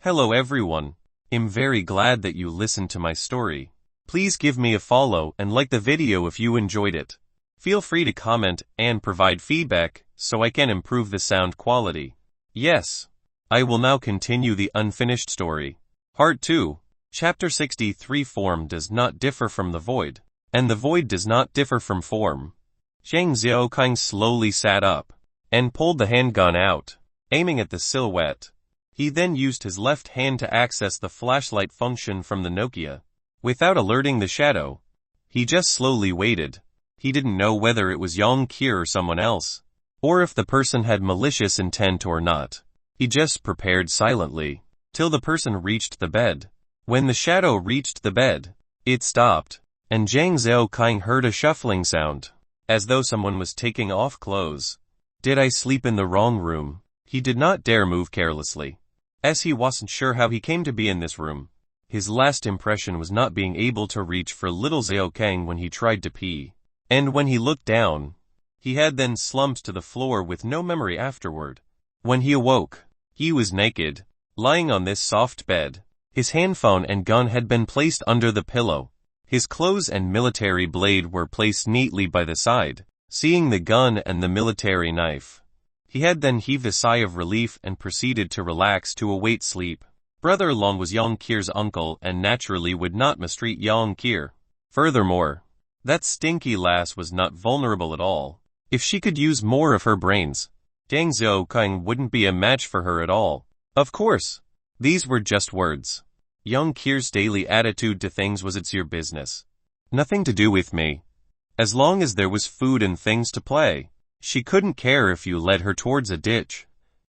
Hello everyone. I'm very glad that you listened to my story. Please give me a follow and like the video if you enjoyed it. Feel free to comment and provide feedback so I can improve the sound quality. Yes. I will now continue the unfinished story. Part 2. Chapter 63. Form does not differ from the void, and the void does not differ from form. Zhang Xiaoqing slowly sat up and pulled the handgun out, aiming at the silhouette. He then used his left hand to access the flashlight function from the Nokia. Without alerting the shadow, he just slowly waited. He didn't know whether it was Yang Qi or someone else, or if the person had malicious intent or not. He just prepared silently, till the person reached the bed. When the shadow reached the bed, it stopped, and Zhang Xiaoqing heard a shuffling sound, as though someone was taking off clothes. Did I sleep in the wrong room? He did not dare move carelessly, as he wasn't sure how he came to be in this room. His last impression was not being able to reach for little Xiaoqing when he tried to pee. And when he looked down, he had then slumped to the floor with no memory afterward. When he awoke, he was naked, lying on this soft bed. His handphone and gun had been placed under the pillow. His clothes and military blade were placed neatly by the side. Seeing the gun and the military knife, he had then heaved a sigh of relief and proceeded to relax to await sleep. Brother Long was Yang Qir's uncle and naturally would not mistreat Yang Qir. Furthermore, that stinky lass was not vulnerable at all. If she could use more of her brains, Zhang Xiaoqing wouldn't be a match for her at all. Of course, these were just words. Yang Qir's daily attitude to things was it's your business. Nothing to do with me. As long as there was food and things to play, she couldn't care if you led her towards a ditch.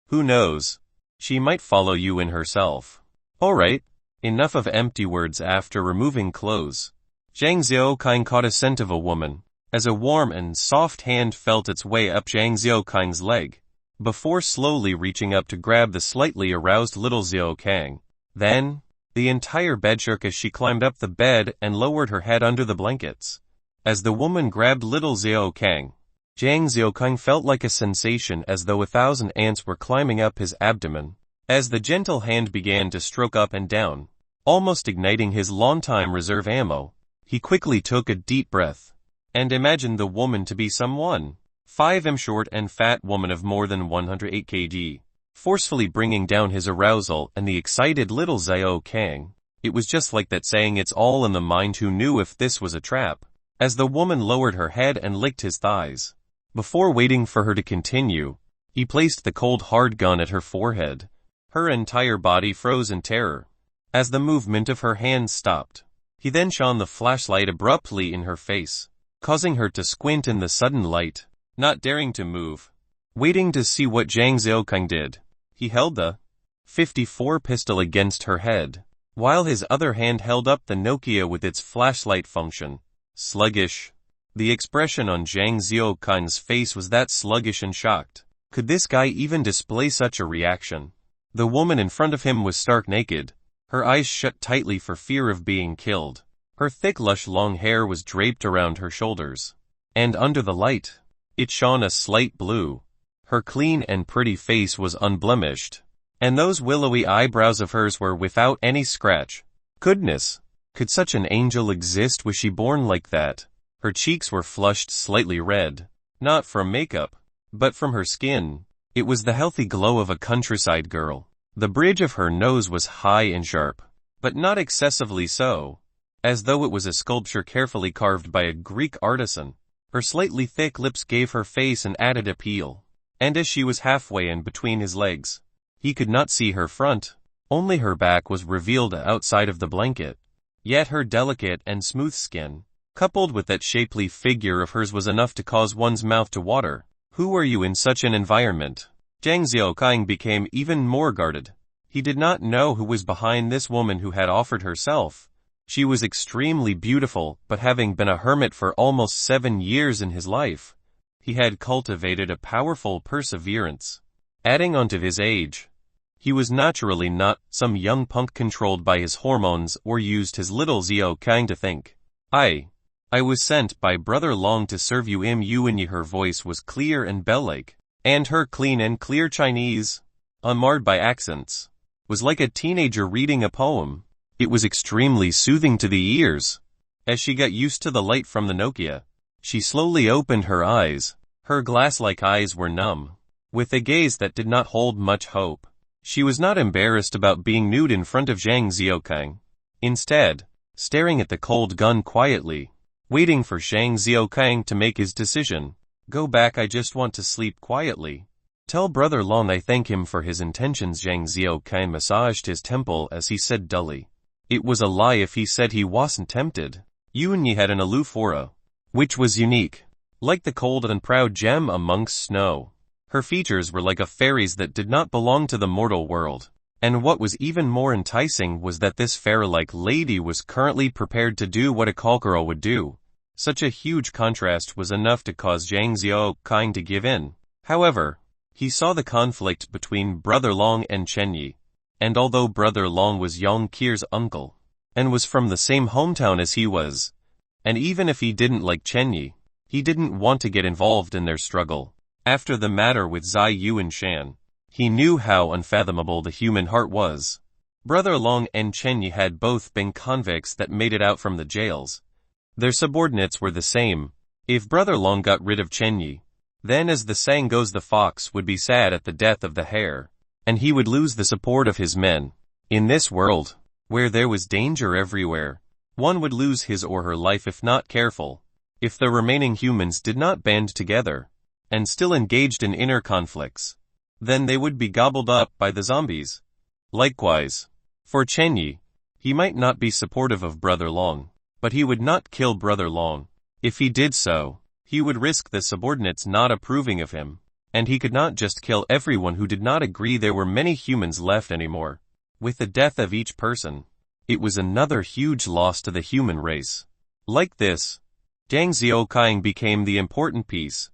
Who knows? She might follow you in herself. Alright, enough of empty words. After removing clothes, Zhang Xiaoqing caught a scent of a woman, as a warm and soft hand felt its way up Zhang Xiaoqing's leg, before slowly reaching up to grab the slightly aroused little Xiaoqing. Then, the entire bed shook as she climbed up the bed and lowered her head under the blankets. As the woman grabbed little Xiaoqing, Zhang Xiaoqing felt like a sensation as though 1,000 ants were climbing up his abdomen. As the gentle hand began to stroke up and down, almost igniting his long-time reserve ammo, he quickly took a deep breath, and imagined the woman to be someone 5m short and fat woman of more than 108 kg, forcefully bringing down his arousal and the excited little Xiaoqing. It was just like that saying it's all in the mind. Who knew if this was a trap? As the woman lowered her head and licked his thighs. Before waiting for her to continue, he placed the cold hard gun at her forehead. Her entire body froze in terror. As the movement of her hands stopped, he then shone the flashlight abruptly in her face, causing her to squint in the sudden light, not daring to move. Waiting to see what Zhang Xiaoqing did, he held the .54 pistol against her head, while his other hand held up the Nokia with its flashlight function. Sluggish. The expression on Zhang Xiaoqing's face was that sluggish and shocked. Could this guy even display such a reaction? The woman in front of him was stark naked, her eyes shut tightly for fear of being killed. Her thick lush long hair was draped around her shoulders, and under the light, it shone a slight blue. Her clean and pretty face was unblemished, and those willowy eyebrows of hers were without any scratch. Goodness! Could such an angel exist? Was she born like that? Her cheeks were flushed slightly red, not from makeup, but from her skin. It was the healthy glow of a countryside girl. The bridge of her nose was high and sharp, but not excessively so, as though it was a sculpture carefully carved by a Greek artisan. Her slightly thick lips gave her face an added appeal, and as she was halfway in between his legs, he could not see her front. Only her back was revealed outside of the blanket. Yet her delicate and smooth skin, coupled with that shapely figure of hers, was enough to cause one's mouth to water. Who are you in such an environment? Zhang Xiaoqing became even more guarded. He did not know who was behind this woman who had offered herself. She was extremely beautiful, but having been a hermit for almost 7 years in his life, he had cultivated a powerful perseverance. Adding on to his age, he was naturally not some young punk controlled by his hormones or used his little Xiaoqing to think. I was sent by Brother Long to serve you. Her voice was clear and bell-like, and her clean and clear Chinese, unmarred by accents, was like a teenager reading a poem. It was extremely soothing to the ears. As she got used to the light from the Nokia, she slowly opened her eyes. Her glass-like eyes were numb, with a gaze that did not hold much hope. She was not embarrassed about being nude in front of Zhang Xiaokang. Instead, staring at the cold gun quietly, waiting for Zhang Xiaokang to make his decision. Go back, I just want to sleep quietly. Tell Brother Long I thank him for his intentions. Zhang Xiaokang massaged his temple as he said dully. It was a lie if he said he wasn't tempted. Yuanyi had an aloof aura, which was unique, like the cold and proud gem amongst snow. Her features were like a fairy's that did not belong to the mortal world. And what was even more enticing was that this fairy-like lady was currently prepared to do what a call girl would do. Such a huge contrast was enough to cause Zhang Xiaokang to give in. However, he saw the conflict between Brother Long and Chen Yi. And although Brother Long was Yang Qir's uncle, and was from the same hometown as he was, and even if he didn't like Chen Yi, he didn't want to get involved in their struggle. After the matter with Zai Yuanshan, he knew how unfathomable the human heart was. Brother Long and Chen Yi had both been convicts that made it out from the jails. Their subordinates were the same. If Brother Long got rid of Chen Yi, then as the saying goes, the fox would be sad at the death of the hare, and he would lose the support of his men. In this world, where there was danger everywhere, one would lose his or her life if not careful. If the remaining humans did not band together, and still engaged in inner conflicts, then they would be gobbled up by the zombies. Likewise, for Chen Yi, he might not be supportive of Brother Long, but he would not kill Brother Long. If he did so, he would risk the subordinates not approving of him, and he could not just kill everyone who did not agree. There were many humans left anymore. With the death of each person, it was another huge loss to the human race. Like this, Zhang Xiaokang became the important piece.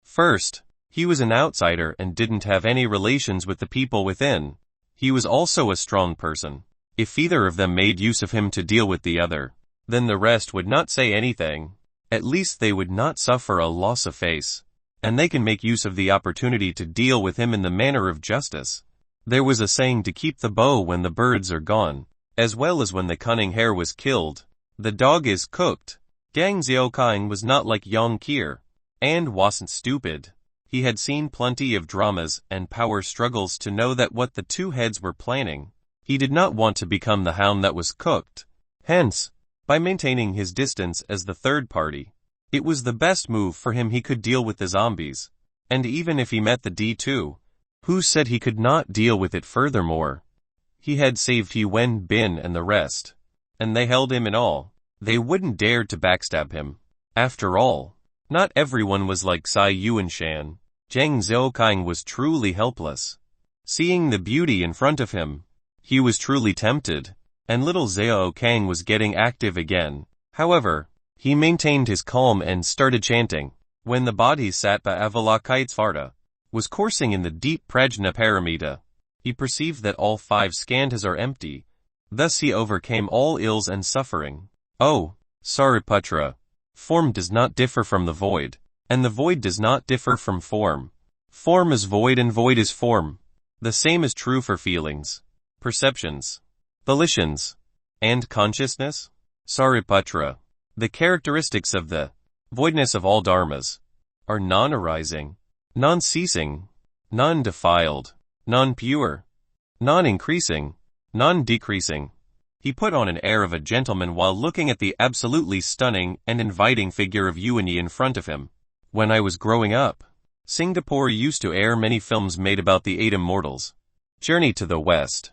First, he was an outsider and didn't have any relations with the people within. He was also a strong person. If either of them made use of him to deal with the other, then the rest would not say anything. At least they would not suffer a loss of face, and they can make use of the opportunity to deal with him in the manner of justice. There was a saying to keep the bow when the birds are gone, as well as when the cunning hare was killed. The dog is cooked. Zhang Xiaokang was not like Yang Qir, and wasn't stupid. He had seen plenty of dramas and power struggles to know that what the two heads were planning. He did not want to become the hound that was cooked. Hence, by maintaining his distance as the third party, it was the best move for him. He could deal with the zombies. And even if he met the D2, who said he could not deal with it? Furthermore, he had saved He Wen Bin and the rest, and they held him in awe. They wouldn't dare to backstab him. After all, not everyone was like Zai Yuanshan. Zhang Xiaokang was truly helpless. Seeing the beauty in front of him, he was truly tempted, and little Xiaokang was getting active again. However, he maintained his calm and started chanting. When the Bodhisattva Avalokitesvarta was coursing in the deep Prajna Paramita, he perceived that all 5 skandhas are empty. Thus he overcame all ills and suffering. Oh, Sariputra, form does not differ from the void, and the void does not differ from form. Form is void and void is form. The same is true for feelings, perceptions, volitions, and consciousness. Sariputra, the characteristics of the voidness of all dharmas are non-arising, non-ceasing, non-defiled, non-pure, non-increasing, non-decreasing. He put on an air of a gentleman while looking at the absolutely stunning and inviting figure of Yuanyi in front of him. When I was growing up, Singapore used to air many films made about the 8 immortals, Journey to the West,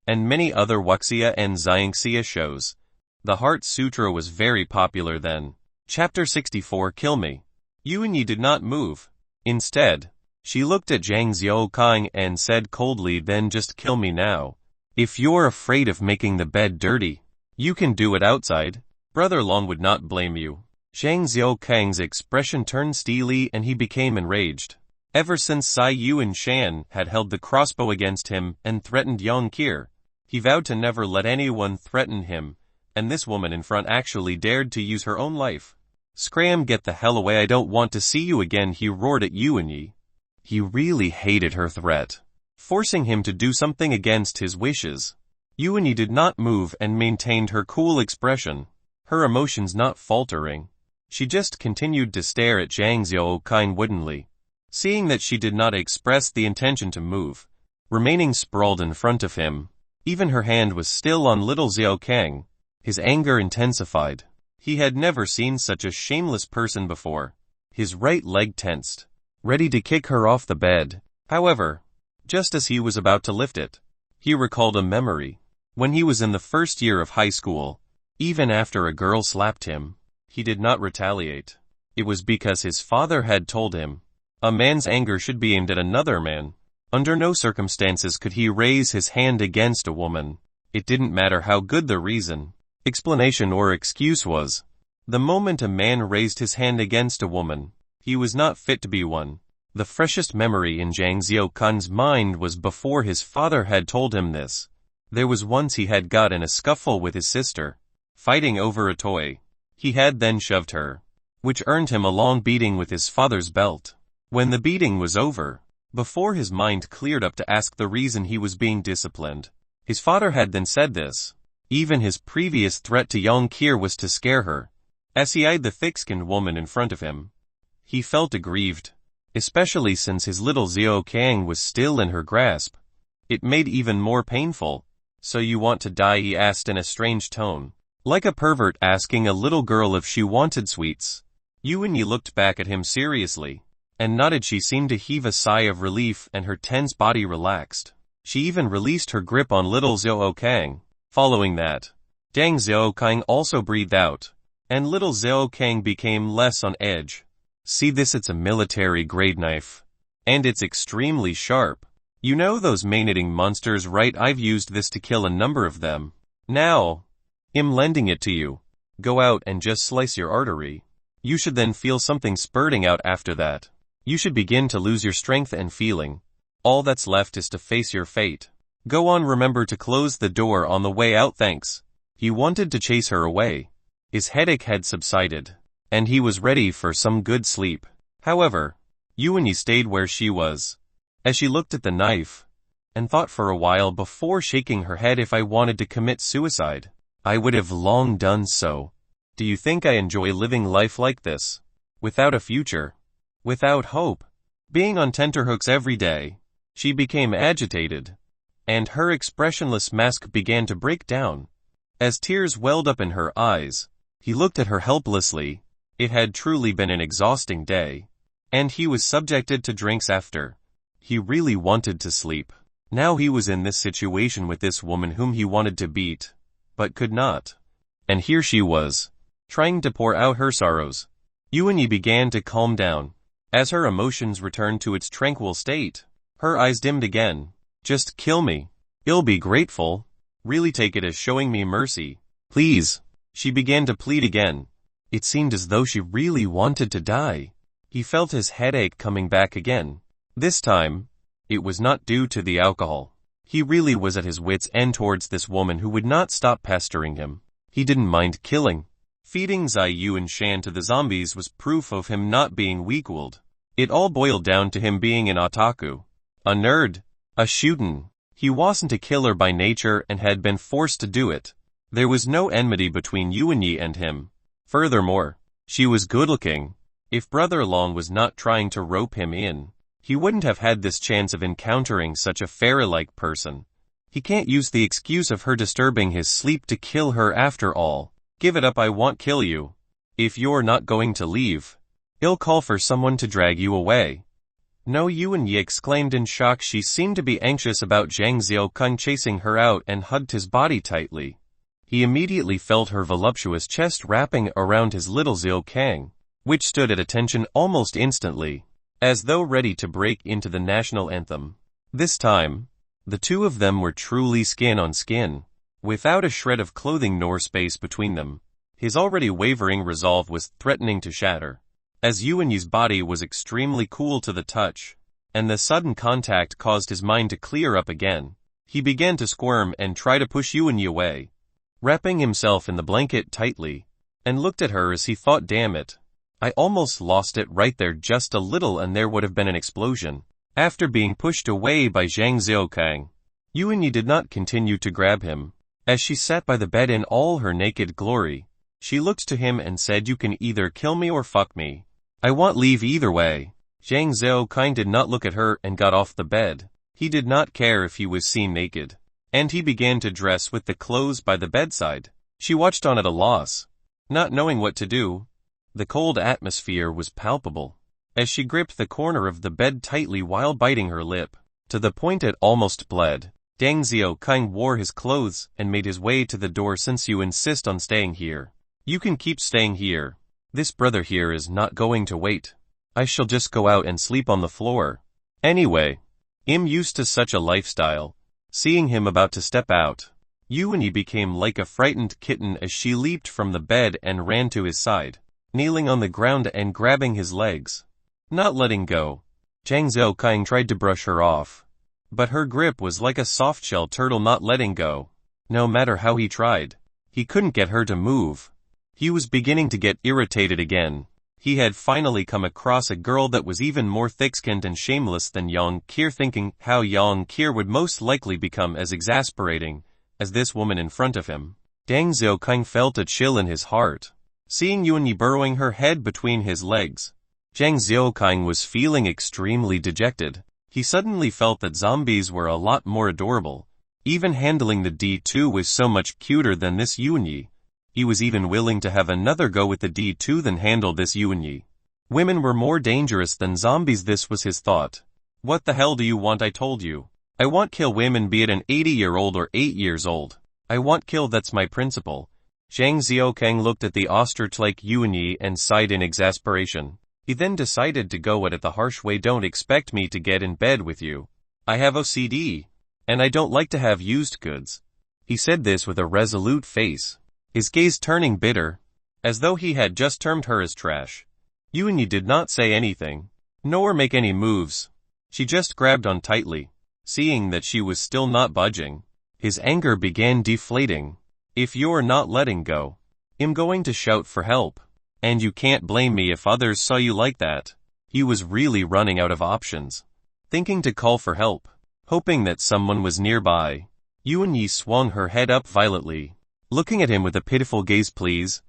and many other Wuxia and Xiangxia shows. The Heart Sutra was very popular then. Chapter 64. Kill me. Yuanyi did not move. Instead, she looked at Zhang Xiaokang and said coldly, then just kill me now. If you're afraid of making the bed dirty, you can do it outside. Brother Long would not blame you. Zhang Xiaokang's expression turned steely and he became enraged. Ever since Zai Yuanshan had held the crossbow against him and threatened Yang Qir, he vowed to never let anyone threaten him, and this woman in front actually dared to use her own life. Scram, get the hell away, I don't want to see you again, he roared at Yuanyi. He really hated her threat. forcing him to do something against his wishes. Yuanyi did not move and maintained her cool expression, her emotions not faltering. She just continued to stare at Zhang Xiaokang woodenly. Seeing that she did not express the intention to move, remaining sprawled in front of him, even her hand was still on little Xiaokang, his anger intensified. He had never seen such a shameless person before. His right leg tensed, ready to kick her off the bed. However, just as he was about to lift it, he recalled a memory. When he was in the first year of high school, even after a girl slapped him, he did not retaliate. It was because his father had told him, a man's anger should be aimed at another man. Under no circumstances could he raise his hand against a woman. It didn't matter how good the reason, explanation or excuse was. The moment a man raised his hand against a woman, he was not fit to be one. The freshest memory in Zhang Xiaokang's mind was before his father had told him this. There was once he had got in a scuffle with his sister, fighting over a toy. He had then shoved her, which earned him a long beating with his father's belt. When the beating was over, before his mind cleared up to ask the reason he was being disciplined, his father had then said this. Even his previous threat to Yang Qir was to scare her. As he eyed the thick-skinned woman in front of him, he felt aggrieved, especially since his little Xiaokang was still in her grasp. It made even more painful. So you want to die? He asked in a strange tone, like a pervert asking a little girl if she wanted sweets. Yuanyi looked back at him seriously, and nodded. She seemed to heave a sigh of relief and her tense body relaxed. She even released her grip on little Xiaokang. Following that, Zhang Xiaokang also breathed out, and little Xiaokang became less on edge. See this, it's a military-grade knife, and it's extremely sharp. You know those man-eating monsters, right? I've used this to kill a number of them. Now, I'm lending it to you. Go out and just slice your artery. You should then feel something spurting out after that. You should begin to lose your strength and feeling. All that's left is to face your fate. Go on, remember to close the door on the way out. Thanks. He wanted to chase her away. His headache had subsided, and he was ready for some good sleep. However, Yuanyi stayed where she was, as she looked at the knife, and thought for a while before shaking her head. If I wanted to commit suicide, I would have long done so. Do you think I enjoy living life like this? Without a future, without hope, being on tenterhooks every day? She became agitated, and her expressionless mask began to break down. As tears welled up in her eyes, he looked at her helplessly. It had truly been an exhausting day, and he was subjected to drinks after. He really wanted to sleep. Now he was in this situation with this woman whom he wanted to beat, but could not. And here she was, trying to pour out her sorrows. Yuanyi began to calm down. As her emotions returned to its tranquil state, her eyes dimmed again. Just kill me. I'll be grateful. Really take it as showing me mercy. Please. She began to plead again. It seemed as though she really wanted to die. He felt his headache coming back again. This time, it was not due to the alcohol. He really was at his wit's end towards this woman who would not stop pestering him. He didn't mind killing. Feeding Zai Yu and Shan to the zombies was proof of him not being weak-willed. It all boiled down to him being an otaku, a nerd, a shootin'. He wasn't a killer by nature and had been forced to do it. There was no enmity between Yuanyi and him. Furthermore, she was good-looking. If Brother Long was not trying to rope him in, he wouldn't have had this chance of encountering such a fairy-like person. He can't use the excuse of her disturbing his sleep to kill her after all. Give it up, I won't kill you. If you're not going to leave, I'll call for someone to drag you away. No, Yuanyi exclaimed in shock. She seemed to be anxious about Zhang Xiaokang chasing her out and hugged his body tightly. He immediately felt her voluptuous chest wrapping around his little Xiaokang, which stood at attention almost instantly, as though ready to break into the national anthem. This time, the two of them were truly skin on skin, without a shred of clothing nor space between them. His already wavering resolve was threatening to shatter, as Yuanyi's body was extremely cool to the touch, and the sudden contact caused his mind to clear up again. He began to squirm and try to push Yuanyi away, wrapping himself in the blanket tightly, and looked at her as he thought, damn it. I almost lost it right there, just a little and there would have been an explosion. After being pushed away by Zhang Xiaokang, Yuanyi did not continue to grab him. As she sat by the bed in all her naked glory, she looked to him and said, "You can either kill me or fuck me. I want leave either way." Zhang Xiaokang did not look at her and got off the bed. He did not care if he was seen naked. And he began to dress with the clothes by the bedside. She watched on at a loss, not knowing what to do. The cold atmosphere was palpable, as she gripped the corner of the bed tightly while biting her lip, to the point it almost bled. Zhang Xiaokang wore his clothes and made his way to the door. "Since you insist on staying here, you can keep staying here. This brother here is not going to wait. I shall just go out and sleep on the floor. Anyway, I'm used to such a lifestyle." Seeing him about to step out, Yuanyi became like a frightened kitten as she leaped from the bed and ran to his side, kneeling on the ground and grabbing his legs. Not letting go, Zhang Xiaokang tried to brush her off, but her grip was like a soft-shell turtle not letting go. No matter how he tried, he couldn't get her to move. He was beginning to get irritated again. He had finally come across a girl that was even more thick-skinned and shameless than Yang Qir, thinking how Yang Qir would most likely become as exasperating as this woman in front of him. Zhang Xiaokang felt a chill in his heart, seeing Yuanyi burrowing her head between his legs. Zhang Xiaokang was feeling extremely dejected. He suddenly felt that zombies were a lot more adorable. Even handling the D2 was so much cuter than this Yuanyi. He was even willing to have another go with the D2 than handle this Yuanyi. Women were more dangerous than zombies, this was his thought. "What the hell do you want? I told you. I want kill women, be it an 80-year-old or 8 years old. I want kill, that's my principle." Zhang Xiaokang looked at the ostrich-like Yuanyi and sighed in exasperation. He then decided to go at it the harsh way. "Don't expect me to get in bed with you. I have OCD, and I don't like to have used goods." He said this with a resolute face, his gaze turning bitter, as though he had just termed her as trash. Yuanyi did not say anything, nor make any moves. She just grabbed on tightly. Seeing that she was still not budging, his anger began deflating. "If you're not letting go, I'm going to shout for help. And you can't blame me if others saw you like that." He was really running out of options. Thinking to call for help, hoping that someone was nearby, Yuanyi swung her head up violently, looking at him with a pitiful gaze. "Please,"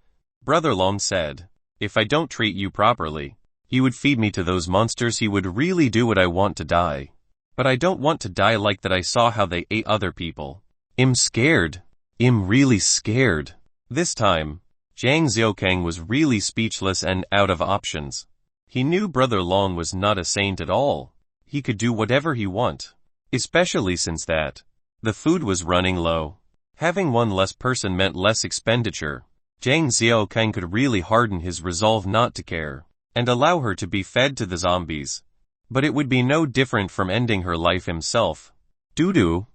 Brother Long said, "if I don't treat you properly, he would feed me to those monsters. He would really do what I want to die. But I don't want to die like that. I saw how they ate other people. I'm scared. I'm really scared." This time, Zhang Xiaokang was really speechless and out of options. He knew Brother Long was not a saint at all. He could do whatever he want, especially since that the food was running low. Having one less person meant less expenditure. Zhang Xiaokang could really harden his resolve not to care, and allow her to be fed to the zombies. But it would be no different from ending her life himself. Doo-doo.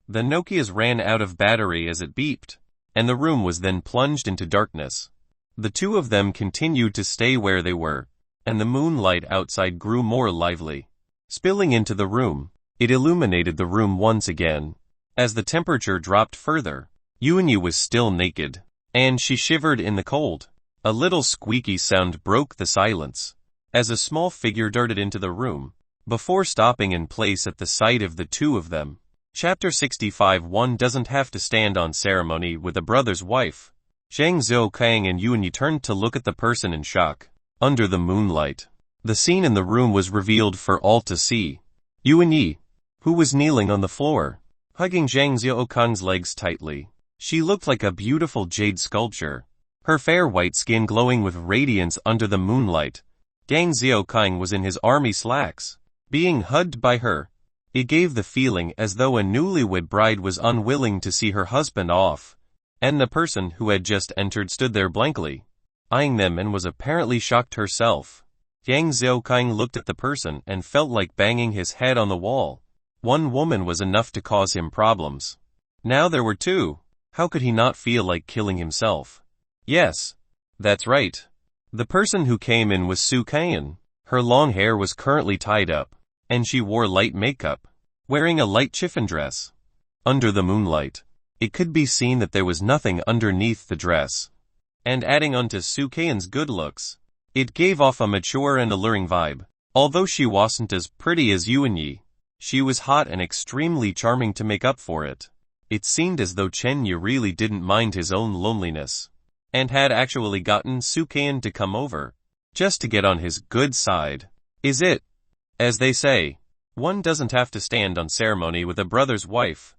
The Nokias ran out of battery as it beeped, and the room was then plunged into darkness. The two of them continued to stay where they were, and the moonlight outside grew more lively, spilling into the room. It illuminated the room once again. As the temperature dropped further, Yuanyi was still naked, and she shivered in the cold. A little squeaky sound broke the silence, as a small figure darted into the room, before stopping in place at the sight of the two of them. Chapter 65. One doesn't have to stand on ceremony with a brother's wife. Zhang Xiaokang and Yuanyi turned to look at the person in shock. Under the moonlight, the scene in the room was revealed for all to see. Yuanyi, who was kneeling on the floor, hugging Zhang Xiaokang's legs tightly. She looked like a beautiful jade sculpture, her fair white skin glowing with radiance under the moonlight. Zhang Xiaokang was in his army slacks, being hugged by her. It gave the feeling as though a newlywed bride was unwilling to see her husband off, and the person who had just entered stood there blankly, eyeing them and was apparently shocked herself. Zhang Xiaokang looked at the person and felt like banging his head on the wall. One woman was enough to cause him problems. Now there were two. How could he not feel like killing himself? Yes, that's right. The person who came in was Su Kaiyan. Her long hair was currently tied up, and she wore light makeup, wearing a light chiffon dress. Under the moonlight, it could be seen that there was nothing underneath the dress. And adding on to Su Kaiyan's good looks, it gave off a mature and alluring vibe. Although she wasn't as pretty as Yuanyi, she was hot and extremely charming to make up for it. It seemed as though Chen Yi really didn't mind his own loneliness, and had actually gotten Su Qian to come over, just to get on his good side. Is it? As they say, one doesn't have to stand on ceremony with a brother's wife.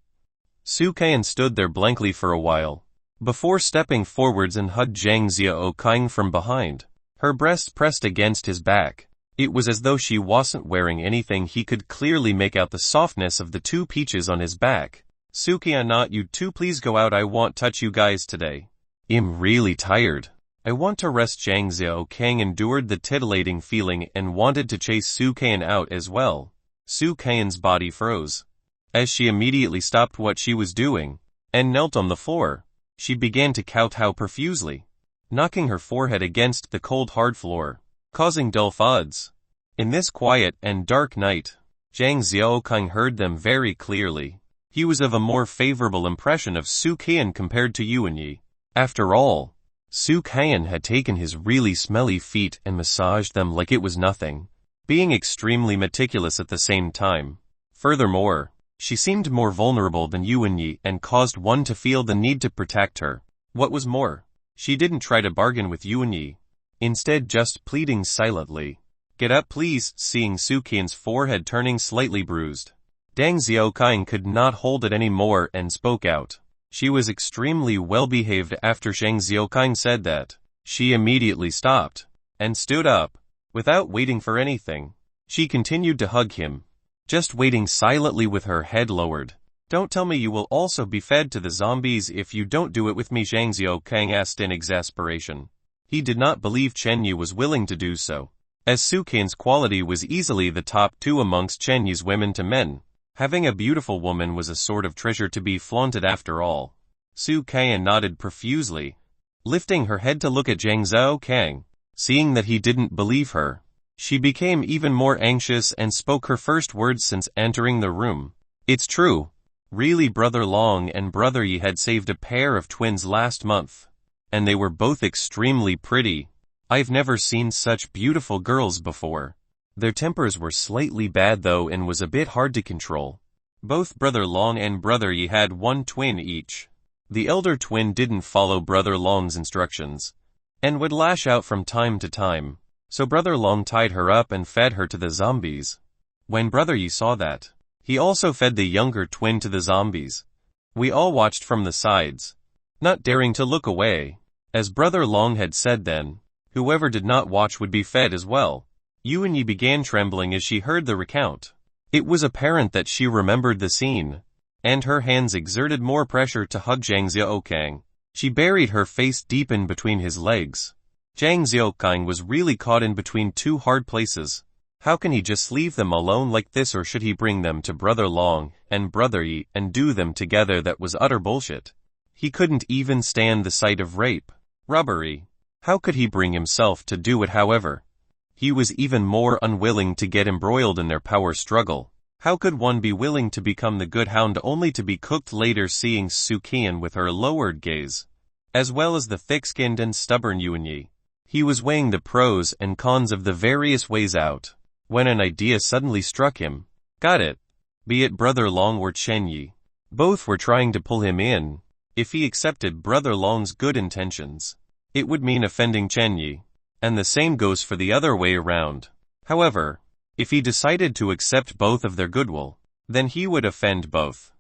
Su Qian stood there blankly for a while, before stepping forwards and hugged Zhang Xiaoqing from behind, her breasts pressed against his back. It was as though she wasn't wearing anything. He could clearly make out the softness of the two peaches on his back. Su Qian, not you two, please go out, I won't touch you guys today. I'm really tired. I want to rest. Zhang Xiaoqing endured the titillating feeling and wanted to chase Su Qian out as well. Su Qian's body froze, as she immediately stopped what she was doing, and knelt on the floor. She began to kowtow profusely, knocking her forehead against the cold hard floor, causing dull thuds. In this quiet and dark night, Zhang Xiaoqing heard them very clearly. He was of a more favorable impression of Su Qian compared to Yuanyi. After all, Su Qian had taken his really smelly feet and massaged them like it was nothing, being extremely meticulous at the same time. Furthermore, she seemed more vulnerable than Yuanyi and caused one to feel the need to protect her. What was more, she didn't try to bargain with Yuanyi, instead just pleading silently. Get up please. Seeing Su Qian's forehead turning slightly bruised, Zhang Xiaoqing could not hold it anymore and spoke out. She was extremely well-behaved. After Zhang Xiaoqing said that, she immediately stopped, and stood up. Without waiting for anything, she continued to hug him, just waiting silently with her head lowered. Don't tell me you will also be fed to the zombies if you don't do it with me, Zhang Xiaoqing asked in exasperation. He did not believe Chen Yi was willing to do so, as Su Qian's quality was easily the top two amongst Chen Yi's women to men. Having a beautiful woman was a sort of treasure to be flaunted after all. Su Qian nodded profusely, lifting her head to look at Zhang Xiaoqing. Seeing that he didn't believe her, she became even more anxious and spoke her first words since entering the room. It's true. Really, Brother Long and Brother Yi had saved a pair of twins last month, and they were both extremely pretty. I've never seen such beautiful girls before. Their tempers were slightly bad though and was a bit hard to control. Both Brother Long and Brother Yi had one twin each. The elder twin didn't follow Brother Long's instructions, and would lash out from time to time, so Brother Long tied her up and fed her to the zombies. When Brother Yi saw that, he also fed the younger twin to the zombies. We all watched from the sides, not daring to look away, as Brother Long had said then, whoever did not watch would be fed as well. Yuanyi began trembling as she heard the recount. It was apparent that she remembered the scene, and her hands exerted more pressure to hug Zhang Xiaoqing. She buried her face deep in between his legs. Zhang Xiaoqing was really caught in between two hard places. How can he just leave them alone like this, or should he bring them to Brother Long and Brother Yi and do them together? That was utter bullshit. He couldn't even stand the sight of rape, robbery. How could he bring himself to do it? However, he was even more unwilling to get embroiled in their power struggle. How could one be willing to become the good hound only to be cooked later? Seeing Su Qian with her lowered gaze, as well as the thick-skinned and stubborn Yuanyi, he was weighing the pros and cons of the various ways out, when an idea suddenly struck him. Got it. Be it Brother Long or Chen Yi, both were trying to pull him in. If he accepted Brother Long's good intentions, it would mean offending Chen Yi, and the same goes for the other way around. However, if he decided to accept both of their goodwill, then he would offend both.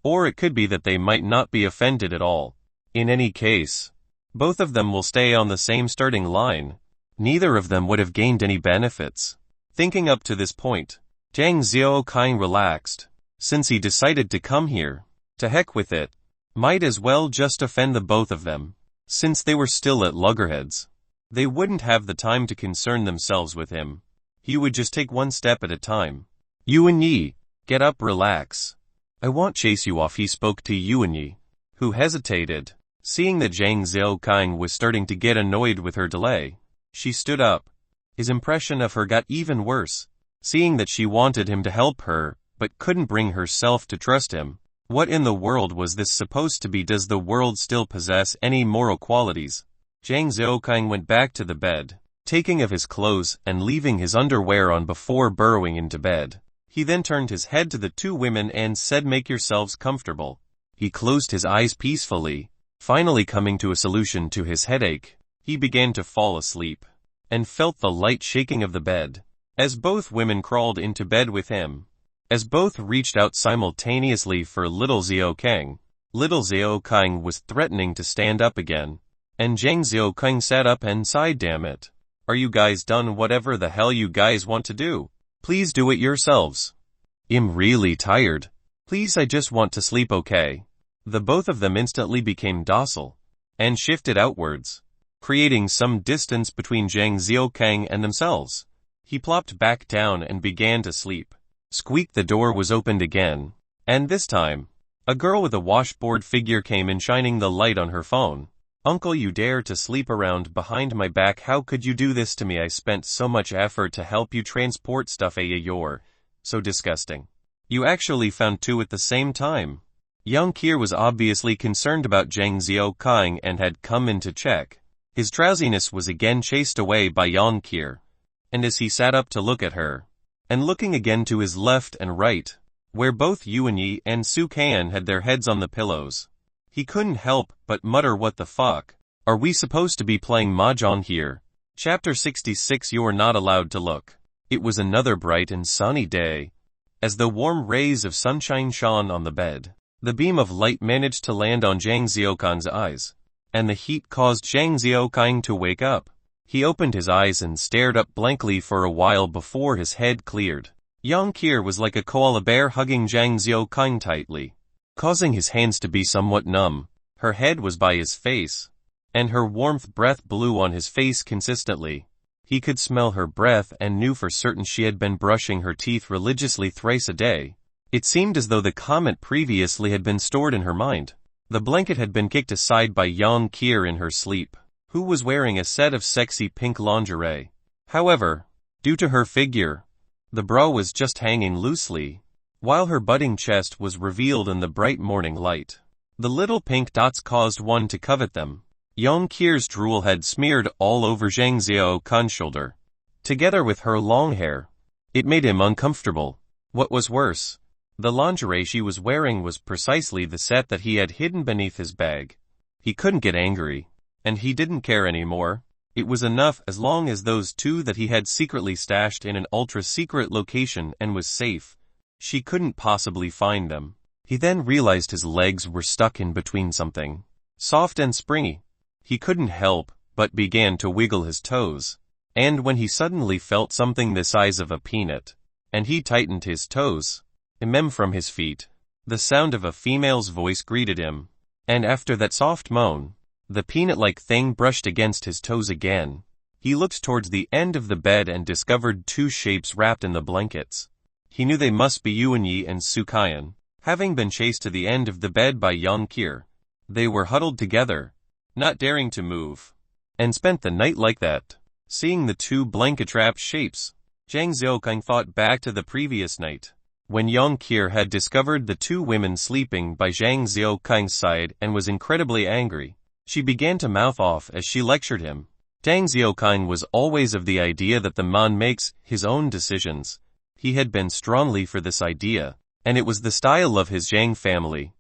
Or it could be that they might not be offended at all. In any case, both of them will stay on the same starting line. Neither of them would have gained any benefits. Thinking up to this point, Zhang Xiaoqing relaxed. Since he decided to come here, to heck with it. Might as well just offend the both of them. Since they were still at loggerheads, they wouldn't have the time to concern themselves with him. He would just take one step at a time. Yuanyi, get up, relax. I won't chase you off, he spoke to Yuanyi, who hesitated. Seeing that Zhang Xiaoqing was starting to get annoyed with her delay, she stood up. His impression of her got even worse. Seeing that she wanted him to help her, but couldn't bring herself to trust him. What in the world was this supposed to be? Does the world still possess any moral qualities? Zhang Xiaoqing went back to the bed, taking of his clothes and leaving his underwear on before burrowing into bed. He then turned his head to the two women and said, "Make yourselves comfortable." He closed his eyes peacefully, finally coming to a solution to his headache. He began to fall asleep, and felt the light shaking of the bed, as both women crawled into bed with him. As both reached out simultaneously for little Xiao Kang, little Xiao Kang was threatening to stand up again, and Zhang Xiao Kang sat up and sighed, "Damn it. Are you guys done? Whatever the hell you guys want to do, please do it yourselves. I'm really tired. Please, I just want to sleep, okay?" The both of them instantly became docile, and shifted outwards, creating some distance between Zhang Xiaokang and themselves. He plopped back down and began to sleep. Squeak, the door was opened again, and this time, a girl with a washboard figure came in, shining the light on her phone. "Uncle, you dare to sleep around behind my back? How could you do this to me? I spent so much effort to help you transport stuff. You're so disgusting. You actually found two at the same time." Young Kier was obviously concerned about Zhang Xiaokang and had come in to check. His drowsiness was again chased away by Yang Kier, and as he sat up to look at her, and looking again to his left and right, where both Yuan Yi and Su Kan had their heads on the pillows, he couldn't help but mutter, "What the fuck? Are we supposed to be playing mahjong here?" Chapter 66. You're not allowed to look. It was another bright and sunny day. As the warm rays of sunshine shone on the bed, the beam of light managed to land on Zhang Xiaokang's eyes, and the heat caused Zhang Xiaokang to wake up. He opened his eyes and stared up blankly for a while before his head cleared. Yang Kier was like a koala bear, hugging Zhang Xiaokang tightly, causing his hands to be somewhat numb. Her head was by his face, and her warmth breath blew on his face consistently. He could smell her breath and knew for certain she had been brushing her teeth religiously thrice a day. It seemed as though the comment previously had been stored in her mind. The blanket had been kicked aside by Yang Kier in her sleep, who was wearing a set of sexy pink lingerie. However, due to her figure, the bra was just hanging loosely, while her budding chest was revealed in the bright morning light. The little pink dots caused one to covet them. Yang Kier's drool had smeared all over Zhang Xiaokang's shoulder, together with her long hair. It made him uncomfortable. What was worse, the lingerie she was wearing was precisely the set that he had hidden beneath his bag. He couldn't get angry, and he didn't care anymore. It was enough as long as those two that he had secretly stashed in an ultra-secret location and was safe. She couldn't possibly find them. He then realized his legs were stuck in between something soft and springy. He couldn't help but began to wiggle his toes, and when he suddenly felt something the size of a peanut, and he tightened his toes, from his feet, the sound of a female's voice greeted him, and after that soft moan, the peanut-like thing brushed against his toes again. He looked towards the end of the bed and discovered two shapes wrapped in the blankets. He knew they must be Yuan Yi and Su Kan. Having been chased to the end of the bed by Yang Kier, they were huddled together, not daring to move, and spent the night like that. Seeing the two blanket-wrapped shapes, Zhang Xiaokang thought back to the previous night, when Yang Kier had discovered the two women sleeping by Zhang Xiaokang's side and was incredibly angry. She began to mouth off as she lectured him. Zhang Xiaokang was always of the idea that the man makes his own decisions. He had been strongly for this idea, and it was the style of his Zhang family.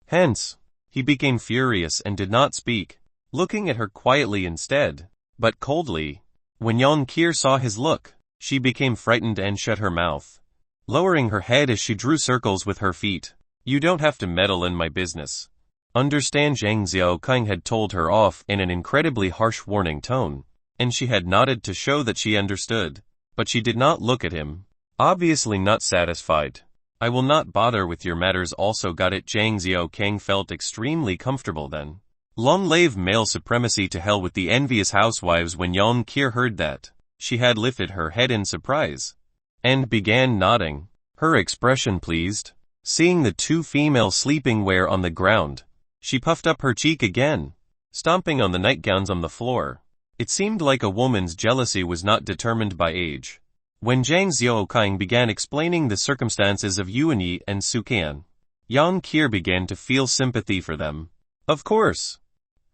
Hence, he became furious and did not speak, looking at her quietly instead, but coldly. When Yang Kier saw his look, she became frightened and shut her mouth, lowering her head as she drew circles with her feet. "You don't have to meddle in my business. Understand?" Zhang Xiaokang had told her off in an incredibly harsh warning tone, and she had nodded to show that she understood, but she did not look at him, obviously not satisfied. "I will not bother with your matters." Also got it. Zhang Xiaokang felt extremely comfortable then. Long live male supremacy. To hell with the envious housewives. When Yang Kier heard that, she had lifted her head in surprise, and began nodding, her expression pleased. Seeing the two female sleeping wear on the ground, she puffed up her cheek again, stomping on the nightgowns on the floor. It seemed like a woman's jealousy was not determined by age. When Zhang Xiaokang began explaining the circumstances of Yuan Yi and Su Kan, Yang Kier began to feel sympathy for them. Of course,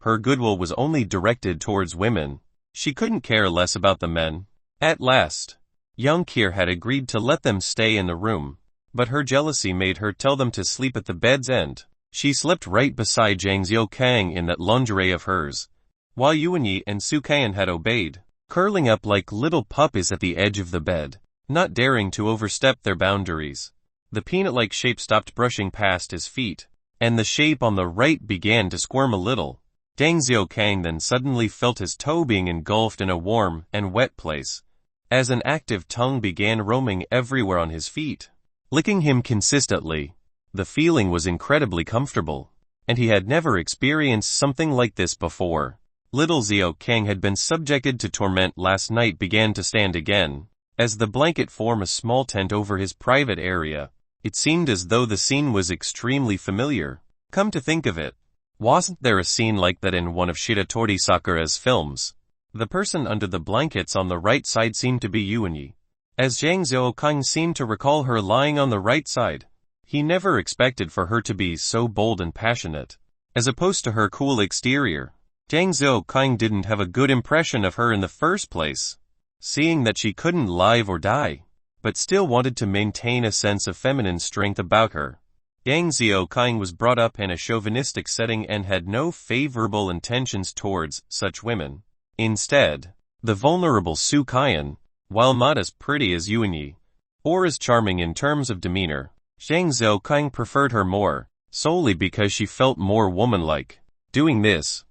her goodwill was only directed towards women. She couldn't care less about the men. At last, young Kier had agreed to let them stay in the room, but her jealousy made her tell them to sleep at the bed's end. She slept right beside Zhang Xiaokang in that lingerie of hers, while Yuanyi and Su Qian had obeyed, curling up like little puppies at the edge of the bed, not daring to overstep their boundaries. The peanut-like shape stopped brushing past his feet, and the shape on the right began to squirm a little. Zhang Xiaokang then suddenly felt his toe being engulfed in a warm and wet place, as an active tongue began roaming everywhere on his feet, licking him consistently. The feeling was incredibly comfortable, and he had never experienced something like this before. Little Xiaokang had been subjected to torment last night began to stand again, as the blanket formed a small tent over his private area. It seemed as though the scene was extremely familiar. Come to think of it, wasn't there a scene like that in one of Shiratori Sakura's films? The person under the blankets on the right side seemed to be Yuanyi, as Zhang Xiaokang seemed to recall her lying on the right side. He never expected for her to be so bold and passionate, as opposed to her cool exterior. Zhang Xiaokang didn't have a good impression of her in the first place, seeing that she couldn't live or die, but still wanted to maintain a sense of feminine strength about her. Zhang Xiaokang was brought up in a chauvinistic setting and had no favorable intentions towards such women. Instead, the vulnerable Su Qian, while not as pretty as Yuanyi, or as charming in terms of demeanor, Zhang Xiaokang preferred her more, solely because she felt more womanlike. Doing this,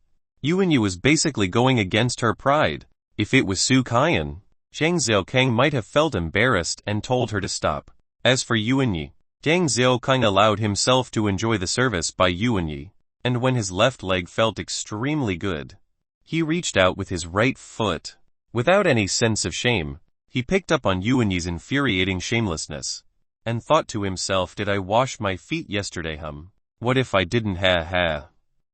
Yuanyi was basically going against her pride. If it was Su Qian, Zhang Xiaokang might have felt embarrassed and told her to stop. As for Yuanyi, Zhang Xiaokang allowed himself to enjoy the service by Yuanyi, and when his left leg felt extremely good, he reached out with his right foot. Without any sense of shame, he picked up on Yuanyi's infuriating shamelessness, and thought to himself, did I wash my feet yesterday, What if I didn't, ha.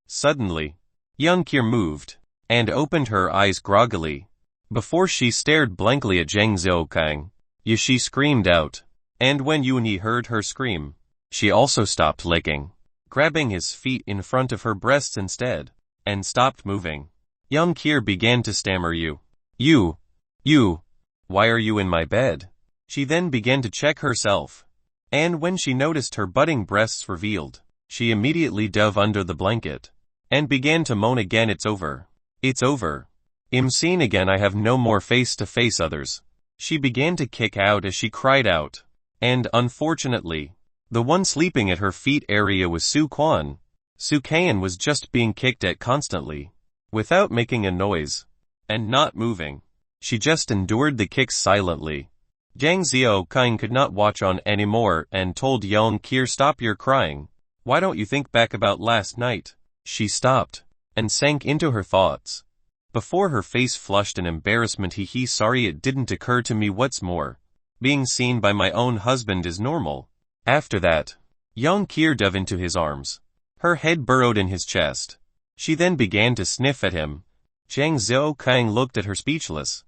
Suddenly, young Kier moved, and opened her eyes groggily. Before she stared blankly at Zhang Xiaokang, she screamed out. And when Yuanyi heard her scream, she also stopped licking, grabbing his feet in front of her breasts instead, and stopped moving. Young Kier began to stammer, You, why are you in my bed? She then began to check herself, and when she noticed her budding breasts revealed, she immediately dove under the blanket, and began to moan again, It's over. I'm seen again, I have no more face-to-face others. She began to kick out as she cried out. And unfortunately, the one sleeping at her feet area was Su Qian. Su Qian was just being kicked at constantly, without making a noise, and not moving. She just endured the kicks silently. Zhang Xiaokang could not watch on anymore and told young Kier, Stop your crying. Why don't you think back about last night? She stopped, and sank into her thoughts. Before her face flushed in embarrassment, sorry it didn't occur to me, what's more, being seen by my own husband is normal. After that, young Kier dove into his arms. Her head burrowed in his chest. She then began to sniff at him. Zhang Xiaokang looked at her speechless.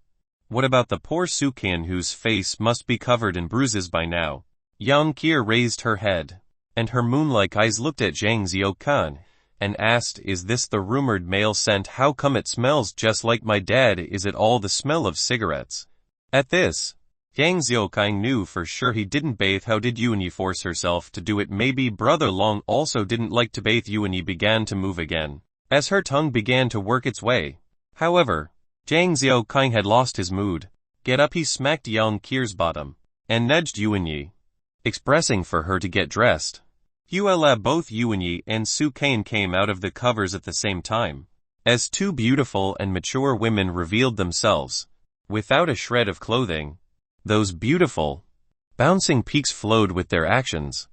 What about the poor Su Qian, whose face must be covered in bruises by now? Young Kier raised her head, and her moon-like eyes looked at Zhang Xiaokang, and asked, Is this the rumored male scent? How come it smells just like my dad? Is it all the smell of cigarettes? At this, Zhang Xiaokang knew for sure he didn't bathe. How did Yuanyi force herself to do it? Maybe Brother Long also didn't like to bathe. Yuanyi began to move again, as her tongue began to work its way. However, Zhang Xiaokang had lost his mood. Get up, he smacked young Kier's bottom, and nudged Yuanyi, expressing for her to get dressed. Both Yuanyi and Su Qian came out of the covers at the same time, as two beautiful and mature women revealed themselves, without a shred of clothing. Those beautiful, bouncing peaks flowed with their actions,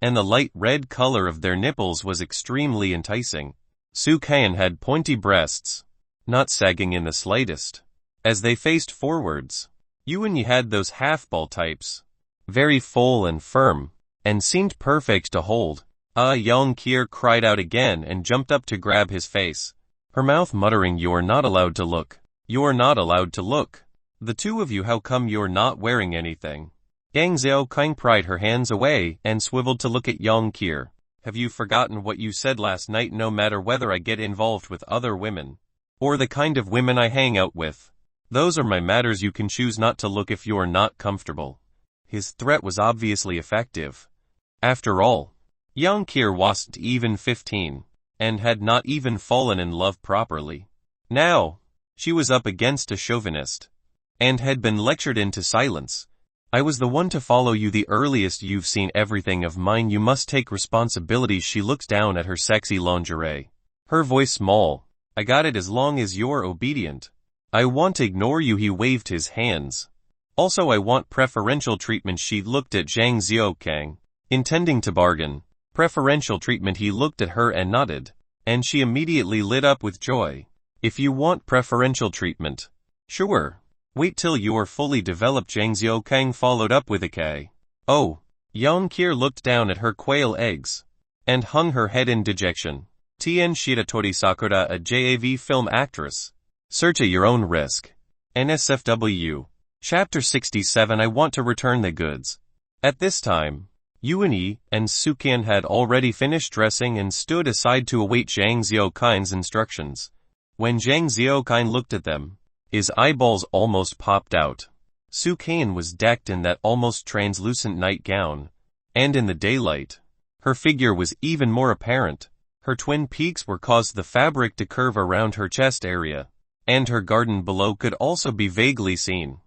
and the light red color of their nipples was extremely enticing. Su Qian had pointy breasts, not sagging in the slightest, as they faced forwards. Yuanyi had those half-ball types, very full and firm, and seemed perfect to hold. Young Kier cried out again and jumped up to grab his face, her mouth muttering, You're not allowed to look. You're not allowed to look. The two of you, how come you're not wearing anything? Zhang Xiaokang pried her hands away and swiveled to look at young Kier. Have you forgotten what you said last night? No matter whether I get involved with other women, or the kind of women I hang out with. Those are my matters. You can choose not to look if you're not comfortable. His threat was obviously effective. After all, young Kier wasn't even 15, and had not even fallen in love properly. Now, she was up against a chauvinist, and had been lectured into silence. I was the one to follow you the earliest. You've seen everything of mine. You must take responsibility. She looks down at her sexy lingerie. Her voice small. I got it as long as you're obedient. I won't ignore you. He waved his hands. Also, I want preferential treatment. She looked at Zhang Xiaokang, intending to bargain. Preferential treatment. He looked at her and nodded, and she immediately lit up with joy. If you want preferential treatment. Sure. Wait till you're fully developed. Zhang Xiaokang followed up with a K. Oh. Yang Kier looked down at her quail eggs, and hung her head in dejection. Tien Shiratori Sakura, a JAV film actress. Search at your own risk. NSFW. Chapter 67. I want to return the goods. At this time, Yuan and Sukan had already finished dressing and stood aside to await Zhang Xiaokang's instructions. When Zhang Xiaokang looked at them, his eyeballs almost popped out. Sukan was decked in that almost translucent nightgown, and in the daylight, her figure was even more apparent. Her twin peaks were caused the fabric to curve around her chest area, and her garden below could also be vaguely seen.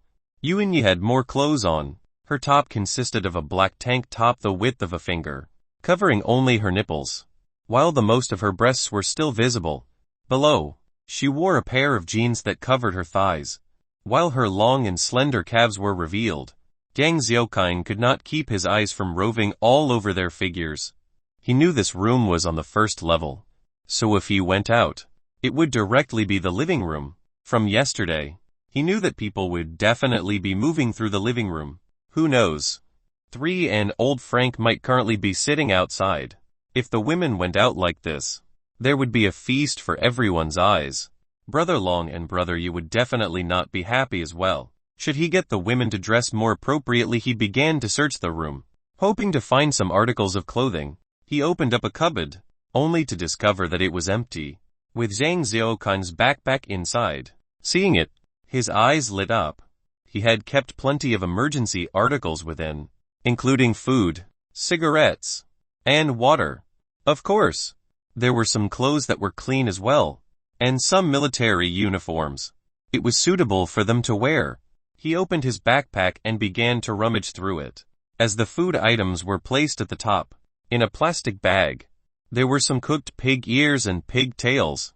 Yuan had more clothes on. Her top consisted of a black tank top the width of a finger, covering only her nipples, while the most of her breasts were still visible. Below, she wore a pair of jeans that covered her thighs, while her long and slender calves were revealed. Zhang Xiaokang could not keep his eyes from roving all over their figures. He knew this room was on the first level, so if he went out, it would directly be the living room. From yesterday, he knew that people would definitely be moving through the living room. Who knows? 3 and old Frank might currently be sitting outside. If the women went out like this, there would be a feast for everyone's eyes. Brother Long and Brother Yi would definitely not be happy as well. Should he get the women to dress more appropriately? He began to search the room, hoping to find some articles of clothing. He opened up a cupboard, only to discover that it was empty, with Zhang Xiaokang's backpack inside. Seeing it, his eyes lit up. He had kept plenty of emergency articles within, including food, cigarettes, and water. Of course, there were some clothes that were clean as well, and some military uniforms. It was suitable for them to wear. He opened his backpack and began to rummage through it. As the food items were placed at the top, in a plastic bag, there were some cooked pig ears and pig tails.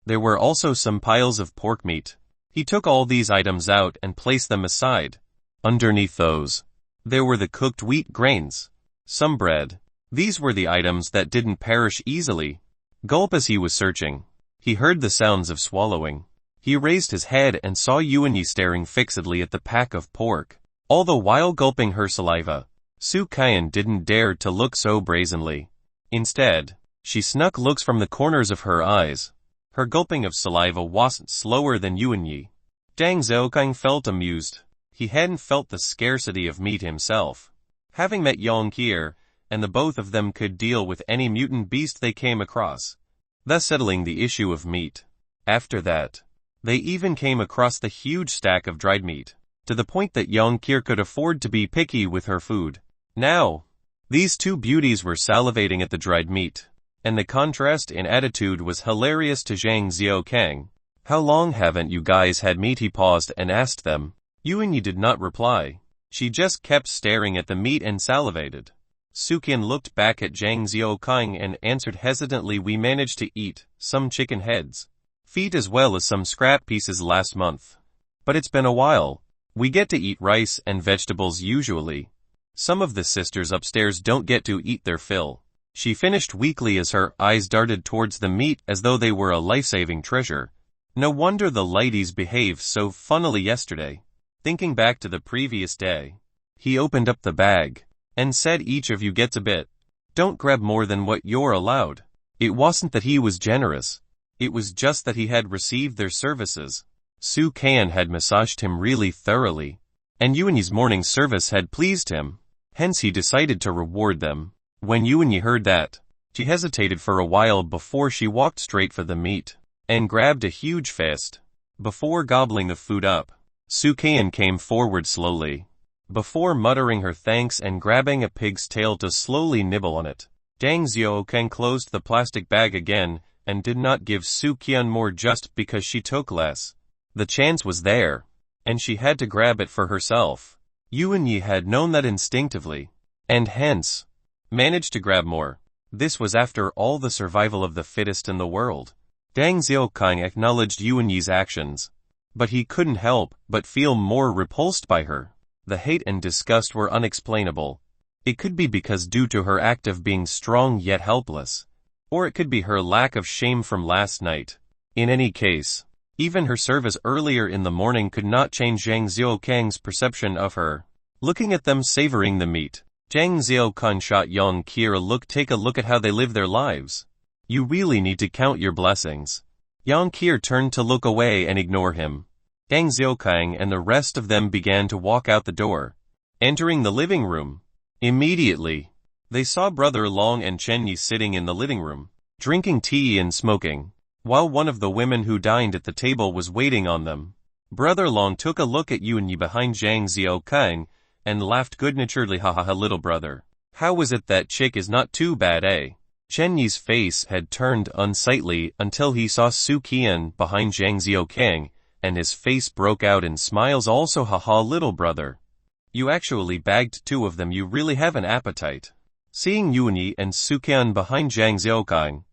There were also some piles of pork meat. He took all these items out and placed them aside. Underneath those, there were the cooked wheat grains, some bread. These were the items that didn't perish easily. Gulp. As he was searching, he heard the sounds of swallowing. He raised his head and saw Yuan staring fixedly at the pack of pork, all the while gulping her saliva. Su Qian didn't dare to look so brazenly. Instead, she snuck looks from the corners of her eyes. Her gulping of saliva wasn't slower than Yuan. Zhang Xiaokang felt amused. He hadn't felt the scarcity of meat himself, having met Yang Kier, and the both of them could deal with any mutant beast they came across, thus settling the issue of meat. After that, they even came across the huge stack of dried meat, to the point that Yang Kier could afford to be picky with her food. Now, these two beauties were salivating at the dried meat, and the contrast in attitude was hilarious to Zhang Xiaokang. How long haven't you guys had meat? He paused and asked them. Yuan did not reply. She just kept staring at the meat and salivated. Sukin looked back at Zhang Xiaokang and answered hesitantly, we managed to eat some chicken heads, feet as well as some scrap pieces last month. But it's been a while. We get to eat rice and vegetables usually. Some of the sisters upstairs don't get to eat their fill. She finished weakly as her eyes darted towards the meat as though they were a life-saving treasure. No wonder the ladies behaved so funnily yesterday. Thinking back to the previous day, he opened up the bag and said, each of you gets a bit. Don't grab more than what you're allowed. It wasn't that he was generous. It was just that he had received their services. Su Qian had massaged him really thoroughly, and Yuan's morning service had pleased him. Hence he decided to reward them. When Yuan heard that, she hesitated for a while before she walked straight for the meat. and grabbed a huge fist. Before gobbling the food up, Sukayan came forward slowly. Before muttering her thanks and grabbing a pig's tail to slowly nibble on it, Jang Xiaokang closed the plastic bag again and did not give Sukayan more just because she took less. The chance was there, and she had to grab it for herself. Yuan Yi had known that instinctively, and hence, managed to grab more. This was after all the survival of the fittest in the world. Dang Xiaokang acknowledged Yuan Yi's actions, but he couldn't help but feel more repulsed by her. The hate and disgust were unexplainable. It could be because due to her act of being strong yet helpless, or it could be her lack of shame from last night. In any case, even her service earlier in the morning could not change Zhang Xiaokang's perception of her. Looking at them savoring the meat, Zhang Xiaokang shot Yang Qir a look. Take a look at how they live their lives. You really need to count your blessings. Yang Qir turned to look away and ignore him. Dang Xiaokang and the rest of them began to walk out the door, entering the living room. Immediately, they saw Brother Long and Chen Yi sitting in the living room, drinking tea and smoking, while one of the women who dined at the table was waiting on them. Brother Long took a look at Yuan Yi behind Zhang Xiaokang and laughed good-naturedly. Ha ha ha, little brother. How was it that chick is not too bad, eh? Chen Yi's face had turned unsightly until he saw Su Qian behind Zhang Xiaokang, and his face broke out in smiles also. Haha, little brother. You actually bagged two of them. You really have an appetite. Seeing Yuan Yi and Su Qian behind Zhang Xiaokang,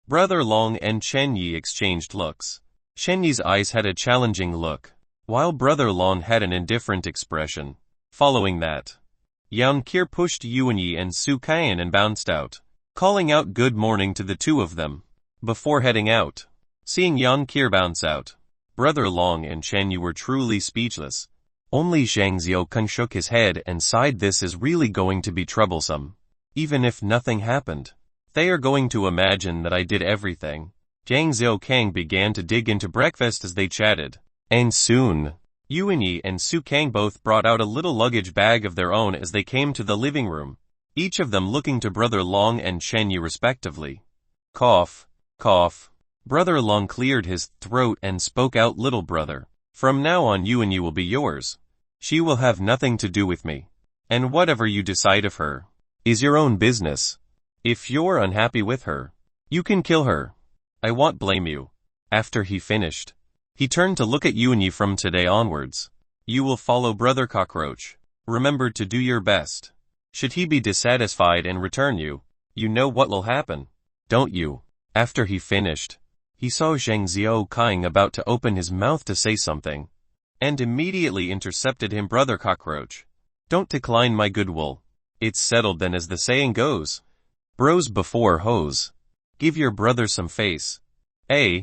Brother Long and Chen Yi exchanged looks. Chen Yi's eyes had a challenging look, while Brother Long had an indifferent expression. Following that, Yang Qir pushed Yuan Yi and Su Qian and bounced out, calling out good morning to the two of them. Before heading out, seeing Yang Qir bounce out, Brother Long and Chen Yi were truly speechless. Only Zhang Xiaokang shook his head and sighed. This is really going to be troublesome. Even if nothing happened, they are going to imagine that I did everything. Zhang Xiaokang began to dig into breakfast as they chatted. And soon, Yuan Yi and Su Kang both brought out a little luggage bag of their own as they came to the living room, each of them looking to Brother Long and Chen Yi respectively. Cough, cough. Brother Long cleared his throat and spoke out. Little brother, from now on Yuan Yi will be yours. She will have nothing to do with me. And whatever you decide of her is your own business. If you're unhappy with her, you can kill her. I won't blame you. After he finished, he turned to look at Yuan Yi. From today onwards, you will follow Brother Cockroach. Remember to do your best. Should he be dissatisfied and return you, you know what will happen, don't you? After he finished, he saw Zhang Xiaokang about to open his mouth to say something, and immediately intercepted him. Brother Cockroach, don't decline my goodwill. It's settled then, as the saying goes. Bros before hoes. Give your brother some face. Eh?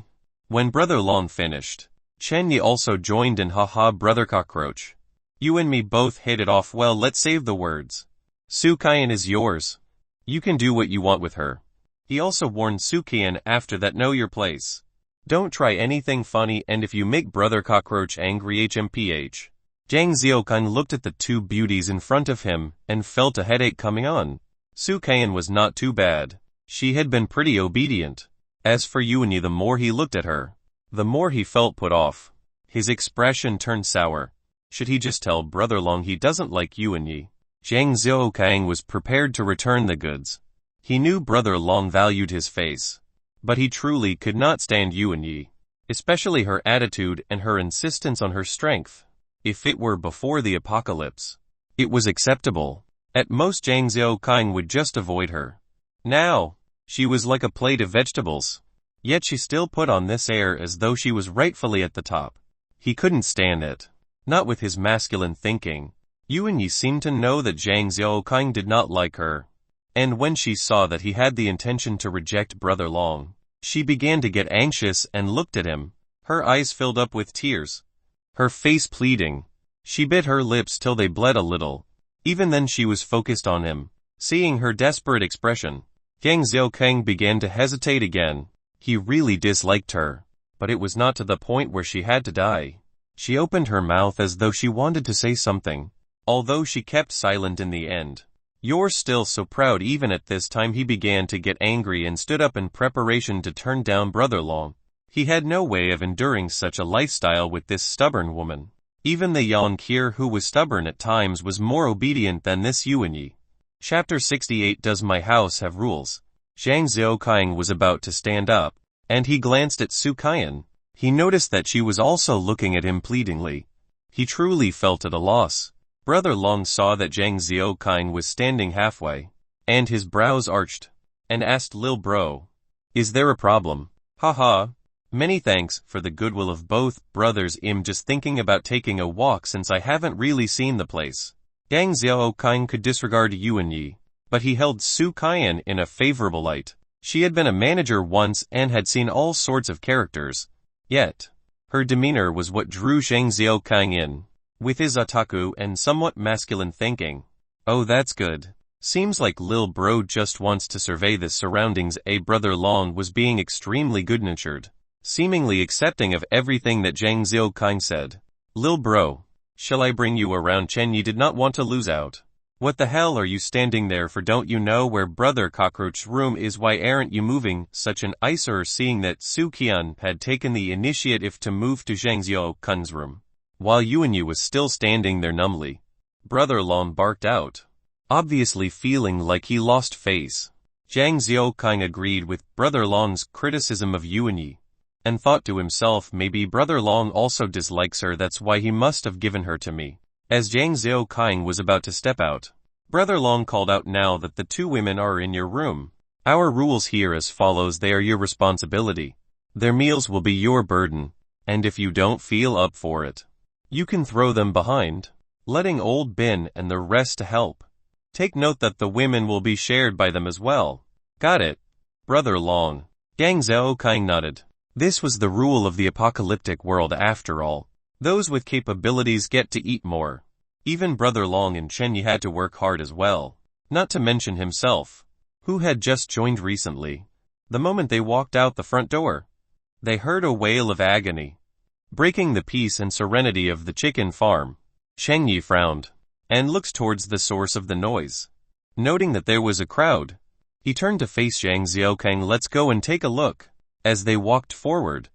When Brother Long finished, Chen Yi also joined in. Haha, Brother Cockroach. You and me both hit it off well. Let's save the words. Su Qian is yours. You can do what you want with her. He also warned Su Qian after that, know your place. Don't try anything funny, and if you make Brother Cockroach angry, HMPH. Zhang Xiaokang looked at the two beauties in front of him and felt a headache coming on. Su Qian was not too bad. She had been pretty obedient. As for Yuan Yi, the more he looked at her, the more he felt put off. His expression turned sour. Should he just tell Brother Long he doesn't like Yuan Yi? Zhang Xiaokang was prepared to return the goods. He knew Brother Long valued his face, but he truly could not stand Yuan Yi, especially her attitude and her insistence on her strength. If it were before the apocalypse, it was acceptable. At most Zhang Xiaokang would just avoid her. Now, she was like a plate of vegetables. Yet she still put on this air as though she was rightfully at the top. He couldn't stand it. Not with his masculine thinking. Yuan Yi seemed to know that Zhang Xiaokang did not like her. And when she saw that he had the intention to reject Brother Long, she began to get anxious and looked at him. Her eyes filled up with tears, her face pleading. She bit her lips till they bled a little. Even then she was focused on him. Seeing her desperate expression, Zhang Xiaokang began to hesitate again. He really disliked her, but it was not to the point where she had to die. She opened her mouth as though she wanted to say something, although she kept silent in the end. You're still so proud. Even at this time he began to get angry and stood up in preparation to turn down Brother Long. He had no way of enduring such a lifestyle with this stubborn woman. Even the Yonkir who was stubborn at times was more obedient than this Yuanyi. Chapter 68. Does my house have rules? Zhang Xiaoqing was about to stand up, and he glanced at Su Qian. He noticed that she was also looking at him pleadingly. He truly felt at a loss. Brother Long saw that Zhang Xiaoqing was standing halfway, and his brows arched, and asked Lil Bro, "Is there a problem?" "Haha. Many thanks for the goodwill of both brothers. I'm just thinking about taking a walk since I haven't really seen the place." Zhang Xiaoqing could disregard Yuanyi, but he held Su Qian in a favorable light. She had been a manager once and had seen all sorts of characters. Yet, her demeanor was what drew Zhang Xiaoqing in, with his otaku and somewhat masculine thinking. "Oh, that's good. Seems like Lil Bro just wants to survey the surroundings." Brother Long was being extremely good-natured, seemingly accepting of everything that Zhang Xiaoqing said. "Lil Bro, shall I bring you around?" Chen Yi did not want to lose out. "What the hell are you standing there for? Don't you know where Brother Cockroach's room is? Why aren't you moving?" Such an eyesore. Seeing that Su Qian had taken the initiative to move to Zhang Xiaoqing's room, while Yuanyi was still standing there numbly, Brother Long barked out, obviously feeling like he lost face. Zhang Xiaoqing agreed with Brother Long's criticism of Yuanyi, and thought to himself, maybe Brother Long also dislikes her, that's why he must have given her to me. As Zhang Xiaoqing was about to step out, Brother Long called out, "Now that the two women are in your room, our rules here as follows. They are your responsibility. Their meals will be your burden, and if you don't feel up for it, you can throw them behind, letting old Bin and the rest to help. Take note that the women will be shared by them as well." "Got it, Brother Long." Zhang Xiaoqing nodded. This was the rule of the apocalyptic world after all. Those with capabilities get to eat more. Even Brother Long and Chen Yi had to work hard as well, not to mention himself, who had just joined recently. The moment they walked out the front door, they heard a wail of agony, breaking the peace and serenity of the chicken farm. Chen Yi frowned, and looked towards the source of the noise. Noting that there was a crowd, he turned to face Zhang Xiaoqing. "Let's go and take a look." As they walked forward,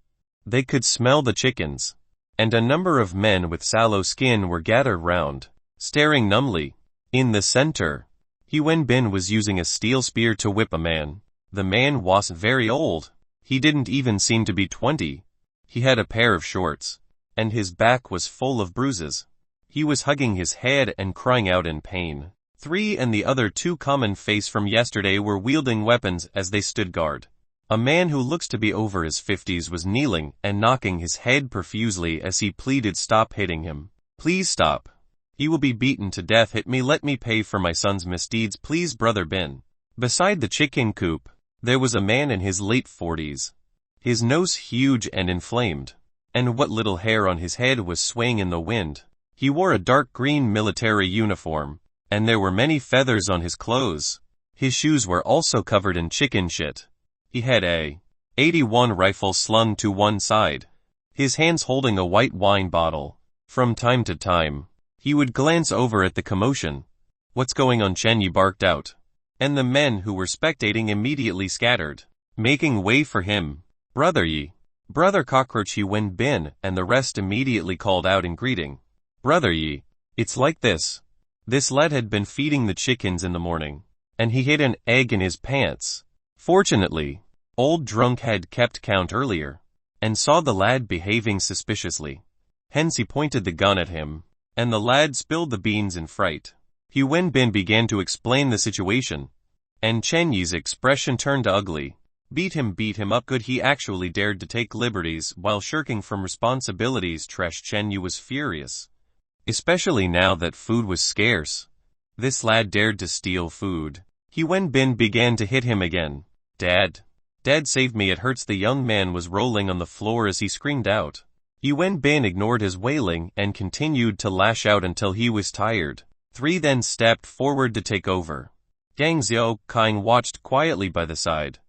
they could smell the chickens, and a number of men with sallow skin were gathered round, staring numbly. In the center, Yuan Bin was using a steel spear to whip a man. The man wasn't very old. He didn't even seem to be 20. He had a pair of shorts, and his back was full of bruises. He was hugging his head and crying out in pain. 3 and the other 2 common face from yesterday were wielding weapons as they stood guard. A man who looks to be over his 50s was kneeling and knocking his head profusely as he pleaded, "Stop hitting him. Please stop. He will be beaten to death. Hit me. Let me pay for my son's misdeeds, please, Brother Bin." Beside the chicken coop, there was a man in his late 40s. His nose huge and inflamed, and what little hair on his head was swaying in the wind. He wore a dark green military uniform, and there were many feathers on his clothes. His shoes were also covered in chicken shit. He had a .81 rifle slung to one side, his hands holding a white wine bottle. From time to time, he would glance over at the commotion. "What's going on?" Chen Yi barked out, and the men who were spectating immediately scattered, making way for him. "Brother Yi, Brother Cockroach." Yuan Bin and the rest immediately called out in greeting. "Brother Yi, it's like this." This lad had been feeding the chickens in the morning, and he hid an egg in his pants. Fortunately, Old Drunk had kept count earlier, and saw the lad behaving suspiciously. Hence he pointed the gun at him, and the lad spilled the beans in fright. Yuan Bin began to explain the situation, and Chen Yi's expression turned ugly. Beat him up good. He actually dared to take liberties while shirking from responsibilities. Trash. Chen Yi was furious, especially now that food was scarce. This lad dared to steal food. Yuan Bin began to hit him again. Dad saved me, it hurts." The young man was rolling on the floor as he screamed out. Yuan Bin ignored his wailing and continued to lash out until he was tired. 3 then stepped forward to take over. Zhang Xiaoqing watched quietly by the side,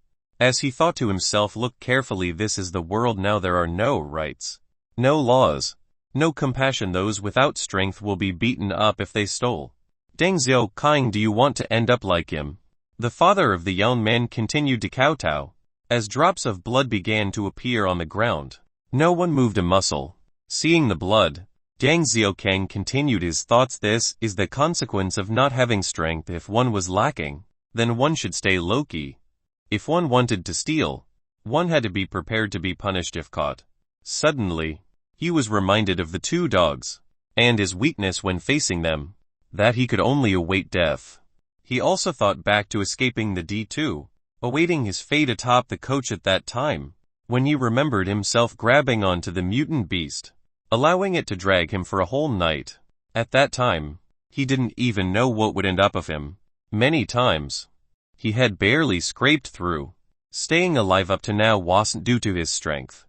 as he thought to himself, "Look carefully, this is the world now. There are no rights, no laws, no compassion. Those without strength will be beaten up if they stole." "Zhang Xiaoqing, do you want to end up like him?" The father of the young man continued to kowtow, as drops of blood began to appear on the ground. No one moved a muscle. Seeing the blood, Deng Xiaokang continued his thoughts. This is the consequence of not having strength. If one was lacking, then one should stay low-key. If one wanted to steal, one had to be prepared to be punished if caught. Suddenly, he was reminded of the two dogs, and his weakness when facing them, that he could only await death. He also thought back to escaping the D2, awaiting his fate atop the coach at that time, when he remembered himself grabbing onto the mutant beast, allowing it to drag him for a whole night. At that time, he didn't even know what would end up of him. Many times, he had barely scraped through. Staying alive up to now wasn't due to his strength,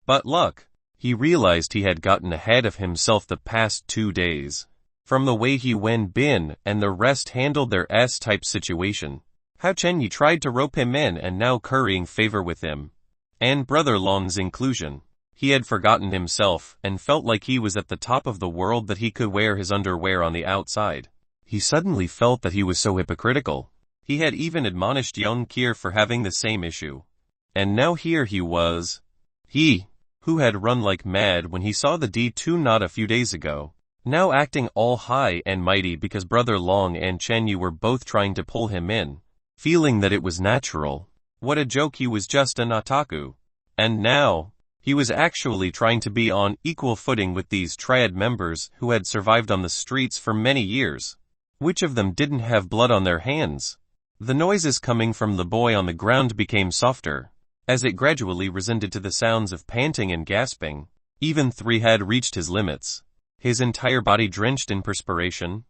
but luck. He realized he had gotten ahead of himself the past 2 days. From the way he Wen Bin and the rest handled their S-type situation, how Chen Yi tried to rope him in and now currying favor with him, and Brother Long's inclusion. He had forgotten himself and felt like he was at the top of the world, that he could wear his underwear on the outside. He suddenly felt that he was so hypocritical. He had even admonished young Kier for having the same issue. And now here he was. He, who had run like mad when he saw the D2 not a few days ago, now acting all high and mighty because Brother Long and Chen Yi were both trying to pull him in, feeling that it was natural. What a joke, he was just an otaku. And now, he was actually trying to be on equal footing with these triad members who had survived on the streets for many years. Which of them didn't have blood on their hands? The noises coming from the boy on the ground became softer, as it gradually resented to the sounds of panting and gasping. Even 3 had reached his limits, his entire body drenched in perspiration.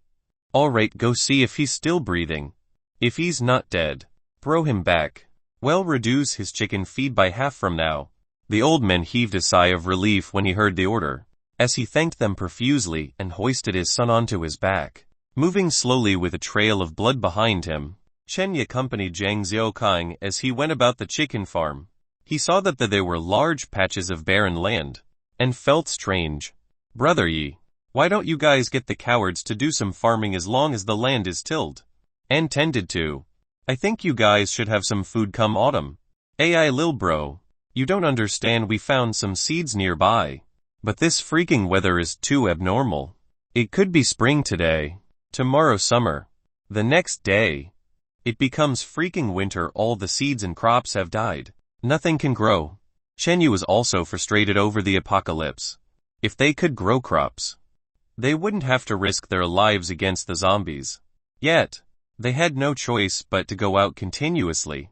Alright, go see if he's still breathing. If he's not dead, throw him back. Well, reduce his chicken feed by half from now. The old man heaved a sigh of relief when he heard the order, as he thanked them profusely and hoisted his son onto his back. Moving slowly with a trail of blood behind him, Chen Yi accompanied Deng Xiaokang as he went about the chicken farm. He saw that there were large patches of barren land, and felt strange. Brother Yi, why don't you guys get the cowards to do some farming as long as the land is tilled and tended to? I think you guys should have some food come autumn. AI lil bro, you don't understand, we found some seeds nearby. But this freaking weather is too abnormal. It could be spring today, tomorrow summer, the next day it becomes freaking winter. All the seeds and crops have died. Nothing can grow. Chen Yu was also frustrated over the apocalypse. If they could grow crops, they wouldn't have to risk their lives against the zombies. Yet, they had no choice but to go out continuously.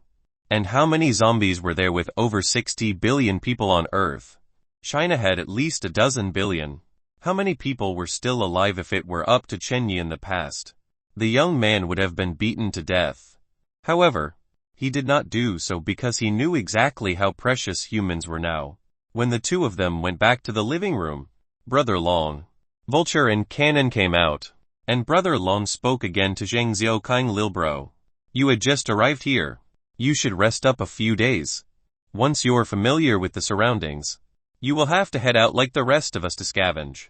And how many zombies were there with over 60 billion people on Earth? China had at least a dozen billion. How many people were still alive if it were up to Chen Yi in the past? The young man would have been beaten to death. However, he did not do so because he knew exactly how precious humans were now. When the two of them went back to the living room, Brother Long, Vulture and Cannon came out, and Brother Long spoke again to Deng Xiaokang. Lil bro, you had just arrived here. You should rest up a few days. Once you're familiar with the surroundings, you will have to head out like the rest of us to scavenge.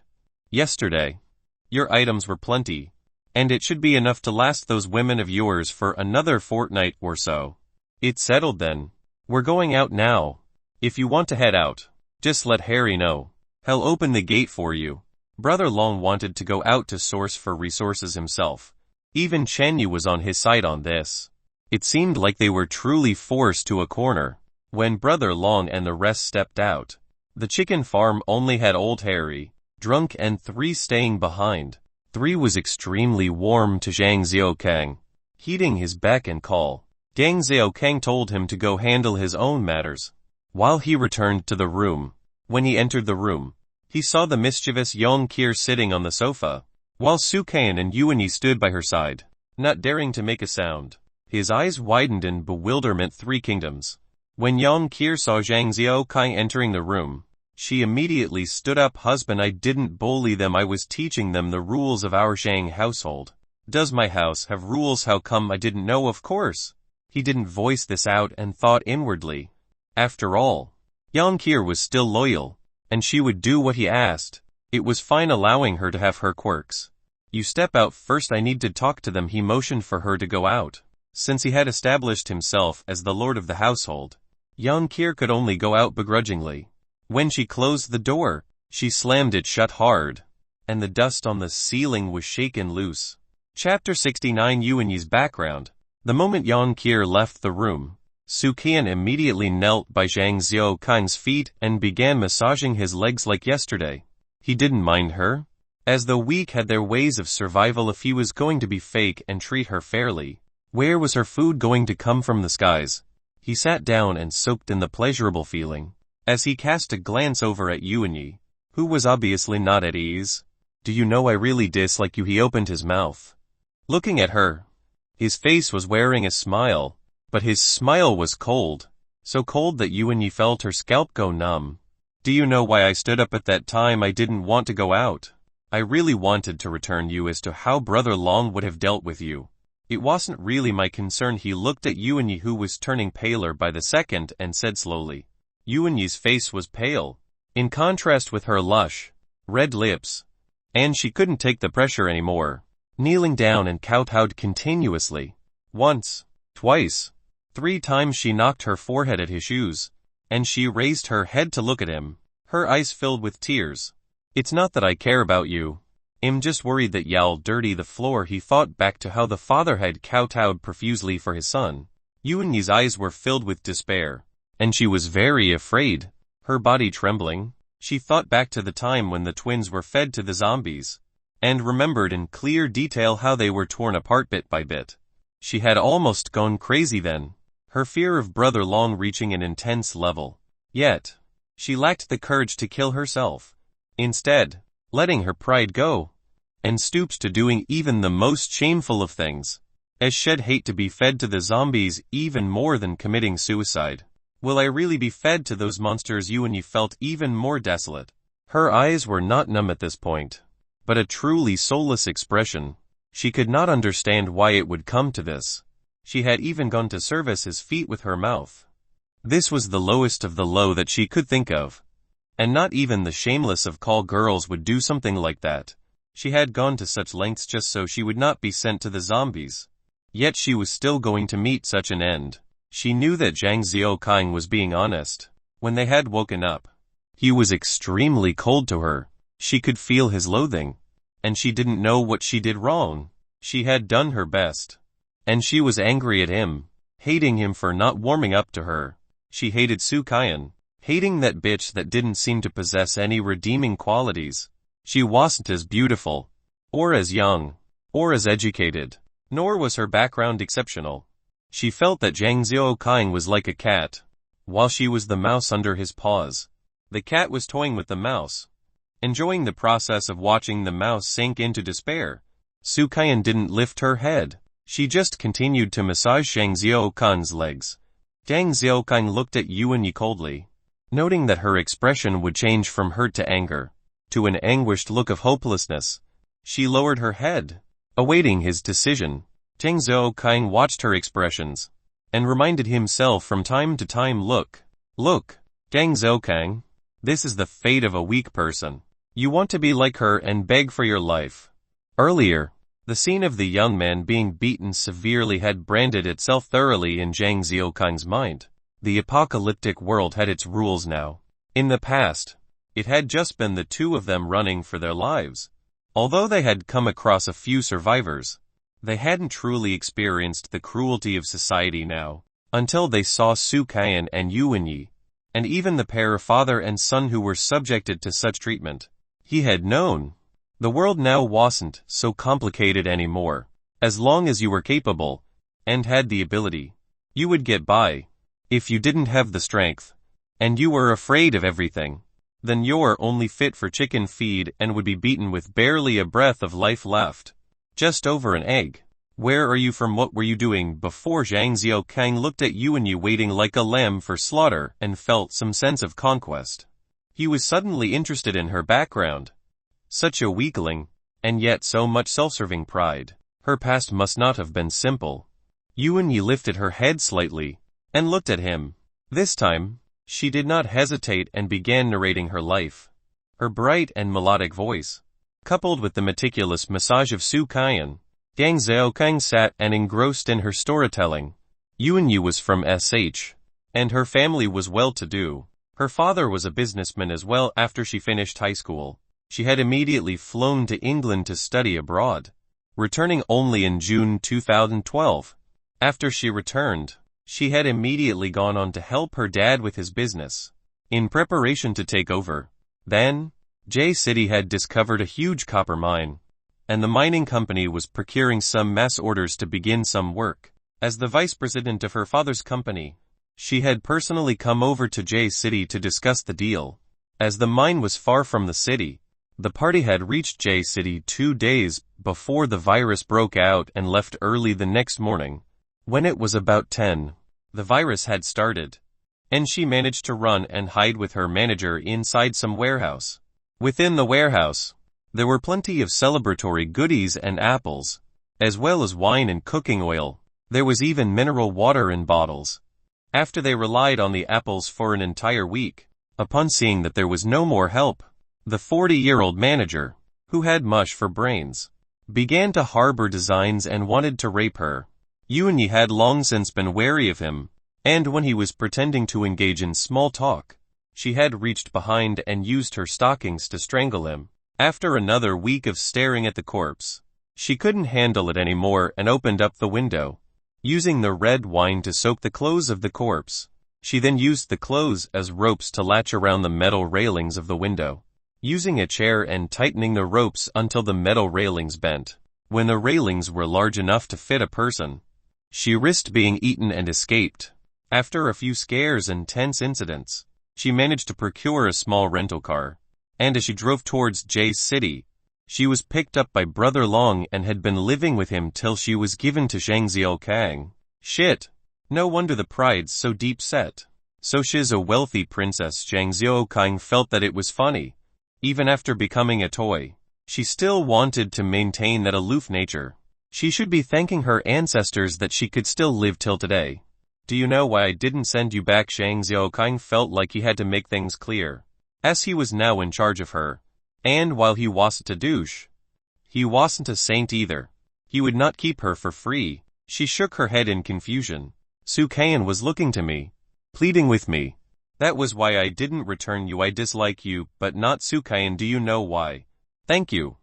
Yesterday, your items were plenty, and it should be enough to last those women of yours for another fortnight or so. It's settled then. We're going out now. If you want to head out, just let Harry know. He'll open the gate for you. Brother Long wanted to go out to source for resources himself. Even Chen Yu was on his side on this. It seemed like they were truly forced to a corner. When Brother Long and the rest stepped out, the chicken farm only had old Harry, drunk, and 3 staying behind. 3 was extremely warm to Deng Xiaokang, heeding his beck and call. Deng Xiaokang told him to go handle his own matters, while he returned to the room. When he entered the room, he saw the mischievous Yong Kier sitting on the sofa, while Su Kan and Yuan Yi stood by her side, not daring to make a sound. His eyes widened in bewilderment. 3 kingdoms. When Yong Kier saw Deng Xiaokang entering the room, she immediately stood up. Husband, I didn't bully them, I was teaching them the rules of our Shang household. Does my house have rules? How come I didn't know? Of course. He didn't voice this out and thought inwardly. After all, Yong Kier was still loyal, and she would do what he asked. It was fine allowing her to have her quirks. You step out first, I need to talk to them. He motioned for her to go out. Since he had established himself as the lord of the household, Yang Kier could only go out begrudgingly. When she closed the door, she slammed it shut hard, and the dust on the ceiling was shaken loose. Chapter 69 Yuanyi's background. The moment Yang Kier left the room, Su Qian immediately knelt by Zhang Xiaokang's feet and began massaging his legs like yesterday. He didn't mind her, as the weak had their ways of survival if he was going to be fake and treat her fairly. Where was her food going to come from? The skies? He sat down and soaked in the pleasurable feeling, as he cast a glance over at Yuanyi, who was obviously not at ease. Do you know I really dislike you? He opened his mouth, looking at her. His face was wearing a smile, but his smile was cold, so cold that Yuanyi felt her scalp go numb. Do you know why I stood up at that time? I didn't want to go out. I really wanted to return you as to how Brother Long would have dealt with you. It wasn't really my concern. He looked at Yuanyi, who was turning paler by the second, and said slowly. Yuanyi's face was pale, in contrast with her lush, red lips, and she couldn't take the pressure anymore. Kneeling down and kowtowed continuously. Once, twice, 3 times she knocked her forehead at his shoes, and she raised her head to look at him, her eyes filled with tears. It's not that I care about you. I'm just worried that you'll dirty the floor. He thought back to how the father had kowtowed profusely for his son. Yuanyi's eyes were filled with despair, and she was very afraid, her body trembling. She thought back to the time when the twins were fed to the zombies, and remembered in clear detail how they were torn apart bit by bit. She had almost gone crazy then, her fear of Brother Long reaching an intense level. Yet, she lacked the courage to kill herself. Instead, letting her pride go, and stoops to doing even the most shameful of things, as shed hate to be fed to the zombies even more than committing suicide. Will I really be fed to those monsters? Yuanyi felt even more desolate. Her eyes were not numb at this point, but a truly soulless expression. She could not understand why it would come to this. She had even gone to service his feet with her mouth. This was the lowest of the low that she could think of. And not even the shameless of call girls would do something like that. She had gone to such lengths just so she would not be sent to the zombies. Yet she was still going to meet such an end. She knew that Zhang Xiaokang was being honest. When they had woken up, he was extremely cold to her. She could feel his loathing, and she didn't know what she did wrong. She had done her best, and she was angry at him, hating him for not warming up to her. She hated Su Qian, hating that bitch that didn't seem to possess any redeeming qualities. She wasn't as beautiful, or as young, or as educated, nor was her background exceptional. She felt that Zhang Xiaokang was like a cat, while she was the mouse under his paws. The cat was toying with the mouse, enjoying the process of watching the mouse sink into despair. Su Qian didn't lift her head. She just continued to massage Zhang Xiaokang's legs. Zhang Xiaokang looked at Yuanyi coldly, noting that her expression would change from hurt to anger, to an anguished look of hopelessness. She lowered her head, awaiting his decision. Zhang Xiaokang watched her expressions, and reminded himself from time to time, look, Zhang Xiaokang, this is the fate of a weak person. You want to be like her and beg for your life. Earlier, the scene of the young man being beaten severely had branded itself thoroughly in Zhang Xiaokang's mind. The apocalyptic world had its rules now. In the past, it had just been the two of them running for their lives. Although they had come across a few survivors, they hadn't truly experienced the cruelty of society now, until they saw Su Qian and Yuanyi, and even the pair of father and son who were subjected to such treatment. He had known. The world now wasn't so complicated anymore. As long as you were capable, and had the ability, you would get by. If you didn't have the strength, and you were afraid of everything, then you're only fit for chicken feed and would be beaten with barely a breath of life left. Just over an egg. Where are you from? What were you doing before? Zhang Xiaokang looked at Yuanyi waiting like a lamb for slaughter and felt some sense of conquest. He was suddenly interested in her background. Such a weakling, and yet so much self-serving pride. Her past must not have been simple. Yuanyi lifted her head slightly, and looked at him. This time, she did not hesitate and began narrating her life. Her bright and melodic voice, coupled with the meticulous massage of Su Qian, Zhang Xiaokang sat and engrossed in her storytelling. Yuanyi was from SH, and her family was well-to-do. Her father was a businessman as well. After she finished high school, she had immediately flown to England to study abroad, returning only in June 2012. After she returned, she had immediately gone on to help her dad with his business, in preparation to take over. Then, J City had discovered a huge copper mine, and the mining company was procuring some mass orders to begin some work. As the vice president of her father's company, she had personally come over to J City to discuss the deal. As the mine was far from the city, the party had reached J City 2 days before the virus broke out and left early the next morning. When it was about 10, the virus had started, and she managed to run and hide with her manager inside some warehouse. Within the warehouse, there were plenty of celebratory goodies and apples, as well as wine and cooking oil. There was even mineral water in bottles. After they relied on the apples for an entire week, upon seeing that there was no more help, the 40-year-old manager, who had mush for brains, began to harbor designs and wanted to rape her. Eunyi had long since been wary of him, and when he was pretending to engage in small talk, she had reached behind and used her stockings to strangle him. After another week of staring at the corpse, she couldn't handle it anymore and opened up the window, using the red wine to soak the clothes of the corpse. She then used the clothes as ropes to latch around the metal railings of the window, using a chair and tightening the ropes until the metal railings bent. When the railings were large enough to fit a person, she risked being eaten and escaped. After a few scares and tense incidents, she managed to procure a small rental car, and as she drove towards J City, she was picked up by Brother Long and had been living with him till she was given to Zhang Xiaokang. Shit. No wonder the pride's so deep set. So she's a wealthy princess. Zhang Xiaokang felt that it was funny. Even after becoming a toy, she still wanted to maintain that aloof nature. She should be thanking her ancestors that she could still live till today. Do you know why I didn't send you back? Zhang Xiaokang felt like he had to make things clear, as he was now in charge of her. And while he wasn't a douche, he wasn't a saint either. He would not keep her for free. She shook her head in confusion. Su Kaiyan was looking to me, pleading with me. That was why I didn't return you. I dislike you, but not Su Kaiyan. Do you know why? Thank you.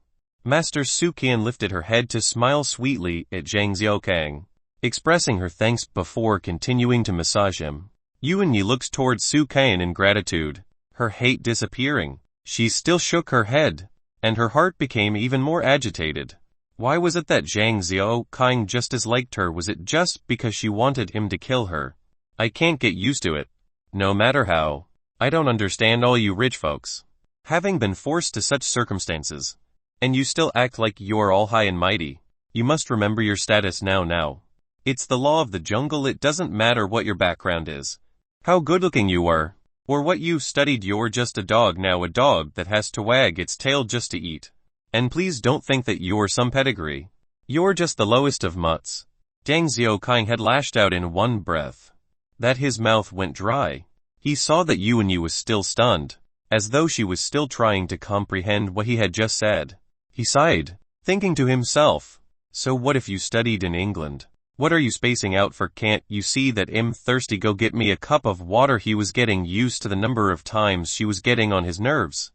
Master Su Kaiyan lifted her head to smile sweetly at Zhang Xiaokang, expressing her thanks before continuing to massage him. Eunyi looked towards Su Kaiyan in gratitude, her hate disappearing. She still shook her head, and her heart became even more agitated. Why was it that Zhang Xiaokang just disliked her? Was it just because she wanted him to kill her? I can't get used to it. No matter how. I don't understand all you rich folks. Having been forced to such circumstances, and you still act like you're all high and mighty. You must remember your status now. It's the law of the jungle. It doesn't matter what your background is, how good-looking you are, or what you've studied. You're just a dog now, a dog that has to wag its tail just to eat. And please don't think that you're some pedigree. You're just the lowest of mutts. Zhang Xiaokang had lashed out in one breath, that his mouth went dry. He saw that Eunyi was still stunned, as though she was still trying to comprehend what he had just said. He sighed, thinking to himself, so what if you studied in England? What are you spacing out for? Can't you see that I'm thirsty? Go get me a cup of water. He was getting used to the number of times she was getting on his nerves.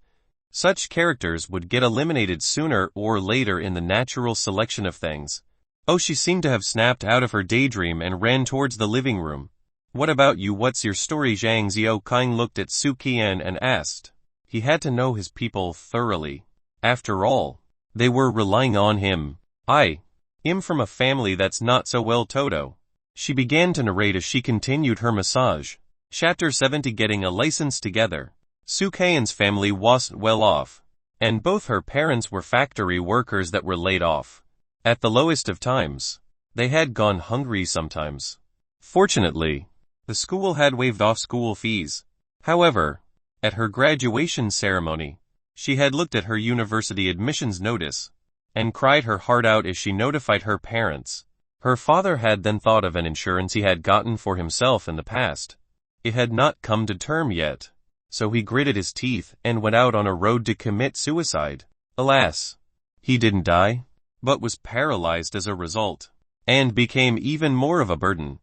Such characters would get eliminated sooner or later in the natural selection of things. Oh, she seemed to have snapped out of her daydream and ran towards the living room. What about you? What's your story? Zhang Xiaokang looked at Su Kaiyan and asked. He had to know his people thoroughly. After all, they were relying on him. I'm from a family that's not so well, Toto. She began to narrate as she continued her massage. Chapter 70. Getting a license together. Su Kaiyan's family wasn't well off, and both her parents were factory workers that were laid off. At the lowest of times, they had gone hungry sometimes. Fortunately, the school had waived off school fees. However, at her graduation ceremony, she had looked at her university admissions notice and cried her heart out as she notified her parents. Her father had then thought of an insurance he had gotten for himself in the past. It had not come to term yet, so he gritted his teeth and went out on a road to commit suicide. Alas, he didn't die, but was paralyzed as a result, and became even more of a burden.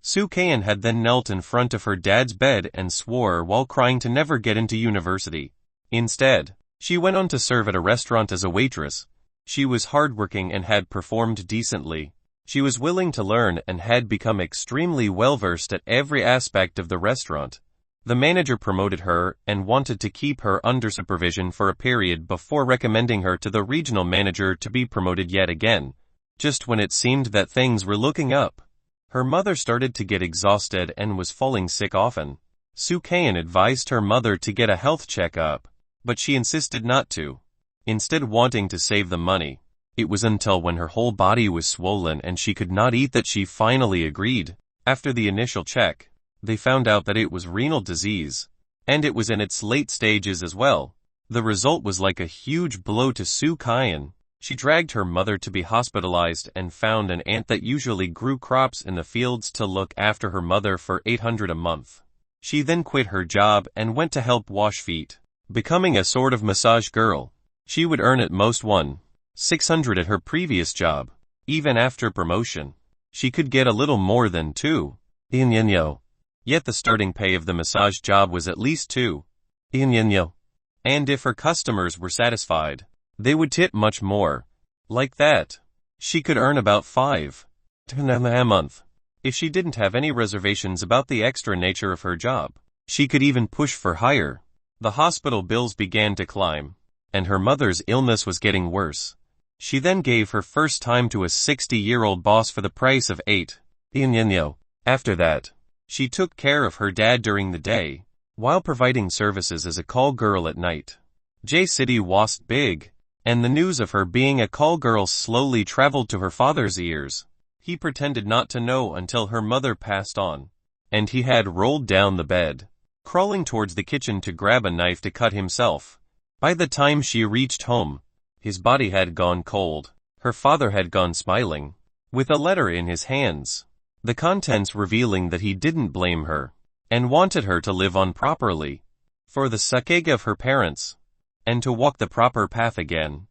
Su Kaian had then knelt in front of her dad's bed and swore while crying to never get into university. Instead, she went on to serve at a restaurant as a waitress. She was hardworking and had performed decently. She was willing to learn and had become extremely well-versed at every aspect of the restaurant. The manager promoted her and wanted to keep her under supervision for a period before recommending her to the regional manager to be promoted yet again. Just when it seemed that things were looking up, her mother started to get exhausted and was falling sick often. Su Kaian advised her mother to get a health checkup, but she insisted not to, instead wanting to save the money. It was until when her whole body was swollen and she could not eat that she finally agreed. After the initial check, they found out that it was renal disease, and it was in its late stages as well. The result was like a huge blow to Su Kaian. She dragged her mother to be hospitalized and found an aunt that usually grew crops in the fields to look after her mother for $800 a month. She then quit her job and went to help wash feet, becoming a sort of massage girl. She would earn at most $600 at her previous job. Even after promotion, she could get a little more than $2,000. Yet the starting pay of the massage job was at least $2,000. And if her customers were satisfied, they would tip much more. Like that, she could earn about $5,000 a month. If she didn't have any reservations about the extra nature of her job, she could even push for higher. The hospital bills began to climb, and her mother's illness was getting worse. She then gave her first time to a 60-year-old boss for the price of $8,000. After that, she took care of her dad during the day, while providing services as a call girl at night. J-City was big, and the news of her being a call girl slowly traveled to her father's ears. He pretended not to know until her mother passed on, and he had rolled down the bed, crawling towards the kitchen to grab a knife to cut himself. By the time she reached home, his body had gone cold. Her father had gone smiling, with a letter in his hands, the contents revealing that he didn't blame her, and wanted her to live on properly, for the sake of her parents, and to walk the proper path again.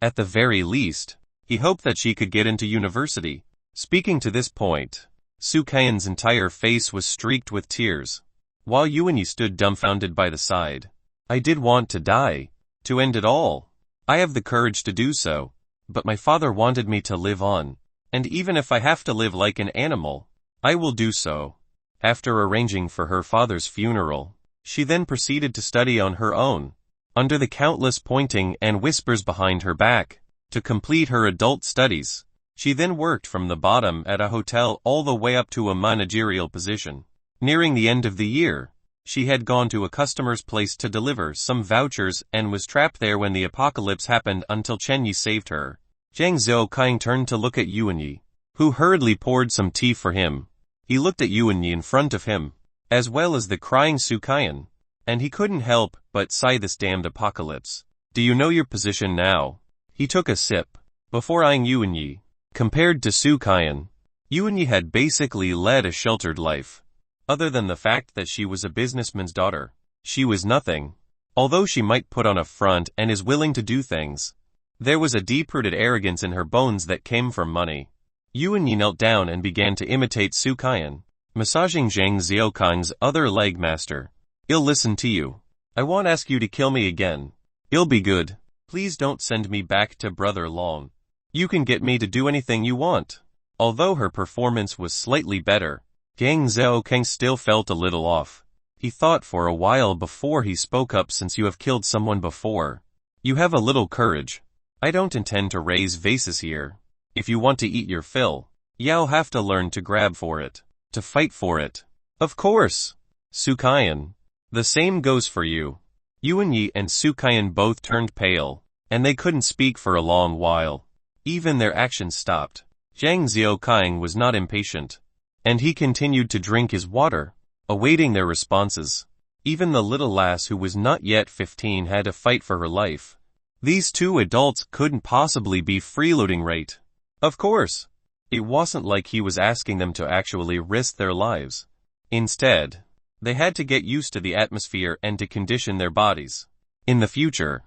At the very least, he hoped that she could get into university. Speaking to this point, Su Kaian's entire face was streaked with tears, while Yuanyi stood dumbfounded by the side. I did want to die, to end it all. I have the courage to do so, but my father wanted me to live on, and even if I have to live like an animal, I will do so. After arranging for her father's funeral, she then proceeded to study on her own, under the countless pointing and whispers behind her back, to complete her adult studies. She then worked from the bottom at a hotel all the way up to a managerial position. Nearing the end of the year, she had gone to a customer's place to deliver some vouchers and was trapped there when the apocalypse happened until Chen Yi saved her. Zhang Zhou turned to look at Yuanyi, who hurriedly poured some tea for him. He looked at Yuanyi in front of him, as well as the crying Su Kaian, and he couldn't help but sigh, this damned apocalypse. Do you know your position now? He took a sip, before eyeing Yuanyi. Compared to Su Kaian, Yuanyi had basically led a sheltered life. Other than the fact that she was a businessman's daughter, she was nothing. Although she might put on a front and is willing to do things, there was a deep-rooted arrogance in her bones that came from money. Yuanyi knelt down and began to imitate Su Kaian, massaging Zhang Xiaokang's other leg. Master, I'll listen to you. I won't ask you to kill me again. It'll be good. Please don't send me back to Brother Long. You can get me to do anything you want. Although her performance was slightly better, Zhang Xiaokang still felt a little off. He thought for a while before he spoke up. Since you have killed someone before, you have a little courage. I don't intend to raise vases here. If you want to eat your fill, you'll have to learn to grab for it, to fight for it. Of course, Su Kaian. The same goes for you. Yuanyi and Su Kaian both turned pale, and they couldn't speak for a long while. Even their actions stopped. Zhang Xiaokang was not impatient, and he continued to drink his water, awaiting their responses. Even the little lass who was not yet 15 had to fight for her life. These two adults couldn't possibly be freeloading, right? Of course. It wasn't like he was asking them to actually risk their lives. Instead, they had to get used to the atmosphere and to condition their bodies. In the future,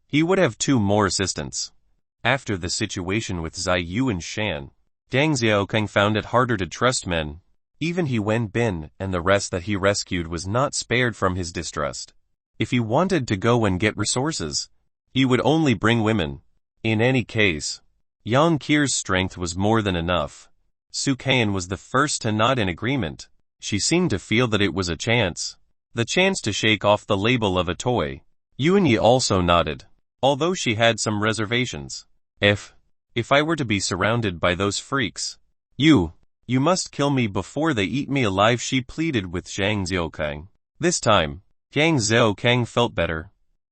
he would have 2 more assistants. After the situation with Zai Yu and Shan, Zhang Xiaokang found it harder to trust men. Even he Wenbin and the rest that he rescued was not spared from his distrust. If he wanted to go and get resources, he would only bring women. In any case, Yang Kir's strength was more than enough. Su Qian was the first to nod in agreement. She seemed to feel that it was a chance. The chance to shake off the label of a toy. Yuanyi also nodded, although she had some reservations. If I were to be surrounded by those freaks, you must kill me before they eat me alive, she pleaded with Zhang Xiaokang. This time, Zhang Xiaokang felt better,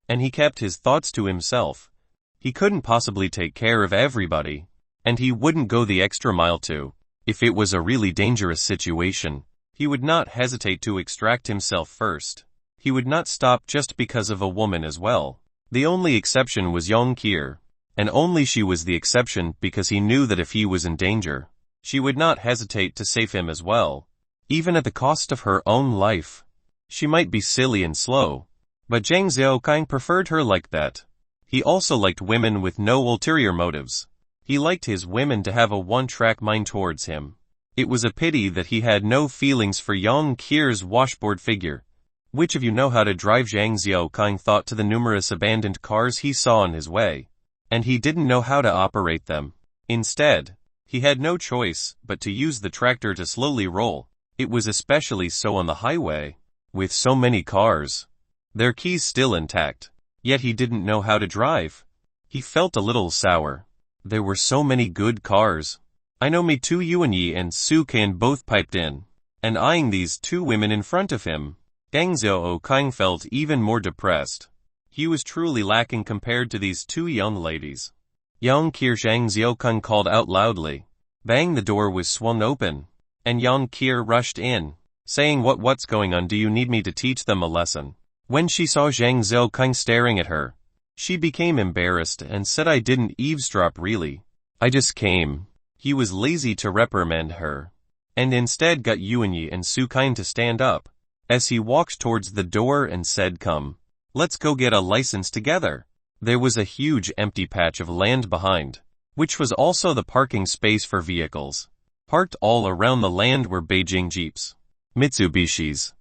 and he kept his thoughts to himself. He couldn't possibly take care of everybody, and he wouldn't go the extra mile too. If it was a really dangerous situation, he would not hesitate to extract himself first. He would not stop just because of a woman as well. The only exception was Yang Kir, and only she was the exception because he knew that if he was in danger, she would not hesitate to save him as well, even at the cost of her own life. She might be silly and slow, but Zhang Xiaokang preferred her like that. He also liked women with no ulterior motives. He liked his women to have a one-track mind towards him. It was a pity that he had no feelings for Yang Kir's washboard figure. Which of you know how to drive? Zhang Xiaokang thought to the numerous abandoned cars he saw on his way, and he didn't know how to operate them. Instead, he had no choice but to use the tractor to slowly roll. It was especially so on the highway, with so many cars, their keys still intact. Yet he didn't know how to drive. He felt a little sour. There were so many good cars. I know, me too. Yuanyi and Su Qian both piped in, and eyeing these two women in front of him, Zhang Xiaokang felt even more depressed. He was truly lacking compared to these two young ladies. Yang Kir, Zhang Xiaokang called out loudly. Bang! The door was swung open, and Yang Kir rushed in, saying, What's going on? Do you need me to teach them a lesson? When she saw Zhang Xiaokang staring at her, she became embarrassed and said, I didn't eavesdrop really. I just came. He was lazy to reprimand her, and instead got Yuanyi and Su Qian to stand up, as he walked towards the door and said, Come, let's go get a license together. There was a huge empty patch of land behind, which was also the parking space for vehicles. Parked all around the land were Beijing Jeeps, Mitsubishis,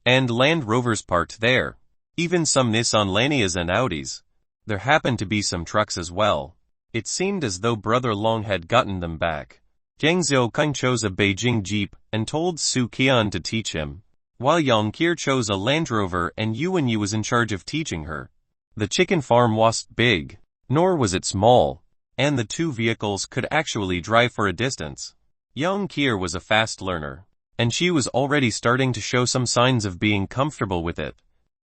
and Land Rovers parked there. Even some Nissan Lanias and Audis. There happened to be some trucks as well. It seemed as though Brother Long had gotten them back. Zhang Xiaokang chose a Beijing Jeep and told Su Qian to teach him, while Yang Kir chose a Land Rover and Yuanyi was in charge of teaching her. The chicken farm wasn't big, nor was it small, and the two vehicles could actually drive for a distance. Yang Kir was a fast learner, and she was already starting to show some signs of being comfortable with it.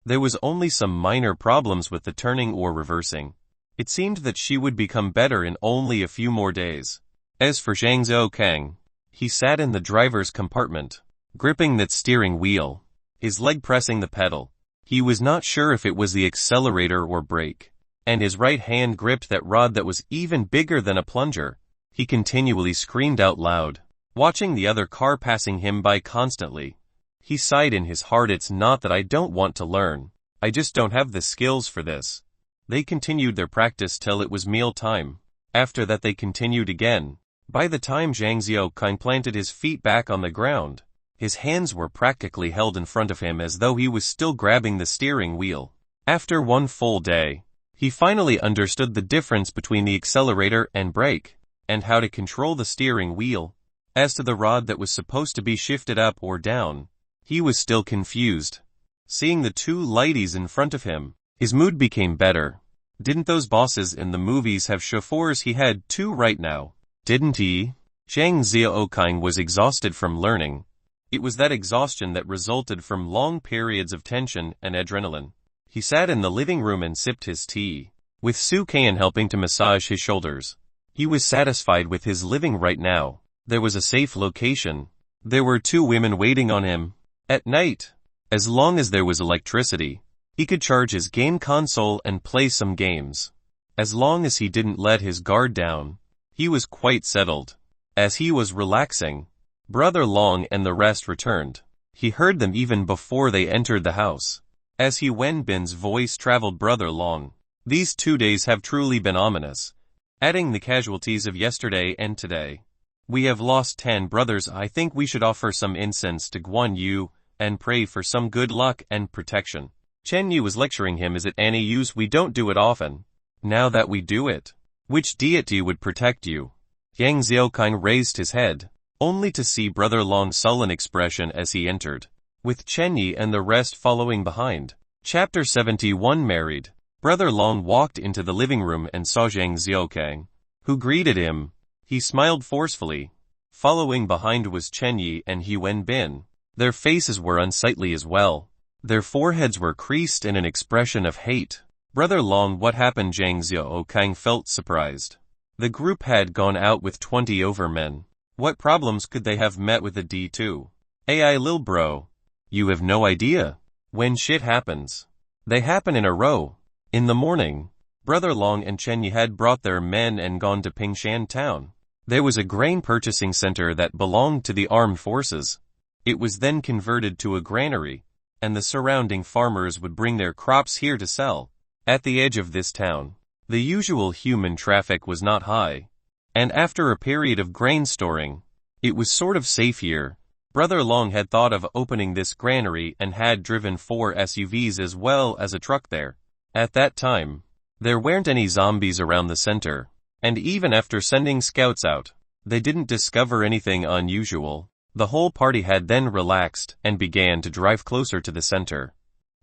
There was only some minor problems with the turning or reversing. It seemed that she would become better in only a few more days. As for Zhang Xiaokang, he sat in the driver's compartment, gripping that steering wheel, his leg pressing the pedal. He was not sure if it was the accelerator or brake, and his right hand gripped that rod that was even bigger than a plunger. He continually screamed out loud, watching the other car passing him by constantly. He sighed in his heart, it's not that I don't want to learn, I just don't have the skills for this. They continued their practice till it was meal time. After that they continued again. By the time Zhang Xiaokang planted his feet back on the ground, his hands were practically held in front of him as though he was still grabbing the steering wheel. After one full day, he finally understood the difference between the accelerator and brake, and how to control the steering wheel. As to the rod that was supposed to be shifted up or down, he was still confused. Seeing the two ladies in front of him, his mood became better. Didn't those bosses in the movies have chauffeurs? He had two right now, didn't he? Zhang Xiaokang was exhausted from learning. It was that exhaustion that resulted from long periods of tension and adrenaline. He sat in the living room and sipped his tea, with Su Qian helping to massage his shoulders. He was satisfied with his living right now. There was a safe location. There were two women waiting on him. At night, as long as there was electricity, he could charge his game console and play some games. As long as he didn't let his guard down, he was quite settled. As he was relaxing, Brother Long and the rest returned. He heard them even before they entered the house. As he Wenbin's voice traveled, Brother Long, these 2 days have truly been ominous, adding the casualties of yesterday and today. We have lost 10 brothers. I think we should offer some incense to Guan Yu and pray for some good luck and protection. Chen Yu was lecturing him. Is it any use? We don't do it often. Now that we do it, which deity would protect you? Yang Xiaoqing raised his head, only to see Brother Long's sullen expression as he entered, with Chen Yi and the rest following behind. Chapter 71 Married. Brother Long walked into the living room and saw Yang Xiaoqing, who greeted him. He smiled forcefully. Following behind was Chen Yi and He Wenbin. Their faces were unsightly as well. Their foreheads were creased in an expression of hate. Brother Long, what happened? Yang Xiaoqing felt surprised. The group had gone out with 20 overmen. What problems could they have met with the D2? AI lil bro. You have no idea. When shit happens, they happen in a row. In the morning, Brother Long and Chen Yi had brought their men and gone to Pingshan town. There was a grain purchasing center that belonged to the armed forces. It was then converted to a granary, and the surrounding farmers would bring their crops here to sell. At the edge of this town, the usual human traffic was not high, and after a period of grain storing, it was sort of safe here. Brother Long had thought of opening this granary and had driven 4 SUVs as well as a truck there. At that time, there weren't any zombies around the center, and even after sending scouts out, they didn't discover anything unusual. The whole party had then relaxed and began to drive closer to the center.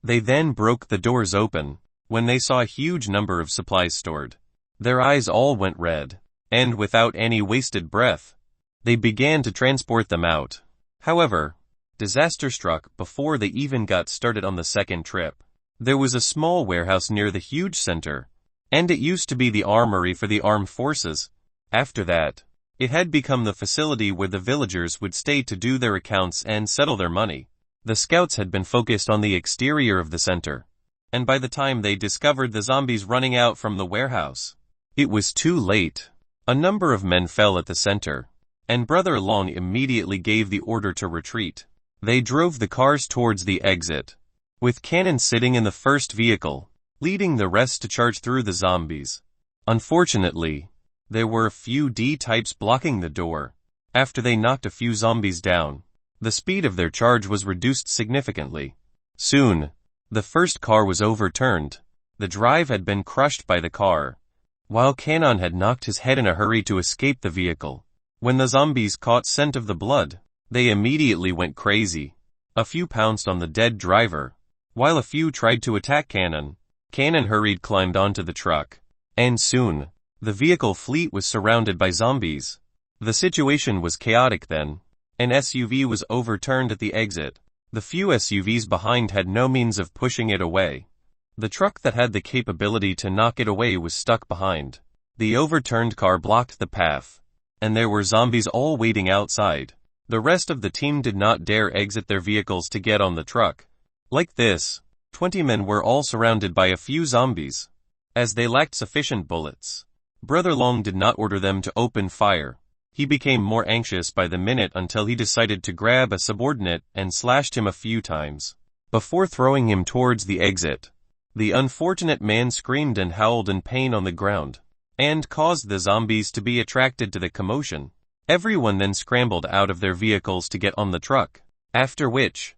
They then broke the doors open. When they saw a huge number of supplies stored, their eyes all went red, and without any wasted breath, they began to transport them out. However, disaster struck before they even got started on the second trip. There was a small warehouse near the huge center, and it used to be the armory for the armed forces. After that, it had become the facility where the villagers would stay to do their accounts and settle their money. The scouts had been focused on the exterior of the center, and by the time they discovered the zombies running out from the warehouse, it was too late. A number of men fell at the center, and Brother Long immediately gave the order to retreat. They drove the cars towards the exit, with Cannon sitting in the first vehicle, leading the rest to charge through the zombies. Unfortunately, there were a few D-types blocking the door. After they knocked a few zombies down, the speed of their charge was reduced significantly. Soon, the first car was overturned. The drive had been crushed by the car, while Cannon had knocked his head in a hurry to escape the vehicle. When the zombies caught scent of the blood, they immediately went crazy. A few pounced on the dead driver, while a few tried to attack Cannon. Cannon hurried climbed onto the truck, and soon, the vehicle fleet was surrounded by zombies. The situation was chaotic then. An SUV was overturned at the exit. The few SUVs behind had no means of pushing it away. The truck that had the capability to knock it away was stuck behind. The overturned car blocked the path, and there were zombies all waiting outside. The rest of the team did not dare exit their vehicles to get on the truck. Like this, 20 men were all surrounded by a few zombies. As they lacked sufficient bullets, Brother Long did not order them to open fire. He became more anxious by the minute until he decided to grab a subordinate and slashed him a few times, before throwing him towards the exit. The unfortunate man screamed and howled in pain on the ground, and caused the zombies to be attracted to the commotion. Everyone then scrambled out of their vehicles to get on the truck, after which,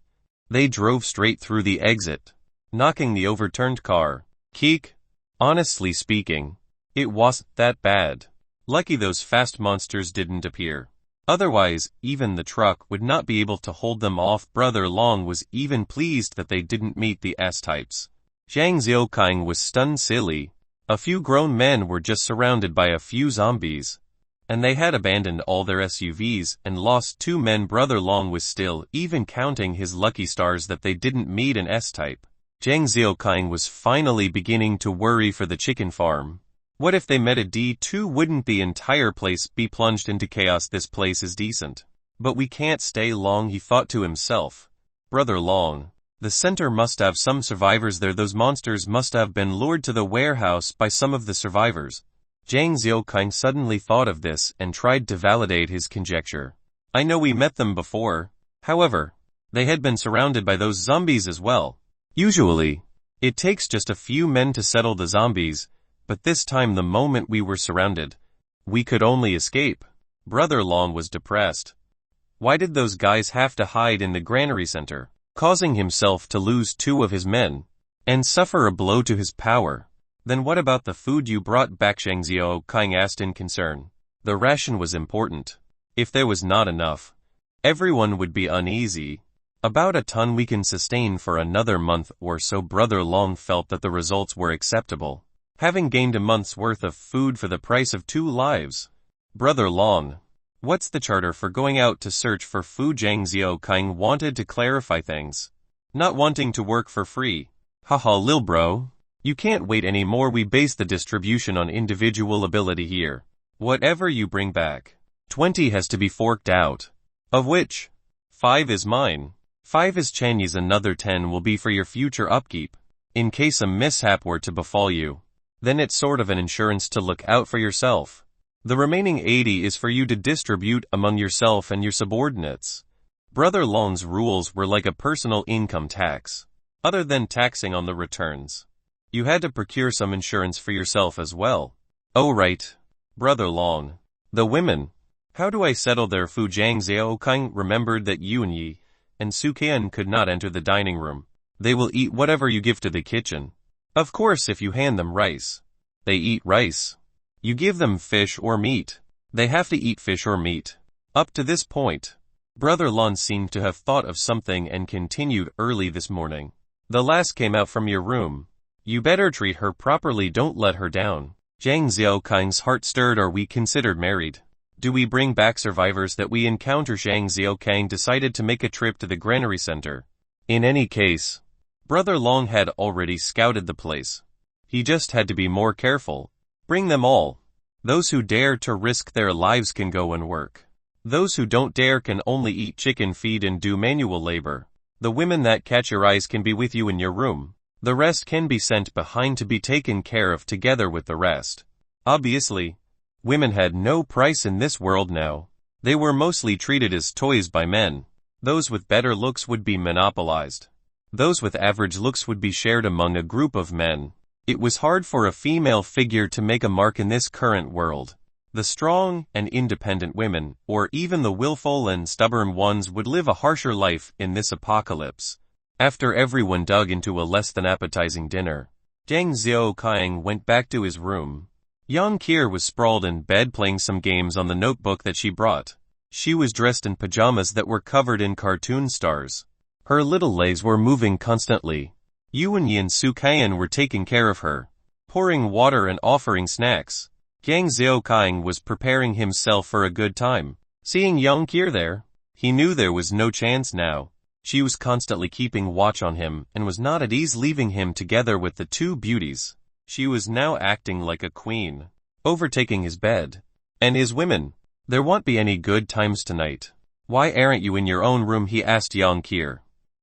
they drove straight through the exit, knocking the overturned car. Keek. Honestly speaking, it wasn't that bad. Lucky those fast monsters didn't appear. Otherwise, even the truck would not be able to hold them off. Brother Long was even pleased that they didn't meet the S-types. Zhang Xiaoqing was stunned silly. A few grown men were just surrounded by a few zombies, and they had abandoned all their SUVs and lost 2 men. Brother Long was still even counting his lucky stars that they didn't meet an S-type. Zhang Xiaoqing was finally beginning to worry for the chicken farm. What if they met a D2? Wouldn't the entire place be plunged into chaos? This place is decent, but we can't stay long, he thought to himself. Brother Long, the center must have some survivors there. Those monsters must have been lured to the warehouse by some of the survivors. Zhang Xiaoqing suddenly thought of this and tried to validate his conjecture. I know we met them before. However, they had been surrounded by those zombies as well. Usually, it takes just a few men to settle the zombies, but this time the moment we were surrounded, we could only escape. Brother Long was depressed. Why did those guys have to hide in the granary center, causing himself to lose 2 of his men, and suffer a blow to his power? Then what about the food you brought back? Zhang Xiao Kang asked in concern. The ration was important. If there was not enough, everyone would be uneasy. About a ton we can sustain for another month or so. Brother Long felt that the results were acceptable, having gained a month's worth of food for the price of 2 lives. Brother Long, what's the charter for going out to search for food? Zhang Xiao Kang wanted to clarify things. Not wanting to work for free. Haha lil bro. You can't wait anymore. We base the distribution on individual ability here. Whatever you bring back, 20 has to be forked out. Of which, 5 is mine. 5 is Chanyi's. Another 10 will be for your future upkeep. In case a mishap were to befall you, then it's sort of an insurance to look out for yourself. The remaining 80 is for you to distribute among yourself and your subordinates. Brother Long's rules were like a personal income tax. Other than taxing on the returns, you had to procure some insurance for yourself as well. Oh right, Brother Long. The women. How do I settle their food? Zhang Xiao Kang remembered that Yuanyi and Su Qian could not enter the dining room. They will eat whatever you give to the kitchen. Of course, if you hand them rice, they eat rice. You give them fish or meat, they have to eat fish or meat. Up to this point, Brother Lon seemed to have thought of something and continued. Early this morning, the lass came out from your room. You better treat her properly, don't let her down. Zhang Xiaokang's heart stirred. Are we considered married? Do we bring back survivors that we encounter? Zhang Xiaokang decided to make a trip to the granary center. In any case, Brother Long had already scouted the place. He just had to be more careful. Bring them all. Those who dare to risk their lives can go and work. Those who don't dare can only eat chicken feed and do manual labor. The women that catch your eyes can be with you in your room. The rest can be sent behind to be taken care of together with the rest. Obviously, women had no price in this world now. They were mostly treated as toys by men. Those with better looks would be monopolized. Those with average looks would be shared among a group of men. It was hard for a female figure to make a mark in this current world. The strong and independent women, or even the willful and stubborn ones, would live a harsher life in this apocalypse. After everyone dug into a less than appetizing dinner, Zhang Xiaokang went back to his room. Yang Qir was sprawled in bed playing some games on the notebook that she brought. She was dressed in pajamas that were covered in cartoon stars. Her little legs were moving constantly. Yuanyi and Su Qian were taking care of her, pouring water and offering snacks. Zhang Xiaokang was preparing himself for a good time. Seeing Yang Qir there, he knew there was no chance now. She was constantly keeping watch on him and was not at ease leaving him together with the 2 beauties. She was now acting like a queen, overtaking his bed and his women. There won't be any good times tonight. Why aren't you in your own room? He asked Yang Qir.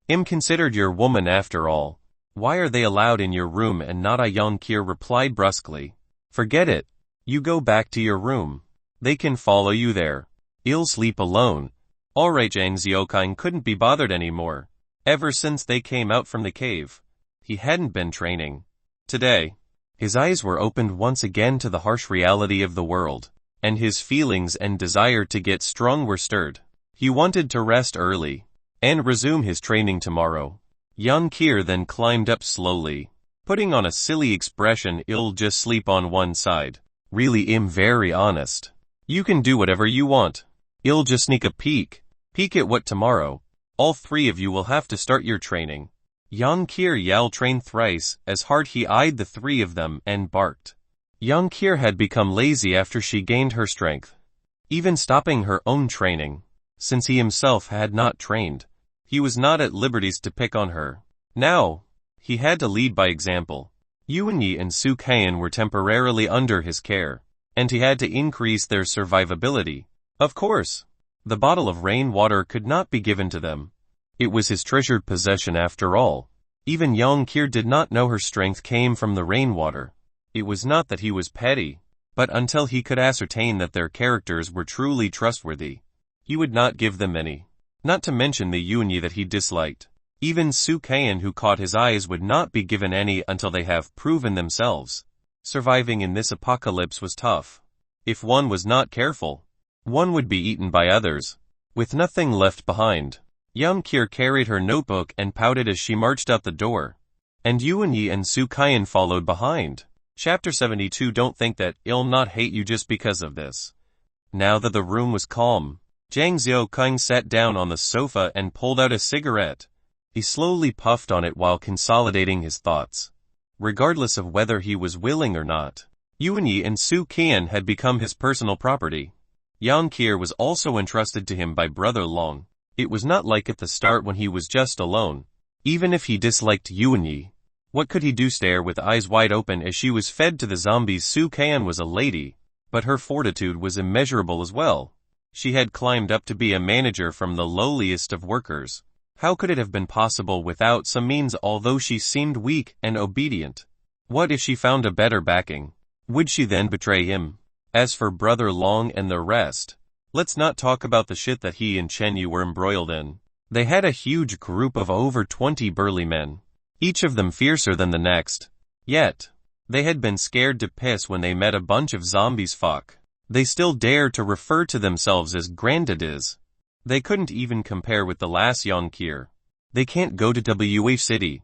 I'm considered your woman after all. Why are they allowed in your room and not I? Yang Qir replied brusquely. Forget it. You go back to your room. They can follow you there. You'll sleep alone. Alright. Zhang Xiaokang couldn't be bothered anymore. Ever since they came out from the cave, he hadn't been training. Today, his eyes were opened once again to the harsh reality of the world, and his feelings and desire to get strong were stirred. He wanted to rest early and resume his training tomorrow. Yang Qir then climbed up slowly, putting on a silly expression. I'll just sleep on one side. Really, I'm very honest. You can do whatever you want. I'll just sneak a peek. Peek at what? Tomorrow, all 3 of you will have to start your training. Yang Qir yelled. Train thrice as hard. He eyed the 3 of them and barked. Yang Qir had become lazy after she gained her strength, even stopping her own training. Since he himself had not trained, he was not at liberties to pick on her. Now, he had to lead by example. Yuanyi and Su Qian were temporarily under his care, and he had to increase their survivability. Of course, the bottle of rainwater could not be given to them. It was his treasured possession after all. Even Yang Qir did not know her strength came from the rainwater. It was not that he was petty, but until he could ascertain that their characters were truly trustworthy, he would not give them any. Not to mention the Yuanyi that he disliked. Even Su Qian, who caught his eyes, would not be given any until they have proven themselves. Surviving in this apocalypse was tough. If one was not careful, One would be eaten by others, with nothing left behind. Young Kier carried her notebook and pouted as she marched out the door. And Yuan-Yi and Su Kaiyan followed behind. Chapter 72. Don't think that I'll not hate you just because of this. Now that the room was calm, Zhang Xiaokang sat down on the sofa and pulled out a cigarette. He slowly puffed on it while consolidating his thoughts. Regardless of whether he was willing or not, Yuan-Yi and Su Kaiyan had become his personal property. Yang Kier was also entrusted to him by Brother Long. It was not like at the start when he was just alone. Even if he disliked Yuan-Yi, what could he do? Stare with eyes wide open as she was fed to the zombies? Su Kaiyan was a lady, but her fortitude was immeasurable as well. She had climbed up to be a manager from the lowliest of workers. How could it have been possible without some means? Although she seemed weak and obedient, what if she found a better backing? Would she then betray him? As for Brother Long and the rest, let's not talk about the shit that he and Chen Yu were embroiled in. They had a huge group of over 20 burly men, each of them fiercer than the next. Yet, they had been scared to piss when they met a bunch of zombies. Fuck. They still dared to refer to themselves as granddaddies. They couldn't even compare with the last Yang Kier. They can't go to WH City.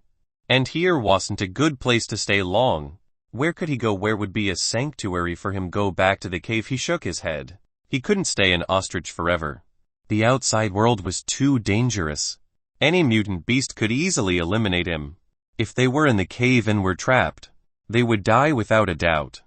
And here wasn't a good place to stay long. Where could he go? Where would be a sanctuary for him? Go back to the cave? He shook his head. He couldn't stay an ostrich forever. The outside world was too dangerous. Any mutant beast could easily eliminate him. If they were in the cave and were trapped, they would die without a doubt.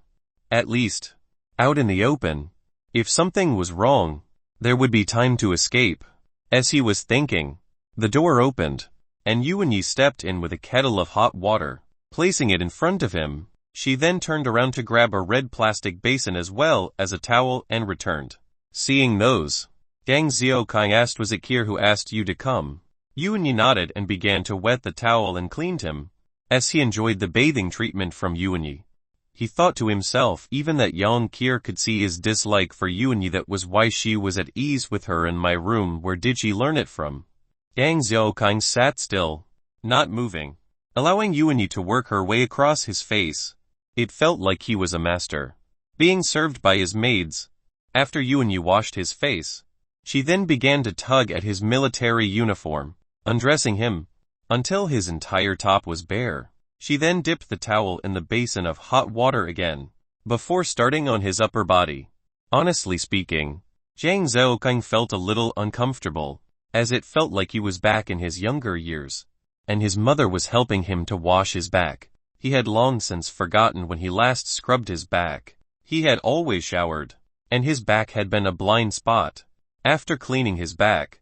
At least, out in the open, if something was wrong, there would be time to escape. As he was thinking, the door opened, and Yuan-Yi stepped in with a kettle of hot water, placing it in front of him. She then turned around to grab a red plastic basin as well as a towel and returned. Seeing those, Zhang Xiaokang asked, "Was it Kier who asked you to come?" Yuan-Yi nodded and began to wet the towel and cleaned him. As he enjoyed the bathing treatment from Yuan-Yi, he thought to himself, even that Yang Kier could see his dislike for Yuan-Yi. That was why she was at ease with her in my room. Where did she learn it from? Zhang Xiaokang sat still, not moving, allowing Yuan-Yi to work her way across his face. It felt like he was a master, being served by his maids. After Yuan-Yi washed his face, she then began to tug at his military uniform, undressing him until his entire top was bare. She then dipped the towel in the basin of hot water again, before starting on his upper body. Honestly speaking, Zhang Xiaokang felt a little uncomfortable, as it felt like he was back in his younger years, and his mother was helping him to wash his back. He had long since forgotten when he last scrubbed his back. He had always showered, and his back had been a blind spot. After cleaning his back,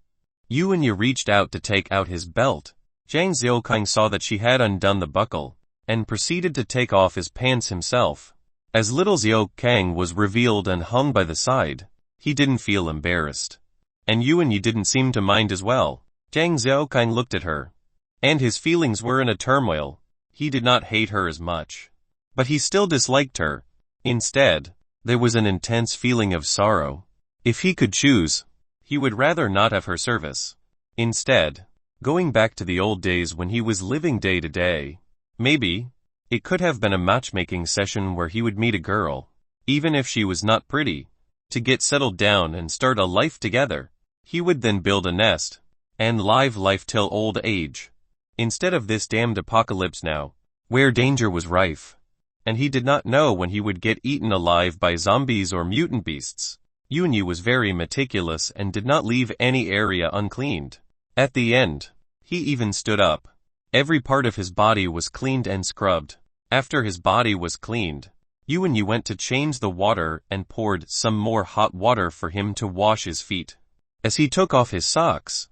Yuan-Yi reached out to take out his belt. Zhang Xiaokang saw that she had undone the buckle, and proceeded to take off his pants himself. As little Xiaokang was revealed and hung by the side, he didn't feel embarrassed. And Yuan-Yi didn't seem to mind as well. Zhang Xiaokang looked at her, and his feelings were in a turmoil. He did not hate her as much, but he still disliked her. Instead, there was an intense feeling of sorrow. If he could choose, he would rather not have her service. Instead, going back to the old days when he was living day to day. Maybe, it could have been a matchmaking session where he would meet a girl, even if she was not pretty, to get settled down and start a life together. He would then build a nest, and live life till old age. Instead of this damned apocalypse now, where danger was rife, and he did not know when he would get eaten alive by zombies or mutant beasts. Yuan-Yi was very meticulous and did not leave any area uncleaned. At the end, he even stood up. Every part of his body was cleaned and scrubbed. After his body was cleaned, Yuan-Yi went to change the water and poured some more hot water for him to wash his feet. As he took off his socks,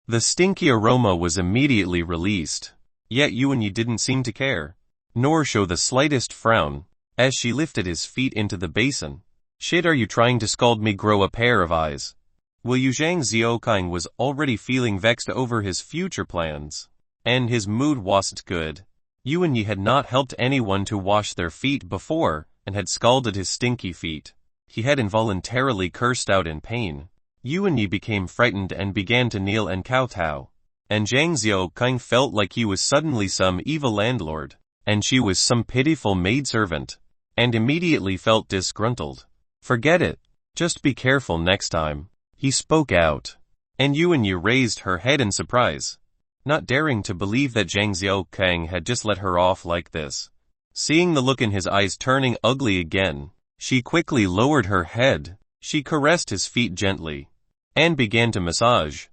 the stinky aroma was immediately released. Yet Yuan-Yi didn't seem to care, nor show the slightest frown, as she lifted his feet into the basin. "Shit, are you trying to scald me? Grow a pair of eyes. Will you?" Zhang Xiaokang was already feeling vexed over his future plans, and his mood wasn't good. Yuan-Yi had not helped anyone to wash their feet before, and had scalded his stinky feet. He had involuntarily cursed out in pain. Yuan-Yi became frightened and began to kneel and kowtow. And Zhang Xiaokang felt like he was suddenly some evil landlord, and she was some pitiful maidservant, and immediately felt disgruntled. "Forget it," Just be careful next time. He spoke out. And Yuanyi raised her head in surprise, not daring to believe that Zhang Xiaokang had just let her off like this. Seeing the look in his eyes turning ugly again, she quickly lowered her head. She caressed his feet gently and began to massage.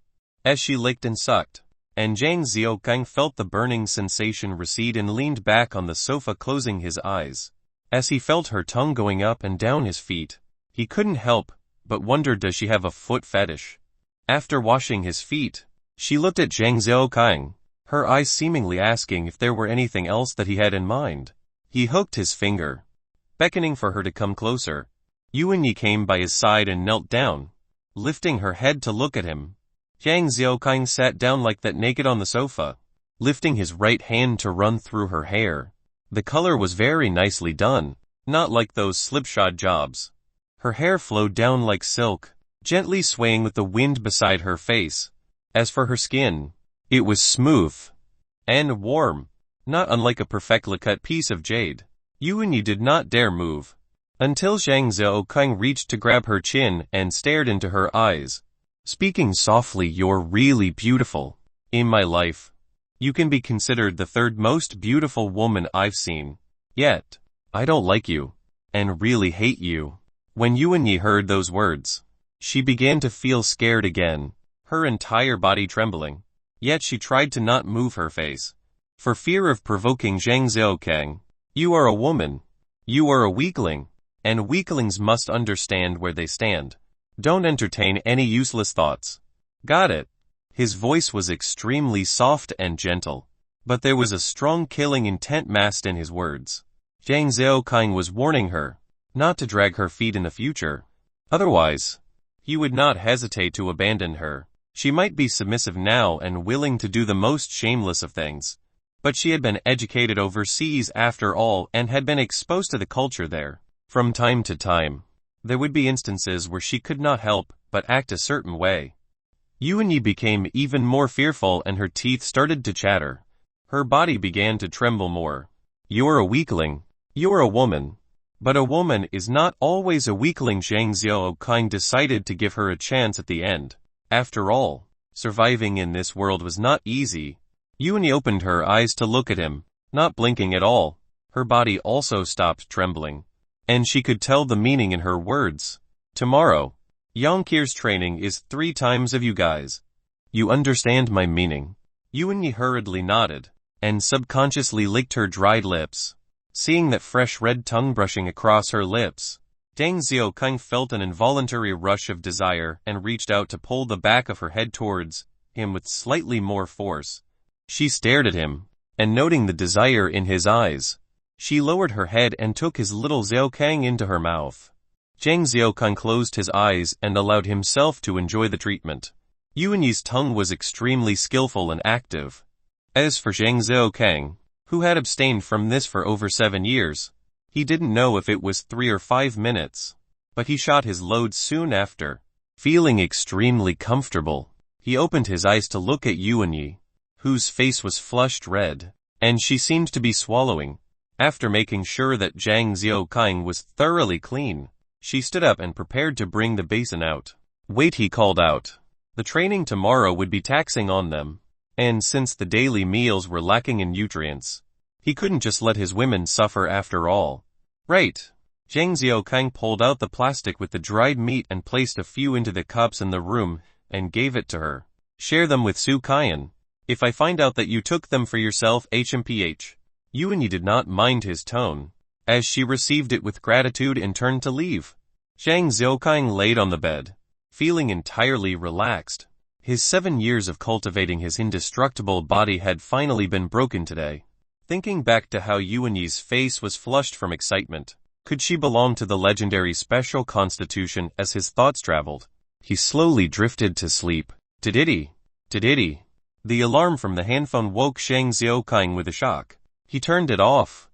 As she licked and sucked, and Zhang Xiaokang felt the burning sensation recede and leaned back on the sofa, closing his eyes. As he felt her tongue going up and down his feet, he couldn't help but wonder, does she have a foot fetish? After washing his feet, she looked at Zhang Xiaokang, her eyes seemingly asking if there were anything else that he had in mind. He hooked his finger, beckoning for her to come closer. Yuanyi came by his side and knelt down, lifting her head to look at him. Zhang Xiaokang sat down like that, naked on the sofa, lifting his right hand to run through her hair. The color was very nicely done, not like those slipshod jobs. Her hair flowed down like silk, gently swaying with the wind beside her face. As for her skin, it was smooth and warm, not unlike a perfectly cut piece of jade. Yuanyi did not dare move, until Zhang Xiaokang reached to grab her chin and stared into her eyes, speaking softly, "You're really beautiful. In my life, you can be considered the third most beautiful woman I've seen. Yet, I don't like you, and really hate you." When Yuanyi heard those words, she began to feel scared again, her entire body trembling. Yet she tried to not move her face, for fear of provoking Zhang Xiaokang. "You are a woman. You are a weakling, and weaklings must understand where they stand. Don't entertain any useless thoughts. Got it?" His voice was extremely soft and gentle, but there was a strong killing intent masked in his words. Zhang Xiaokang was warning her not to drag her feet in the future. Otherwise, he would not hesitate to abandon her. She might be submissive now and willing to do the most shameless of things, but she had been educated overseas after all and had been exposed to the culture there. From time to time, there would be instances where she could not help but act a certain way. Yuanyi became even more fearful and her teeth started to chatter. Her body began to tremble more. "You're a weakling. You're a woman. But a woman is not always a weakling." Zhang Xiaokang decided to give her a chance at the end. After all, surviving in this world was not easy. Yuanyi opened her eyes to look at him, not blinking at all. Her body also stopped trembling, and she could tell the meaning in her words. "Tomorrow, Yonkir's training is 3 times of you guys. You understand my meaning?" Yuanyi hurriedly nodded, and subconsciously licked her dried lips. Seeing that fresh red tongue brushing across her lips, Zhang Xiaokang felt an involuntary rush of desire and reached out to pull the back of her head towards him with slightly more force. She stared at him, and noting the desire in his eyes, she lowered her head and took his little Xiaokang into her mouth. Zhang Xiaokang closed his eyes and allowed himself to enjoy the treatment. Yuanyi's tongue was extremely skillful and active. As for Zhang Xiaokang, who had abstained from this for over 7 years, he didn't know if it was 3 or 5 minutes, but he shot his load soon after. Feeling extremely comfortable, he opened his eyes to look at Yuanyi, whose face was flushed red, and she seemed to be swallowing. After making sure that Zhang Xiaokang was thoroughly clean, she stood up and prepared to bring the basin out. "Wait," he called out. The training tomorrow would be taxing on them, and since the daily meals were lacking in nutrients, he couldn't just let his women suffer after all. "Right." Zhang Xiaokang pulled out the plastic with the dried meat and placed a few into the cups in the room and gave it to her. "Share them with Su Kaiyan. If I find out that you took them for yourself, HMPH. Yuanyi did not mind his tone, as she received it with gratitude and turned to leave. Zhang Xiaokang laid on the bed, feeling entirely relaxed. His 7 years of cultivating his indestructible body had finally been broken today. Thinking back to how Yuanyi's face was flushed from excitement, could she belong to the legendary special constitution? As his thoughts traveled, he slowly drifted to sleep. Tididdy, tididdy. The alarm from the handphone woke Zhang Xiaokang with a shock. He turned it off,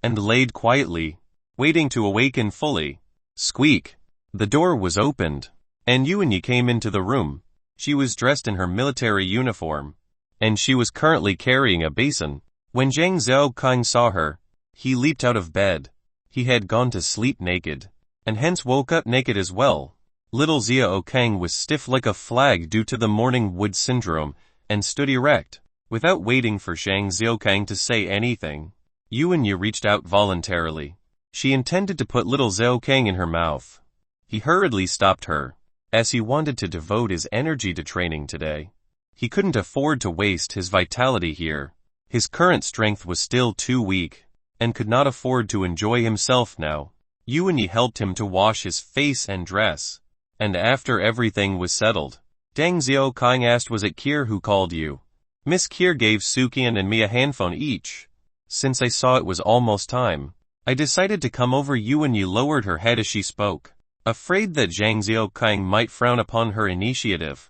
and laid quietly, waiting to awaken fully. Squeak. The door was opened, and Yuanyi came into the room. She was dressed in her military uniform, and she was currently carrying a basin. When Zhang Xiaokang saw her, he leaped out of bed. He had gone to sleep naked, and hence woke up naked as well. Little Xiao Kang was stiff like a flag due to the morning wood syndrome, and stood erect. Without waiting for Zhang Xiaokang to say anything, Yuan Yi reached out voluntarily. She intended to put little Xiaokang in her mouth. He hurriedly stopped her, as he wanted to devote his energy to training today. He couldn't afford to waste his vitality here. His current strength was still too weak, and could not afford to enjoy himself now. Yuan Yi helped him to wash his face and dress, and after everything was settled, Deng Xiaokang asked, "Was it Kier who called you?" Miss Kier gave Sukian and me a handphone each. Since I saw it was almost time, I decided to come over. Yuan Yi lowered her head as she spoke, afraid that Zhang Xiaokang might frown upon her initiative.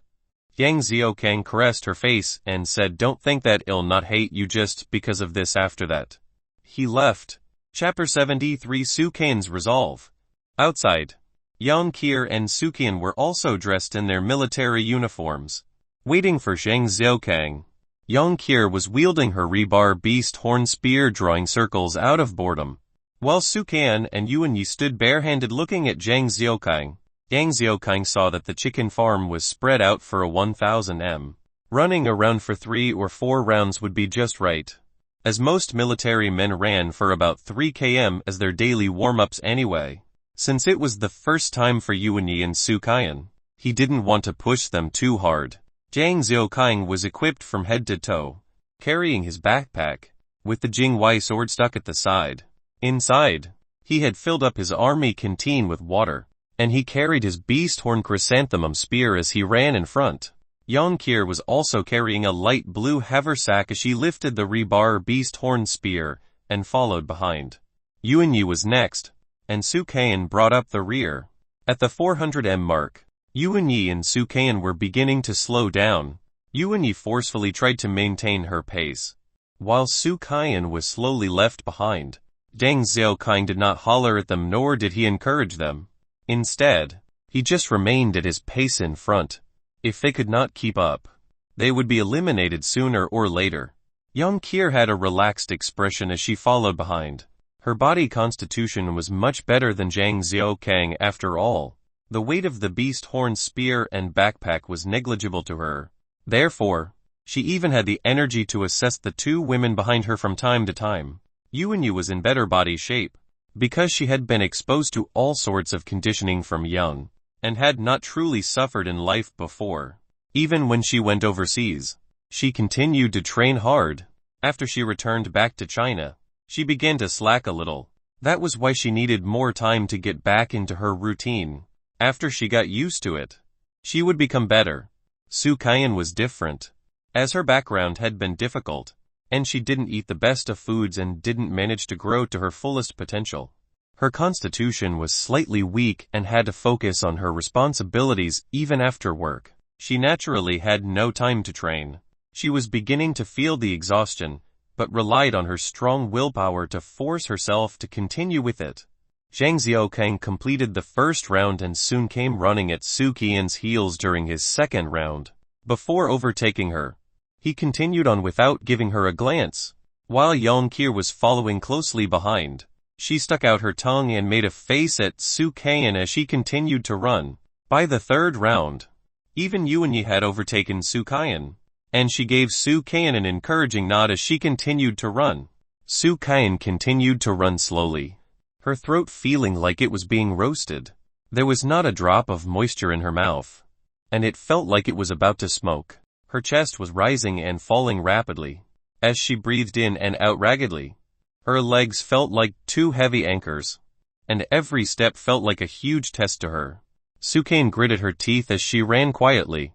Yang Xiaokang caressed her face and said, "Don't think that I'll not hate you just because of this." After that, he left. Chapter 73, Sukian's Resolve. Outside, Yang Kier and Sukian were also dressed in their military uniforms, waiting for Zhang Xiaokang. Yang Kier was wielding her rebar beast horn spear, drawing circles out of boredom, while Sukian and Yuan Yi stood barehanded looking at Zhang Xiaokang. Yang Xiaokang saw that the chicken farm was spread out for a 1000 m. Running around for 3 or 4 rounds would be just right, as most military men ran for about 3 km as their daily warm-ups anyway. Since it was the first time for Yuan Yi and Sukian, he didn't want to push them too hard. Zhang Xiaokang was equipped from head to toe, carrying his backpack, with the Jingwei sword stuck at the side. Inside, he had filled up his army canteen with water, and he carried his beast horn chrysanthemum spear as he ran in front. Yang Kier was also carrying a light blue haversack as she lifted the rebar beast horn spear, and followed behind. Yuan Yi was next, and Sukian brought up the rear. At the 400 m mark, Yuan Yi and Sukian were beginning to slow down. Yuan Yi forcefully tried to maintain her pace, while Sukian was slowly left behind. Deng Xiaokang did not holler at them, nor did he encourage them. Instead, he just remained at his pace in front. If they could not keep up, they would be eliminated sooner or later. Yang Kier had a relaxed expression as she followed behind. Her body constitution was much better than Zhang Xiaokang after all. The weight of the beast horn spear and backpack was negligible to her. Therefore, she even had the energy to assess the 2 women behind her from time to time. Yuan Yi was in better body shape, because she had been exposed to all sorts of conditioning from young, and had not truly suffered in life before. Even when she went overseas, she continued to train hard. After she returned back to China, she began to slack a little. That was why she needed more time to get back into her routine. After she got used to it, she would become better. Sukian was different, as her background had been difficult, and she didn't eat the best of foods and didn't manage to grow to her fullest potential. Her constitution was slightly weak and had to focus on her responsibilities even after work. She naturally had no time to train. She was beginning to feel the exhaustion, but relied on her strong willpower to force herself to continue with it. Zhang Xiaokang completed the first round and soon came running at Sukian's heels during his second round. Before overtaking her, he continued on without giving her a glance. While Yang Kier was following closely behind, she stuck out her tongue and made a face at Sukian as she continued to run. By the third round, even Yuan Yi had overtaken Sukian, and she gave Sukian an encouraging nod as she continued to run. Sukian continued to run slowly, her throat feeling like it was being roasted. There was not a drop of moisture in her mouth, and it felt like it was about to smoke. Her chest was rising and falling rapidly, as she breathed in and out raggedly. Her legs felt like 2 heavy anchors, and every step felt like a huge test to her. Sukian gritted her teeth as she ran quietly,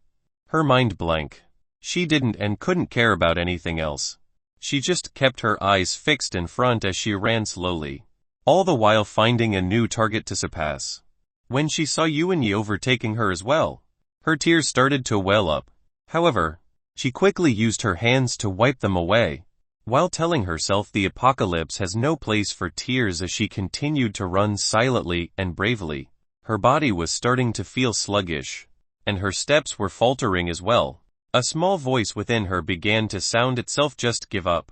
her mind blank. She didn't and couldn't care about anything else. She just kept her eyes fixed in front as she ran slowly, all the while finding a new target to surpass. When she saw Yuan Yi overtaking her as well, her tears started to well up. However, she quickly used her hands to wipe them away, while telling herself the apocalypse has no place for tears as she continued to run silently and bravely. Her body was starting to feel sluggish, and her steps were faltering as well. A small voice within her began to sound itself, "Just give up.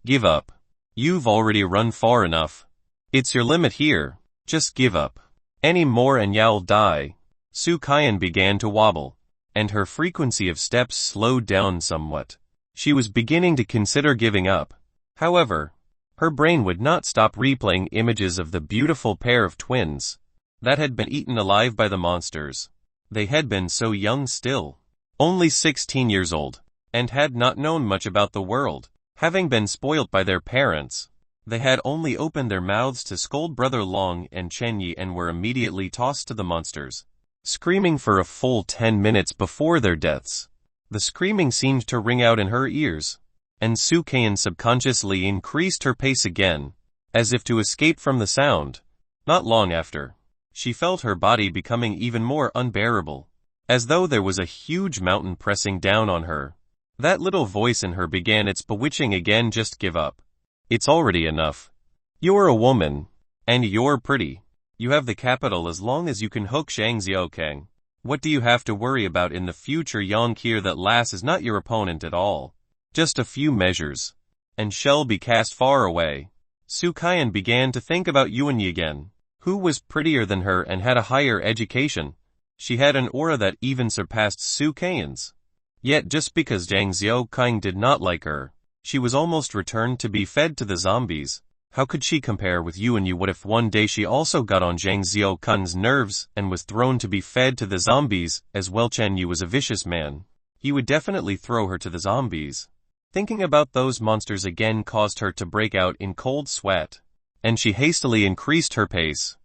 Give up. You've already run far enough. It's your limit here. Just give up. Any more and you'll die." Su Kaiyan began to wobble, and her frequency of steps slowed down somewhat. She was beginning to consider giving up. However, her brain would not stop replaying images of the beautiful pair of twins that had been eaten alive by the monsters. They had been so young still, only 16 years old, and had not known much about the world. Having been spoilt by their parents, they had only opened their mouths to scold Brother Long and Chen Yi and were immediately tossed to the monsters, screaming for a full 10 minutes before their deaths. The screaming seemed to ring out in her ears, and Su Kaiyan subconsciously increased her pace again, as if to escape from the sound. Not long after, she felt her body becoming even more unbearable, as though there was a huge mountain pressing down on her. That little voice in her began its bewitching again. Just give up. It's already enough. You're a woman, and you're pretty. You have the capital as long as you can hook Zhang Xiaokang. What do you have to worry about in the future? Yang Qier, that lass is not your opponent at all. Just a few measures, and shall be cast far away. Su Kaiyan began to think about Yuan Yi again, who was prettier than her and had a higher education. She had an aura that even surpassed Su Kaiyan's. Yet just because Zhang Xiaokang did not like her, she was almost returned to be fed to the zombies. How could she compare with Yuan Yi? What if one day she also got on Zhang Xiaokang's nerves and was thrown to be fed to the zombies as well? Chen Yi was a vicious man. He would definitely throw her to the zombies. Thinking about those monsters again caused her to break out in cold sweat, and she hastily increased her pace.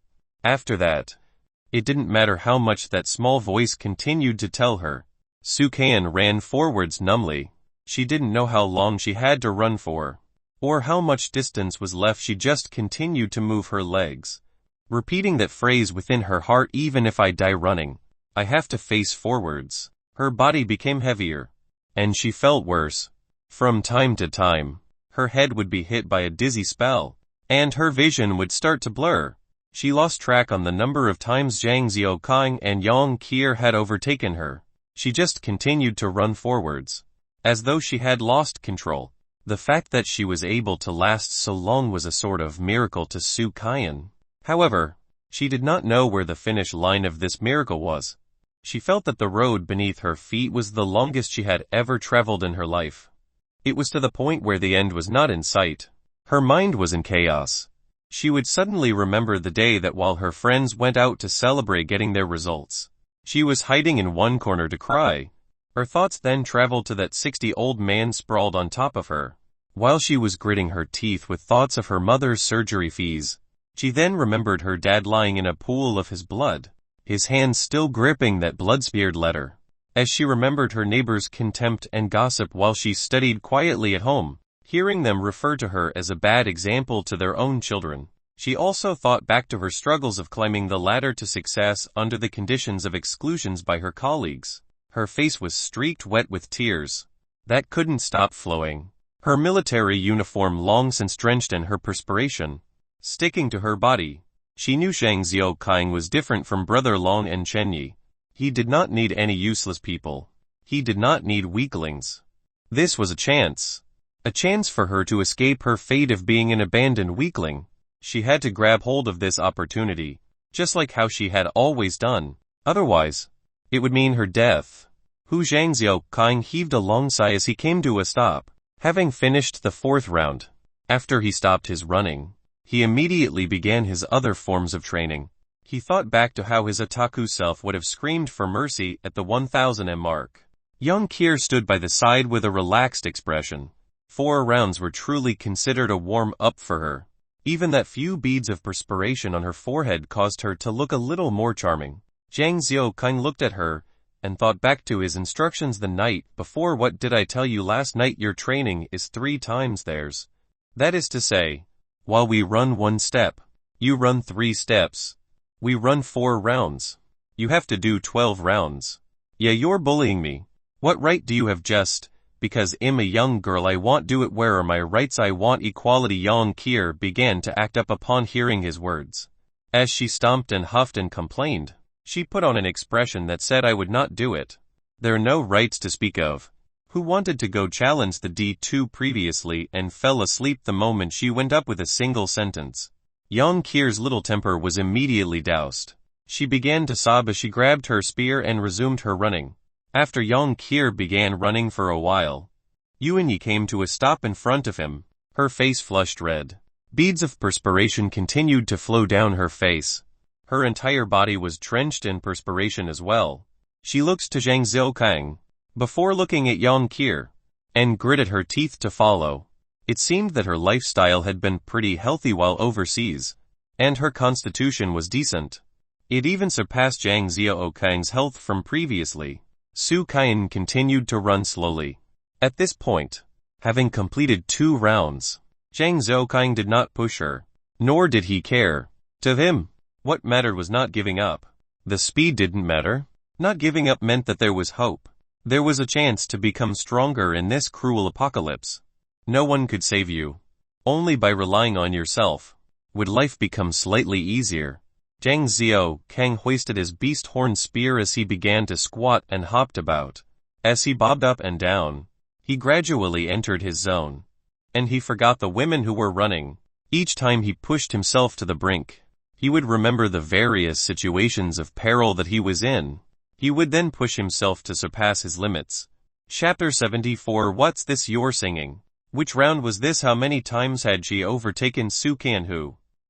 After that, it didn't matter how much that small voice continued to tell her. Su Kaiyan ran forwards numbly. She didn't know how long she had to run for, or how much distance was left. She just continued to move her legs, repeating that phrase within her heart: even if I die running, I have to face forwards. Her body became heavier, and she felt worse. From time to time, her head would be hit by a dizzy spell, and her vision would start to blur. She lost track on the number of times Zhang Xiaokang and Yang Qier had overtaken her. She just continued to run forwards, as though she had lost control. The fact that she was able to last so long was a sort of miracle to Su Kaiyan. However, she did not know where the finish line of this miracle was. She felt that the road beneath her feet was the longest she had ever traveled in her life. It was to the point where the end was not in sight. Her mind was in chaos. She would suddenly remember the day that while her friends went out to celebrate getting their results, she was hiding in one corner to cry. Her thoughts then traveled to that 60-old man sprawled on top of her, while she was gritting her teeth with thoughts of her mother's surgery fees. She then remembered her dad lying in a pool of his blood, his hands still gripping that blood-smeared letter. As she remembered her neighbors' contempt and gossip while she studied quietly at home, hearing them refer to her as a bad example to their own children. She also thought back to her struggles of climbing the ladder to success under the conditions of exclusions by her colleagues. Her face was streaked wet with tears that couldn't stop flowing. Her military uniform long since drenched in her perspiration, sticking to her body. She knew Zhang Xiaokang was different from Brother Long and Chen Yi. He did not need any useless people. He did not need weaklings. This was a chance for her to escape her fate of being an abandoned weakling. She had to grab hold of this opportunity, just like how she had always done. Otherwise, it would mean her death. Zhang Xiaokang heaved a long sigh as he came to a stop. Having finished the 4th round, after he stopped his running, he immediately began his other forms of training. He thought back to how his otaku self would have screamed for mercy at the 1000 m mark. Young Qier stood by the side with a relaxed expression. 4 rounds were truly considered a warm-up for her. Even that few beads of perspiration on her forehead caused her to look a little more charming. Zhang Xiaokang looked at her, and thought back to his instructions the night before. What did I tell you last night? Your training is 3 times theirs. That is to say, while we run 1 step, you run 3 steps. We run 4 rounds. You have to do 12 rounds. Yeah, you're bullying me. What right do you have? Just because I'm a young girl I want do it. Where are my rights? I want equality. Yang Qier began to act up upon hearing his words. As she stomped and huffed and complained, she put on an expression that said, I would not do it. There are no rights to speak of. Who wanted to go challenge the D2 previously and fell asleep the moment she went up with a single sentence. Yang Qier's little temper was immediately doused. She began to sob as she grabbed her spear and resumed her running. After Yang Kier began running for a while, Yuanyi came to a stop in front of him, her face flushed red. Beads of perspiration continued to flow down her face. Her entire body was drenched in perspiration as well. She looked to Zhang Zhaokang, before looking at Yang Kier, and gritted her teeth to follow. It seemed that her lifestyle had been pretty healthy while overseas, and her constitution was decent. It even surpassed Zhang Zhaokang's health from previously. Su Qian continued to run slowly. At this point, having completed 2 rounds, Zhang Zhaokang did not push her, nor did he care. To him, what mattered was not giving up. The speed didn't matter. Not giving up meant that there was hope. There was a chance to become stronger in this cruel apocalypse. No one could save you. Only by relying on yourself would life become slightly easier. Zhang Zhaokang hoisted his beast horn spear as he began to squat and hopped about. As he bobbed up and down, he gradually entered his zone. And he forgot the women who were running. Each time he pushed himself to the brink, he would remember the various situations of peril that he was in. He would then push himself to surpass his limits. Chapter 74. What's this you're singing? Which round was this? How many times had she overtaken Su Qian?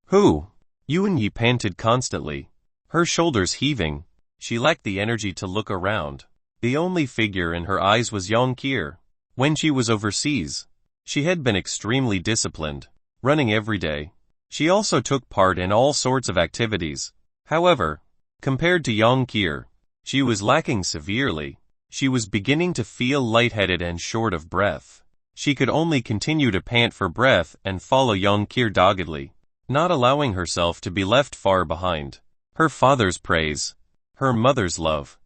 Who? Yuanyi panted constantly, her shoulders heaving. She lacked the energy to look around. The only figure in her eyes was Yang Kier. When she was overseas, she had been extremely disciplined, running every day. She also took part in all sorts of activities. However, compared to Yang Kier, she was lacking severely. She was beginning to feel lightheaded and short of breath. She could only continue to pant for breath and follow Yang Kier doggedly, not allowing herself to be left far behind. Her father's praise, her mother's love,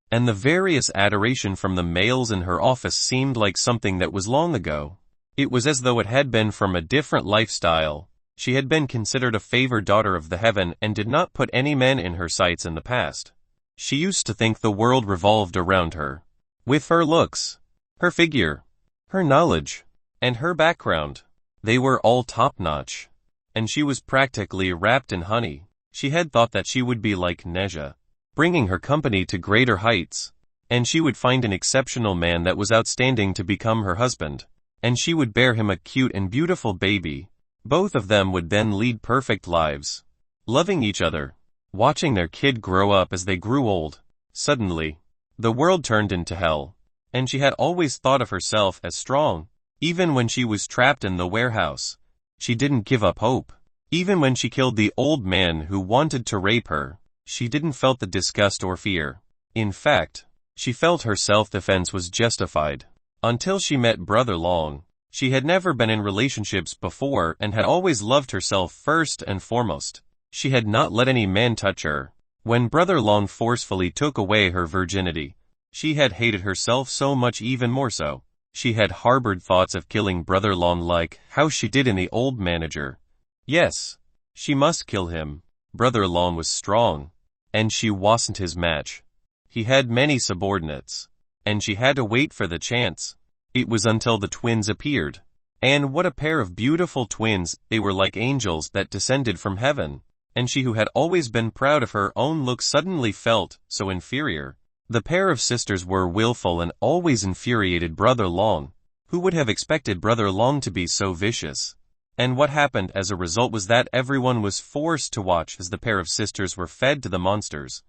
and the various adoration from the males in her office seemed like something that was long ago. It was as though it had been from a different lifestyle. She had been considered a favored daughter of the heaven and did not put any men in her sights in the past. She used to think the world revolved around her. With her looks, her figure, her knowledge, and her background, they were all top-notch. And she was practically wrapped in honey. She had thought that she would be like Neja, bringing her company to greater heights, and she would find an exceptional man that was outstanding to become her husband, and she would bear him a cute and beautiful baby. Both of them would then lead perfect lives, loving each other, watching their kid grow up as they grew old. Suddenly, the world turned into hell, and she had always thought of herself as strong. Even when she was trapped in the warehouse, she didn't give up hope. Even when she killed the old man who wanted to rape her, she didn't felt the disgust or fear. In fact, she felt her self-defense was justified. Until she met Brother Long, she had never been in relationships before and had always loved herself first and foremost. She had not let any man touch her. When Brother Long forcefully took away her virginity, she had hated herself so much, even more so. She had harbored thoughts of killing Brother Long like how she did in The Old Manager. Yes, she must kill him. Brother Long was strong, and she wasn't his match. He had many subordinates, and she had to wait for the chance. It was until the twins appeared. And what a pair of beautiful twins, they were like angels that descended from heaven. And she, who had always been proud of her own looks, suddenly felt so inferior. The pair of sisters were willful and always infuriated Brother Long. Who would have expected Brother Long to be so vicious? And what happened as a result was that everyone was forced to watch as the pair of sisters were fed to the monsters.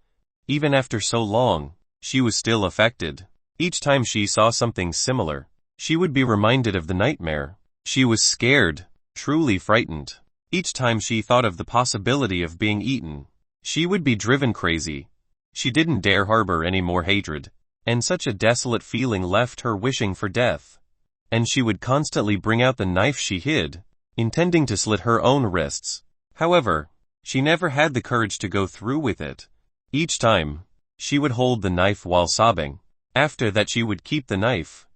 Even after so long, she was still affected. Each time she saw something similar, she would be reminded of the nightmare. She was scared, truly frightened. Each time she thought of the possibility of being eaten, she would be driven crazy. She didn't dare harbor any more hatred, and such a desolate feeling left her wishing for death. And she would constantly bring out the knife she hid, intending to slit her own wrists. However, she never had the courage to go through with it. Each time, she would hold the knife while sobbing. After that she would keep the knife,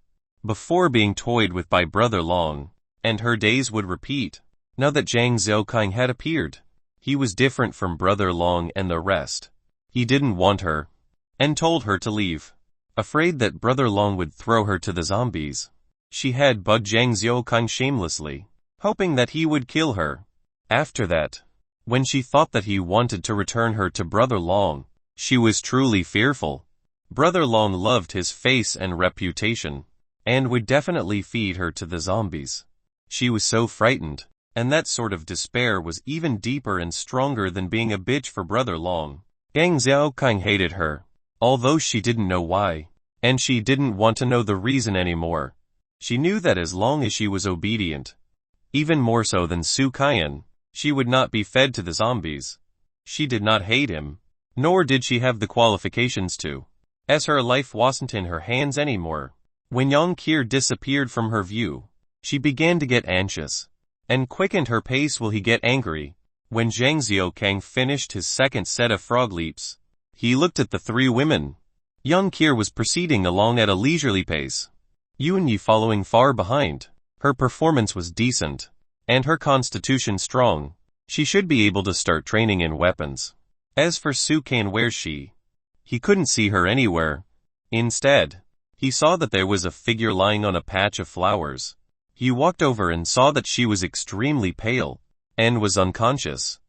before being toyed with by Brother Long, and her days would repeat. Now that Zhang Zhaokang had appeared, he was different from Brother Long and the rest. He didn't want her, and told her to leave. Afraid that Brother Long would throw her to the zombies, she had bugged Zhang Zhaokang shamelessly, hoping that he would kill her. After that, When she thought that he wanted to return her to Brother Long, she was truly fearful. Brother Long loved his face and reputation, and would definitely feed her to the zombies. She was so frightened, and that sort of despair was even deeper and stronger than being a bitch for Brother Long. Yang Xiaokang hated her, although she didn't know why, and she didn't want to know the reason anymore. She knew that as long as she was obedient, even more so than Su Kaiyan, she would not be fed to the zombies. She did not hate him, nor did she have the qualifications to, as her life wasn't in her hands anymore. When Yang Qir disappeared from her view, she began to get anxious, and quickened her pace while he get angry. When Zhang Xiaokang finished his second set of frog leaps, he looked at the three women. Yang Qir was proceeding along at a leisurely pace, Yuan Yi following far behind. Her performance was decent, and her constitution strong. She should be able to start training in weapons. As for Su Kaiyan, where's she? He couldn't see her anywhere. Instead, he saw that there was a figure lying on a patch of flowers. He walked over and saw that she was extremely pale, and was unconscious.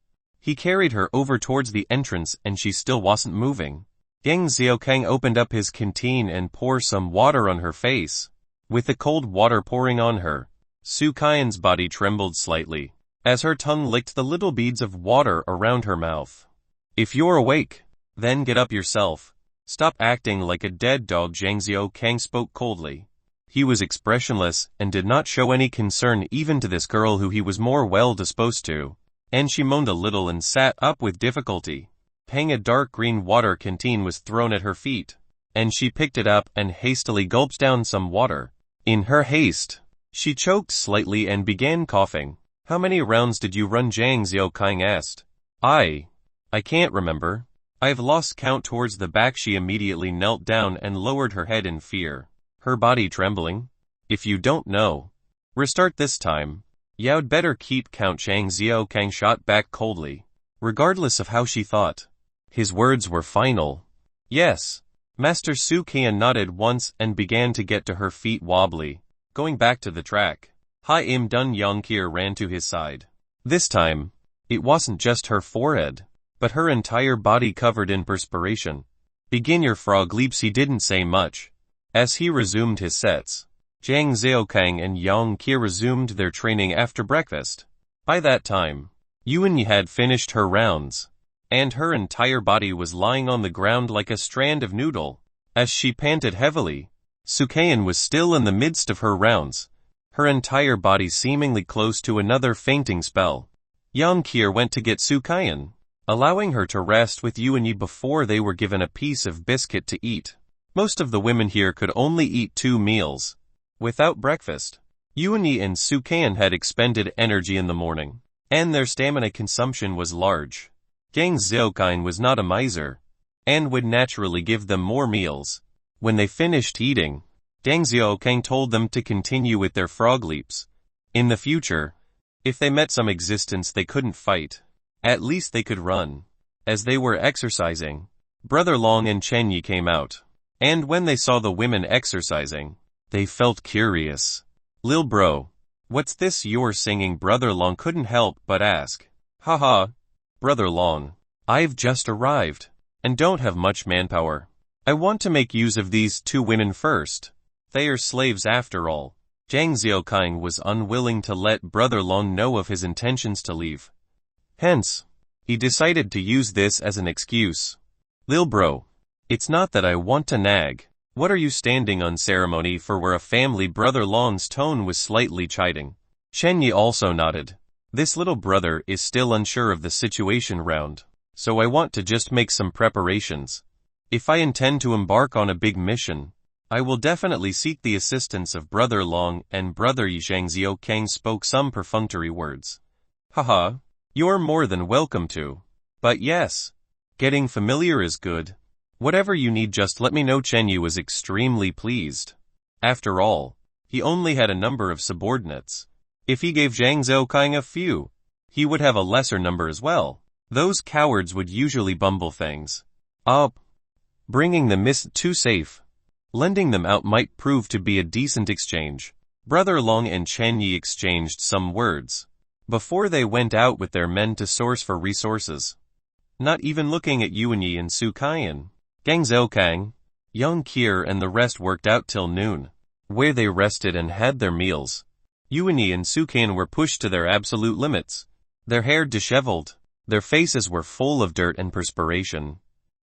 He carried her over towards the entrance and she still wasn't moving. Yang Xiaokang opened up his canteen and poured some water on her face. With the cold water pouring on her, Su Kaiyan's body trembled slightly, as her tongue licked the little beads of water around her mouth. If you're awake, then get up yourself. Stop acting like a dead dog. Zhang Xiaokang spoke coldly. He was expressionless and did not show any concern even to this girl who he was more well disposed to, and she moaned a little and sat up with difficulty. A dark green water canteen was thrown at her feet, and she picked it up and hastily gulped down some water. In her haste, she choked slightly and began coughing. How many rounds did you run? Zhang Xiaokang asked. I can't remember. I've lost count. Towards the back. She immediately knelt down and lowered her head in fear, her body trembling. If you don't know, restart this time. You'd better keep count. Zhang Xiaokang shot back coldly, regardless of how she thought. His words were final. Yes. Master Su Kaiyan nodded once and began to get to her feet wobbly, going back to the track. Hi, I'm done. Yang Qir ran to his side. This time, it wasn't just her forehead, but her entire body covered in perspiration. Begin your frog leaps. He didn't say much. As he resumed his sets, Zhang Xiaokang and Yang Qir resumed their training after breakfast. By that time, Yuan Yi had finished her rounds, and her entire body was lying on the ground like a strand of noodle. As she panted heavily, Su Kaiyan was still in the midst of her rounds, her entire body seemingly close to another fainting spell. Yang Qir went to get Su Kaiyan, allowing her to rest with Yuan Yi before they were given a piece of biscuit to eat. Most of the women here could only eat 2 meals. Without breakfast, Yuan Yi and Su Kaiyan had expended energy in the morning, and their stamina consumption was large. Yang Xiaokang was not a miser, and would naturally give them more meals. When they finished eating, Yang Xiaokang told them to continue with their frog leaps. In the future, if they met some existence they couldn't fight, at least they could run. As they were exercising, Brother Long and Chen Yi came out, and when they saw the women exercising, they felt curious. Lil bro, what's this you're singing? Brother Long couldn't help but ask. Haha, Brother Long, I've just arrived, and don't have much manpower. I want to make use of these 2 women first. They are slaves after all. Zhang Xiaokang was unwilling to let Brother Long know of his intentions to leave. Hence, he decided to use this as an excuse. Lil bro, it's not that I want to nag. What are you standing on ceremony for? We're a family. Brother Long's tone was slightly chiding. Chen Yi also nodded. This little brother is still unsure of the situation round, so I want to just make some preparations. If I intend to embark on a big mission, I will definitely seek the assistance of Brother Long and Brother Yi. Zhang Xiaokang spoke some perfunctory words. Haha, you're more than welcome to. But yes, getting familiar is good. Whatever you need, just let me know. Chen Yi was extremely pleased. After all, he only had a number of subordinates. If he gave Zhang Xiaokang a few, he would have a lesser number as well. Those cowards would usually bumble things up. Bringing them too safe. Lending them out might prove to be a decent exchange. Brother Long and Chen Yi exchanged some words. before they went out with their men to source for resources. Not even looking at Yuanyi and Su Kaiyan. Gang Zhou, Young Kier and the rest worked out till noon, where they rested and had their meals. Yuanyi and Su Kaiyan were pushed to their absolute limits. Their hair disheveled, their faces were full of dirt and perspiration,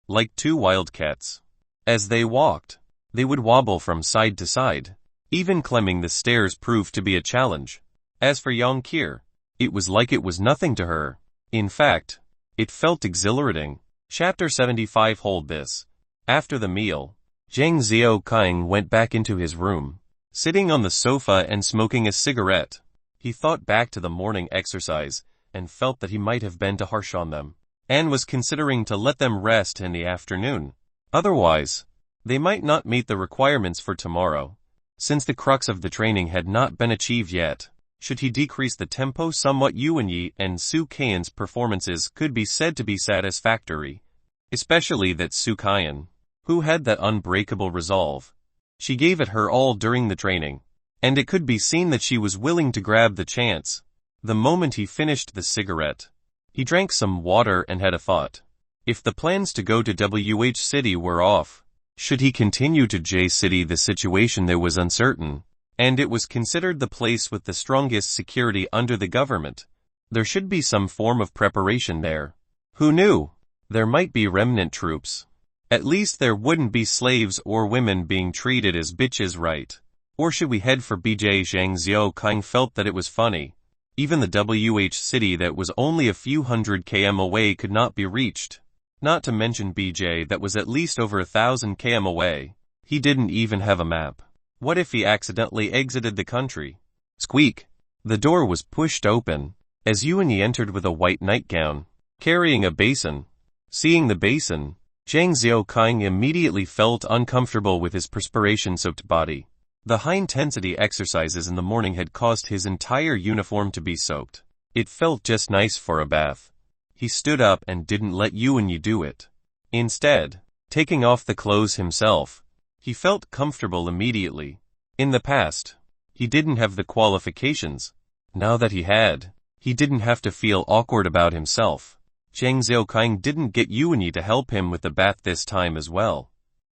like two wildcats. As they walked, they would wobble from side to side. Even climbing the stairs proved to be a challenge. As for Young Kier, it was like it was nothing to her. In fact, it felt exhilarating. Chapter 75. Hold this. After the meal, Zhang Xiaoqing went back into his room, sitting on the sofa and smoking a cigarette. He thought back to the morning exercise, and felt that he might have been too harsh on them, and was considering to let them rest in the afternoon. Otherwise, they might not meet the requirements for tomorrow. Since the crux of the training had not been achieved yet, should he decrease the tempo somewhat? Yuanyi and Su Kaiyan's performances could be said to be satisfactory, especially that Su Kaiyan, who had that unbreakable resolve. She gave it her all during the training, and it could be seen that she was willing to grab the chance. The moment he finished the cigarette, he drank some water and had a thought. If the plans to go to WH City were off, should he continue to J City? The situation there was uncertain, and it was considered the place with the strongest security under the government. There should be some form of preparation there. Who knew? There might be remnant troops. At least there wouldn't be slaves or women being treated as bitches, right? Or should we head for BJ? Zhang Xiaoqing felt that it was funny. Even the WH City that was only a few hundred km away could not be reached. Not to mention BJ that was at least over 1,000 km away. He didn't even have a map. What if he accidentally exited the country? Squeak! The door was pushed open, as Yuanyi entered with a white nightgown, carrying a basin. Seeing the basin, Zhang Xiaoqing immediately felt uncomfortable with his perspiration-soaked body. The high-intensity exercises in the morning had caused his entire uniform to be soaked. It felt just nice for a bath. He stood up and didn't let Yuanyi do it. Instead, taking off the clothes himself, he felt comfortable immediately. In the past, he didn't have the qualifications. Now that he had, he didn't have to feel awkward about himself. Zhang Xiaoqing didn't get Yuanyi to help him with the bath this time as well.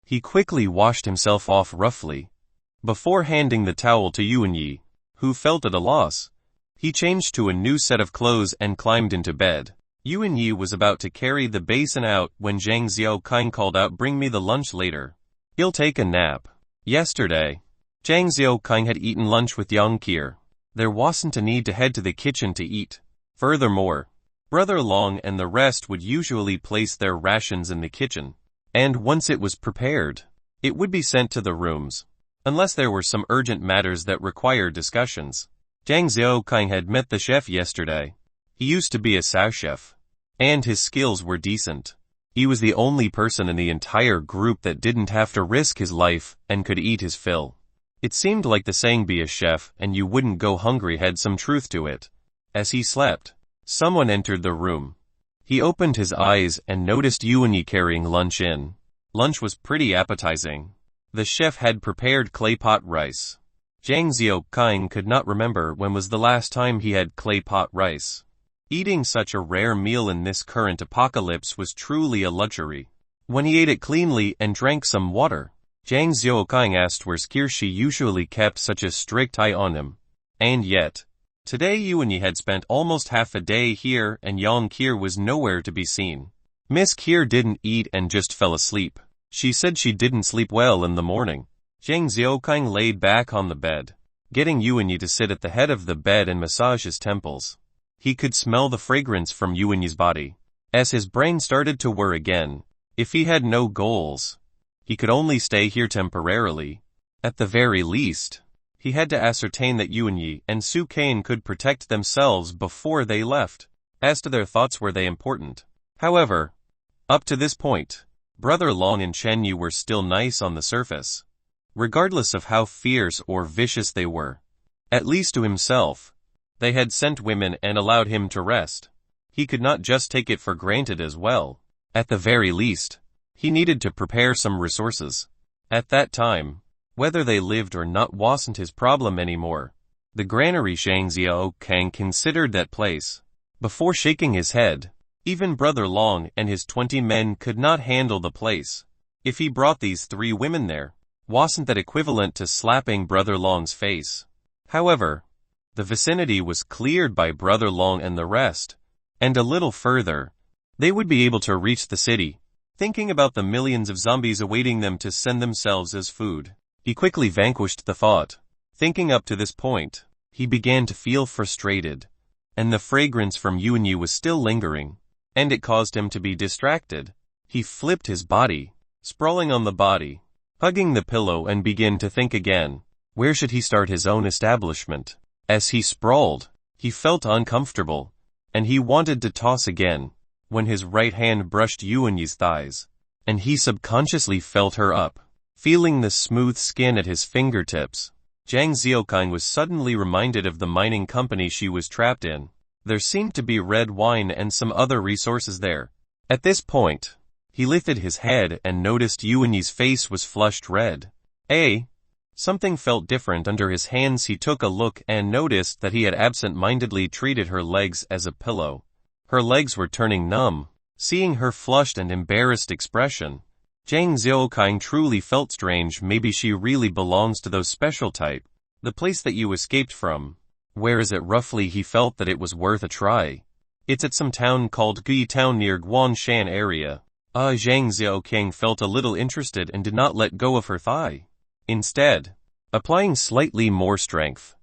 He quickly washed himself off roughly, before handing the towel to Yuanyi, who felt at a loss. He changed to a new set of clothes and climbed into bed. Yuanyi was about to carry the basin out when Zhang Xiaoqing called out, "Bring me the lunch later. He'll take a nap." Yesterday, Zhang Xiaoqing had eaten lunch with Young Kier. There wasn't a need to head to the kitchen to eat. Furthermore, Brother Long and the rest would usually place their rations in the kitchen, and once it was prepared, it would be sent to the rooms, unless there were some urgent matters that required discussions. Zhang Xiaoqing had met the chef yesterday. He used to be a sous chef, and his skills were decent. He was the only person in the entire group that didn't have to risk his life and could eat his fill. It seemed like the saying, "Be a chef and you wouldn't go hungry," had some truth to it. As he slept, someone entered the room. He opened his eyes and noticed Yuanyi carrying lunch in. Lunch was pretty appetizing. The chef had prepared clay pot rice. Zhang Xiaoqing could not remember when was the last time he had clay pot rice. Eating such a rare meal in this current apocalypse was truly a luxury. When he ate it cleanly and drank some water, Zhang Xiaoqing asked where Skirshi usually kept such a strict eye on him. And yet, today Yuanyi had spent almost half a day here and Yang Kier was nowhere to be seen. Miss Kier didn't eat and just fell asleep. She said she didn't sleep well in the morning. Zhang Xiaoqing laid back on the bed, getting Yuanyi to sit at the head of the bed and massage his temples. He could smell the fragrance from Yuanyi's body. As his brain started to whir again, if he had no goals, he could only stay here temporarily. At the very least, he had to ascertain that Yuanyi and Su Kaiyan could protect themselves before they left. As to their thoughts, were they important? However, up to this point, Brother Long and Chen Yu were still nice on the surface, regardless of how fierce or vicious they were. At least to himself, they had sent women and allowed him to rest. He could not just take it for granted as well. At the very least, he needed to prepare some resources. At that time, whether they lived or not wasn't his problem anymore. The granary. Zhang Xiaokang considered that place. Before shaking his head, even Brother Long and his 20 men could not handle the place. If he brought these 3 women there, wasn't that equivalent to slapping Brother Long's face? However, the vicinity was cleared by Brother Long and the rest, and a little further, they would be able to reach the city. Thinking about the millions of zombies awaiting them to send themselves as food, he quickly vanquished the thought. Thinking up to this point, he began to feel frustrated, and the fragrance from Yuanyi was still lingering, and it caused him to be distracted. He flipped his body, sprawling on the body, hugging the pillow, and began to think again. Where should he start his own establishment? As he sprawled, he felt uncomfortable, and he wanted to toss again, when his right hand brushed Yuanyi's thighs, and he subconsciously felt her up, feeling the smooth skin at his fingertips. Zhang Xiaokang was suddenly reminded of the mining company she was trapped in. There seemed to be red wine and some other resources there. At this point, he lifted his head and noticed Yuanyi's face was flushed red. Something felt different under his hands. He took a look and noticed that he had absent-mindedly treated her legs as a pillow. Her legs were turning numb. Seeing her flushed and embarrassed expression, Zhang Xiaokang truly felt strange. Maybe she really belongs to those special type. The place that you escaped from. Where is it roughly? He felt that it was worth a try. It's at some town called Gui Town near Guanshan area. Zhang Xiaokang felt a little interested and did not let go of her thigh. Instead, applying slightly more strength,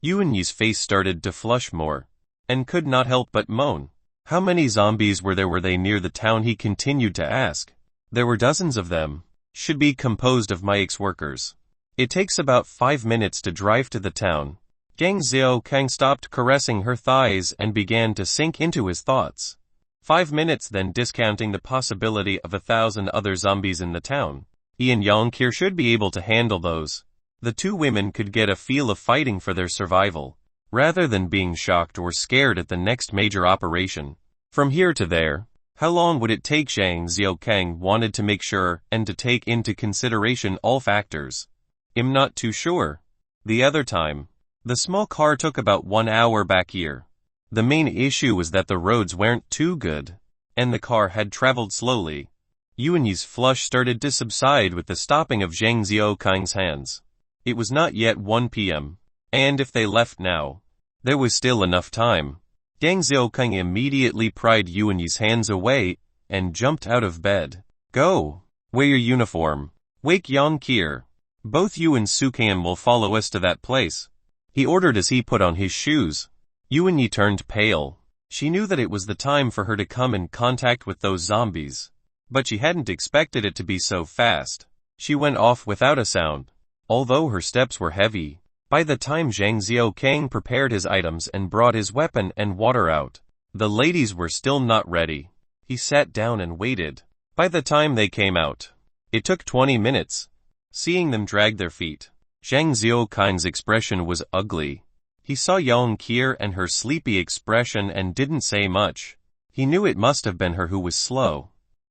Yuanyi's face started to flush more, and could not help but moan. How many zombies were they near the town? He continued to ask. There were dozens of them. Should be composed of my ex-workers. It takes about 5 minutes to drive to the town. Zhang Xiaokang stopped caressing her thighs and began to sink into his thoughts. 5 minutes, then discounting the possibility of 1,000 other zombies in the town. He and Yang should be able to handle those. The 2 women could get a feel of fighting for their survival, rather than being shocked or scared at the next major operation. From here to there, how long would it take? Zhang Xiaokang wanted to make sure and to take into consideration all factors. I'm not too sure. The other time, the small car took about 1 hour back here. The main issue was that the roads weren't too good, and the car had traveled slowly. Yuanyi's flush started to subside with the stopping of Zhang Xiaokang's hands. It was not yet 1 p.m., and if they left now, there was still enough time. Zhang Xiaokang immediately pried Yuanyi's hands away and jumped out of bed. Go! Wear your uniform. Wake Yang Kier. Both you and Sukan will follow us to that place, he ordered as he put on his shoes. Yuanyi turned pale. She knew that it was the time for her to come in contact with those zombies, but she hadn't expected it to be so fast. She went off without a sound, although her steps were heavy. By the time Zhang Xiaokang prepared his items and brought his weapon and water out, the ladies were still not ready. He sat down and waited. By the time they came out, it took 20 minutes. Seeing them drag their feet, Zhang Xiaokang's expression was ugly. He saw Yang Kier and her sleepy expression and didn't say much. He knew it must have been her who was slow.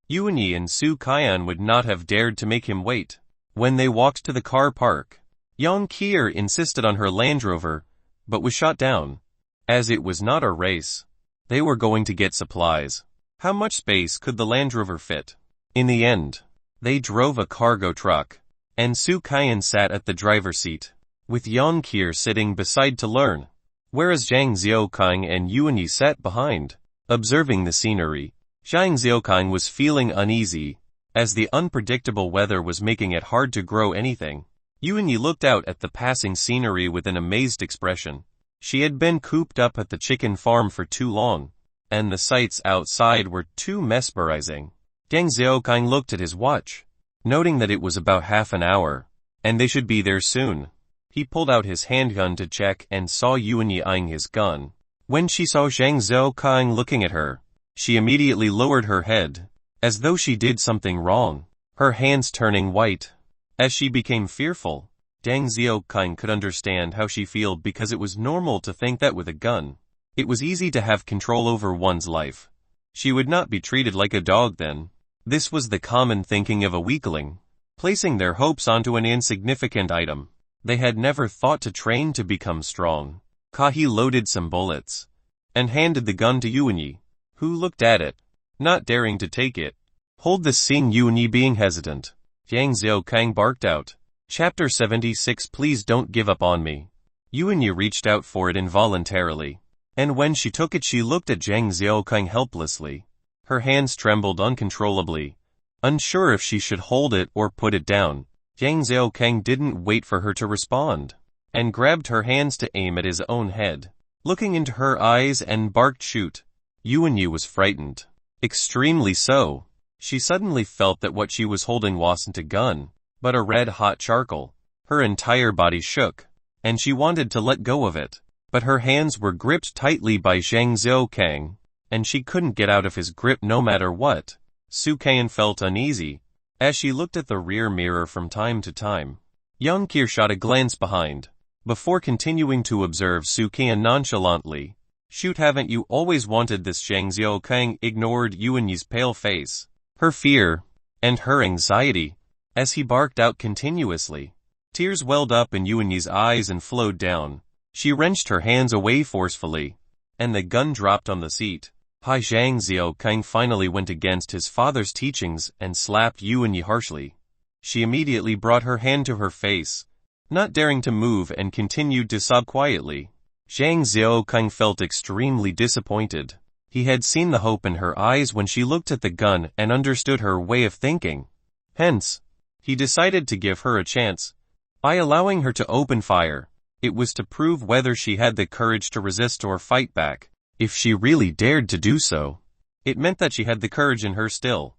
Yuanyi and Su Kaian would not have dared to make him wait. When they walked to the car park, Yang Kier insisted on her Land Rover, but was shot down. As it was not a race, they were going to get supplies. How much space could the Land Rover fit? In the end, they drove a cargo truck, and Su Kaian sat at the driver's seat, with Yang Kier sitting beside to learn, whereas Zhang Xiaokang and Yuanyi sat behind, observing the scenery. Zhang Xiaokang was feeling uneasy, as the unpredictable weather was making it hard to grow anything. Yuanyi looked out at the passing scenery with an amazed expression. She had been cooped up at the chicken farm for too long, and the sights outside were too mesmerizing. Zhang Xiaokang looked at his watch, noting that it was about half an hour, and they should be there soon. He pulled out his handgun to check and saw Yuanyi eyeing his gun. When she saw Zhang Xiaokang looking at her, she immediately lowered her head, as though she did something wrong, her hands turning white. As she became fearful, Zhang Xiaokang could understand how she felt because it was normal to think that with a gun, it was easy to have control over one's life. She would not be treated like a dog then. This was the common thinking of a weakling, placing their hopes onto an insignificant item. They had never thought to train to become strong. Kahi loaded some bullets and handed the gun to Yuanyi, who looked at it, not daring to take it. Hold this, seeing Yuanyi being hesitant. Yang Xiaokang barked out. Chapter 76. Please don't give up on me. Yuanyi reached out for it involuntarily, and when she took it she looked at Zhang Xiaokang helplessly. Her hands trembled uncontrollably, unsure if she should hold it or put it down. Zhang Xiaokang didn't wait for her to respond, and grabbed her hands to aim at his own head, looking into her eyes and barked, shoot. Yuanyi was frightened. Extremely so. She suddenly felt that what she was holding wasn't a gun, but a red-hot charcoal. Her entire body shook, and she wanted to let go of it, but her hands were gripped tightly by Zhang Xiaokang, and she couldn't get out of his grip no matter what. Su Qian felt uneasy as she looked at the rear mirror from time to time. Yang Qir shot a glance behind, before continuing to observe Su Qian nonchalantly. Shoot, haven't you always wanted this? Zhang Xiaokang ignored Yuanyi's pale face, her fear, and her anxiety, as he barked out continuously. Tears welled up in Yuanyi's eyes and flowed down. She wrenched her hands away forcefully, and the gun dropped on the seat. Zhang Xiaokang finally went against his father's teachings and slapped Yuanyi harshly. She immediately brought her hand to her face, not daring to move, and continued to sob quietly. Zhang Xiaokang felt extremely disappointed. He had seen the hope in her eyes when she looked at the gun and understood her way of thinking. Hence, he decided to give her a chance by allowing her to open fire. It was to prove whether she had the courage to resist or fight back. If she really dared to do so, it meant that she had the courage in her still.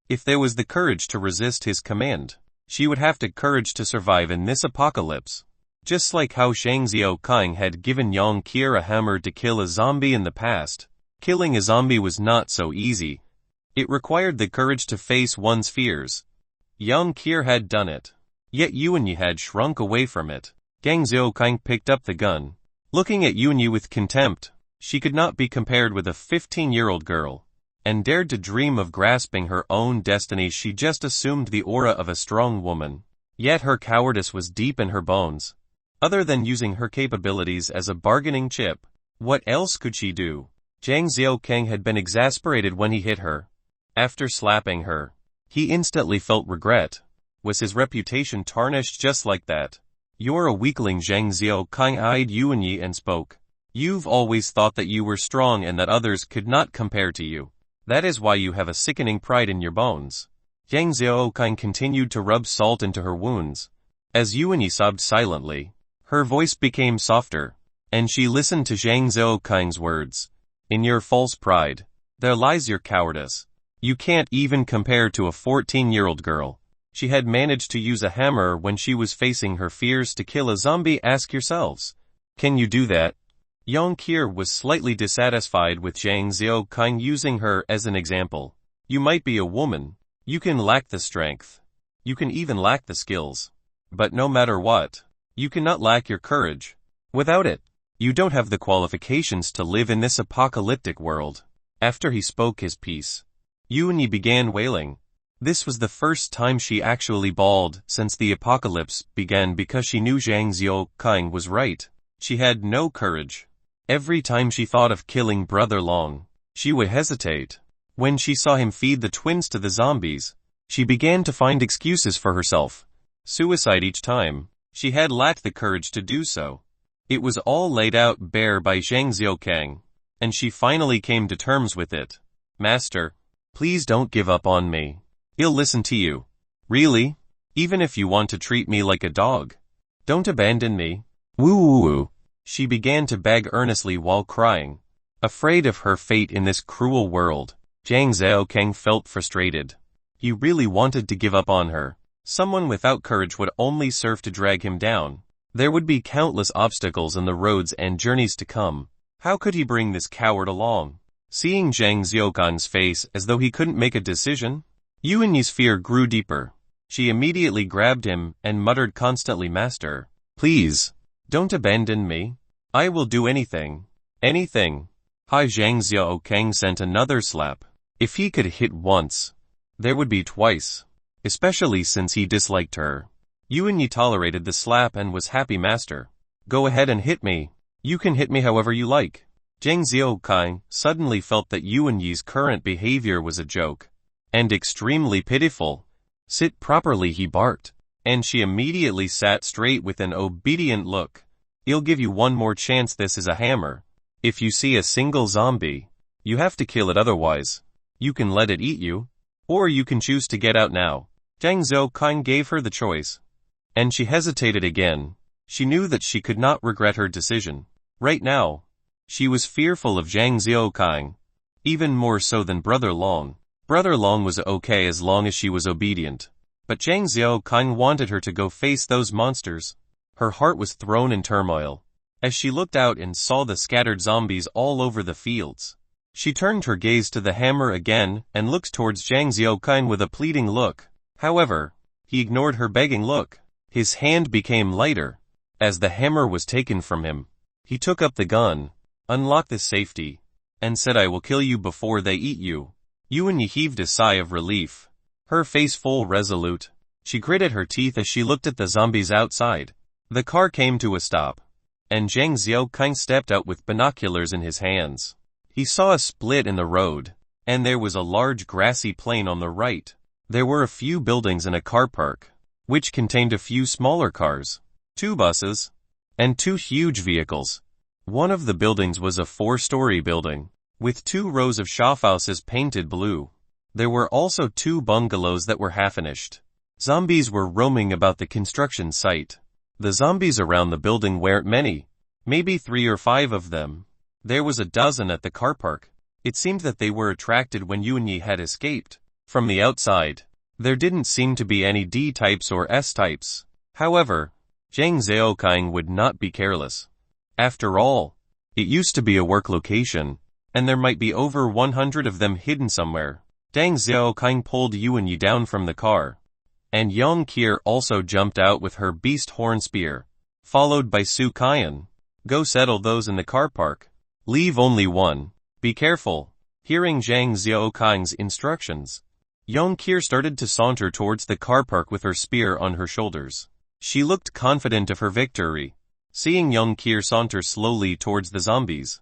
If there was the courage to resist his command, she would have the courage to survive in this apocalypse. Just like how Zhang Xiaokang had given Yang Qir a hammer to kill a zombie in the past, killing a zombie was not so easy. It required the courage to face one's fears. Yang Qir had done it, yet Yuanyi had shrunk away from it. Zhang Xiaokang picked up the gun, looking at Yuanyi with contempt. She could not be compared with a 15-year-old girl, and dared to dream of grasping her own destiny. She just assumed the aura of a strong woman, yet her cowardice was deep in her bones. Other than using her capabilities as a bargaining chip, what else could she do? Zhang Xiaokang had been exasperated when he hit her. After slapping her, he instantly felt regret. Was his reputation tarnished just like that? You're a weakling. Zhang Xiaokang eyed Yuanyi and spoke. You've always thought that you were strong and that others could not compare to you. That is why you have a sickening pride in your bones. Zhang Xiaokang continued to rub salt into her wounds. As Yuanyi sobbed silently, her voice became softer, and she listened to Zhang Xiaokang's words. In your false pride, there lies your cowardice. You can't even compare to a 14-year-old girl. She had managed to use a hammer when she was facing her fears to kill a zombie. Ask yourselves, can you do that? Yang Qir was slightly dissatisfied with Zhang Xiaokang using her as an example. You might be a woman. You can lack the strength. You can even lack the skills. But no matter what, you cannot lack your courage. Without it, you don't have the qualifications to live in this apocalyptic world. After he spoke his piece, Yuanyi began wailing. This was the first time she actually bawled since the apocalypse began, because she knew Zhang Xiaokang was right. She had no courage. Every time she thought of killing Brother Long, she would hesitate. When she saw him feed the twins to the zombies, she began to find excuses for herself. Suicide each time. She had lacked the courage to do so. It was all laid out bare by Zhang Xiaokang, and she finally came to terms with it. Master, please don't give up on me. I'll listen to you. Really? Even if you want to treat me like a dog. Don't abandon me. Woo woo woo. She began to beg earnestly while crying. Afraid of her fate in this cruel world, Zhang Xiaokang felt frustrated. He really wanted to give up on her. Someone without courage would only serve to drag him down. There would be countless obstacles in the roads and journeys to come. How could he bring this coward along? Seeing Zhang Xiaokang's face as though he couldn't make a decision, Yuanyi's fear grew deeper. She immediately grabbed him and muttered constantly, Master, please, don't abandon me. I will do anything. Anything. Zhang Xiaokang sent another slap. If he could hit once, there would be twice. Especially since he disliked her. Yuan Yi tolerated the slap and was happy. Master, go ahead and hit me. You can hit me however you like. Zhang Xiaokang suddenly felt that Yuan Yi's current behavior was a joke and extremely pitiful. Sit properly, he barked, and she immediately sat straight with an obedient look. I'll give you one more chance. This is a hammer. If you see a single zombie, you have to kill it, otherwise you can let it eat you, or you can choose to get out now. Zhang Xiaokang gave her the choice, and she hesitated again. She knew that she could not regret her decision. Right now, she was fearful of Zhang Xiaokang, even more so than Brother Long. Brother Long was okay as long as she was obedient, but Zhang Xiaokang wanted her to go face those monsters. Her heart was thrown in turmoil as she looked out and saw the scattered zombies all over the fields. She turned her gaze to the hammer again and looked towards Zhang Xiaokang with a pleading look. However, he ignored her begging look. His hand became lighter as the hammer was taken from him. He took up the gun, unlocked the safety, and said, I will kill you before they eat you. Yuan Yi heaved a sigh of relief, her face full resolute. She gritted her teeth as she looked at the zombies outside. The car came to a stop, and Zhang Xiaokang stepped out with binoculars in his hands. He saw a split in the road, and there was a large grassy plain on the right. There were a few buildings and a car park, which contained a few smaller cars, 2 buses, and 2 huge vehicles. One of the buildings was a 4-story building, with 2 rows of shophouse painted blue. There were also 2 bungalows that were half-finished. Zombies were roaming about the construction site. The zombies around the building weren't many, maybe 3 or 5 of them. There was a dozen at the car park. It seemed that they were attracted when Yuan Yi had escaped. From the outside, there didn't seem to be any D-types or S-types. However, Zhang Xiaokang would not be careless. After all, it used to be a work location, and there might be over 100 of them hidden somewhere. Zhang Xiaokang pulled Yuan Yi down from the car, and Yang Qier also jumped out with her beast horn spear, followed by Su Qian. Go settle those in the car park. Leave only one. Be careful. Hearing Zhang Xiaokang's instructions, Yang Qier started to saunter towards the car park with her spear on her shoulders. She looked confident of her victory. Seeing Yang Qier saunter slowly towards the zombies,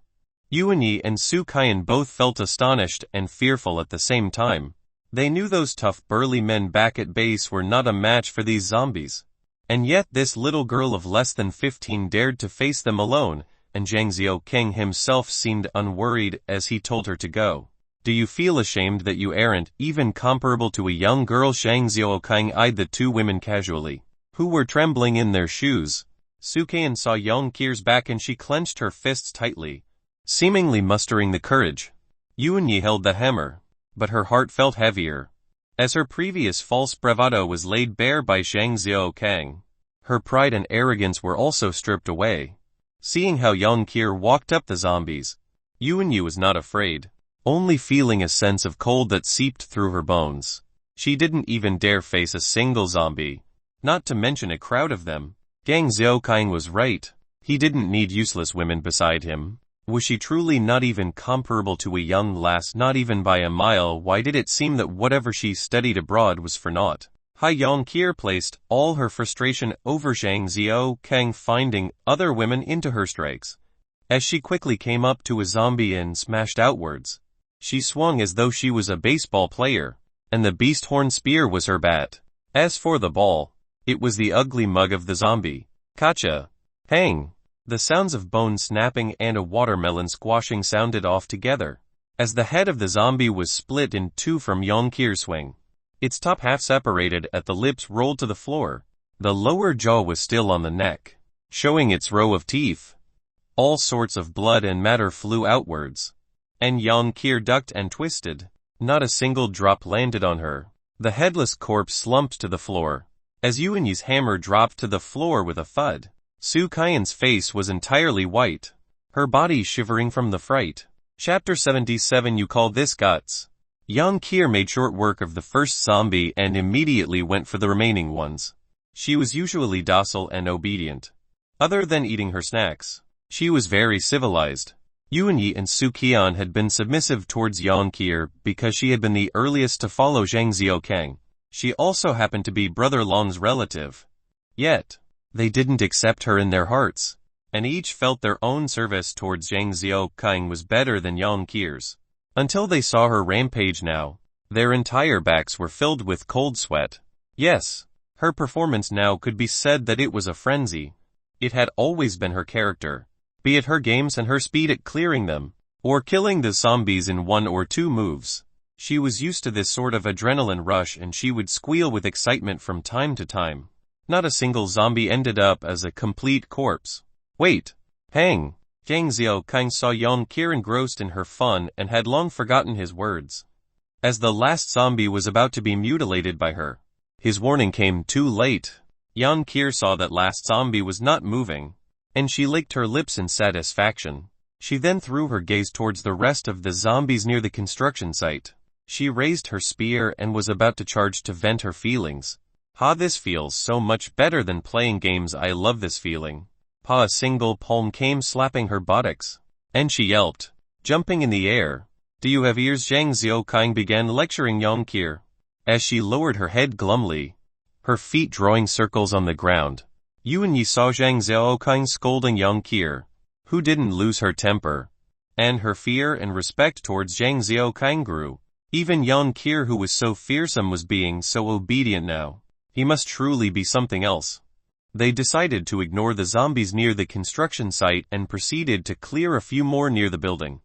Yuan Yi and Su Qian both felt astonished and fearful at the same time. They knew those tough burly men back at base were not a match for these zombies. And yet this little girl of less than 15 dared to face them alone, and Zhang Xiaokang himself seemed unworried as he told her to go. Do you feel ashamed that you aren't even comparable to a young girl? Zhang Xiaokang eyed the 2 women casually, who were trembling in their shoes. Su Qian saw Yang Qier's back and she clenched her fists tightly, seemingly mustering the courage. Yuan Yi held the hammer, but her heart felt heavier, as her previous false bravado was laid bare by Zhang Xiaokang. Her pride and arrogance were also stripped away. Seeing how Yang Qier walked up the zombies, Yuan Yi was not afraid, only feeling a sense of cold that seeped through her bones. She didn't even dare face a single zombie, not to mention a crowd of them. Zhang Xiaokang was right. He didn't need useless women beside him. Was she truly not even comparable to a young lass? Not even by a mile. Why did it seem that whatever she studied abroad was for naught? Yang Qier placed all her frustration over Zhang Xiaokang finding other women into her strikes. As she quickly came up to a zombie and smashed outwards, she swung as though she was a baseball player, and the beast horn spear was her bat. As for the ball, it was the ugly mug of the zombie. Kacha! Hang! The sounds of bone snapping and a watermelon squashing sounded off together, as the head of the zombie was split in 2 from Yang Qier's swing. Its top half separated at the lips rolled to the floor. The lower jaw was still on the neck, showing its row of teeth. All sorts of blood and matter flew outwards, and Yang Qier ducked and twisted. Not a single drop landed on her. The headless corpse slumped to the floor, as Yuan Yi's hammer dropped to the floor with a thud. Su Qian's face was entirely white, her body shivering from the fright. Chapter 77. You call this guts? Yang Qier made short work of the first zombie and immediately went for the remaining ones. She was usually docile and obedient. Other than eating her snacks, she was very civilized. Yuan Yi and Su Qian had been submissive towards Yang Qier because she had been the earliest to follow Zhang Xiaokang. She also happened to be Brother Long's relative. Yet, they didn't accept her in their hearts, and each felt their own service towards Zhang Xiaoqing was better than Yang Qir's. Until they saw her rampage now, their entire backs were filled with cold sweat. Yes, her performance now could be said that it was a frenzy. It had always been her character, be it her games and her speed at clearing them, or killing the zombies in 1 or 2 moves. She was used to this sort of adrenaline rush and she would squeal with excitement from time to time. Not a single zombie ended up as a complete corpse. Wait, hang! Zhang Xiaoqing saw Yang Qir engrossed in her fun and had long forgotten his words. As the last zombie was about to be mutilated by her, his warning came too late. Yang Qir saw that last zombie was not moving, and she licked her lips in satisfaction. She then threw her gaze towards the rest of the zombies near the construction site. She raised her spear and was about to charge to vent her feelings. Ha, this feels so much better than playing games. I love this feeling. Pa, a single palm came slapping her buttocks, and she yelped, jumping in the air. Do you have ears? Zhang Xiaoqing began lecturing Yang Qir, as she lowered her head glumly, her feet drawing circles on the ground. Yuan Yi saw Zhang Xiaoqing scolding Yang Qir, who didn't lose her temper, and her fear and respect towards Zhang Xiaoqing grew. Even Yang Qir, who was so fearsome, was being so obedient now. He must truly be something else. They decided to ignore the zombies near the construction site and proceeded to clear a few more near the building.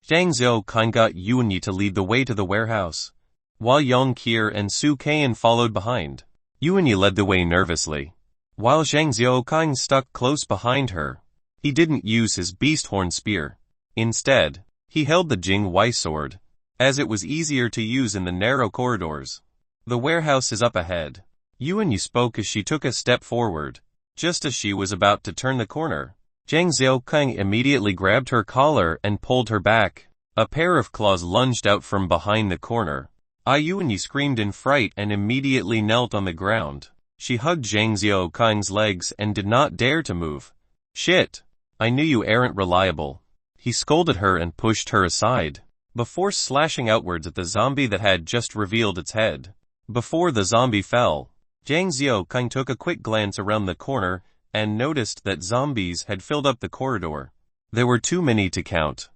Zhang Xiaoqing got Yuan Yi to lead the way to the warehouse, while Yang Qir and Su Kaiyan followed behind. Yuan Yi led the way nervously, while Zhang Xiaoqing stuck close behind her. He didn't use his beast horn spear. Instead, he held the Jing Wei sword, as it was easier to use in the narrow corridors. The warehouse is up ahead. Yuan Yi spoke as she took a step forward. Just as she was about to turn the corner, Zhang Xiaoqing immediately grabbed her collar and pulled her back. A pair of claws lunged out from behind the corner. Yuan Yi screamed in fright and immediately knelt on the ground. She hugged Zhang Xiaoqing's legs and did not dare to move. Shit! I knew you aren't reliable. He scolded her and pushed her aside, before slashing outwards at the zombie that had just revealed its head. Before the zombie fell, Zhang Xiaoqing took a quick glance around the corner and noticed that zombies had filled up the corridor. There were too many to count.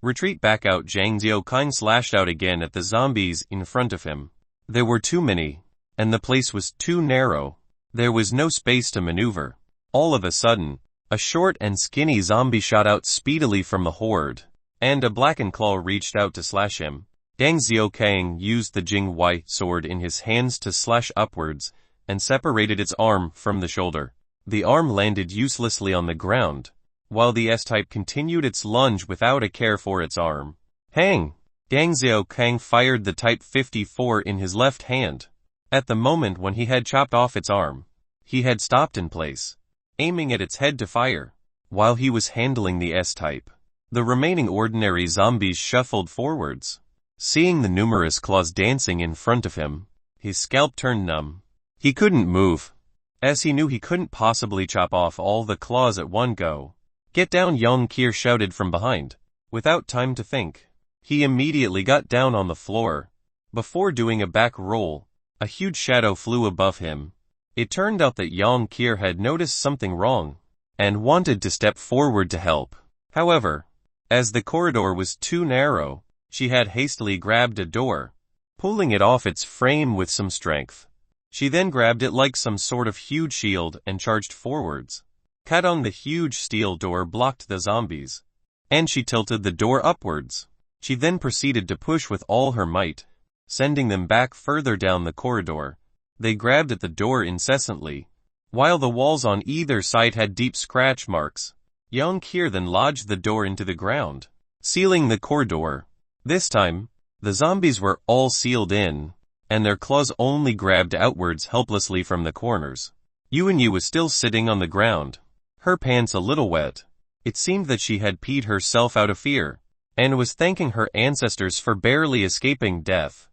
Retreat back out! Zhang Xiaoqing slashed out again at the zombies in front of him. There were too many, and the place was too narrow. There was no space to maneuver. All of a sudden, a short and skinny zombie shot out speedily from the horde, and a blackened claw reached out to slash him. Zhang Xiaoqing used the Jing Wei sword in his hands to slash upwards, and separated its arm from the shoulder. The arm landed uselessly on the ground, while the S-type continued its lunge without a care for its arm. Hang! Zhang Xiaoqing fired the Type 54 in his left hand. At the moment when he had chopped off its arm, he had stopped in place, aiming at its head to fire. While he was handling the S-type, the remaining ordinary zombies shuffled forwards. Seeing the numerous claws dancing in front of him, his scalp turned numb. He couldn't move, as he knew he couldn't possibly chop off all the claws at one go. Get down! Yang Qir shouted from behind. Without time to think, he immediately got down on the floor. Before doing a back roll, a huge shadow flew above him. It turned out that Yang Qir had noticed something wrong, and wanted to step forward to help. However, as the corridor was too narrow, she had hastily grabbed a door, pulling it off its frame with some strength. She then grabbed it like some sort of huge shield and charged forwards. Kadong, the huge steel door, blocked the zombies, and she tilted the door upwards. She then proceeded to push with all her might, sending them back further down the corridor. They grabbed at the door incessantly, while the walls on either side had deep scratch marks. Yang Qir then lodged the door into the ground, sealing the corridor. This time, the zombies were all sealed in, and their claws only grabbed outwards helplessly from the corners. Yuan Yi was still sitting on the ground, her pants a little wet. It seemed that she had peed herself out of fear, and was thanking her ancestors for barely escaping death.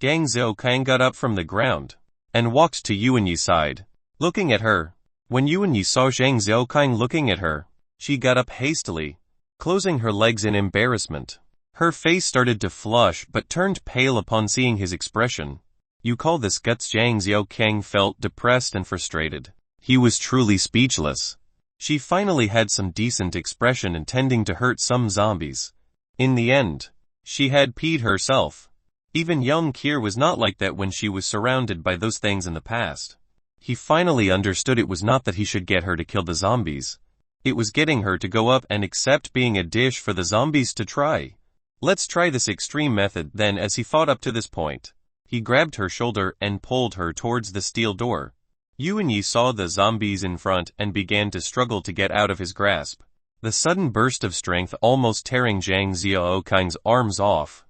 Zhang Xiaoqing got up from the ground, and walked to Yuan Yi's side, looking at her. When Yuan Yi saw Zhang Xiaoqing looking at her, she got up hastily, closing her legs in embarrassment. Her face started to flush but turned pale upon seeing his expression. You call this guts? Zhang Xiaoqing felt depressed and frustrated. He was truly speechless. She finally had some decent expression intending to hurt some zombies. In the end, she had peed herself. Even young Kier was not like that when she was surrounded by those things in the past. He finally understood it was not that he should get her to kill the zombies. It was getting her to go up and accept being a dish for the zombies to try. Let's try this extreme method then. As he fought up to this point, he grabbed her shoulder and pulled her towards the steel door. Yuan-Yi saw the zombies in front and began to struggle to get out of his grasp. The sudden burst of strength almost tearing Zhang Xiaokang's arms off.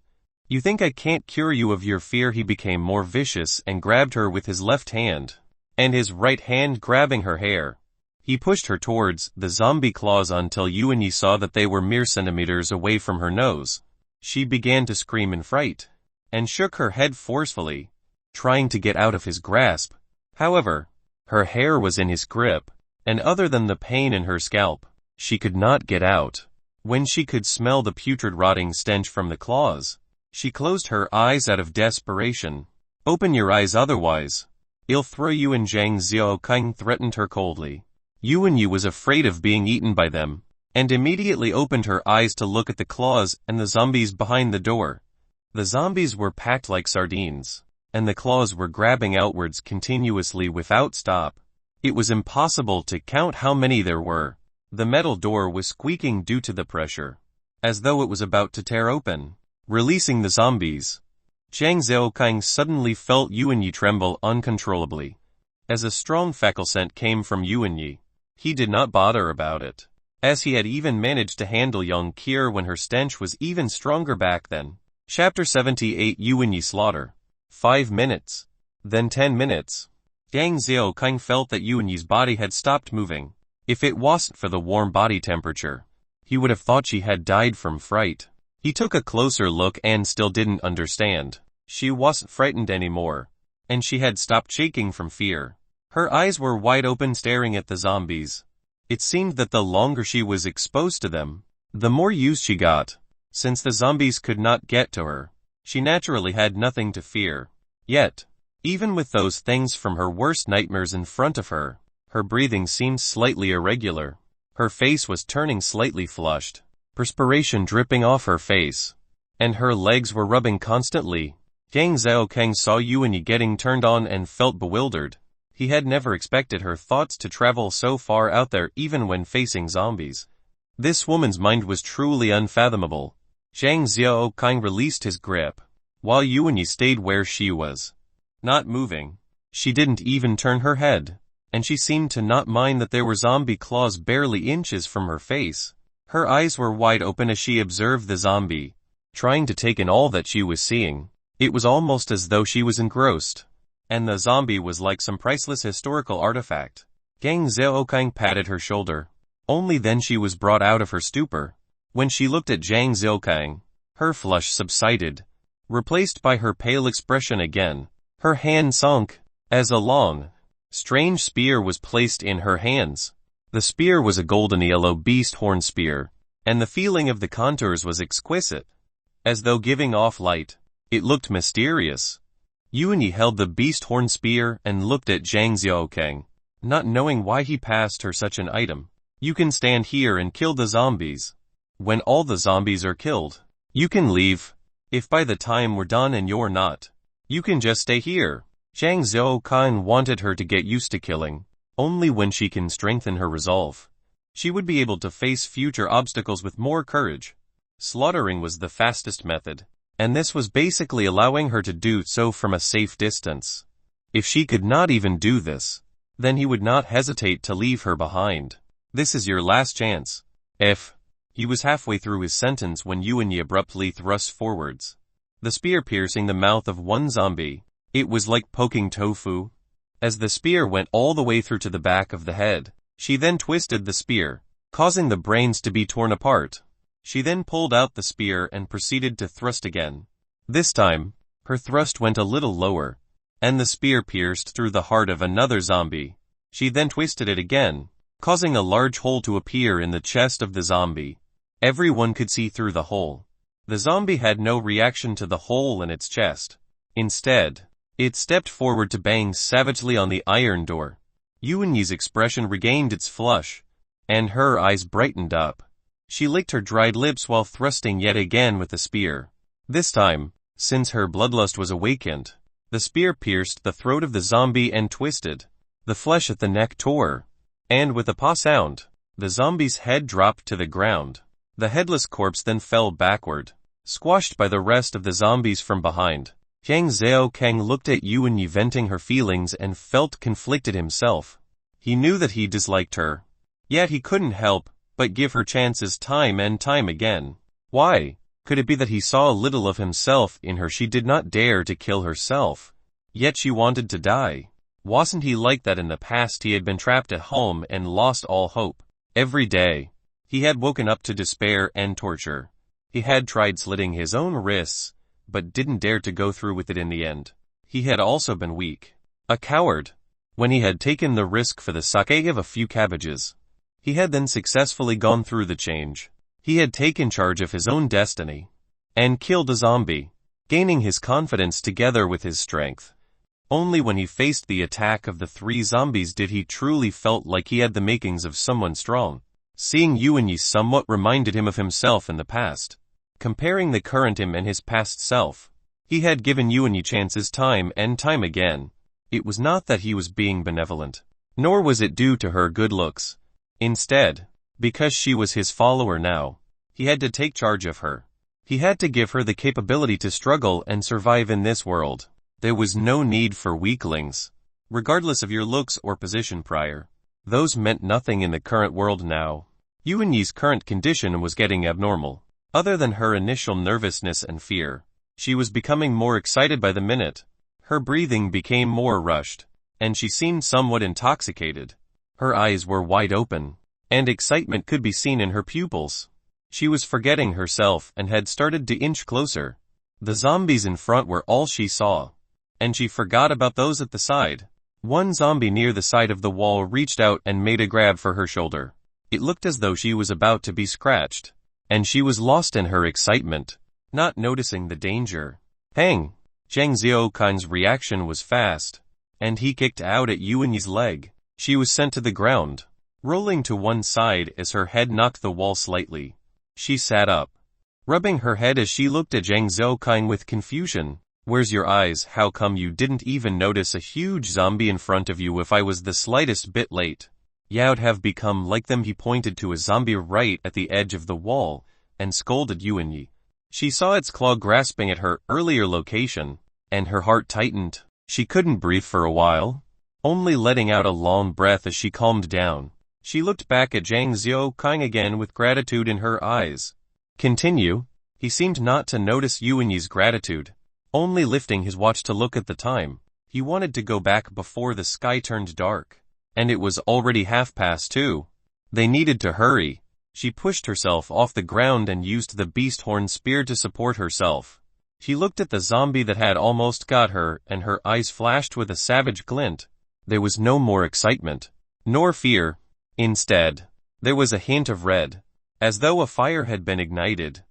You think I can't cure you of your fear? He became more vicious and grabbed her with his left hand, and his right hand grabbing her hair. He pushed her towards the zombie claws until Yuan-Yi saw that they were mere centimeters away from her nose. She began to scream in fright, and shook her head forcefully, trying to get out of his grasp. However, her hair was in his grip, and other than the pain in her scalp, she could not get out. When she could smell the putrid rotting stench from the claws, she closed her eyes out of desperation. Open your eyes, otherwise I'll throw you in. Zhang Xiaokang threatened her coldly. Yuan-Yi was afraid of being eaten by them, and immediately opened her eyes to look at the claws and the zombies behind the door. The zombies were packed like sardines, and the claws were grabbing outwards continuously without stop. It was impossible to count how many there were. The metal door was squeaking due to the pressure, as though it was about to tear open, releasing the zombies. Zhang Xiaokang suddenly felt Yuan-Yi tremble uncontrollably. As a strong fecal scent came from Yuan-Yi, he did not bother about it, as he had even managed to handle young Kier when her stench was even stronger back then. Chapter 78 Yuan-Yi Slaughter. 5 minutes. Then 10 minutes. Zhang Xiaokang felt that Yuan-Yi's body had stopped moving. If it wasn't for the warm body temperature, he would have thought she had died from fright. He took a closer look and still didn't understand. She wasn't frightened anymore, and she had stopped shaking from fear. Her eyes were wide open, staring at the zombies. It seemed that the longer she was exposed to them, the more used she got. Since the zombies could not get to her, she naturally had nothing to fear. Yet, even with those things from her worst nightmares in front of her, her breathing seemed slightly irregular. Her face was turning slightly flushed, perspiration dripping off her face, and her legs were rubbing constantly. Zhang Xiaokang saw Yuan-Yi getting turned on and felt bewildered. He had never expected her thoughts to travel so far out there even when facing zombies. This woman's mind was truly unfathomable. Zhang Xiaokang released his grip, while Yuan-Yi stayed where she was, not moving. She didn't even turn her head, and she seemed to not mind that there were zombie claws barely inches from her face. Her eyes were wide open as she observed the zombie, trying to take in all that she was seeing. It was almost as though she was engrossed, and the zombie was like some priceless historical artifact. Zhang Xiaokang patted her shoulder. Only then she was brought out of her stupor. When she looked at Zhang Xiaokang, her flush subsided, replaced by her pale expression again. Her hand sunk, as a long, strange spear was placed in her hands. The spear was a golden yellow beast horn spear, and the feeling of the contours was exquisite. As though giving off light, it looked mysterious. Yuan-Yi held the beast horn spear and looked at Zhang Xiaokang, not knowing why he passed her such an item. You can stand here and kill the zombies. When all the zombies are killed, you can leave. If by the time we're done and you're not, you can just stay here. Zhang Xiaokang wanted her to get used to killing. Only when she can strengthen her resolve, she would be able to face future obstacles with more courage. Slaughtering was the fastest method, and this was basically allowing her to do so from a safe distance. If she could not even do this, then he would not hesitate to leave her behind. This is your last chance. He was halfway through his sentence when Yuan-Yi abruptly thrust forwards, the spear piercing the mouth of one zombie. It was like poking tofu. As the spear went all the way through to the back of the head, she then twisted the spear, causing the brains to be torn apart. She then pulled out the spear and proceeded to thrust again. This time, her thrust went a little lower, and the spear pierced through the heart of another zombie. She then twisted it again, causing a large hole to appear in the chest of the zombie. Everyone could see through the hole. The zombie had no reaction to the hole in its chest. Instead, it stepped forward to bang savagely on the iron door. Yuanyi's expression regained its flush, and her eyes brightened up. She licked her dried lips while thrusting yet again with the spear. This time, since her bloodlust was awakened, the spear pierced the throat of the zombie and twisted. The flesh at the neck tore, and with a paw sound, the zombie's head dropped to the ground. The headless corpse then fell backward, squashed by the rest of the zombies from behind. Zhang Xiaokang looked at Yuanyi venting her feelings and felt conflicted himself. He knew that he disliked her, yet he couldn't help but give her chances time and time again. Why? Could it be that he saw a little of himself in her? She did not dare to kill herself, yet she wanted to die. Wasn't he like that in the past? He had been trapped at home and lost all hope. Every day, he had woken up to despair and torture. He had tried slitting his own wrists, but didn't dare to go through with it in the end. He had also been weak, a coward. When he had taken the risk for the sake of a few cabbages, he had then successfully gone through the change. He had taken charge of his own destiny and killed a zombie, gaining his confidence together with his strength. Only when he faced the attack of the 3 zombies did he truly felt like he had the makings of someone strong. Seeing Yuanyi somewhat reminded him of himself in the past. Comparing the current him and his past self, he had given Yuanyi chances time and time again. It was not that he was being benevolent, nor was it due to her good looks. Instead, because she was his follower now, he had to take charge of her. He had to give her the capability to struggle and survive in this world. There was no need for weaklings, regardless of your looks or position prior. Those meant nothing in the current world now. Yuanyi's current condition was getting abnormal. Other than her initial nervousness and fear, she was becoming more excited by the minute. Her breathing became more rushed, and she seemed somewhat intoxicated. Her eyes were wide open, and excitement could be seen in her pupils. She was forgetting herself and had started to inch closer. The zombies in front were all she saw, and she forgot about those at the side. One zombie near the side of the wall reached out and made a grab for her shoulder. It looked as though she was about to be scratched, and she was lost in her excitement, not noticing the danger. Hang! Zhang Xiaokang's reaction was fast, and he kicked out at Yuanyi's leg. She was sent to the ground, rolling to one side as her head knocked the wall slightly. She sat up, rubbing her head as she looked at Zhang Xiaokang with confusion. Where's your eyes? How come you didn't even notice a huge zombie in front of you? If I was the slightest bit late, you'd have become like them. He pointed to a zombie right at the edge of the wall and scolded Yuanyi. She saw its claw grasping at her earlier location, and her heart tightened. She couldn't breathe for a while, only letting out a long breath as she calmed down. She looked back at Zhang Xiaokang again with gratitude in her eyes. Continue. He seemed not to notice Yuanyi's gratitude, only lifting his watch to look at the time. He wanted to go back before the sky turned dark, and it was already 2:30. They needed to hurry. She pushed herself off the ground and used the beast horn spear to support herself. She looked at the zombie that had almost got her, and her eyes flashed with a savage glint. There was no more excitement, nor fear. Instead, there was a hint of red, as though a fire had been ignited.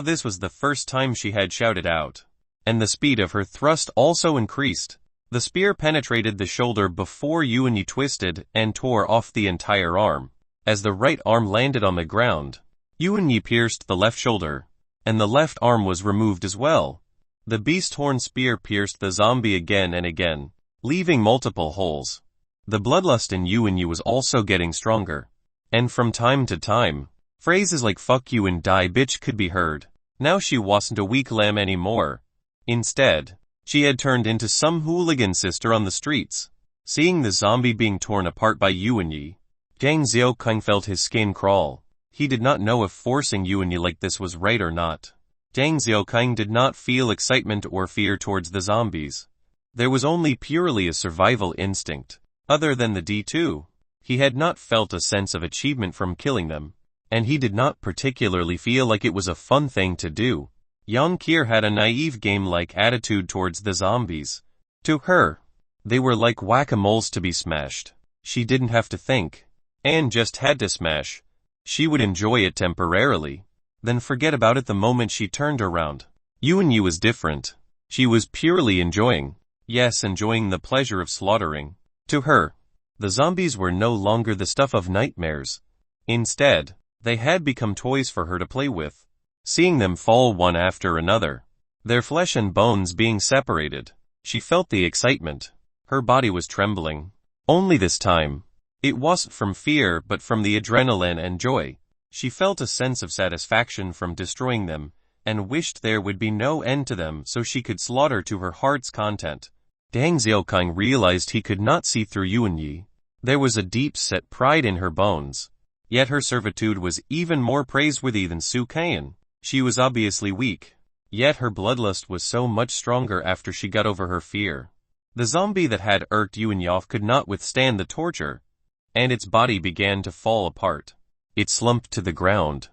This was the first time she had shouted out, and the speed of her thrust also increased. The spear penetrated the shoulder before Yuanyi twisted and tore off the entire arm. As the right arm landed on the ground, Yuanyi pierced the left shoulder, and the left arm was removed as well. The beast horn spear pierced the zombie again and again, leaving multiple holes. The bloodlust in Yuanyi was also getting stronger, and from time to time, phrases like "fuck you" and "die bitch" could be heard. Now she wasn't a weak lamb anymore. Instead, she had turned into some hooligan sister on the streets. Seeing the zombie being torn apart by Yuanyi, Zhang Xiaokang felt his skin crawl. He did not know if forcing Yuanyi like this was right or not. Zhang Xiaokang did not feel excitement or fear towards the zombies. There was only purely a survival instinct. Other than the D2, he had not felt a sense of achievement from killing them, and he did not particularly feel like it was a fun thing to do. Yang Kier had a naive game-like attitude towards the zombies. To her, they were like whack-a-moles to be smashed. She didn't have to think, and just had to smash. She would enjoy it temporarily, then forget about it the moment she turned around. Yuanyi was different. She was purely enjoying the pleasure of slaughtering. To her, The zombies were no longer the stuff of nightmares. Instead, they had become toys for her to play with. Seeing them fall one after another, their flesh and bones being separated, she felt the excitement. Her body was trembling. Only this time, it wasn't from fear but from the adrenaline and joy. She felt a sense of satisfaction from destroying them, and wished there would be no end to them so she could slaughter to her heart's content. Dang Xiaokang realized he could not see through Yuan Yi. There was a deep-set pride in her bones. Yet her servitude was even more praiseworthy than Su Kaiyan. She was obviously weak. Yet her bloodlust was so much stronger after she got over her fear. The zombie that had irked Yuan Yi could not withstand the torture, and its body began to fall apart. It slumped to the ground,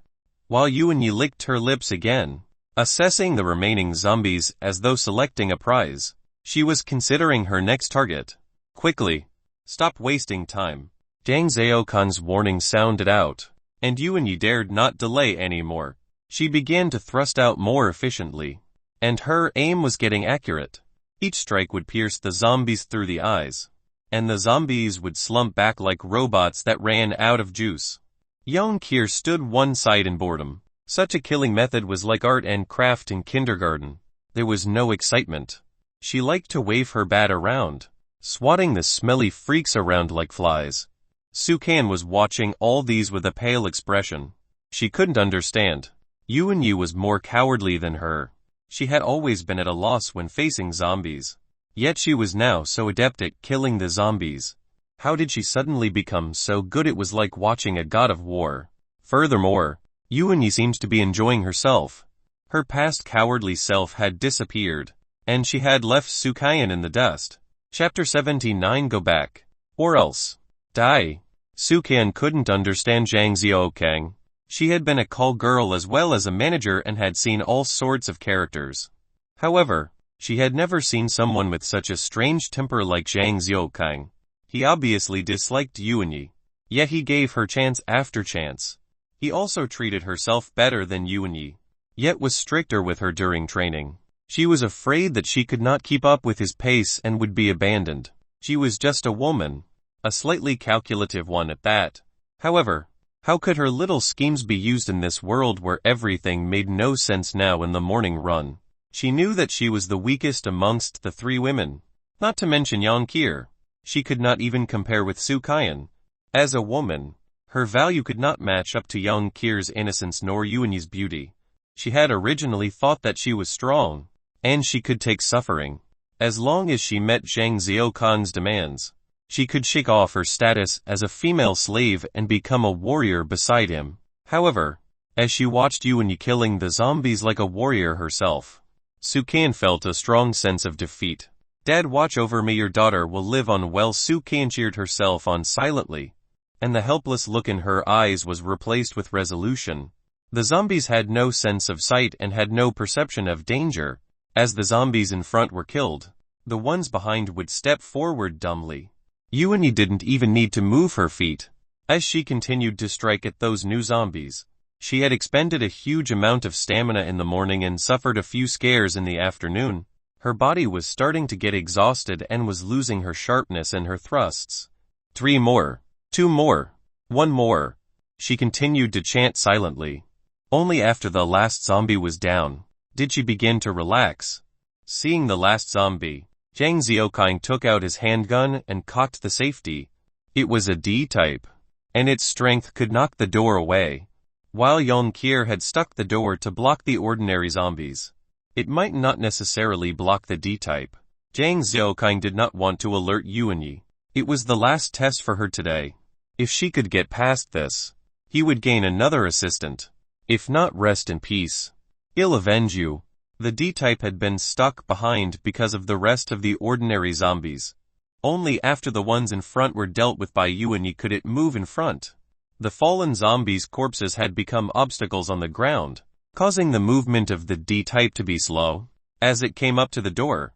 while Yuan Yi licked her lips again, assessing the remaining zombies as though selecting a prize. She was considering her next target. Quickly, stop wasting time. Zhang Xiaokan's warning sounded out, and Yuan Yi dared not delay anymore. She began to thrust out more efficiently, and her aim was getting accurate. Each strike would pierce the zombies through the eyes, and the zombies would slump back like robots that ran out of juice. Young Kier stood one side in boredom. Such a killing method was like art and craft in kindergarten. There was no excitement. She liked to wave her bat around, swatting the smelly freaks around like flies. Su Kan was watching all these with a pale expression. She couldn't understand. Yuan Yi was more cowardly than her. She had always been at a loss when facing zombies. Yet she was now so adept at killing the zombies. How did she suddenly become so good? It was like watching a god of war. Furthermore, Yuan Yi seemed to be enjoying herself. Her past cowardly self had disappeared, and she had left Su Kaiyan in the dust. Chapter 79. Go back, or else die. Su Kaiyan couldn't understand Zhang Xiaokang. She had been a call girl as well as a manager and had seen all sorts of characters. However, she had never seen someone with such a strange temper like Zhang Xiaokang. He obviously disliked Yuan Yi, yet he gave her chance after chance. He also treated herself better than Yuan Yi, yet was stricter with her during training. She was afraid that she could not keep up with his pace and would be abandoned. She was just a woman, a slightly calculative one at that. However, how could her little schemes be used in this world where everything made no sense now in the morning run? She knew that she was the weakest amongst the three women, not to mention Yang Kier. She could not even compare with Su Kaiyan. As a woman, her value could not match up to Yang Kier's innocence nor Yuan Yi's beauty. She had originally thought that she was strong, and she could take suffering. As long as she met Zhang Xiaokang's demands, she could shake off her status as a female slave and become a warrior beside him. However, as she watched Yuan Yi killing the zombies like a warrior herself, Su Kaiyan felt a strong sense of defeat. Dad, watch over me, your daughter will live on well. Su Kaiyan cheered herself on silently, and the helpless look in her eyes was replaced with resolution. The zombies had no sense of sight and had no perception of danger. As the zombies in front were killed, the ones behind would step forward dumbly. Yuan Yi didn't even need to move her feet. As she continued to strike at those new zombies, she had expended a huge amount of stamina in the morning and suffered a few scares in the afternoon. Her body was starting to get exhausted and was losing her sharpness and her thrusts. 3 more. 2 more. 1 more. She continued to chant silently. Only after the last zombie was down did she begin to relax. Seeing the last zombie, Zhang Xiaokang took out his handgun and cocked the safety. It was a D-type, and its strength could knock the door away, while Yang Kier had stuck the door to block the ordinary zombies. It might not necessarily block the D-type. Zhang Xiaokang did not want to alert Yuan Yi. It was the last test for her today. If she could get past this, he would gain another assistant. If not, rest in peace. He'll avenge you. The D-type had been stuck behind because of the rest of the ordinary zombies. Only after the ones in front were dealt with by Yuan Yi could it move in front. The fallen zombies' corpses had become obstacles on the ground, causing the movement of the D-type to be slow. As it came up to the door,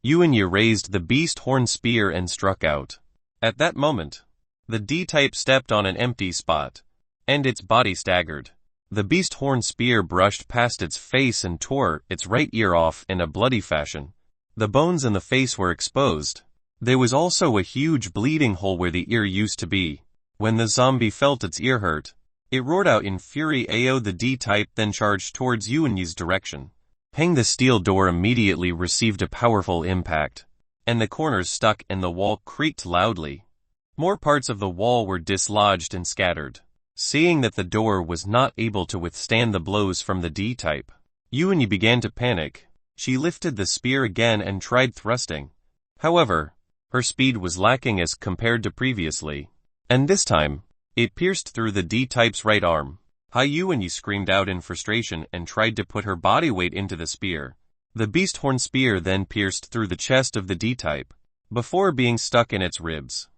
Yuan Yi raised the beast horn spear and struck out. At that moment, the D-type stepped on an empty spot, and its body staggered. The beast horn spear brushed past its face and tore its right ear off in a bloody fashion. The bones in the face were exposed, There was also a huge bleeding hole where the ear used to be. When the zombie felt its ear hurt, it roared out in fury. Ao the D-type then charged towards Yuanyi's direction. Peng the steel door immediately received a powerful impact, and the corners stuck and the wall creaked loudly. More parts of the wall were dislodged and scattered. Seeing that the door was not able to withstand the blows from the D-type, Yuanyi began to panic. She lifted the spear again and tried thrusting. However, her speed was lacking as compared to previously, and this time, it pierced through the D-type's right arm. Yuanyi screamed out in frustration and tried to put her body weight into the spear. The beast horn spear then pierced through the chest of the D-type, before being stuck in its ribs.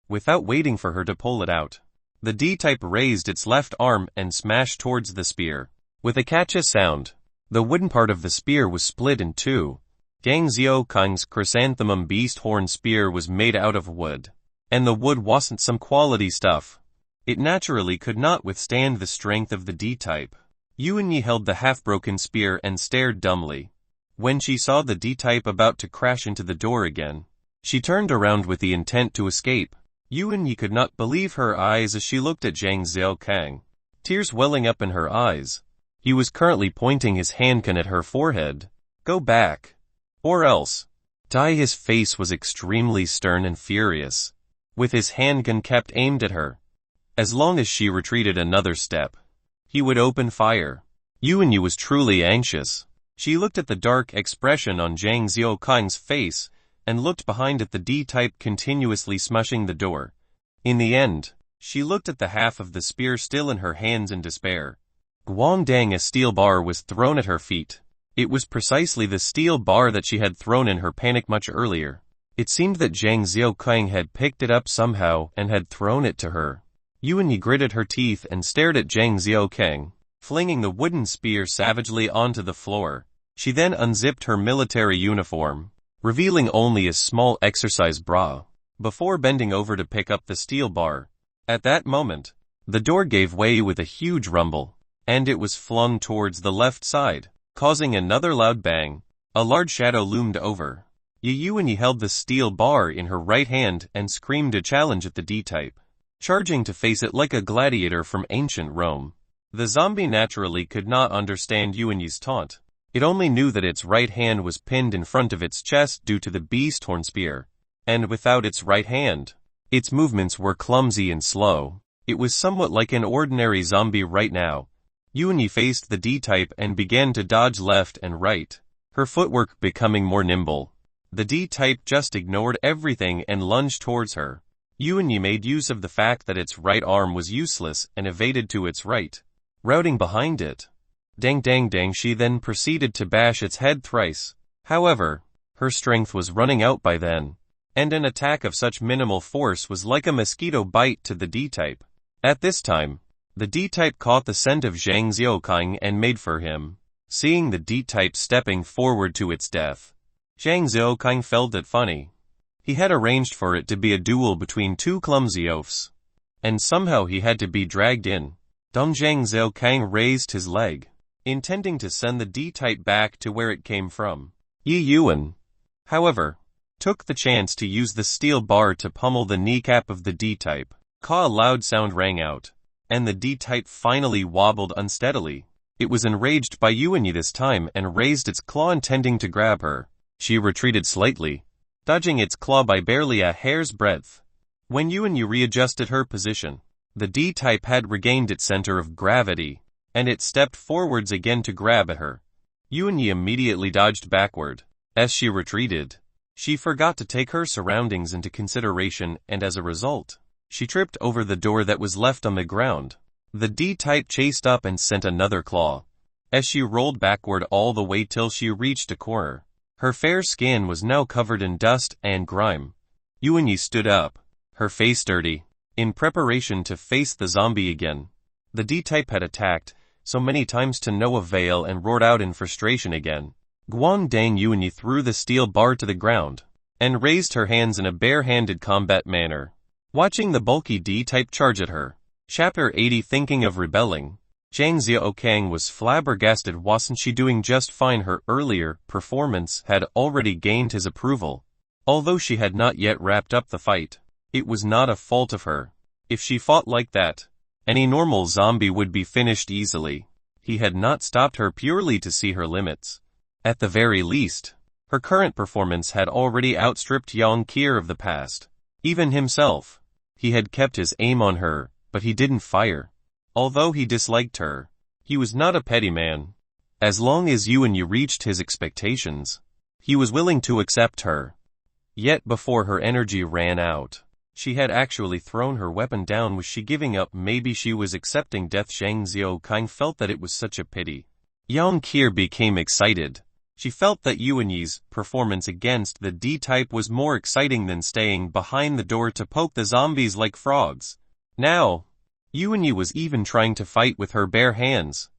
Without waiting for her to pull it out, the D-type raised its left arm and smashed towards the spear. With a catchy sound, the wooden part of the spear was split in two. Gang Xiaokang's chrysanthemum beast horn spear was made out of wood, and the wood wasn't some quality stuff. It naturally could not withstand the strength of the D-type. Yuanyi held the half-broken spear and stared dumbly. When she saw the D-type about to crash into the door again, she turned around with the intent to escape. Yuanyi could not believe her eyes as she looked at Zhang Xiaokang, tears welling up in her eyes. He was currently pointing his handgun at her forehead. Go back, or else die. His face was extremely stern and furious, with his handgun kept aimed at her. As long as she retreated another step, he would open fire. Yuanyi was truly anxious. She looked at the dark expression on Zhang Xiaokang's face, and looked behind at the D-type continuously smushing the door. In the end, she looked at the half of the spear still in her hands in despair. Guangdang, a steel bar was thrown at her feet. It was precisely the steel bar that she had thrown in her panic much earlier. It seemed that Zhang Xiaokang had picked it up somehow and had thrown it to her. Yuanyi gritted her teeth and stared at Zhang Xiaokang, flinging the wooden spear savagely onto the floor. She then unzipped her military uniform, revealing only a small exercise bra, before bending over to pick up the steel bar. At that moment, the door gave way with a huge rumble, and it was flung towards the left side, causing another loud bang. A large shadow loomed over. Yuanyi held the steel bar in her right hand and screamed a challenge at the D-type, charging to face it like a gladiator from ancient Rome. The zombie naturally could not understand Yuanyi's taunt. It only knew that its right hand was pinned in front of its chest due to the beast horn spear, and without its right hand, its movements were clumsy and slow. It was somewhat like an ordinary zombie right now. Yuanyi faced the D-type and began to dodge left and right, her footwork becoming more nimble. The D-type just ignored everything and lunged towards her. Yuanyi made use of the fact that its right arm was useless and evaded to its right, routing behind it. Dang dang dang, she then proceeded to bash its head thrice. However, her strength was running out by then, and an attack of such minimal force was like a mosquito bite to the D-type. At this time, the D-type caught the scent of Zhang Xiaokang and made for him. Seeing the D-type stepping forward to its death, Zhang Xiaokang felt it funny. He had arranged for it to be a duel between two clumsy oafs, and somehow he had to be dragged in. Zhang Xiaokang raised his leg, intending to send the D-type back to where it came from. Yi Yuan, however, took the chance to use the steel bar to pummel the kneecap of the D-type. A loud sound rang out, and the D-type finally wobbled unsteadily. It was enraged by Yuanyi this time and raised its claw intending to grab her. She retreated slightly, dodging its claw by barely a hair's breadth. When Yuanyi readjusted her position, the D-type had regained its center of gravity, and it stepped forwards again to grab at her. Yuanyi immediately dodged backward. As she retreated, she forgot to take her surroundings into consideration, and as a result, she tripped over the door that was left on the ground. The D-type chased up and sent another claw, as she rolled backward all the way till she reached a corner. Her fair skin was now covered in dust and grime. Yuanyi stood up, her face dirty, in preparation to face the zombie again. The D-type had attacked so many times to no avail and roared out in frustration again. Guangdang Yuanyi threw the steel bar to the ground, and raised her hands in a bare-handed combat manner, watching the bulky D-type charge at her. Chapter 80. Thinking of rebelling. Zhang Xiaokang was flabbergasted. Wasn't she doing just fine? Her earlier performance had already gained his approval. Although she had not yet wrapped up the fight, it was not a fault of her. If she fought like that, any normal zombie would be finished easily. He had not stopped her purely to see her limits. At the very least, her current performance had already outstripped Yang Kier of the past. Even himself. He had kept his aim on her, but he didn't fire. Although he disliked her, he was not a petty man. As long as Yuanyi reached his expectations, he was willing to accept her. Yet before her energy ran out, she had actually thrown her weapon down. Was she giving up? Maybe she was accepting death. Zhang Xiaokang felt that it was such a pity. Yang Kier became excited. She felt that Yuanyi's performance against the D-type was more exciting than staying behind the door to poke the zombies like frogs. Now, Yuanyi was even trying to fight with her bare hands,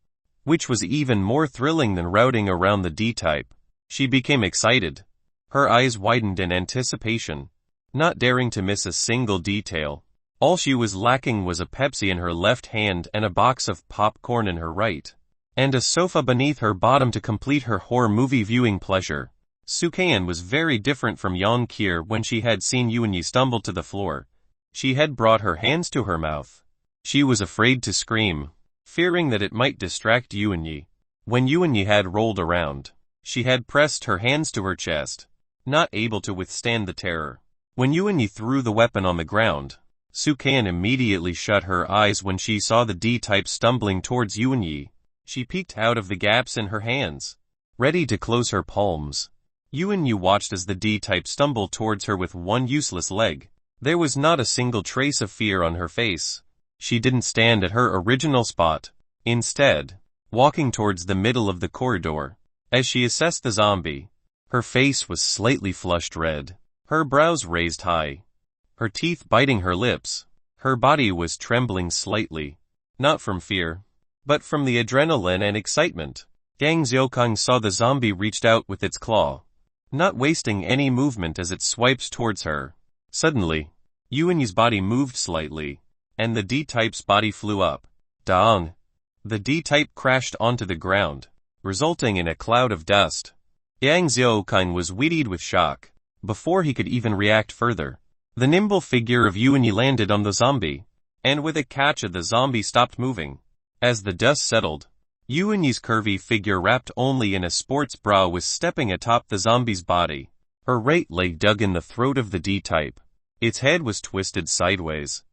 which was even more thrilling than routing around the D-type. She became excited. Her eyes widened in anticipation, not daring to miss a single detail. All she was lacking was a Pepsi in her left hand and a box of popcorn in her right, and a sofa beneath her bottom to complete her horror movie viewing pleasure. Sukayan was very different from Yang Kier. When she had seen Yuanyi stumble to the floor, she had brought her hands to her mouth. She was afraid to scream, fearing that it might distract Yuanyi. When Yuanyi had rolled around, she had pressed her hands to her chest, not able to withstand the terror. When Yuanyi threw the weapon on the ground, Sukayan immediately shut her eyes when she saw the D-type stumbling towards Yuanyi. She peeked out of the gaps in her hands, ready to close her palms. Yuanyi watched as the D-type stumbled towards her with one useless leg. There was not a single trace of fear on her face. She didn't stand at her original spot, instead, walking towards the middle of the corridor. As she assessed the zombie, her face was slightly flushed red, her brows raised high, her teeth biting her lips. Her body was trembling slightly, not from fear, but from the adrenaline and excitement. Zhang Xiaokang saw the zombie reached out with its claw, not wasting any movement as it swipes towards her. Suddenly, Yuanyi's body moved slightly, and the D-type's body flew up. Dong! The D-type crashed onto the ground, resulting in a cloud of dust. Zhang Xiaokang was wheated with shock. Before he could even react further, the nimble figure of Yuanyi landed on the zombie, and with a catch the zombie stopped moving. As the dust settled, Yuanyi's curvy figure wrapped only in a sports bra was stepping atop the zombie's body. Her right leg dug in the throat of the D-type. Its head was twisted sideways,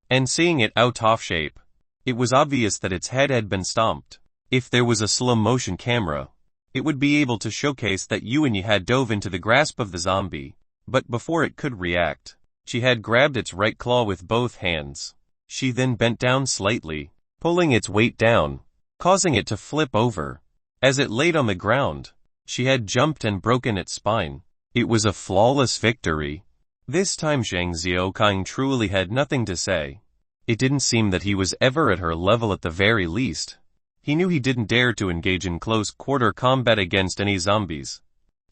and seeing it out of shape, it was obvious that its head had been stomped. If there was a slow-motion camera, it would be able to showcase that Yuanyi had dove into the grasp of the zombie, but before it could react, she had grabbed its right claw with both hands. She then bent down slightly, pulling its weight down, causing it to flip over. As it laid on the ground, she had jumped and broken its spine. It was a flawless victory. This time Zhang Xiaokang truly had nothing to say. It didn't seem that he was ever at her level at the very least. He knew he didn't dare to engage in close-quarter combat against any zombies,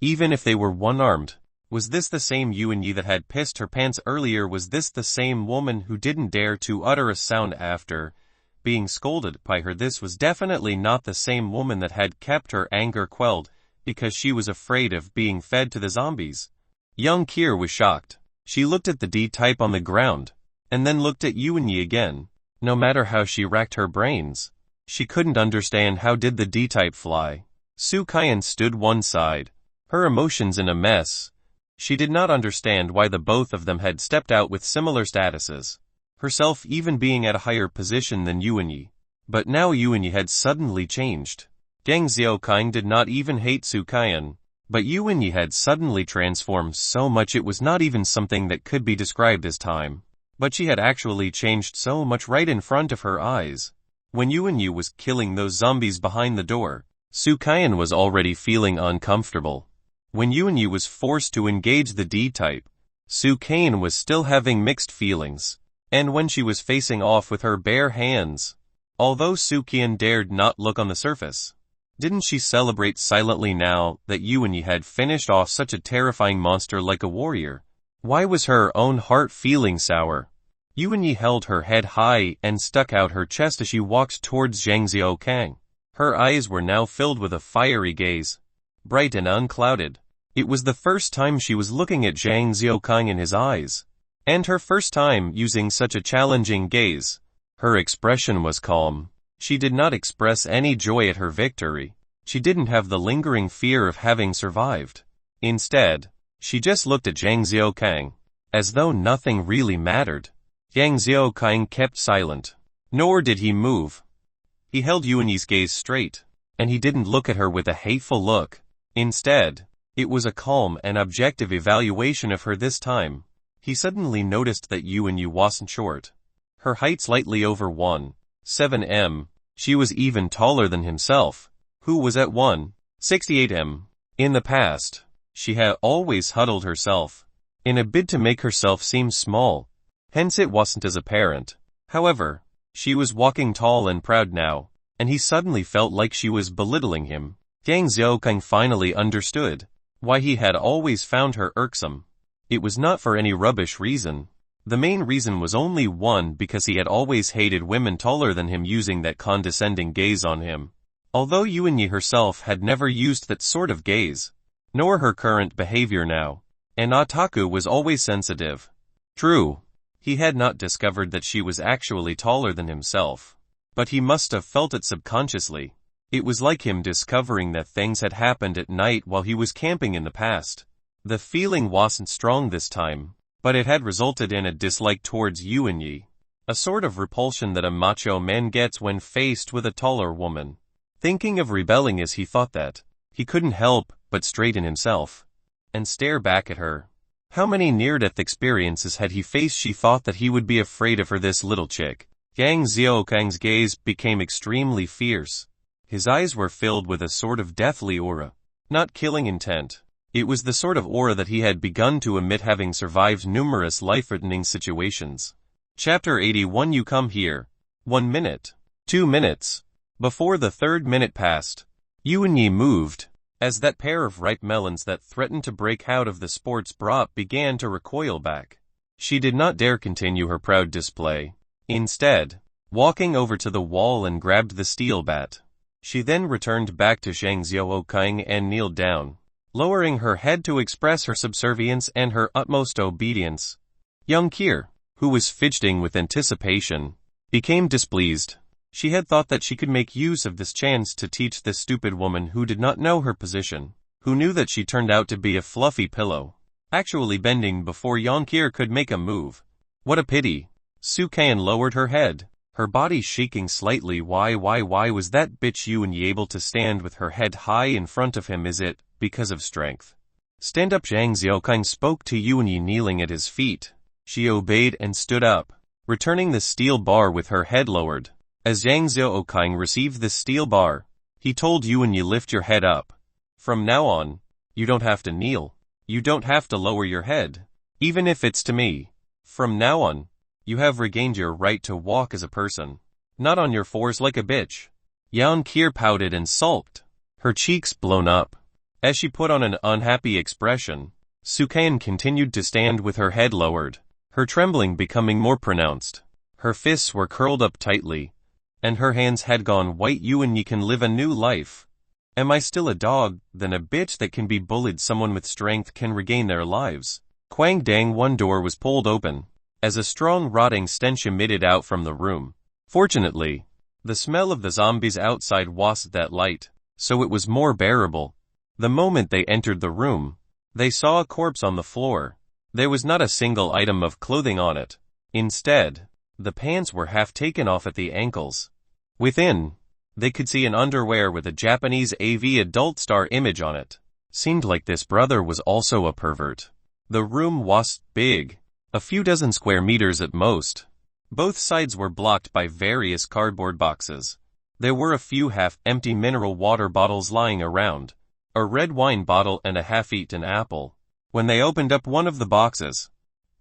even if they were one-armed. Was this the same Yuanyi that had pissed her pants earlier? Was this the same woman who didn't dare to utter a sound after being scolded by her? This was definitely not the same woman that had kept her anger quelled because she was afraid of being fed to the zombies. Yang Kier was shocked. She looked at the D-type on the ground, and then looked at Yuanyi again. No matter how she racked her brains, she couldn't understand how did the D-type fly. Sukayan stood one side, her emotions in a mess. She did not understand why the both of them had stepped out with similar statuses, herself even being at a higher position than Yuanyi. But now Yuanyi had suddenly changed. Zhang Xiaokang did not even hate Sukayan, but Yuanyi had suddenly transformed so much it was not even something that could be described as time. But she had actually changed so much right in front of her eyes. When Yuanyi was killing those zombies behind the door, Sukayan was already feeling uncomfortable. When Yuanyi was forced to engage the D-type, Sukayan was still having mixed feelings. And when she was facing off with her bare hands, although Sukayan dared not look on the surface, didn't she celebrate silently now that Yuanyi had finished off such a terrifying monster like a warrior? Why was her own heart feeling sour? Yuanyi held her head high and stuck out her chest as she walked towards Zhang Xiaokang. Her eyes were now filled with a fiery gaze, bright and unclouded. It was the first time she was looking at Zhang Xiaokang in his eyes, and her first time using such a challenging gaze. Her expression was calm. She did not express any joy at her victory. She didn't have the lingering fear of having survived. Instead, she just looked at Zhang Xiaokang, as though nothing really mattered. Zhang Xiaokang kept silent. Nor did he move. He held Yuanyi's gaze straight, and he didn't look at her with a hateful look. Instead, it was a calm and objective evaluation of her this time. He suddenly noticed that Yuanyi wasn't short. Her height slightly over 1.7 m. She was even taller than himself, who was at 1.68 m. In the past, she had always huddled herself, in a bid to make herself seem small. Hence it wasn't as apparent. However, she was walking tall and proud now, and he suddenly felt like she was belittling him. Zhang Xiaokang finally understood why he had always found her irksome. It was not for any rubbish reason. The main reason was only one, because he had always hated women taller than him using that condescending gaze on him. Although Yuanyi herself had never used that sort of gaze, nor her current behavior now, and Otaku was always sensitive. True, he had not discovered that she was actually taller than himself, but he must have felt it subconsciously. It was like him discovering that things had happened at night while he was camping in the past. The feeling wasn't strong this time, but it had resulted in a dislike towards Yuanyi, a sort of repulsion that a macho man gets when faced with a taller woman. Thinking of rebelling as he thought that, he couldn't help but straighten himself and stare back at her. How many near-death experiences had he faced? She thought that he would be afraid of her, this little chick. Zhang Xiaokang's gaze became extremely fierce. His eyes were filled with a sort of deathly aura. Not killing intent. It was the sort of aura that he had begun to emit having survived numerous life-threatening situations. Chapter 81. You come here. 1 minute. 2 minutes. Before the third minute passed, Yuanyi moved, as that pair of ripe melons that threatened to break out of the sports bra began to recoil back. She did not dare continue her proud display. Instead, walking over to the wall and grabbed the steel bat. She then returned back to Zhang Xiaokang and kneeled down, lowering her head to express her subservience and her utmost obedience. Young Kier, who was fidgeting with anticipation, became displeased. She had thought that she could make use of this chance to teach this stupid woman who did not know her position, who knew that she turned out to be a fluffy pillow, actually bending before Young Kier could make a move. What a pity. Su Kan lowered her head, her body shaking slightly. Why was that bitch Yuanyi able to stand with her head high in front of him? Is it because of strength? Stand up. Zhang Xiaokang spoke to Yuanyi kneeling at his feet. She obeyed and stood up, returning the steel bar with her head lowered. As Zhang Xiaokang received the steel bar, he told Yuanyi, lift your head up. From now on, you don't have to kneel. You don't have to lower your head, even if it's to me. From now on, you have regained your right to walk as a person, not on your fours like a bitch. Yan Kier pouted and sulked, her cheeks blown up. As she put on an unhappy expression, Su Kan continued to stand with her head lowered, her trembling becoming more pronounced. Her fists were curled up tightly, and her hands had gone white. Yuanyi can live a new life. Am I still a dog? Then a bitch that can be bullied. Someone with strength can regain their lives. Quang dang. One door was pulled open, as a strong rotting stench emitted out from the room. Fortunately, the smell of the zombies outside wasn't that light, so it was more bearable. The moment they entered the room, they saw a corpse on the floor. There was not a single item of clothing on it. Instead, the pants were half taken off at the ankles. Within, they could see an underwear with a Japanese AV adult star image on it. Seemed like this brother was also a pervert. The room was big, a few dozen square meters at most. Both sides were blocked by various cardboard boxes. There were a few half-empty mineral water bottles lying around, a red wine bottle and a half-eaten apple. When they opened up one of the boxes,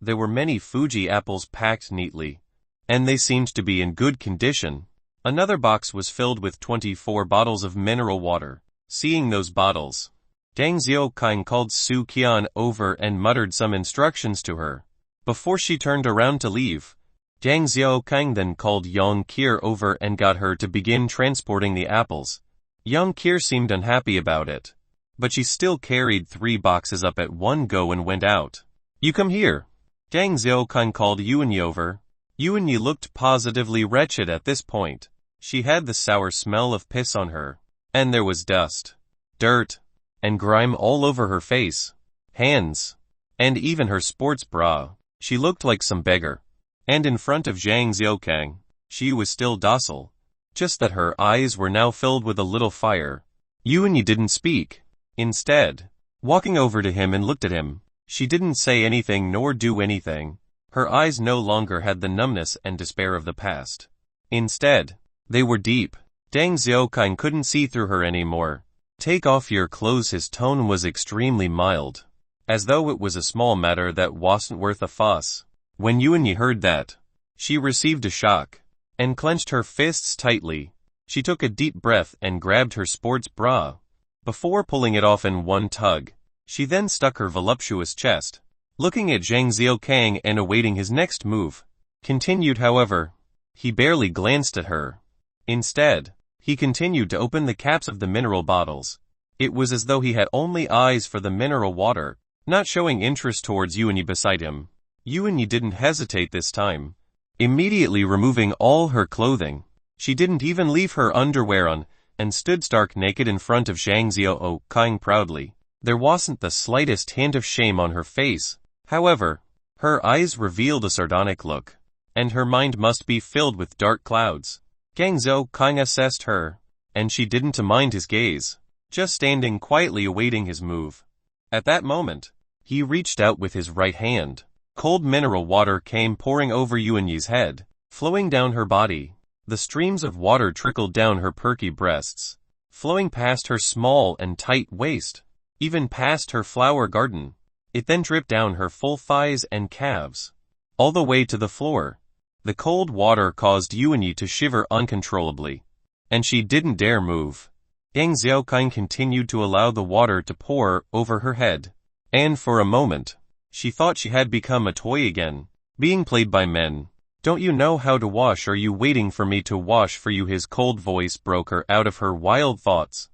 there were many Fuji apples packed neatly, and they seemed to be in good condition. Another box was filled with 24 bottles of mineral water. Seeing those bottles, Zhang Xiaokang called Su Qian over and muttered some instructions to her. Before she turned around to leave, Zhang Xiaokang then called Yang Kier over and got her to begin transporting the apples. Yang Kier seemed unhappy about it. but she still carried 3 boxes up at one go and went out. "You come here." Zhang Xiaokai called Yuanyi over. Yuanyi looked positively wretched at this point. She had the sour smell of piss on her, and there was dust, dirt, and grime all over her face, hands, and even her sports bra. She looked like some beggar. And in front of Zhang Xiaokang, she was still docile, just that her eyes were now filled with a little fire. Yuanyi didn't speak. Instead, walking over to him and looked at him, she didn't say anything nor do anything. Her eyes no longer had the numbness and despair of the past. Instead, they were deep. Zhang Xiaokang couldn't see through her anymore. "Take off your clothes." His tone was extremely mild, as though it was a small matter that wasn't worth a fuss. When Yuanyi heard that, she received a shock, and clenched her fists tightly. She took a deep breath and grabbed her sports bra. Before pulling it off in one tug, she then stuck her voluptuous chest, looking at Zhang Xiaokang and awaiting his next move. Continued, however, he barely glanced at her. Instead, he continued to open the caps of the mineral bottles. It was as though he had only eyes for the mineral water, not showing interest towards Yuanyi beside him. Yuanyi didn't hesitate this time. Immediately removing all her clothing, she didn't even leave her underwear on, and stood stark naked in front of Zhang Xiaokang proudly. There wasn't the slightest hint of shame on her face. However, her eyes revealed a sardonic look, and her mind must be filled with dark clouds. Zhang Xiaokang assessed her, and she didn't mind his gaze, just standing quietly awaiting his move. At that moment, he reached out with his right hand. Cold mineral water came pouring over Yuanyi's head, flowing down her body. The streams of water trickled down her perky breasts, flowing past her small and tight waist, even past her flower garden. It then dripped down her full thighs and calves, all the way to the floor. The cold water caused Yuanyi to shiver uncontrollably, and she didn't dare move. Zhang Xiaokang continued to allow the water to pour over her head, and for a moment, she thought she had become a toy again, being played by men. "Don't you know how to wash? Are you waiting for me to wash for you?" His cold voice broke her out of her wild thoughts,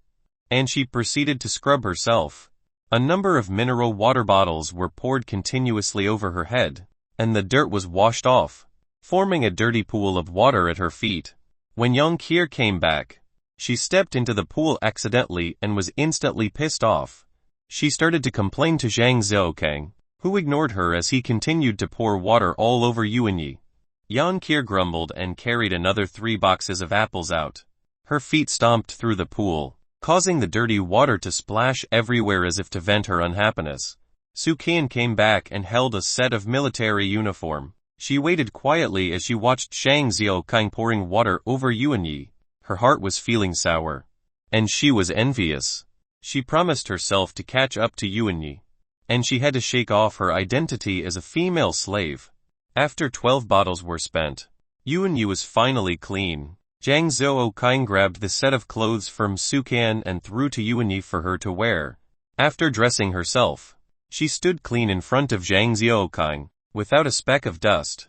and she proceeded to scrub herself. A number of mineral water bottles were poured continuously over her head, and the dirt was washed off, forming a dirty pool of water at her feet. When Yang Kier came back, she stepped into the pool accidentally and was instantly pissed off. She started to complain to Zhang Xiaokang, who ignored her as he continued to pour water all over Yuanyi. Yang Kier grumbled and carried another 3 boxes of apples out. Her feet stomped through the pool, causing the dirty water to splash everywhere as if to vent her unhappiness. Su Qian came back and held a set of military uniform. She waited quietly as she watched Zhang Xiaokang pouring water over Yuanyi. Her heart was feeling sour, and she was envious. She promised herself to catch up to Yuanyi, and she had to shake off her identity as a female slave. After 12 bottles were spent, Yuanyi was finally clean. Zhang Xiaokang grabbed the set of clothes from Su Qian and threw to Yuanyi for her to wear. After dressing herself, she stood clean in front of Zhang Xiaokang, without a speck of dust,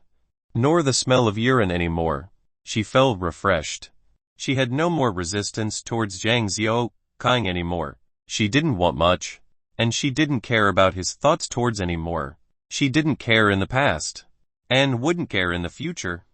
nor the smell of urine anymore. She felt refreshed. She had no more resistance towards Zhang Xiaokang anymore. She didn't want much, and she didn't care about his thoughts towards anymore. She didn't care in the past, and wouldn't care in the future.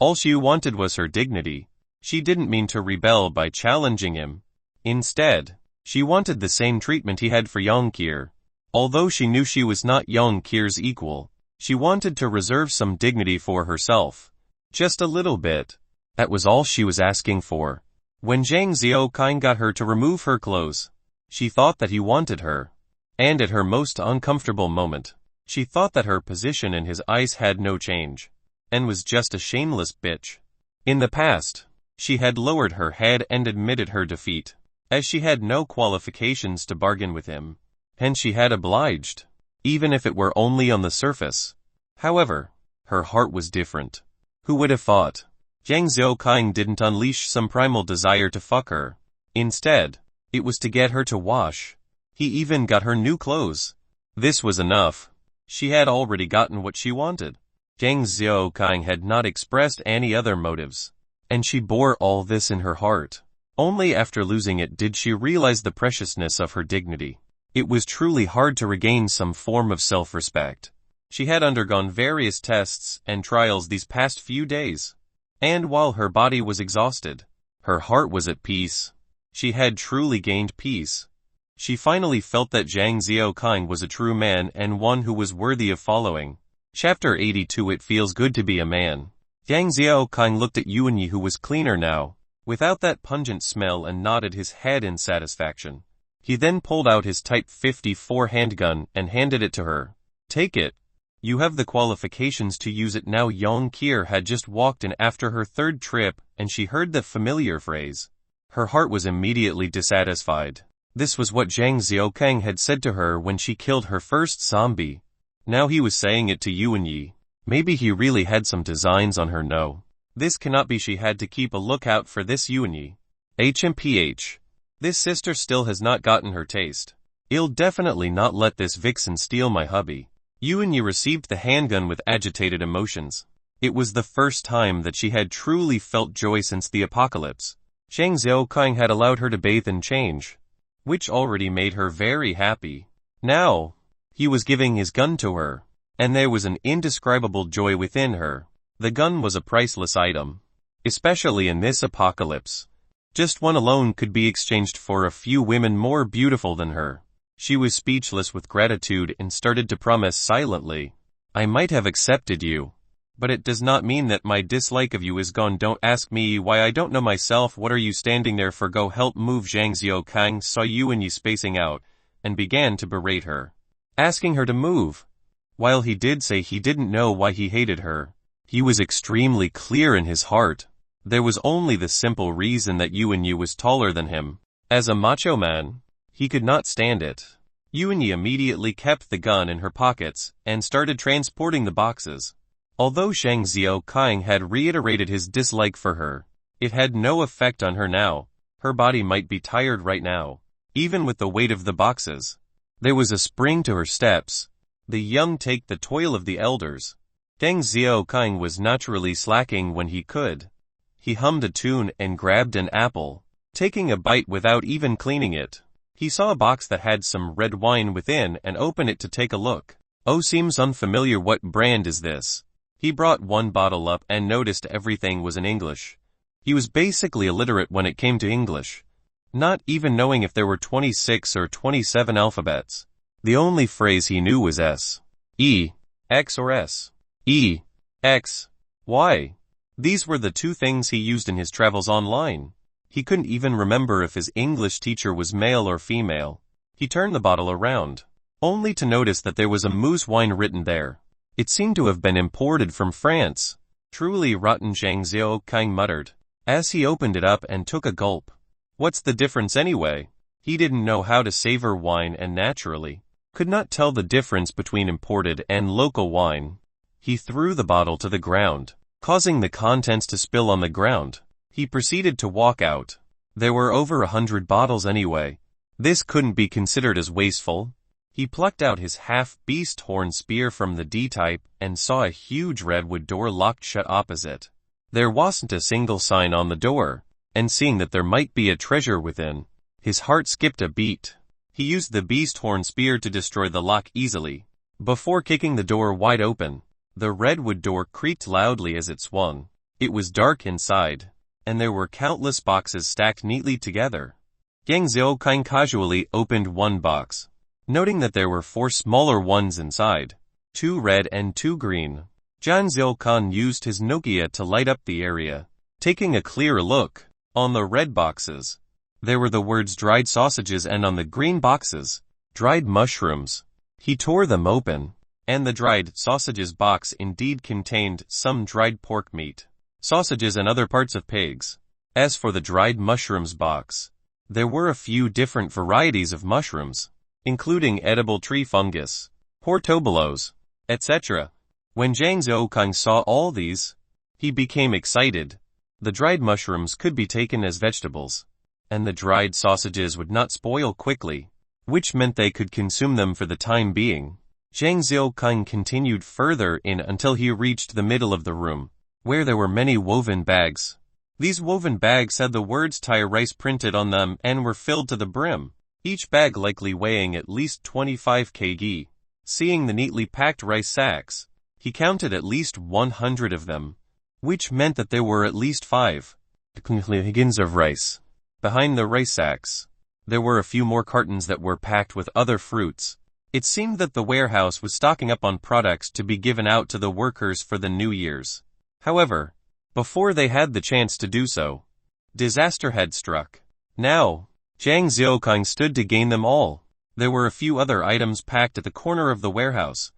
All she wanted was her dignity. She didn't mean to rebel by challenging him. Instead, she wanted the same treatment he had for Yang Kier. Although she knew she was not Yang Kier's equal, she wanted to reserve some dignity for herself. Just a little bit. That was all she was asking for. When Zhang Xiaokang got her to remove her clothes, she thought that he wanted her. And at her most uncomfortable moment, she thought that her position in his eyes had no change, and was just a shameless bitch. In the past, she had lowered her head and admitted her defeat, as she had no qualifications to bargain with him, and she had obliged, even if it were only on the surface. However, her heart was different. Who would have thought? Zhang Xiaokang didn't unleash some primal desire to fuck her. Instead, it was to get her to wash. He even got her new clothes. This was enough. She had already gotten what she wanted. Zhang Xiaokang had not expressed any other motives, and she bore all this in her heart. Only after losing it did she realize the preciousness of her dignity. It was truly hard to regain some form of self-respect. She had undergone various tests and trials these past few days. And while her body was exhausted, her heart was at peace. She had truly gained peace. She finally felt that Zhang Xiaokang was a true man and one who was worthy of following. Chapter 82. It feels good to be a man. Zhang Xiaokang looked at Yuanyi, who was cleaner now, without that pungent smell, and nodded his head in satisfaction. He then pulled out his Type 54 handgun and handed it to her. Take it. You have the qualifications to use it now. Yang Kier had just walked in after her third trip, and she heard the familiar phrase. Her heart was immediately dissatisfied. This was what Zhang Xiaokang had said to her when she killed her first zombie. Now he was saying it to Yuanyi. Maybe he really had some designs on her. No. This cannot be. She had to keep a lookout for this Yuanyi. HMPH. This sister still has not gotten her taste. I'll definitely not let this vixen steal my hubby. Yuanyi received the handgun with agitated emotions. It was the first time that she had truly felt joy since the apocalypse. Zhang Xiaokang had allowed her to bathe and change, which already made her very happy. Now, he was giving his gun to her, and there was an indescribable joy within her. The gun was a priceless item, especially in this apocalypse. Just one alone could be exchanged for a few women more beautiful than her. She was speechless with gratitude and started to promise silently. I might have accepted you, but it does not mean that my dislike of you is gone. Don't ask me why. I don't know myself. What are you standing there for? Go help move. Zhang Xiaokang saw Yuanyi spacing out, and began to berate her, asking her to move. While he did say he didn't know why he hated her, he was extremely clear in his heart. There was only the simple reason that Yuanyi was taller than him. As a macho man, he could not stand it. Yuanyi immediately kept the gun in her pockets and started transporting the boxes. Although Zhang Xiaokang had reiterated his dislike for her, it had no effect on her now. Her body might be tired right now, even with the weight of the boxes. There was a spring to her steps. The young take the toil of the elders. Zhang Xiaokang was naturally slacking when he could. He hummed a tune and grabbed an apple, taking a bite without even cleaning it. He saw a box that had some red wine within and opened it to take a look. Oh, seems unfamiliar. What brand is this? He brought one bottle up and noticed everything was in English. He was basically illiterate when it came to English, not even knowing if there were 26 or 27 alphabets. The only phrase he knew was S, E, X or S, E, X, Y. These were the two things he used in his travels online. He couldn't even remember if his English teacher was male or female. He turned the bottle around, only to notice that there was a moose wine written there. It seemed to have been imported from France. Truly rotten, Zhang Xiaokang muttered, as he opened it up and took a gulp. What's the difference anyway? He didn't know how to savor wine and naturally could not tell the difference between imported and local wine. He threw the bottle to the ground, causing the contents to spill on the ground. He proceeded to walk out. There were over 100 bottles anyway. This couldn't be considered as wasteful. He plucked out his half-beast horn spear from the D-type and saw a huge redwood door locked shut opposite. There wasn't a single sign on the door, and seeing that there might be a treasure within, his heart skipped a beat. He used the beast horn spear to destroy the lock easily. Before kicking the door wide open, the redwood door creaked loudly as it swung. It was dark inside, and there were countless boxes stacked neatly together. Zhang Xiaokang casually opened one box, noting that there were 4 smaller ones inside, 2 red and 2 green. Zhang Xiaokang used his Nokia to light up the area. Taking a clearer look, on the red boxes, there were the words dried sausages, and on the green boxes, dried mushrooms. He tore them open, and the dried sausages box indeed contained some dried pork meat, sausages and other parts of pigs. As for the dried mushrooms box, there were a few different varieties of mushrooms, including edible tree fungus, portobolos, etc. When Zhang Xiaokang saw all these, he became excited. The dried mushrooms could be taken as vegetables, and the dried sausages would not spoil quickly, which meant they could consume them for the time being. Zhang Xiaokang continued further in until he reached the middle of the room, where there were many woven bags. These woven bags had the words Thai rice printed on them and were filled to the brim, each bag likely weighing at least 25 kg. Seeing the neatly packed rice sacks, he counted at least 100 of them, which meant that there were at least 5 kilograms of rice. Behind the rice sacks, there were a few more cartons that were packed with other fruits. It seemed that the warehouse was stocking up on products to be given out to the workers for the New Year's. However, before they had the chance to do so, disaster had struck. Now, Zhang Xiaokang stood to gain them all. There were a few other items packed at the corner of the warehouse,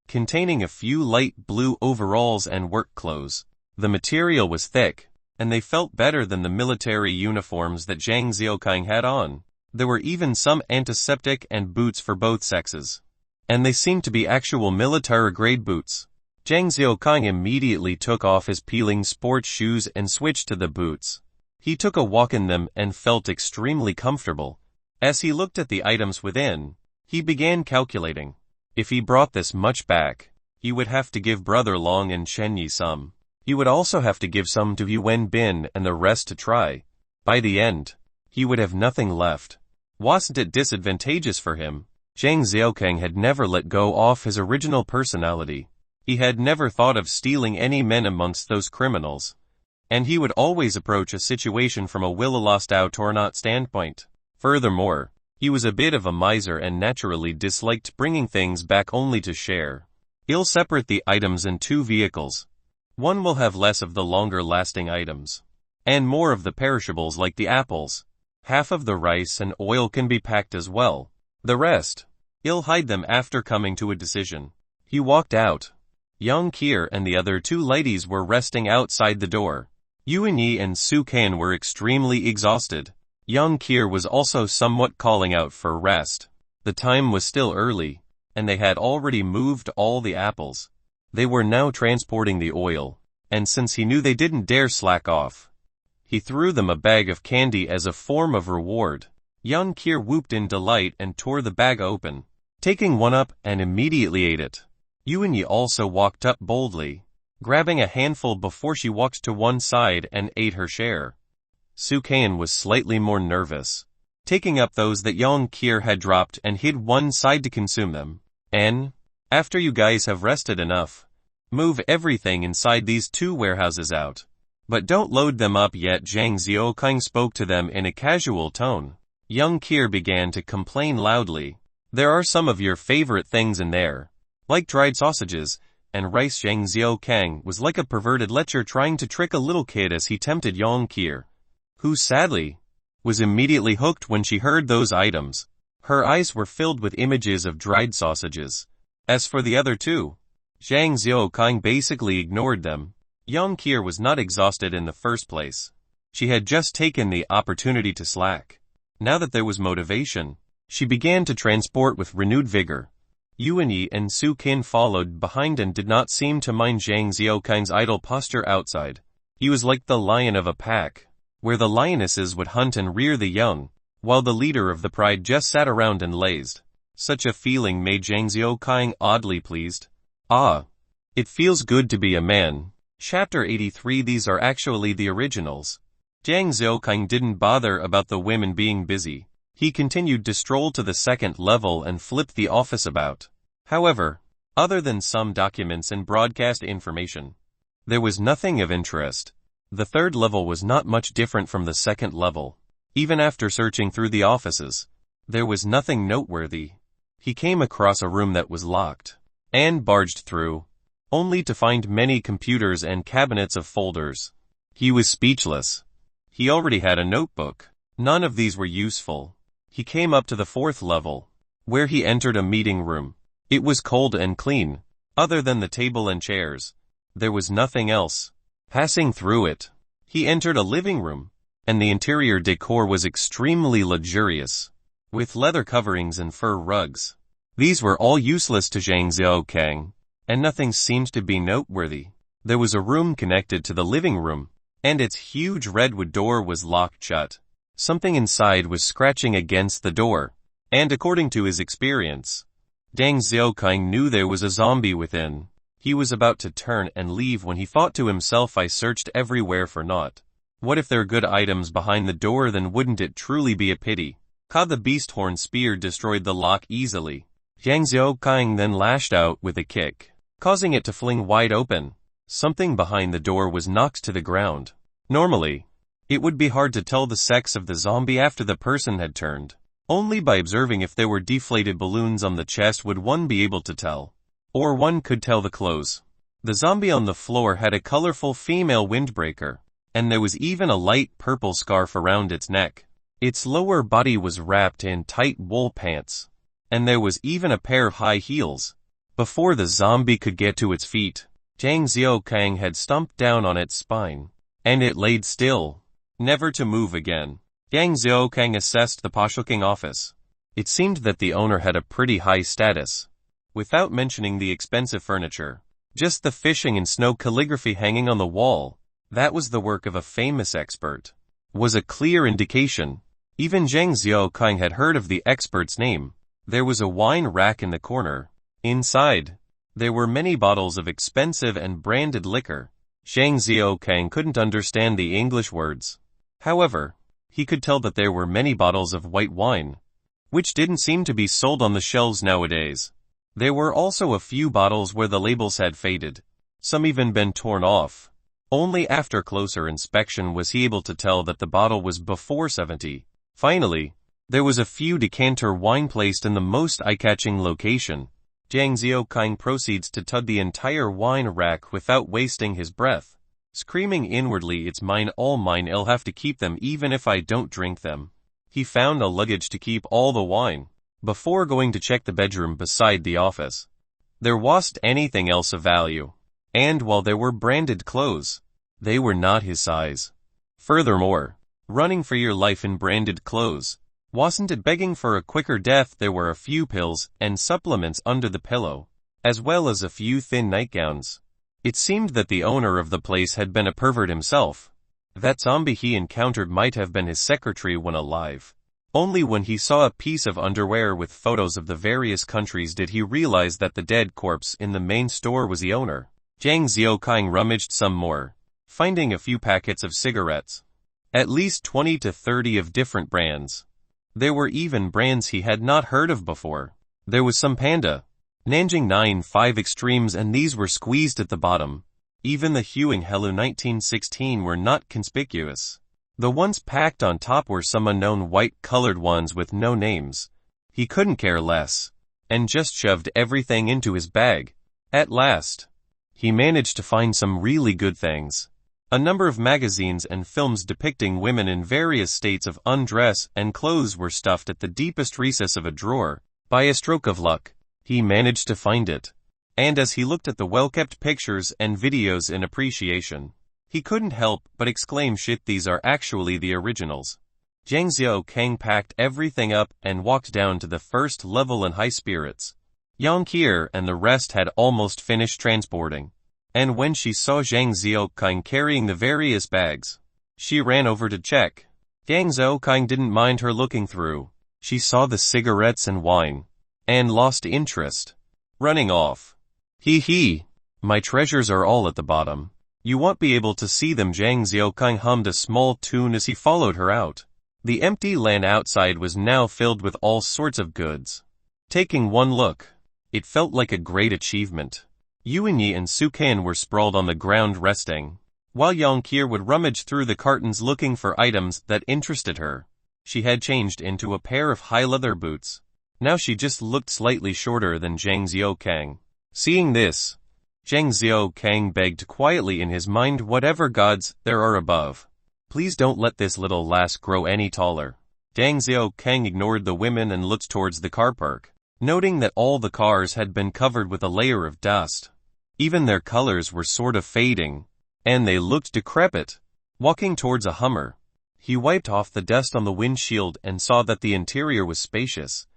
containing a few light blue overalls and work clothes. The material was thick, and they felt better than the military uniforms that Zhang Xiaokang had on. There were even some antiseptic and boots for both sexes, and they seemed to be actual military-grade boots. Zhang Xiaokang immediately took off his peeling sports shoes and switched to the boots. He took a walk in them and felt extremely comfortable. As he looked at the items within, he began calculating. If he brought this much back, he would have to give Brother Long and Chen Yi some. He would also have to give some to Yuan Bin and the rest to Try. By the end, he would have nothing left. Wasn't it disadvantageous for him? Zhang Xiaokang had never let go off his original personality. He had never thought of stealing any men amongst those criminals, and he would always approach a situation from a will-lost-out or not standpoint. Furthermore, he was a bit of a miser and naturally disliked bringing things back only to share. He'll separate the items in 2 vehicles. One will have less of the longer-lasting items, and more of the perishables like the apples. Half of the rice and oil can be packed as well. The rest, he'll hide them after coming to a decision. He walked out. Young Kier and the other 2 ladies were resting outside the door. Yuan Yi and Su Kan were extremely exhausted. Young Kier was also somewhat calling out for rest. The time was still early, and they had already moved all the apples. They were now transporting the oil, and since he knew they didn't dare slack off, he threw them a bag of candy as a form of reward. Young Kier whooped in delight and tore the bag open, taking one up and immediately ate it. Yuan Yi also walked up boldly, grabbing a handful before she walked to one side and ate her share. Su Kan was slightly more nervous, taking up those that Young Kier had dropped and hid one side to consume them. After you guys have rested enough, move everything inside these 2 warehouses out. But don't load them up yet. Zhang Xiaokang spoke to them in a casual tone. Young Kier began to complain loudly. There are some of your favorite things in there, like dried sausages and rice. Zhang Xiaokang was like a perverted lecher trying to trick a little kid as he tempted Young Kier, who sadly was immediately hooked when she heard those items. Her eyes were filled with images of dried sausages. As for the other 2, Zhang Xiaokang basically ignored them. Young Kier was not exhausted in the first place. She had just taken the opportunity to slack. Now that there was motivation, she began to transport with renewed vigor. Yuan Yi and Su Kan followed behind and did not seem to mind Zhang Xiaokang's idle posture outside. He was like the lion of a pack, where the lionesses would hunt and rear the young, while the leader of the pride just sat around and lazed. Such a feeling made Zhang Xiaokang oddly pleased. Ah, it feels good to be a man. Chapter 83. These are actually the originals. Zhang Xiaokang didn't bother about the women being busy. He continued to stroll to the 2nd level and flipped the office about. However, other than some documents and broadcast information, there was nothing of interest. The 3rd level was not much different from the 2nd level. Even after searching through the offices, there was nothing noteworthy. He came across a room that was locked, and barged through, only to find many computers and cabinets of folders. He was speechless. He already had a notebook. None of these were useful. He came up to the 4th level, where he entered a meeting room. It was cold and clean. Other than the table and chairs, there was nothing else. Passing through it, he entered a living room, and the interior decor was extremely luxurious, with leather coverings and fur rugs. These were all useless to Zhang Xiaokang, and nothing seemed to be noteworthy. There was a room connected to the living room, and its huge redwood door was locked shut. Something inside was scratching against the door, and according to his experience, Zhang Xiaokang knew there was a zombie within. He was about to turn and leave when he thought to himself, I searched everywhere for naught. What if there are good items behind the door? Then wouldn't it truly be a pity? The beast horn spear destroyed the lock easily. Zhang Xiaokang then lashed out with a kick, causing it to fling wide open. Something behind the door was knocked to the ground. Normally, it would be hard to tell the sex of the zombie after the person had turned. Only by observing if there were deflated balloons on the chest would one be able to tell. Or one could tell the clothes. The zombie on the floor had a colorful female windbreaker, and there was even a light purple scarf around its neck. Its lower body was wrapped in tight wool pants, and there was even a pair of high heels. Before the zombie could get to its feet, Zhang Xiaokang had stomped down on its spine, and it laid still, never to move again. Zhang Xiaokang assessed the poshoking office. It seemed that the owner had a pretty high status. Without mentioning the expensive furniture, just the fishing and snow calligraphy hanging on the wall, that was the work of a famous expert, was a clear indication. Even Zhang Xiaokang had heard of the expert's name. There was a wine rack in the corner. Inside, there were many bottles of expensive and branded liquor. Zhang Xiaokang couldn't understand the English words. However, he could tell that there were many bottles of white wine, which didn't seem to be sold on the shelves nowadays. There were also a few bottles where the labels had faded, some even been torn off. Only after closer inspection was he able to tell that the bottle was before 70. Finally, there was a few decanter wine placed in the most eye-catching location. Zhang Xiaokang proceeds to tug the entire wine rack without wasting his breath, screaming inwardly, "It's mine, all mine, I'll have to keep them even if I don't drink them." He found a luggage to keep all the wine. Before going to check the bedroom beside the office, there wasn't anything else of value. And while there were branded clothes, they were not his size. Furthermore, running for your life in branded clothes, wasn't it begging for a quicker death? There were a few pills and supplements under the pillow, as well as a few thin nightgowns. It seemed that the owner of the place had been a pervert himself. That zombie he encountered might have been his secretary when alive. Only when he saw a piece of underwear with photos of the various countries did he realize that the dead corpse in the main store was the owner. Zhang Xiaokang rummaged some more, finding a few packets of cigarettes. At least 20 to 30 of different brands. There were even brands he had not heard of before. There was some Panda, Nanjing 9-5 Extremes, and these were squeezed at the bottom. Even the Huing Helu 1916 were not conspicuous. The ones packed on top were some unknown white-colored ones with no names. He couldn't care less, and just shoved everything into his bag. At last, he managed to find some really good things. A number of magazines and films depicting women in various states of undress and clothes were stuffed at the deepest recess of a drawer. By a stroke of luck, he managed to find it. And as he looked at the well-kept pictures and videos in appreciation, he couldn't help but exclaim, "Shit, these are actually the originals." Zhang Xiaokang packed everything up and walked down to the first level in high spirits. Yang Qier and the rest had almost finished transporting. And when she saw Zhang Xiaokang carrying the various bags, she ran over to check. Zhang Xiaokang didn't mind her looking through. She saw the cigarettes and wine, and lost interest, running off. "Hee, my treasures are all at the bottom. You won't be able to see them." Zhang Xiaokang hummed a small tune as he followed her out. The empty land outside was now filled with all sorts of goods. Taking one look, it felt like a great achievement. Yuanyi and Sukan were sprawled on the ground resting, while Yang Qier would rummage through the cartons looking for items that interested her. She had changed into a pair of high leather boots. Now she just looked slightly shorter than Zhang Xiaokang. Seeing this, Zhang Xiaokang begged quietly in his mind, "Whatever gods there are above, please don't let this little lass grow any taller." Zhang Xiaokang ignored the women and looked towards the car park, noting that all the cars had been covered with a layer of dust. Even their colors were sort of fading, and they looked decrepit. Walking towards a Hummer, he wiped off the dust on the windshield and saw that the interior was spacious.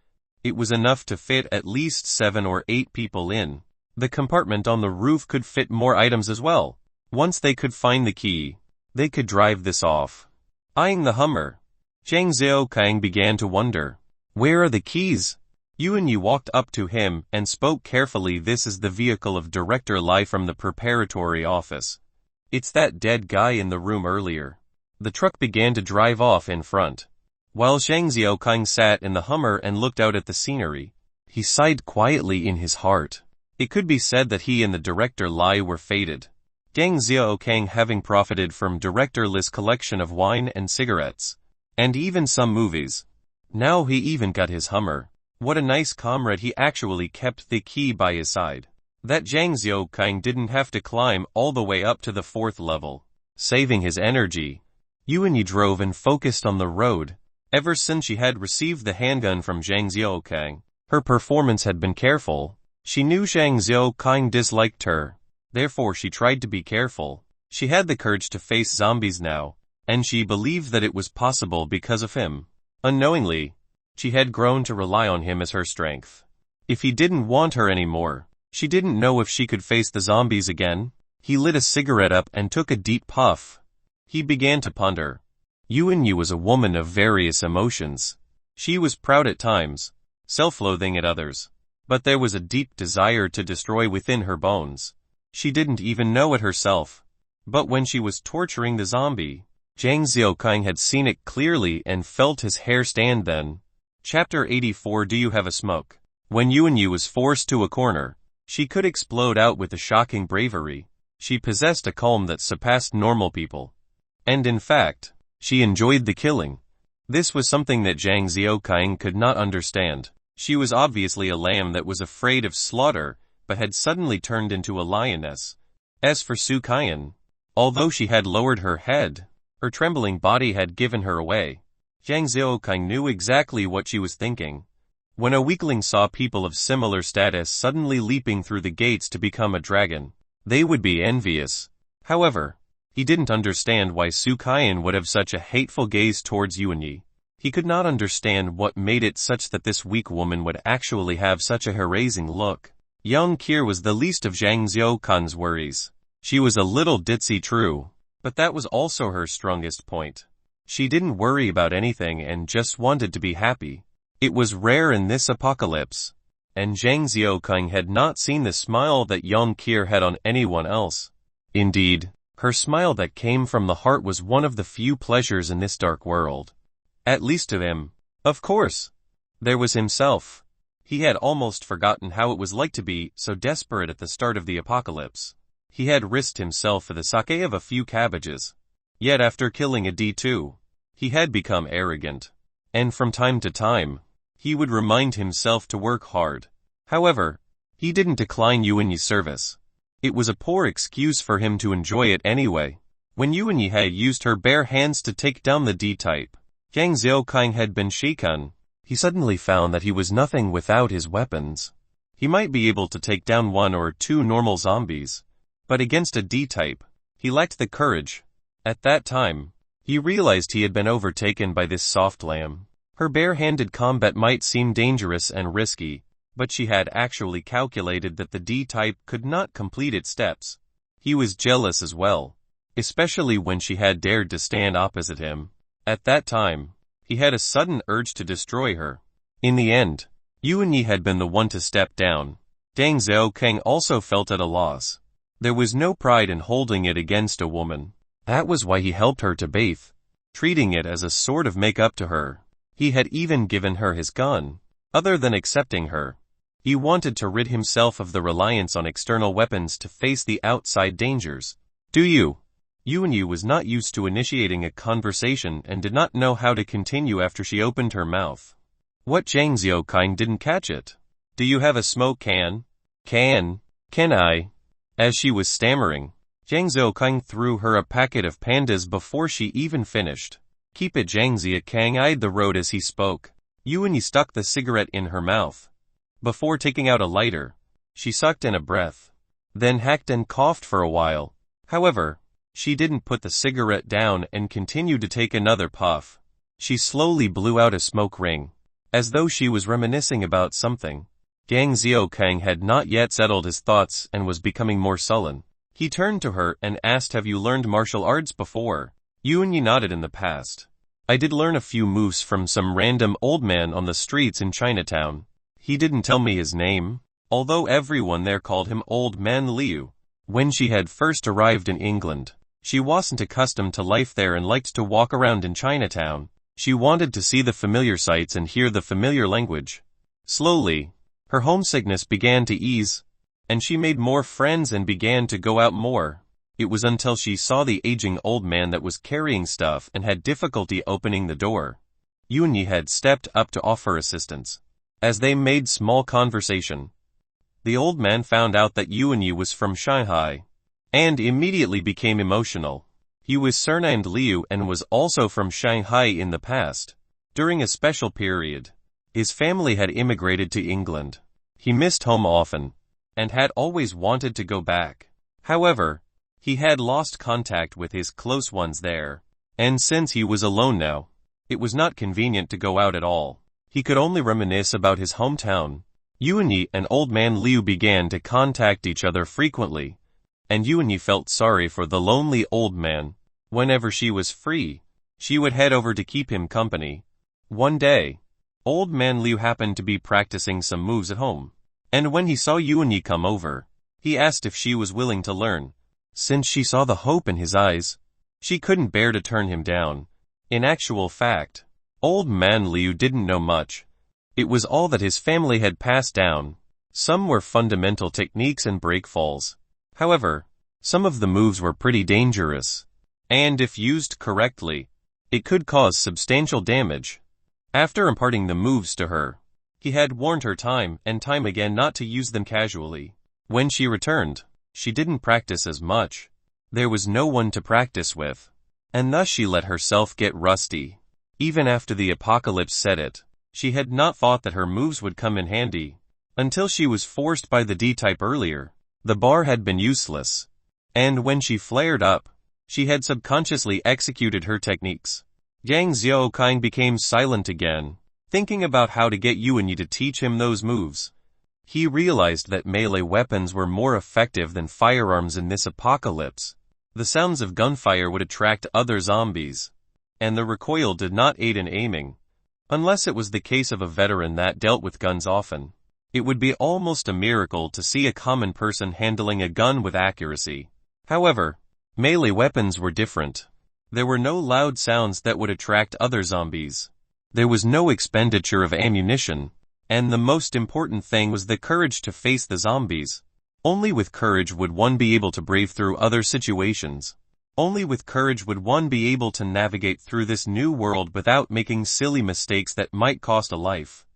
It was enough to fit at least 7 or 8 people in. The compartment on the roof could fit more items as well. Once they could find the key, they could drive this off. Eyeing the Hummer, Zhang Xiaokang began to wonder, "Where are the keys?" Yuanyi walked up to him and spoke carefully. "This is the vehicle of Director Lai from the preparatory office. It's that dead guy in the room earlier. The truck began to drive off in front. While Zhang Xiaokang sat in the Hummer and looked out at the scenery, he sighed quietly in his heart. It could be said that he and the director Lai were fated. Zhang Xiaokang having profited from director Li's collection of wine and cigarettes, and even some movies. Now he even got his Hummer. What a nice comrade, he actually kept the key by his side. That Zhang Xiaokang didn't have to climb all the way up to the 4th level. Saving his energy, Yuan Yi drove and focused on the road. Ever since she had received the handgun from Zhang Xiaokang, her performance had been careful. She knew Zhang Xiaokang disliked her. Therefore she tried to be careful. She had the courage to face zombies now, and she believed that it was possible because of him. Unknowingly, she had grown to rely on him as her strength. If he didn't want her anymore, she didn't know if she could face the zombies again. He lit a cigarette up and took a deep puff. He began to ponder. Yuan Yi was a woman of various emotions. She was proud at times, self-loathing at others. But there was a deep desire to destroy within her bones. She didn't even know it herself. But when she was torturing the zombie, Zhang Xiaokang had seen it clearly and felt his hair stand then. Chapter 84. Do you have a smoke? When Yuan Yi was forced to a corner, she could explode out with a shocking bravery. She possessed a calm that surpassed normal people. And in fact, she enjoyed the killing. This was something that Zhang Xiaokang could not understand. She was obviously a lamb that was afraid of slaughter, but had suddenly turned into a lioness. As for Su Qian, although she had lowered her head, her trembling body had given her away. Zhang Xiaokang knew exactly what she was thinking. When a weakling saw people of similar status suddenly leaping through the gates to become a dragon, they would be envious. However, he didn't understand why Su Qian would have such a hateful gaze towards Yuan Yi. He could not understand what made it such that this weak woman would actually have such a harassing look. Young Kier was the least of Zhang Xiaokang's worries. She was a little ditzy, true, but that was also her strongest point. She didn't worry about anything and just wanted to be happy. It was rare in this apocalypse, and Zhang Xiaokang had not seen the smile that Young Kier had on anyone else. Indeed, her smile that came from the heart was one of the few pleasures in this dark world. At least to him. Of course. There was himself. He had almost forgotten how it was like to be so desperate at the start of the apocalypse. He had risked himself for the sake of a few cabbages. Yet after killing a D2, he had become arrogant. And from time to time, he would remind himself to work hard. However, he didn't decline Yuan Yi's service. It was a poor excuse for him to enjoy it anyway. When Yuan Yi had used her bare hands to take down the D-type, Zhang Xiaokang had been shaken. He suddenly found that he was nothing without his weapons. He might be able to take down 1 or 2 normal zombies, but against a D-type, he lacked the courage. At that time, he realized he had been overtaken by this soft lamb. Her bare-handed combat might seem dangerous and risky, but she had actually calculated that the D-type could not complete its steps. He was jealous as well, especially when she had dared to stand opposite him. At that time, he had a sudden urge to destroy her. In the end, Yuan Yi had been the one to step down. Zhang Xiaokang also felt at a loss. There was no pride in holding it against a woman. That was why he helped her to bathe, treating it as a sort of make-up to her. He had even given her his gun. Other than accepting her, he wanted to rid himself of the reliance on external weapons to face the outside dangers. Do you? Yuan Yi was not used to initiating a conversation and did not know how to continue after she opened her mouth. What? Zhang Xiaokang didn't catch it. Do you have a smoke can? Can I? As she was stammering, Zhang Xiaokang threw her a packet of pandas before she even finished. Keep it. Zhang Xiaokang eyed the road as he spoke. Yuan Yi stuck the cigarette in her mouth. Before taking out a lighter, she sucked in a breath, then hacked and coughed for a while. However, she didn't put the cigarette down and continued to take another puff. She slowly blew out a smoke ring, as though she was reminiscing about something. Zhang Xiaokang had not yet settled his thoughts and was becoming more sullen. He turned to her and asked, have you learned martial arts before? Yuan Yi nodded. In the past, I did learn a few moves from some random old man on the streets in Chinatown. He didn't tell me his name, although everyone there called him Old Man Liu. When she had first arrived in England, She wasn't accustomed to life there and liked to walk around in Chinatown. She wanted to see the familiar sights and hear the familiar language. Slowly, her homesickness began to ease, and she made more friends and began to go out more. It was until she saw the aging old man that was carrying stuff and had difficulty opening the door. Yunyi had stepped up to offer assistance. As they made small conversation, the old man found out that Yunyi was from Shanghai, and immediately became emotional. He was surnamed Liu and was also from Shanghai in the past. During a special period, his family had immigrated to England. He missed home often, and had always wanted to go back. However, he had lost contact with his close ones there, and since he was alone now, it was not convenient to go out at all. He could only reminisce about his hometown. Yunyi and old man Liu began to contact each other frequently, and Yunyi felt sorry for the lonely old man. Whenever she was free, she would head over to keep him company. One day, old man Liu happened to be practicing some moves at home, and when he saw Yunyi come over, he asked if she was willing to learn. Since she saw the hope in his eyes, she couldn't bear to turn him down. In actual fact, old man Liu didn't know much. It was all that his family had passed down. Some were fundamental techniques and breakfalls. However, some of the moves were pretty dangerous, and if used correctly, it could cause substantial damage. After imparting the moves to her, he had warned her time and time again not to use them casually. When she returned, she didn't practice as much. There was no one to practice with, and thus she let herself get rusty. Even after the apocalypse set it, she had not thought that her moves would come in handy, until she was forced by the D-type earlier. The bar had been useless, and when she flared up, she had subconsciously executed her techniques. Yang Xiaoqing became silent again, thinking about how to get Yunyi to teach him those moves. He realized that melee weapons were more effective than firearms in this apocalypse. The sounds of gunfire would attract other zombies, and the recoil did not aid in aiming. Unless it was the case of a veteran that dealt with guns often, it would be almost a miracle to see a common person handling a gun with accuracy. However, melee weapons were different. There were no loud sounds that would attract other zombies. There was no expenditure of ammunition, and the most important thing was the courage to face the zombies. Only with courage would one be able to brave through other situations. Only with courage would one be able to navigate through this new world without making silly mistakes that might cost a life.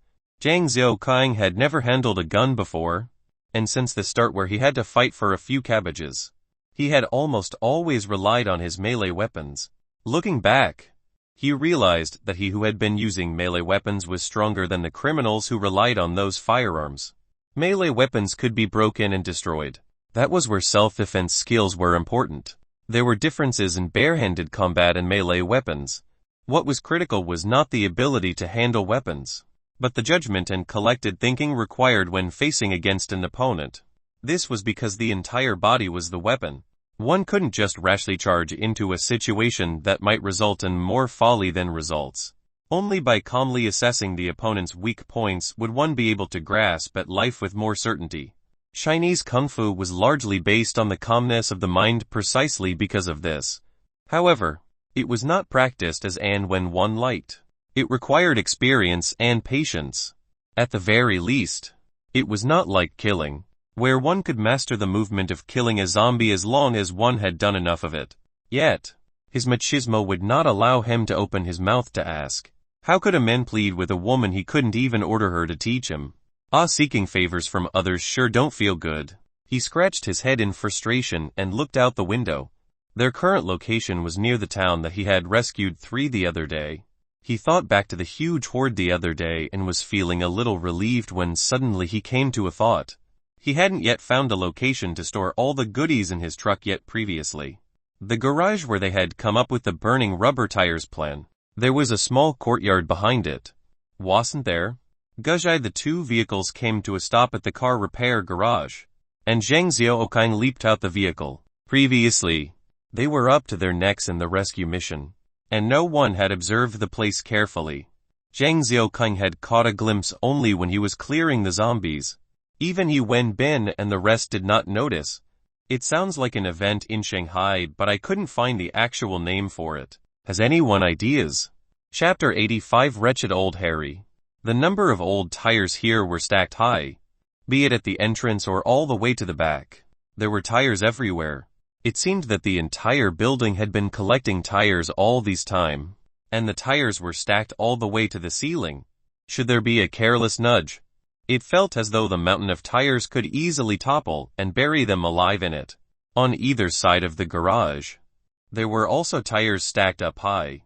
Zhang Xiaoqing had never handled a gun before, and since the start where he had to fight for a few cabbages, he had almost always relied on his melee weapons. Looking back, he realized that he who had been using melee weapons was stronger than the criminals who relied on those firearms. Melee weapons could be broken and destroyed. That was where self-defense skills were important. There were differences in barehanded combat and melee weapons. What was critical was not the ability to handle weapons, but the judgment and collected thinking required when facing against an opponent. This was because the entire body was the weapon. One couldn't just rashly charge into a situation that might result in more folly than results. Only by calmly assessing the opponent's weak points would one be able to grasp at life with more certainty. Chinese Kung Fu was largely based on the calmness of the mind precisely because of this. However, it was not practiced as and when one liked. It required experience and patience. At the very least, it was not like killing, where one could master the movement of killing a zombie as long as one had done enough of it. Yet, his machismo would not allow him to open his mouth to ask. How could a man plead with a woman he couldn't even order her to teach him? Seeking favors from others sure don't feel good. He scratched his head in frustration and looked out the window. Their current location was near the town that he had rescued the other day. He thought back to the huge horde the other day and was feeling a little relieved when suddenly he came to a thought. He hadn't yet found a location to store all the goodies in his truck yet previously. The garage where they had come up with the burning rubber tires plan. There was a small courtyard behind it. Wasn't there? Guzhai, the two vehicles came to a stop at the car repair garage, and Zhang Xiaoqing leaped out the vehicle. Previously, they were up to their necks in the rescue mission, and no one had observed the place carefully. Zhang Xiaoqing had caught a glimpse only when he was clearing the zombies. Even Wen Bin and the rest did not notice. It sounds like an event in Shanghai, but I couldn't find the actual name for it. Has anyone ideas? Chapter 85 Wretched Old Harry. The number of old tires here were stacked high, be it at the entrance or all the way to the back. There were tires everywhere. It seemed that the entire building had been collecting tires all this time, and the tires were stacked all the way to the ceiling. Should there be a careless nudge, it felt as though the mountain of tires could easily topple and bury them alive in it. On either side of the garage, there were also tires stacked up high.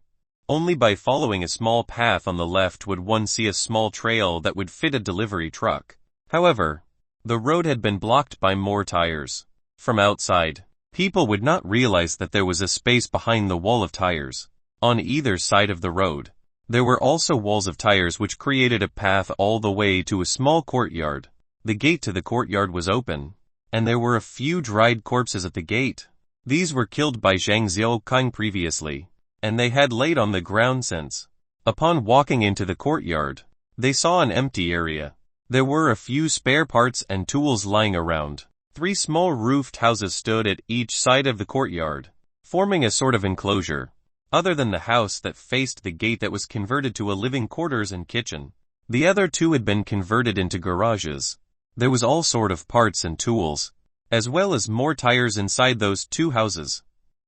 Only by following a small path on the left would one see a small trail that would fit a delivery truck. However, the road had been blocked by more tires. From outside, people would not realize that there was a space behind the wall of tires. On either side of the road, there were also walls of tires which created a path all the way to a small courtyard. The gate to the courtyard was open, and there were a few dried corpses at the gate. These were killed by Zhang Xiaokang previously, and they had laid on the ground since. Upon walking into the courtyard, they saw an empty area. There were a few spare parts and tools lying around. 3 small roofed houses stood at each side of the courtyard, forming a sort of enclosure. Other than the house that faced the gate that was converted to a living quarters and kitchen, the other 2 had been converted into garages. There was all sort of parts and tools, as well as more tires inside those 2 houses.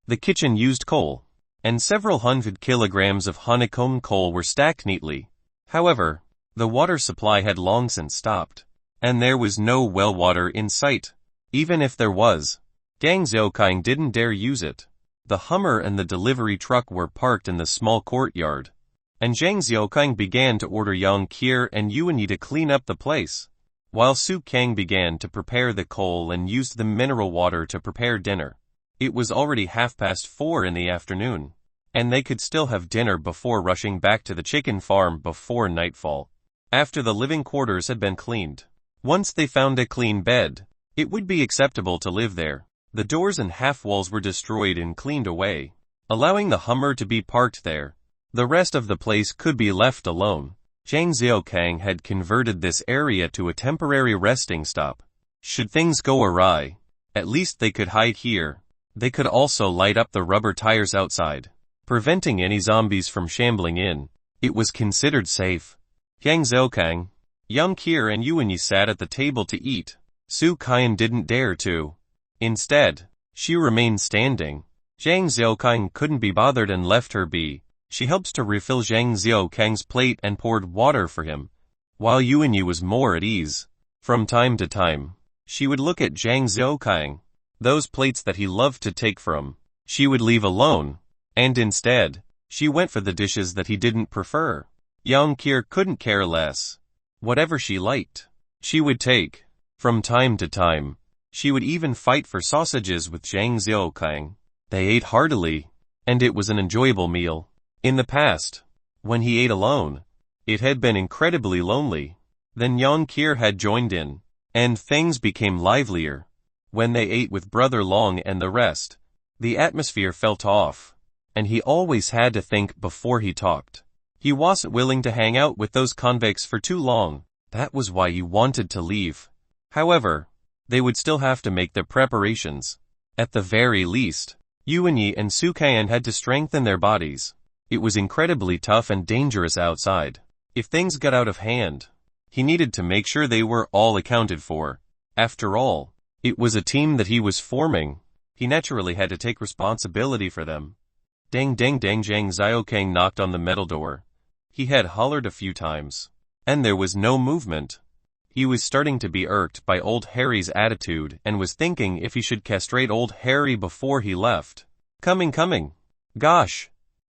The kitchen used coal, and several hundred kilograms of honeycomb coal were stacked neatly. However, the water supply had long since stopped, and there was no well water in sight. Even if there was, Zhang Xiaokang didn't dare use it. The Hummer and the delivery truck were parked in the small courtyard, and Zhang Xiaokang began to order Yang Qier and Yuanyi to clean up the place, while Su Kang began to prepare the coal and used the mineral water to prepare dinner. It was already 4:30 in the afternoon, and they could still have dinner before rushing back to the chicken farm before nightfall. After the living quarters had been cleaned, once they found a clean bed, it would be acceptable to live there. The doors and half-walls were destroyed and cleaned away, allowing the Hummer to be parked there. The rest of the place could be left alone. Zhang Xiaokang had converted this area to a temporary resting stop. Should things go awry, at least they could hide here. They could also light up the rubber tires outside, preventing any zombies from shambling in. It was considered safe. Zhang Xiaokang, Yang Qier and Yuanyi sat at the table to eat. Su Kaiyan didn't dare to. Instead, she remained standing. Zhang Xiaokang couldn't be bothered and left her be. She helped to refill Zhang Xiaokang's plate and poured water for him, while Yuanyi was more at ease. From time to time, she would look at Zhang Xiaokang. Those plates that he loved to take from, she would leave alone, and instead, she went for the dishes that he didn't prefer. Yang Qier couldn't care less. Whatever she liked, she would take. From time to time, she would even fight for sausages with Zhang Xiaokang. They ate heartily, and it was an enjoyable meal. In the past, when he ate alone, it had been incredibly lonely. Then Yang Qier had joined in, and things became livelier. When they ate with Brother Long and the rest, the atmosphere felt off, and he always had to think before he talked. He wasn't willing to hang out with those convicts for too long. That was why he wanted to leave. However, they would still have to make their preparations. At the very least, Yuanyi and Su Kaiyan had to strengthen their bodies. It was incredibly tough and dangerous outside. If things got out of hand, he needed to make sure they were all accounted for. After all, it was a team that he was forming. He naturally had to take responsibility for them. Dang dang dang, Zhang Xiaokang knocked on the metal door. He had hollered a few times, and there was no movement. He was starting to be irked by old Harry's attitude and was thinking if he should castrate old Harry before he left. Coming. Gosh.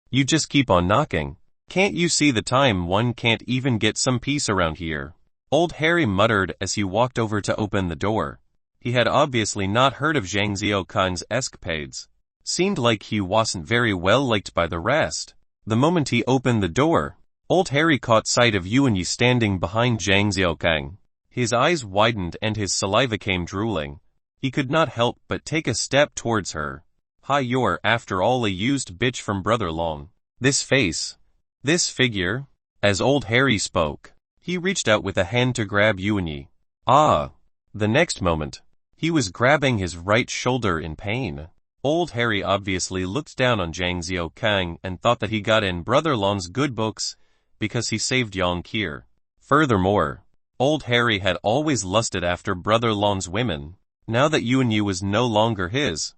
You just keep on knocking. Can't you see the time one can't even get some peace around here? Old Harry muttered as he walked over to open the door. He had obviously not heard of Zhang Xiaokang's escapades. Seemed like he wasn't very well liked by the rest. The moment he opened the door, old Harry caught sight of Yuanyi standing behind Zhang Xiaokang. His eyes widened and his saliva came drooling. He could not help but take a step towards her. Hi, you're after all a used bitch from Brother Long. This face. This figure. As old Harry spoke, he reached out with a hand to grab Yuanyi. Ah! The next moment, He was grabbing his right shoulder in pain. Old Harry obviously looked down on Zhang Xiaokang and thought that he got in Brother Long's good books because he saved Yang Qier. Furthermore, Old Harry had always lusted after Brother Long's women. Now that Yuan Yu was no longer his,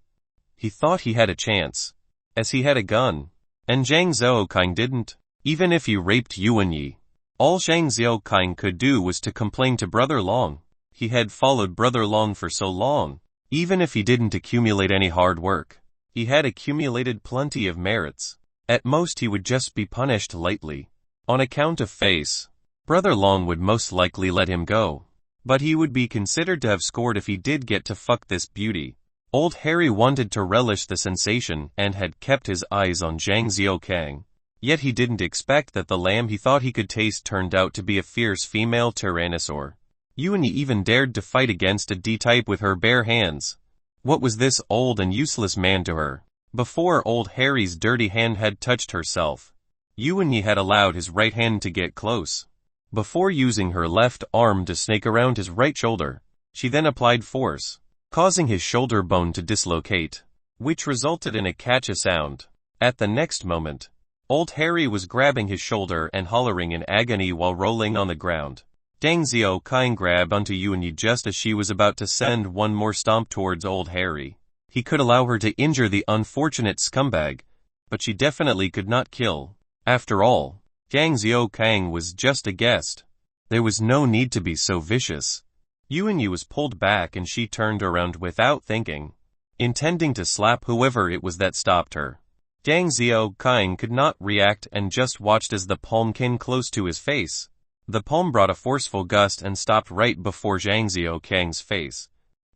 he thought he had a chance, as he had a gun, and Zhang Xiaokang didn't. Even if he raped Yuan Yi, all Zhang Xiaokang could do was to complain to Brother Long. He had followed Brother Long for so long. Even if he didn't accumulate any hard work, he had accumulated plenty of merits. At most he would just be punished lightly. On account of face, Brother Long would most likely let him go. But he would be considered to have scored if he did get to fuck this beauty. Old Harry wanted to relish the sensation and had kept his eyes on Zhang Xiaokang. Yet he didn't expect that the lamb he thought he could taste turned out to be a fierce female tyrannosaur. Yuan Yi even dared to fight against a D-type with her bare hands. What was this old and useless man to her? Before Old Harry's dirty hand had touched herself, Yuan Yi had allowed his right hand to get close. Before using her left arm to snake around his right shoulder, she then applied force, causing his shoulder bone to dislocate, which resulted in a catch-a sound. At the next moment, Old Harry was grabbing his shoulder and hollering in agony while rolling on the ground. Zhang Xiaokang grabbed onto Yuan Yi just as she was about to send one more stomp towards Old Harry. He could allow her to injure the unfortunate scumbag, but she definitely could not kill. After all, Zhang Xiaokang was just a guest. There was no need to be so vicious. Yuan Yi was pulled back and she turned around without thinking, intending to slap whoever it was that stopped her. Zhang Xiaokang could not react and just watched as the palm came close to his face. The palm brought a forceful gust and stopped right before Zhang Xiaokang's face.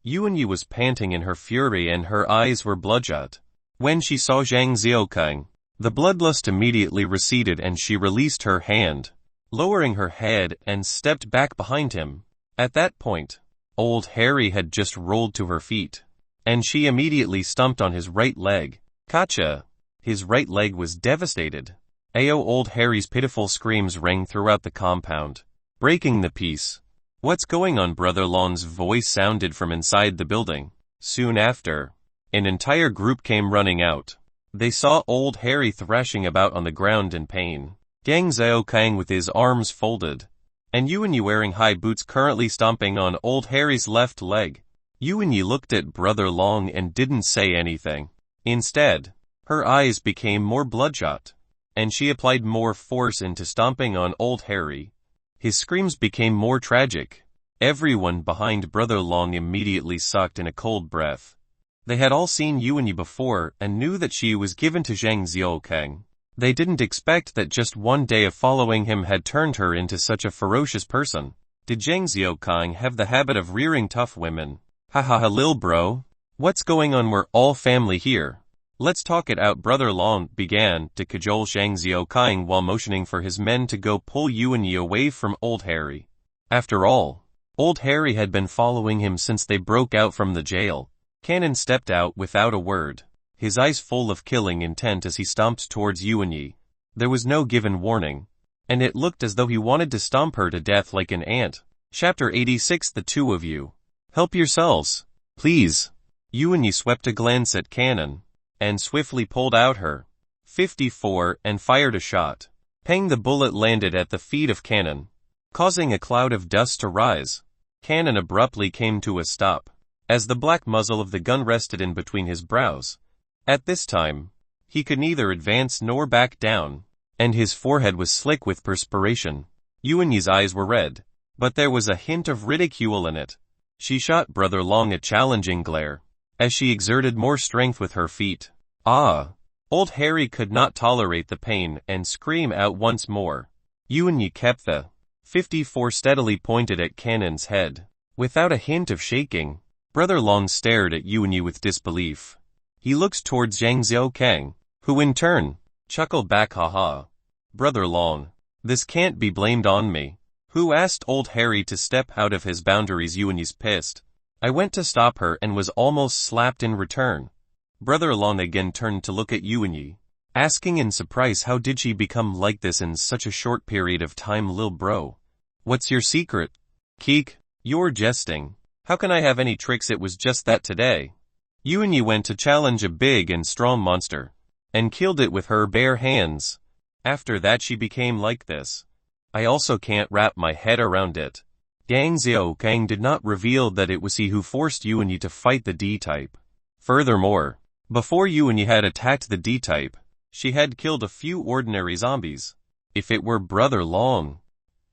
Yuan Yi was panting in her fury and her eyes were bloodshot. When she saw Zhang Xiaokang, the bloodlust immediately receded and she released her hand, lowering her head and stepped back behind him. At that point, Old Harry had just rolled to her feet, and she immediately stomped on his right leg. Gotcha! His right leg was devastated. Ayo! Old Harry's pitiful screams rang throughout the compound, breaking the peace. What's going on? Brother Long's voice sounded from inside the building. Soon after, an entire group came running out. They saw Old Harry thrashing about on the ground in pain. Zhang Xiaokang with his arms folded, and Yuan Yi wearing high boots currently stomping on Old Harry's left leg. Yuan Yi looked at Brother Long and didn't say anything. Instead, her eyes became more bloodshot, and she applied more force into stomping on Old Harry. His screams became more tragic. Everyone behind Brother Long immediately sucked in a cold breath. They had all seen Yuan Yi before and knew that she was given to Zhang Xiaokang. They didn't expect that just one day of following him had turned her into such a ferocious person. Did Zhang Xiaokang have the habit of rearing tough women? Haha, lil bro. What's going on? We're all family here. Let's talk it out. Brother Long began to cajole Zhang Xiaokang while motioning for his men to go pull Yuan Yi away from Old Harry. After all, Old Harry had been following him since they broke out from the jail. Cannon stepped out without a word, his eyes full of killing intent as he stomped towards Yuan Yi. There was no given warning, and it looked as though he wanted to stomp her to death like an ant. Chapter 86. The two of you. Help yourselves, please. Yuan Yi swept a glance at Cannon, and swiftly pulled out her 54 and fired a shot. Pang! The bullet landed at the feet of Cannon, causing a cloud of dust to rise. Cannon abruptly came to a stop, as the black muzzle of the gun rested in between his brows. At this time, he could neither advance nor back down, and his forehead was slick with perspiration. Yuan Yi's eyes were red, but there was a hint of ridicule in it. She shot Brother Long a challenging glare, as she exerted more strength with her feet. Ah! Old Harry could not tolerate the pain and screamed out once more. Yuan Yi kept the 54 steadily pointed at Cannon's head. Without a hint of shaking, Brother Long stared at Yuan Yi with disbelief. He looked towards Zhang Xiaokang, who in turn chuckled back. Haha. Brother Long, this can't be blamed on me. Who asked Old Harry to step out of his boundaries? Yuan Yi's pissed. I went to stop her and was almost slapped in return. Brother Long again turned to look at Yuan Yi, asking in surprise, how did she become like this in such a short period of time? Lil bro, what's your secret? Keek, you're jesting. How can I have any tricks? It was just that today Yuanyi went to challenge a big and strong monster, and killed it with her bare hands. After that she became like this. I also can't wrap my head around it. Yang Xiaokang did not reveal that it was he who forced Yuanyi to fight the D-type. Furthermore, before Yuanyi had attacked the D-type, she had killed a few ordinary zombies. If it were Brother Long,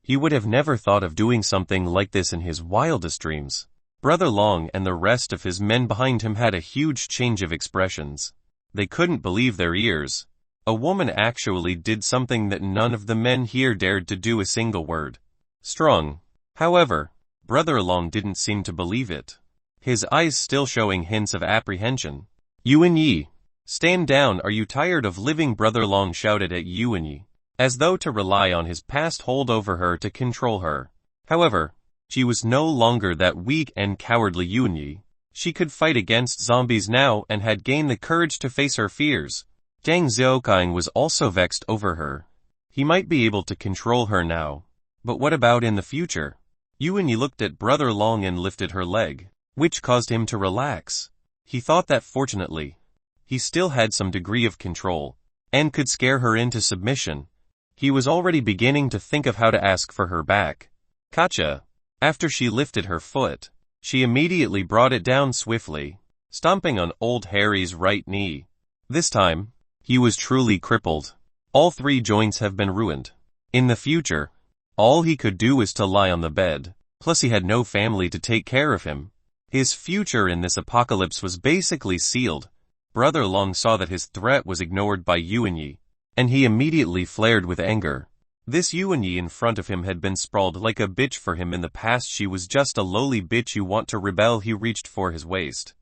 he would have never thought of doing something like this in his wildest dreams. Brother Long and the rest of his men behind him had a huge change of expressions. They couldn't believe their ears. A woman actually did something that none of the men here dared to do. A single word. Strong. However, Brother Long didn't seem to believe it, his eyes still showing hints of apprehension. Yuanyi, stand down. Are you tired of living? Brother Long shouted at Yuanyi, as though to rely on his past hold over her to control her. However, she was no longer that weak and cowardly Yuanyi. She could fight against zombies now and had gained the courage to face her fears. Zhang Xiaokang was also vexed over her. He might be able to control her now. But what about in the future? Yuanyi looked at Brother Long and lifted her leg, which caused him to relax. He thought that fortunately, he still had some degree of control, and could scare her into submission. He was already beginning to think of how to ask for her back. Gotcha. After she lifted her foot, she immediately brought it down swiftly, stomping on old Harry's right knee. This time, he was truly crippled. All 3 joints have been ruined. In the future, all he could do was to lie on the bed, plus he had no family to take care of him. His future in this apocalypse was basically sealed. Brother Long saw that his threat was ignored by Yuanyi, and he immediately flared with anger. This Yuanyi in front of him had been sprawled like a bitch for him in the past. She was just a lowly bitch. You want to rebel? He reached for his waist.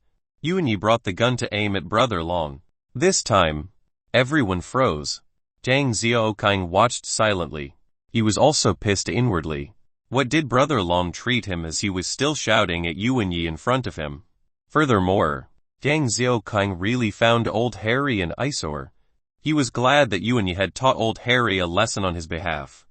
Yuanyi brought the gun to aim at Brother Long. This time, everyone froze. Zhang Xiaokang watched silently. He was also pissed inwardly. What did Brother Long treat him as he was still shouting at Yuanyi in front of him? Furthermore, Zhang Xiaokang really found old Harry an eyesore. He was glad that Yuanyi had taught old Harry a lesson on his behalf.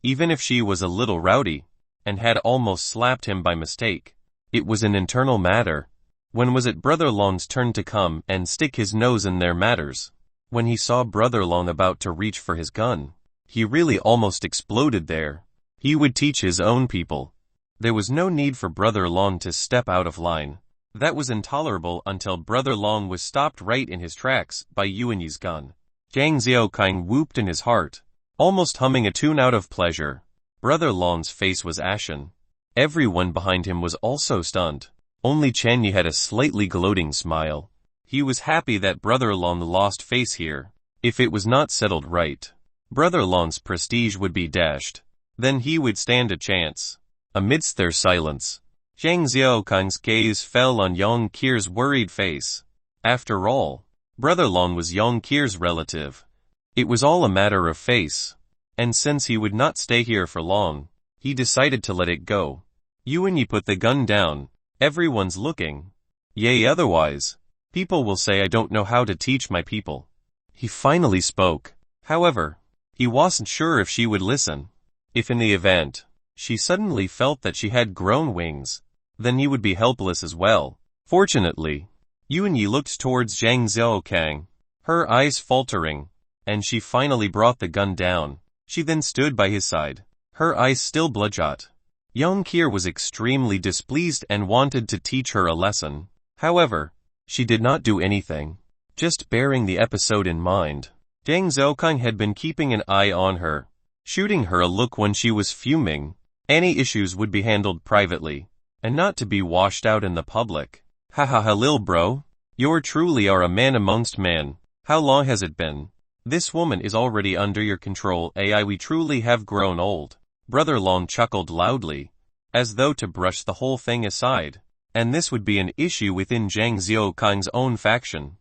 Even if she was a little rowdy, and had almost slapped him by mistake, it was an internal matter. When was it Brother Long's turn to come and stick his nose in their matters? When he saw Brother Long about to reach for his gun, he really almost exploded there. He would teach his own people. There was no need for Brother Long to step out of line. That was intolerable until Brother Long was stopped right in his tracks by Yuanyi's gun. Zhang Xiaokang whooped in his heart, almost humming a tune out of pleasure. Brother Long's face was ashen. Everyone behind him was also stunned. Only Chenyi had a slightly gloating smile. He was happy that Brother Long lost face here. If it was not settled right, Brother Long's prestige would be dashed. Then he would stand a chance. Amidst their silence, Zhang Xiaokang's gaze fell on Yang Qir's worried face. After all, Brother Long was Yang Qir's relative. It was all a matter of face. And since he would not stay here for long, he decided to let it go. Yuanyi put the gun down. Everyone's looking. Yay, otherwise, people will say I don't know how to teach my people. He finally spoke. However, he wasn't sure if she would listen. If in the event, she suddenly felt that she had grown wings, then he would be helpless as well. Fortunately, Yuanyi looked towards Zhang Xiaokang, her eyes faltering, and she finally brought the gun down. She then stood by his side, her eyes still bloodshot. Yang Qir was extremely displeased and wanted to teach her a lesson. However, she did not do anything, just bearing the episode in mind. Zhang Xiaokang had been keeping an eye on her, shooting her a look when she was fuming. Any issues would be handled privately, and not to be washed out in the public. Ha lil bro, you truly are a man amongst men. How long has it been? This woman is already under your control. Ai, we truly have grown old. Brother Long chuckled loudly, as though to brush the whole thing aside. And this would be an issue within Zhang Xiaokang's own faction.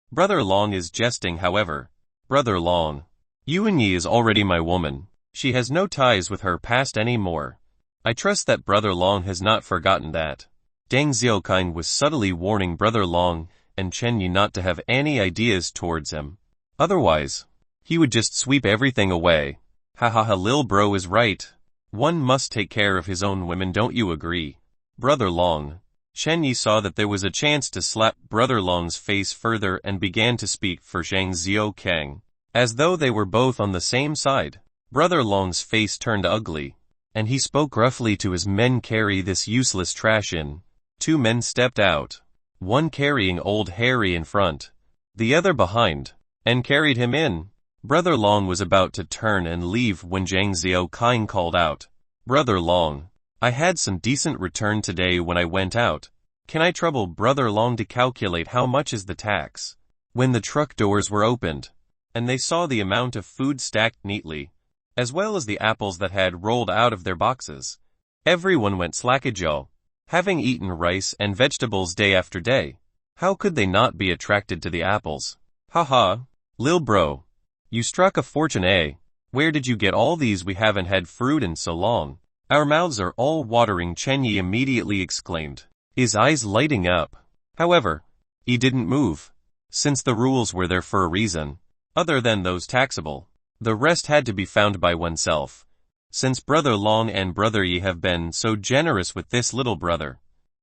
Brother Long is jesting, however. Brother Long, Yuanyi is already my woman. She has no ties with her past anymore. I trust that Brother Long has not forgotten that. Zhang Xiaokang was subtly warning Brother Long and Chenyi not to have any ideas towards him. Otherwise, he would just sweep everything away. Ha lil bro is right. One must take care of his own women, don't you agree? Brother Long, Chen Yi saw that there was a chance to slap Brother Long's face further and began to speak for Zhang Xiaokang, as though they were both on the same side. Brother Long's face turned ugly, and he spoke gruffly to his men, "Carry this useless trash in." 2 men stepped out, one carrying old Harry in front, the other behind, and carried him in. Brother Long was about to turn and leave when Zhang Xiaokang called out, "Brother Long, I had some decent return today when I went out. Can I trouble Brother Long to calculate how much is the tax?" When the truck doors were opened, and they saw the amount of food stacked neatly, as well as the apples that had rolled out of their boxes, everyone went slackajaw. Having eaten rice and vegetables day after day, how could they not be attracted to the apples? "Haha, lil bro, you struck a fortune, eh? Where did you get all these? We haven't had fruit in so long. Our mouths are all watering," Chen Yi immediately exclaimed, his eyes lighting up. However, he didn't move, since the rules were there for a reason, other than those taxable. The rest had to be found by oneself. Since Brother Long and Brother Yi have been so generous with this little brother,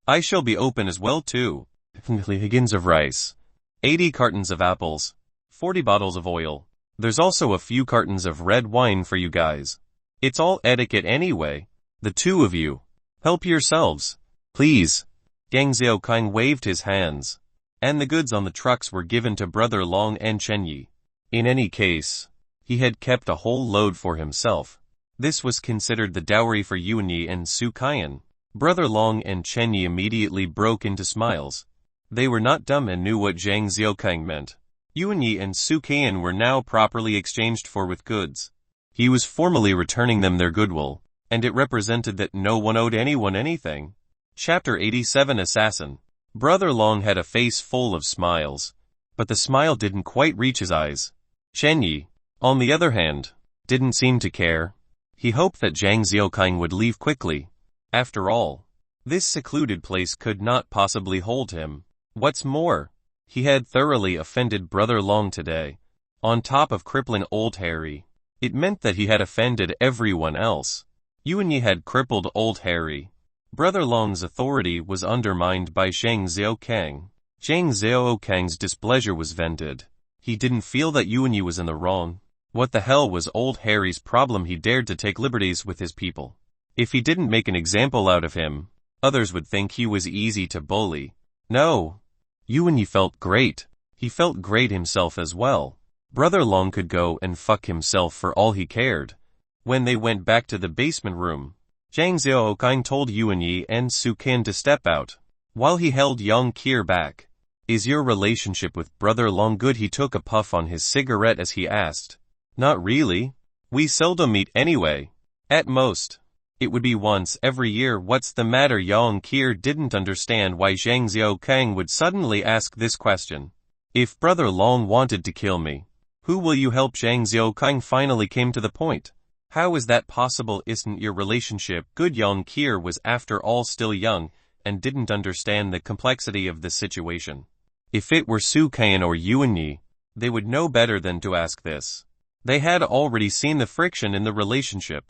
I shall be open as well too. Higgins of rice, 80 cartons of apples, 40 bottles of oil. There's also a few cartons of red wine for you guys. It's all etiquette anyway. The 2 of you, help yourselves, please. Zhang Xiaokang waved his hands, and the goods on the trucks were given to Brother Long and Chen Yi. In any case, he had kept a whole load for himself. This was considered the dowry for Yuan Yi and Su Qian. Brother Long and Chen Yi immediately broke into smiles. They were not dumb and knew what Zhang Xiaokang meant. Yuan Yi and Su Qian were now properly exchanged for with goods. He was formally returning them their goodwill, and it represented that no one owed anyone anything. Chapter 87 Assassin. Brother Long had a face full of smiles, but the smile didn't quite reach his eyes. Chen Yi, on the other hand, didn't seem to care. He hoped that Zhang Xiaokang would leave quickly. After all, this secluded place could not possibly hold him. What's more, he had thoroughly offended Brother Long today. On top of crippling old Harry, it meant that he had offended everyone else. Yuan Yi had crippled old Harry. Brother Long's authority was undermined by Zhang Xiaokang. Zhang Xiaokang's displeasure was vented. He didn't feel that Yuan Yi was in the wrong. What the hell was old Harry's problem? He dared to take liberties with his people. If he didn't make an example out of him, others would think he was easy to bully. No. Yuan Yi felt great. He felt great himself as well. Brother Long could go and fuck himself for all he cared. When they went back to the basement room, Zhang Xiaokang told Yuan Yi and Su Qian to step out, while he held Yang Qian back. "Is your relationship with Brother Long good?" He took a puff on his cigarette as he asked. "Not really. We seldom meet anyway. At most, it would be once every year." "What's the matter?" Yang Qian didn't understand why Zhang Xiaokang would suddenly ask this question. "If Brother Long wanted to kill me, who will you help?" Zhang Xiaokang finally came to the point. "How is that possible? Isn't your relationship good?" Yang Qian was after all still young, and didn't understand the complexity of the situation. If it were Su Qian or Yuan Yi, they would know better than to ask this. They had already seen the friction in the relationship.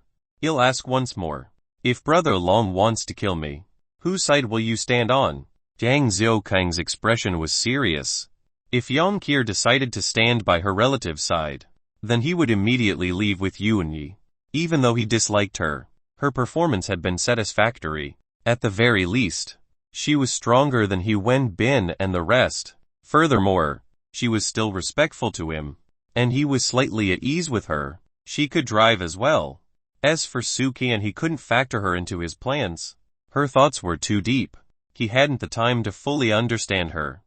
"I'll ask once more. If Brother Long wants to kill me, whose side will you stand on?" Zhang Xiaokang's expression was serious. If Yang Qian decided to stand by her relative's side, then he would immediately leave with Yuan Yi. Even though he disliked her, her performance had been satisfactory. At the very least, she was stronger than he Wen Bin and the rest. Furthermore, she was still respectful to him, and he was slightly at ease with her. She could drive as well. As for Su Qian, he couldn't factor her into his plans. Her thoughts were too deep. He hadn't the time to fully understand her.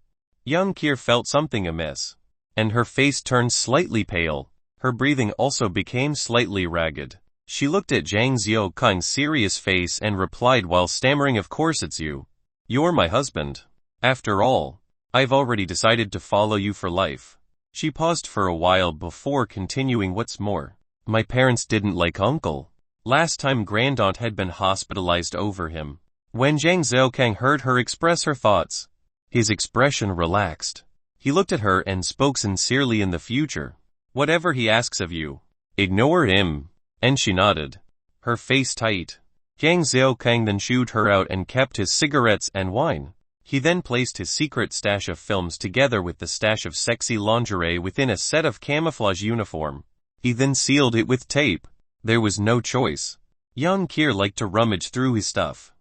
Yang Qian felt something amiss, and her face turned slightly pale. Her breathing also became slightly ragged. She looked at Zhang Xiaokang's serious face and replied while stammering, "Of course it's you. You're my husband. After all, I've already decided to follow you for life." She paused for a while before continuing, "What's more, my parents didn't like uncle. Last time Grandaunt had been hospitalized over him." When Zhang Xiaokang heard her express her thoughts, his expression relaxed. He looked at her and spoke sincerely, "In the future, whatever he asks of you, ignore him." And she nodded, her face tight. Zhang Xiaokang then shooed her out and kept his cigarettes and wine. He then placed his secret stash of films together with the stash of sexy lingerie within a set of camouflage uniform. He then sealed it with tape. There was no choice. Young Kier liked to rummage through his stuff.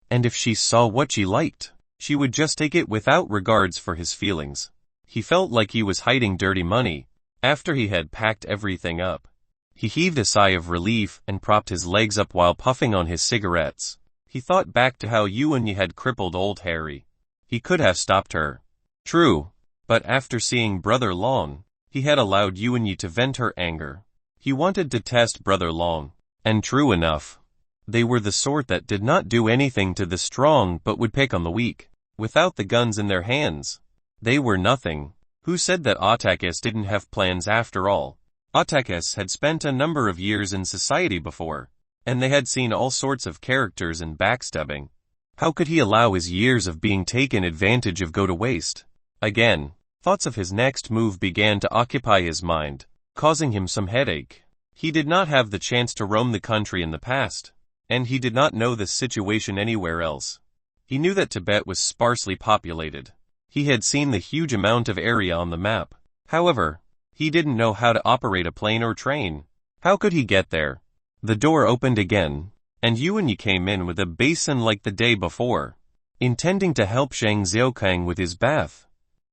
And if she saw what she liked, she would just take it without regards for his feelings. He felt like he was hiding dirty money. After he had packed everything up, he heaved a sigh of relief and propped his legs up while puffing on his cigarettes. He thought back to how Yuan Yi had crippled old Harry. He could have stopped her. True, but after seeing Brother Long, he had allowed Yuan Yi to vent her anger. He wanted to test Brother Long, and true enough, they were the sort that did not do anything to the strong but would pick on the weak. Without the guns in their hands, they were nothing. Who said that Audiobooks didn't have plans after all? Audiobooks had spent a number of years in society before, and they had seen all sorts of characters and backstabbing. How could he allow his years of being taken advantage of go to waste? Again, thoughts of his next move began to occupy his mind, causing him some headache. He did not have the chance to roam the country in the past, and he did not know the situation anywhere else. He knew that Tibet was sparsely populated. He had seen the huge amount of area on the map. However, he didn't know how to operate a plane or train. How could he get there? The door opened again, and Yuan Yi came in with a basin like the day before, intending to help Zhang Xiaokang with his bath.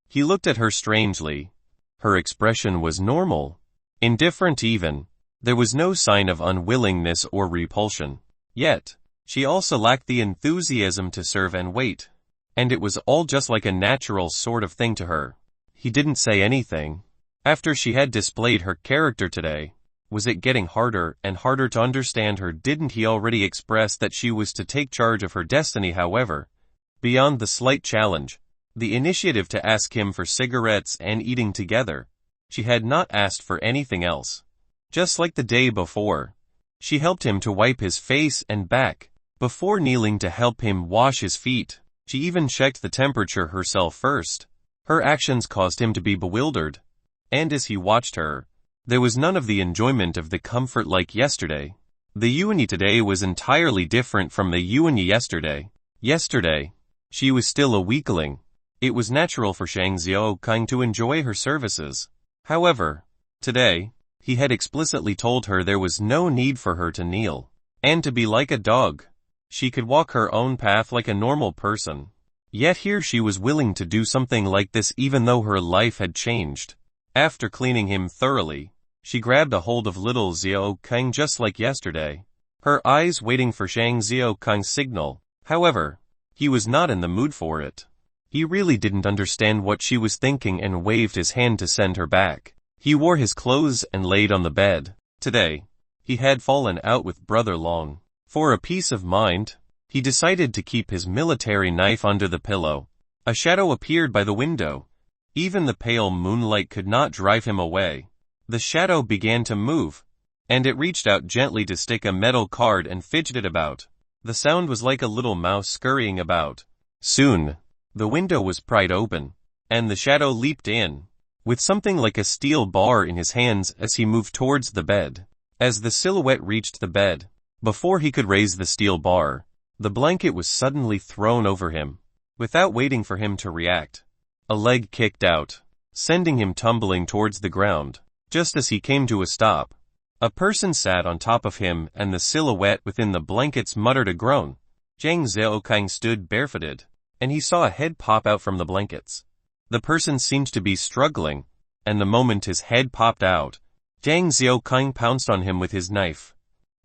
He looked at her strangely. Her expression was normal, indifferent even. There was no sign of unwillingness or repulsion. Yet, she also lacked the enthusiasm to serve and wait. And it was all just like a natural sort of thing to her. He didn't say anything. After she had displayed her character today, was it getting harder and harder to understand her? Didn't he already express that she was to take charge of her destiny? However, beyond the slight challenge, the initiative to ask him for cigarettes and eating together, she had not asked for anything else. Just like the day before, she helped him to wipe his face and back, before kneeling to help him wash his feet. She even checked the temperature herself first. Her actions caused him to be bewildered. And as he watched her, there was none of the enjoyment of the comfort like yesterday. The Yuan Yi today was entirely different from the Yuan Yi yesterday. Yesterday, she was still a weakling. It was natural for Zhang Xiaokang to enjoy her services. However, today, he had explicitly told her there was no need for her to kneel, and to be like a dog. She could walk her own path like a normal person. Yet here she was willing to do something like this even though her life had changed. After cleaning him thoroughly, she grabbed a hold of little Xiaokang just like yesterday, her eyes waiting for Zhang Xiaokang's signal. However, he was not in the mood for it. He really didn't understand what she was thinking and waved his hand to send her back. He wore his clothes and laid on the bed. Today, he had fallen out with Brother Long. For a peace of mind, he decided to keep his military knife under the pillow. A shadow appeared by the window. Even the pale moonlight could not drive him away. The shadow began to move, and it reached out gently to stick a metal card and fidgeted about. The sound was like a little mouse scurrying about. Soon, the window was pried open, and the shadow leaped in, with something like a steel bar in his hands as he moved towards the bed. As the silhouette reached the bed, before he could raise the steel bar, the blanket was suddenly thrown over him. Without waiting for him to react, a leg kicked out, sending him tumbling towards the ground. Just as he came to a stop, a person sat on top of him and the silhouette within the blankets muttered a groan. Zhang Xiaokang stood barefooted, and he saw a head pop out from the blankets. The person seemed to be struggling, and the moment his head popped out, Zhang Xiaokang pounced on him with his knife.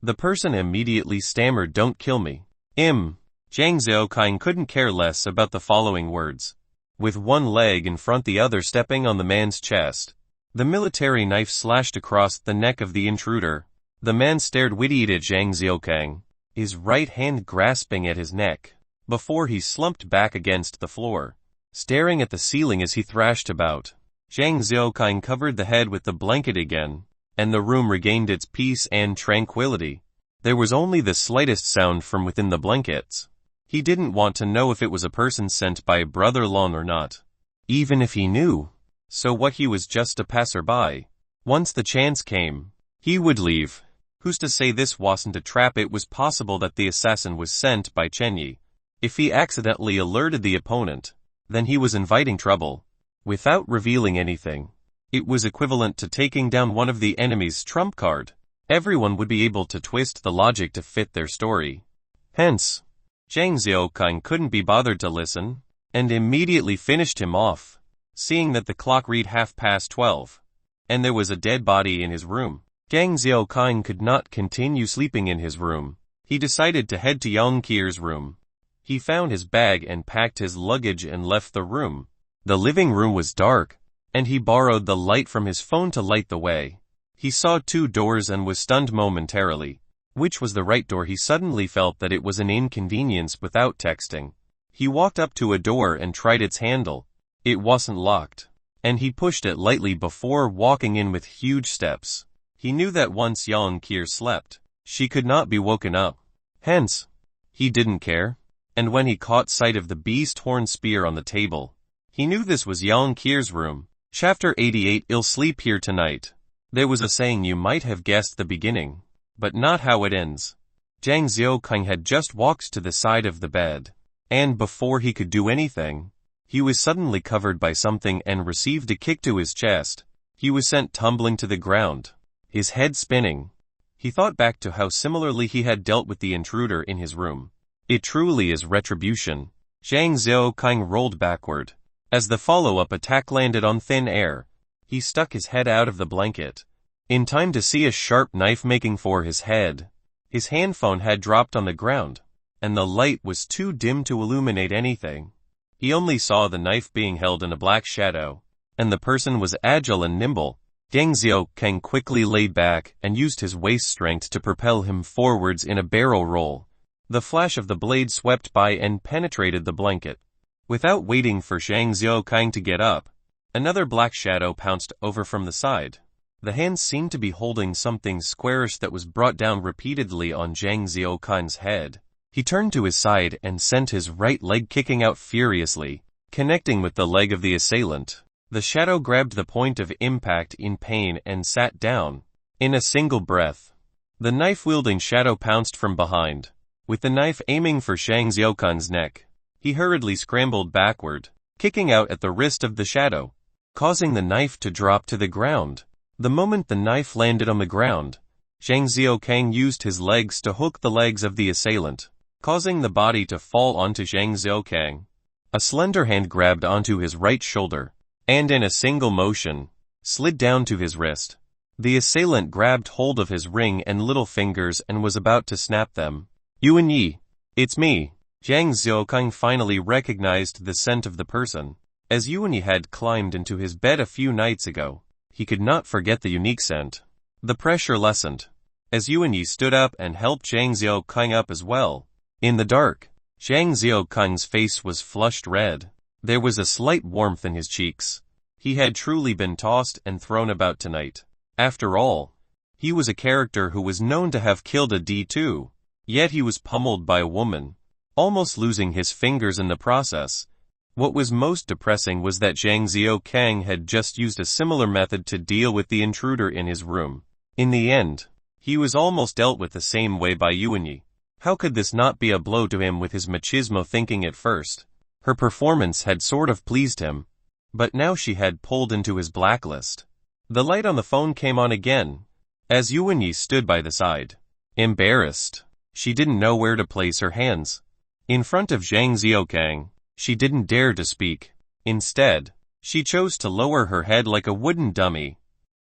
The person immediately stammered, "Don't kill me." Zhang Xiaokang couldn't care less about the following words. With one leg in front, the other stepping on the man's chest, the military knife slashed across the neck of the intruder. The man stared wide-eyed at Zhang Xiaokang, his right hand grasping at his neck, before he slumped back against the floor, staring at the ceiling as he thrashed about. Zhang Xiaokang covered the head with the blanket again, and the room regained its peace and tranquility. There was only the slightest sound from within the blankets. He didn't want to know if it was a person sent by Brother Long or not. Even if he knew, so what? He was just a passerby. Once the chance came, he would leave. Who's to say this wasn't a trap? It was possible that the assassin was sent by Chen Yi. If he accidentally alerted the opponent, then he was inviting trouble. Without revealing anything, it was equivalent to taking down one of the enemy's trump card. Everyone would be able to twist the logic to fit their story. Hence, Zhang Xiaoqing couldn't be bothered to listen, and immediately finished him off, seeing that the clock read 12:30, and there was a dead body in his room. Zhang Xiaoqing could not continue sleeping in his room. He decided to head to Yang Qir's room. He found his bag and packed his luggage and left the room. The living room was dark, and he borrowed the light from his phone to light the way. He saw 2 doors and was stunned momentarily. Which was the right door? He suddenly felt that it was an inconvenience without texting. He walked up to a door and tried its handle. It wasn't locked, and he pushed it lightly before walking in with huge steps. He knew that once Yang Qir slept, she could not be woken up. Hence, he didn't care. And when he caught sight of the beast horn spear on the table, he knew this was Yang Qir's room. Chapter 88. I'll sleep here tonight. There was a saying, you might have guessed the beginning, but not how it ends. Zhang Xiaoqing had just walked to the side of the bed, and before he could do anything, he was suddenly covered by something and received a kick to his chest. He was sent tumbling to the ground, his head spinning. He thought back to how similarly he had dealt with the intruder in his room. It truly is retribution. Zhang Xiaoqing rolled backward. As the follow-up attack landed on thin air, he stuck his head out of the blanket, in time to see a sharp knife making for his head. His handphone had dropped on the ground, and the light was too dim to illuminate anything. He only saw the knife being held in a black shadow, and the person was agile and nimble. Zhang Xiaoqing quickly lay back and used his waist strength to propel him forwards in a barrel roll. The flash of the blade swept by and penetrated the blanket. Without waiting for Zhang Xiaoqing to get up, another black shadow pounced over from the side. The hands seemed to be holding something squarish that was brought down repeatedly on Zhang Xiaoqing's head. He turned to his side and sent his right leg kicking out furiously, connecting with the leg of the assailant. The shadow grabbed the point of impact in pain and sat down. In a single breath, the knife-wielding shadow pounced from behind. With the knife aiming for Zhang Xiaoqing's neck, he hurriedly scrambled backward, kicking out at the wrist of the shadow, causing the knife to drop to the ground. The moment the knife landed on the ground, Zhang Xiaoqing used his legs to hook the legs of the assailant, causing the body to fall onto Zhang Xiaoqing. A slender hand grabbed onto his right shoulder, and in a single motion, slid down to his wrist. The assailant grabbed hold of his ring and little fingers and was about to snap them. Yuan Yi, it's me. Zhang Xiaoqing finally recognized the scent of the person. As Yuan Yi had climbed into his bed a few nights ago, he could not forget the unique scent. The pressure lessened, as Yuan Yi stood up and helped Zhang Xiaoqing up as well. In the dark, Zhang Xiaoqing's face was flushed red. There was a slight warmth in his cheeks. He had truly been tossed and thrown about tonight. After all, he was a character who was known to have killed a D2. Yet he was pummeled by a woman, almost losing his fingers in the process. What was most depressing was that Zhang Xiaoqing had just used a similar method to deal with the intruder in his room. In the end, he was almost dealt with the same way by Yuan Yi. How could this not be a blow to him with his machismo thinking at first? Her performance had sort of pleased him, but now she had pulled into his blacklist. The light on the phone came on again, as Yuan Yi stood by the side. Embarrassed, she didn't know where to place her hands. In front of Zhang Xiaoqing, she didn't dare to speak. Instead, she chose to lower her head like a wooden dummy.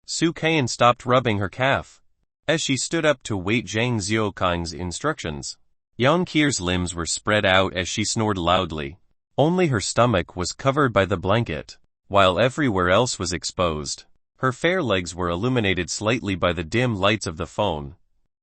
Su Qian stopped rubbing her calf, as she stood up to wait Zhang Xiaoqing's instructions. Yang Qir's limbs were spread out as she snored loudly. Only her stomach was covered by the blanket, while everywhere else was exposed. Her fair legs were illuminated slightly by the dim lights of the phone.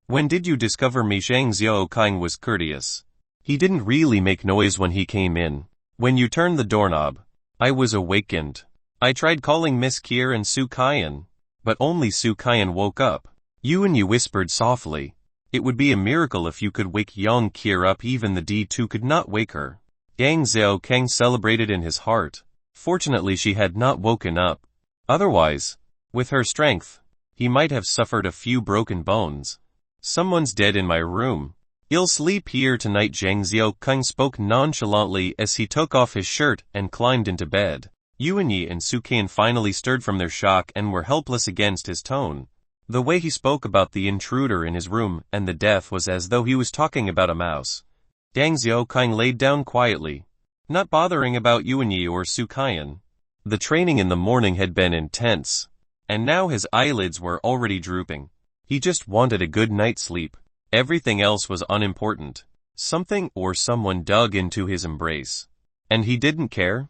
When did you discover me? Zhang Xiaoqing was courteous. He didn't really make noise when he came in. When you turned the doorknob, I was awakened. I tried calling Miss Qir and Su Qian, but only Su Qian woke up. Yuan Yi whispered softly. It would be a miracle if you could wake Yang Qir up. Even the D2 could not wake her. Zhang Xiaoqing celebrated in his heart. Fortunately she had not woken up. Otherwise, with her strength, he might have suffered a few broken bones. Someone's dead in my room. You'll sleep here tonight. Zhang Xiaokang spoke nonchalantly as he took off his shirt and climbed into bed. Yuanyi and Su Qian finally stirred from their shock and were helpless against his tone. The way he spoke about the intruder in his room and the death was as though he was talking about a mouse. Zhang Xiaokang laid down quietly, not bothering about Yuanyi or Su Qian. The training in the morning had been intense, and now his eyelids were already drooping. He just wanted a good night's sleep. Everything else was unimportant. Something or someone dug into his embrace, and he didn't care.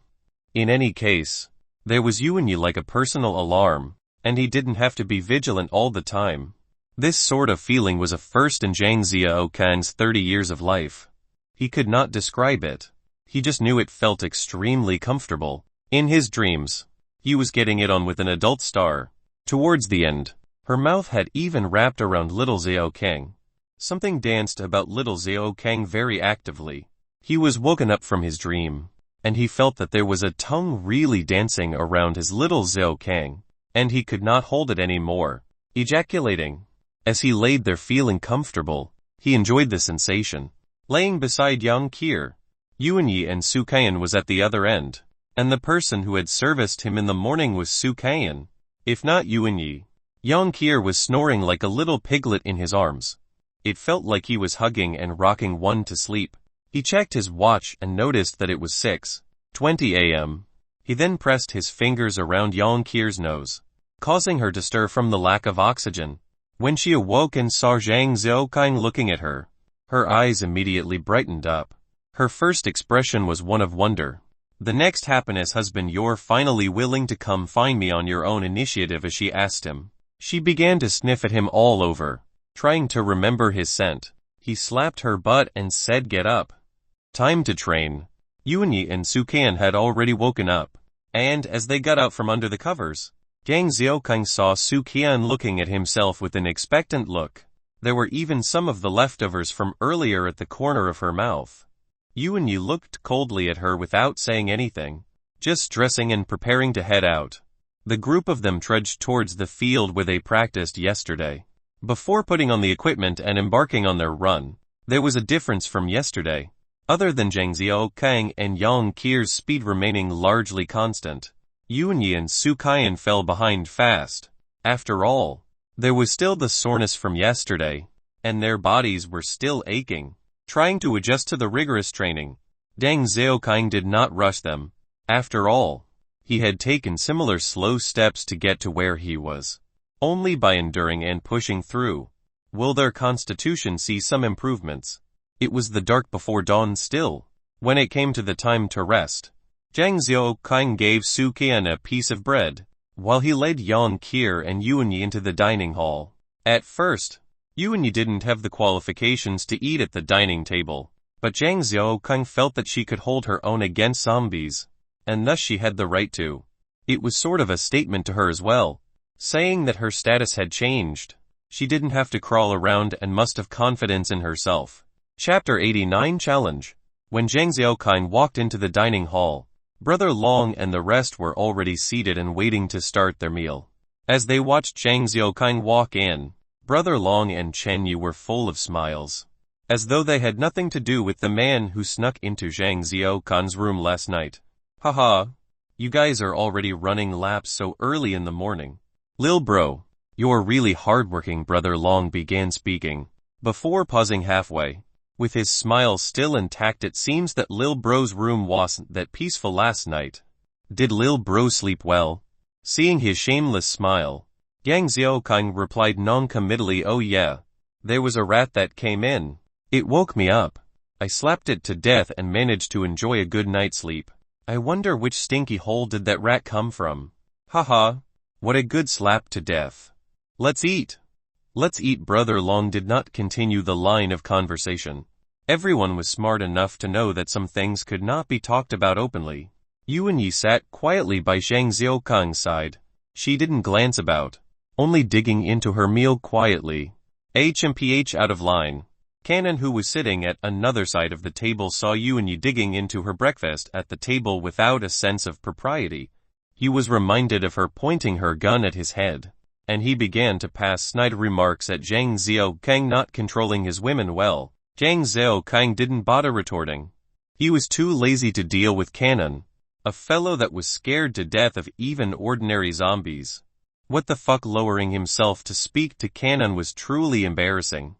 In any case, there was Yuanyi like a personal alarm, and he didn't have to be vigilant all the time. This sort of feeling was a first in Zhang Xiaokang's 30 years of life. He could not describe it. He just knew it felt extremely comfortable. In his dreams, he was getting it on with an adult star. Towards the end, her mouth had even wrapped around little Xiaokang. Something danced about little Xiaokang very actively. He was woken up from his dream, and he felt that there was a tongue really dancing around his little Xiaokang, and he could not hold it anymore. Ejaculating. As he laid there feeling comfortable, he enjoyed the sensation. Laying beside Yang Qier, Yuanyi and Su Qian was at the other end, and the person who had serviced him in the morning was Su Qian. If not Yuanyi, Yang Qier was snoring like a little piglet in his arms. It felt like he was hugging and rocking one to sleep. He checked his watch and noticed that it was 6:20 a.m. He then pressed his fingers around Yang Qier's nose, causing her to stir from the lack of oxygen. When she awoke and saw Zhang Xiaokang looking at her, her eyes immediately brightened up. Her first expression was one of wonder. The next happiness, husband, you're finally willing to come find me on your own initiative, as she asked him. She began to sniff at him all over, trying to remember his scent. He slapped her butt and said, get up. Time to train. Yuanyi and Su Qian had already woken up, and as they got out from under the covers, Zhang Xiaokang saw Su Qian looking at himself with an expectant look. There were even some of the leftovers from earlier at the corner of her mouth. Yuanyi looked coldly at her without saying anything, just dressing and preparing to head out. The group of them trudged towards the field where they practiced yesterday. Before putting on the equipment and embarking on their run, there was a difference from yesterday. Other than Zhang Xiaokang and Yang Qier's speed remaining largely constant, Yuanyi and Su Qian fell behind fast. After all, there was still the soreness from yesterday, and their bodies were still aching. Trying to adjust to the rigorous training, Zhang Xiaokang did not rush them. After all, he had taken similar slow steps to get to where he was. Only by enduring and pushing through will their constitution see some improvements. It was the dark before dawn still. When it came to the time to rest, Zhang Xiaokang gave Su Qian a piece of bread, while he led Yang Qier and Yuanyi into the dining hall. At first, Yuanyi didn't have the qualifications to eat at the dining table, but Zhang Xiaokang felt that she could hold her own against zombies, and thus she had the right to. It was sort of a statement to her as well, saying that her status had changed. She didn't have to crawl around and must have confidence in herself. Chapter 89 Challenge. When Zhang Xiaokang walked into the dining hall, Brother Long and the rest were already seated and waiting to start their meal. As they watched Zhang Xiaokang walk in, Brother Long and Chen Yu were full of smiles, as though they had nothing to do with the man who snuck into Zhang Xiaokang's room last night. Haha, you guys are already running laps so early in the morning. Lil bro, you're really hardworking. Brother Long began speaking, before pausing halfway. With his smile still intact, it seems that Lil bro's room wasn't that peaceful last night. Did Lil bro sleep well? Seeing his shameless smile, Zhang Xiaokang replied non-committally, oh yeah. There was a rat that came in. It woke me up. I slapped it to death and managed to enjoy a good night's sleep. I wonder which stinky hole did that rat come from. Haha, what a good slap to death. Let's eat. Let's eat. Brother Long did not continue the line of conversation. Everyone was smart enough to know that some things could not be talked about openly. Yuanyi sat quietly by Zhang Xiaokang's side. She didn't glance about, only digging into her meal quietly. HMPH out of line. Cannon, who was sitting at another side of the table, saw Yuanyi digging into her breakfast at the table without a sense of propriety. He was reminded of her pointing her gun at his head. and he began to pass snide remarks at Zhang Xiaokang not controlling his women well. Zhang Xiaokang didn't bother retorting. He was too lazy to deal with Cannon, a fellow that was scared to death of even ordinary zombies. What the fuck, lowering himself to speak to Cannon was truly embarrassing.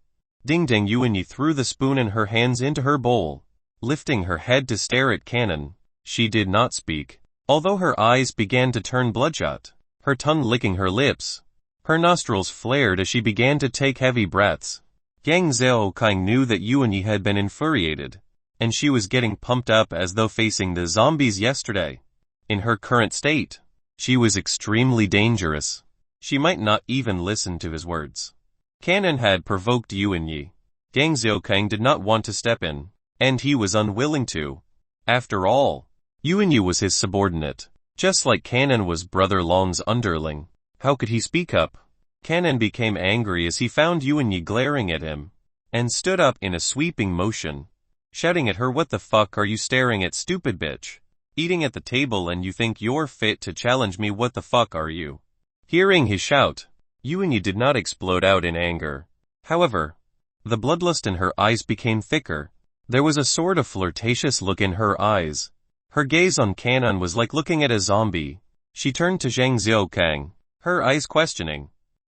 Ding Ding Yuanyi threw the spoon in her hands into her bowl. Lifting her head to stare at Cannon, she did not speak, although her eyes began to turn bloodshot, her tongue licking her lips. Her nostrils flared as she began to take heavy breaths. Yang Xiaokang knew that Yuanyi had been infuriated, and she was getting pumped up as though facing the zombies yesterday. In her current state, she was extremely dangerous. She might not even listen to his words. Cannon had provoked Yuanyi. Yang Xiaokang did not want to step in, and he was unwilling to. After all, Yuanyi was his subordinate, just like Cannon was Brother Long's underling. How could he speak up? Cannon became angry as he found Yuanyi glaring at him, and stood up in a sweeping motion, shouting at her, "What the fuck are you staring at, stupid bitch? Eating at the table and you think you're fit to challenge me? What the fuck are you?" Hearing his shout, Yuanyi did not explode out in anger. However, the bloodlust in her eyes became thicker. There was a sort of flirtatious look in her eyes. Her gaze on Cannon was like looking at a zombie. She turned to Zhang Xiaokang, her eyes questioning.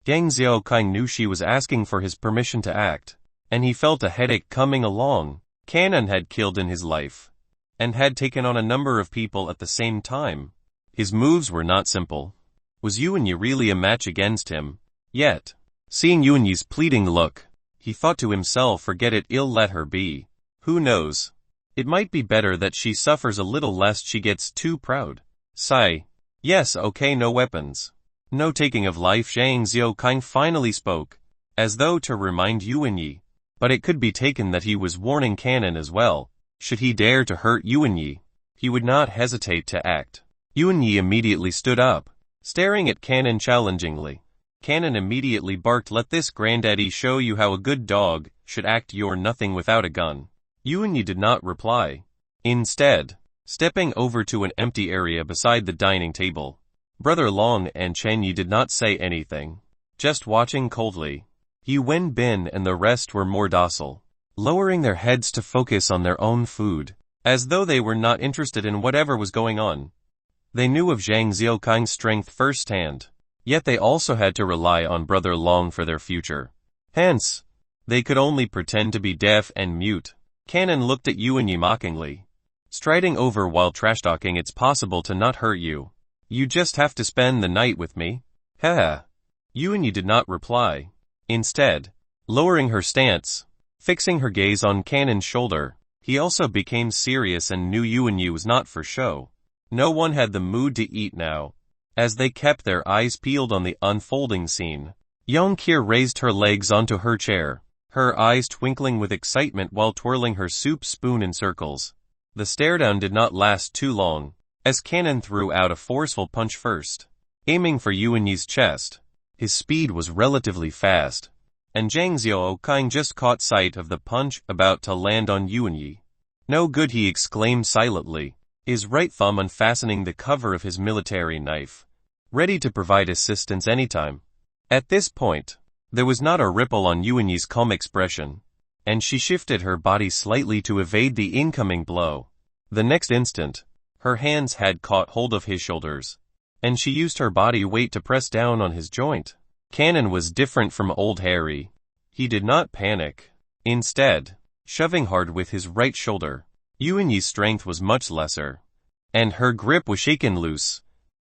Yang Xiaokang knew she was asking for his permission to act, and he felt a headache coming along. Cannon had killed in his life, and had taken on a number of people at the same time. His moves were not simple. Was Yuanyi really a match against him? Yet, seeing Yuanyi's pleading look, he thought to himself, forget it, I'll let her be. Who knows? It might be better that she suffers a little lest she gets too proud. Sigh. Yes, okay, no weapons. No taking of life. Zhang Xiaokang finally spoke, as though to remind Yuanyi. But it could be taken that he was warning Cannon as well. Should he dare to hurt Yuanyi, he would not hesitate to act. Yuanyi immediately stood up, staring at Cannon challengingly. Cannon immediately barked, "Let this granddaddy show you how a good dog should act. You're nothing without a gun." Yuanyi did not reply. Instead, stepping over to an empty area beside the dining table, Brother Long and Chen Yi did not say anything, just watching coldly. Yu Wenbin and the rest were more docile, lowering their heads to focus on their own food, as though they were not interested in whatever was going on. They knew of Zhang Xiaokang's strength firsthand, yet they also had to rely on Brother Long for their future. Hence, they could only pretend to be deaf and mute. Cannon looked at Yuanyi mockingly. Striding over while trash-talking, it's possible to not hurt you. You just have to spend the night with me. Haha. Yuanyi did not reply. Instead, lowering her stance, fixing her gaze on Cannon's shoulder, he also became serious and knew Yuanyi was not for show. No one had the mood to eat now, as they kept their eyes peeled on the unfolding scene. Yongqi raised her legs onto her chair, her eyes twinkling with excitement while twirling her soup spoon in circles. The stare-down did not last too long, as Cannon threw out a forceful punch first, aiming for Yuanyi's chest. His speed was relatively fast, and Zhang Xiaokang just caught sight of the punch about to land on Yuanyi. "No good," he exclaimed silently, his right thumb unfastening the cover of his military knife, ready to provide assistance anytime. At this point, there was not a ripple on Yuanyi's calm expression, and she shifted her body slightly to evade the incoming blow. The next instant, her hands had caught hold of his shoulders, and she used her body weight to press down on his joint. Cannon was different from Old Harry. He did not panic. Instead, shoving hard with his right shoulder, Yuanyi's strength was much lesser, and her grip was shaken loose.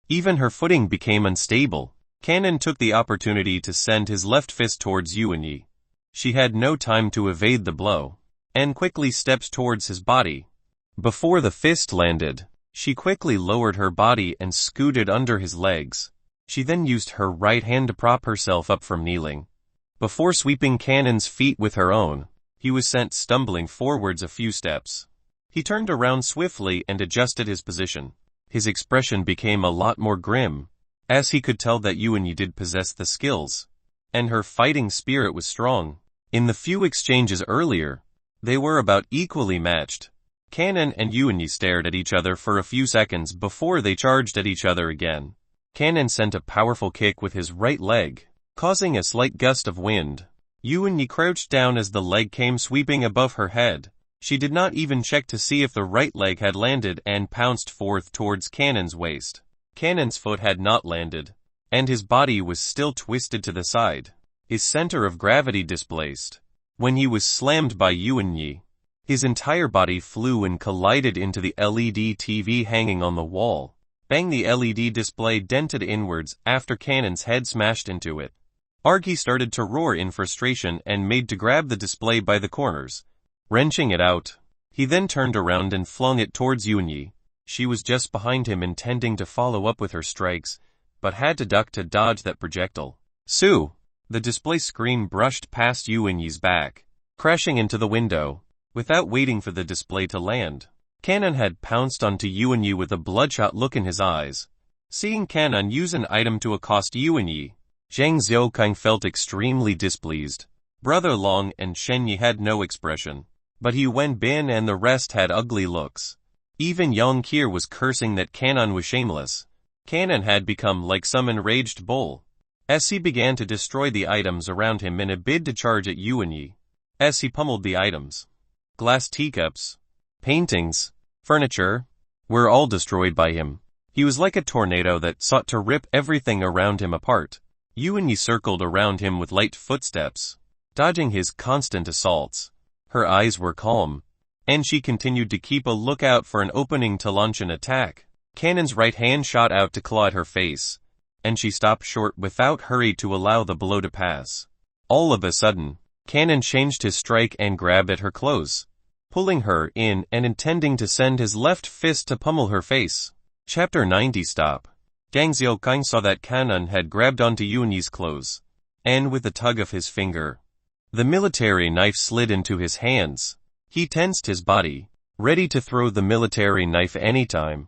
Even her footing became unstable. Cannon took the opportunity to send his left fist towards Yuanyi. She had no time to evade the blow, and quickly stepped towards his body. Before the fist landed, she quickly lowered her body and scooted under his legs. She then used her right hand to prop herself up from kneeling. Before sweeping Cannon's feet with her own, he was sent stumbling forwards a few steps. He turned around swiftly and adjusted his position. His expression became a lot more grim, as he could tell that Yuanyi did possess the skills, and her fighting spirit was strong. In the few exchanges earlier, they were about equally matched. Cannon and Yuanyi stared at each other for a few seconds before they charged at each other again. Cannon sent a powerful kick with his right leg, causing a slight gust of wind. Yuan-Yi crouched down as the leg came sweeping above her head. She did not even check to see if the right leg had landed and pounced forth towards Cannon's waist. Cannon's foot had not landed, and his body was still twisted to the side, his center of gravity displaced. When he was slammed by Yuan-Yi, his entire body flew and collided into the LED TV hanging on the wall. Bang! The LED display dented inwards after Cannon's head smashed into it. Argy started to roar in frustration and made to grab the display by the corners, wrenching it out. He then turned around and flung it towards Yuan-Yi. She was just behind him intending to follow up with her strikes, but had to duck to dodge that projectile. Sue! The display screen brushed past Yuan-Yi's back, crashing into the window. Without waiting for the display to land, Cannon had pounced onto Yuan-Yi with a bloodshot look in his eyes. Seeing Cannon use an item to accost Yuan-Yi, Zhang Xiaoqing felt extremely displeased. Brother Long and Shen Yi had no expression, but He Wenbin and the rest had ugly looks. Even Yang Qir was cursing that Cannon was shameless. Cannon had become like some enraged bull, as he began to destroy the items around him in a bid to charge at Yuan-Yi. As he pummeled the items, glass teacups, paintings, furniture, were all destroyed by him. He was like a tornado that sought to rip everything around him apart. Yuan-Yi circled around him with light footsteps, dodging his constant assaults. Her eyes were calm, and she continued to keep a lookout for an opening to launch an attack. Cannon's right hand shot out to claw at her face, and she stopped short without hurry to allow the blow to pass. All of a sudden, Cannon changed his strike and grabbed at her clothes, pulling her in and intending to send his left fist to pummel her face. Chapter 90. Stop. Zhang Xiaoqing saw that Cannon had grabbed onto Yuan-Yi's clothes, and with a tug of his finger, the military knife slid into his hands. He tensed his body, ready to throw the military knife anytime.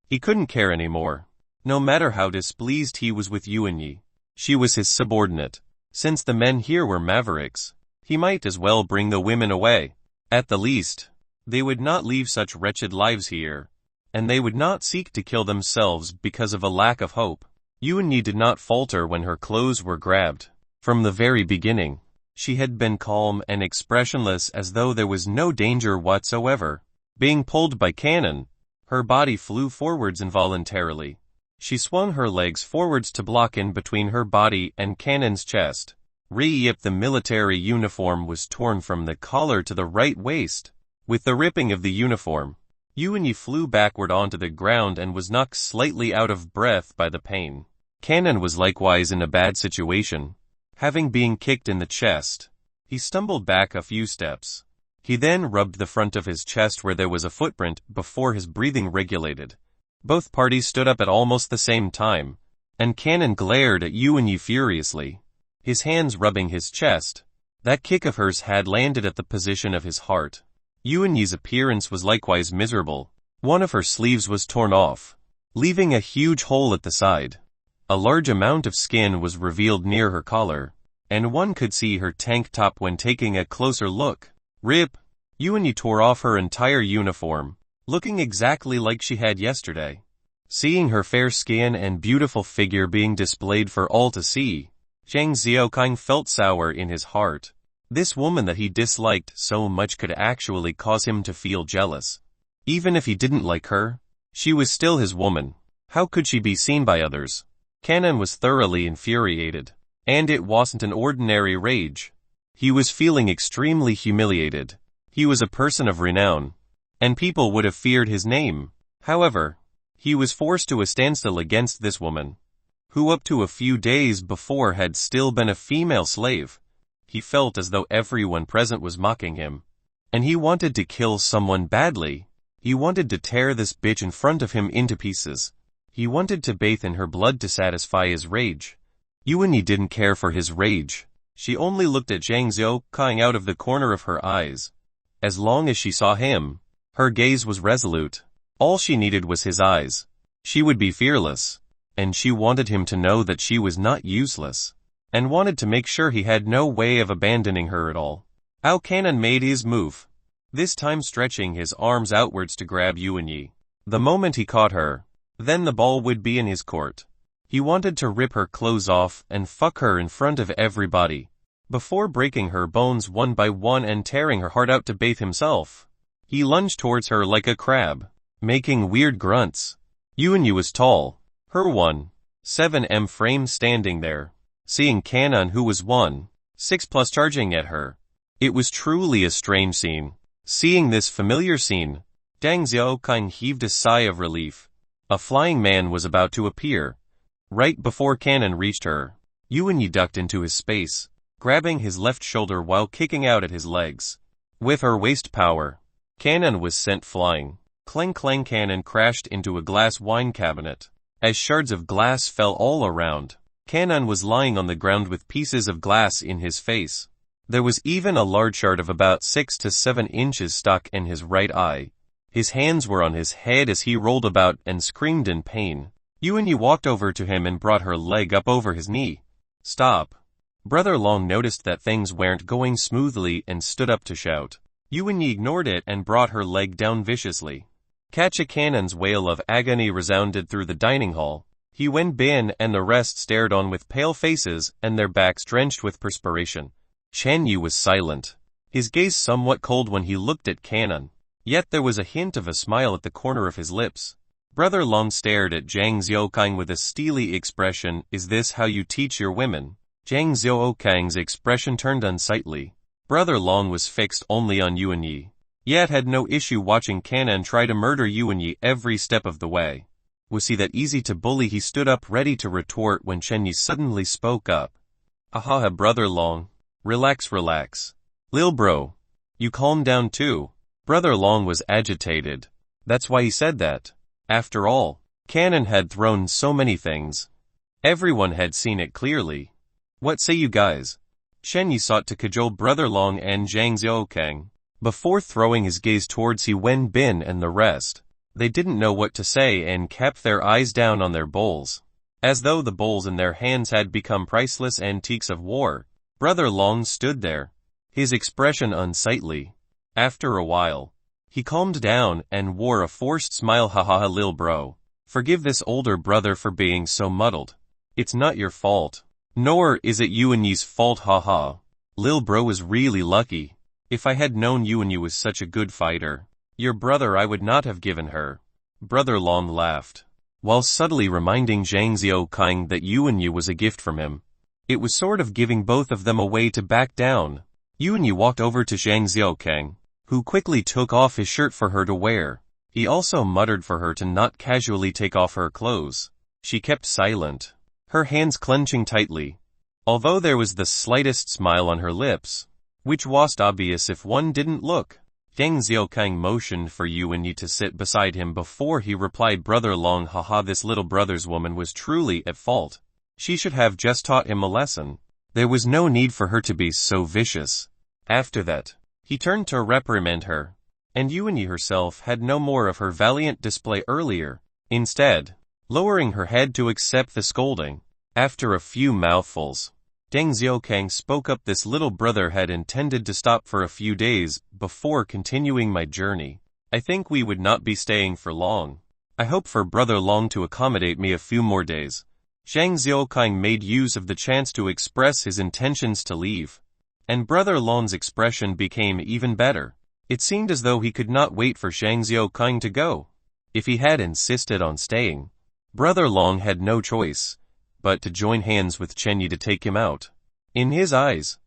He couldn't care anymore. No matter how displeased he was with Yuan-Yi, she was his subordinate. Since the men here were mavericks, he might as well bring the women away. At the least, they would not leave such wretched lives here, and they would not seek to kill themselves because of a lack of hope. Yuan-Yi did not falter when her clothes were grabbed. From the very beginning, she had been calm and expressionless as though there was no danger whatsoever. Being pulled by Cannon, her body flew forwards involuntarily. She swung her legs forwards to block in between her body and Cannon's chest. The military uniform was torn from the collar to the right waist. With the ripping of the uniform, Yuan-Yi flew backward onto the ground and was knocked slightly out of breath by the pain. Cannon was likewise in a bad situation. Having been kicked in the chest, he stumbled back a few steps. He then rubbed the front of his chest where there was a footprint before his breathing regulated. Both parties stood up at almost the same time, and Cannon glared at Yuan-Yi furiously, his hands rubbing his chest. That kick of hers had landed at the position of his heart. Yuan-Yi's appearance was likewise miserable. One of her sleeves was torn off, leaving a huge hole at the side. A large amount of skin was revealed near her collar, and one could see her tank top when taking a closer look. Rip! Yuan-Yi tore off her entire uniform, looking exactly like she had yesterday. Seeing her fair skin and beautiful figure being displayed for all to see, Zhang Xiaoqing felt sour in his heart. This woman that he disliked so much could actually cause him to feel jealous. Even if he didn't like her, she was still his woman. How could she be seen by others? Cannon was thoroughly infuriated, and it wasn't an ordinary rage. He was feeling extremely humiliated. He was a person of renown, and people would have feared his name. However, he was forced to a standstill against this woman, who up to a few days before had still been a female slave. He felt as though everyone present was mocking him, and he wanted to kill someone badly. He wanted to tear this bitch in front of him into pieces. He wanted to bathe in her blood to satisfy his rage. Yuan-Yi didn't care for his rage. She only looked at Zhang Xiaoqing out of the corner of her eyes. As long as she saw him, her gaze was resolute. All she needed was his eyes. She would be fearless, and she wanted him to know that she was not useless, and wanted to make sure he had no way of abandoning her at all. Cannon made his move, this time stretching his arms outwards to grab Yuan-Yi. The moment he caught her, then the ball would be in his court. He wanted to rip her clothes off and fuck her in front of everybody, before breaking her bones one by one and tearing her heart out to bathe himself. He lunged towards her like a crab, making weird grunts. Yuanyu was tall, her 1.7 frame standing there, seeing Kanan who was 1.6+ charging at her. It was truly a strange scene. Seeing this familiar scene, Deng Xiaoqing heaved a sigh of relief. A flying man was about to appear. Right before Kanan reached her, Yuanyu ducked into his space, grabbing his left shoulder while kicking out at his legs. With her waist power, Kanan was sent flying. Clang clang, Kanan crashed into a glass wine cabinet. As shards of glass fell all around, Kanan was lying on the ground with pieces of glass in his face. There was even a large shard of about 6 to 7 inches stuck in his right eye. His hands were on his head as he rolled about and screamed in pain. Yuanyu walked over to him and brought her leg up over his knee. Stop. Brother Long noticed that things weren't going smoothly and stood up to shout. Yuanyu ignored it and brought her leg down viciously. Kanan's wail of agony resounded through the dining hall. He Wen Bin and the rest stared on with pale faces and their backs drenched with perspiration. Chen Yu was silent, his gaze somewhat cold when he looked at Kanan. Yet there was a hint of a smile at the corner of his lips. Brother Long stared at Zhang Xiaoqing with a steely expression. Is this how you teach your women? Zhang Xiaoqing's expression turned unsightly. Brother Long was fixed only on Yuanyu, yet had no issue watching Kanan try to murder Yuanyu every step of the way. Was he that easy to bully? He stood up ready to retort when Chen Yi suddenly spoke up. Ahaha, Brother Long. Relax. Lil bro. You calm down too. Brother Long was agitated. That's why he said that. After all, Kanan had thrown so many things. Everyone had seen it clearly. What say you guys? Chen Yi sought to cajole Brother Long and Zhang Xiaoqing, before throwing his gaze towards He Wen Bin and the rest. They didn't know what to say and kept their eyes down on their bowls, as though the bowls in their hands had become priceless antiques of war. Brother Long stood there, his expression unsightly. After a while, he calmed down and wore a forced smile. Haha, lil bro. Forgive this older brother for being so muddled. It's not your fault. Nor is it Yuanyu's fault. Haha. Lil bro was really lucky. If I had known Yuanyu was such a good fighter, your brother, I would not have given her. Brother Long laughed, while subtly reminding Zhang Xiaoqing that Yuanyu was a gift from him. It was sort of giving both of them a way to back down. Yuanyu walked over to Zhang Xiaoqing, who quickly took off his shirt for her to wear. He also muttered for her to not casually take off her clothes. She kept silent, her hands clenching tightly, although there was the slightest smile on her lips, which was obvious if one didn't look. Deng Xiaoqing motioned for Yuanyu to sit beside him before he replied. Brother Long, haha, this little brother's woman was truly at fault. She should have just taught him a lesson. There was no need for her to be so vicious. After that, he turned to reprimand her, and Yuanyu herself had no more of her valiant display earlier, instead, lowering her head to accept the scolding. After a few mouthfuls, Deng Xiaoqing spoke up. This little brother had intended to stop for a few days before continuing my journey. I think we would not be staying for long. I hope for Brother Long to accommodate me a few more days. Zhang Xiaoqing made use of the chance to express his intentions to leave, and Brother Long's expression became even better. It seemed as though he could not wait for Zhang Xiaoqing to go. If he had insisted on staying, Brother Long had no choice but to join hands with Chen Yi to take him out. In his eyes,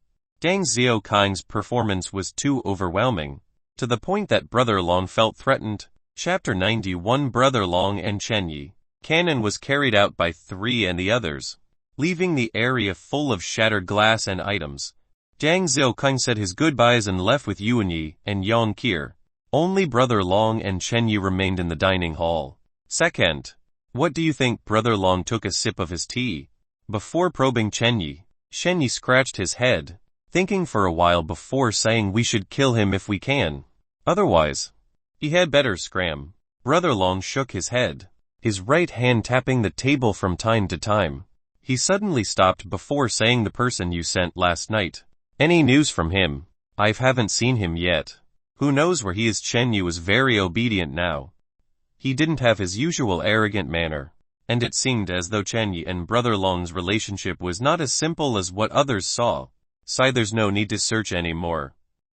Deng Xiaoqing's performance was too overwhelming, to the point that Brother Long felt threatened. Chapter 91. Brother Long and Chen Yi. Kanan was carried out by 3 and the others, leaving the area full of shattered glass and items. Deng Xiaoqing said his goodbyes and left with Yuanyu and Yang Qir. Only Brother Long and Chen Yi remained in the dining hall. Second, what do you think? Brother Long took a sip of his tea before probing Chen Yi. Chen Yi scratched his head, thinking for a while before saying, we should kill him if we can. Otherwise, he had better scram. Brother Long shook his head, his right hand tapping the table from time to time. He suddenly stopped before saying, the person you sent last night. Any news from him? I haven't seen him yet. Who knows where he is? Chen Yu was very obedient now. He didn't have his usual arrogant manner. and it seemed as though Chen Yi and Brother Long's relationship was not as simple as what others saw. "Sai, there's no need to search anymore.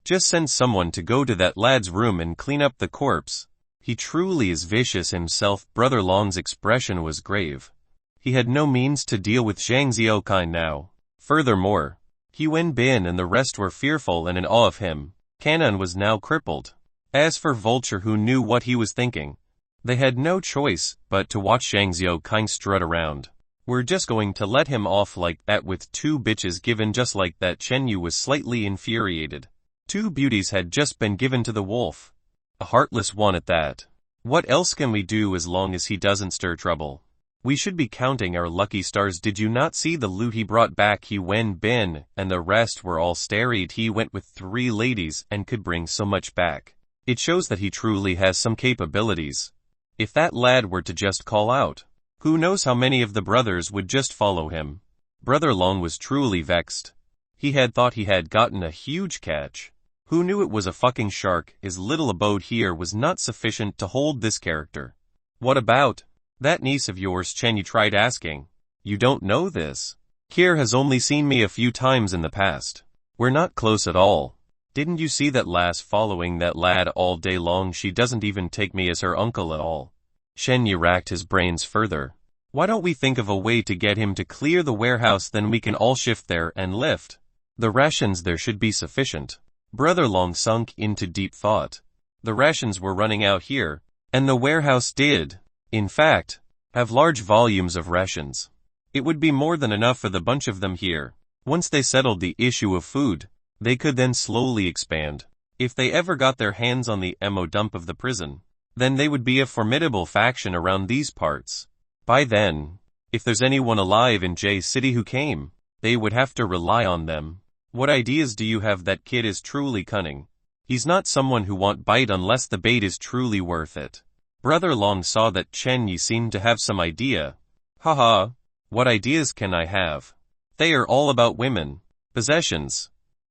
Just send someone to go to that lad's room and clean up the corpse. He truly is vicious himself." Brother Long's expression was grave. He had no means to deal with Zhang Xiaokai now. Furthermore, He Wenbin and the rest were fearful and in awe of him. Kanan was now crippled. As for Vulture, who knew what he was thinking, they had no choice but to watch Zhang Xiaokai strut around. "We're just going to let him off like that with 2 bitches given just like that." Chen Yu was slightly infuriated. 2 beauties had just been given to the wolf. A heartless one at that. What else can we do as long as he doesn't stir trouble? We should be counting our lucky stars. Did you not see the loot he brought back? He Wenbin and the rest were all starried. He went with 3 ladies and could bring so much back. It shows that he truly has some capabilities. If that lad were to just call out, who knows how many of the brothers would just follow him. Brother Long was truly vexed. He had thought he had gotten a huge catch. Who knew it was a fucking shark? His little abode here was not sufficient to hold this character. "What about that niece of yours?" Chen Yu tried asking. "You don't know this? Kier has only seen me a few times in the past. We're not close at all. Didn't you see that lass following that lad all day long? She doesn't even take me as her uncle at all." Shen Yi racked his brains further. "Why don't we think of a way to get him to clear the warehouse, then we can all shift there and lift the rations. There should be sufficient." Brother Long sunk into deep thought. The rations were running out here, and the warehouse did, in fact, have large volumes of rations. It would be more than enough for the bunch of them here. Once they settled the issue of food, they could then slowly expand. If they ever got their hands on the ammo dump of the prison, then they would be a formidable faction around these parts. By then, if there's anyone alive in J City who came, they would have to rely on them. "What ideas do you have? That kid is truly cunning. He's not someone who won't bite unless the bait is truly worth it." Brother Long saw that Chen Yi seemed to have some idea. "Haha, what ideas can I have? They are all about women, possessions,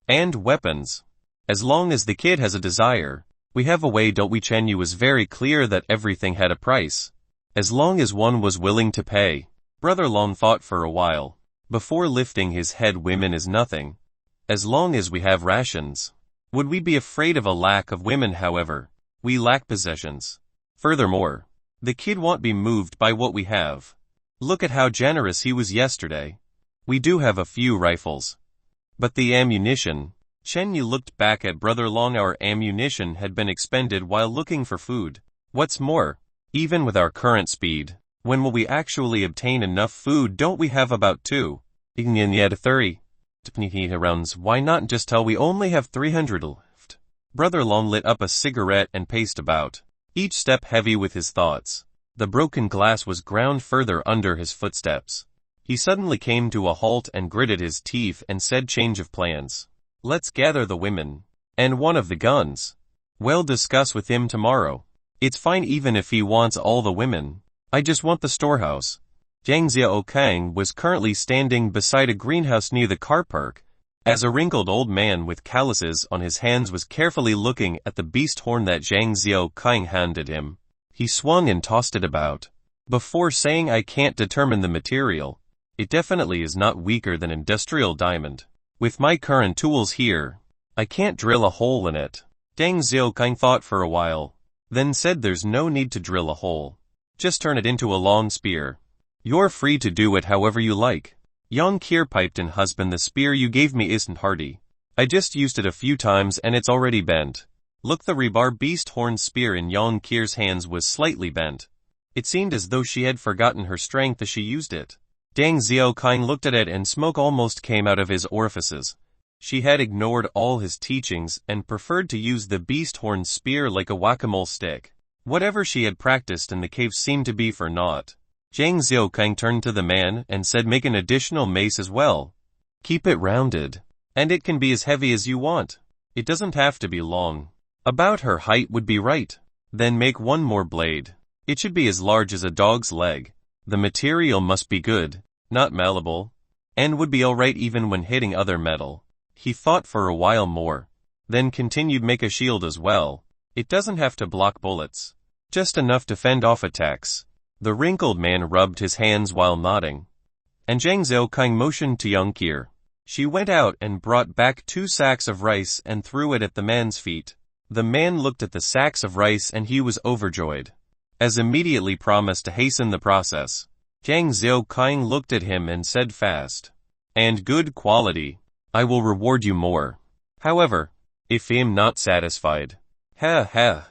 and weapons. As long as the kid has a desire, we have a way, don't we?" Chen Yi was very clear that everything had a price, as long as one was willing to pay. Brother Long thought for a while, before lifting his head. "Women is nothing. As long as we have rations. Would we be afraid of a lack of women? However, we lack possessions. Furthermore, the kid won't be moved by what we have. Look at how generous he was yesterday. We do have a few rifles. But the ammunition." Chen Yu looked back at Brother Long. "Our ammunition had been expended while looking for food. What's more, even with our current speed, when will we actually obtain enough food? Don't we have about 230 rounds? Why not just tell we only have 300 left?" Brother Long lit up a cigarette and paced about, each step heavy with his thoughts. The broken glass was ground further under his footsteps. He suddenly came to a halt and gritted his teeth and said, "Change of plans. Let's gather the women. And one of the guns. We'll discuss with him tomorrow. It's fine even if he wants all the women. I just want the storehouse." Zhang Xiaokang was currently standing beside a greenhouse near the car park, as a wrinkled old man with calluses on his hands was carefully looking at the beast horn that Zhang Xiaokang handed him. He swung and tossed it about, before saying, "I can't determine the material. It definitely is not weaker than industrial diamond. With my current tools here, I can't drill a hole in it." Zhang Xiaokang thought for a while, then said, "There's no need to drill a hole. Just turn it into a long spear. You're free to do it however you like." Yang Kier piped in, "Husband, the spear you gave me isn't hardy. I just used it a few times and it's already bent." Look, the rebar beast horn spear in Yang Kier's hands was slightly bent. It seemed as though she had forgotten her strength as she used it. Zhang Xiaokang looked at it and smoke almost came out of his orifices. She had ignored all his teachings and preferred to use the beast horn spear like a whack-a-mole stick. Whatever she had practiced in the cave seemed to be for naught. Zhang Xiaokang turned to the man and said, "Make an additional mace as well. Keep it rounded. And it can be as heavy as you want. It doesn't have to be long. About her height would be right. Then make one more blade. It should be as large as a dog's leg. The material must be good, not malleable, and would be alright even when hitting other metal." He thought for a while more, then continued, "Make a shield as well. It doesn't have to block bullets. Just enough to fend off attacks. The wrinkled man rubbed his hands while nodding. And Zhang Zhaokang motioned to young Kier. She went out and brought back 2 sacks of rice and threw it at the man's feet. The man looked at the sacks of rice and he was overjoyed. As immediately promised to hasten the process. Zhang Zhaokang looked at him and said fast. And good quality. I will reward you more. However, if I am not satisfied. Ha ha.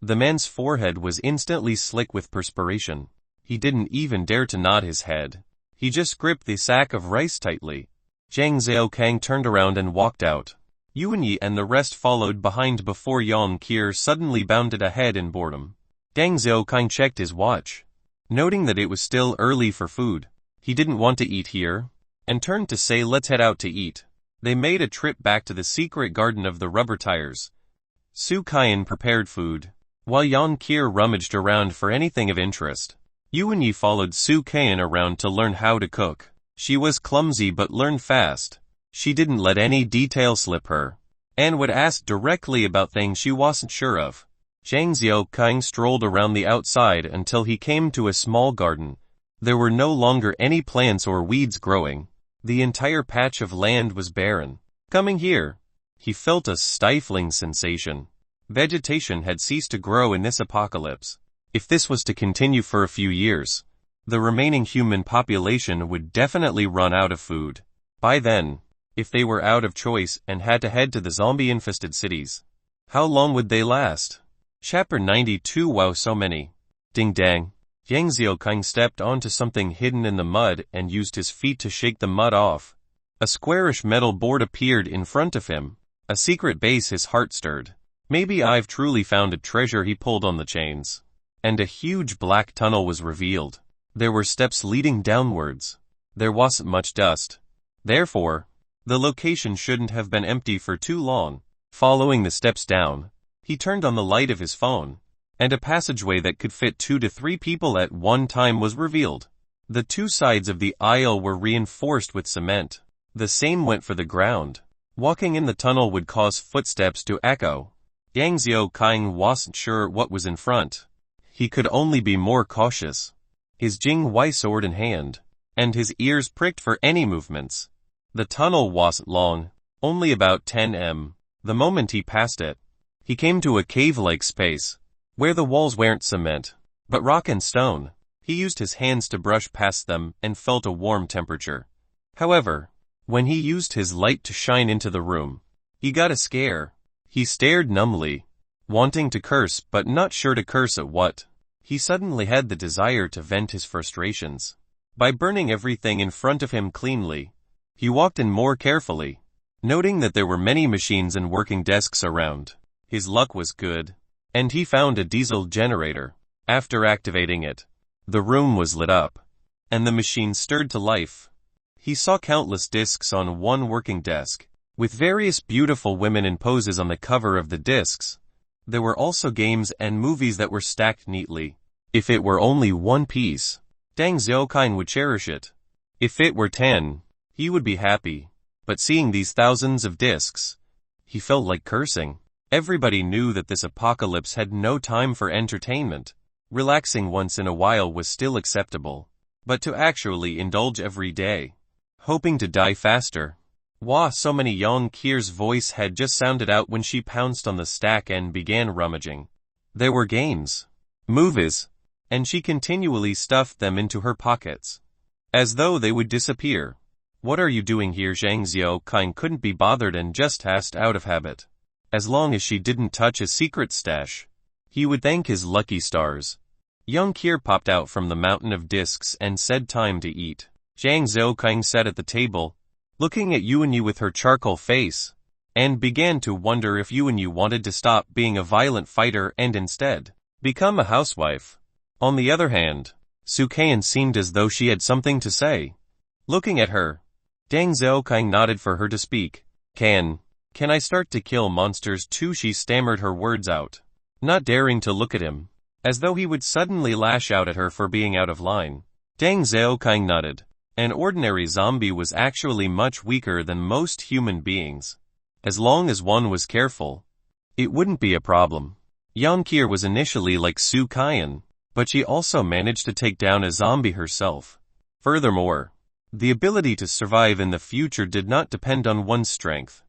The man's forehead was instantly slick with perspiration. He didn't even dare to nod his head. He just gripped the sack of rice tightly. Zhang Zhaokang turned around and walked out. Yuanyi and the rest followed behind before Yang Kier suddenly bounded ahead in boredom. Zhang Zhaokang checked his watch. Noting that it was still early for food. He didn't want to eat here. And turned to say let's head out to eat. They made a trip back to the secret garden of the rubber tires. Su Kaiyan prepared food, while Yang Kier rummaged around for anything of interest. Yuanyi followed Su Kaiyan around to learn how to cook. She was clumsy but learned fast. She didn't let any detail slip her, and would ask directly about things she wasn't sure of. Zhang Zhaokang strolled around the outside until he came to a small garden. There were no longer any plants or weeds growing. The entire patch of land was barren. Coming here, he felt a stifling sensation. Vegetation had ceased to grow in this apocalypse. If this was to continue for a few years, the remaining human population would definitely run out of food. By then, if they were out of choice and had to head to the zombie-infested cities, how long would they last? Chapter 92. Wow, so many. Ding dang. Zhang Zhaokang stepped onto something hidden in the mud and used his feet to shake the mud off. A squarish metal board appeared in front of him. A secret base. His heart stirred. Maybe I've truly found a treasure. He pulled on the chains. And a huge black tunnel was revealed. There were steps leading downwards. There wasn't much dust. Therefore, the location shouldn't have been empty for too long. Following the steps down, he turned on the light of his phone. And a passageway that could fit 2 to 3 people at one time was revealed. The 2 sides of the aisle were reinforced with cement. The same went for the ground. Walking in the tunnel would cause footsteps to echo. Zhang Zhaokang wasn't sure what was in front. He could only be more cautious. His Jinghuai sword in hand, and his ears pricked for any movements. The tunnel wasn't long, only about 10 m. The moment he passed it, he came to a cave-like space, where the walls weren't cement, but rock and stone. He used his hands to brush past them and felt a warm temperature. However, when he used his light to shine into the room, he got a scare. He stared numbly, wanting to curse but not sure to curse at what. He suddenly had the desire to vent his frustrations. By burning everything in front of him cleanly, he walked in more carefully, noting that there were many machines and working desks around. His luck was good, and he found a diesel generator. After activating it, the room was lit up, and the machine stirred to life. He saw countless discs on one working desk, with various beautiful women in poses on the cover of the discs. There were also games and movies that were stacked neatly. If it were only one piece, Zhang Zhaokang would cherish it. If it were 10, he would be happy. But seeing these thousands of discs, he felt like cursing. Everybody knew that this apocalypse had no time for entertainment. Relaxing once in a while was still acceptable. But to actually indulge every day, hoping to die faster. Wah, so many. Yang Kier's voice had just sounded out when she pounced on the stack and began rummaging. There were games, movies, and she continually stuffed them into her pockets, as though they would disappear. What are you doing here? Zhang Zhaokang couldn't be bothered and just asked out of habit. As long as she didn't touch his secret stash, he would thank his lucky stars. Young Kier popped out from the mountain of discs and said time to eat. Zhang Zhaokang sat at the table, looking at Yuanyi with her charcoal face, and began to wonder if Yuanyi wanted to stop being a violent fighter and instead become a housewife. On the other hand, Su Kaiyan seemed as though she had something to say. Looking at her, Zhang Zhaokang nodded for her to speak. Can I start to kill monsters too? She stammered her words out, not daring to look at him, as though he would suddenly lash out at her for being out of line. Zhang Zhaokang nodded. An ordinary zombie was actually much weaker than most human beings. As long as one was careful, it wouldn't be a problem. Yang Kier was initially like Su Kaiyan. but she also managed to take down a zombie herself. Furthermore, the ability to survive in the future did not depend on one's strength.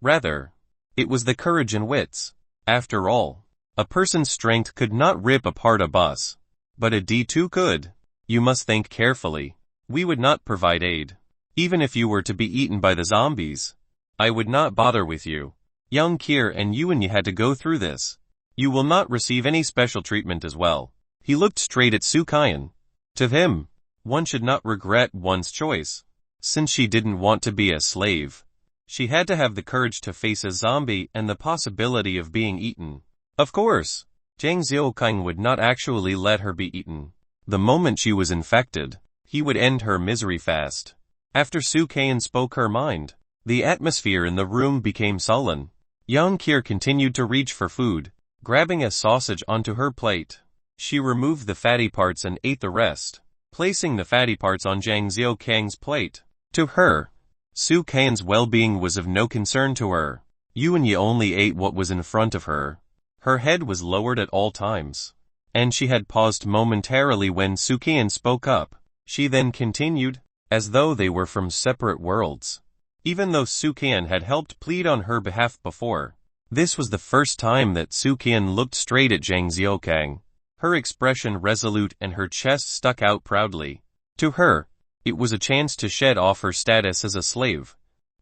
Rather, it was the courage and wits. After all, a person's strength could not rip apart a bus, but a D2 could. You must think carefully. We would not provide aid. Even if you were to be eaten by the zombies, I would not bother with you. Young Kier and you had to go through this. You will not receive any special treatment as well. He looked straight at Su Qian. To him, one should not regret one's choice. Since she didn't want to be a slave, she had to have the courage to face a zombie and the possibility of being eaten. Of course, Zhang Xiaoqing would not actually let her be eaten. The moment she was infected, he would end her misery fast. After Su Qian spoke her mind, the atmosphere in the room became sullen. Yang Kier continued to reach for food, grabbing a sausage onto her plate. She removed the fatty parts and ate the rest, placing the fatty parts on Zhang Xiaoqing's plate. To her, Su Qian's well-being was of no concern to her. Yuanyi only ate what was in front of her. Her head was lowered at all times, and she had paused momentarily when Su Qian spoke up. She then continued, as though they were from separate worlds. Even though Su Qian had helped plead on her behalf before, this was the first time that Su Qian looked straight at Zhang Xiaoqing. Her expression resolute and her chest stuck out proudly. To her, it was a chance to shed off her status as a slave.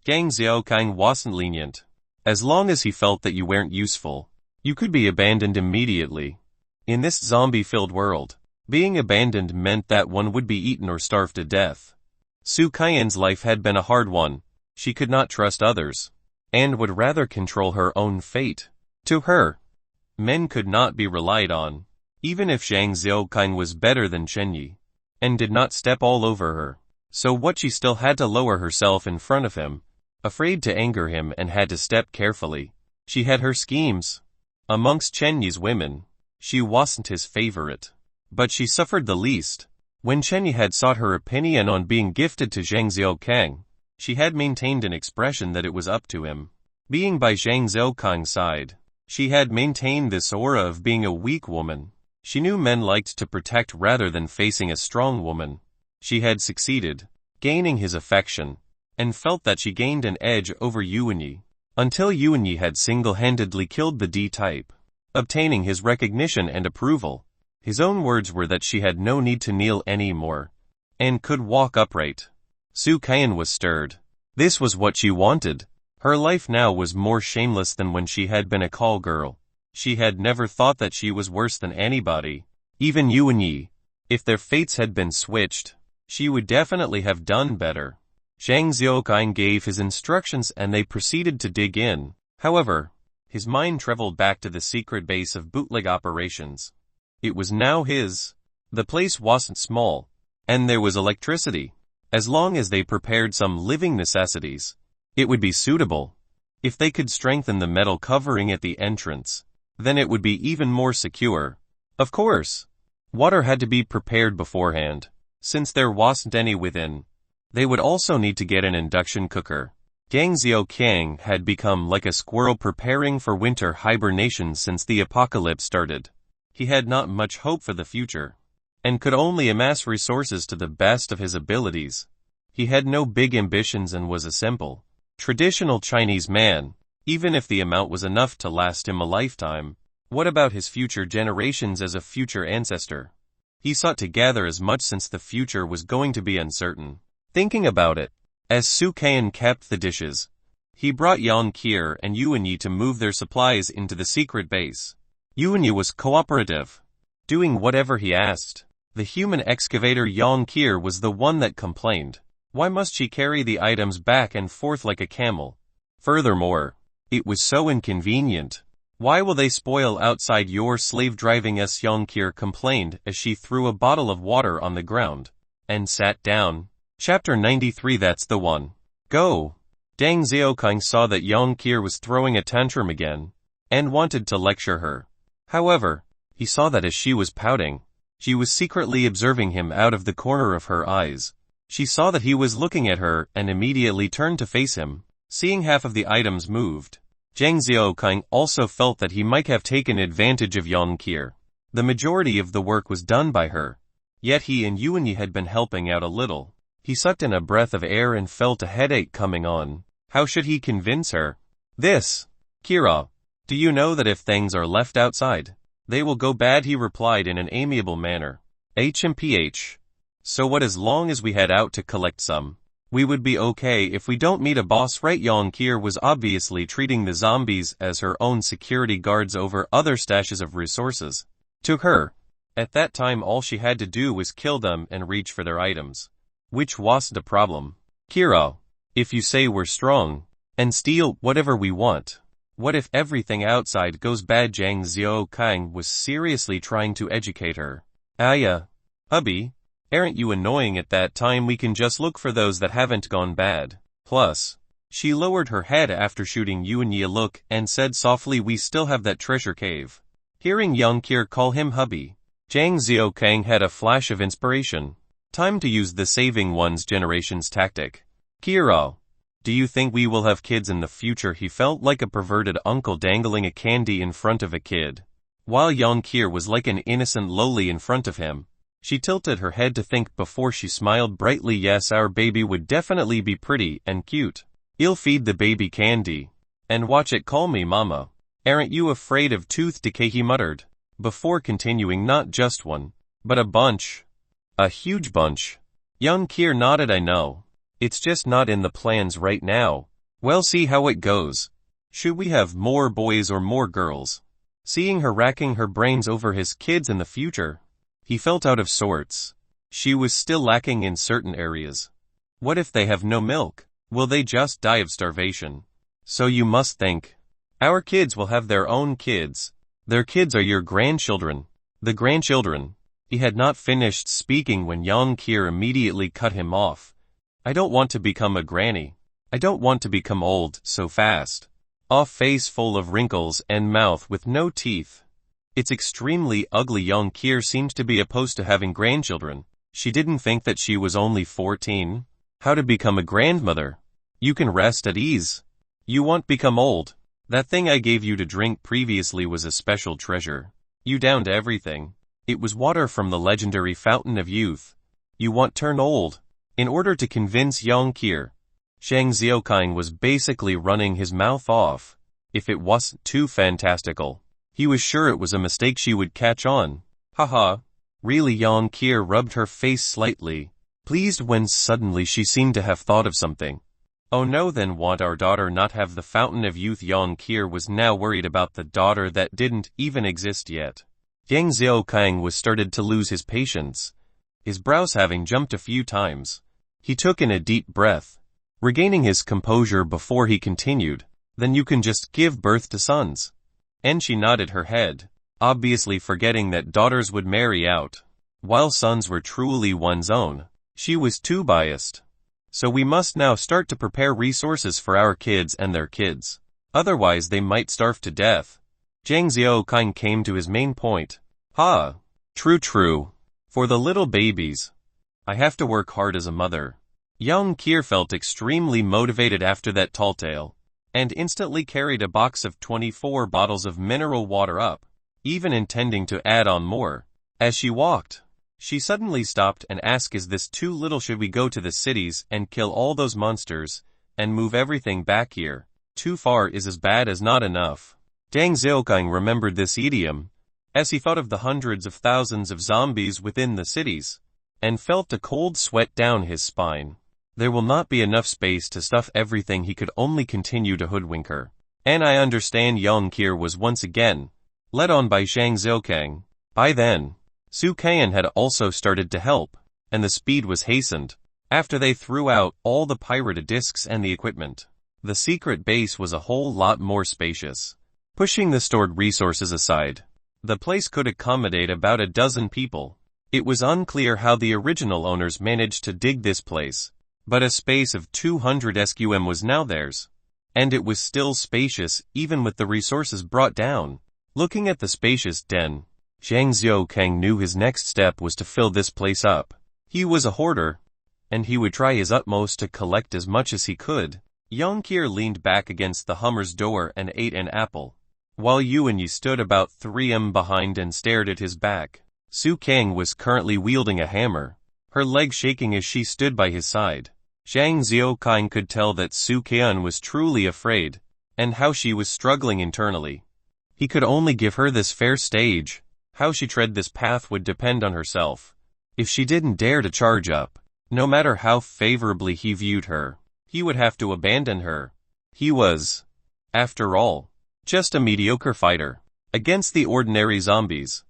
Zhang Xiaoqing wasn't lenient. As long as he felt that you weren't useful, you could be abandoned immediately. In this zombie-filled world, being abandoned meant that one would be eaten or starve to death. Su Qian's life had been a hard one. She could not trust others, and would rather control her own fate. To her, men could not be relied on, even if Zhang Xiaoqing was better than Chenyi, and did not step all over her. So what, she still had to lower herself in front of him, afraid to anger him, and had to step carefully. She had her schemes. Amongst Chenyi's women, she wasn't his favorite, but she suffered the least. When Chenyi had sought her opinion on being gifted to Zhang Xiaoqing, she had maintained an expression that it was up to him. Being by Zhang Xiaoqing's side, she had maintained this aura of being a weak woman. She knew men liked to protect rather than facing a strong woman. She had succeeded, gaining his affection, and felt that she gained an edge over Yuanyi, until Yuanyi had single-handedly killed the D-type, obtaining his recognition and approval. His own words were that she had no need to kneel anymore, and could walk upright. Su Qian was stirred. This was what she wanted. Her life now was more shameless than when she had been a call girl. She had never thought that she was worse than anybody, even Yuanyi. If their fates had been switched, she would definitely have done better. Zhang Xiaoqing gave his instructions and they proceeded to dig in. However, his mind traveled back to the secret base of bootleg operations. It was now his. The place wasn't small, and there was electricity. As long as they prepared some living necessities, it would be suitable. If they could strengthen the metal covering at the entrance, then it would be even more secure. Of course, water had to be prepared beforehand, since there wasn't any within. They would also need to get an induction cooker. Zhang Xiaoqing had become like a squirrel preparing for winter hibernation since the apocalypse started. He had not much hope for the future, and could only amass resources to the best of his abilities. He had no big ambitions and was a simple, traditional Chinese man, even if the amount was enough to last him a lifetime. What about his future generations as a future ancestor? He sought to gather as much since the future was going to be uncertain. Thinking about it, as Su Qian kept the dishes, he brought Yang Kier and Yuanyi to move their supplies into the secret base. Yuanyi was cooperative, doing whatever he asked. The human excavator Yang Kier was the one that complained. Why must she carry the items back and forth like a camel? Furthermore, it was so inconvenient. Why will they spoil outside your slave driving us? Yang Kier complained as she threw a bottle of water on the ground and sat down. Chapter 93. That's the one. Go. Zhang Xiaoqing saw that Yang Kier was throwing a tantrum again, and wanted to lecture her. However, he saw that as she was pouting, she was secretly observing him out of the corner of her eyes. She saw that he was looking at her and immediately turned to face him. Seeing half of the items moved, Zhang Xiaoqing also felt that he might have taken advantage of Yang Kier. The majority of the work was done by her. Yet he and Yuanyi had been helping out a little. He sucked in a breath of air and felt a headache coming on. How should he convince her? This. Kira. Do you know that if things are left outside, they will go bad? He replied in an amiable manner. HMPH. So what, as long as we head out to collect some, we would be okay if we don't meet a boss, right? Yonkir was obviously treating the zombies as her own security guards over other stashes of resources. To her, at that time all she had to do was kill them and reach for their items. Which wasn't a problem. Kira, if you say we're strong, and steal whatever we want, what if everything outside goes bad? Zhang Xiaokang was seriously trying to educate her. Hubby, aren't you annoying? At that time we can just look for those that haven't gone bad. Plus, she lowered her head after shooting Yuanyi a look and said softly, we still have that treasure cave. Hearing Yonkir call him hubby, Zhang Xiaokang had a flash of inspiration. Time to use the saving one's generation's tactic. Kira, do you think we will have kids in the future? He felt like a perverted uncle dangling a candy in front of a kid, while Yonkir was like an innocent loli in front of him. She tilted her head to think before she smiled brightly. Yes, our baby would definitely be pretty and cute. I'll feed the baby candy and watch it call me mama. Aren't you afraid of tooth decay? He muttered, before continuing, not just one, but a bunch. A huge bunch. Yonkir nodded. I know. It's just not in the plans right now. We'll see how it goes. Should we have more boys or more girls? Seeing her racking her brains over his kids in the future, he felt out of sorts. She was still lacking in certain areas. What if they have no milk? Will they just die of starvation? So you must think. Our kids will have their own kids. Their kids are your grandchildren. The grandchildren. He had not finished speaking when Yonkir immediately cut him off. I don't want to become a granny. I don't want to become old so fast. Off face full of wrinkles and mouth with no teeth. It's extremely ugly. Yonkir seemed to be opposed to having grandchildren. She didn't think that she was only 14. How to become a grandmother? You can rest at ease. You won't become old. That thing I gave you to drink previously was a special treasure. You downed everything. It was water from the legendary fountain of youth. You won't turn old. In order to convince Yonkir, Zhang Xiaokang was basically running his mouth off. If it wasn't too fantastical, he was sure it was a mistake she would catch on. Haha. Really? Yonkir rubbed her face slightly, pleased when suddenly she seemed to have thought of something. Oh no, then won't our daughter not have the fountain of youth? Yonkir was now worried about the daughter that didn't even exist yet. Zhang Xiaokang was started to lose his patience, his brows having jumped a few times. He took in a deep breath, regaining his composure before he continued, then you can just give birth to sons. And she nodded her head, obviously forgetting that daughters would marry out, while sons were truly one's own. She was too biased. So we must now start to prepare resources for our kids and their kids. Otherwise they might starve to death. Zhang Xiaokang came to his main point. True. For the little babies, I have to work hard as a mother. Yonkir felt extremely motivated after that tall tale, and instantly carried a box of 24 bottles of mineral water up, even intending to add on more. As she walked, she suddenly stopped and asked, is this too little? Should we go to the cities and kill all those monsters, and move everything back here? Too far is as bad as not enough. Zhang Xiaokang remembered this idiom, as he thought of the hundreds of thousands of zombies within the cities, and felt a cold sweat down his spine. There will not be enough space to stuff everything. He could only continue to hoodwink her. And I understand. Yonkir was once again led on by Zhang Xiaokang. By then, Su Kaiyan had also started to help, and the speed was hastened. After they threw out all the pirated discs and the equipment, the secret base was a whole lot more spacious. Pushing the stored resources aside, the place could accommodate about a dozen people. It was unclear how the original owners managed to dig this place, but a space of 200 sqm was now theirs. And it was still spacious even with the resources brought down. Looking at the spacious den, Zhang Xiaokang knew his next step was to fill this place up. He was a hoarder, and he would try his utmost to collect as much as he could. Yonkir leaned back against the Hummer's door and ate an apple. while Yuan stood about 3 m behind and stared at his back. Su Kang was currently wielding a hammer, her leg shaking as she stood by his side. Zhang Xiaoqing could tell that Su Qian was truly afraid, and how she was struggling internally. He could only give her this fair stage. How she tread this path would depend on herself. If she didn't dare to charge up, no matter how favorably he viewed her, he would have to abandon her. He was, after all, just a mediocre fighter. Against the ordinary zombies,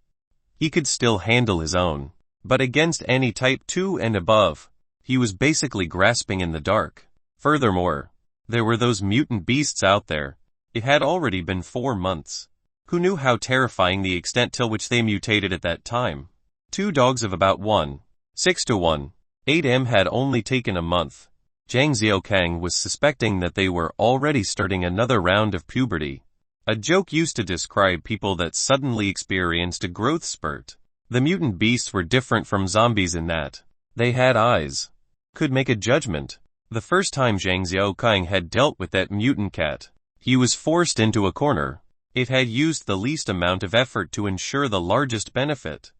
he could still handle his own, but against any type 2 and above, he was basically grasping in the dark. Furthermore, there were those mutant beasts out there. It had already been 4 months. Who knew how terrifying the extent till which they mutated at that time? 2 dogs of about 1.6 to 1.8 m had only taken a month. Zhang Xiaoqing was suspecting that they were already starting another round of puberty. A joke used to describe people that suddenly experienced a growth spurt. The mutant beasts were different from zombies in that they had eyes, could make a judgment. The first time Zhang Xiaoqing had dealt with that mutant cat, he was forced into a corner. It had used the least amount of effort to ensure the largest benefit.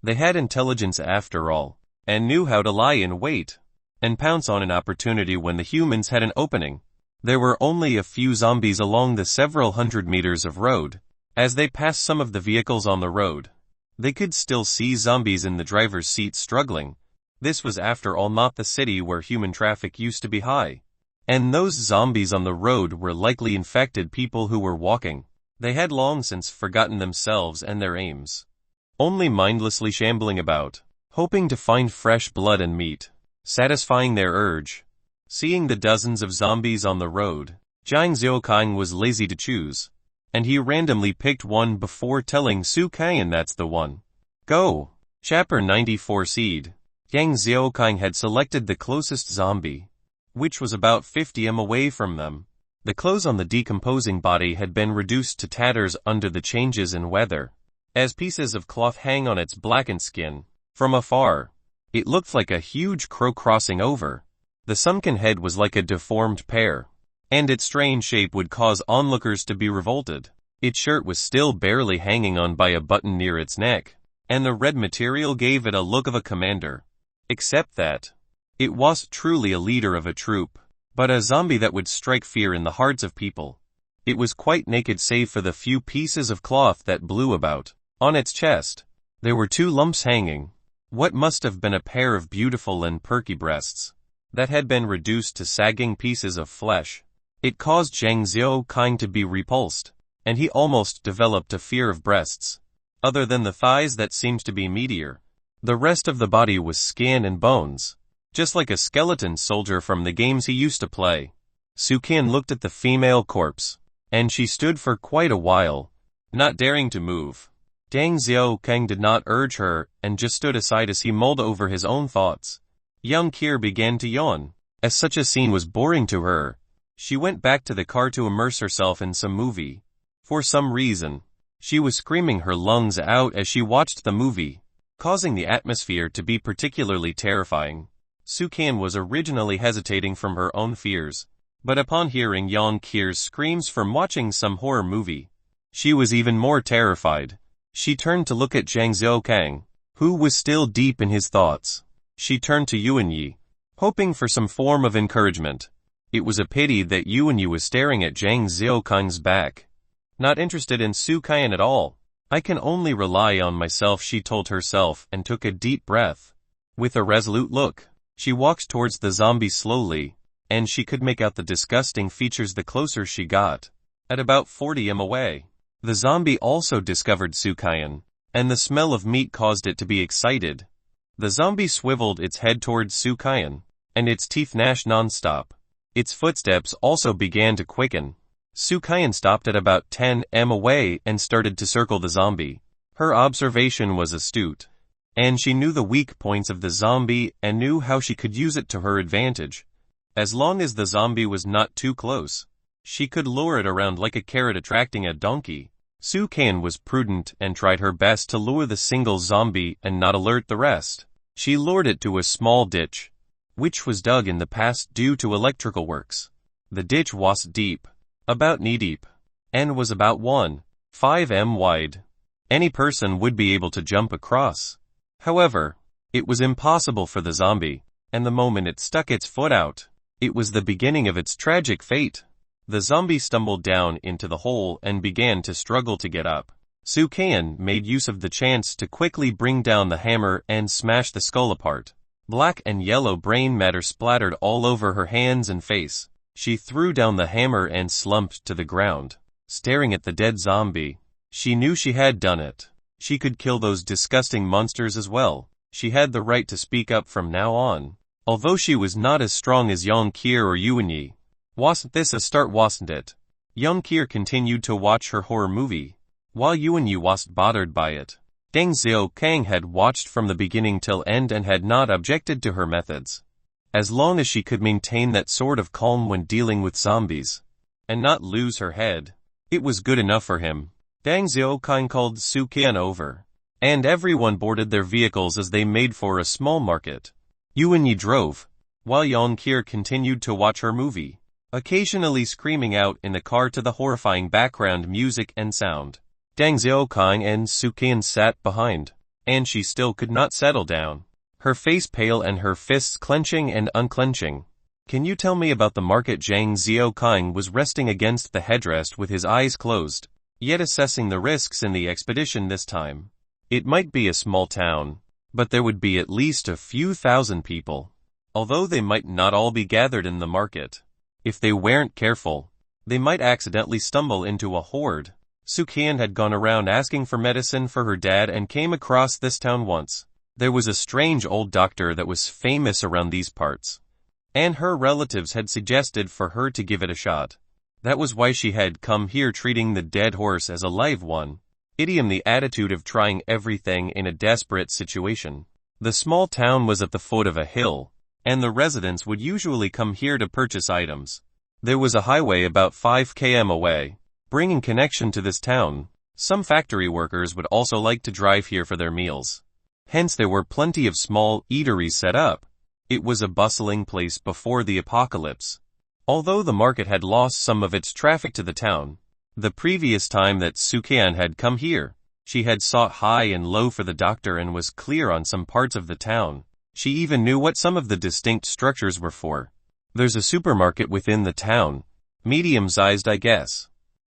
They had intelligence after all, and knew how to lie in wait and pounce on an opportunity when the humans had an opening. There were only a few zombies along the several hundred meters of road. As they passed some of the vehicles on the road, they could still see zombies in the driver's seat struggling. This was after all not the city where human traffic used to be high. And those zombies on the road were likely infected people who were walking. They had long since forgotten themselves and their aims, only mindlessly shambling about, hoping to find fresh blood and meat, satisfying their urge. Seeing the dozens of zombies on the road, Zhang Xiaoqing was lazy to choose, and he randomly picked one before telling Su Qian that's the one. Go! Chapter 94 Seed. Zhang Xiaoqing had selected the closest zombie, which was about 50 m away from them. The clothes on the decomposing body had been reduced to tatters under the changes in weather, as pieces of cloth hang on its blackened skin. From afar, it looked like a huge crow crossing over. The sunken head was like a deformed pear, and its strange shape would cause onlookers to be revolted. Its shirt was still barely hanging on by a button near its neck, and the red material gave it a look of a commander. Except that it wasn't truly a leader of a troop, but a zombie that would strike fear in the hearts of people. It was quite naked save for the few pieces of cloth that blew about. On its chest, there were 2 lumps hanging, what must have been a pair of beautiful and perky breasts, that had been reduced to sagging pieces of flesh. It caused Zhang Xiaoqing to be repulsed, and he almost developed a fear of breasts. Other than the thighs that seemed to be meatier, the rest of the body was skin and bones, just like a skeleton soldier from the games he used to play. Su Qian looked at the female corpse, and she stood for quite a while, not daring to move. Zhang Xiaoqing did not urge her, and just stood aside as he mulled over his own thoughts. Young Kier began to yawn, as such a scene was boring to her. She went back to the car to immerse herself in some movie. For some reason, she was screaming her lungs out as she watched the movie, causing the atmosphere to be particularly terrifying. Su Qian was originally hesitating from her own fears, but upon hearing Yang Kier's screams from watching some horror movie, she was even more terrified. She turned to look at Zhang Xiaoqing, who was still deep in his thoughts. She turned to Yuan, hoping for some form of encouragement. It was a pity that Yuan was staring at Zhang Xiaoqing's back, not interested in Su Qian at all. I can only rely on myself, she told herself, and took a deep breath. With a resolute look, she walked towards the zombie slowly, and she could make out the disgusting features the closer she got. At about 40 m away, the zombie also discovered Su Qian, and the smell of meat caused it to be excited. The zombie swiveled its head towards Su Qian, and its teeth gnashed non-stop. Its footsteps also began to quicken. Su Qian stopped at about 10 m away and started to circle the zombie. Her observation was astute, and she knew the weak points of the zombie and knew how she could use it to her advantage. As long as the zombie was not too close, she could lure it around like a carrot attracting a donkey. Su Qian was prudent and tried her best to lure the single zombie and not alert the rest. She lured it to a small ditch, which was dug in the past due to electrical works. The ditch was deep, about knee-deep, and was about 1 5 m wide. Any person would be able to jump across. However, it was impossible for the zombie, and the moment it stuck its foot out, it was the beginning of its tragic fate. The zombie stumbled down into the hole and began to struggle to get up. Sukan made use of the chance to quickly bring down the hammer and smash the skull apart. Black and yellow brain matter splattered all over her hands and face. She threw down the hammer and slumped to the ground, staring at the dead zombie. She knew she had done it. She could kill those disgusting monsters as well. She had the right to speak up from now on. Although she was not as strong as Young-Kir or Yuanyi. Wasn't this a start, wasn't it? Young-Kir continued to watch her horror movie, while Yuanyi wasn't bothered by it. Deng Xiaokang had watched from the beginning till end and had not objected to her methods. As long as she could maintain that sort of calm when dealing with zombies, and not lose her head, it was good enough for him. Deng Xiaokang called Sukan over, and everyone boarded their vehicles as they made for a small market. Yuanyi drove, while Young-Kir continued to watch her movie, occasionally screaming out in the car to the horrifying background music and sound. Deng Xiaokang and Sukan sat behind, and she still could not settle down, her face pale and her fists clenching and unclenching. Can you tell me about the market? Deng Xiaokang was resting against the headrest with his eyes closed, yet assessing the risks in the expedition this time. It might be a small town, but there would be at least a few thousand people. Although they might not all be gathered in the market. If they weren't careful, they might accidentally stumble into a horde. Sukan had gone around asking for medicine for her dad and came across this town once. There was a strange old doctor that was famous around these parts, and her relatives had suggested for her to give it a shot. That was why she had come here, treating the dead horse as a live one. Idiom: the attitude of trying everything in a desperate situation. The small town was at the foot of a hill, and the residents would usually come here to purchase items. There was a highway about 5 km away, bringing connection to this town. Some factory workers would also like to drive here for their meals. Hence there were plenty of small eateries set up. It was a bustling place before the apocalypse. Although the market had lost some of its traffic to the town, the previous time that Sukan had come here, she had sought high and low for the doctor and was clear on some parts of the town. She even knew what some of the distinct structures were for. There's a supermarket within the town. Medium-sized, I guess.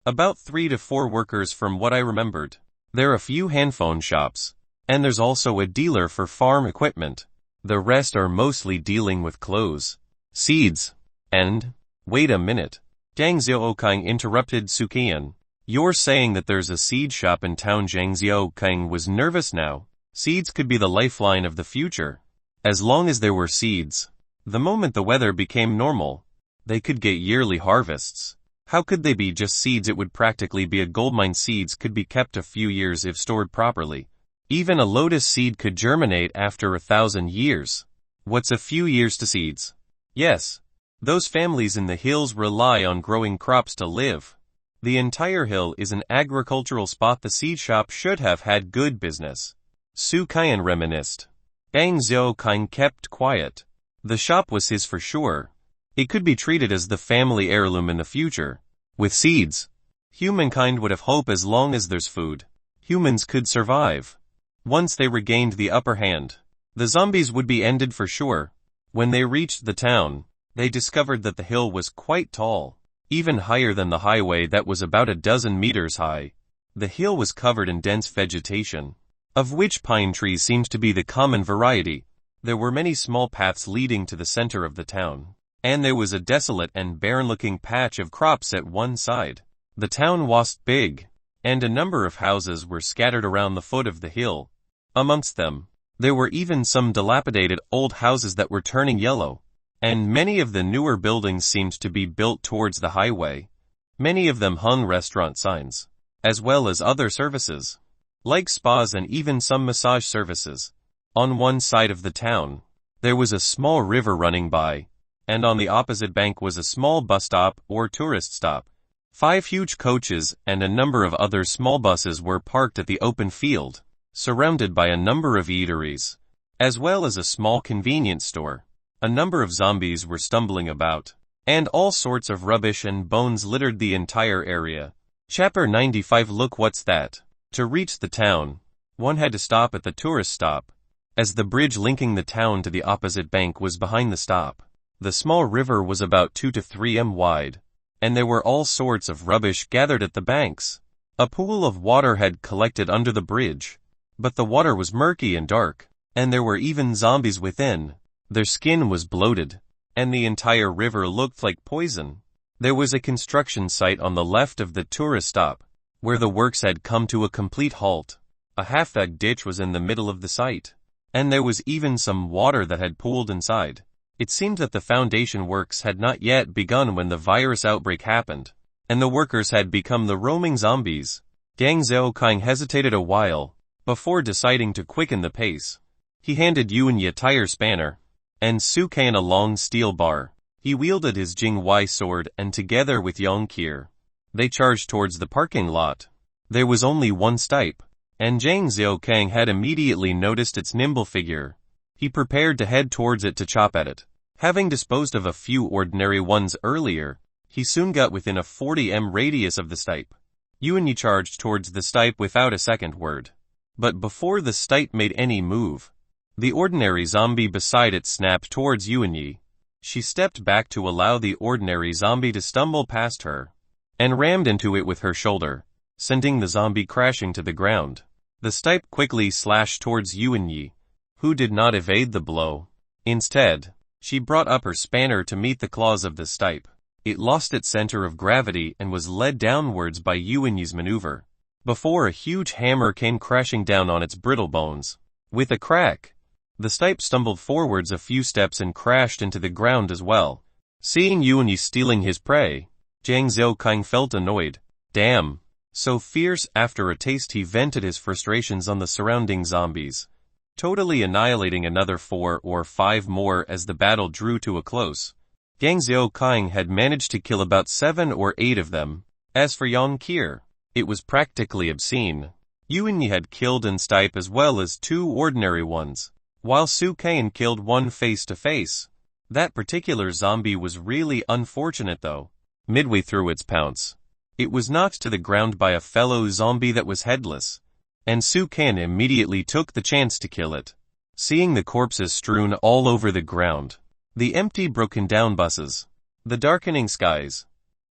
About 3 to 4 workers from what I remembered. There are a few handphone shops. And there's also a dealer for farm equipment. The rest are mostly dealing with clothes, seeds, and... Wait a minute. Deng Xiaokang interrupted Sukan. You're saying that there's a seed shop in town? Deng Xiaokang was nervous now. Seeds could be the lifeline of the future. As long as there were seeds, the moment the weather became normal, they could get yearly harvests. How could they be just seeds? It would practically be a goldmine. Seeds could be kept a few years if stored properly. Even a lotus seed could germinate after 1,000 years. What's a few years to seeds? Yes. Those families in the hills rely on growing crops to live. The entire hill is an agricultural spot. The seed shop should have had good business. Sukan reminisced. Deng Xiaokang kept quiet. The shop was his for sure. It could be treated as the family heirloom in the future. With seeds, humankind would have hope. As long as there's food, humans could survive. Once they regained the upper hand, the zombies would be ended for sure. When they reached the town, they discovered that the hill was quite tall, even higher than the highway that was about a dozen meters high. The hill was covered in dense vegetation, of which pine trees seemed to be the common variety. There were many small paths leading to the center of the town, and there was a desolate and barren-looking patch of crops at one side. The town was big, and a number of houses were scattered around the foot of the hill. Amongst them, there were even some dilapidated old houses that were turning yellow, and many of the newer buildings seemed to be built towards the highway. Many of them hung restaurant signs, as well as other services, like spas and even some massage services. On one side of the town, there was a small river running by, and on the opposite bank was a small bus stop or tourist stop. 5 huge coaches and a number of other small buses were parked at the open field, surrounded by a number of eateries, as well as a small convenience store. A number of zombies were stumbling about, and all sorts of rubbish and bones littered the entire area. Chapter 95. Look, what's that? To reach the town, one had to stop at the tourist stop, as the bridge linking the town to the opposite bank was behind the stop. The small river was about 2 to 3 m wide, and there were all sorts of rubbish gathered at the banks. A pool of water had collected under the bridge, but the water was murky and dark, and there were even zombies within. Their skin was bloated, and the entire river looked like poison. There was a construction site on the left of the tourist stop, where the works had come to a complete halt. A half-dug ditch was in the middle of the site, and there was even some water that had pooled inside. It seemed that the foundation works had not yet begun when the virus outbreak happened, and the workers had become the roaming zombies. Gang Xiaoqing hesitated a while, before deciding to quicken the pace. He handed Yuan Yi a tire spanner, and Su Kan a long steel bar. He wielded his Jing Wei sword, and together with Yang Qir, they charged towards the parking lot. There was only one stipe, and Zhang Xiaoqing had immediately noticed its nimble figure. He prepared to head towards it to chop at it. Having disposed of a few ordinary ones earlier, he soon got within a 40 m radius of the stipe. Yuan Yi charged towards the stipe without a second word. But before the stipe made any move, the ordinary zombie beside it snapped towards Yuan Yi. She stepped back to allow the ordinary zombie to stumble past her, and rammed into it with her shoulder, sending the zombie crashing to the ground. The stipe quickly slashed towards Yuan Yi, who did not evade the blow. Instead, she brought up her spanner to meet the claws of the stipe. It lost its center of gravity and was led downwards by Yuan Yi's maneuver, before a huge hammer came crashing down on its brittle bones. With a crack, the stipe stumbled forwards a few steps and crashed into the ground as well. Seeing Yuan Yi stealing his prey, Zhang Xiaoqing felt annoyed. Damn, so fierce. After a taste, he vented his frustrations on the surrounding zombies, totally annihilating another 4 or 5 more as the battle drew to a close. Gang Xiaoqing had managed to kill about 7 or 8 of them. As for Yang Qir, it was practically obscene. Yuan Yi had killed an stipe as well as 2 ordinary ones, while Su Kan killed 1 face-to-face. That particular zombie was really unfortunate though. Midway through its pounce, it was knocked to the ground by a fellow zombie that was headless, and Su Kan immediately took the chance to kill it. Seeing the corpses strewn all over the ground, the empty broken down buses, the darkening skies,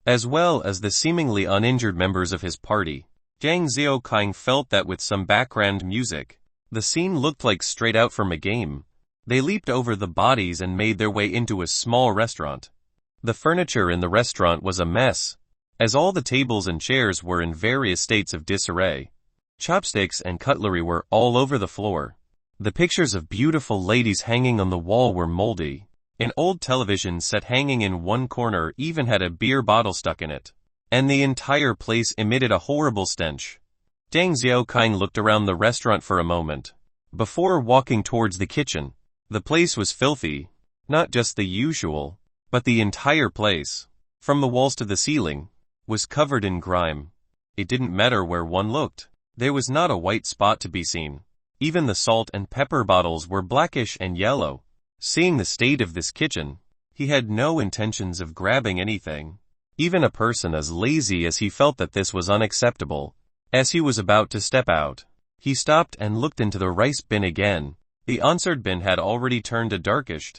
as well as the seemingly uninjured members of his party, Zhang Xiaoqing felt that with some background music, the scene looked like straight out from a game. They leaped over the bodies and made their way into a small restaurant. The furniture in the restaurant was a mess, as all the tables and chairs were in various states of disarray. Chopsticks and cutlery were all over the floor. The pictures of beautiful ladies hanging on the wall were moldy. An old television set hanging in one corner even had a beer bottle stuck in it, and the entire place emitted a horrible stench. Zhang Xiaoqing looked around the restaurant for a moment, before walking towards the kitchen. The place was filthy, not just the usual, but the entire place, from the walls to the ceiling, was covered in grime. It didn't matter where one looked. There was not a white spot to be seen. Even the salt and pepper bottles were blackish and yellow. Seeing the state of this kitchen, he had no intentions of grabbing anything. Even a person as lazy as he felt that this was unacceptable. As he was about to step out, he stopped and looked into the rice bin again. The answered bin had already turned a darkish,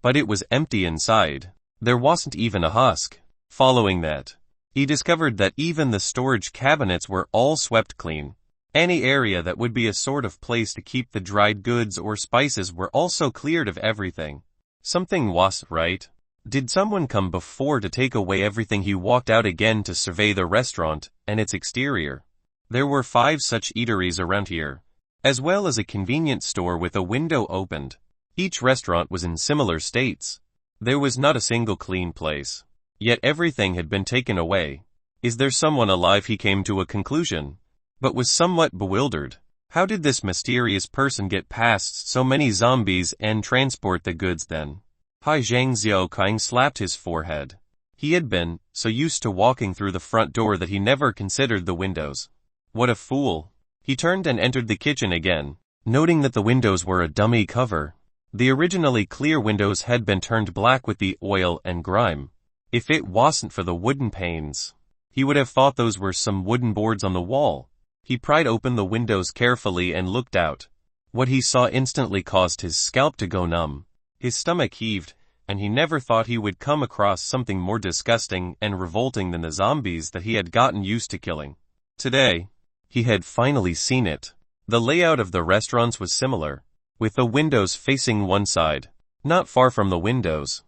but it was empty inside. There wasn't even a husk. Following that, he discovered that even the storage cabinets were all swept clean. Any area that would be a sort of place to keep the dried goods or spices were also cleared of everything. Something wasn't right. Did someone come before to take away everything? He walked out again to survey the restaurant and its exterior. There were 5 such eateries around here, as well as a convenience store with a window opened. Each restaurant was in similar states. There was not a single clean place. Yet everything had been taken away. Is there someone alive? He came to a conclusion, but was somewhat bewildered. How did this mysterious person get past so many zombies and transport the goods then? Zhang Xiaoqing slapped his forehead. He had been so used to walking through the front door that he never considered the windows. What a fool. He turned and entered the kitchen again, noting that the windows were a dummy cover. The originally clear windows had been turned black with the oil and grime. If it wasn't for the wooden panes, He would have thought those were some wooden boards on the wall. He pried open the windows carefully and looked out. What he saw instantly caused his scalp to go numb. His stomach heaved, and he never thought he would come across something more disgusting and revolting than the zombies that he had gotten used to killing. Today, he had finally seen it. The layout of the restaurants was similar, with the windows facing one side. Not far from the windows,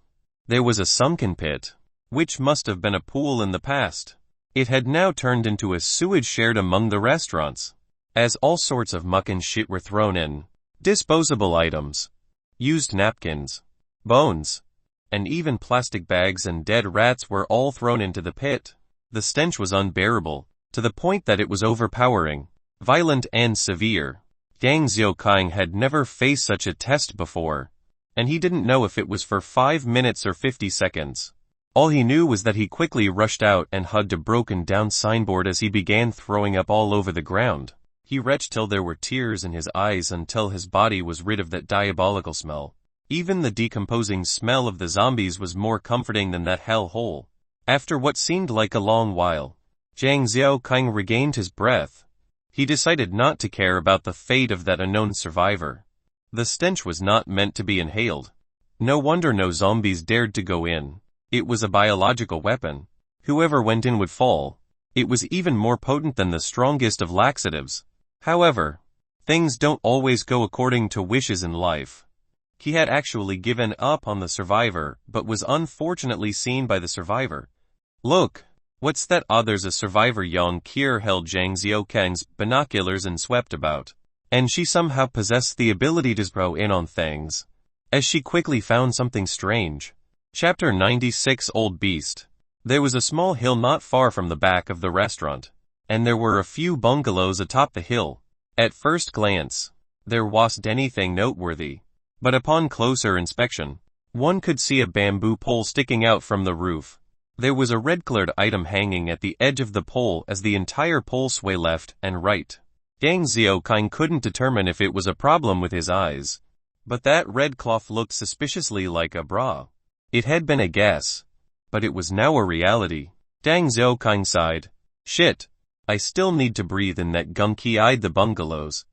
there was a sunken pit, which must have been a pool in the past. It had now turned into a sewage shared among the restaurants, as all sorts of muck and shit were thrown in. Disposable items, used napkins, bones, and even plastic bags and dead rats were all thrown into the pit. The stench was unbearable, to the point that it was overpowering, violent and severe. Yang Xiaoqing had never faced such a test before, and he didn't know if it was for 5 minutes or 50 seconds. All he knew was that he quickly rushed out and hugged a broken-down signboard as he began throwing up all over the ground. He retched till there were tears in his eyes until his body was rid of that diabolical smell. Even the decomposing smell of the zombies was more comforting than that hell hole. After what seemed like a long while, Yang Xiaoqing regained his breath. He decided not to care about the fate of that unknown survivor. The stench was not meant to be inhaled. No wonder no zombies dared to go in. It was a biological weapon. Whoever went in would fall. It was even more potent than the strongest of laxatives. However, things don't always go according to wishes in life. He had actually given up on the survivor, but was unfortunately seen by the survivor. Look, what's that? There's a survivor. Yang Qier held Yang Xiaoqing's binoculars and swept about, and she somehow possessed the ability to zero in on things, as she quickly found something strange. Chapter 96 Old Beast. There was a small hill not far from the back of the restaurant, and there were a few bungalows atop the hill. At first glance, there wasn't anything noteworthy, but upon closer inspection, one could see a bamboo pole sticking out from the roof. There was a red-colored item hanging at the edge of the pole as the entire pole swayed left and right. Yang Xiaoqing couldn't determine if it was a problem with his eyes, but that red cloth looked suspiciously like a bra. It had been a guess, but it was now a reality. Yang Xiaoqing sighed. Shit, I still need to breathe in that gunk. He eyed the bungalows,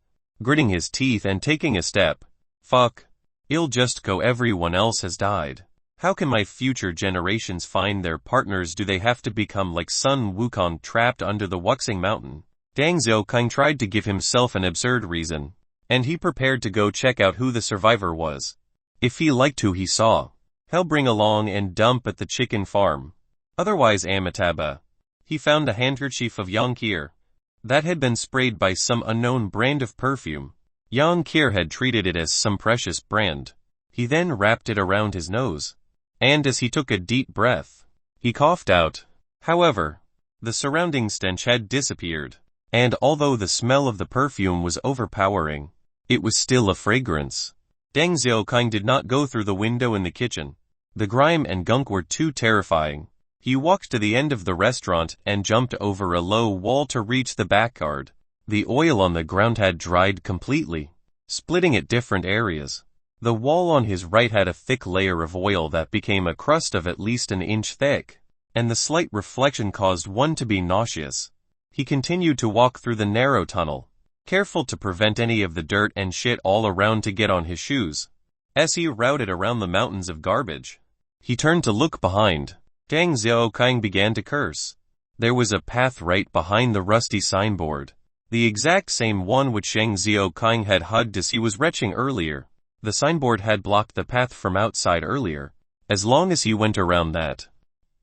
gritting his teeth and taking a step. Fuck. It'll just go. Everyone else has died. How can my future generations find their partners? Do they have to become like Sun Wukong trapped under the Wuxing mountain? Yang Xiaoqing tried to give himself an absurd reason, and he prepared to go check out who the survivor was. If he liked who he saw, he'll bring along and dump at the chicken farm. Otherwise Amitabha. He found a handkerchief of Yang Qier that had been sprayed by some unknown brand of perfume. Yang Qier had treated it as some precious brand. He then wrapped it around his nose, and as he took a deep breath, he coughed out. However, the surrounding stench had disappeared, and although the smell of the perfume was overpowering, it was still a fragrance. Yang Xiaoqing did not go through the window in the kitchen. The grime and gunk were too terrifying. He walked to the end of the restaurant and jumped over a low wall to reach the backyard. The oil on the ground had dried completely, splitting at different areas. The wall on his right had a thick layer of oil that became a crust of at least an inch thick, and the slight reflection caused one to be nauseous. He continued to walk through the narrow tunnel, careful to prevent any of the dirt and shit all around to get on his shoes. As he routed around the mountains of garbage, he turned to look behind. Yang Xiaoqing began to curse. There was a path right behind the rusty signboard, the exact same one which Yang Xiaoqing had hugged as he was retching earlier. The signboard had blocked the path from outside earlier. As long as he went around that,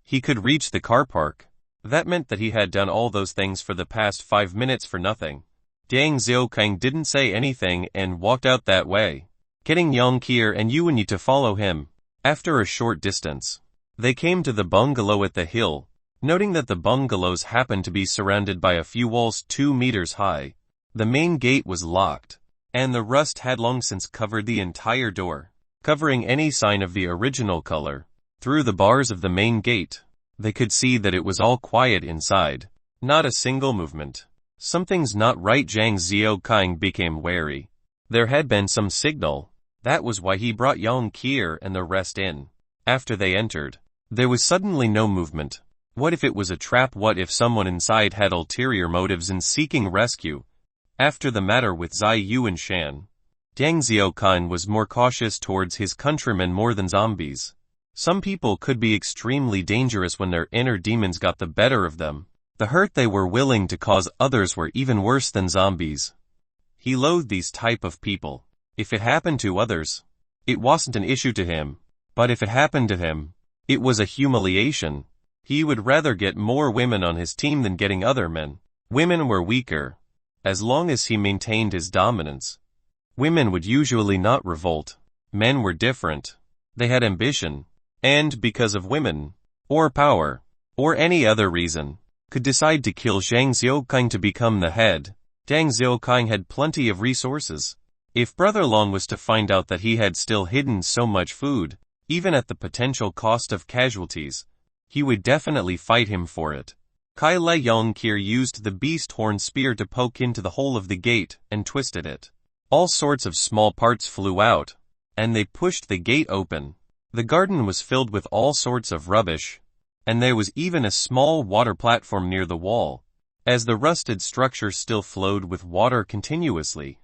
he could reach the car park. That meant that he had done all those things for the past 5 minutes for nothing. Yang Xiaoqing didn't say anything and walked out that way, getting Yang Qier and Yuanyi to follow him. After a short distance, they came to the bungalow at the hill, noting that the bungalows happened to be surrounded by a few walls 2 meters high. The main gate was locked, and the rust had long since covered the entire door, covering any sign of the original color. Through the bars of the main gate, they could see that it was all quiet inside. Not a single movement. Something's not right. Yang Xiaoqing became wary. There had been some signal. That was why he brought Yang Qier and the rest in. After they entered, there was suddenly no movement. What if it was a trap? What if someone inside had ulterior motives in seeking rescue? After the matter with Zai Yu and Shan, Deng Xiaoqing was more cautious towards his countrymen more than zombies. Some people could be extremely dangerous when their inner demons got the better of them. The hurt they were willing to cause others were even worse than zombies. He loathed these type of people. If it happened to others, it wasn't an issue to him. But if it happened to him, it was a humiliation. He would rather get more women on his team than getting other men. Women were weaker. As long as he maintained his dominance, women would usually not revolt. Men were different. They had ambition, and because of women, or power, or any other reason, could decide to kill Deng Xiaoqing to become the head. Deng Xiaoqing had plenty of resources. If Brother Long was to find out that he had still hidden so much food, even at the potential cost of casualties, he would definitely fight him for it. Kai Lei Yongqir used the beast horn spear to poke into the hole of the gate and twisted it. All sorts of small parts flew out, and they pushed the gate open. The garden was filled with all sorts of rubbish, and there was even a small water platform near the wall, as the rusted structure still flowed with water continuously.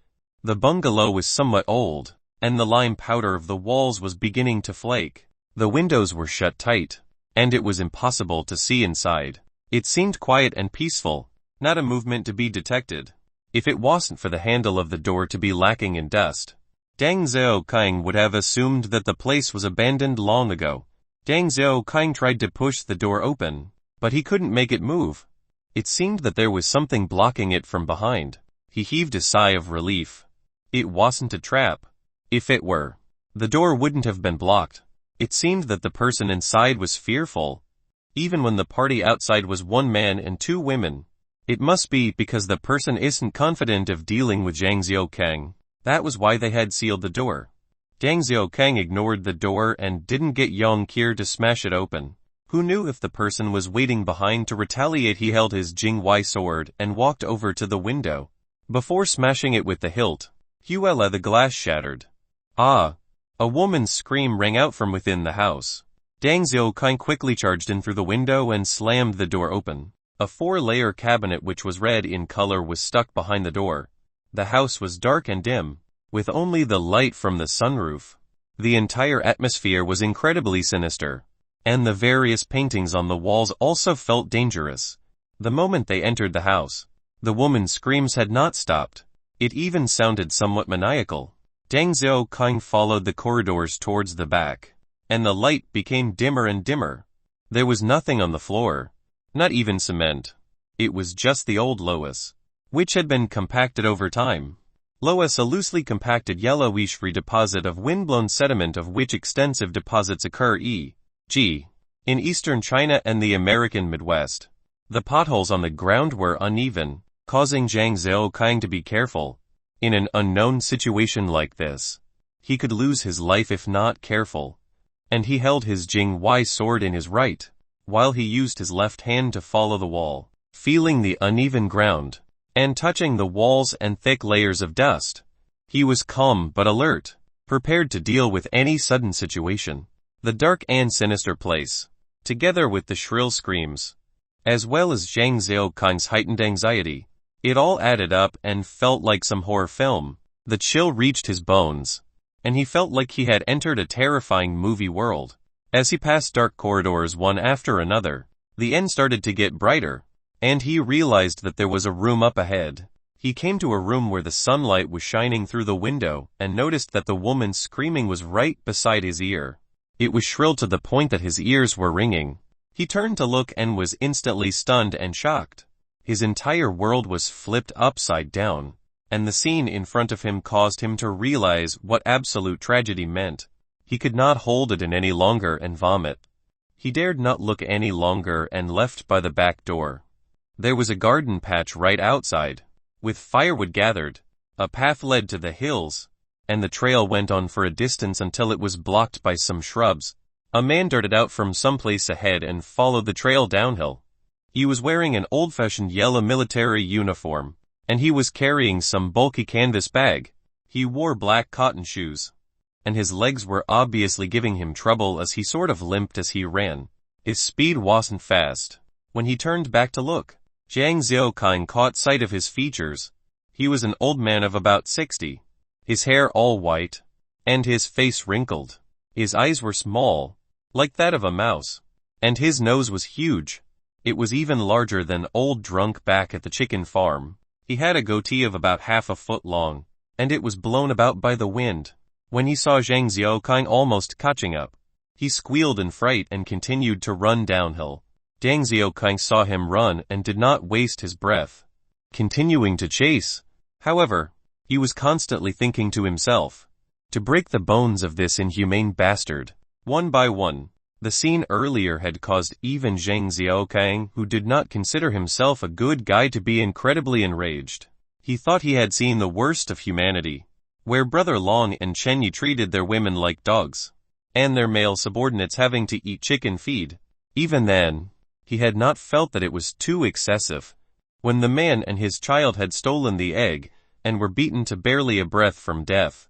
The bungalow was somewhat old, and the lime powder of the walls was beginning to flake. The windows were shut tight, and it was impossible to see inside. It seemed quiet and peaceful, not a movement to be detected. If it wasn't for the handle of the door to be lacking in dust, Deng Xiaoqing would have assumed that the place was abandoned long ago. Deng Xiaoqing tried to push the door open, but he couldn't make it move. It seemed that there was something blocking it from behind. He heaved a sigh of relief. It wasn't a trap. If it were, the door wouldn't have been blocked. It seemed that the person inside was fearful. Even when the party outside was one man and two women. It must be because the person isn't confident of dealing with Deng Xiaoqing. That was why they had sealed the door. Deng Xiaoqing ignored the door and didn't get Yongqir to smash it open. Who knew if the person was waiting behind to retaliate? He held his Jingwei sword and walked over to the window. Before smashing it with the hilt, Huela the glass shattered. Ah! A woman's scream rang out from within the house. Deng Xiaoqing quickly charged in through the window and slammed the door open. A 4-layer cabinet which was red in color was stuck behind the door. The house was dark and dim, with only the light from the sunroof. The entire atmosphere was incredibly sinister, and the various paintings on the walls also felt dangerous. The moment they entered the house, the woman's screams had not stopped. It even sounded somewhat maniacal. Deng Xiaoqing followed the corridors towards the back, and the light became dimmer and dimmer. There was nothing on the floor, not even cement. It was just the old loess, which had been compacted over time. Loess, a loosely compacted yellowish-free deposit of windblown sediment of which extensive deposits occur e.g. in eastern China and the American Midwest. The potholes on the ground were uneven, causing Deng Xiaoqing to be careful. In an unknown situation like this, he could lose his life if not careful. And he held his Jingwei sword in his right, while he used his left hand to follow the wall, feeling the uneven ground, and touching the walls and thick layers of dust. He was calm but alert, prepared to deal with any sudden situation. The dark and sinister place, together with the shrill screams, as well as Deng Xiaoqing's heightened anxiety, it all added up and felt like some horror film. The chill reached his bones, and he felt like he had entered a terrifying movie world. As he passed dark corridors one after another, the end started to get brighter, and he realized that there was a room up ahead. He came to a room where the sunlight was shining through the window and noticed that the woman's screaming was right beside his ear. It was shrill to the point that his ears were ringing. He turned to look and was instantly stunned and shocked. His entire world was flipped upside down, and the scene in front of him caused him to realize what absolute tragedy meant. He could not hold it in any longer and vomit. He dared not look any longer and left by the back door. There was a garden patch right outside, with firewood gathered. A path led to the hills, and the trail went on for a distance until it was blocked by some shrubs. A man darted out from someplace ahead and followed the trail downhill. He was wearing an old-fashioned yellow military uniform, and he was carrying some bulky canvas bag. He wore black cotton shoes, and his legs were obviously giving him trouble as he sort of limped as he ran. His speed wasn't fast, When he turned back to look, Zhang Xiaoqing caught sight of his features. He was an old man of about 60, his hair all white, and his face wrinkled. His eyes were small, like that of a mouse, and his nose was huge. It was even larger than old drunk back at the chicken farm. He had a goatee of about half a foot long, and it was blown about by the wind. When he saw Zhang Xiaoqing almost catching up, he squealed in fright and continued to run downhill. Zhang Xiaoqing saw him run and did not waste his breath, continuing to chase. However, he was constantly thinking to himself, to break the bones of this inhumane bastard. One by one, the scene earlier had caused even Zhang Xiaoqing, who did not consider himself a good guy, to be incredibly enraged. He thought he had seen the worst of humanity, where Brother Long and Chen Yi treated their women like dogs, and their male subordinates having to eat chicken feed. Even then, he had not felt that it was too excessive. When the man and his child had stolen the egg, and were beaten to barely a breath from death,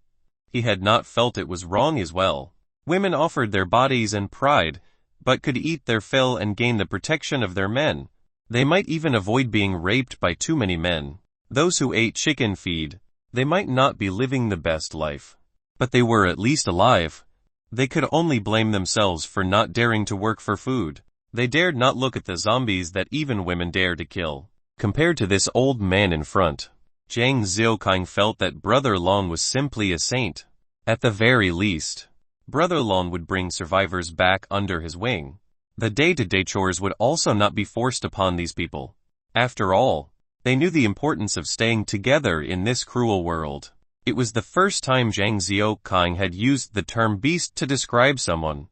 he had not felt it was wrong as well. Women offered their bodies and pride, but could eat their fill and gain the protection of their men. They might even avoid being raped by too many men. Those who ate chicken feed, they might not be living the best life, but they were at least alive. They could only blame themselves for not daring to work for food. They dared not look at the zombies that even women dare to kill. Compared to this old man in front, Zhang Xiaoqing felt that Brother Long was simply a saint. At the very least, Brother Long would bring survivors back under his wing. The day-to-day chores would also not be forced upon these people. After all, they knew the importance of staying together in this cruel world. It was the first time Zhang Xiaoqing had used the term beast to describe someone.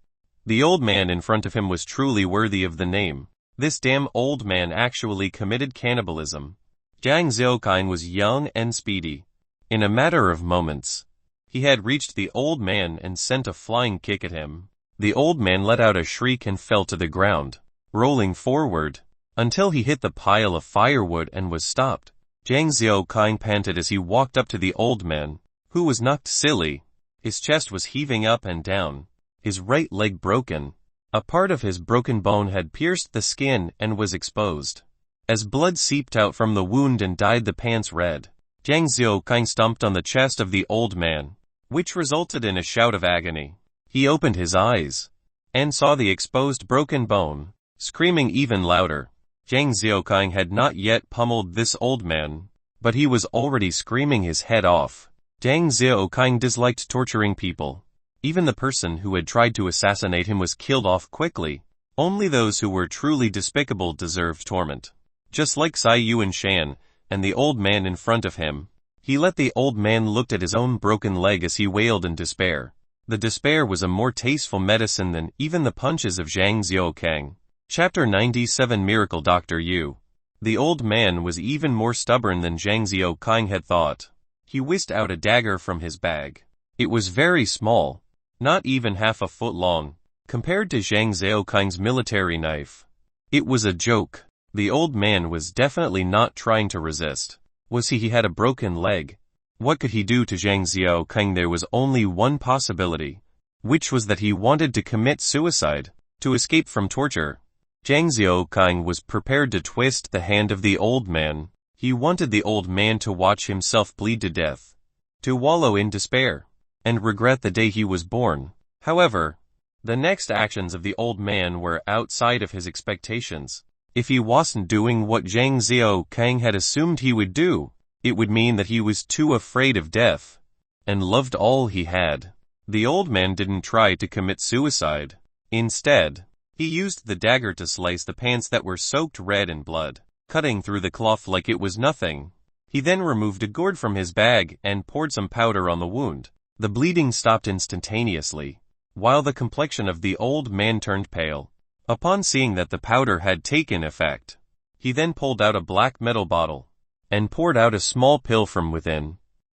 The old man in front of him was truly worthy of the name. This damn old man actually committed cannibalism. Zhang Xiaoqing was young and speedy. In a matter of moments, he had reached the old man and sent a flying kick at him. The old man let out a shriek and fell to the ground, rolling forward, until he hit the pile of firewood and was stopped. Zhang Xiaoqing panted as he walked up to the old man, who was knocked silly. His chest was heaving up and down, his right leg broken. A part of his broken bone had pierced the skin and was exposed. As blood seeped out from the wound and dyed the pants red, Zhang Xiaoqing stomped on the chest of the old man, which resulted in a shout of agony. He opened his eyes and saw the exposed broken bone, screaming even louder. Zhang Xiaoqing had not yet pummeled this old man, but he was already screaming his head off. Zhang Xiaoqing disliked torturing people. Even the person who had tried to assassinate him was killed off quickly. Only those who were truly despicable deserved torment. Just like Sai Yuan Shan and the old man in front of him, he let the old man look at his own broken leg as he wailed in despair. The despair was a more tasteful medicine than even the punches of Zhang Xiaoqing. Chapter 97 Miracle Dr. Yu. The old man was even more stubborn than Zhang Xiaoqing had thought. He whisked out a dagger from his bag. It was very small, not even half a foot long, compared to Zhang Xiaoqing's military knife. It was a joke. The old man was definitely not trying to resist. Was he had a broken leg? What could he do to Zhang Xiaoqing? There was only one possibility, which was that he wanted to commit suicide, to escape from torture. Zhang Xiaoqing was prepared to twist the hand of the old man. He wanted the old man to watch himself bleed to death, to wallow in despair, and regret the day he was born. However, the next actions of the old man were outside of his expectations. If he wasn't doing what Zhang Xiaoqing had assumed he would do, it would mean that he was too afraid of death, and loved all he had. The old man didn't try to commit suicide. Instead, he used the dagger to slice the pants that were soaked red in blood, cutting through the cloth like it was nothing. He then removed a gourd from his bag and poured some powder on the wound. The bleeding stopped instantaneously, while the complexion of the old man turned pale. Upon seeing that the powder had taken effect, he then pulled out a black metal bottle and poured out a small pill from within,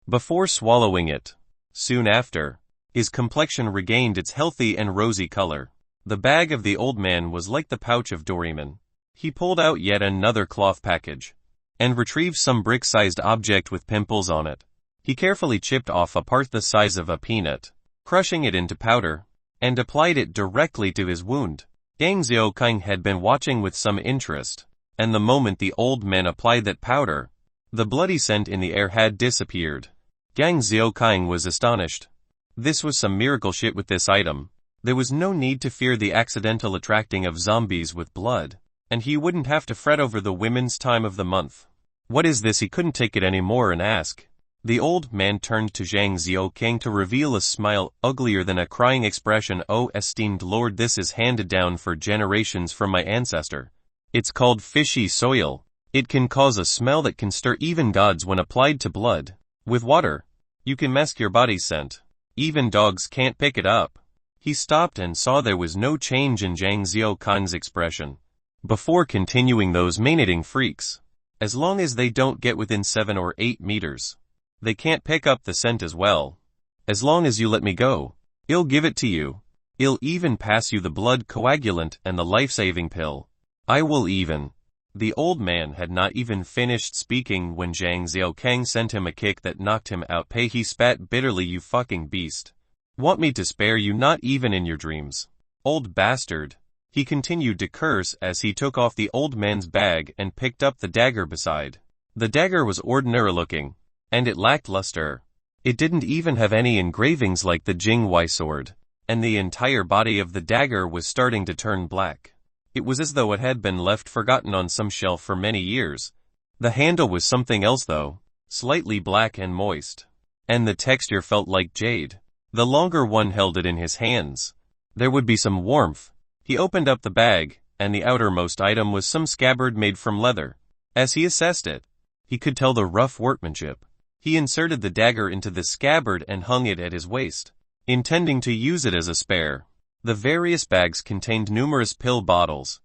before swallowing it. Soon after, his complexion regained its healthy and rosy color. The bag of the old man was like the pouch of Doraemon. He pulled out yet another cloth package and retrieved some brick-sized object with pimples on it. He carefully chipped off a part the size of a peanut, crushing it into powder, and applied it directly to his wound. Yang Xiaoqing had been watching with some interest, and the moment the old man applied that powder, the bloody scent in the air had disappeared. Yang Xiaoqing was astonished. This was some miracle shit with this item. There was no need to fear the accidental attracting of zombies with blood, and he wouldn't have to fret over the women's time of the month. What is this? He couldn't take it anymore and ask. The old man turned to Zhang Xiaoqing to reveal a smile uglier than a crying expression. Oh, esteemed lord, this is handed down for generations from my ancestor. It's called fishy soil. It can cause a smell that can stir even gods when applied to blood. With water, you can mask your body's scent. Even dogs can't pick it up. He stopped and saw there was no change in Zhang Xiaoqing's expression. Before continuing, those mane-eating freaks, as long as they don't get within 7 or 8 meters, they can't pick up the scent as well. As long as you let me go, I'll give it to you. I'll even pass you the blood coagulant and the life-saving pill. I will even. The old man had not even finished speaking when Zhang Xiaoqing sent him a kick that knocked him out. He spat bitterly. You fucking beast. Want me to spare you? Not even in your dreams. Old bastard. He continued to curse as he took off the old man's bag and picked up the dagger beside. The dagger was ordinary looking, and it lacked luster. It didn't even have any engravings like the Jingwei sword, and the entire body of the dagger was starting to turn black. It was as though it had been left forgotten on some shelf for many years. The handle was something else though, slightly black and moist, and the texture felt like jade. The longer one held it in his hands, there would be some warmth. He opened up the bag, and the outermost item was some scabbard made from leather. As he assessed it, he could tell the rough workmanship. He inserted the dagger into the scabbard and hung it at his waist, intending to use it as a spare. The various bags contained numerous pill bottles,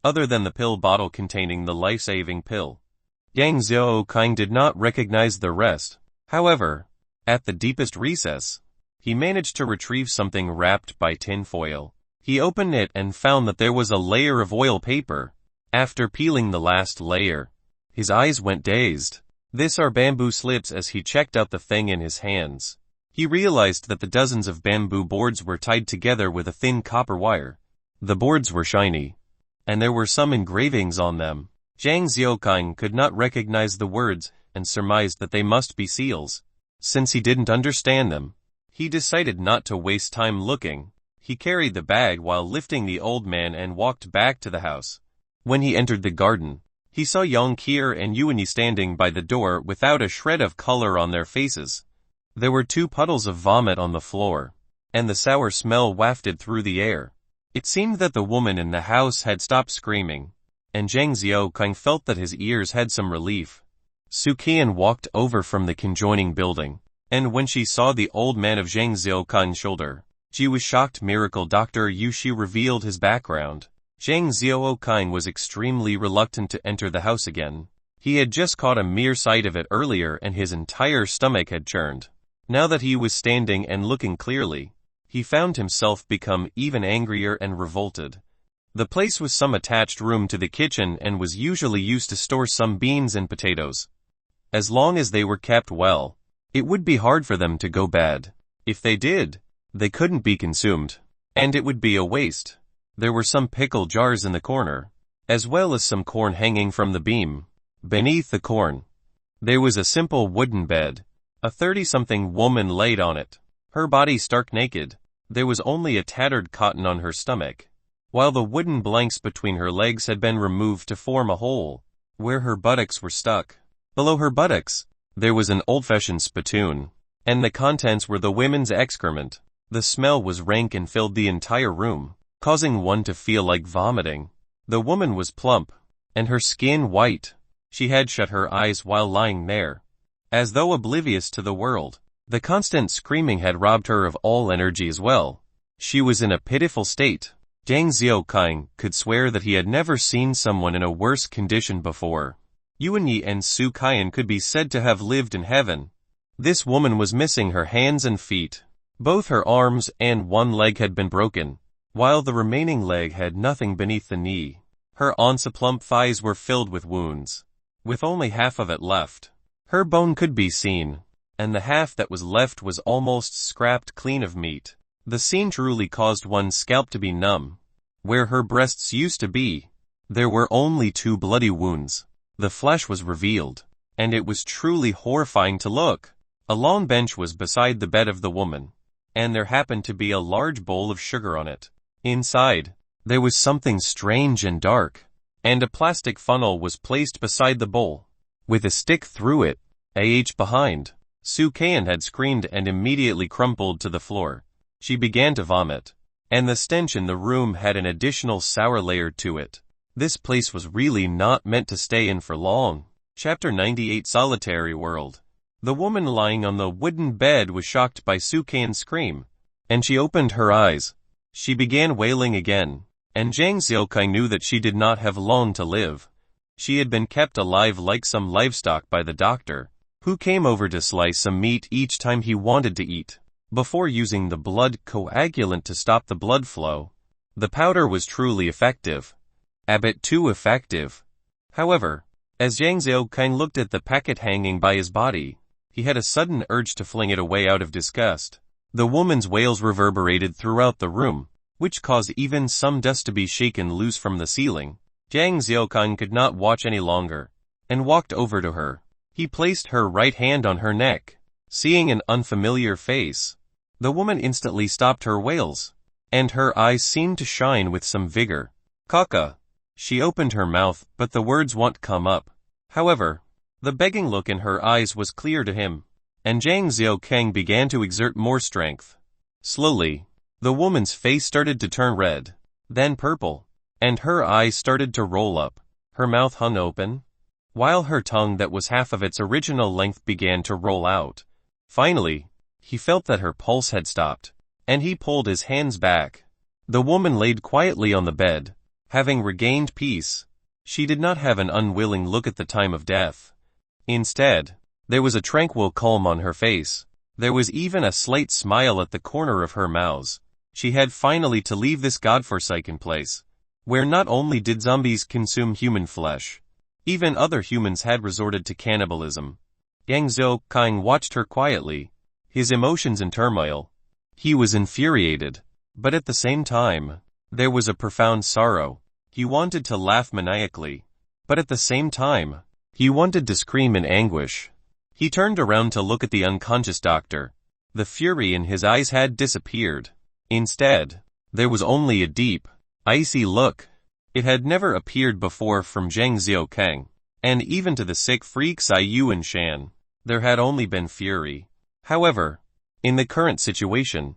other than the pill bottle containing the life-saving pill. Yang Xiaoqing did not recognize the rest. However, at the deepest recess, he managed to retrieve something wrapped by tin foil. He opened it and found that there was a layer of oil paper. After peeling the last layer, his eyes went dazed. These are bamboo slips. As he checked out the thing in his hands, he realized that the dozens of bamboo boards were tied together with a thin copper wire. The boards were shiny, and there were some engravings on them. Zhang Xiaoqing could not recognize the words and surmised that they must be seals. Since he didn't understand them, he decided not to waste time looking. He carried the bag while lifting the old man and walked back to the house. When he entered the garden, he saw Yang Qier and Yuanyi standing by the door without a shred of color on their faces. There were 2 puddles of vomit on the floor, and the sour smell wafted through the air. It seemed that the woman in the house had stopped screaming, and Zhang Xiaoqing felt that his ears had some relief. Su Qian walked over from the conjoining building, and when she saw the old man of Zhang Xiaoqing's shoulder, she was shocked. Miracle Dr. Yu Shi revealed his background. Zhang Xiaoqing was extremely reluctant to enter the house again. He had just caught a mere sight of it earlier and his entire stomach had churned. Now that he was standing and looking clearly, he found himself become even angrier and revolted. The place was some attached room to the kitchen and was usually used to store some beans and potatoes. As long as they were kept well, it would be hard for them to go bad. If they did, they couldn't be consumed, and it would be a waste. There were some pickle jars in the corner, as well as some corn hanging from the beam. Beneath the corn, there was a simple wooden bed. A 30-something woman laid on it, her body stark naked. There was only a tattered cotton on her stomach, while the wooden blanks between her legs had been removed to form a hole, where her buttocks were stuck. Below her buttocks, there was an old-fashioned spittoon, and the contents were the women's excrement. The smell was rank and filled the entire room, causing one to feel like vomiting. The woman was plump, and her skin white. She had shut her eyes while lying there, as though oblivious to the world. The constant screaming had robbed her of all energy as well. She was in a pitiful state. Zhang Xiaoqing could swear that he had never seen someone in a worse condition before. Yuanyi and Su Qian could be said to have lived in heaven. This woman was missing her hands and feet. Both her arms and one leg had been broken, while the remaining leg had nothing beneath the knee. Her once plump thighs were filled with wounds, with only half of it left. Her bone could be seen, and the half that was left was almost scrapped clean of meat. The scene truly caused one's scalp to be numb. Where her breasts used to be, there were only 2 bloody wounds. The flesh was revealed, and it was truly horrifying to look. A long bench was beside the bed of the woman, and there happened to be a large bowl of sugar on it. Inside, there was something strange and dark, and a plastic funnel was placed beside the bowl, with a stick through it. Behind, Soo-Kan had screamed and immediately crumpled to the floor. She began to vomit, and the stench in the room had an additional sour layer to it. This place was really not meant to stay in for long. Chapter 98 Solitary World. The woman lying on the wooden bed was shocked by Soo-Kan's scream, and she opened her eyes. She began wailing again, and Jang Seok-Kai knew that she did not have long to live. She had been kept alive like some livestock by the doctor, who came over to slice some meat each time he wanted to eat, before using the blood coagulant to stop the blood flow. The powder was truly effective. A bit too effective. However, as Jang Seok-Kai looked at the packet hanging by his body, he had a sudden urge to fling it away out of disgust. The woman's wails reverberated throughout the room, which caused even some dust to be shaken loose from the ceiling. Jang Seok-Kai could not watch any longer, and walked over to her. He placed her right hand on her neck. Seeing an unfamiliar face, the woman instantly stopped her wails, and her eyes seemed to shine with some vigor. Kaka. She opened her mouth, but the words wouldn't come up. However, the begging look in her eyes was clear to him, and Jang Seok-Kai began to exert more strength. Slowly, the woman's face started to turn red, then purple, and her eyes started to roll up. Her mouth hung open, while her tongue that was half of its original length began to roll out. Finally, he felt that her pulse had stopped, and he pulled his hands back. The woman laid quietly on the bed, having regained peace. She did not have an unwilling look at the time of death. Instead, there was a tranquil calm on her face. There was even a slight smile at the corner of her mouth. She had finally to leave this godforsaken place, where not only did zombies consume human flesh, even other humans had resorted to cannibalism. Jang Seok-Kai watched her quietly, his emotions in turmoil. He was infuriated, but at the same time, there was a profound sorrow. He wanted to laugh maniacally, but at the same time, he wanted to scream in anguish. He turned around to look at the unconscious doctor. The fury in his eyes had disappeared. Instead, there was only a deep, icy look. It had never appeared before from Jang Seok-Kai, and even to the sick freaks Yu and Shan, there had only been fury. However, in the current situation,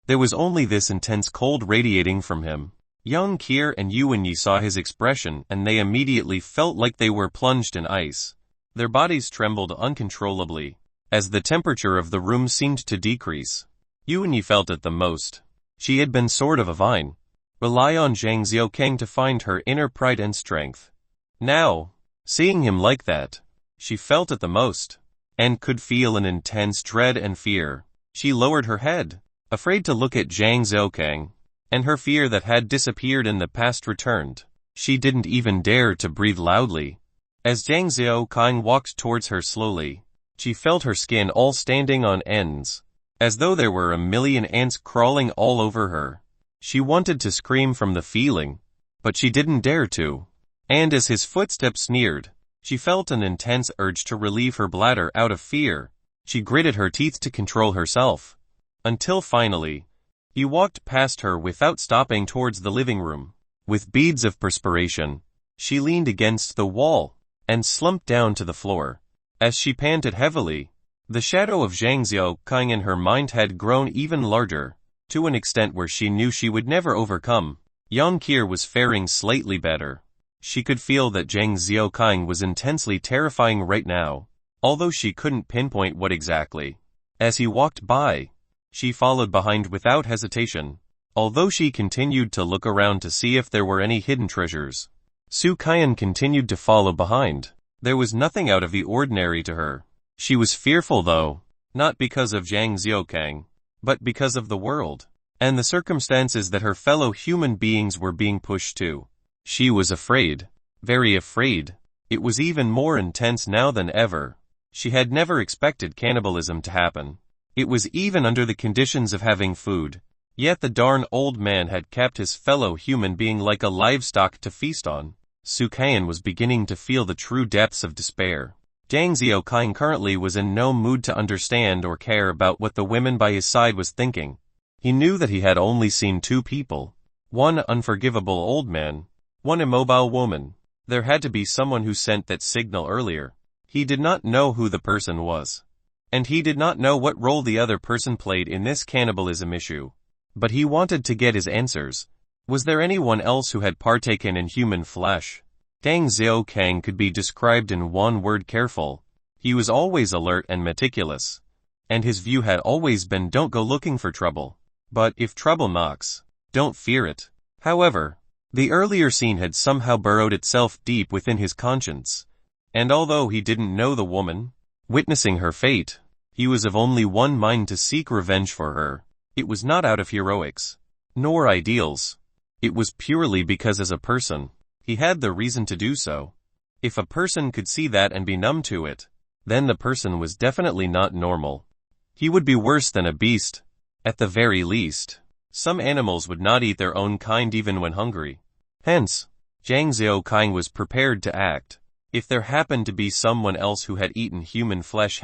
there was only this intense cold radiating from him. Young Kier and Yuan Yi saw his expression and they immediately felt like they were plunged in ice. Their bodies trembled uncontrollably, as the temperature of the room seemed to decrease. Yuan Yi felt it the most. She had been sort of a vine, rely on Jang Seok-Kai to find her inner pride and strength. Now, seeing him like that, she felt it the most, and could feel an intense dread and fear. She lowered her head, afraid to look at Jang Seok-Kai, and her fear that had disappeared in the past returned. She didn't even dare to breathe loudly. As Jang Seok-Kai walked towards her slowly, she felt her skin all standing on ends, as though there were a million ants crawling all over her. She wanted to scream from the feeling, but she didn't dare to. And as his footsteps neared, she felt an intense urge to relieve her bladder out of fear. She gritted her teeth to control herself, until finally, he walked past her without stopping towards the living room. With beads of perspiration, she leaned against the wall and slumped down to the floor. As she panted heavily, the shadow of Jang Seok-Kai in her mind had grown even larger, to an extent where she knew she would never overcome. Young Kier was faring slightly better. She could feel that Jang Seok-Kai was intensely terrifying right now, although she couldn't pinpoint what exactly. As he walked by, she followed behind without hesitation, although she continued to look around to see if there were any hidden treasures. Soo-Kai continued to follow behind. There was nothing out of the ordinary to her. She was fearful though, not because of Jang Seok-Kai, but because of the world, and the circumstances that her fellow human beings were being pushed to. She was afraid, very afraid. It was even more intense now than ever. She had never expected cannibalism to happen. It was even under the conditions of having food, Yet the darn old man had kept his fellow human being like a livestock to feast on. Su Qian was beginning to feel the true depths of despair. Zhang Xiaoqing currently was in no mood to understand or care about what the woman by his side was thinking. He knew that he had only seen two people. One unforgivable old man, one immobile woman. There had to be someone who sent that signal earlier. He did not know who the person was. And he did not know what role the other person played in this cannibalism issue. But he wanted to get his answers. Was there anyone else who had partaken in human flesh? Zhang Xiaoqing could be described in one word: careful. He was always alert and meticulous. And his view had always been, don't go looking for trouble. But if trouble knocks, don't fear it. However, the earlier scene had somehow burrowed itself deep within his conscience. And although he didn't know the woman, witnessing her fate, he was of only one mind to seek revenge for her. It was not out of heroics, nor ideals. It was purely because as a person, he had the reason to do so. If a person could see that and be numb to it, then the person was definitely not normal. He would be worse than a beast. At the very least, some animals would not eat their own kind even when hungry. Hence, Zhang Xiaoqing was prepared to act. If there happened to be someone else who had eaten human flesh,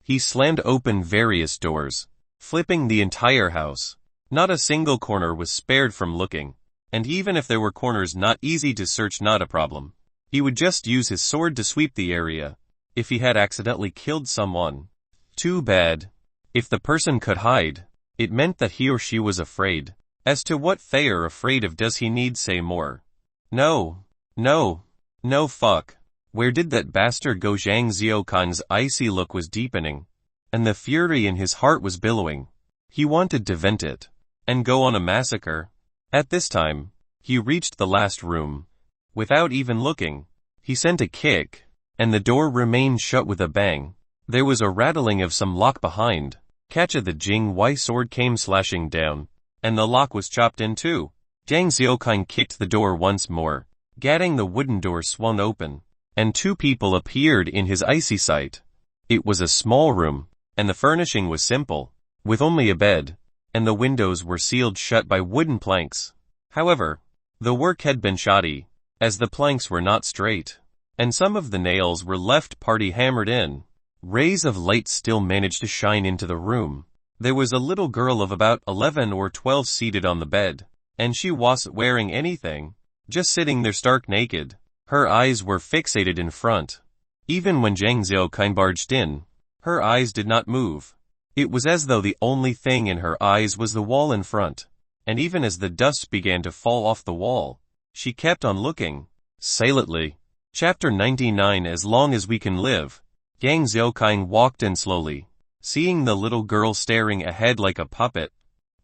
he slammed open various doors, flipping the entire house. Not a single corner was spared from looking. And even if there were corners not easy to search, not a problem. He would just use his sword to sweep the area. If he had accidentally killed someone, too bad. If the person could hide, it meant that he or she was afraid. As to what they are afraid of, does he need say more? No, fuck. Where did that bastard go? Zhang Xiaoqing's icy look was deepening, and the fury in his heart was billowing. He wanted to vent it, and go on a massacre. At this time, he reached the last room. Without even looking, he sent a kick, and the door remained shut with a bang. There was a rattling of some lock behind. Catcha, the Jing Wei sword came slashing down, and the lock was chopped in two. Zhang Xiaoqing kicked the door once more. Gatting, the wooden door swung open, and two people appeared in his icy sight. It was a small room, and the furnishing was simple, with only a bed, and the windows were sealed shut by wooden planks. However, the work had been shoddy, as the planks were not straight, and some of the nails were left partly hammered in. Rays of light still managed to shine into the room. There was a little girl of about 11 or 12 seated on the bed, and she wasn't wearing anything, just sitting there stark naked. Her eyes were fixated in front. Even when Zhang Xiaoqing barged in, her eyes did not move. It was as though the only thing in her eyes was the wall in front, and even as the dust began to fall off the wall, she kept on looking, silently. Chapter 99. As long as we can live. Zhang Xiaoqing walked in slowly, seeing the little girl staring ahead like a puppet.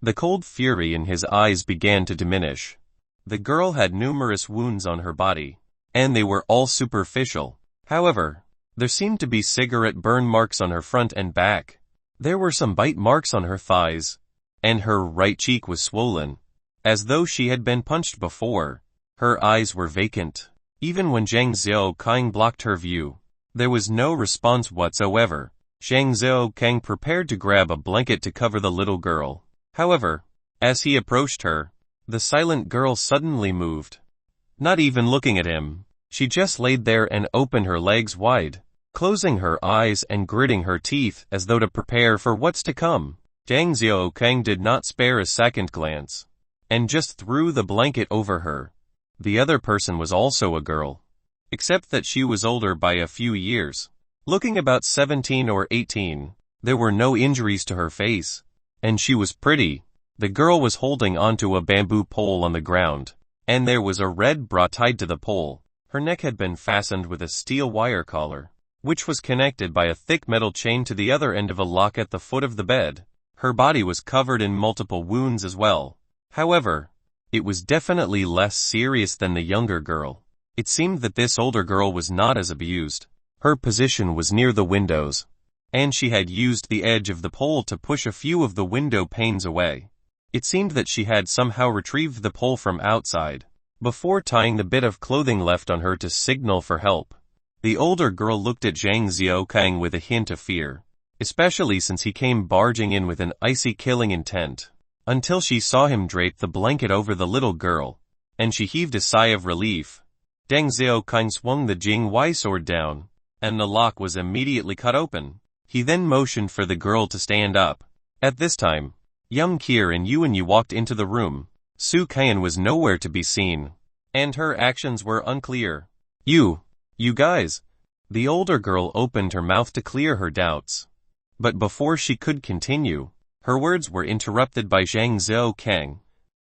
The cold fury in his eyes began to diminish. The girl had numerous wounds on her body, and they were all superficial. However, there seemed to be cigarette burn marks on her front and back. There were some bite marks on her thighs, and her right cheek was swollen, as though she had been punched before. Her eyes were vacant. Even when Zhang Xiaoqing blocked her view, there was no response whatsoever. Zhang Xiaoqing prepared to grab a blanket to cover the little girl. However, as he approached her, the silent girl suddenly moved. Not even looking at him, she just laid there and opened her legs wide, closing her eyes and gritting her teeth as though to prepare for what's to come. Zhang Xiaoqing did not spare a second glance, and just threw the blanket over her. The other person was also a girl, except that she was older by a few years, looking about 17 or 18. There were no injuries to her face, and she was pretty. The girl was holding onto a bamboo pole on the ground, and there was a red bra tied to the pole. Her neck had been fastened with a steel wire collar, which was connected by a thick metal chain to the other end of a lock at the foot of the bed. Her body was covered in multiple wounds as well. However, it was definitely less serious than the younger girl. It seemed that this older girl was not as abused. Her position was near the windows, and she had used the edge of the pole to push a few of the window panes away. It seemed that she had somehow retrieved the pole from outside, before tying the bit of clothing left on her to signal for help. The older girl looked at Zhang Xiaoqing with a hint of fear, especially since he came barging in with an icy killing intent. until she saw him drape the blanket over the little girl, and she heaved a sigh of relief. Deng Xiaokang swung the Jing Wei sword down, and the lock was immediately cut open. He then motioned for the girl to stand up. At this time, young Kier and Yuan Yu walked into the room. Su Qian was nowhere to be seen, and her actions were unclear. You guys. The older girl opened her mouth to clear her doubts. But before she could continue, her words were interrupted by Zhang Xiaokang.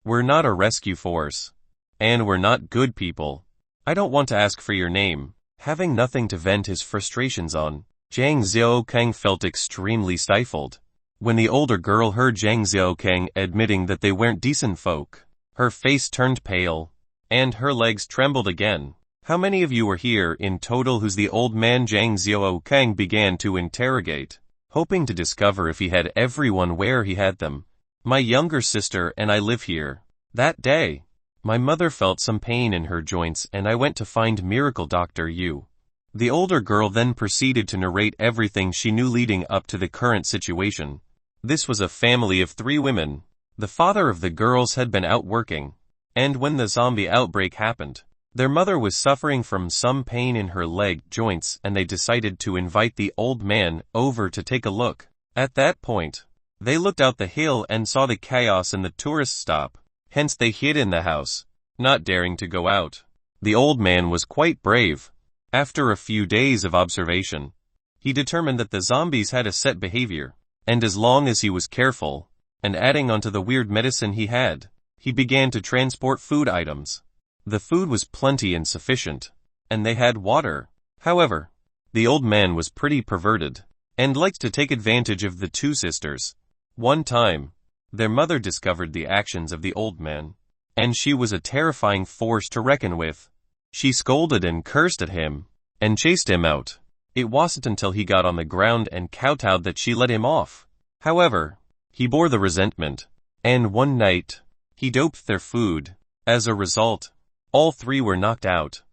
We're not a rescue force. And we're not good people. I don't want to ask for your name. Having nothing to vent his frustrations on, Zhang Xiaokang felt extremely stifled. When the older girl heard Zhang Xiaokang admitting that they weren't decent folk, her face turned pale, and her legs trembled again. How many of you are here in total? Who's the old man? Zhang Xiaokang began to interrogate, hoping to discover if he had everyone where he had them. My younger sister and I live here. That day, my mother felt some pain in her joints and I went to find Miracle Dr. Yu. The older girl then proceeded to narrate everything she knew leading up to the current situation. This was a family of 3 women. The father of the girls had been out working, and when the zombie outbreak happened, their mother was suffering from some pain in her leg joints and they decided to invite the old man over to take a look. At that point, they looked out the hill and saw the chaos in the tourist stop. Hence they hid in the house, not daring to go out. The old man was quite brave. After a few days of observation, he determined that the zombies had a set behavior, and as long as he was careful, and adding onto the weird medicine he had, he began to transport food items. The food was plenty and sufficient, and they had water. However, the old man was pretty perverted, and liked to take advantage of the 2 sisters. One time, their mother discovered the actions of the old man, and she was a terrifying force to reckon with. She scolded and cursed at him, and chased him out. It wasn't until he got on the ground and kowtowed that she let him off. However, he bore the resentment, and one night, he doped their food. As a result, all 3 were knocked out.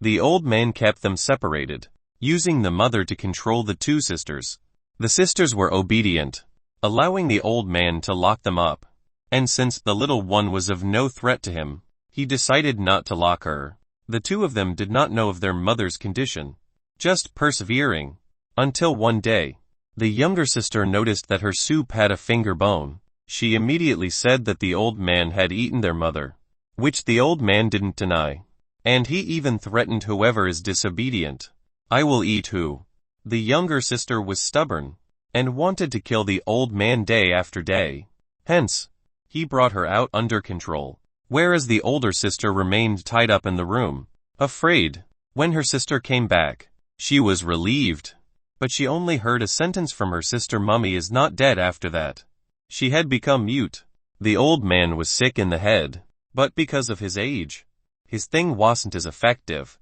The old man kept them separated, using the mother to control the 2 sisters. The sisters were obedient, allowing the old man to lock them up. And since the little one was of no threat to him, he decided not to lock her. The 2 of them did not know of their mother's condition, just persevering, until one day, the younger sister noticed that her soup had a finger bone. She immediately said that the old man had eaten their mother, which the old man didn't deny. And he even threatened whoever is disobedient. I will eat who. The younger sister was stubborn, and wanted to kill the old man day after day. Hence, he brought her out under control, whereas the older sister remained tied up in the room, afraid. When her sister came back, she was relieved, but she only heard a sentence from her sister, "Mummy is not dead." After that, she had become mute. The old man was sick in the head, but because of his age, his thing wasn't as effective.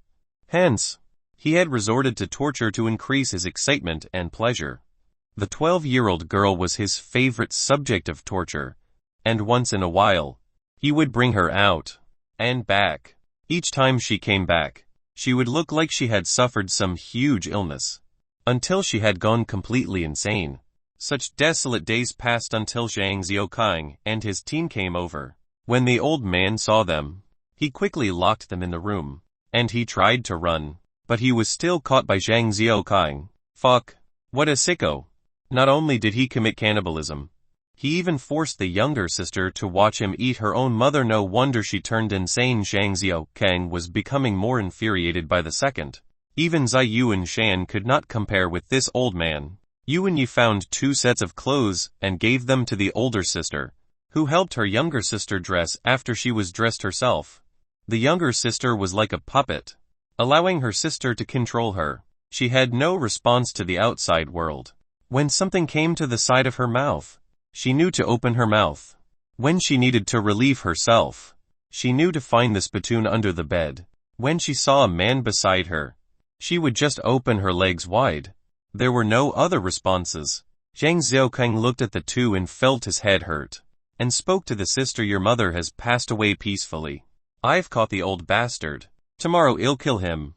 Hence, he had resorted to torture to increase his excitement and pleasure. The 12-year-old girl was his favorite subject of torture, and once in a while, he would bring her out and back. Each time she came back, she would look like she had suffered some huge illness, until she had gone completely insane. Such desolate days passed until Zhang Xiaokang and his team came over. When the old man saw them, he quickly locked them in the room, and he tried to run, but he was still caught by Zhang Xiaokang. Fuck, what a sicko. Not only did he commit cannibalism, he even forced the younger sister to watch him eat her own mother. No wonder she turned insane. Zhang Xiaokang was becoming more infuriated by the second. Even Zai Yuan Shan could not compare with this old man. Yuan Yi found 2 sets of clothes and gave them to the older sister, who helped her younger sister dress after she was dressed herself. The younger sister was like a puppet, allowing her sister to control her. She had no response to the outside world. When something came to the side of her mouth, she knew to open her mouth. When she needed to relieve herself, she knew to find the spittoon under the bed. When she saw a man beside her, she would just open her legs wide. There were no other responses. Zhang Xiaokang looked at the 2 and felt his head hurt, and spoke to the sister. Your mother has passed away peacefully. I've caught the old bastard. Tomorrow I'll kill him.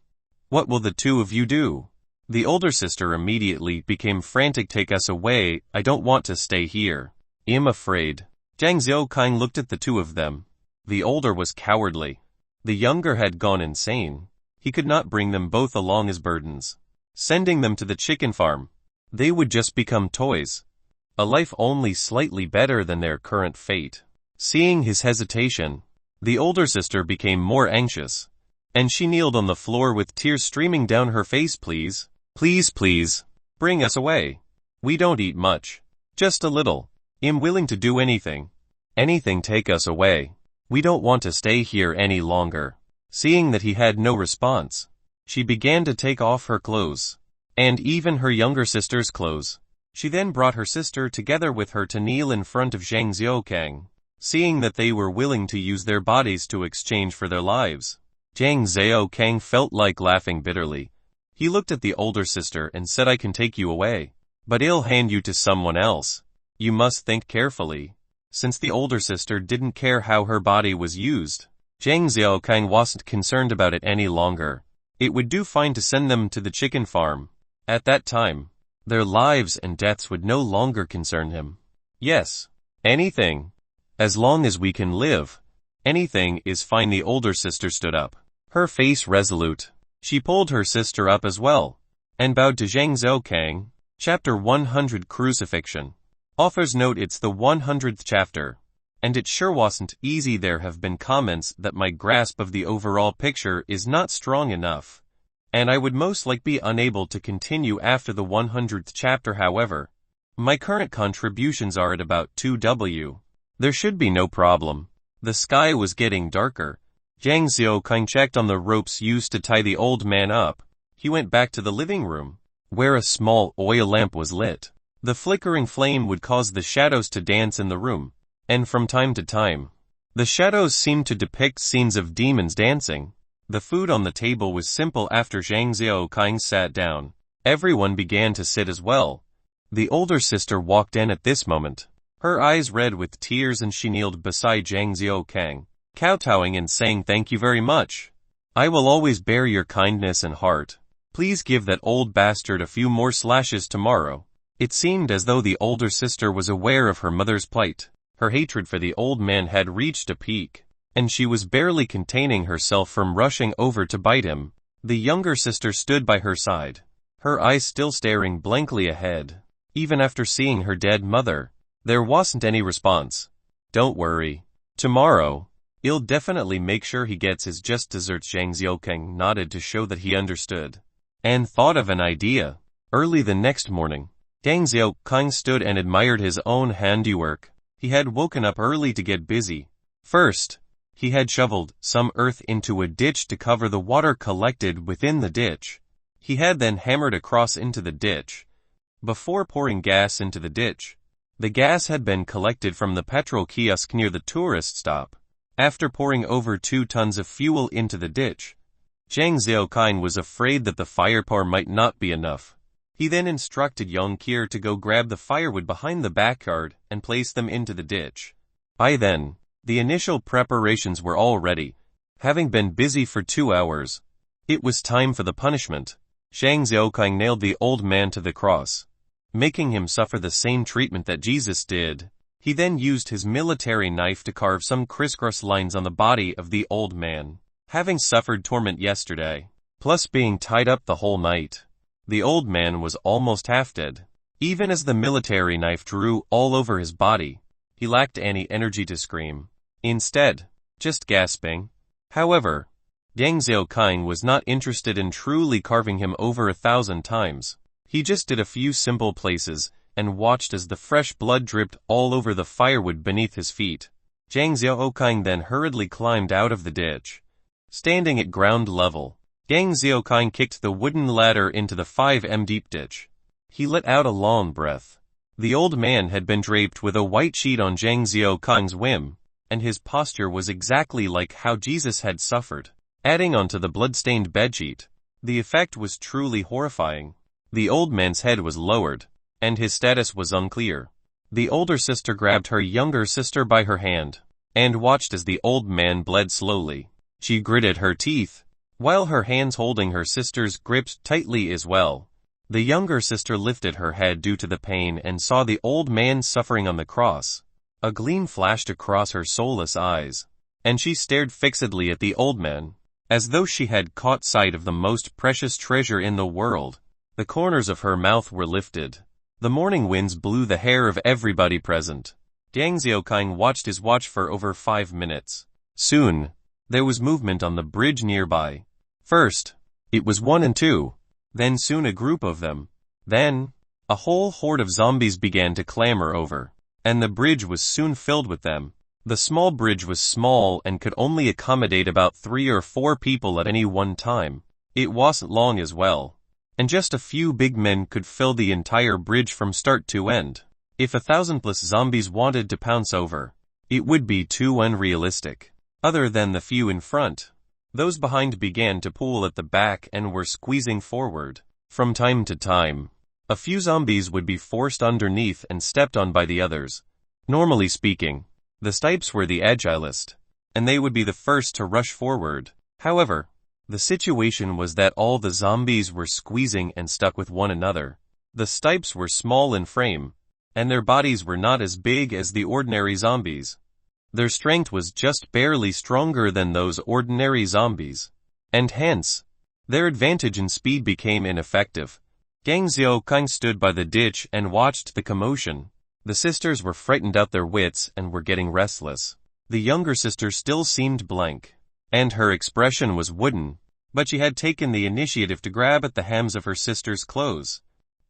What will the 2 of you do? The older sister immediately became frantic. Take us away. I don't want to stay here. I'm afraid. Zhang Xiaoqing looked at the two of them. The older was cowardly. The younger had gone insane. He could not bring them both along as burdens. Sending them to the chicken farm. They would just become toys. A life only slightly better than their current fate. Seeing his hesitation, the older sister became more anxious. And she kneeled on the floor with tears streaming down her face. Please, please, please, bring us away. We don't eat much. Just a little. I'm willing to do anything. Anything, take us away. We don't want to stay here any longer. Seeing that he had no response, she began to take off her clothes. And even her younger sister's clothes. She then brought her sister together with her to kneel in front of Zhang Xiaoqing. Seeing that they were willing to use their bodies to exchange for their lives, Zhang Xiaoqing felt like laughing bitterly. He looked at the older sister and said, I can take you away, but I'll hand you to someone else. You must think carefully. Since the older sister didn't care how her body was used, Zhang Xiaoqing wasn't concerned about it any longer. It would do fine to send them to the chicken farm. At that time, their lives and deaths would no longer concern him. Yes, anything. As long as we can live. Anything is fine. The older sister stood up, her face resolute. She pulled her sister up as well, and bowed to Zhang Xiaoqing. Chapter 100 Crucifixion. Author's note: it's the 100th chapter, and it sure wasn't easy. There have been comments that my grasp of the overall picture is not strong enough, and I would most likely be unable to continue after the 100th chapter. However, my current contributions are at about 2W. There should be no problem. The sky was getting darker. Zhang Xiaoqing checked on the ropes used to tie the old man up. He went back to the living room, where a small oil lamp was lit. The flickering flame would cause the shadows to dance in the room, and from time to time, the shadows seemed to depict scenes of demons dancing. The food on the table was simple. After Zhang Xiaoqing sat down, everyone began to sit as well. The older sister walked in at this moment, her eyes red with tears, and she kneeled beside Zhang Xiaoqing, kowtowing and saying, Thank you very much. I will always bear your kindness and heart. Please give that old bastard a few more slashes tomorrow. It seemed as though the older sister was aware of her mother's plight. Her hatred for the old man had reached a peak, and she was barely containing herself from rushing over to bite him. The younger sister stood by her side, her eyes still staring blankly ahead. Even after seeing her dead mother, there wasn't any response. Don't worry. Tomorrow, I'll definitely make sure he gets his just desserts. Zhang Xiaoqing nodded to show that he understood, and thought of an idea. Early the next morning, Zhang Xiaoqing stood and admired his own handiwork. He had woken up early to get busy. First, he had shoveled some earth into a ditch to cover the water collected within the ditch. He had then hammered across into the ditch, before pouring gas into the ditch. The gas had been collected from the petrol kiosk near the tourist stop. After pouring over 2 tons of fuel into the ditch, Zhang Xiaoqing was afraid that the firepower might not be enough. He then instructed Yang Qir to go grab the firewood behind the backyard and place them into the ditch. By then, the initial preparations were all ready. Having been busy for 2 hours, it was time for the punishment. Zhang Xiaoqing nailed the old man to the cross, making him suffer the same treatment that Jesus did. He then used his military knife to carve some crisscross lines on the body of the old man. Having suffered torment yesterday, plus being tied up the whole night, the old man was almost half dead. Even as the military knife drew all over his body, he lacked any energy to scream. Instead, just gasping. However, Zhang Xiaoqing was not interested in truly carving him over 1,000 times. He just did a few simple places, and watched as the fresh blood dripped all over the firewood beneath his feet. Zhang Xiaoqing then hurriedly climbed out of the ditch. Standing at ground level, Zhang Xiaoqing kicked the wooden ladder into the 5m deep ditch. He let out a long breath. The old man had been draped with a white sheet on Zhang Xiaoqing's whim, and his posture was exactly like how Jesus had suffered. Adding onto the blood-stained bedsheet, the effect was truly horrifying. The old man's head was lowered, and his status was unclear. The older sister grabbed her younger sister by her hand, and watched as the old man bled slowly. She gritted her teeth, while her hands holding her sister's gripped tightly as well. The younger sister lifted her head due to the pain and saw the old man suffering on the cross. A gleam flashed across her soulless eyes, and she stared fixedly at the old man, as though she had caught sight of the most precious treasure in the world. The corners of her mouth were lifted. The morning winds blew the hair of everybody present. Yang Xiaoqing watched his watch for over 5 minutes. Soon, there was movement on the bridge nearby. First, it was 1 and 2. Then soon a group of them. Then, a whole horde of zombies began to clamber over, and the bridge was soon filled with them. The small bridge was small and could only accommodate about 3 or 4 people at any one time. It wasn't long as well, and just a few big men could fill the entire bridge from start to end. If 1,000+ zombies wanted to pounce over, it would be too unrealistic. Other than the few in front, those behind began to pull at the back and were squeezing forward. From time to time, a few zombies would be forced underneath and stepped on by the others. Normally speaking, the stipes were the agilest, and they would be the first to rush forward. However, the situation was that all the zombies were squeezing and stuck with one another. The stipes were small in frame, and their bodies were not as big as the ordinary zombies. Their strength was just barely stronger than those ordinary zombies, and hence, their advantage in speed became ineffective. Yang Xiaoqing stood by the ditch and watched the commotion. The sisters were frightened out their wits and were getting restless. The younger sister still seemed blank, and her expression was wooden, but she had taken the initiative to grab at the hems of her sister's clothes.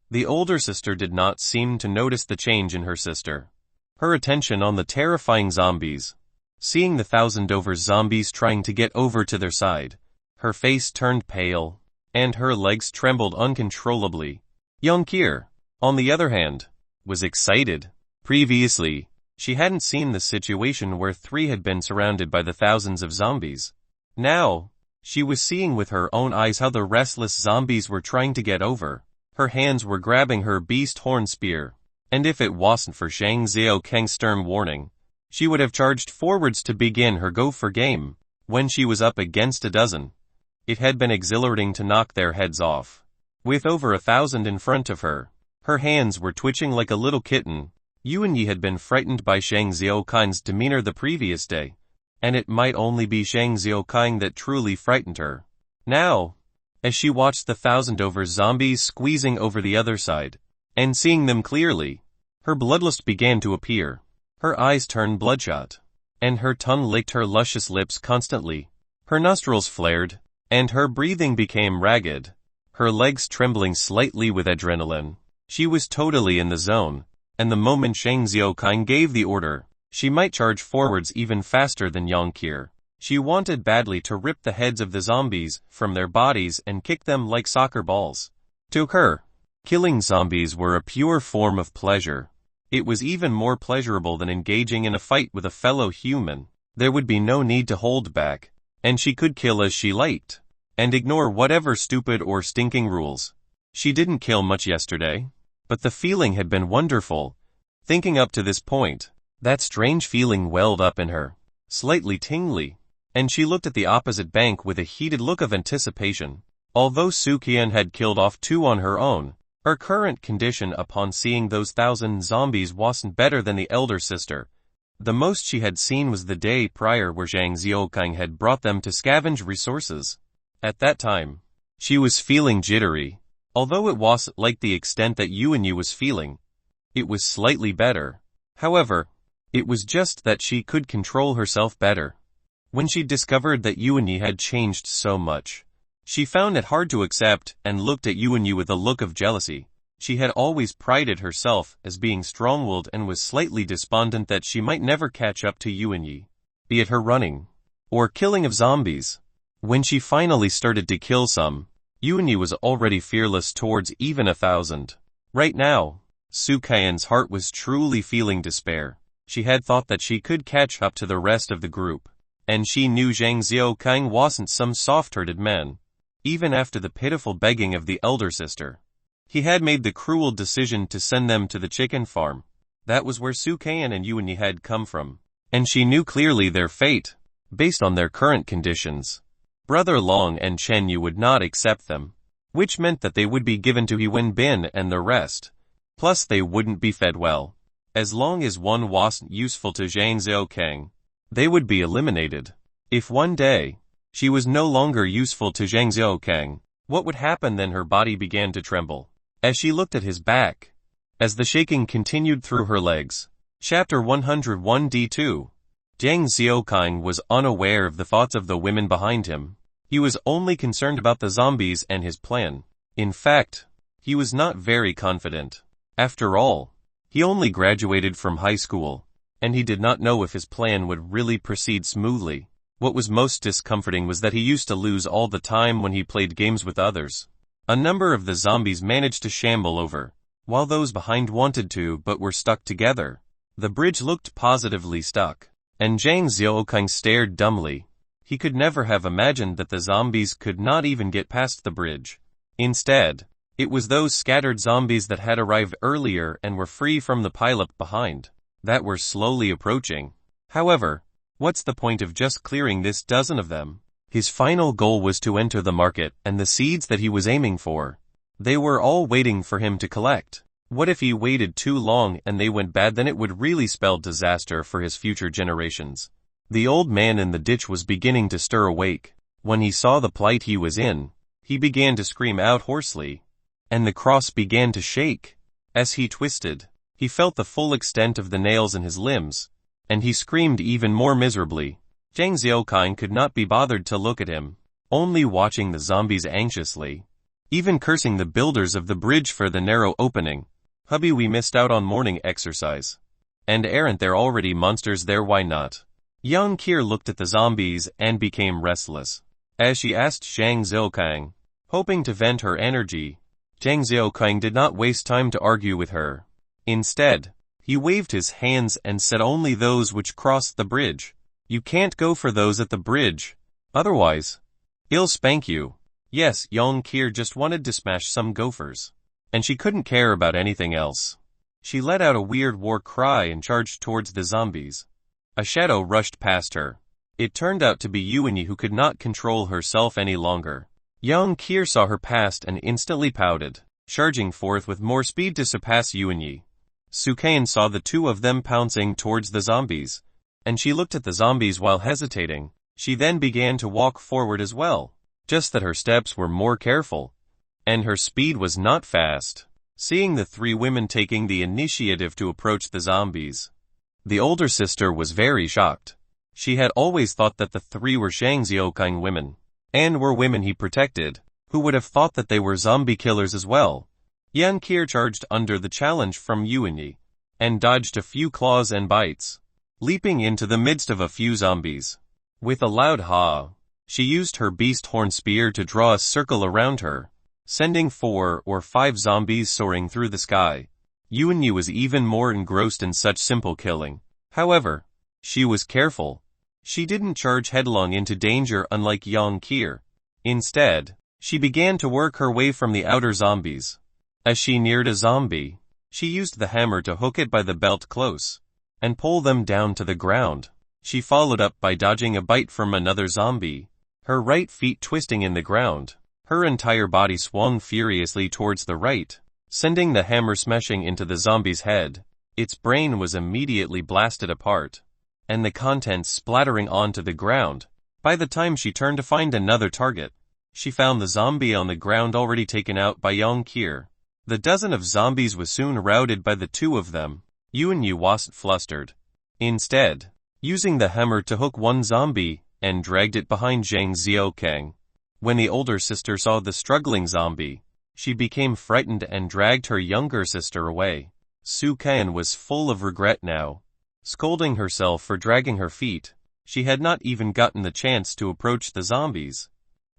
The older sister did not seem to notice the change in her sister. Her attention on the terrifying zombies. Seeing the 1,000 zombies trying to get over to their side, her face turned pale, and her legs trembled uncontrollably. Young Kier, on the other hand, was excited. Previously, she hadn't seen the situation where 3 had been surrounded by the thousands of zombies. Now, she was seeing with her own eyes how the restless zombies were trying to get over. Her hands were grabbing her beast horn spear, and if it wasn't for Yang Xiaoqing's stern warning, she would have charged forwards to begin her go for game. When she was up against a dozen, it had been exhilarating to knock their heads off. With over 1,000 in front of her, her hands were twitching like a little kitten. Yuan Yi had been frightened by Yang Xiaoqing's demeanor the previous day, and it might only be Yang Xiaoqing that truly frightened her. Now, as she watched the 1,000 zombies squeezing over the other side, and seeing them clearly, her bloodlust began to appear. Her eyes turned bloodshot, and her tongue licked her luscious lips constantly. Her nostrils flared, and her breathing became ragged, her legs trembling slightly with adrenaline. She was totally in the zone, and the moment Yang Xiaoqing gave the order, she might charge forwards even faster than Yang Kier. She wanted badly to rip the heads of the zombies from their bodies and kick them like soccer balls. To her, killing zombies were a pure form of pleasure. It was even more pleasurable than engaging in a fight with a fellow human. There would be no need to hold back, and she could kill as she liked, and ignore whatever stupid or stinking rules. She didn't kill much yesterday, but the feeling had been wonderful. Thinking up to this point, that strange feeling welled up in her, slightly tingly, and she looked at the opposite bank with a heated look of anticipation. Although Su Qian had killed off 2 on her own, her current condition upon seeing those 1,000 zombies wasn't better than the elder sister. The most she had seen was the day prior where Yang Xiaoqing had brought them to scavenge resources. At that time, she was feeling jittery. Although it wasn't like the extent that Yuan Yi was feeling, it was slightly better. However, it was just that she could control herself better. When she discovered that Yuan Yi had changed so much, she found it hard to accept and looked at Yuan Yi with a look of jealousy. She had always prided herself as being strong-willed and was slightly despondent that she might never catch up to Yuan Yi, be it her running or killing of zombies. When she finally started to kill some, Yuan Yi was already fearless towards even 1,000. Right now, Su Qian's heart was truly feeling despair. She had thought that she could catch up to the rest of the group, and she knew Yang Xiaoqing wasn't some soft-hearted man. Even after the pitiful begging of the elder sister, he had made the cruel decision to send them to the chicken farm. That was where Su Qian and Yuan Yi had come from, and she knew clearly their fate, based on their current conditions. Brother Long and Chen Yu would not accept them, which meant that they would be given to He Wen Bin and the rest. Plus they wouldn't be fed well. As long as one wasn't useful to Zhang Xiaokang, they would be eliminated. If one day, she was no longer useful to Zhang Xiaokang, what would happen then? Her body began to tremble as she looked at his back, as the shaking continued through her legs. Chapter 101d2. Zhang Xiaokang was unaware of the thoughts of the women behind him. He was only concerned about the zombies and his plan. In fact, he was not very confident. After all, he only graduated from high school, and he did not know if his plan would really proceed smoothly. What was most discomforting was that he used to lose all the time when he played games with others. A number of the zombies managed to shamble over, while those behind wanted to but were stuck together. The bridge looked positively stuck, and Zhang Xiaokang stared dumbly. He could never have imagined that the zombies could not even get past the bridge. Instead, it was those scattered zombies that had arrived earlier and were free from the pileup behind, that were slowly approaching. However, what's the point of just clearing this dozen of them? His final goal was to enter the market and the seeds that he was aiming for. They were all waiting for him to collect. What if he waited too long and they went bad? Then it would really spell disaster for his future generations. The old man in the ditch was beginning to stir awake. When he saw the plight he was in, he began to scream out hoarsely, and the cross began to shake. As he twisted, he felt the full extent of the nails in his limbs, and he screamed even more miserably. Zhang Xiaokang could not be bothered to look at him, only watching the zombies anxiously, even cursing the builders of the bridge for the narrow opening. Hubby, we missed out on morning exercise. And aren't there already monsters there? Why not? Young Kier looked at the zombies and became restless. As she asked Zhang Xiaokang, hoping to vent her energy, Zhang Xiaokang did not waste time to argue with her. Instead, he waved his hands and said, only those which crossed the bridge. You can't go for those at the bridge. Otherwise, he'll spank you. Yes, Young Kier just wanted to smash some gophers, and she couldn't care about anything else. She let out a weird war cry and charged towards the zombies. A shadow rushed past her. It turned out to be Yuanyi, who could not control herself any longer. Young Kier saw her past and instantly pouted, charging forth with more speed to surpass Yuanyi. Sukain saw the two of them pouncing towards the zombies, and she looked at the zombies while hesitating. She then began to walk forward as well, just that her steps were more careful, and her speed was not fast. Seeing the three women taking the initiative to approach the zombies, the older sister was very shocked. She had always thought that the three were Zhang Xiaokang women, and were women he protected. Who would have thought that they were zombie killers as well? Yan Kier charged under the challenge from Yuanyi, and dodged a few claws and bites, leaping into the midst of a few zombies. With a loud ha, she used her beast horn spear to draw a circle around her, sending 4 or 5 zombies soaring through the sky. Yuanyi was even more engrossed in such simple killing. However, she was careful. She didn't charge headlong into danger unlike Yang Kier. Instead, she began to work her way from the outer zombies. As she neared a zombie, she used the hammer to hook it by the belt close, and pull them down to the ground. She followed up by dodging a bite from another zombie, her right feet twisting in the ground. Her entire body swung furiously towards the right, sending the hammer smashing into the zombie's head. Its brain was immediately blasted apart, and the contents splattering onto the ground. By the time she turned to find another target, she found the zombie on the ground already taken out by Yang Kier. The dozen of zombies was soon routed by the two of them. Yuanyi wasn't flustered. Instead, using the hammer to hook one zombie, and dragged it behind Zhang Xiaokang. When the older sister saw the struggling zombie, she became frightened and dragged her younger sister away. Su Kan was full of regret now, scolding herself for dragging her feet. She had not even gotten the chance to approach the zombies,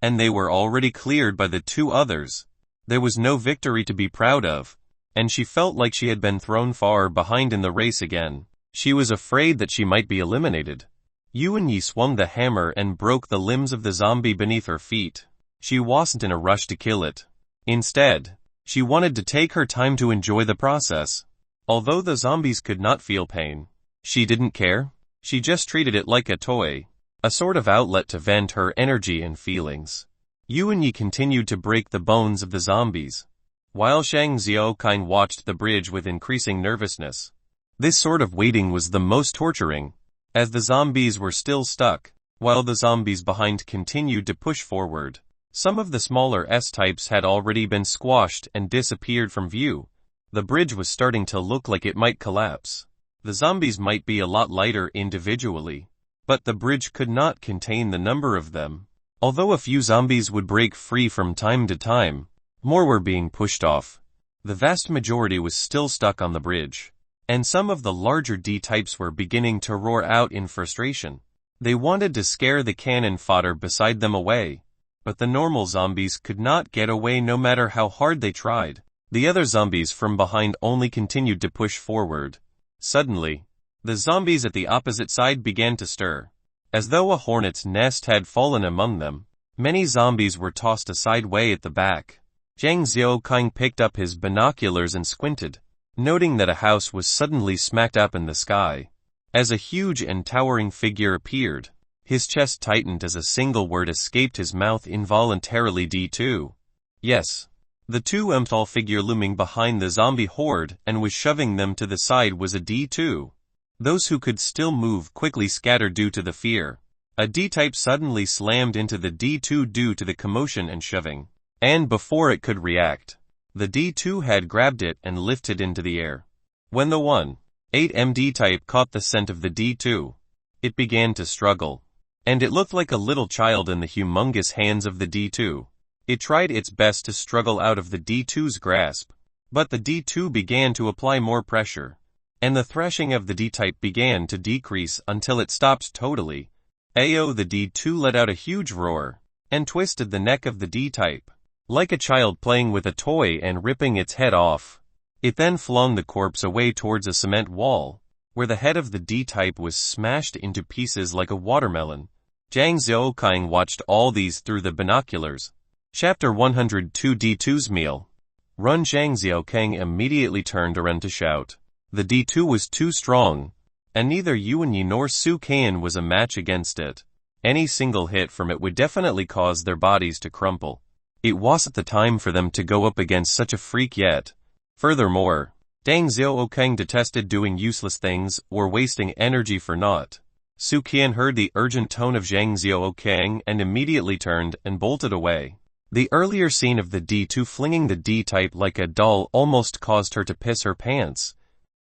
and they were already cleared by the two others. There was no victory to be proud of, and she felt like she had been thrown far behind in the race again. She was afraid that she might be eliminated. Yuanyi swung the hammer and broke the limbs of the zombie beneath her feet. She wasn't in a rush to kill it. Instead, she wanted to take her time to enjoy the process. Although the zombies could not feel pain, she didn't care. She just treated it like a toy, a sort of outlet to vent her energy and feelings. Yuanyi continued to break the bones of the zombies, while Zhang Xiaokang watched the bridge with increasing nervousness. This sort of waiting was the most torturing, as the zombies were still stuck, while the zombies behind continued to push forward. Some of the smaller S-types had already been squashed and disappeared from view. The bridge was starting to look like it might collapse. The zombies might be a lot lighter individually, but the bridge could not contain the number of them. Although a few zombies would break free from time to time, more were being pushed off. The vast majority was still stuck on the bridge, and some of the larger D-types were beginning to roar out in frustration. They wanted to scare the cannon fodder beside them away, but the normal zombies could not get away no matter how hard they tried. The other zombies from behind only continued to push forward. Suddenly, the zombies at the opposite side began to stir. As though a hornet's nest had fallen among them, many zombies were tossed aside way at the back. Zhang Xiaoqing picked up his binoculars and squinted, noting that a house was suddenly smacked up in the sky. As a huge and towering figure appeared, his chest tightened as a single word escaped his mouth involuntarily: D2. Yes. The tall figure looming behind the zombie horde and was shoving them to the side was a D2. Those who could still move quickly scattered due to the fear. A D-type suddenly slammed into the D2 due to the commotion and shoving. And before it could react, the D2 had grabbed it and lifted into the air. When the 1-8M D-type caught the scent of the D2, it began to struggle. And it looked like a little child in the humongous hands of the D2. It tried its best to struggle out of the D2's grasp, but the D2 began to apply more pressure, and the thrashing of the D-type began to decrease until it stopped totally. Ayo! The D2 let out a huge roar, and twisted the neck of the D-type, like a child playing with a toy and ripping its head off. It then flung the corpse away towards a cement wall, where the head of the D-type was smashed into pieces like a watermelon. Zhang Xiaoqing watched all these through the binoculars. Chapter 102 D2's Meal. Run! Zhang Xiaoqing immediately turned around to shout. The D2 was too strong, and neither Yuan Yi nor Su Qian was a match against it. Any single hit from it would definitely cause their bodies to crumple. It wasn't the time for them to go up against such a freak yet. Furthermore, Zhang Xiaoqing detested doing useless things or wasting energy for naught. Su Qian heard the urgent tone of Zhang Xiaoqing and immediately turned and bolted away. The earlier scene of the D2 flinging the D-type like a doll almost caused her to piss her pants.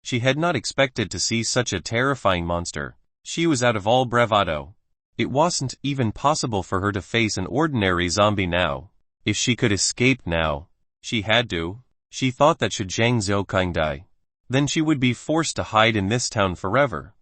She had not expected to see such a terrifying monster. She was out of all bravado. It wasn't even possible for her to face an ordinary zombie now. If she could escape now, she had to. She thought that should Zhang Xiaoqing die, then she would be forced to hide in this town forever.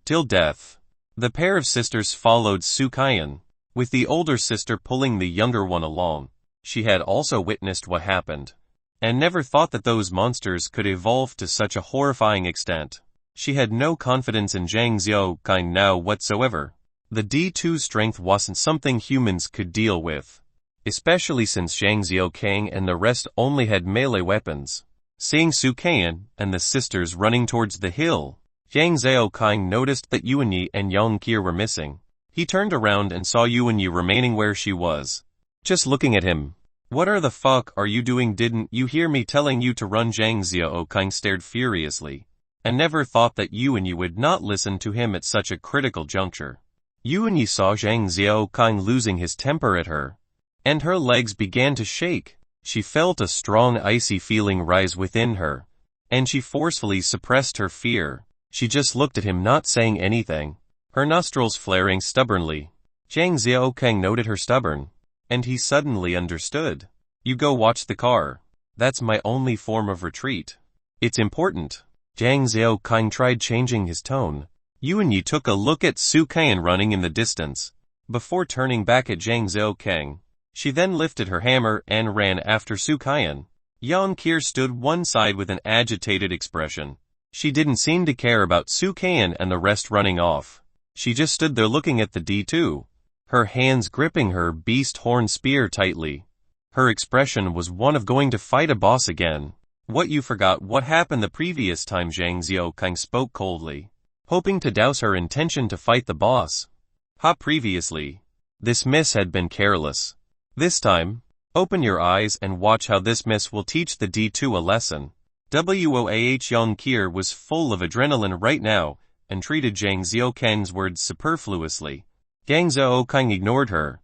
Till death. The pair of sisters followed Su Qian, with the older sister pulling the younger one along. She had also witnessed what happened, and never thought that those monsters could evolve to such a horrifying extent. She had no confidence in Zhang Xiaoqing now whatsoever. The D2's strength wasn't something humans could deal with, especially since Zhang Xiaoqing and the rest only had melee weapons. Seeing Su Qian and the sisters running towards the hill, Zhang Xiaoqing noticed that Yuan Yi and Yang Qir were missing. He turned around and saw Yuan Yi remaining where she was, just looking at him. What are the fuck are you doing? Didn't you hear me telling you to run? Zhang Xiaoqing stared furiously, and never thought that Yuan Yi would not listen to him at such a critical juncture. Yuan Yi saw Zhang Xiaoqing losing his temper at her, and her legs began to shake. She felt a strong icy feeling rise within her, and she forcefully suppressed her fear. She just looked at him, not saying anything, her nostrils flaring stubbornly. Zhang Xiaoqing noted her stubborn, and he suddenly understood. You go watch the car. That's my only form of retreat. It's important. Zhang Xiaoqing tried changing his tone. Yuan Yi took a look at Su Qian running in the distance, before turning back at Zhang Xiaoqing. She then lifted her hammer and ran after Su Qian. Yang Qir stood one side with an agitated expression. She didn't seem to care about Su Qian and the rest running off. She just stood there looking at the D2, her hands gripping her beast horn spear tightly. Her expression was one of going to fight a boss again. What, you forgot what happened the previous time? Zhang Xiaoqing spoke coldly, hoping to douse her intention to fight the boss. Previously, this miss had been careless. This time, open your eyes and watch how this miss will teach the D2 a lesson. Young Kier was full of adrenaline right now, and treated Zhang Xiaokang's words superfluously. Zhang Xiaokang ignored her.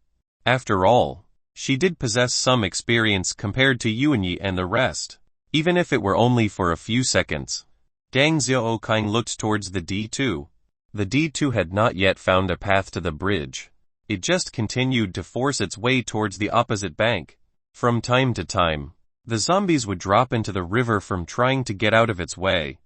After all, she did possess some experience compared to Yuanyi and the rest, even if it were only for a few seconds. Zhang Xiaokang looked towards the D2. The D2 had not yet found a path to the bridge. It just continued to force its way towards the opposite bank. From time to time, the zombies would drop into the river from trying to get out of its way.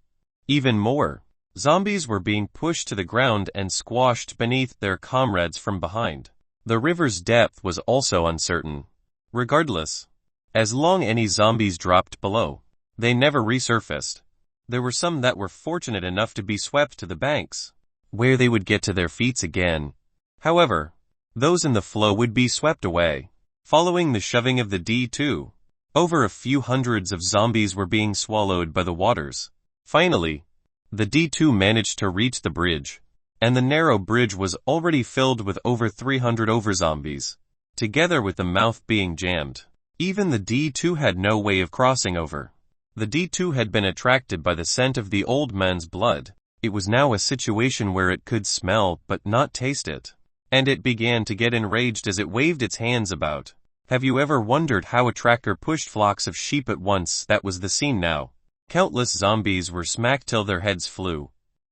Even more, zombies were being pushed to the ground and squashed beneath their comrades from behind. The river's depth was also uncertain. Regardless, as long any zombies dropped below, they never resurfaced. There were some that were fortunate enough to be swept to the banks, where they would get to their feet again. However, those in the flow would be swept away. Following the shoving of the D2, over a few hundreds of zombies were being swallowed by the waters. Finally, the D2 managed to reach the bridge, and the narrow bridge was already filled with over 300 overzombies, together with the mouth being jammed. Even the D2 had no way of crossing over. The D2 had been attracted by the scent of the old man's blood. It was now a situation where it could smell but not taste it, and it began to get enraged as it waved its hands about. Have you ever wondered how a tracker pushed flocks of sheep at once? That was the scene now. Countless zombies were smacked till their heads flew,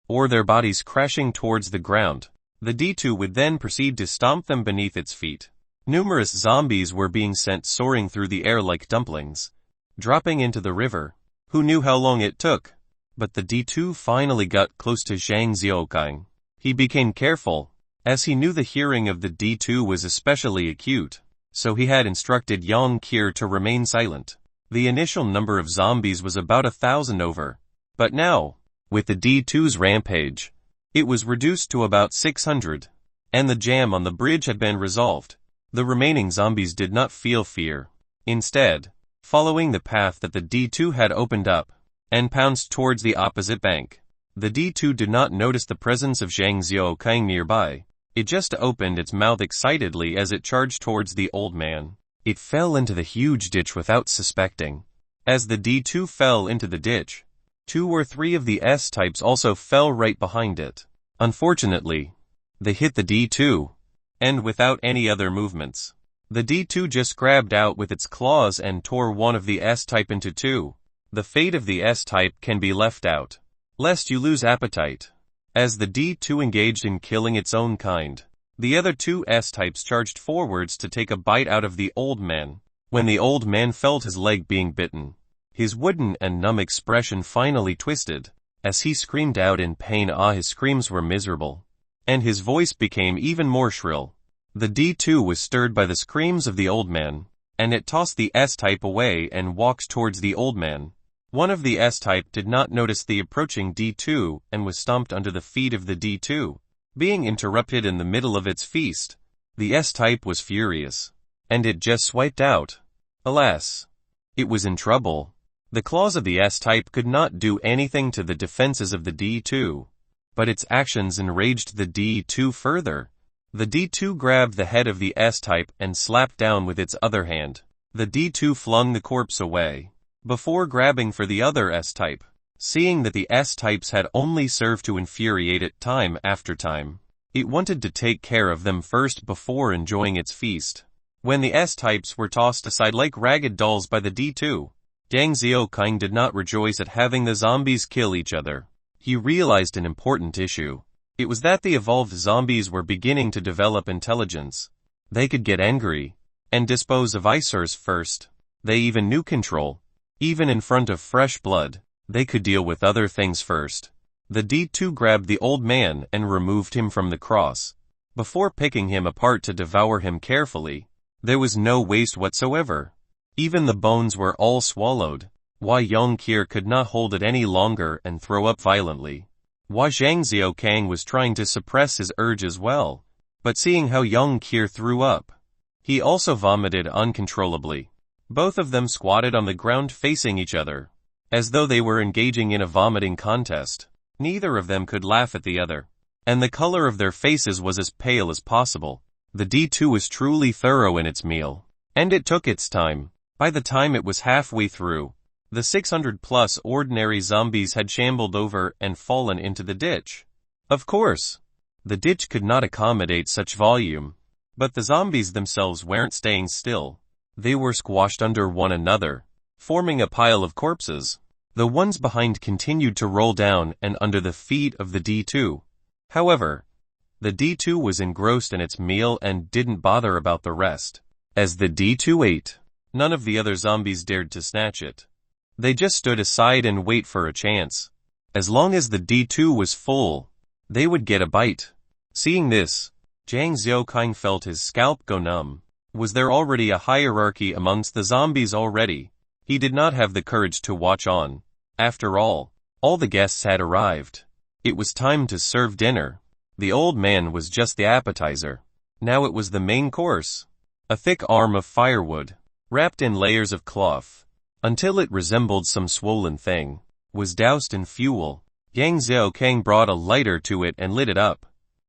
or their bodies crashing towards the ground. The D2 would then proceed to stomp them beneath its feet. Numerous zombies were being sent soaring through the air like dumplings, dropping into the river. Who knew how long it took? But the D2 finally got close to Zhang Xiaokang. He became careful, as he knew the hearing of the D2 was especially acute, so he had instructed Yang Kier to remain silent. The initial number of zombies was about 1,000 over, but now, with the D2's rampage, it was reduced to about 600, and the jam on the bridge had been resolved. The remaining zombies did not feel fear. Instead, following the path that the D2 had opened up, and pounced towards the opposite bank. The D2 did not notice the presence of Zhang Xiaokang nearby. It just opened its mouth excitedly as it charged towards the old man. It fell into the huge ditch without suspecting. As the D2 fell into the ditch, 2 or 3 of the S-types also fell right behind it. Unfortunately, they hit the D2, and without any other movements. The D2 just grabbed out with its claws and tore one of the S-type into 2. The fate of the S-type can be left out, lest you lose appetite. As the D2 engaged in killing its own kind, the other 2 S-types charged forwards to take a bite out of the old man. When the old man felt his leg being bitten, his wooden and numb expression finally twisted, as he screamed out in pain. His screams were miserable, and his voice became even more shrill. The D2 was stirred by the screams of the old man, and it tossed the S-type away and walked towards the old man. One of the S-type did not notice the approaching D2 and was stomped under the feet of the D2, being interrupted in the middle of its feast. The S-type was furious, and it just swiped out. Alas, it was in trouble. The claws of the S-type could not do anything to the defenses of the D2, but its actions enraged the D2 further. The D2 grabbed the head of the S-type and slapped down with its other hand. The D2 flung the corpse away, before grabbing for the other S-type. Seeing that the S-types had only served to infuriate it time after time, it wanted to take care of them first before enjoying its feast. When the S-types were tossed aside like ragged dolls by the D2, Zhang Xiaokang did not rejoice at having the zombies kill each other. He realized an important issue. It was that the evolved zombies were beginning to develop intelligence. They could get angry and dispose of eyesores first. They even knew control. Even in front of fresh blood, they could deal with other things first. The D2 grabbed the old man and removed him from the cross. Before picking him apart to devour him carefully, there was no waste whatsoever. Even the bones were all swallowed. Yang Kier could not hold it any longer and throw up violently. Zhang Xiaokang was trying to suppress his urge as well, but seeing how Yang Kier threw up, he also vomited uncontrollably. Both of them squatted on the ground facing each other, as though they were engaging in a vomiting contest. Neither of them could laugh at the other, and the color of their faces was as pale as possible. The D2 was truly thorough in its meal, and it took its time. By the time it was halfway through, The 600+ ordinary zombies had shambled over and fallen into the ditch. Of course, the ditch could not accommodate such volume. But the zombies themselves weren't staying still. They were squashed under one another, forming a pile of corpses. The ones behind continued to roll down and under the feet of the D2. However, the D2 was engrossed in its meal and didn't bother about the rest. As the D2 ate, none of the other zombies dared to snatch it. They just stood aside and wait for a chance. As long as the D2 was full, they would get a bite. Seeing this, Zhang Xiaoqing felt his scalp go numb. Was there already a hierarchy amongst the zombies already? He did not have the courage to watch on. After all the guests had arrived. It was time to serve dinner. The old man was just the appetizer. Now it was the main course. A thick arm of firewood, wrapped in layers of cloth, until it resembled some swollen thing, was doused in fuel. Yang Xiaoqing brought a lighter to it and lit it up.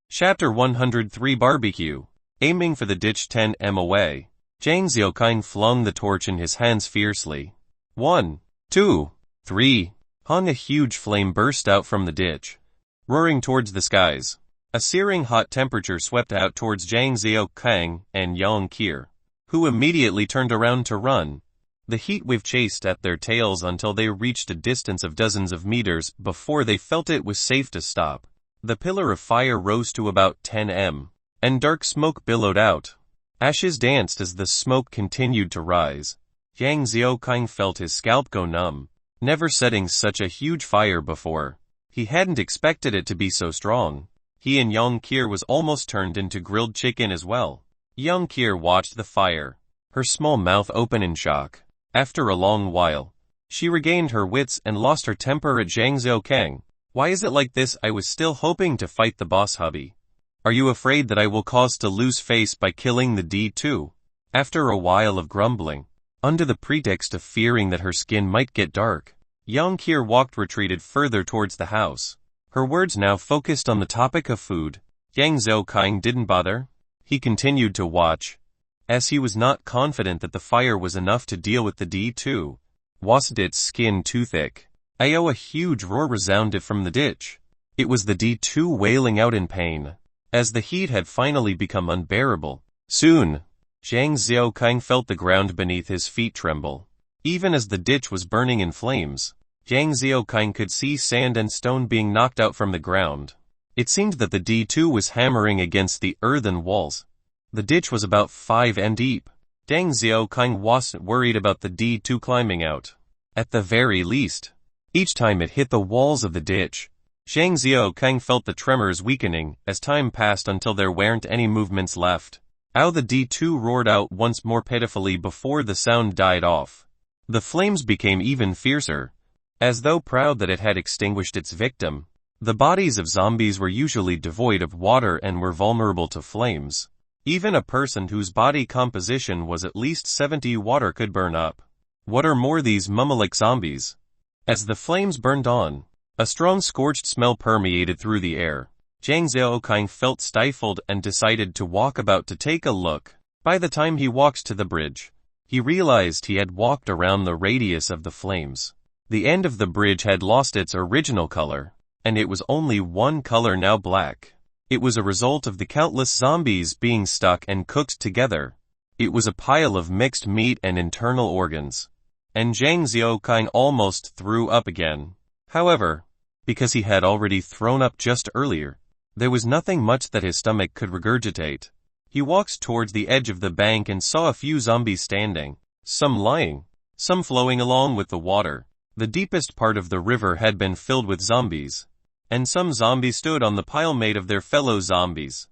Chapter 103 Barbecue. Aiming for the ditch 10 m away, Zhang Xiaoqing flung the torch in his hands fiercely. 1, 2, 3. A huge flame burst out from the ditch, roaring towards the skies. A searing hot temperature swept out towards Zhang Xiaoqing and Yang Qir, who immediately turned around to run. The heat wave chased at their tails until they reached a distance of dozens of meters before they felt it was safe to stop. The pillar of fire rose to about 10 m, and dark smoke billowed out. Ashes danced as the smoke continued to rise. Yang Xiaoqing felt his scalp go numb. Never setting such a huge fire before. He hadn't expected it to be so strong. He and Yang Qir was almost turned into grilled chicken as well. Yang Qir watched the fire, her small mouth open in shock. After a long while, she regained her wits and lost her temper at Zhang Xiaoqing. Why is it like this? I was still hoping to fight the boss hubby. Are you afraid that I will cause to lose face by killing the D2? After a while of grumbling, under the pretext of fearing that her skin might get dark, Yang Qir retreated further towards the house. Her words now focused on the topic of food. Yang Xiaoqing didn't bother. He continued to watch, as he was not confident that the fire was enough to deal with the D2. Wasn't its skin too thick? A huge roar resounded from the ditch. It was the D2 wailing out in pain, as the heat had finally become unbearable. Soon, Zhang Xiaoqing felt the ground beneath his feet tremble. Even as the ditch was burning in flames, Zhang Xiaoqing could see sand and stone being knocked out from the ground. It seemed that the D2 was hammering against the earthen walls. The ditch was about 5 m deep. Zhang Xiaoqing wasn't worried about the D2 climbing out. At the very least, each time it hit the walls of the ditch, Zhang Xiaoqing felt the tremors weakening as time passed until there weren't any movements left. The D2 roared out once more pitifully before the sound died off. The flames became even fiercer, as though proud that it had extinguished its victim. The bodies of zombies were usually devoid of water and were vulnerable to flames. Even a person whose body composition was at least 70 water could burn up. What are more these mummy-like zombies? As the flames burned on, a strong scorched smell permeated through the air. Zhang Xiaoqing felt stifled and decided to walk about to take a look. By the time he walked to the bridge, he realized he had walked around the radius of the flames. The end of the bridge had lost its original color, and it was only one color now, black. It was a result of the countless zombies being stuck and cooked together. It was a pile of mixed meat and internal organs. And Zhang Xiaoqing almost threw up again. However, because he had already thrown up just earlier, there was nothing much that his stomach could regurgitate. He walked towards the edge of the bank and saw a few zombies standing, some lying, some flowing along with the water. The deepest part of the river had been filled with zombies, and some zombies stood on the pile made of their fellow zombies.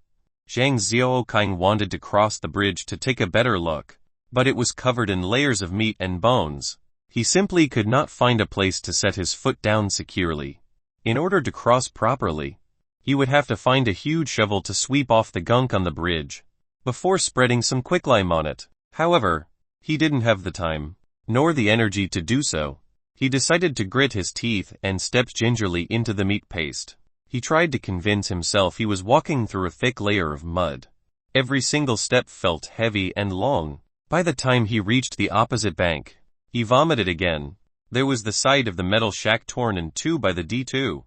Zhang Xiaoqing wanted to cross the bridge to take a better look, but it was covered in layers of meat and bones. He simply could not find a place to set his foot down securely. In order to cross properly, he would have to find a huge shovel to sweep off the gunk on the bridge, before spreading some quicklime on it. However, he didn't have the time, nor the energy to do so. He decided to grit his teeth and stepped gingerly into the meat paste. He tried to convince himself he was walking through a thick layer of mud. Every single step felt heavy and long. By the time he reached the opposite bank, he vomited again. There was the sight of the metal shack torn in two by the D2,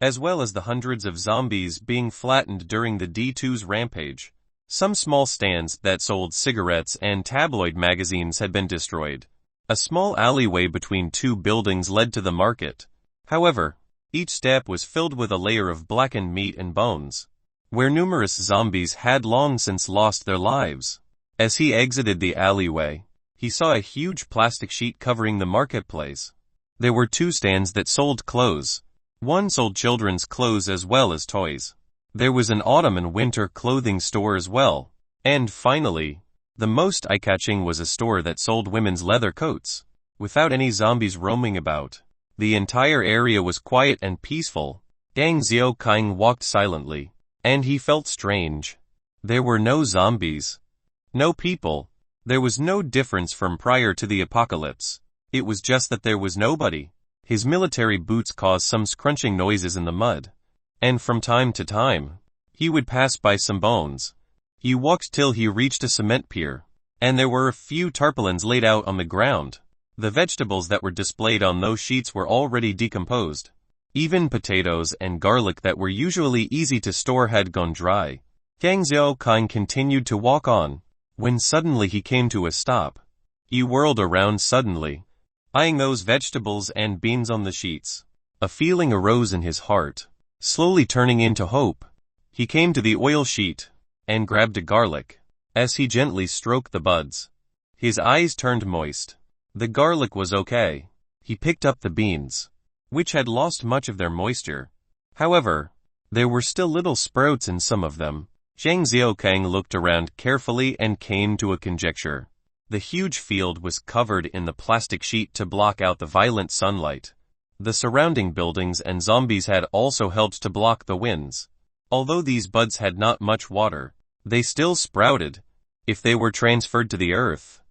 as well as the hundreds of zombies being flattened during the D2's rampage. Some small stands that sold cigarettes and tabloid magazines had been destroyed. A small alleyway between two buildings led to the market. However, each step was filled with a layer of blackened meat and bones, where numerous zombies had long since lost their lives. As he exited the alleyway, he saw a huge plastic sheet covering the marketplace. There were two stands that sold clothes. One sold children's clothes as well as toys. There was an autumn and winter clothing store as well. And finally, the most eye-catching was a store that sold women's leather coats. Without any zombies roaming about, the entire area was quiet and peaceful. Yang Xiaokang walked silently, and he felt strange. There were no zombies. No people. There was no difference from prior to the apocalypse. It was just that there was nobody. His military boots caused some scrunching noises in the mud, and from time to time, he would pass by some bones. He walked till he reached a cement pier, and there were a few tarpaulins laid out on the ground. The vegetables that were displayed on those sheets were already decomposed. Even potatoes and garlic that were usually easy to store had gone dry. Yang Xiaokang continued to walk on, when suddenly he came to a stop. He whirled around suddenly, eyeing those vegetables and beans on the sheets. A feeling arose in his heart, slowly turning into hope. He came to the oil sheet, and grabbed a garlic. As he gently stroked the buds, his eyes turned moist. The garlic was okay. He picked up the beans, which had lost much of their moisture. However, there were still little sprouts in some of them. Zhang Xiaokang looked around carefully and came to a conjecture. The huge field was covered in the plastic sheet to block out the violent sunlight. The surrounding buildings and zombies had also helped to block the winds. Although these buds had not much water, they still sprouted. If they were transferred to the earth,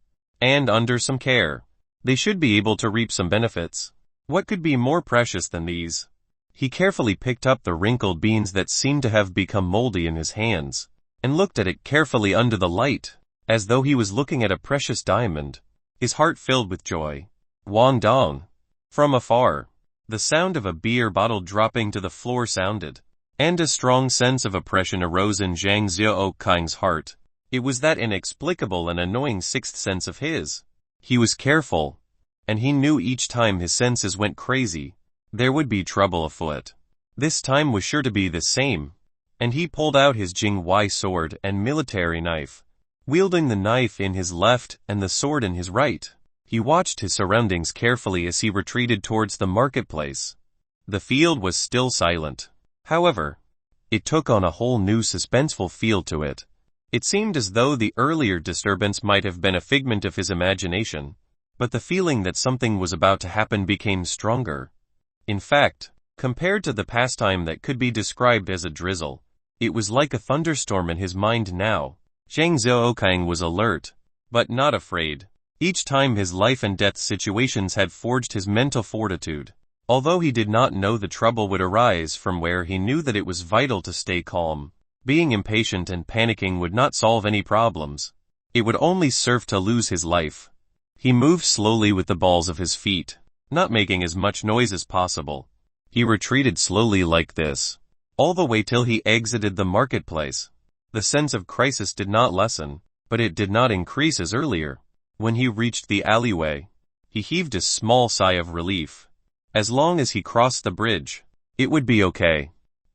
and under some care, they should be able to reap some benefits. What could be more precious than these? He carefully picked up the wrinkled beans that seemed to have become moldy in his hands, and looked at it carefully under the light, as though he was looking at a precious diamond. His heart filled with joy. Wang Dong. From afar, the sound of a beer bottle dropping to the floor sounded, and a strong sense of oppression arose in Zhang Xiaokang's heart. It was that inexplicable and annoying sixth sense of his. He was careful, and he knew each time his senses went crazy, there would be trouble afoot. This time was sure to be the same, and he pulled out his Jingwei sword and military knife. Wielding the knife in his left and the sword in his right, he watched his surroundings carefully as he retreated towards the marketplace. The field was still silent. However, it took on a whole new suspenseful feel to it. It seemed as though the earlier disturbance might have been a figment of his imagination, but the feeling that something was about to happen became stronger. In fact, compared to the pastime that could be described as a drizzle, it was like a thunderstorm in his mind now. Zhang Xiaokang was alert, but not afraid. Each time his life and death situations had forged his mental fortitude. Although he did not know the trouble would arise from where, he knew that it was vital to stay calm. Being impatient and panicking would not solve any problems. It would only serve to lose his life. He moved slowly with the balls of his feet, not making as much noise as possible. He retreated slowly like this, all the way till he exited the marketplace. The sense of crisis did not lessen, but it did not increase as earlier. When he reached the alleyway, he heaved a small sigh of relief. As long as he crossed the bridge, it would be okay.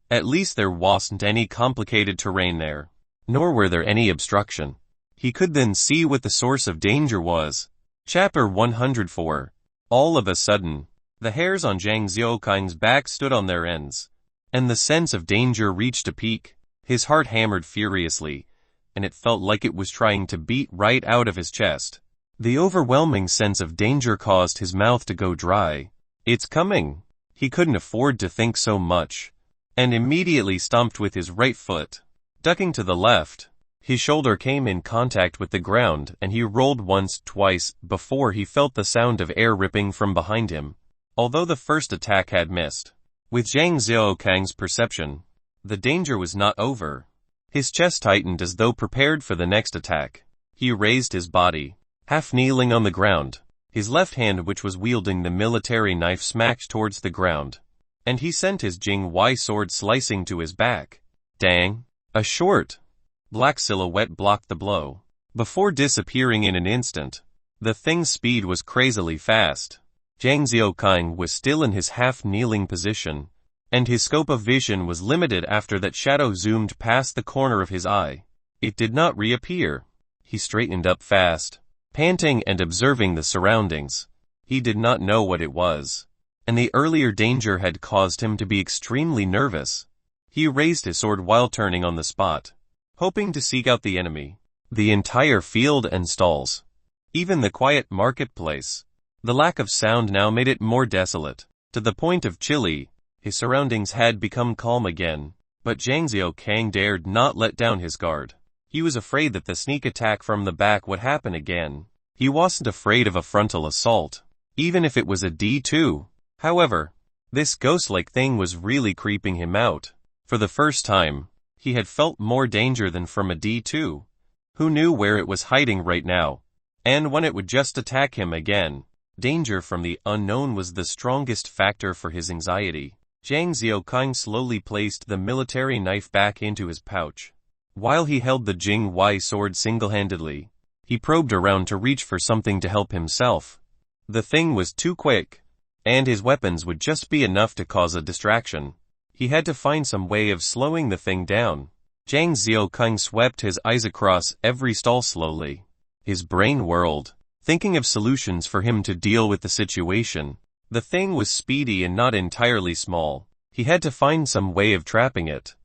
At least there wasn't any complicated terrain there, nor were there any obstruction. He could then see what the source of danger was. Chapter 104. All of a sudden, the hairs on Zhang Xiaokang's back stood on their ends, and the sense of danger reached a peak. His heart hammered furiously, and it felt like it was trying to beat right out of his chest. The overwhelming sense of danger caused his mouth to go dry. It's coming. He couldn't afford to think so much, and immediately stomped with his right foot. Ducking to the left, his shoulder came in contact with the ground and he rolled once, twice, before he felt the sound of air ripping from behind him. Although the first attack had missed, with Zhang Xiaokang's perception, the danger was not over. His chest tightened as though prepared for the next attack. He raised his body, half kneeling on the ground. His left hand, which was wielding the military knife, smacked towards the ground, and he sent his Jing-Wai sword slicing to his back. Dang! A short, black silhouette blocked the blow. Before disappearing in an instant, the thing's speed was crazily fast. Zhang Xiaokang was still in his half-kneeling position, and his scope of vision was limited after that shadow zoomed past the corner of his eye. It did not reappear. He straightened up fast, panting and observing the surroundings. He did not know what it was, and the earlier danger had caused him to be extremely nervous. He raised his sword while turning on the spot, hoping to seek out the enemy. The entire field and stalls, even the quiet marketplace, the lack of sound now made it more desolate, to the point of chilly. His surroundings had become calm again, but Zhang Xiaokang dared not let down his guard. He was afraid that the sneak attack from the back would happen again. He wasn't afraid of a frontal assault, even if it was a D2. However, this ghost-like thing was really creeping him out. For the first time, he had felt more danger than from a D2. Who knew where it was hiding right now, and when it would just attack him again? Danger from the unknown was the strongest factor for his anxiety. Zhang Xiaokang slowly placed the military knife back into his pouch. While he held the Jing-Wai sword single-handedly, he probed around to reach for something to help himself. The thing was too quick, and his weapons would just be enough to cause a distraction. He had to find some way of slowing the thing down. Zhang Xiaokang swept his eyes across every stall slowly. His brain whirled, thinking of solutions for him to deal with the situation. The thing was speedy and not entirely small. He had to find some way of trapping it.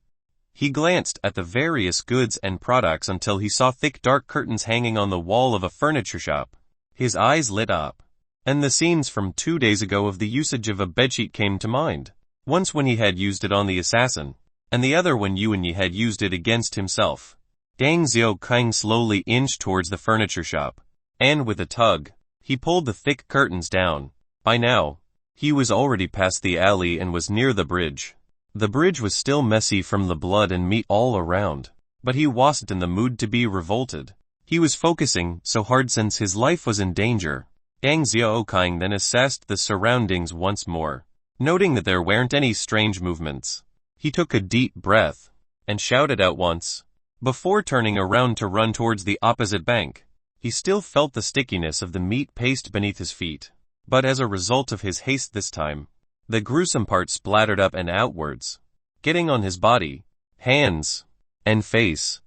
He glanced at the various goods and products until he saw thick dark curtains hanging on the wall of a furniture shop. His eyes lit up, and the scenes from 2 days ago of the usage of a bedsheet came to mind. Once when he had used it on the assassin, and the other when Yuan Yi had used it against himself. Zhang Xiaokang slowly inched towards the furniture shop, and with a tug, he pulled the thick curtains down. By now, he was already past the alley and was near the bridge. The bridge was still messy from the blood and meat all around, but he wasn't in the mood to be revolted. He was focusing so hard since his life was in danger. Zhang Xiaokang then assessed the surroundings once more, noting that there weren't any strange movements. He took a deep breath, and shouted out once, before turning around to run towards the opposite bank. He still felt the stickiness of the meat paste beneath his feet, but as a result of his haste this time, the gruesome part splattered up and outwards, getting on his body, hands, and face.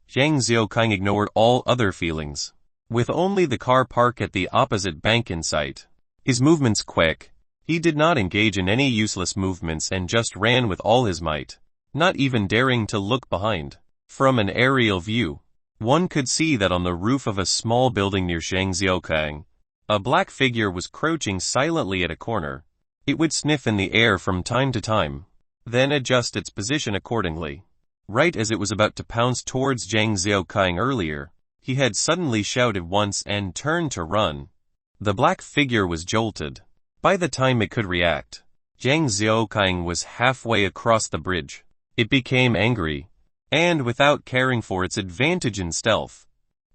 Zhang Xiaokang ignored all other feelings, with only the car park at the opposite bank in sight. His movements quick. He did not engage in any useless movements and just ran with all his might, not even daring to look behind. From an aerial view, one could see that on the roof of a small building near Zhang Xiaokang, a black figure was crouching silently at a corner. It would sniff in the air from time to time, then adjust its position accordingly. Right as it was about to pounce towards Zhang Xiaokang earlier, he had suddenly shouted once and turned to run. The black figure was jolted. By the time it could react, Zhang Xiaokang was halfway across the bridge. It became angry, and without caring for its advantage in stealth,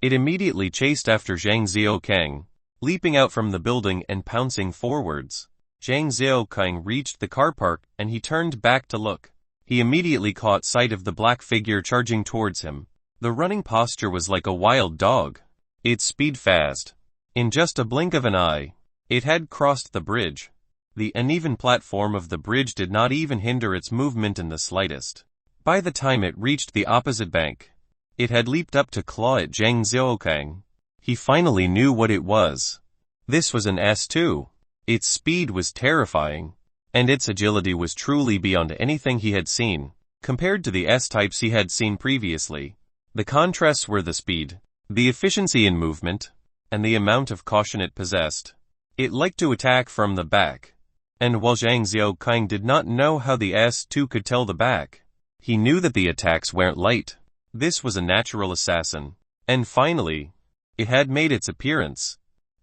it immediately chased after Zhang Xiaokang, leaping out from the building and pouncing forwards. Zhang Xiaokang reached the car park and he turned back to look. He immediately caught sight of the black figure charging towards him. The running posture was like a wild dog. Its speed fast. In just a blink of an eye, it had crossed the bridge. The uneven platform of the bridge did not even hinder its movement in the slightest. By the time it reached the opposite bank, it had leaped up to claw at Zhang Xiaokang. He finally knew what it was. This was an S2. Its speed was terrifying, and its agility was truly beyond anything he had seen. Compared to the S-types he had seen previously, the contrasts were the speed, the efficiency in movement, and the amount of caution it possessed. It liked to attack from the back, and while Zhang Xiaokang did not know how the S2 could tell the back, he knew that the attacks weren't light. This was a natural assassin. And finally, it had made its appearance.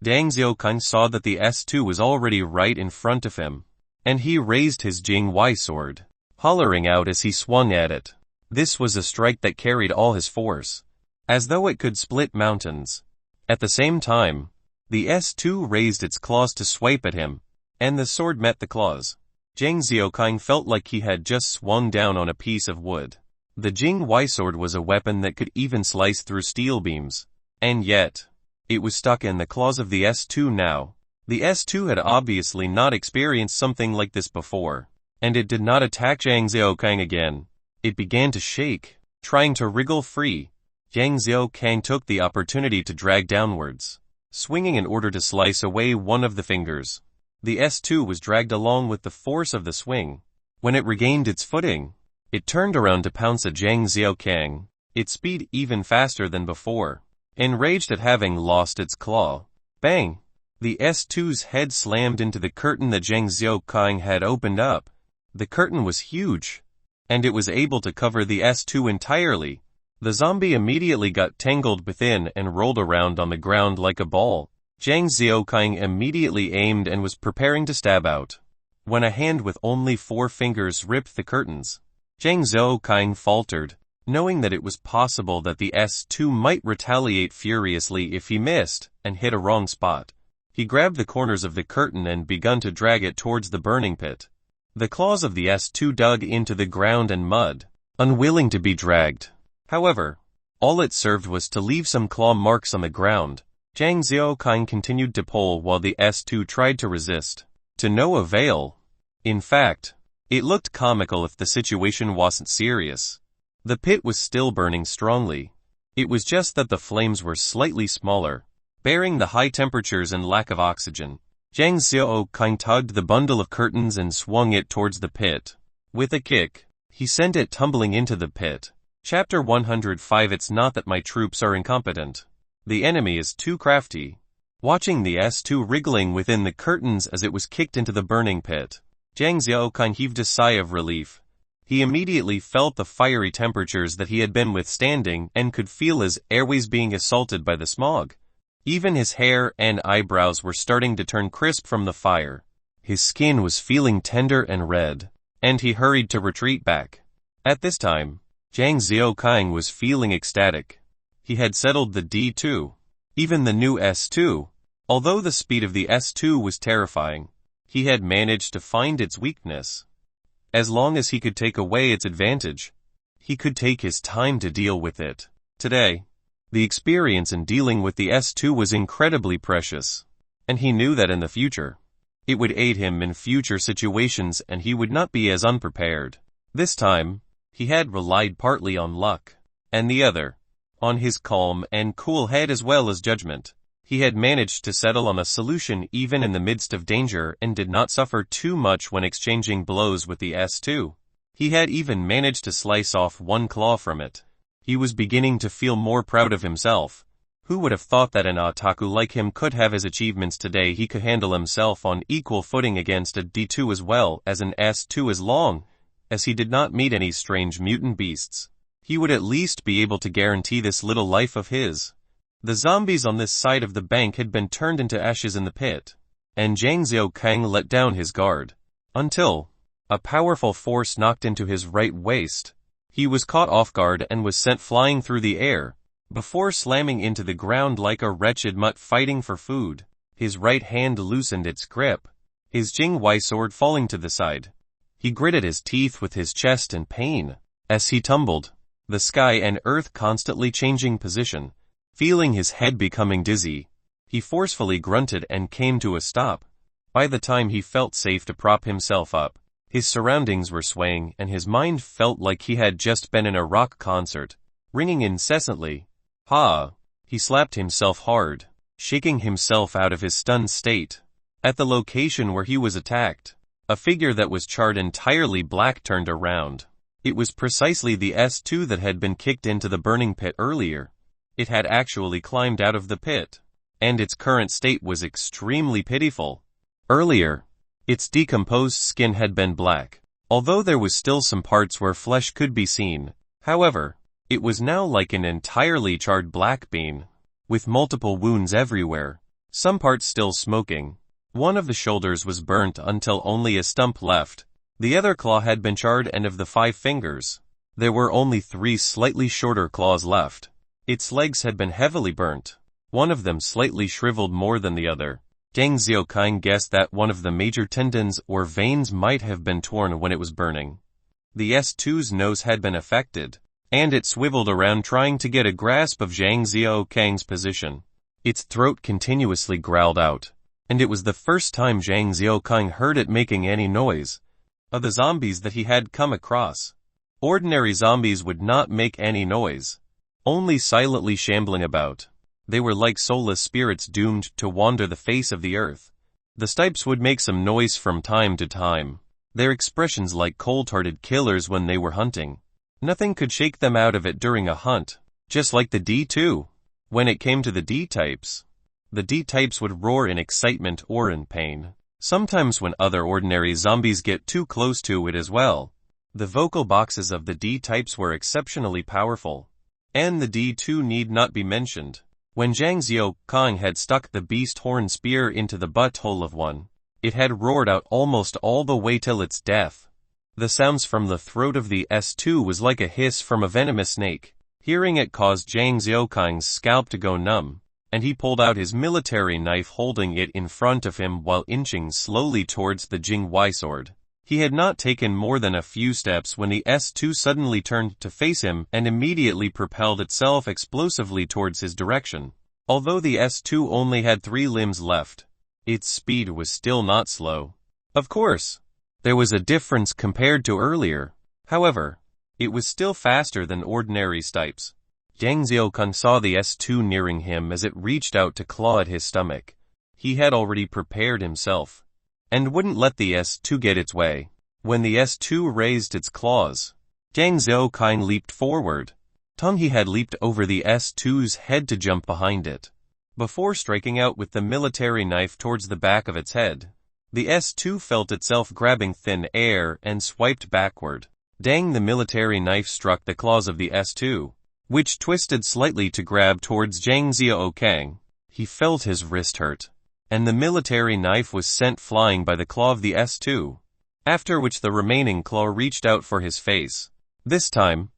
Zhang Xiaokang saw that the S2 was already right in front of him, and he raised his Jing-Wai sword, hollering out as he swung at it. This was a strike that carried all his force, as though it could split mountains. At the same time, The S2 raised its claws to swipe at him, and the sword met the claws. Zhang Xiaoqing felt like he had just swung down on a piece of wood. The Jing Y sword was a weapon that could even slice through steel beams. And yet, it was stuck in the claws of the S2 now. The S2 had obviously not experienced something like this before, and it did not attack Zhang Xiaoqing again. It began to shake, trying to wriggle free. Zhang Xiaoqing took the opportunity to drag downwards, swinging in order to slice away one of the fingers. The S2 was dragged along with the force of the swing. When it regained its footing, it turned around to pounce at Zhang Xiaoqing, its speed even faster than before. Enraged at having lost its claw, bang! The S2's head slammed into the curtain that Zhang Xiaoqing had opened up. The curtain was huge, and it was able to cover the S2 entirely. The zombie immediately got tangled within and rolled around on the ground like a ball. Zhang Xiaoqing immediately aimed and was preparing to stab out, when a hand with only 4 fingers ripped the curtains. Zhang Xiaoqing faltered, knowing that it was possible that the S2 might retaliate furiously if he missed and hit a wrong spot. He grabbed the corners of the curtain and begun to drag it towards the burning pit. The claws of the S2 dug into the ground and mud, unwilling to be dragged. However, all it served was to leave some claw marks on the ground. Zhang Xiaoqing continued to pull while the S2 tried to resist. To no avail. In fact, it looked comical if the situation wasn't serious. The pit was still burning strongly. It was just that the flames were slightly smaller, bearing the high temperatures and lack of oxygen. Zhang Xiaoqing tugged the bundle of curtains and swung it towards the pit. With a kick, he sent it tumbling into the pit. Chapter 105. It's not that my troops are incompetent. The enemy is too crafty. Watching the S2 wriggling within the curtains as it was kicked into the burning pit, Zhang Xiaoqing heaved a sigh of relief. He immediately felt the fiery temperatures that he had been withstanding and could feel his airways being assaulted by the smog. Even his hair and eyebrows were starting to turn crisp from the fire. His skin was feeling tender and red, and he hurried to retreat back. At this time, Zhang Xiaoqing was feeling ecstatic. He had settled the D2, even the new S2. Although the speed of the S2 was terrifying, he had managed to find its weakness. As long as he could take away its advantage, he could take his time to deal with it. Today, the experience in dealing with the S2 was incredibly precious, and he knew that in the future, it would aid him in future situations and he would not be as unprepared. This time, he had relied partly on luck, and the other, on his calm and cool head as well as judgment. He had managed to settle on a solution even in the midst of danger and did not suffer too much when exchanging blows with the S2. He had even managed to slice off one claw from it. He was beginning to feel more proud of himself. Who would have thought that an otaku like him could have his achievements today? He could handle himself on equal footing against a D2 as well as an S2 as long as he did not meet any strange mutant beasts. He would at least be able to guarantee this little life of his. The zombies on this side of the bank had been turned into ashes in the pit, and Zhang Xiaoqing let down his guard, until a powerful force knocked into his right waist. He was caught off guard and was sent flying through the air, before slamming into the ground like a wretched mutt fighting for food. His right hand loosened its grip, his Jing Y sword falling to the side. He gritted his teeth with his chest in pain, as he tumbled, the sky and earth constantly changing position. Feeling his head becoming dizzy, he forcefully grunted and came to a stop. By the time he felt safe to prop himself up, his surroundings were swaying and his mind felt like he had just been in a rock concert, ringing incessantly. Ha! He slapped himself hard, shaking himself out of his stunned state. At the location where he was attacked, a figure that was charred entirely black turned around. It was precisely the S2 that had been kicked into the burning pit earlier. It had actually climbed out of the pit, and its current state was extremely pitiful. Earlier, its decomposed skin had been black, although there was still some parts where flesh could be seen. However, it was now like an entirely charred black bean, with multiple wounds everywhere, some parts still smoking. One of the shoulders was burnt until only a stump left. The other claw had been charred, and of the 5 fingers, there were only 3 slightly shorter claws left. Its legs had been heavily burnt, one of them slightly shriveled more than the other. Zhang Xiaoqing guessed that one of the major tendons or veins might have been torn when it was burning. The S2's nose had been affected, and it swiveled around trying to get a grasp of Zhang Xiaoqing's position. Its throat continuously growled out, and it was the first time Zhang Xiaoqing heard it making any noise. Of the zombies that he had come across, ordinary zombies would not make any noise, only silently shambling about. They were like soulless spirits doomed to wander the face of the earth. The stipes would make some noise from time to time, their expressions like cold-hearted killers when they were hunting. Nothing could shake them out of it during a hunt, just like the D2. When it came to the D-types, the D-types would roar in excitement or in pain, sometimes when other ordinary zombies get too close to it as well. The vocal boxes of the D-types were exceptionally powerful, and the D2 need not be mentioned. When Zhang Xiaoqing had stuck the beast horn spear into the butthole of one, it had roared out almost all the way till its death. The sounds from the throat of the S2 was like a hiss from a venomous snake. Hearing it caused Zhang Xiaoqing's scalp to go numb, and he pulled out his military knife holding it in front of him while inching slowly towards the Jingwei sword. He had not taken more than a few steps when the S2 suddenly turned to face him and immediately propelled itself explosively towards his direction. Although the S2 only had 3 limbs left, its speed was still not slow. Of course, there was a difference compared to earlier. However, it was still faster than ordinary stipes. Zhang Xiaoqing saw the S2 nearing him as it reached out to claw at his stomach. He had already prepared himself, and wouldn't let the S2 get its way. When the S2 raised its claws, Zhang Xiaoqing leaped forward. He had leaped over the S2's head to jump behind it, before striking out with the military knife towards the back of its head. The S2 felt itself grabbing thin air and swiped backward. Dang! The military knife struck the claws of the S2, which twisted slightly to grab towards Zhang Xiaoqing. He felt his wrist hurt, and the military knife was sent flying by the claw of the S2, after which the remaining claw reached out for his face. This time,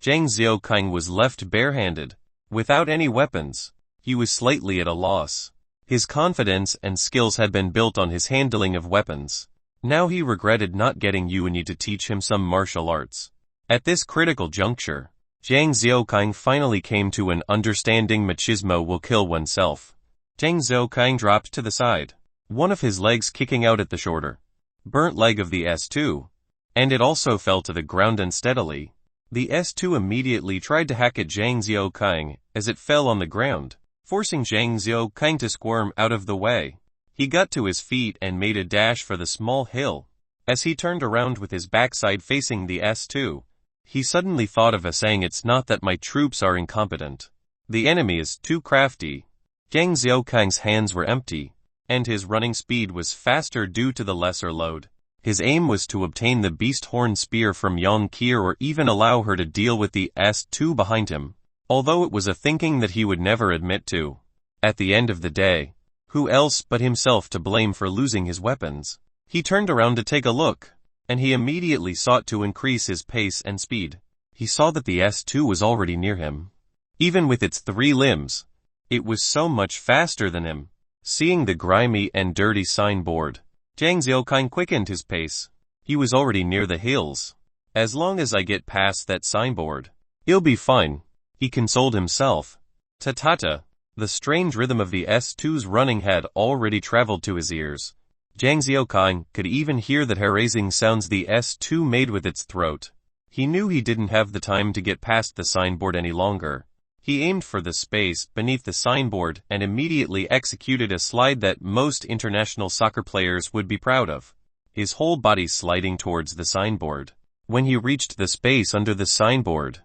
Zhang Xiaoqing was left barehanded, without any weapons. He was slightly at a loss. His confidence and skills had been built on his handling of weapons. Now he regretted not getting Yuanyi to teach him some martial arts. At this critical juncture, Zhang Xiaoqing finally came to an understanding: machismo will kill oneself. Zhang Xiaoqing dropped to the side, one of his legs kicking out at the shorter, burnt leg of the S2, and it also fell to the ground unsteadily. The S2 immediately tried to hack at Zhang Xiaoqing as it fell on the ground, forcing Zhang Xiaoqing to squirm out of the way. He got to his feet and made a dash for the small hill. As he turned around with his backside facing the S2, he suddenly thought of a saying: "It's not that my troops are incompetent. The enemy is too crafty." Zhang Xiaoqing's hands were empty, and his running speed was faster due to the lesser load. His aim was to obtain the beast horn spear from Yang Qier, or even allow her to deal with the S2 behind him, although it was a thinking that he would never admit to. At the end of the day, who else but himself to blame for losing his weapons? He turned around to take a look, and he immediately sought to increase his pace and speed. He saw that the S2 was already near him. Even with its 3 limbs, it was so much faster than him. Seeing the grimy and dirty signboard, Zhang Xiaoqing quickened his pace. He was already near the hills. As long as I get past that signboard, it'll be fine, he consoled himself. Ta-ta-ta. The strange rhythm of the S2's running had already traveled to his ears. Zhang Xiaoqing could even hear the hair-raising sounds the S2 made with its throat. He knew he didn't have the time to get past the signboard any longer. He aimed for the space beneath the signboard and immediately executed a slide that most international soccer players would be proud of, his whole body sliding towards the signboard. When he reached the space under the signboard,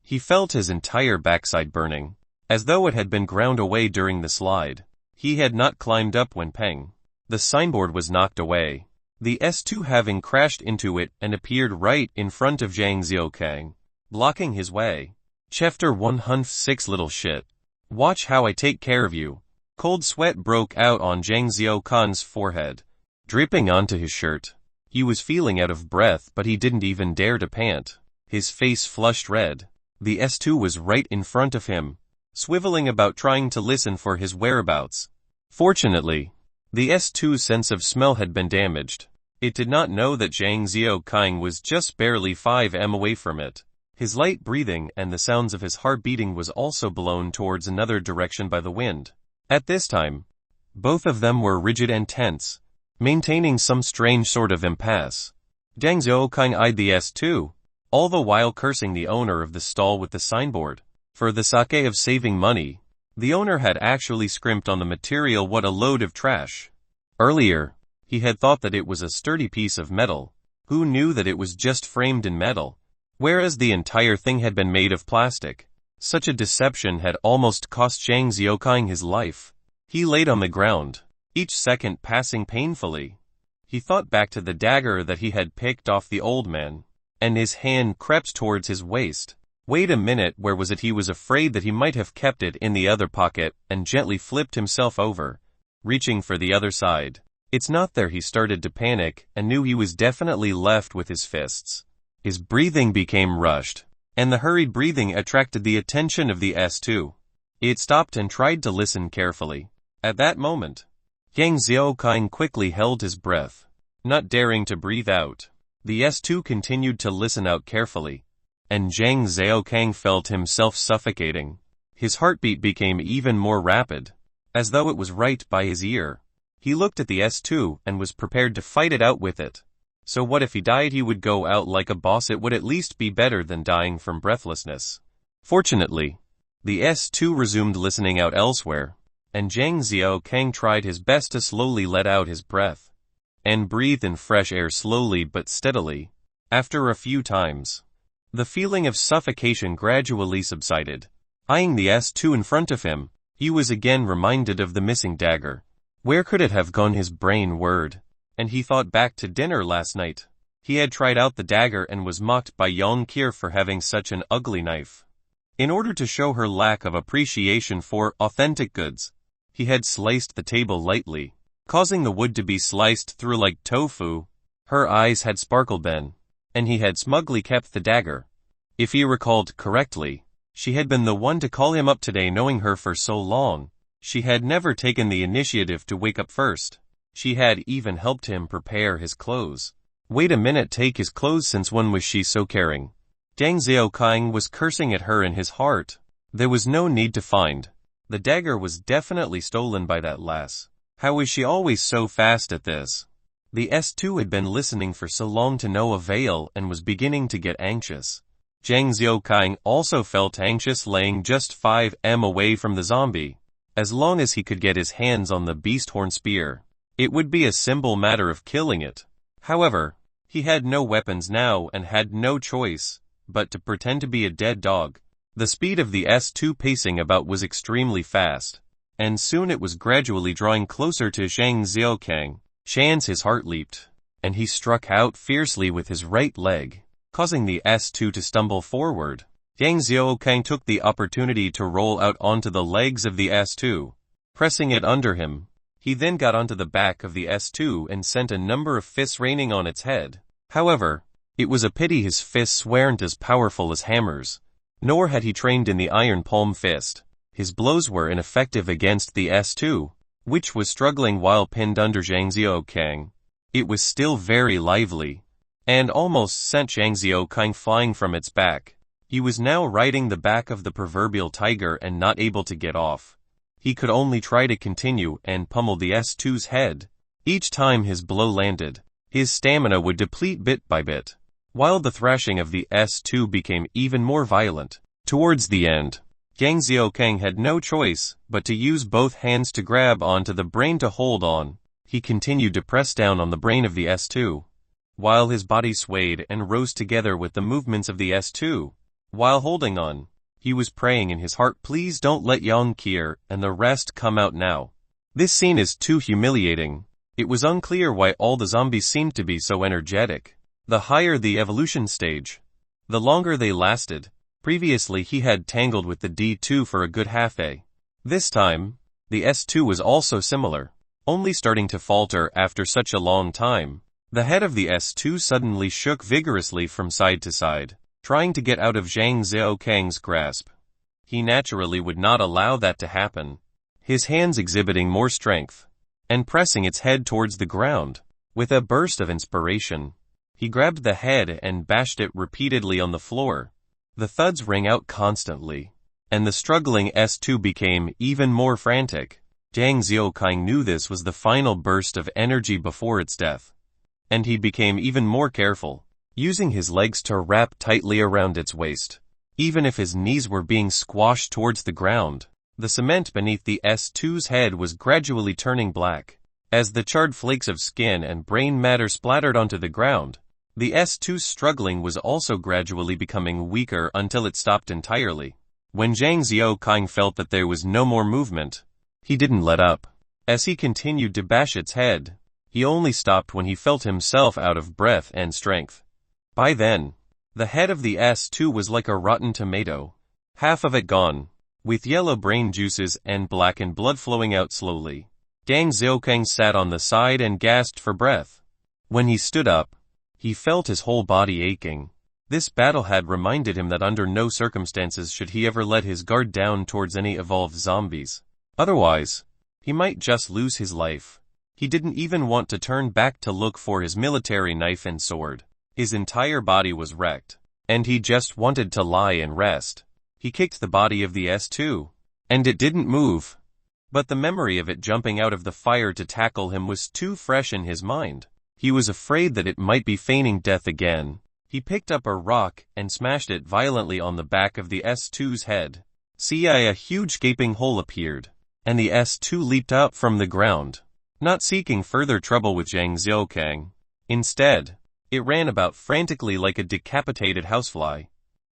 he felt his entire backside burning, as though it had been ground away during the slide. He had not climbed up when peng, the signboard was knocked away, the S2 having crashed into it and appeared right in front of Zhang Xiaoqing, blocking his way. Chapter 106. Little shit. Watch how I take care of you. Cold sweat broke out on Zhang Xiaoqing's forehead, dripping onto his shirt. He was feeling out of breath, but he didn't even dare to pant. His face flushed red. The S2 was right in front of him, swiveling about trying to listen for his whereabouts. Fortunately, the S2's sense of smell had been damaged. It did not know that Zhang Xiaoqing was just barely 5 m away from it. His light breathing and the sounds of his heart beating was also blown towards another direction by the wind. At this time, both of them were rigid and tense, maintaining some strange sort of impasse. Zhang Xiaoqing eyed the S2, all the while cursing the owner of the stall with the signboard. For the sake of saving money, the owner had actually scrimped on the material. What a load of trash. Earlier, he had thought that it was a sturdy piece of metal. Who knew that it was just framed in metal, whereas the entire thing had been made of plastic? Such a deception had almost cost Zhang Xiaoqing his life. He laid on the ground, each second passing painfully. He thought back to the dagger that he had picked off the old man, and his hand crept towards his waist. Wait a minute, where was it? He was afraid that he might have kept it in the other pocket and gently flipped himself over, reaching for the other side. It's not there. He started to panic and knew he was definitely left with his fists. His breathing became rushed, and the hurried breathing attracted the attention of the S2. It stopped and tried to listen carefully. At that moment, Zhang Xiaoqing quickly held his breath, not daring to breathe out. The S2 continued to listen out carefully, and Zhang Xiaoqing felt himself suffocating. His heartbeat became even more rapid, as though it was right by his ear. He looked at the S2 and was prepared to fight it out with it. So what if he died? He would go out like a boss. It would at least be better than dying from breathlessness. Fortunately, the S2 resumed listening out elsewhere, and Zhang Xiaoqing tried his best to slowly let out his breath and breathe in fresh air slowly but steadily. After a few times, the feeling of suffocation gradually subsided. Eyeing the S2 in front of him, he was again reminded of the missing dagger. Where could it have gone? His brain whirred, and he thought back to dinner last night. He had tried out the dagger and was mocked by Yang Qir for having such an ugly knife. In order to show her lack of appreciation for authentic goods, he had sliced the table lightly, causing the wood to be sliced through like tofu. Her eyes had sparkled then, and he had smugly kept the dagger. If he recalled correctly, she had been the one to call him up today. Knowing her for so long, she had never taken the initiative to wake up first. She had even helped him prepare his clothes. Wait a minute, take his clothes? Since when was she so caring? Zhang Xiaoqing was cursing at her in his heart. There was no need to find. The dagger was definitely stolen by that lass. How is she always so fast at this? The S2 had been listening for so long to no avail and was beginning to get anxious. Zhang Xiaoqing also felt anxious, laying just 5 m away from the zombie. As long as he could get his hands on the beast horn spear, it would be a simple matter of killing it. However, he had no weapons now and had no choice but to pretend to be a dead dog. The speed of the S2 pacing about was extremely fast, and soon it was gradually drawing closer to Zhang Xiaoqing. His heart leaped, and he struck out fiercely with his right leg, causing the S2 to stumble forward. Zhang Xiaoqing took the opportunity to roll out onto the legs of the S2, pressing it under him. He then got onto the back of the S2 and sent a number of fists raining on its head. However, it was a pity his fists weren't as powerful as hammers, nor had he trained in the iron palm fist. His blows were ineffective against the S2, which was struggling while pinned under Zhang Xiaoqing. It was still very lively, and almost sent Zhang Xiaoqing flying from its back. He was now riding the back of the proverbial tiger and not able to get off. He could only try to continue and pummel the S2's head. Each time his blow landed, his stamina would deplete bit by bit, while the thrashing of the S2 became even more violent. Towards the end, Zhang Xiaoqing had no choice but to use both hands to grab onto the brain to hold on. He continued to press down on the brain of the S2, while his body swayed and rose together with the movements of the S2. While holding on, he was praying in his heart, please don't let Yang Qir and the rest come out now. This scene is too humiliating. It was unclear why all the zombies seemed to be so energetic. The higher the evolution stage, the longer they lasted. Previously he had tangled with the D2 for a good half-a. This time, the S2 was also similar, only starting to falter after such a long time. The head of the S2 suddenly shook vigorously from side to side, trying to get out of Zhang Xiaoqing's grasp. He naturally would not allow that to happen. His hands exhibiting more strength, and pressing its head towards the ground. With a burst of inspiration, he grabbed the head and bashed it repeatedly on the floor. The thuds rang out constantly, and the struggling S2 became even more frantic. Zhang Xiaoqing knew this was the final burst of energy before its death, and he became even more careful, using his legs to wrap tightly around its waist. Even if his knees were being squashed towards the ground, the cement beneath the S2's head was gradually turning black. As the charred flakes of skin and brain matter splattered onto the ground, the S2's struggling was also gradually becoming weaker until it stopped entirely. When Zhang Xiaoqing felt that there was no more movement, he didn't let up. As he continued to bash its head, he only stopped when he felt himself out of breath and strength. By then, the head of the S2 was like a rotten tomato, half of it gone, with yellow brain juices and blackened blood flowing out slowly. Zhang Xiaoqing sat on the side and gasped for breath. When he stood up, he felt his whole body aching. This battle had reminded him that under no circumstances should he ever let his guard down towards any evolved zombies. Otherwise, he might just lose his life. He didn't even want to turn back to look for his military knife and sword. His entire body was wrecked, and he just wanted to lie and rest. He kicked the body of the S2, and it didn't move. But the memory of it jumping out of the fire to tackle him was too fresh in his mind. He was afraid that it might be feigning death again. He picked up a rock and smashed it violently on the back of the S2's head. A huge gaping hole appeared, and the S2 leaped up from the ground, not seeking further trouble with Zhang Xiaoqing. Instead, it ran about frantically like a decapitated housefly,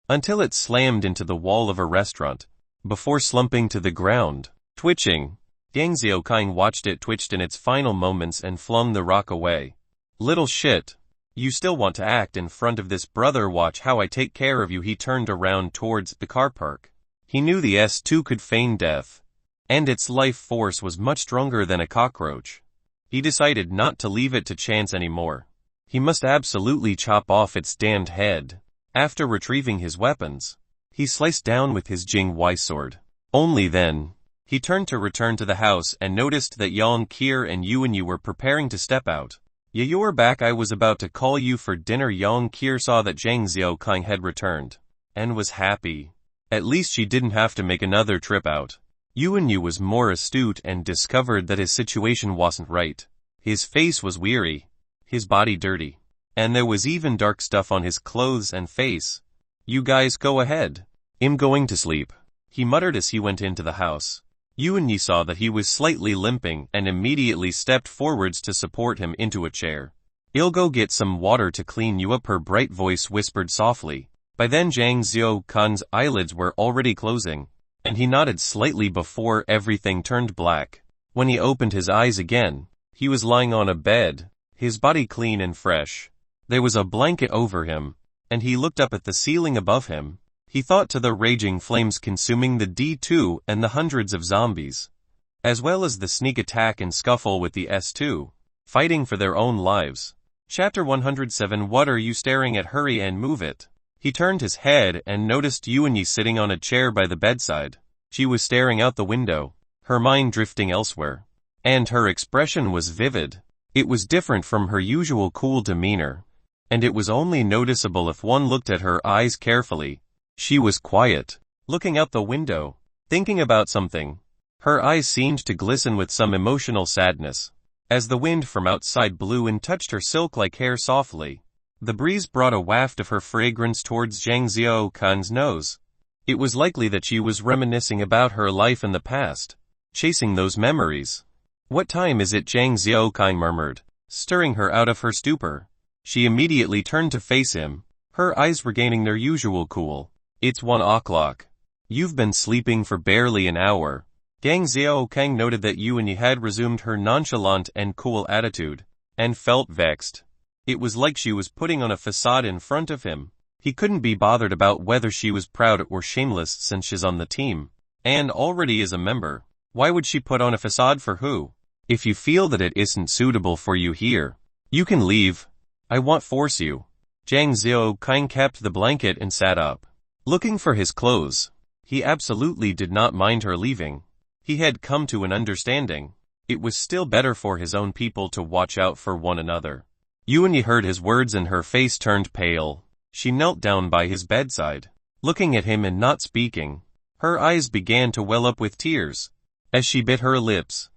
until it slammed into the wall of a restaurant, before slumping to the ground, twitching. Zhang Xiaoqing watched it twitched in its final moments and flung the rock away. Little shit. You still want to act in front of this brother? Watch how I take care of you. He turned around towards the car park. He knew the S2 could feign death, and its life force was much stronger than a cockroach. He decided not to leave it to chance anymore. He must absolutely chop off its damned head. After retrieving his weapons, he sliced down with his Jingwei sword. Only then, he turned to return to the house and noticed that Yang Qier and Yuanyu were preparing to step out. You're back. I was about to call you for dinner. Yang Qier saw that Zhang Xiaoqing had returned, and was happy. At least she didn't have to make another trip out. Yuanyu was more astute and discovered that his situation wasn't right. His face was weary, his body dirty, and there was even dark stuff on his clothes and face. You guys go ahead. I'm going to sleep, he muttered as he went into the house. Yuanyu saw that he was slightly limping and immediately stepped forwards to support him into a chair. I'll go get some water to clean you up, her bright voice whispered softly. By then Zhang Xiaoqing's eyelids were already closing, and he nodded slightly before everything turned black. When he opened his eyes again, he was lying on a bed, his body clean and fresh. There was a blanket over him, and he looked up at the ceiling above him. He thought to the raging flames consuming the D2 and the hundreds of zombies, as well as the sneak attack and scuffle with the S2, fighting for their own lives. Chapter 107. What are you staring at? Hurry and move it. He turned his head and noticed Yuanyu sitting on a chair by the bedside. She was staring out the window, her mind drifting elsewhere, and her expression was vivid. It was different from her usual cool demeanor, and it was only noticeable if one looked at her eyes carefully. She was quiet, looking out the window, thinking about something. Her eyes seemed to glisten with some emotional sadness, as the wind from outside blew and touched her silk-like hair softly. The breeze brought a waft of her fragrance towards Zhang Xiaoqing's nose. It was likely that she was reminiscing about her life in the past, chasing those memories. What time is it? Zhang Xiaoqing murmured, stirring her out of her stupor. She immediately turned to face him, her eyes regaining their usual cool. It's 1 o'clock. You've been sleeping for barely an hour. Zhang Xiaoqing noted that Yuanyu had resumed her nonchalant and cool attitude, and felt vexed. It was like she was putting on a facade in front of him. He couldn't be bothered about whether she was proud or shameless since she's on the team, and already is a member. Why would she put on a facade for who? If you feel that it isn't suitable for you here, you can leave. I won't force you. Zhang Xiaoqing kept the blanket and sat up, looking for his clothes. He absolutely did not mind her leaving. He had come to an understanding. It was still better for his own people to watch out for one another. Yuan heard his words and her face turned pale. She knelt down by his bedside, looking at him and not speaking. Her eyes began to well up with tears, as she bit her lips,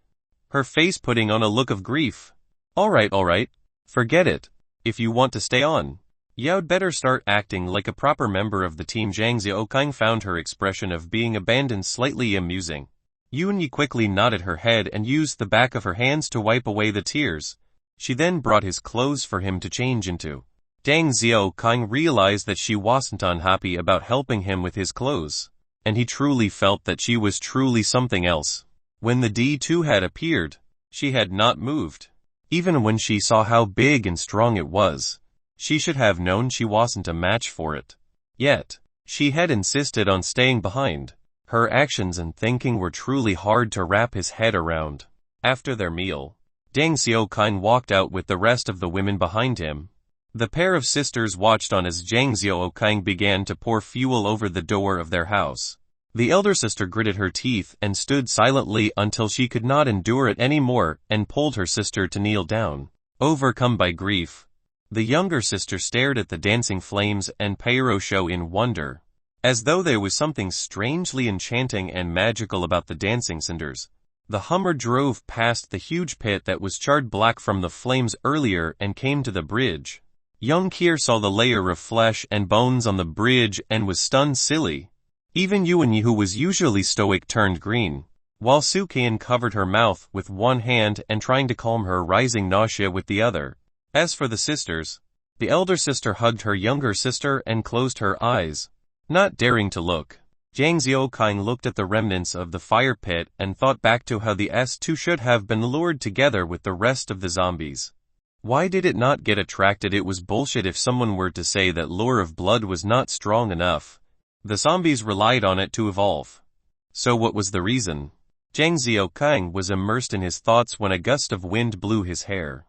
her face putting on a look of grief. All right, forget it. If you want to stay on, you'd better start acting like a proper member of the team. Zhang Xiaokang found her expression of being abandoned slightly amusing. Yuan quickly nodded her head and used the back of her hands to wipe away the tears. She then brought his clothes for him to change into. Zhang Xiaokang realized that she wasn't unhappy about helping him with his clothes, and he truly felt that she was truly something else. When the D2 had appeared, she had not moved. Even when she saw how big and strong it was, she should have known she wasn't a match for it. Yet, she had insisted on staying behind. Her actions and thinking were truly hard to wrap his head around. After their meal, Zhang Xiaokang walked out with the rest of the women behind him. The pair of sisters watched on as Zhang Xiaokang began to pour fuel over the door of their house. The elder sister gritted her teeth and stood silently until she could not endure it anymore and pulled her sister to kneel down. Overcome by grief, the younger sister stared at the dancing flames and pyro show in wonder, as though there was something strangely enchanting and magical about the dancing cinders. The Hummer drove past the huge pit that was charred black from the flames earlier and came to the bridge. Young Kier saw the layer of flesh and bones on the bridge and was stunned silly. Even Yuan, who was usually stoic, turned green, while Su Qian covered her mouth with one hand and trying to calm her rising nausea with the other. As for the sisters, the elder sister hugged her younger sister and closed her eyes, not daring to look. Zhang Xiaokang looked at the remnants of the fire pit and thought back to how the S2 should have been lured together with the rest of the zombies. Why did it not get attracted? It was bullshit if someone were to say that lure of blood was not strong enough. The zombies relied on it to evolve. So what was the reason? Zhang Xiaokang was immersed in his thoughts when a gust of wind blew his hair.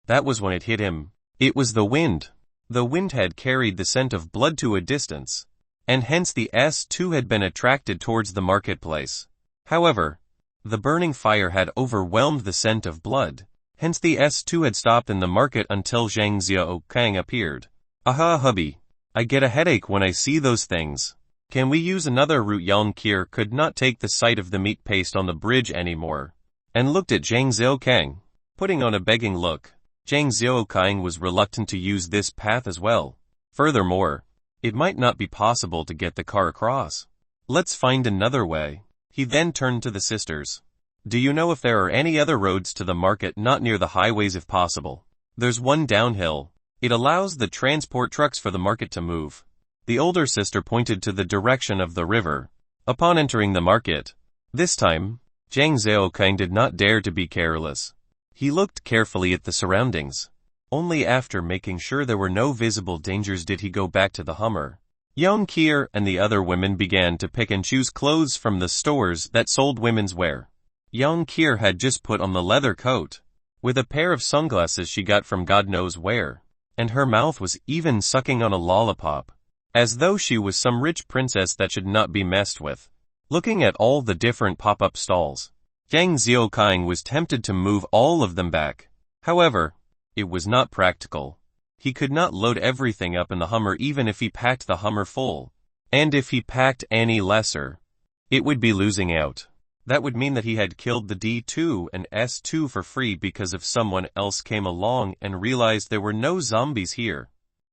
That was when it hit him. It was the wind. The wind had carried the scent of blood to a distance, and hence the S2 had been attracted towards the marketplace. However, the burning fire had overwhelmed the scent of blood, hence the S2 had stopped in the market until Zhang Xiaokang appeared. Aha hubby, I get a headache when I see those things. Can we use another route? Yang Kier could not take the sight of the meat paste on the bridge anymore, and looked at Zhang Xiaokang, putting on a begging look. Zhang Xiaokang was reluctant to use this path as well. Furthermore, it might not be possible to get the car across. Let's find another way. He then turned to the sisters. Do you know if there are any other roads to the market not near the highways if possible? There's one downhill. It allows the transport trucks for the market to move. The older sister pointed to the direction of the river. Upon entering the market, this time, Zhang Xiaokang did not dare to be careless. He looked carefully at the surroundings. Only after making sure there were no visible dangers did he go back to the Hummer. Young Kier and the other women began to pick and choose clothes from the stores that sold women's wear. Young Kier had just put on the leather coat, with a pair of sunglasses she got from God knows where, and her mouth was even sucking on a lollipop, as though she was some rich princess that should not be messed with. Looking at all the different pop-up stalls, Zhang Xiaokang was tempted to move all of them back. However, it was not practical. He could not load everything up in the Hummer even if he packed the Hummer full. And if he packed any lesser, it would be losing out. That would mean that he had killed the D2 and S2 for free because if someone else came along and realized there were no zombies here,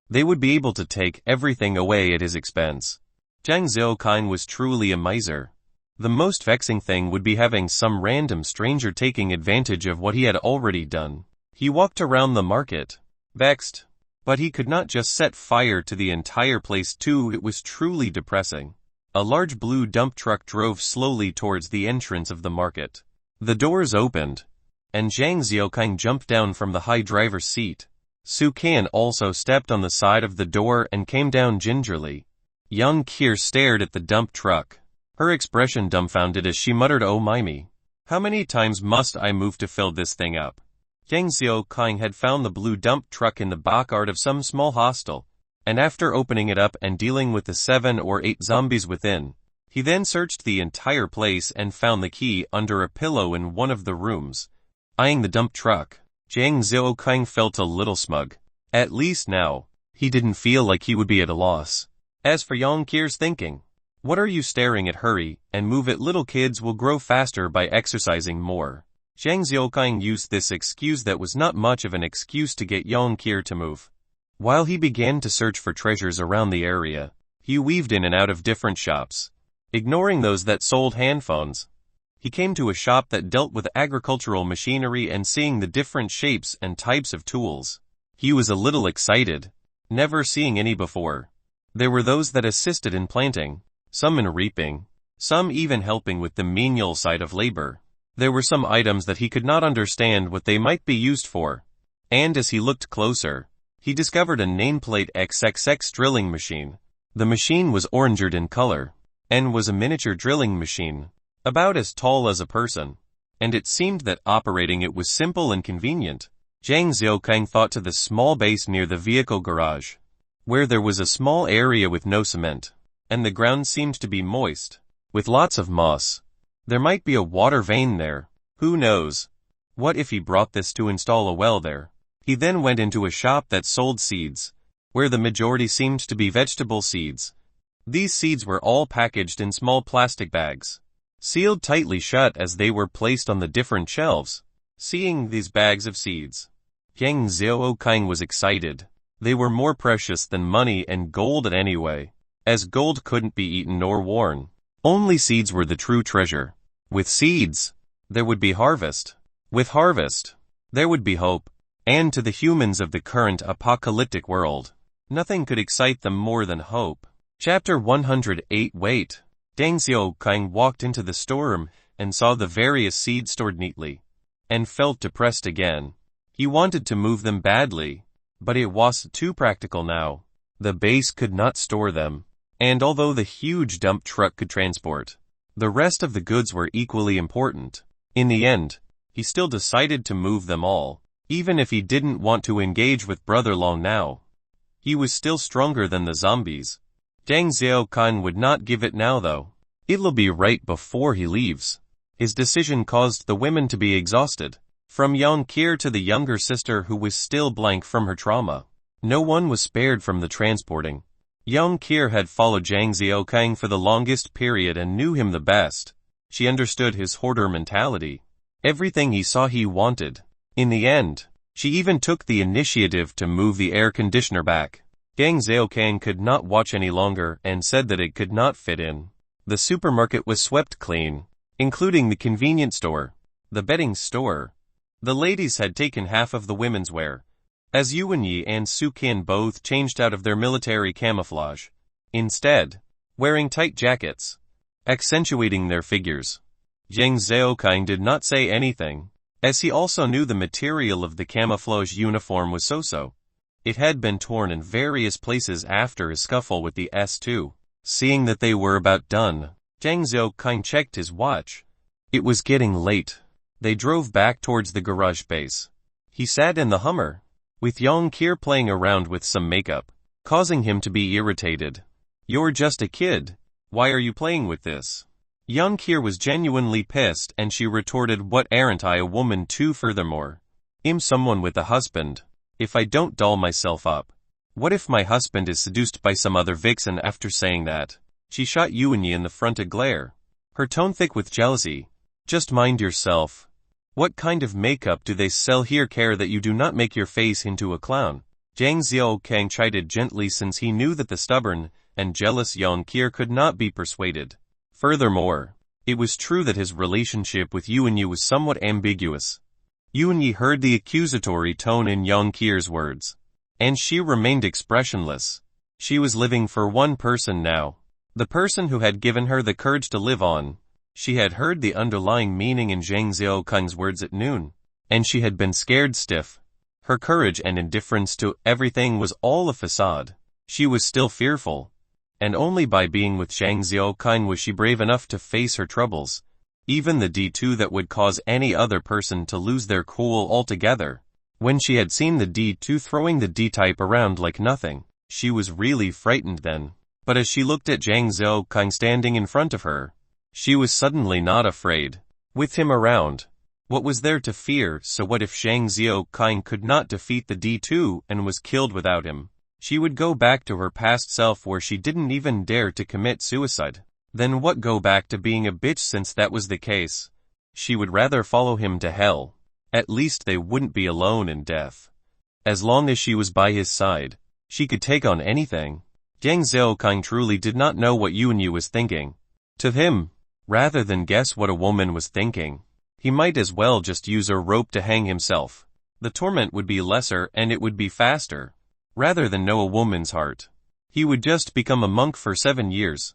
they would be able to take everything away at his expense. Zhang Xiaokang was truly a miser. The most vexing thing would be having some random stranger taking advantage of what he had already done. He walked around the market, vexed, but he could not just set fire to the entire place too. It was truly depressing. A large blue dump truck drove slowly towards the entrance of the market. The doors opened, and Zhang Xiaokang jumped down from the high driver's seat. Su Qian also stepped on the side of the door and came down gingerly. Young Kier stared at the dump truck, her expression dumbfounded as she muttered, "Oh mimey, how many times must I move to fill this thing up?" Zhang Xiaokang had found the blue dump truck in the backyard of some small hostel, and after opening it up and dealing with the 7 or 8 zombies within, He then searched the entire place and found the key under a pillow in one of the rooms. Eyeing the dump truck, Zhang Xiaokang felt a little smug. At least now, he didn't feel like he would be at a loss. As for Yang Qir's thinking, what are you staring at? Hurry and move it. Little kids will grow faster by exercising more. Zhang Xiaokang used this excuse that was not much of an excuse to get Yang Qir to move. While he began to search for treasures around the area, he weaved in and out of different shops. Ignoring those that sold handphones, he came to a shop that dealt with agricultural machinery, and seeing the different shapes and types of tools, he was a little excited, never seeing any before. There were those that assisted in planting, some in reaping, some even helping with the menial side of labor. There were some items that he could not understand what they might be used for, and as he looked closer, he discovered a nameplate XXX drilling machine. The machine was orangered in color, and was a miniature drilling machine, about as tall as a person, and it seemed that operating it was simple and convenient. Zhang Xiaokang thought to the small base near the vehicle garage, where there was a small area with no cement, and the ground seemed to be moist, with lots of moss. There might be a water vein there. Who knows? What if he brought this to install a well there? He then went into a shop that sold seeds, where the majority seemed to be vegetable seeds. These seeds were all packaged in small plastic bags, sealed tightly shut as they were placed on the different shelves. Seeing these bags of seeds, Zhang Xiaokang was excited. They were more precious than money and gold anyway, as gold couldn't be eaten nor worn. Only seeds were the true treasure. With seeds, there would be harvest. With harvest, there would be hope. And to the humans of the current apocalyptic world, nothing could excite them more than hope. Chapter 108. Wait. Zhang Xiaokang walked into the storeroom and saw the various seeds stored neatly, and felt depressed again. He wanted to move them badly, but it was too practical now. The base could not store them, and although the huge dump truck could transport, the rest of the goods were equally important. In the end, he still decided to move them all, even if he didn't want to engage with Brother Long now. He was still stronger than the zombies. Zhang Xiaokang would not give it now though. It'll be right before he leaves. His decision caused the women to be exhausted. From Yang Qir to the younger sister who was still blank from her trauma, no one was spared from the transporting. Yang Qir had followed Zhang Xiaokang for the longest period and knew him the best. She understood his hoarder mentality. Everything he saw he wanted. In the end, she even took the initiative to move the air conditioner back. Zhang Xiaokang could not watch any longer and said that it could not fit in. The supermarket was swept clean, including the convenience store, the bedding store. The ladies had taken half of the women's wear, as Yuanyi and Sukin both changed out of their military camouflage, instead wearing tight jackets, accentuating their figures. Zhang Xiaokang did not say anything, as he also knew the material of the camouflage uniform was so-so. It had been torn in various places after a scuffle with the S2. Seeing that they were about done, Zhang Xiaokang checked his watch. It was getting late. They drove back towards the garage base. He sat in the Hummer, with Yang Qir playing around with some makeup, causing him to be irritated. You're just a kid. Why are you playing with this? Yang Qir was genuinely pissed, and she retorted, what aren't I a woman too? Furthermore, I'm someone with a husband. If I don't doll myself up, what if my husband is seduced by some other vixen? After saying that, she shot Yuanyi in the front a glare, her tone thick with jealousy. Just mind yourself. What kind of makeup do they sell here? Care that you do not make your face into a clown. Zhang Xiaokang chided gently, since he knew that the stubborn and jealous Yang Qir could not be persuaded. Furthermore, it was true that his relationship with Yuanyi was somewhat ambiguous. Yuanyi heard the accusatory tone in Yang Qir's words, and she remained expressionless. She was living for one person now, the person who had given her the courage to live on. She had heard the underlying meaning in Zhang Xiaokang's words at noon, and she had been scared stiff. Her courage and indifference to everything was all a facade. She was still fearful, and only by being with Zhang Xiaokang was she brave enough to face her troubles. Even the D2 that would cause any other person to lose their cool altogether. When she had seen the D2 throwing the D-type around like nothing, she was really frightened then. But as she looked at Zhang Zhaokang standing in front of her, she was suddenly not afraid. With him around, what was there to fear? So what if Zhang Zhaokang could not defeat the D2 and was killed without him? She would go back to her past self where she didn't even dare to commit suicide. Then what, go back to being a bitch? Since that was the case, she would rather follow him to hell. At least they wouldn't be alone in death. As long as she was by his side, she could take on anything. Zhang Zhaokang truly did not know what Yuanyi was thinking. To him, rather than guess what a woman was thinking, he might as well just use a rope to hang himself. The torment would be lesser and it would be faster. Rather than know a woman's heart, he would just become a monk for 7 years.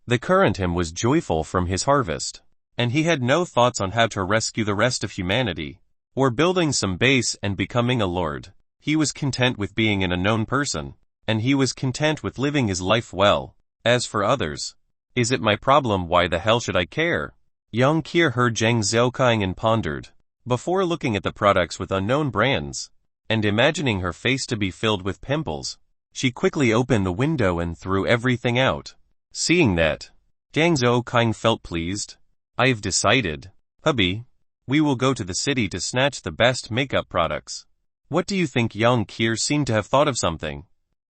The current him was joyful from his harvest, and he had no thoughts on how to rescue the rest of humanity, or building some base and becoming a lord. He was content with being an unknown person, and he was content with living his life well. As for others, is it my problem? Why the hell should I care? Yang Qi heard Zhang Zhaokang and pondered. Before looking at the products with unknown brands, and imagining her face to be filled with pimples, she quickly opened the window and threw everything out. Seeing that, Zhang Zhaokang felt pleased. I've decided, hubby. We will go to the city to snatch the best makeup products. What do you think? Yang Qi seemed to have thought of something,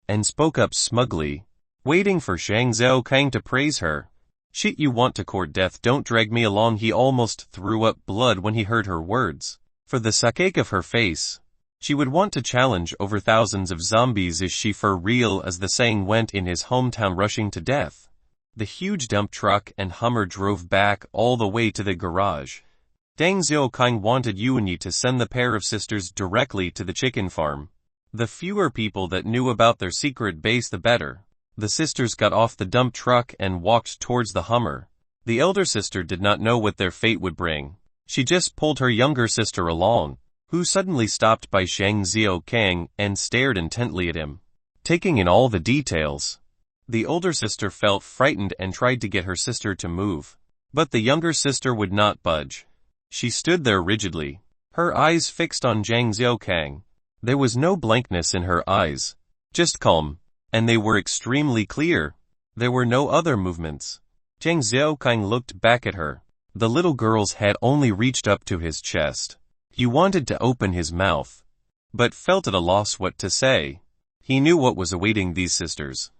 and spoke up smugly, waiting for Zhang Zhaokang to praise her. Shit, you want to court death? Don't drag me along. He almost threw up blood when he heard her words. For the sake of her face, she would want to challenge over thousands of zombies. Is she for real? As the saying went in his hometown, rushing to death, the huge dump truck and Hummer drove back all the way to the garage. Zhang Zhaokang wanted Yuanyi to send the pair of sisters directly to the chicken farm. The fewer people that knew about their secret base, the better. The sisters got off the dump truck and walked towards the Hummer. The elder sister did not know what their fate would bring. She just pulled her younger sister along, who suddenly stopped by Zhang Zhaokang and stared intently at him, taking in all the details. The older sister felt frightened and tried to get her sister to move, but the younger sister would not budge. She stood there rigidly, her eyes fixed on Zhang Zhaokang. There was no blankness in her eyes, just calm, and they were extremely clear. There were no other movements. Zhang Zhaokang looked back at her. The little girl's head only reached up to his chest. He wanted to open his mouth, but felt at a loss what to say. He knew what was awaiting these sisters,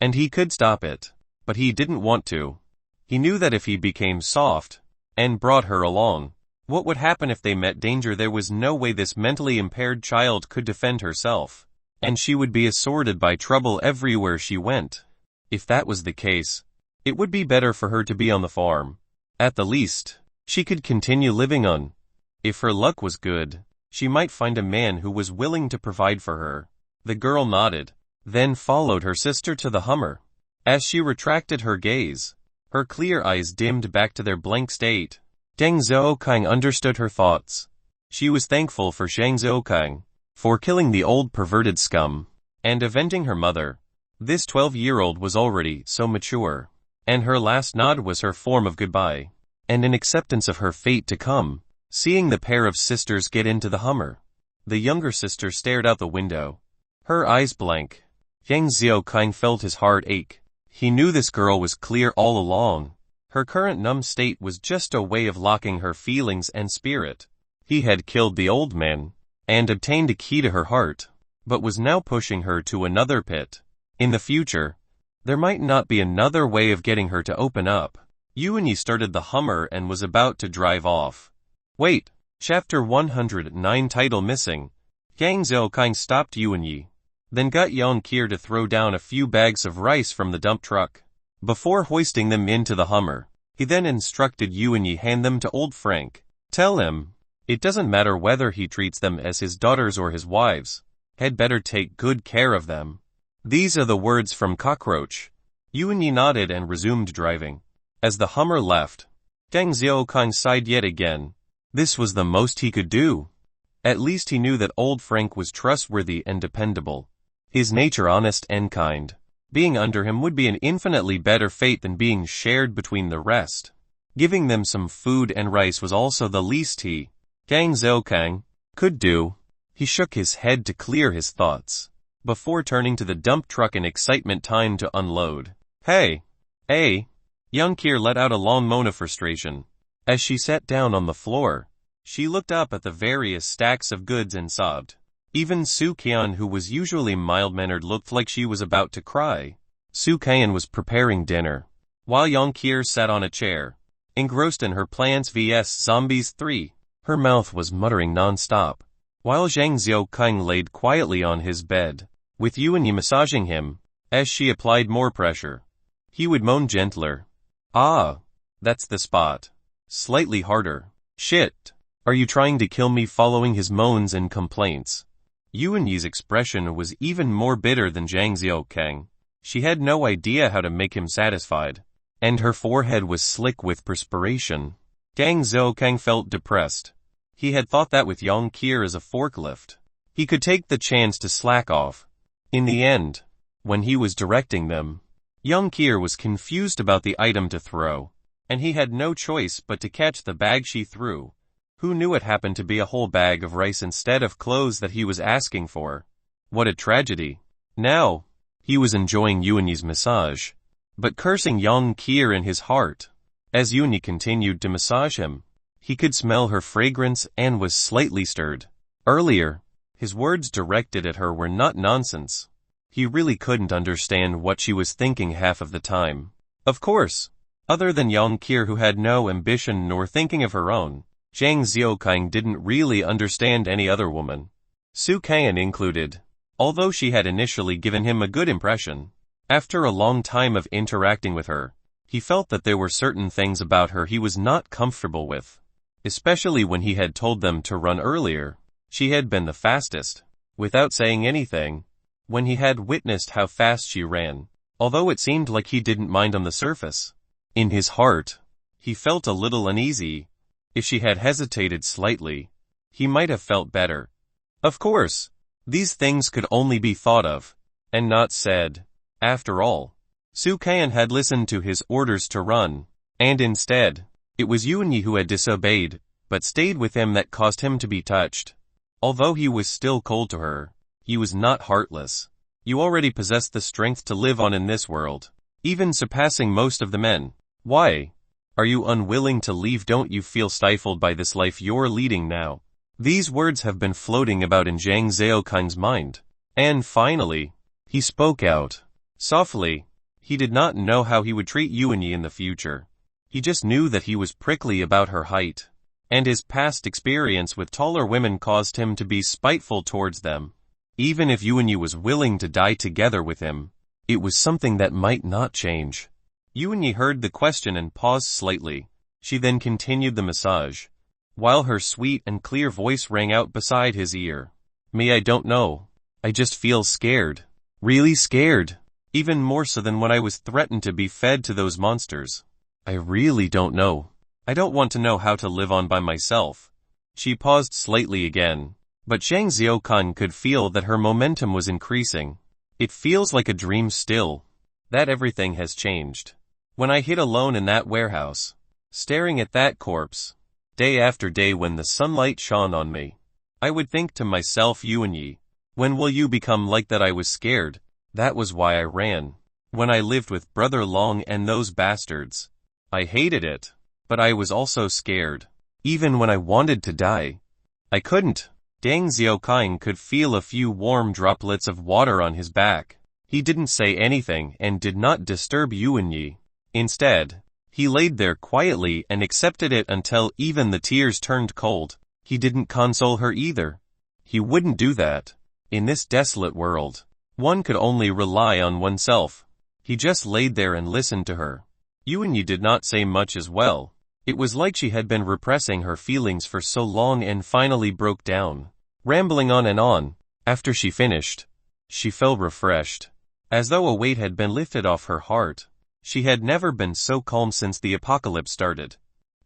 and he could stop it, but he didn't want to. He knew that if he became soft and brought her along, what would happen if they met danger? There was no way this mentally impaired child could defend herself, and she would be assaulted by trouble everywhere she went. If that was the case, it would be better for her to be on the farm. At the least, she could continue living on. If her luck was good, she might find a man who was willing to provide for her. The girl nodded, then followed her sister to the Hummer. As she retracted her gaze, her clear eyes dimmed back to their blank state. Zhang Zhaokang understood her thoughts. She was thankful for Zhang Zhaokang for killing the old perverted scum and avenging her mother. This 12-year-old was already so mature, and her last nod was her form of goodbye, and an acceptance of her fate to come. Seeing the pair of sisters get into the Hummer, the younger sister stared out the window, her eyes blank. Zhang Zhaokang felt his heart ache. He knew this girl was clear all along. Her current numb state was just a way of locking her feelings and spirit. He had killed the old man and obtained a key to her heart, but was now pushing her to another pit. In the future, there might not be another way of getting her to open up. Yuanyi started the Hummer and was about to drive off. Wait, Chapter 109, title missing. Zhang Zhaokang stopped Yuanyi, then got Yang Qi to throw down a few bags of rice from the dump truck. Before hoisting them into the Hummer, he then instructed Yuanyi hand them to old Frank. Tell him, it doesn't matter whether he treats them as his daughters or his wives, had better take good care of them. These are the words from Cockroach. Yuanyi nodded and resumed driving. As the Hummer left, Zhang Zhaokang sighed yet again. This was the most he could do. At least he knew that old Frank was trustworthy and dependable, his nature honest and kind. Being under him would be an infinitely better fate than being shared between the rest. Giving them some food and rice was also the least he, Zhang Zhaokang, could do. He shook his head to clear his thoughts. Before turning to the dump truck in excitement, time to unload. Hey! Hey! Young Kier let out a long moan of frustration. As she sat down on the floor, she looked up at the various stacks of goods and sobbed. Even Soo Kyan, who was usually mild-mannered, looked like she was about to cry. Soo Kyan was preparing dinner, while Young Kier sat on a chair, engrossed in her Plants vs. Zombies 3. Her mouth was muttering non-stop, while Zhang Xiaokang laid quietly on his bed, with Yuanyi massaging him. As she applied more pressure, he would moan gentler. Ah, that's the spot. Slightly harder. Shit. Are you trying to kill me? Following his moans and complaints, Yuanyi's expression was even more bitter than Zhang Xiaokang. She had no idea how to make him satisfied, and her forehead was slick with perspiration. Zhang Xiaokang felt depressed. He had thought that with Young Kier as a forklift, he could take the chance to slack off. In the end, when he was directing them, Young Kier was confused about the item to throw, and he had no choice but to catch the bag she threw. Who knew it happened to be a whole bag of rice instead of clothes that he was asking for? What a tragedy. Now, he was enjoying Yuanyi's massage, but cursing Young Kier in his heart. As Yuanyi continued to massage him, he could smell her fragrance and was slightly stirred. Earlier, his words directed at her were not nonsense. He really couldn't understand what she was thinking half of the time. Of course, other than Young Kier, who had no ambition nor thinking of her own, Zhang Xiaokang didn't really understand any other woman, Soo Kyan included, although she had initially given him a good impression. After a long time of interacting with her, he felt that there were certain things about her he was not comfortable with, especially when he had told them to run earlier. She had been the fastest, without saying anything, when he had witnessed how fast she ran, although it seemed like he didn't mind on the surface. In his heart, he felt a little uneasy. If she had hesitated slightly, he might have felt better. Of course, these things could only be thought of, and not said. After all, Soo Kyan had listened to his orders to run, and instead, it was Yuanyi who had disobeyed, but stayed with him, that caused him to be touched. Although he was still cold to her, he was not heartless. You already possess the strength to live on in this world, even surpassing most of the men. Why are you unwilling to leave? Don't you feel stifled by this life you're leading now? These words have been floating about in Zhang Xiaokang's mind. And finally, he spoke out. Softly. He did not know how he would treat Yuanyi in the future. He just knew that he was prickly about her height, and his past experience with taller women caused him to be spiteful towards them. Even if Yuanyi was willing to die together with him, it was something that might not change. Yuanyi heard the question and paused slightly. She then continued the massage, while her sweet and clear voice rang out beside his ear. Me, I don't know. I just feel scared. Really scared. Even more so than when I was threatened to be fed to those monsters. I really don't know. I don't want to know how to live on by myself. She paused slightly again, but Zhang Xiaokang could feel that her momentum was increasing. It feels like a dream still. That everything has changed. When I hid alone in that warehouse, staring at that corpse, day after day when the sunlight shone on me, I would think to myself, Yuanyi, when will you become like that? I was scared. That was why I ran. When I lived with Brother Long and those bastards, I hated it, but I was also scared. Even when I wanted to die, I couldn't. Zhang Xiaokang could feel a few warm droplets of water on his back. He didn't say anything and did not disturb Yuanyi. Instead, he laid there quietly and accepted it until even the tears turned cold. He didn't console her either. He wouldn't do that. In this desolate world, one could only rely on oneself. He just laid there and listened to her. Yuanyi did not say much as well. It was like she had been repressing her feelings for so long and finally broke down, rambling on and on. After she finished, she felt refreshed, as though a weight had been lifted off her heart. She had never been so calm since the apocalypse started.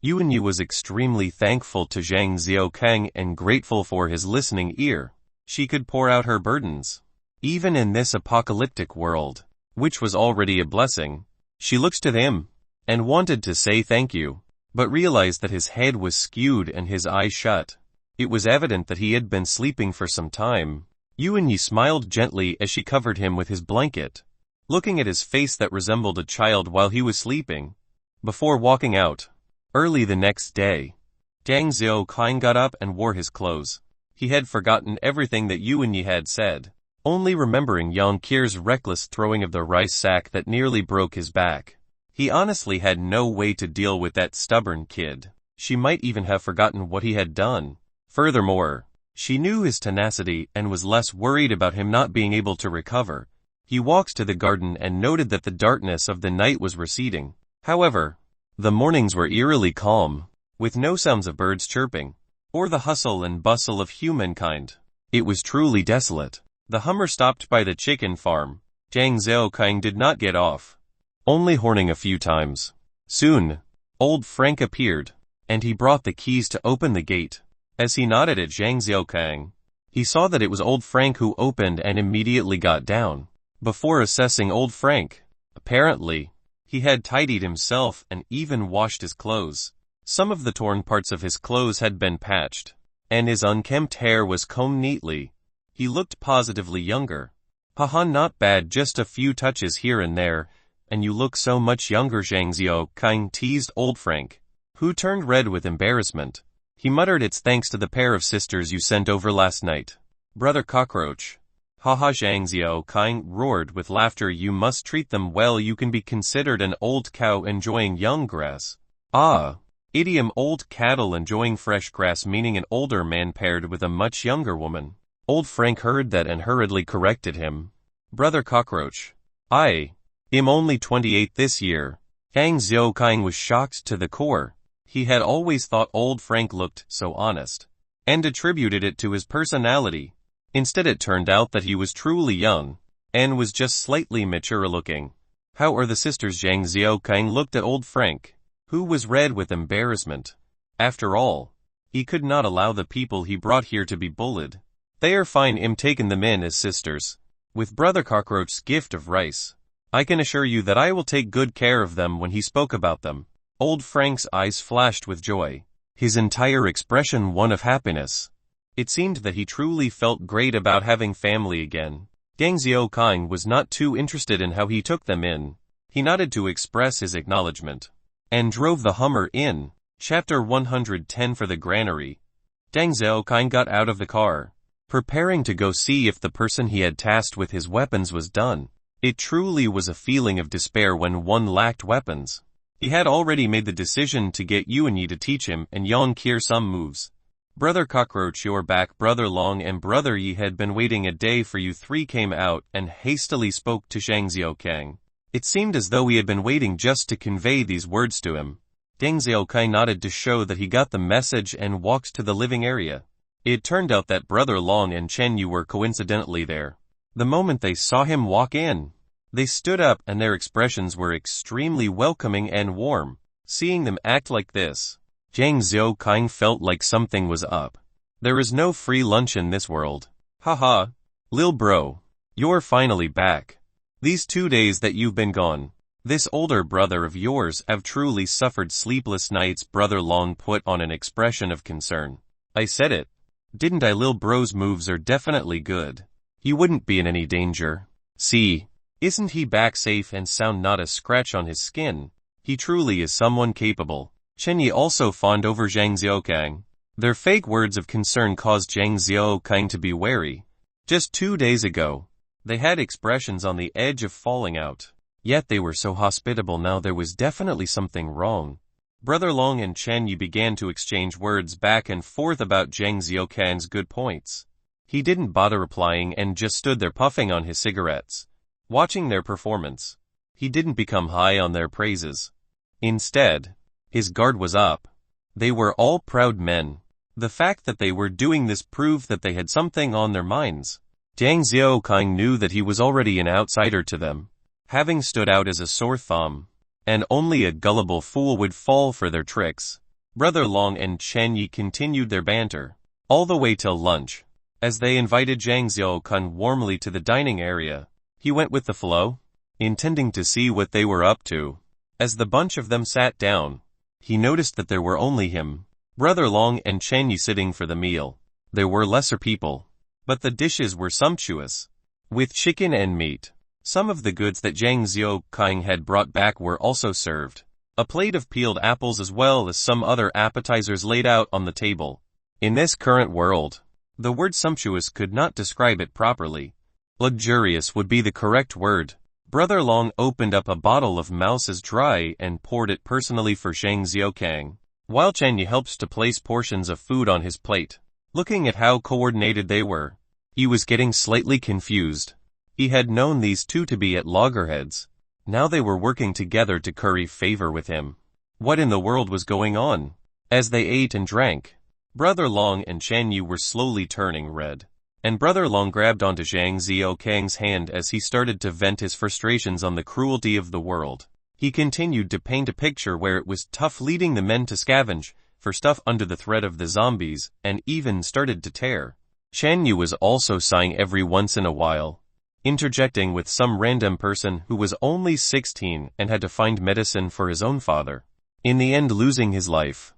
Yuanyi was extremely thankful to Zhang Xiaokang and grateful for his listening ear. She could pour out her burdens, even in this apocalyptic world, which was already a blessing. She looked to him, and wanted to say thank you, but realized that his head was skewed and his eyes shut. It was evident that he had been sleeping for some time. Yuanyi smiled gently as she covered him with his blanket. looking at his face that resembled a child while he was sleeping. Before walking out, early the next day, Jiang Xiaoqing got up and wore his clothes. He had forgotten everything that Yuan Yi had said, only remembering Yang Qir's reckless throwing of the rice sack that nearly broke his back. He honestly had no way to deal with that stubborn kid. She might even have forgotten what he had done. Furthermore, she knew his tenacity and was less worried about him not being able to recover. He walked to the garden and noted that the darkness of the night was receding. However, the mornings were eerily calm, with no sounds of birds chirping, or the hustle and bustle of humankind. It was truly desolate. The Hummer stopped by the chicken farm. Jiang Xiaoqing did not get off, only horning a few times. Soon, old Frank appeared, and he brought the keys to open the gate. As he nodded at Jiang Xiaoqing, he saw that it was old Frank who opened and immediately got down. Before assessing old Frank, apparently, he had tidied himself and even washed his clothes. Some of the torn parts of his clothes had been patched, and his unkempt hair was combed neatly. He looked positively younger. Haha, not bad, just a few touches here and there, and you look so much younger, Jiang Xiaoqing teased old Frank, who turned red with embarrassment. He muttered, it's thanks to the pair of sisters you sent over last night. Brother Cockroach. Haha, Jiang Xiaoqing roared with laughter, you must treat them well, you can be considered an old cow enjoying young grass. Ah. Idiom old cattle enjoying fresh grass, meaning an older man paired with a much younger woman. Old Frank heard that and hurriedly corrected him. Brother Cockroach. I am only 28 this year. Jiang Xiaoqing was shocked to the core. He had always thought old Frank looked so honest, and attributed it to his personality. Instead it turned out that he was truly young, and was just slightly mature looking. How are the sisters? Jiang Xiaoqing looked at old Frank, who was red with embarrassment. After all, he could not allow the people he brought here to be bullied. They are fine, I'm taking them in as sisters, with Brother Cockroach's gift of rice. I can assure you that I will take good care of them. When he spoke about them, old Frank's eyes flashed with joy, his entire expression one of happiness. It seemed that he truly felt great about having family again. Jiang Xiaoqing was not too interested in how he took them in. He nodded to express his acknowledgement, and drove the Hummer in. Chapter 110. For the granary. Jiang Xiaoqing got out of the car, preparing to go see if the person he had tasked with his weapons was done. It truly was a feeling of despair when one lacked weapons. He had already made the decision to get Yuan Yi to teach him and Yang Qir some moves. Brother Cockroach, you're back. Brother Long and Brother Yi had been waiting a day for you. Three came out and hastily spoke to Jiang Xiaoqing. It seemed as though he had been waiting just to convey these words to him. Jiang Xiaoqing nodded to show that he got the message and walked to the living area. It turned out that Brother Long and Chen Yu were coincidentally there. The moment they saw him walk in, they stood up and their expressions were extremely welcoming and warm. Seeing them act like this, Jiang Xiaoqing felt like something was up. There is no free lunch in this world. Haha. Lil bro, you're finally back. These 2 days that you've been gone, this older brother of yours have truly suffered sleepless nights. Brother Long put on an expression of concern. I said it, didn't I? Lil bro's moves are definitely good. He wouldn't be in any danger. See, isn't he back safe and sound, not a scratch on his skin? He truly is someone capable. Chen Yi also fawned over Jiang Xiaoqing. Their fake words of concern caused Jiang Xiaoqing to be wary. Just 2 days ago, they had expressions on the edge of falling out. Yet they were so hospitable now. There was definitely something wrong. Brother Long and Chen Yi began to exchange words back and forth about Jiang Xiaoqing's good points. He didn't bother replying and just stood there puffing on his cigarettes, watching their performance. He didn't become high on their praises. Instead, his guard was up. They were all proud men. The fact that they were doing this proved that they had something on their minds. Jiang Xiaoqing knew that he was already an outsider to them, having stood out as a sore thumb, and only a gullible fool would fall for their tricks. Brother Long and Chen Yi continued their banter, all the way till lunch. As they invited Jiang Xiaoqing warmly to the dining area, he went with the flow, intending to see what they were up to. As the bunch of them sat down, he noticed that there were only him, Brother Long and Chen Yi sitting for the meal. There were lesser people, but the dishes were sumptuous, with chicken and meat, Some of the goods that Zhang Xiaoqing had brought back were also served. A plate of peeled apples as well as some other appetizers laid out on the table. In this current world, the word sumptuous could not describe it properly. Luxurious would be the correct word. Brother Long opened up a bottle of Mouse's Dry and poured it personally for Zhang Xiaoqing, while Chen Yi helps to place portions of food on his plate. Looking at how coordinated they were, he was getting slightly confused. He had known these two to be at loggerheads. Now they were working together to curry favor with him. What in the world was going on? As they ate and drank, Brother Long and Chen Yi were slowly turning red. And Brother Long grabbed onto Zhang Xiaoqing's hand as he started to vent his frustrations on the cruelty of the world. He continued to paint a picture where it was tough leading the men to scavenge for stuff under the threat of the zombies, and even started to tear. Chen Yu was also sighing every once in a while, interjecting with some random person who was only 16 and had to find medicine for his own father, in the end losing his life.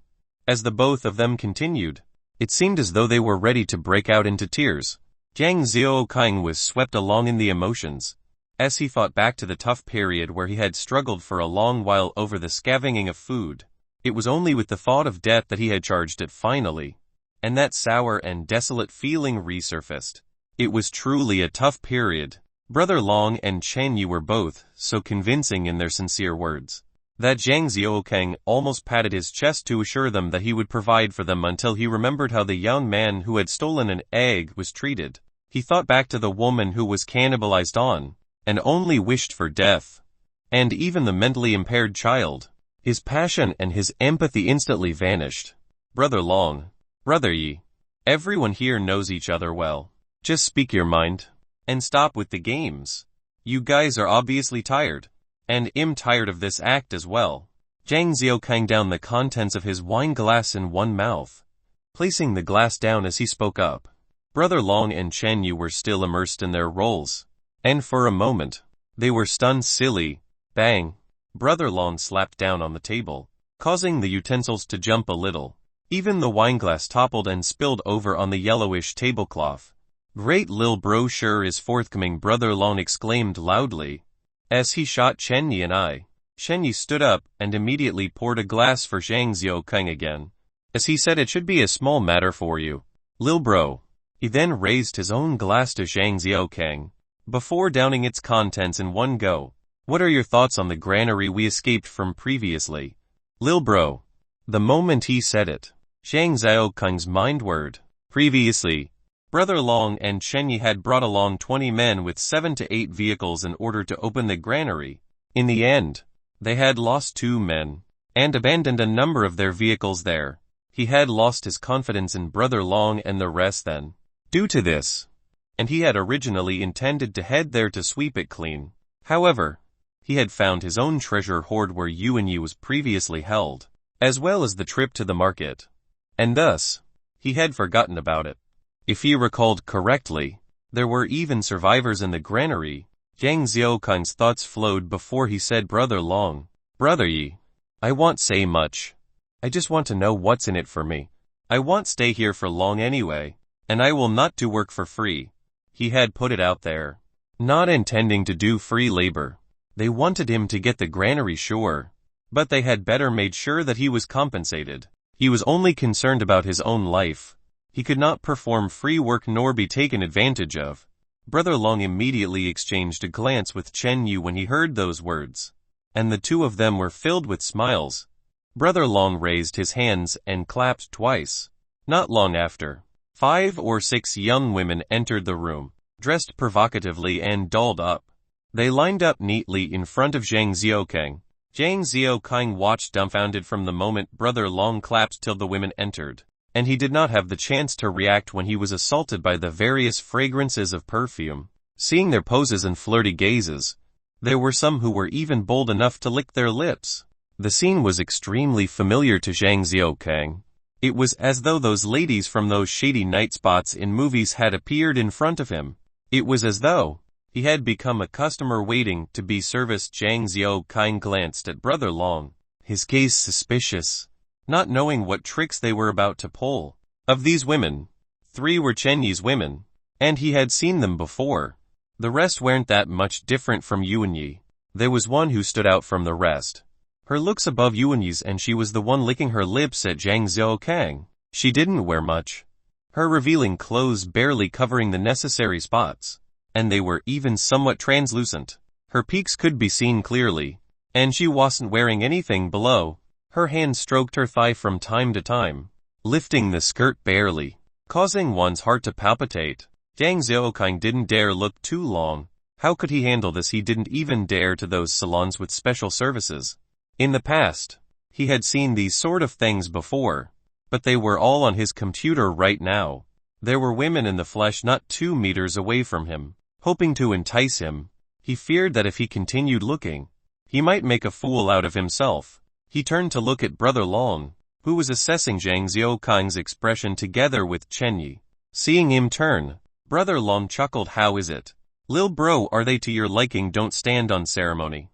As the both of them continued, it seemed as though they were ready to break out into tears. Zhang Xiaoqing was swept along in the emotions, as he thought back to the tough period where he had struggled for a long while over the scavenging of food. It was only with the thought of death that he had charged it finally, and that sour and desolate feeling resurfaced. It was truly a tough period. Brother Long and Chen Yi were both so convincing in their sincere words, that Zhang Xiaoqing almost patted his chest to assure them that he would provide for them until he remembered how the young man who had stolen an egg was treated. He thought back to the woman who was cannibalized on, and only wished for death, and even the mentally impaired child. His passion and his empathy instantly vanished. Brother Long, Brother Yi, everyone here knows each other well. Just speak your mind, and stop with the games. You guys are obviously tired, and I'm tired of this act as well. Zhang Xiaoqing downed the contents of his wine glass in one mouth, placing the glass down as he spoke up. Brother Long and Chen Yu were still immersed in their roles, and for a moment, they were stunned silly. Bang! Brother Long slapped down on the table, causing the utensils to jump a little. Even the wineglass toppled and spilled over on the yellowish tablecloth. Great Lil Bro sure is forthcoming, Brother Long exclaimed loudly, as he shot Chen Yi an eye. Chen Yi stood up and immediately poured a glass for Zhang Xiaoqing again, as he said, it should be a small matter for you, Lil Bro. He then raised his own glass to Zhang Xiaoqing, before downing its contents in one go. What are your thoughts on the granary we escaped from previously, Lil Bro? The moment he said it, Zhang Xiaoqing's mind word. Previously, Brother Long and Chen Yi had brought along 20 men with 7 to 8 vehicles in order to open the granary. In the end, they had lost 2 men, and abandoned a number of their vehicles there. He had lost his confidence in Brother Long and the rest then, due to this, and he had originally intended to head there to sweep it clean. However, he had found his own treasure hoard where Yuan Yi was previously held, as well as the trip to the market, and thus, he had forgotten about it. If he recalled correctly, there were even survivors in the granary. Zhang Xiaoqing's thoughts flowed before he said, Brother Long, Brother Yi, I won't say much. I just want to know what's in it for me. I won't stay here for long anyway, and I will not do work for free. He had put it out there, not intending to do free labor. They wanted him to get the granary, sure, but they had better made sure that he was compensated. He was only concerned about his own life. He could not perform free work nor be taken advantage of. Brother Long immediately exchanged a glance with Chen Yu when he heard those words, and the two of them were filled with smiles. Brother Long raised his hands and clapped twice. Not long after, 5 or 6 young women entered the room, dressed provocatively and dolled up. They lined up neatly in front of Zhang Xiaoqing. Zhang Xiaoqing watched dumbfounded from the moment Brother Long clapped till the women entered, and he did not have the chance to react when he was assaulted by the various fragrances of perfume. Seeing their poses and flirty gazes, there were some who were even bold enough to lick their lips. The scene was extremely familiar to Zhang Xiaoqing. It was as though those ladies from those shady night spots in movies had appeared in front of him. It was as though he had become a customer waiting to be serviced. Zhang Xiaoqing glanced at Brother Long, his gaze suspicious, not knowing what tricks they were about to pull. Of these women, 3 were Chen Yi's women, and he had seen them before. The rest weren't that much different from Yuanyi. There was one who stood out from the rest. Her looks above Yuanyi's, and she was the one licking her lips at Zhang Xiaokang. She didn't wear much. Her revealing clothes barely covering the necessary spots, and they were even somewhat translucent. Her peaks could be seen clearly, and she wasn't wearing anything below. Her hand stroked her thigh from time to time, lifting the skirt barely, causing one's heart to palpitate. Zhang Xiaokang didn't dare look too long. How could he handle this? He didn't even dare to those salons with special services. In the past, he had seen these sort of things before, but they were all on his computer right now. There were women in the flesh not 2 meters away from him, hoping to entice him. He feared that if he continued looking, he might make a fool out of himself. He turned to look at Brother Long, who was assessing Zhang Xiaokang's expression together with Chen Yi. Seeing him turn, Brother Long chuckled. "How is it? Lil bro, are they to your liking? Don't stand on ceremony.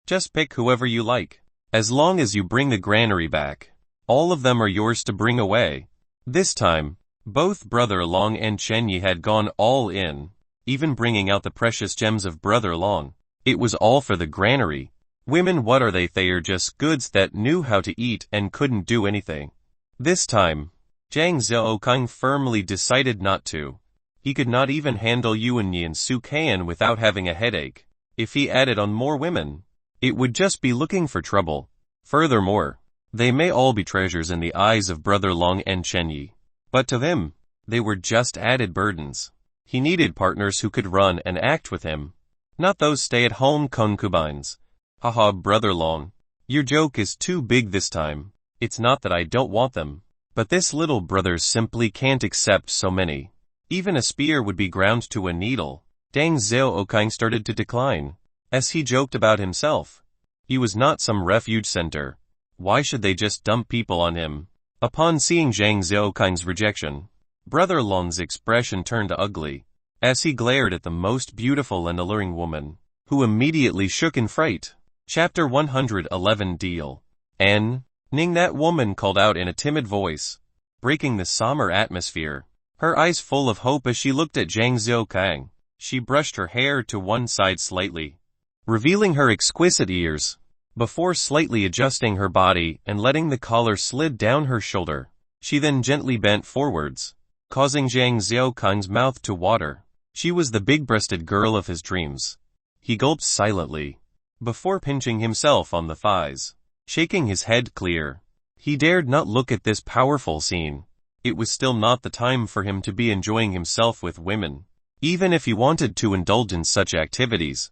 Just pick whoever you like. As long as you bring the granary back, all of them are yours to bring away." This time, both Brother Long and Chen Yi had gone all in, even bringing out the precious gems of Brother Long. It was all for the granary. Women, what are they? They are just goods that knew how to eat and couldn't do anything. This time, Zhang Xiaokang firmly decided not to. He could not even handle Yuanyi and Su Qian without having a headache. If he added on more women, it would just be looking for trouble. Furthermore, they may all be treasures in the eyes of Brother Long and Chen Yi, but to him, they were just added burdens. He needed partners who could run and act with him, not those stay-at-home concubines. Haha, Brother Long, your joke is too big this time. It's not that I don't want them, but this little brother simply can't accept so many. Even a spear would be ground to a needle. Zhang Xiaokang started to decline, as he joked about himself. He was not some refuge center. Why should they just dump people on him? Upon seeing Zhang Xiaokang's rejection, Brother Long's expression turned ugly, as he glared at the most beautiful and alluring woman, who immediately shook in fright. Chapter 111 Deal. Ning, that woman called out in a timid voice, breaking the somber atmosphere. Her eyes full of hope as she looked at Zhang Xiaokang. She brushed her hair to one side slightly, revealing her exquisite ears, before slightly adjusting her body and letting the collar slid down her shoulder. She then gently bent forwards, causing Zhang Xiaokang's mouth to water. She was the big-breasted girl of his dreams. He gulped silently, before pinching himself on the thighs, shaking his head clear. He dared not look at this powerful scene. It was still not the time for him to be enjoying himself with women. Even if he wanted to indulge in such activities,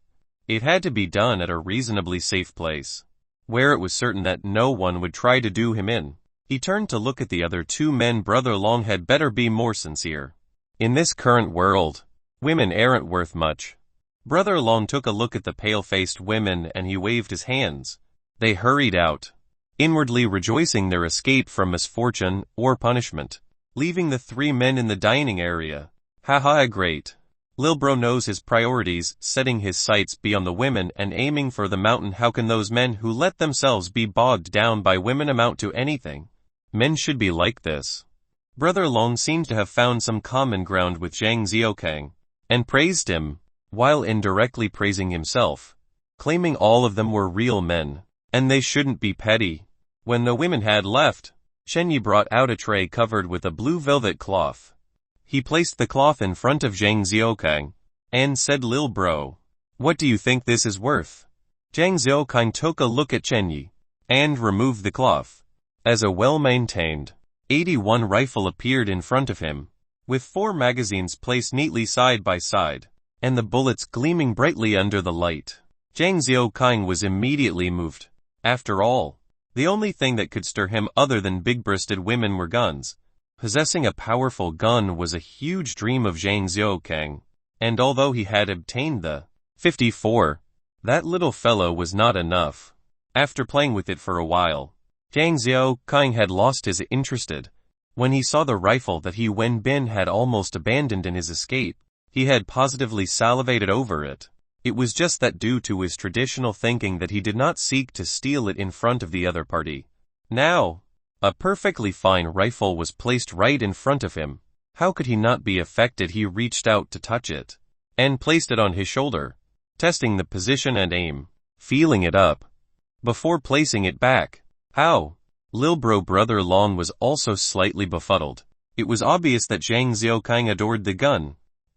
it had to be done at a reasonably safe place, where it was certain that no one would try to do him in. He turned to look at the other 2 men. Brother Long had better be more sincere. In this current world, women aren't worth much. Brother Long took a look at the pale-faced women and he waved his hands. They hurried out, inwardly rejoicing their escape from misfortune or punishment, leaving the 3 men in the dining area. Haha, great. Lil bro knows his priorities, setting his sights beyond the women and aiming for the mountain. How can those men who let themselves be bogged down by women amount to anything? Men should be like this. Brother Long seemed to have found some common ground with Zhang Xiaokang, and praised him, while indirectly praising himself, claiming all of them were real men, and they shouldn't be petty. When the women had left, Chen Yi brought out a tray covered with a blue velvet cloth. He placed the cloth in front of Zhang Xiaokang, and said, "Lil bro, what do you think this is worth?" Zhang Xiaokang took a look at Chen Yi, and removed the cloth. As a well-maintained 81 rifle appeared in front of him, with 4 magazines placed neatly side by side, and the bullets gleaming brightly under the light. Zhang Xiaokang was immediately moved. After all, the only thing that could stir him other than big-breasted women were guns. Possessing a powerful gun was a huge dream of Zhang Xiaokang, and although he had obtained the 54, that little fellow was not enough. After playing with it for a while, Zhang Xiaokang had lost his interest. When he saw the rifle that he Wenbin had almost abandoned in his escape, he had positively salivated over it. It was just that due to his traditional thinking that he did not seek to steal it in front of the other party. Now, a perfectly fine rifle was placed right in front of him. How could he not be affected? He reached out to touch it, and placed it on his shoulder, testing the position and aim, feeling it up, before placing it back. How? Lil Brother Long was also slightly befuddled. It was obvious that Zhang Xiaokang adored the gun.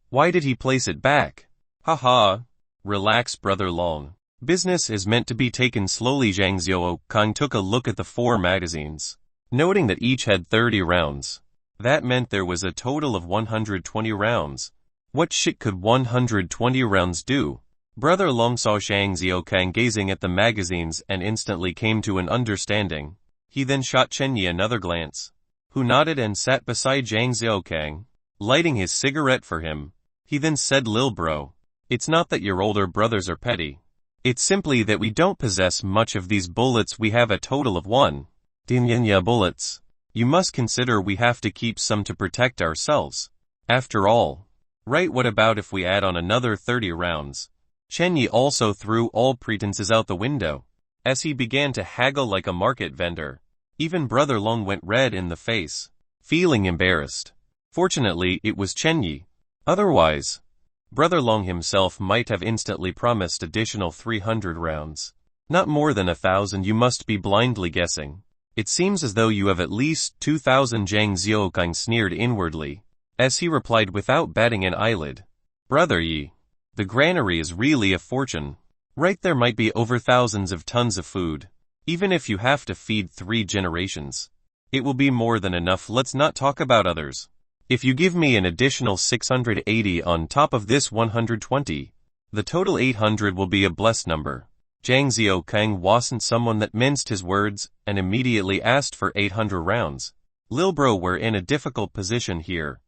Why did he place it back? Haha. Relax, Brother Long. Business is meant to be taken slowly. Zhang Xiaokang took a look at the 4 magazines, noting that each had 30 rounds. That meant there was a total of 120 rounds. What shit could 120 rounds do? Brother Long saw Zhang Xiaokang gazing at the magazines and instantly came to an understanding. He then shot Chen Yi another glance, who nodded and sat beside Zhang Xiaokang, lighting his cigarette for him. He then said, Lil bro, it's not that your older brothers are petty. It's simply that we don't possess much of these bullets. We have a total of 1 dinya bullets. You must consider we have to keep some to protect ourselves. After all. Right, what about if we add on another 30 rounds? Chen Yi also threw all pretenses out the window, as he began to haggle like a market vendor. Even Brother Long went red in the face, feeling embarrassed. Fortunately, it was Chen Yi. Otherwise, Brother Long himself might have instantly promised additional 300 rounds. Not more than 1,000. You must be blindly guessing. It seems as though you have at least 2,000. Zhang Xiaokang sneered inwardly, as he replied without batting an eyelid. Brother Yi, the granary is really a fortune. Right, there might be over thousands of tons of food. Even if you have to feed 3 generations, it will be more than enough. Let's not talk about others. If you give me an additional 680 on top of this 120, the total 800 will be a blessed number. Zhang Xiaokang wasn't someone that minced his words and immediately asked for 800 rounds. Lil bro, we're in a difficult position here.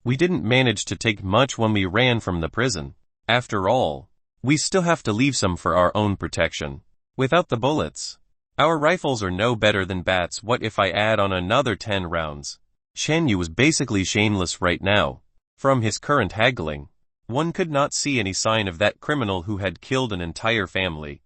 We didn't manage to take much when we ran from the prison. After all, we still have to leave some for our own protection. Without the bullets, our rifles are no better than bats. What if I add on another 10 rounds? Shen Yu was basically shameless right now. From his current haggling, one could not see any sign of that criminal who had killed an entire family.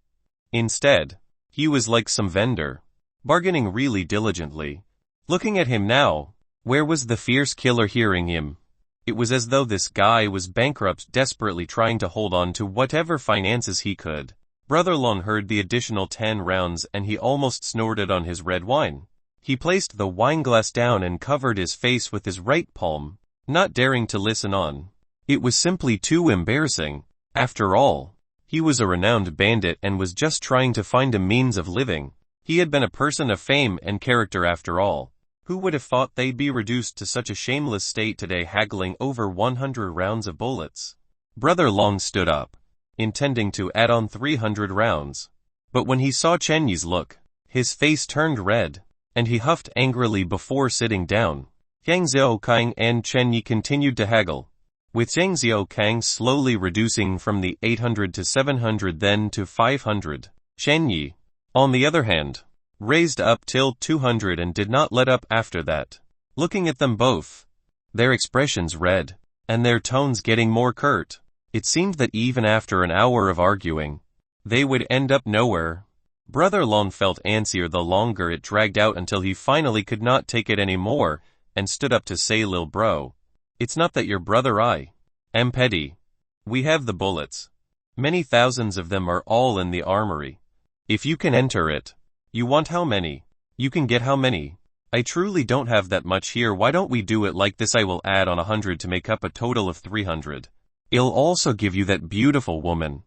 Instead, he was like some vendor, bargaining really diligently. Looking at him now, where was the fierce killer? Hearing him, it was as though this guy was bankrupt, desperately trying to hold on to whatever finances he could. Brother Long heard the additional 10 rounds and he almost snorted on his red wine. He placed the wineglass down and covered his face with his right palm, not daring to listen on. It was simply too embarrassing. After all, he was a renowned bandit and was just trying to find a means of living. He had been a person of fame and character after all. Who would have thought they'd be reduced to such a shameless state today, haggling over 100 rounds of bullets? Brother Long stood up, intending to add on 300 rounds. But when he saw Chen Yi's look, his face turned red, and he huffed angrily before sitting down. Zhang Xiaokang and Chen Yi continued to haggle, with Zhang Xiaokang slowly reducing from the 800 to 700 then to 500. Chen Yi, on the other hand, raised up till 200 and did not let up after that. Looking at them both, their expressions red, and their tones getting more curt, it seemed that even after an hour of arguing, they would end up nowhere. Brother Long felt antsier the longer it dragged out until he finally could not take it anymore and stood up to say, Lil bro, it's not that your brother I am petty. We have the bullets. Many thousands of them are all in the armory. If you can enter it, you want how many? You can get how many? I truly don't have that much here. Why don't we do it like this? I will add on 100 to make up a total of 300. I'll also give you that beautiful woman.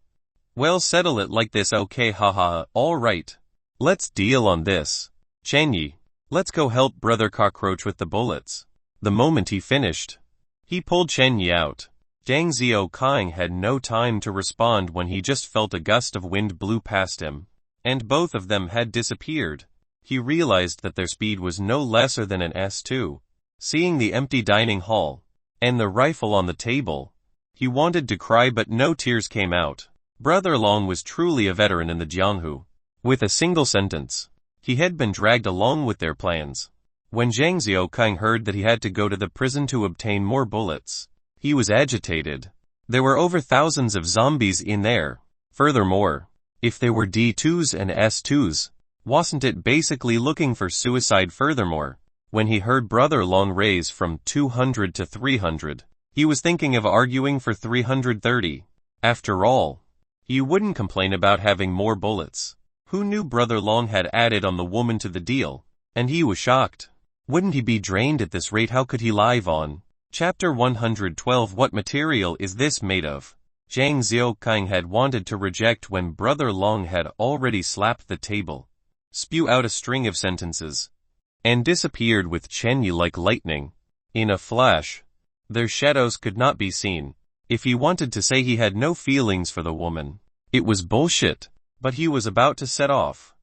Well, settle it like this, okay? Haha, alright. Let's deal on this. Chen Yi, let's go help Brother Cockroach with the bullets. The moment he finished, he pulled Chen Yi out. Zhang Xiaokang had no time to respond when he just felt a gust of wind blew past him, and both of them had disappeared. He realized that their speed was no lesser than an S2. Seeing the empty dining hall, and the rifle on the table, he wanted to cry but no tears came out. Brother Long was truly a veteran in the Jianghu. With a single sentence, he had been dragged along with their plans. When Zhang Xiaokang heard that he had to go to the prison to obtain more bullets, he was agitated. There were over thousands of zombies in there. Furthermore, if they were D2s and S2s, wasn't it basically looking for suicide? Furthermore, when he heard Brother Long raise from 200 to 300, He was thinking of arguing for 330. After all, you wouldn't complain about having more bullets. Who knew Brother Long had added on the woman to the deal? And he was shocked. Wouldn't he be drained at this rate? How could he live on? Chapter 112. What material is this made of? Zhang Xiaokang had wanted to reject when Brother Long had already slapped the table, spew out a string of sentences, and disappeared with Chen Yi like lightning. In a flash, their shadows could not be seen. If he wanted to say he had no feelings for the woman, it was bullshit, but he was about to set off.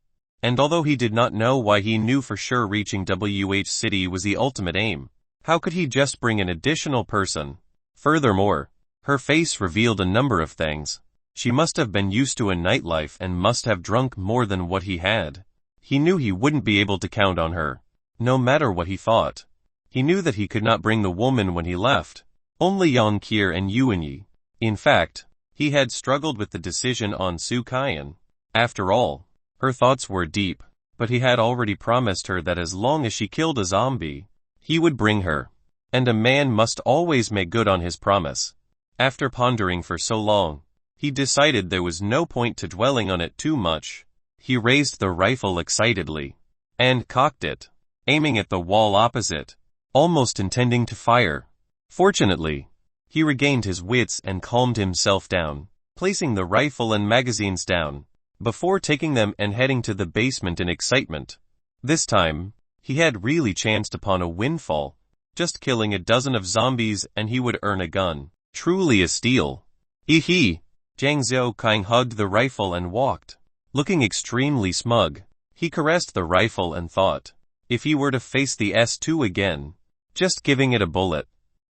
And although he did not know why, he knew for sure reaching WH City was the ultimate aim. How could he just bring an additional person? Furthermore, her face revealed a number of things. She must have been used to a nightlife and must have drunk more than what he had. He knew he wouldn't be able to count on her, no matter what he thought. He knew that he could not bring the woman when he left. Only Yang Qier and Yuan Yi. In fact, he had struggled with the decision on Su Qian. After all, her thoughts were deep, but he had already promised her that as long as she killed a zombie, he would bring her. And a man must always make good on his promise. After pondering for so long, he decided there was no point to dwelling on it too much. He raised the rifle excitedly and cocked it, aiming at the wall opposite, almost intending to fire. Fortunately, he regained his wits and calmed himself down, placing the rifle and magazines down, before taking them and heading to the basement in excitement. This time, he had really chanced upon a windfall, just killing a dozen of zombies and he would earn a gun. Truly a steal. Hee. Zhang Xiaokang hugged the rifle and walked, looking extremely smug. He caressed the rifle and thought, if he were to face the S2 again, just giving it a bullet.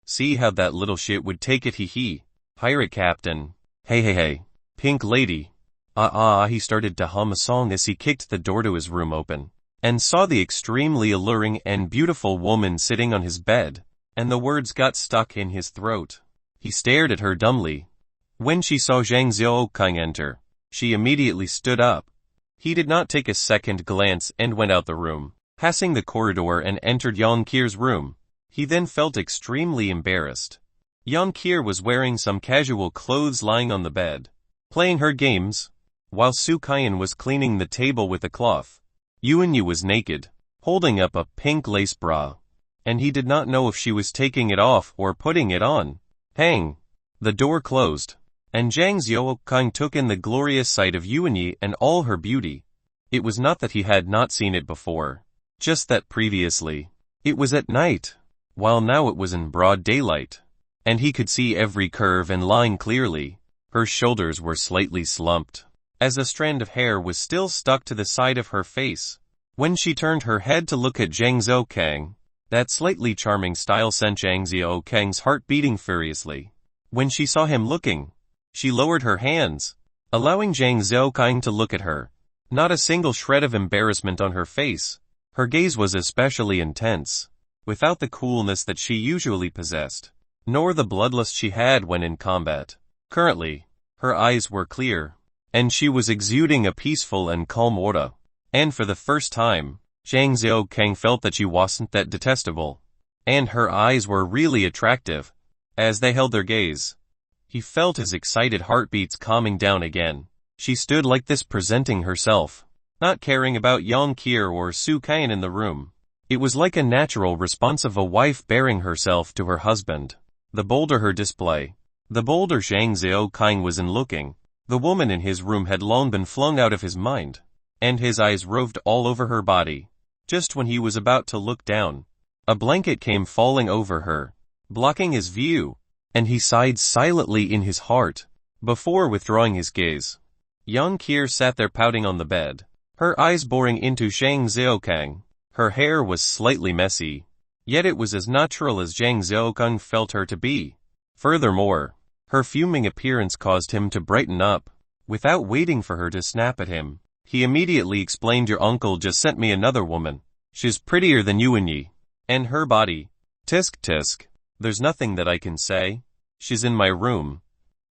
See how that little shit would take it. Hee. Pirate captain. Hey. Pink lady. He started to hum a song as he kicked the door to his room open, and saw the extremely alluring and beautiful woman sitting on his bed, and the words got stuck in his throat. He stared at her dumbly. When she saw Zhang Xiaokang enter, she immediately stood up. He did not take a second glance and went out the room, passing the corridor and entered Yang Qier's room. He then felt extremely embarrassed. Yang Qier was wearing some casual clothes lying on the bed, playing her games, while Su Qian was cleaning the table with a cloth. Yuan Yi was naked, holding up a pink lace bra, and he did not know if she was taking it off or putting it on. Hang! The door closed, and Zhang Xiaokang took in the glorious sight of Yuan Yi and all her beauty. It was not that he had not seen it before, just that previously, it was at night, while now it was in broad daylight, and he could see every curve and line clearly. Her shoulders were slightly slumped, as a strand of hair was still stuck to the side of her face. When she turned her head to look at Zhang Xiaokang, that slightly charming style sent Zhang Xiaokang's heart beating furiously. When she saw him looking, she lowered her hands, allowing Zhang Xiaokang to look at her. Not a single shred of embarrassment on her face. Her gaze was especially intense, without the coolness that she usually possessed, nor the bloodlust she had when in combat. Currently, her eyes were clear, and she was exuding a peaceful and calm aura. And for the first time, Zhang Xiaokang felt that she wasn't that detestable. And her eyes were really attractive. As they held their gaze, he felt his excited heartbeats calming down again. She stood like this, presenting herself, not caring about Yang Qier or Su Qian in the room. It was like a natural response of a wife bearing herself to her husband. The bolder her display, the bolder Zhang Xiaokang was in looking. The woman in his room had long been flung out of his mind, and his eyes roved all over her body. Just when he was about to look down, a blanket came falling over her, blocking his view, and he sighed silently in his heart, before withdrawing his gaze. Yang Qier sat there pouting on the bed, her eyes boring into Zhang Xiaokang. Her hair was slightly messy, yet it was as natural as Zhang Xiaokang felt her to be. Furthermore, her fuming appearance caused him to brighten up. Without waiting for her to snap at him, he immediately explained, "Your uncle just sent me another woman. She's prettier than Yuan Yi. And her body. Tisk. There's nothing that I can say. She's in my room."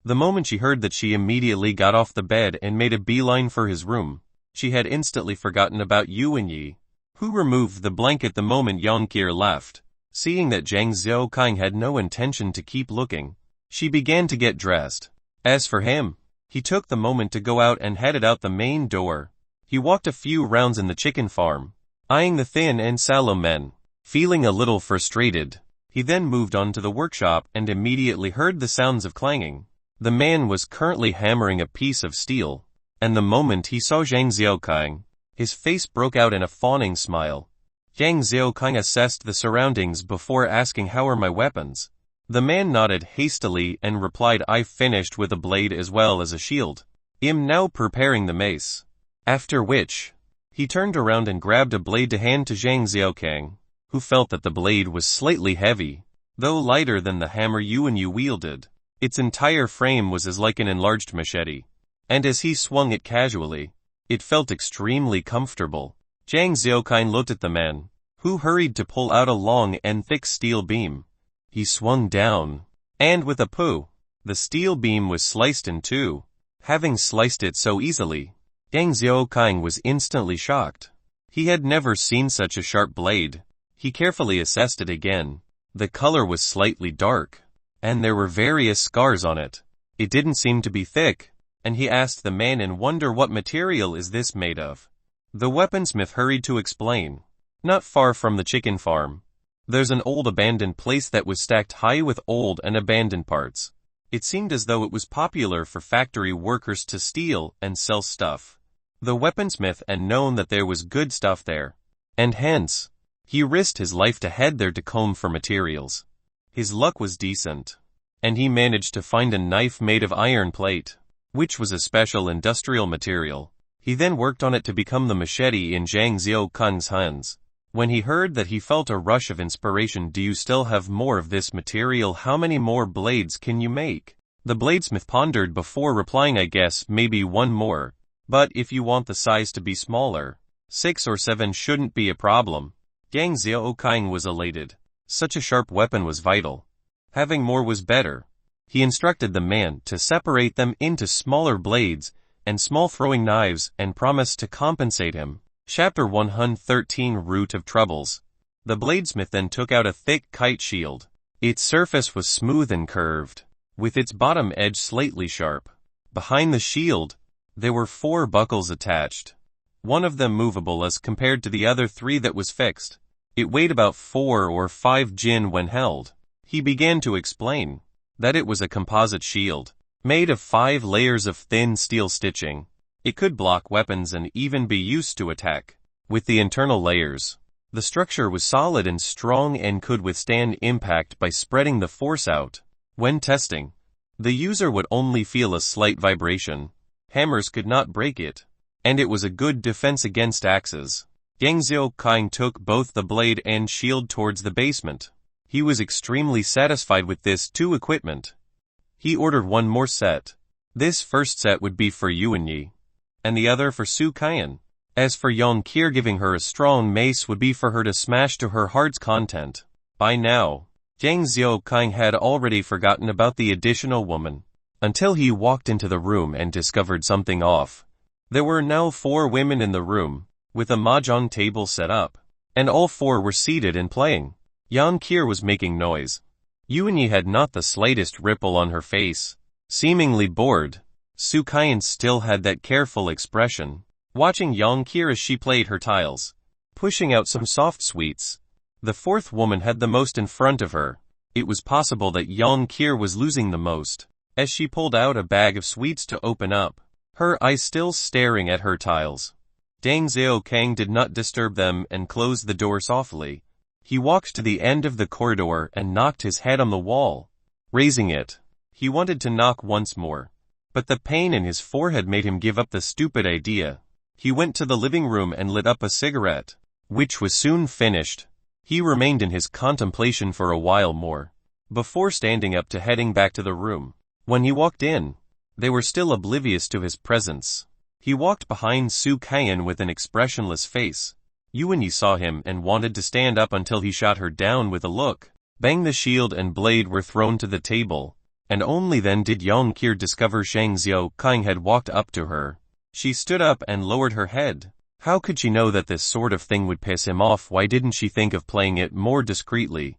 The moment she heard that, she immediately got off the bed and made a beeline for his room. She had instantly forgotten about Yuan Yi, who removed the blanket the moment Yang Qier left. Seeing that Zhang Xiaokang had no intention to keep looking, she began to get dressed. As for him, he took the moment to go out and headed out the main door. He walked a few rounds in the chicken farm, eyeing the thin and sallow men. Feeling a little frustrated, he then moved on to the workshop and immediately heard the sounds of clanging. The man was currently hammering a piece of steel, and the moment he saw Zhang Xiaokang, his face broke out in a fawning smile. Zhang Xiaokang assessed the surroundings before asking, "How are my weapons?" The man nodded hastily and replied, "I've finished with a blade as well as a shield. I'm now preparing the mace." After which, he turned around and grabbed a blade to hand to Zhang Xiaokang, who felt that the blade was slightly heavy, though lighter than the hammer Yuanyu wielded. Its entire frame was as like an enlarged machete, and as he swung it casually, it felt extremely comfortable. Zhang Xiaokang looked at the man, who hurried to pull out a long and thick steel beam. He swung down, and with a pooh, the steel beam was sliced in two. Having sliced it so easily, Zhang Xiaokang was instantly shocked. He had never seen such a sharp blade. He carefully assessed it again. The color was slightly dark, and there were various scars on it. It didn't seem to be thick, and he asked the man in wonder, "What material is this made of?" The weaponsmith hurried to explain. "Not far from the chicken farm, there's an old abandoned place that was stacked high with old and abandoned parts. It seemed as though it was popular for factory workers to steal and sell stuff. The weaponsmith had known that there was good stuff there, and hence, he risked his life to head there to comb for materials. His luck was decent, and he managed to find a knife made of iron plate, which was a special industrial material. He then worked on it to become the machete in Zhang Xiaokang's hands. When he heard that, he felt a rush of inspiration. "Do you still have more of this material? How many more blades can you make?" The bladesmith pondered before replying, "I guess maybe one more, but if you want the size to be smaller, 6 or 7 shouldn't be a problem." Zhang Xiaokang was elated. Such a sharp weapon was vital. Having more was better. He instructed the man to separate them into smaller blades and small throwing knives and promised to compensate him. Chapter 113, Root of Troubles. The bladesmith then took out a thick kite shield. Its surface was smooth and curved, with its bottom edge slightly sharp. Behind the shield, there were 4 buckles attached, one of them movable as compared to the other 3 that was fixed. It weighed about 4 or 5 jin when held. He began to explain that it was a composite shield, made of 5 layers of thin steel stitching. It could block weapons and even be used to attack. With the internal layers, the structure was solid and strong and could withstand impact by spreading the force out. When testing, the user would only feel a slight vibration. Hammers could not break it, and it was a good defense against axes. Zhang Xiaokang took both the blade and shield towards the basement. He was extremely satisfied with this 2 equipment. He ordered 1 more set. This first set would be for Yuanyi, and the other for Su Kaiyan. As for Yang Qir, giving her a strong mace would be for her to smash to her heart's content. By now, Zhang Xiaokang had already forgotten about the additional woman, until he walked into the room and discovered something off. There were now 4 women in the room, with a mahjong table set up, and all 4 were seated and playing. Yang Qir was making noise. Yuanyi had not the slightest ripple on her face, seemingly bored. Su Kaiyan still had that careful expression, watching Yang Qir as she played her tiles, pushing out some soft sweets. The 4th woman had the most in front of her. It was possible that Yang Qir was losing the most, as she pulled out a bag of sweets to open up, her eyes still staring at her tiles. Zhang Xiaokang did not disturb them and closed the door softly. He walked to the end of the corridor and knocked his head on the wall. Raising it, he wanted to knock once more, but the pain in his forehead made him give up the stupid idea. He went to the living room and lit up a cigarette, which was soon finished. He remained in his contemplation for a while more, before standing up to heading back to the room. When he walked in, they were still oblivious to his presence. He walked behind Su Kaiyan with an expressionless face. Yuanyi saw him and wanted to stand up until he shot her down with a look. Bang! The shield and blade were thrown to the table, and only then did Yang Qir discover Zhang Xiaokang had walked up to her. She stood up and lowered her head. How could she know that this sort of thing would piss him off? Why didn't she think of playing it more discreetly?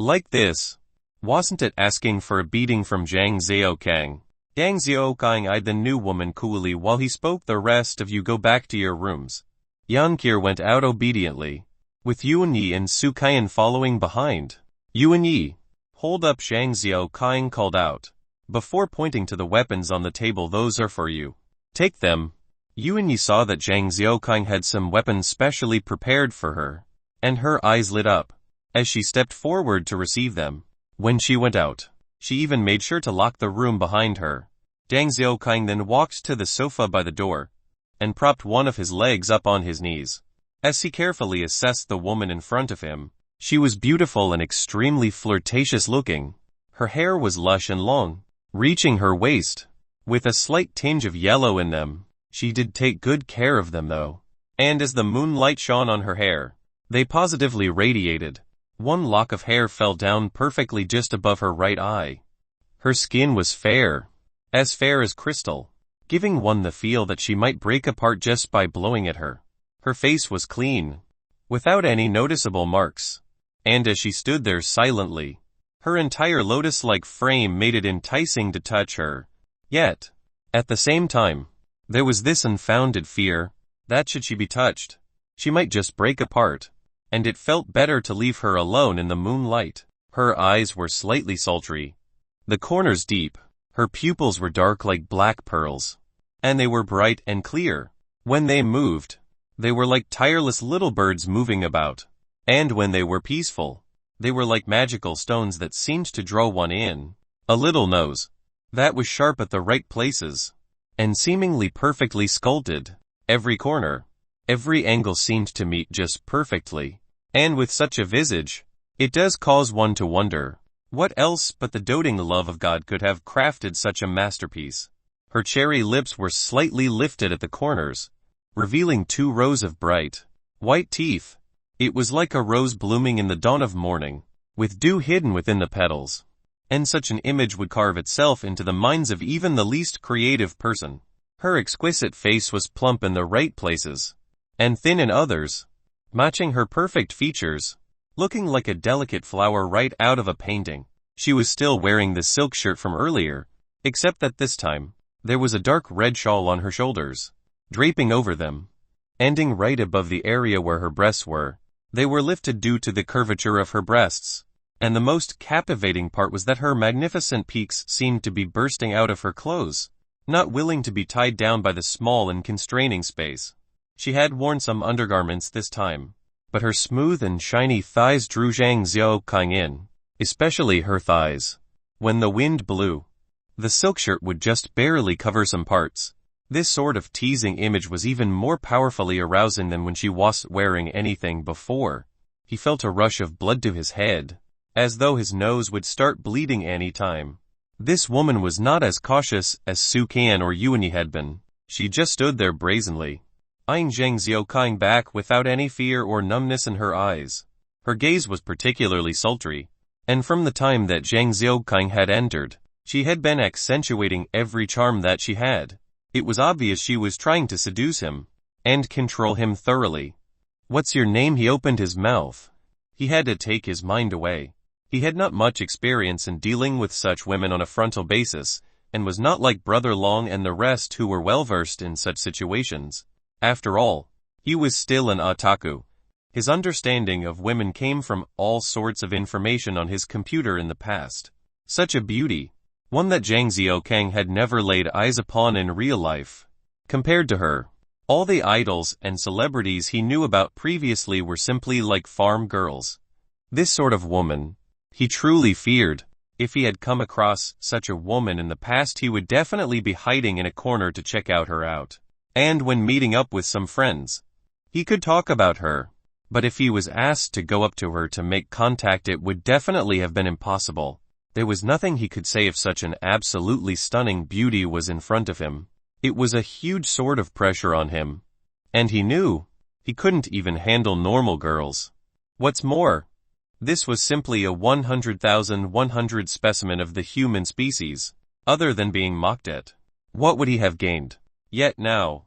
Like this. Wasn't it asking for a beating from Zhang Xiaokang? Zhang Xiaokang eyed the new woman coolly while he spoke. The rest of you go back to your rooms. Yan Qir went out obediently, with Yuan Yi and Su Qian following behind. Yuan Yi, hold up, Zhang Xiaokang called out, before pointing to the weapons on the table. Those are for you. Take them. Yuan Yi saw that Zhang Xiaokang had some weapons specially prepared for her, and her eyes lit up as she stepped forward to receive them. When she went out, she even made sure to lock the room behind her. Zhang Xiaokang then walked to the sofa by the door and propped one of his legs up on his knees. As he carefully assessed the woman in front of him, she was beautiful and extremely flirtatious looking. Her hair was lush and long, reaching her waist, with a slight tinge of yellow in them. She did take good care of them though, and as the moonlight shone on her hair, they positively radiated. One lock of hair fell down perfectly just above her right eye. Her skin was fair as crystal, giving one the feel that she might break apart just by blowing at her. Her face was clean, without any noticeable marks, and as she stood there silently, her entire lotus-like frame made it enticing to touch her. Yet, at the same time, there was this unfounded fear that should she be touched, she might just break apart, and it felt better to leave her alone in the moonlight. Her eyes were slightly sultry, the corners deep, her pupils were dark like black pearls, and they were bright and clear. When they moved, they were like tireless little birds moving about, and when they were peaceful, they were like magical stones that seemed to draw one in. A little nose that was sharp at the right places, and seemingly perfectly sculpted. Every corner, every angle seemed to meet just perfectly. And with such a visage, it does cause one to wonder, what else but the doting love of God could have crafted such a masterpiece? Her cherry lips were slightly lifted at the corners, revealing 2 rows of bright, white teeth. It was like a rose blooming in the dawn of morning, with dew hidden within the petals. And such an image would carve itself into the minds of even the least creative person. Her exquisite face was plump in the right places, and thin in others, matching her perfect features, looking like a delicate flower right out of a painting. She was still wearing the silk shirt from earlier, except that this time, there was a dark red shawl on her shoulders, draping over them, ending right above the area where her breasts were. They were lifted due to the curvature of her breasts, and the most captivating part was that her magnificent peaks seemed to be bursting out of her clothes, not willing to be tied down by the small and constraining space. She had worn some undergarments this time, but her smooth and shiny thighs drew Zhang Xiaokang in, especially her thighs. When the wind blew, the silk shirt would just barely cover some parts. This sort of teasing image was even more powerfully arousing than when she wasn't wearing anything before. He felt a rush of blood to his head, as though his nose would start bleeding any time. This woman was not as cautious as Su Qian or Yuan Yi had been. She just stood there brazenly, eyeing Zhang Xiaokang back without any fear or numbness in her eyes. Her gaze was particularly sultry, and from the time that Zhang Xiaokang had entered, she had been accentuating every charm that she had. It was obvious she was trying to seduce him, and control him thoroughly. "What's your name?" He opened his mouth. He had to take his mind away. He had not much experience in dealing with such women on a frontal basis, and was not like Brother Long and the rest who were well versed in such situations. After all, he was still an otaku. His understanding of women came from all sorts of information on his computer in the past. Such a beauty, one that Zhang Xiaokang had never laid eyes upon in real life. Compared to her, all the idols and celebrities he knew about previously were simply like farm girls. This sort of woman, he truly feared. If he had come across such a woman in the past, he would definitely be hiding in a corner to check her out. And when meeting up with some friends, he could talk about her. But if he was asked to go up to her to make contact, it would definitely have been impossible. There was nothing he could say if such an absolutely stunning beauty was in front of him. It was a huge sort of pressure on him. And he knew he couldn't even handle normal girls. What's more, this was simply a 100,100 specimen of the human species. Other than being mocked at, what would he have gained? Yet now,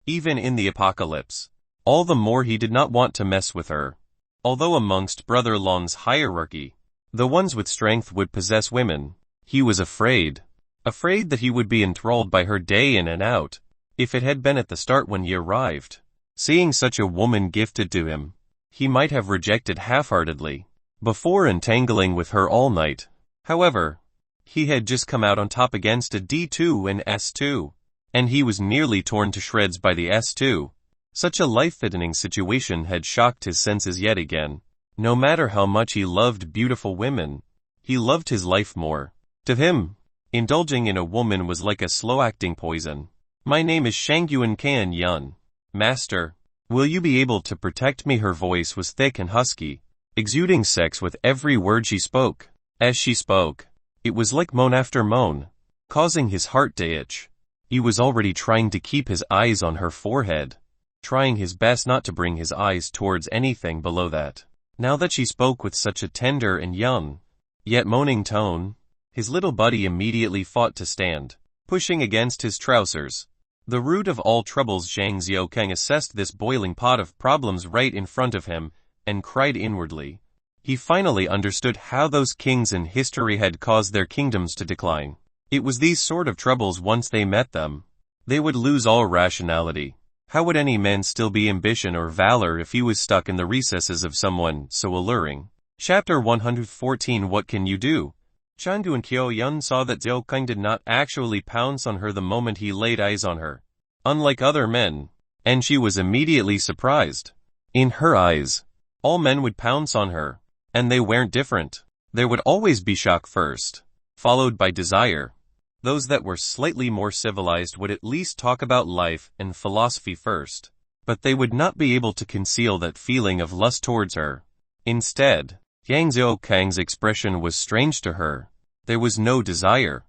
even in the apocalypse, all the more he did not want to mess with her. Although amongst Brother Long's hierarchy, The ones with strength would possess women. He was afraid. Afraid that he would be enthralled by her day in and out. If it had been at the start when he arrived, seeing such a woman gifted to him, he might have rejected half-heartedly, before entangling with her all night. However, he had just come out on top against a D2 and S2, and he was nearly torn to shreds by the S2. Such a life-threatening situation had shocked his senses yet again. No matter how much he loved beautiful women, he loved his life more. To him, indulging in a woman was like a slow-acting poison. My name is Shangyuan Kan Yun. Master, will you be able to protect me? Her voice was thick and husky, exuding sex with every word she spoke. As she spoke, it was like moan after moan, causing his heart to itch. He was already trying to keep his eyes on her forehead, trying his best not to bring his eyes towards anything below that. Now that she spoke with such a tender and young, yet moaning tone, his little buddy immediately fought to stand, pushing against his trousers. The root of all troubles. Zhang Xiaokang assessed this boiling pot of problems right in front of him, and cried inwardly. He finally understood how those kings in history had caused their kingdoms to decline. It was these sort of troubles. Once they met them, they would lose all rationality. How would any man still be ambition or valor if he was stuck in the recesses of someone so alluring? Chapter 114. What can you do? Changu and Kyo Yun saw that Zhou Kang did not actually pounce on her the moment he laid eyes on her, unlike other men, and she was immediately surprised. In her eyes, all men would pounce on her, and they weren't different. There would always be shock first, followed by desire. Those that were slightly more civilized would at least talk about life and philosophy first, but they would not be able to conceal that feeling of lust towards her. Instead, Yang Xiaokang's expression was strange to her. There was no desire,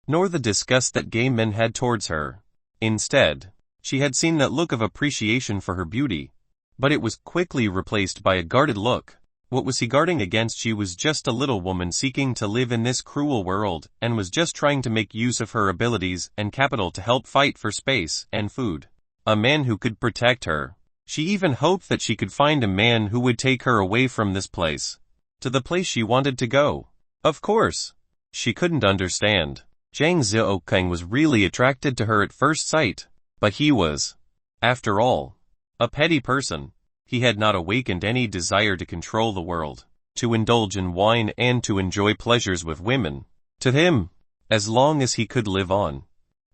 nor the disgust that gay men had towards her. Instead, she had seen that look of appreciation for her beauty, but it was quickly replaced by a guarded look. What was he guarding against? She was just a little woman seeking to live in this cruel world, and was just trying to make use of her abilities and capital to help fight for space and food. A man who could protect her. She even hoped that she could find a man who would take her away from this place, to the place she wanted to go. Of course, she couldn't understand. Zhang Xiaokang was really attracted to her at first sight, but he was, after all, a petty person. He had not awakened any desire to control the world, to indulge in wine and to enjoy pleasures with women. To him, as long as he could live on,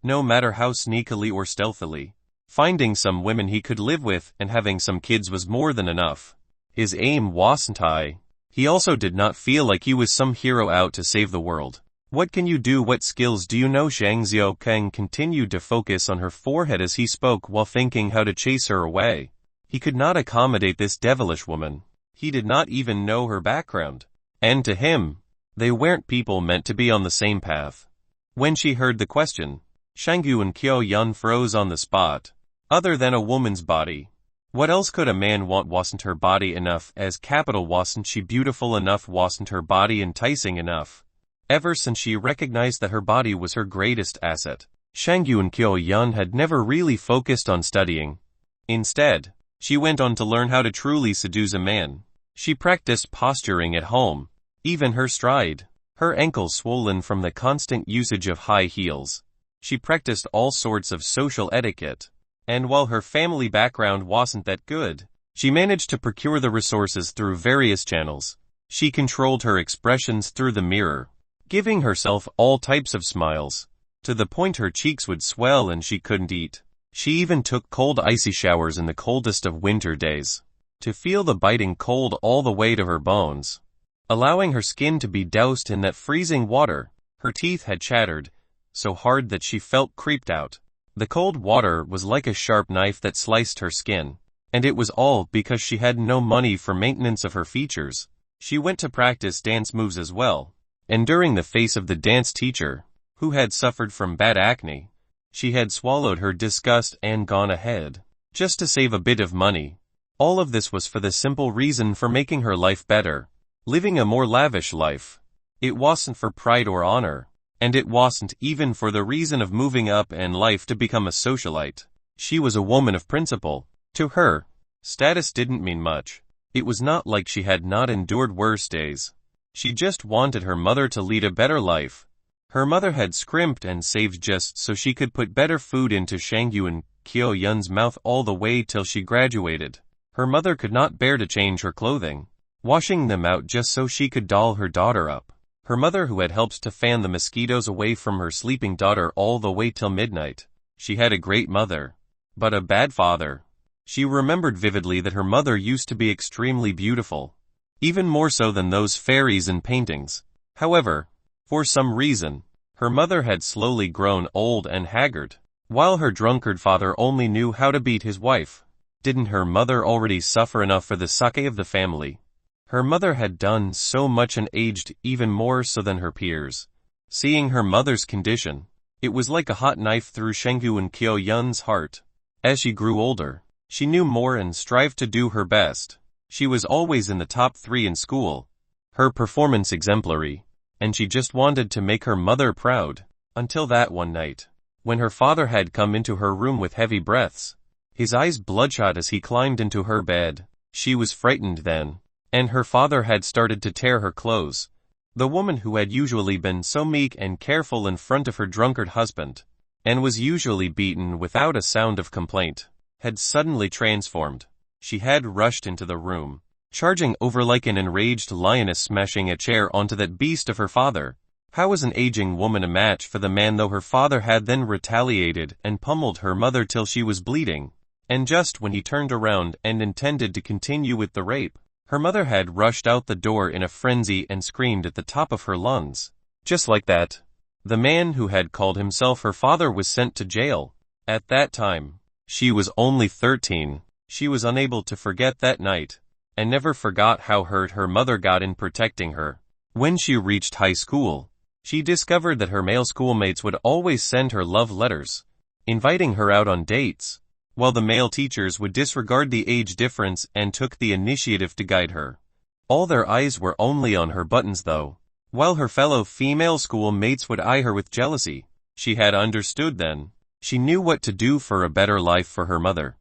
no matter how sneakily or stealthily, finding some women he could live with and having some kids was more than enough. His aim wasn't high. He also did not feel like he was some hero out to save the world. What can you do? What skills do you know? Zhang Xiaokang continued to focus on her forehead as he spoke while thinking how to chase her away. He could not accommodate this devilish woman. He did not even know her background. And to him, they weren't people meant to be on the same path. When she heard the question, Shanggu and Kyo Yun froze on the spot. Other than a woman's body, what else could a man want? Wasn't her body enough as capital? Wasn't she beautiful enough? Wasn't her body enticing enough? Ever since she recognized that her body was her greatest asset, Shanggu and Kyo Yun had never really focused on studying. Instead, she went on to learn how to truly seduce a man. She practiced posturing at home, even her stride, her ankles swollen from the constant usage of high heels. She practiced all sorts of social etiquette, and while her family background wasn't that good, she managed to procure the resources through various channels. She controlled her expressions through the mirror, giving herself all types of smiles, to the point her cheeks would swell and she couldn't eat. She even took cold icy showers in the coldest of winter days, to feel the biting cold all the way to her bones, allowing her skin to be doused in that freezing water. Her teeth had chattered, so hard that she felt creeped out. The cold water was like a sharp knife that sliced her skin, and it was all because she had no money for maintenance of her features. She went to practice dance moves as well, and during the face of the dance teacher, who had suffered from bad acne, she had swallowed her disgust and gone ahead, just to save a bit of money. All of this was for the simple reason for making her life better, living a more lavish life. It wasn't for pride or honor, and it wasn't even for the reason of moving up in life to become a socialite. She was a woman of principle. To her, status didn't mean much. It was not like she had not endured worse days. She just wanted her mother to lead a better life. Her mother had scrimped and saved just so she could put better food into Shangyu and Kyo-yun's mouth all the way till she graduated. Her mother could not bear to change her clothing, washing them out just so she could doll her daughter up. Her mother, who had helped to fan the mosquitoes away from her sleeping daughter all the way till midnight. She had a great mother, but a bad father. She remembered vividly that her mother used to be extremely beautiful, even more so than those fairies in paintings. However, for some reason, her mother had slowly grown old and haggard, while her drunkard father only knew how to beat his wife. Didn't her mother already suffer enough for the sake of the family? Her mother had done so much and aged even more so than her peers. Seeing her mother's condition, it was like a hot knife through Shangyu and Kyo-yun's heart. As she grew older, she knew more and strived to do her best. She was always in the top 3 in school, her performance exemplary, and she just wanted to make her mother proud, until that one night, when her father had come into her room with heavy breaths, his eyes bloodshot as he climbed into her bed. She was frightened then, and her father had started to tear her clothes. The woman who had usually been so meek and careful in front of her drunkard husband, and was usually beaten without a sound of complaint, had suddenly transformed. She had rushed into the room, charging over like an enraged lioness, smashing a chair onto that beast of her father. How was an aging woman a match for the man, though her father had then retaliated and pummeled her mother till she was bleeding? And just when he turned around and intended to continue with the rape, her mother had rushed out the door in a frenzy and screamed at the top of her lungs. Just like that, the man who had called himself her father was sent to jail. At that time, she was only 13. She was unable to forget that night, and never forgot how hurt her mother got in protecting her. When she reached high school, she discovered that her male schoolmates would always send her love letters, inviting her out on dates, while the male teachers would disregard the age difference and took the initiative to guide her. All their eyes were only on her buttons though, while her fellow female schoolmates would eye her with jealousy. She had understood then. She knew what to do for a better life for her mother.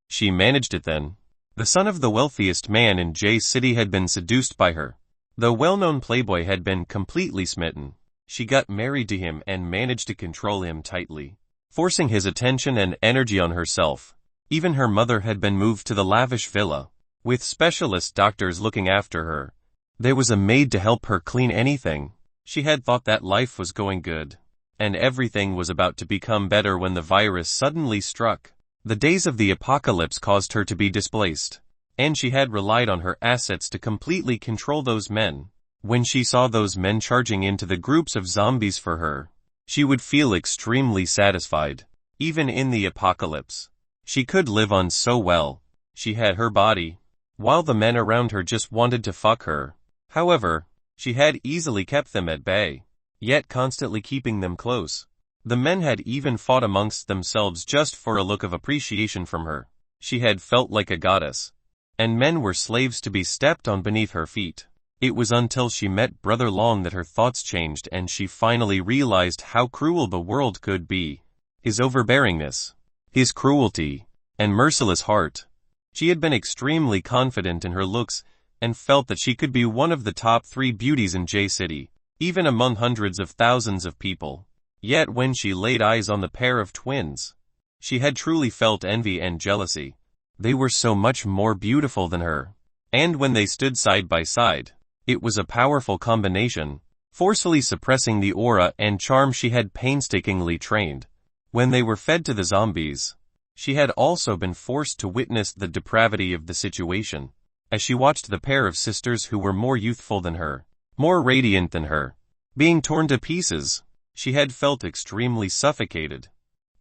She managed it then. The son of the wealthiest man in J City had been seduced by her. The well-known playboy had been completely smitten. She got married to him and managed to control him tightly, forcing his attention and energy on herself. Even her mother had been moved to the lavish villa, with specialist doctors looking after her. There was a maid to help her clean anything. She had thought that life was going good, and everything was about to become better when the virus suddenly struck. The days of the apocalypse caused her to be displaced, and she had relied on her assets to completely control those men. When she saw those men charging into the groups of zombies for her, she would feel extremely satisfied. Even in the apocalypse, she could live on so well. She had her body, while the men around her just wanted to fuck her. However, she had easily kept them at bay, yet constantly keeping them close. The men had even fought amongst themselves just for a look of appreciation from her. She had felt like a goddess, and men were slaves to be stepped on beneath her feet. It was until she met Brother Long that her thoughts changed and she finally realized how cruel the world could be. His overbearingness, his cruelty, and merciless heart. She had been extremely confident in her looks and felt that she could be one of the top 3 beauties in J City, even among hundreds of thousands of people. Yet when she laid eyes on the pair of twins, she had truly felt envy and jealousy. They were so much more beautiful than her. And when they stood side by side, it was a powerful combination, forcefully suppressing the aura and charm she had painstakingly trained. When they were fed to the zombies, she had also been forced to witness the depravity of the situation. As she watched the pair of sisters who were more youthful than her, more radiant than her, being torn to pieces, she had felt extremely suffocated,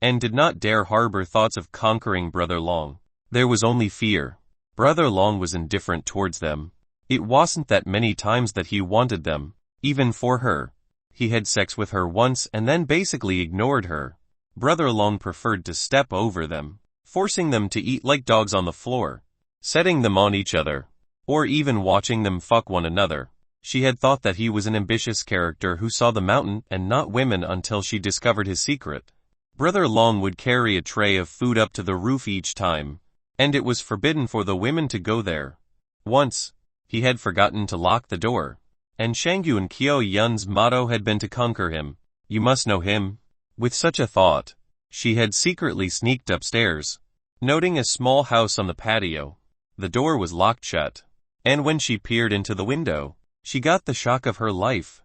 and did not dare harbor thoughts of conquering Brother Long. There was only fear. Brother Long was indifferent towards them. It wasn't that many times that he wanted them, even for her. He had sex with her once and then basically ignored her. Brother Long preferred to step over them, forcing them to eat like dogs on the floor, setting them on each other, or even watching them fuck one another. She had thought that he was an ambitious character who saw the mountain and not women until she discovered his secret. Brother Long would carry a tray of food up to the roof each time, and it was forbidden for the women to go there. Once, he had forgotten to lock the door, and Shangyun Kyo Yun's motto had been to conquer him. You must know him. With such a thought, she had secretly sneaked upstairs, noting a small house on the patio. The door was locked shut, and when she peered into the window, she got the shock of her life.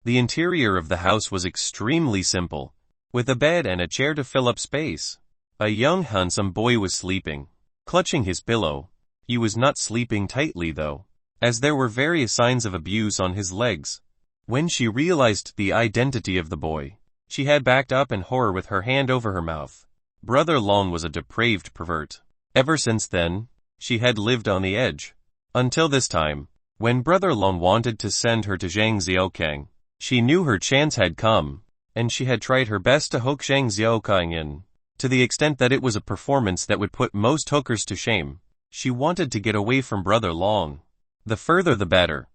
The interior of the house was extremely simple, with a bed and a chair to fill up space. A young handsome boy was sleeping, clutching his pillow. He was not sleeping tightly though, as there were various signs of abuse on his legs. When she realized the identity of the boy, she had backed up in horror with her hand over her mouth. Brother Long was a depraved pervert. Ever since then, she had lived on the edge. Until this time, when Brother Long wanted to send her to Zhang Xiaokang, she knew her chance had come, and she had tried her best to hook Zhang Xiaokang in, to the extent that it was a performance that would put most hookers to shame. She wanted to get away from Brother Long. The further the better.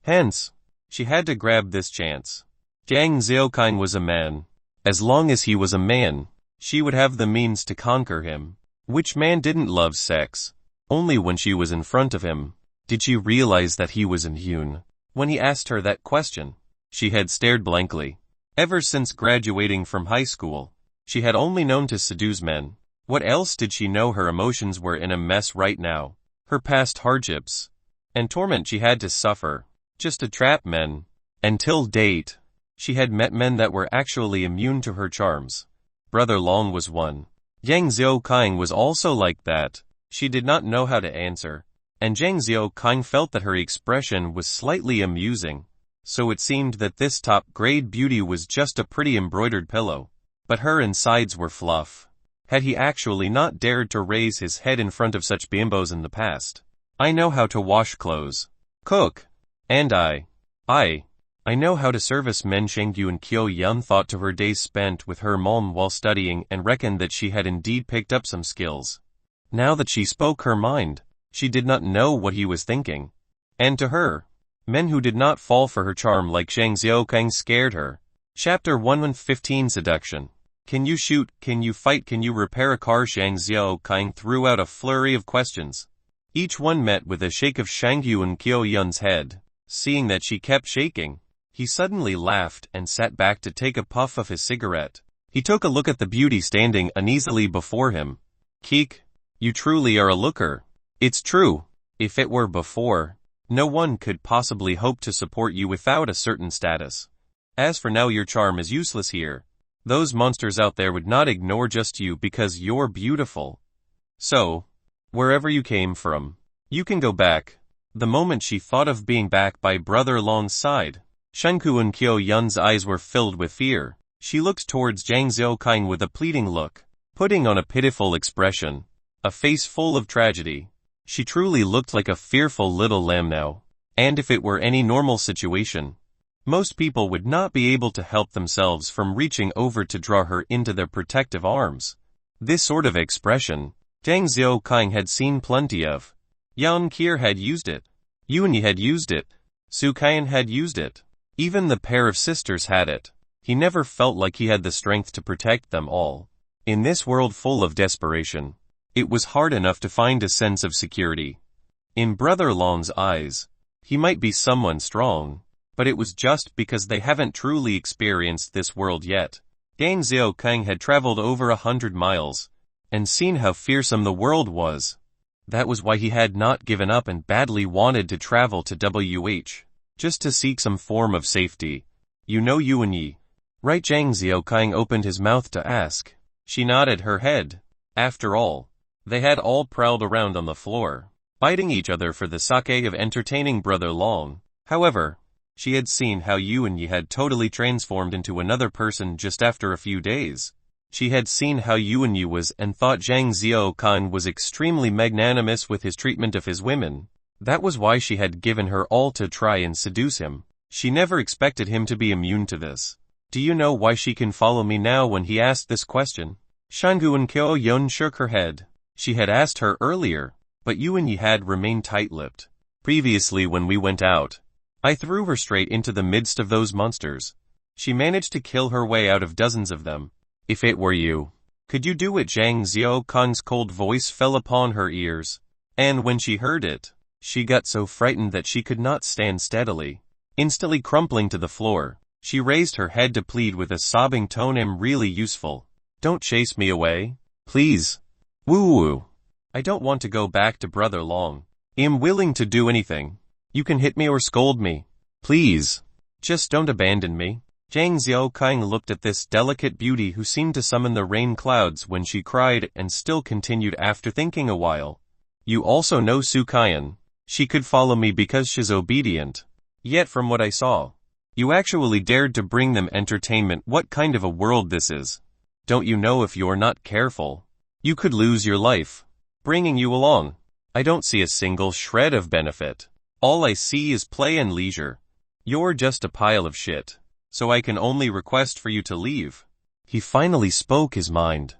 Hence, she had to grab this chance. Zhang Xiaokang was a man. As long as he was a man, she would have the means to conquer him. Which man didn't love sex? Only when she was in front of him did she realize that he was inhuman. When he asked her that question, she had stared blankly. Ever since graduating from high school, she had only known to seduce men. What else did she know? Her emotions were in a mess right now. Her past hardships and torment she had to suffer, just to trap men. Until date, she had met men that were actually immune to her charms. Brother Long was one. Zhang Xiaokang was also like that. She did not know how to answer, and Zhang Xiaokang felt that her expression was slightly amusing. So it seemed that this top-grade beauty was just a pretty embroidered pillow. But her insides were fluff. Had he actually not dared to raise his head in front of such bimbos in the past? I know how to wash clothes, cook, and I know how to service men. Shangyun Kyo Yun thought to her days spent with her mom while studying and reckoned that she had indeed picked up some skills. Now that she spoke her mind, she did not know what he was thinking. And to her, men who did not fall for her charm like Zhang Xiaokang scared her. Chapter 115 Seduction. Can you shoot? Can you fight? Can you repair a car? Zhang Xiaokang threw out a flurry of questions. Each one met with a shake of Shangyun Kyo Yun's head. Seeing that she kept shaking, he suddenly laughed and sat back to take a puff of his cigarette. He took a look at the beauty standing uneasily before him. Keek, you truly are a looker. It's true. If it were before, no one could possibly hope to support you without a certain status. As for now, your charm is useless here. Those monsters out there would not ignore just you because you're beautiful. So, wherever you came from, you can go back. The moment she thought of being back by Brother Long's side, Shangyun Kyo Yun's eyes were filled with fear. She looked towards Zhang Xiaokang with a pleading look, putting on a pitiful expression, a face full of tragedy. She truly looked like a fearful little lamb now. And if it were any normal situation, most people would not be able to help themselves from reaching over to draw her into their protective arms. This sort of expression, Zhang Xiaokang had seen plenty of. Yan Kier had used it. Yunyi had used it. Su Kaiyan had used it. Even the pair of sisters had it. He never felt like he had the strength to protect them all. In this world full of desperation, it was hard enough to find a sense of security. In Brother Long's eyes, he might be someone strong, but it was just because they haven't truly experienced this world yet. Zhang Xiaokang had traveled over 100 miles, and seen how fearsome the world was. That was why he had not given up and badly wanted to travel to WH, just to seek some form of safety. You know Yunyi, right? Zhang Xiaokang opened his mouth to ask. She nodded her head. After all, they had all prowled around on the floor, biting each other for the sake of entertaining Brother Long. However, she had seen how Yunyi had totally transformed into another person just after a few days. She had seen how Yunyi was and thought Zhang Xiaokang was extremely magnanimous with his treatment of his women. That was why she had given her all to try and seduce him. She never expected him to be immune to this. Do you know why she can follow me now? When he asked this question, Shangyun Kyo Yun shook her head. She had asked her earlier, but Yunyi had remained tight-lipped. Previously when we went out, I threw her straight into the midst of those monsters. She managed to kill her way out of dozens of them. If it were you, could you do it? Zhang Xiaokang's cold voice fell upon her ears, and when she heard it, she got so frightened that she could not stand steadily. instantly crumpling to the floor. She raised her head to plead with a sobbing tone, "I'm really useful. Don't chase me away. Please. Woo-woo. I don't want to go back to Brother Long. I'm willing to do anything. You can hit me or scold me. Please. Just don't abandon me." Zhang Xiaokang looked at this delicate beauty who seemed to summon the rain clouds when she cried, and still continued after thinking a while. "You also know Su Kaiyan. She could follow me because she's obedient. Yet from what I saw, you actually dared to bring them entertainment. What kind of a world this is? Don't you know if you're not careful, you could lose your life? Bringing you along, I don't see a single shred of benefit. All I see is play and leisure. You're just a pile of shit. So I can only request for you to leave." He finally spoke his mind,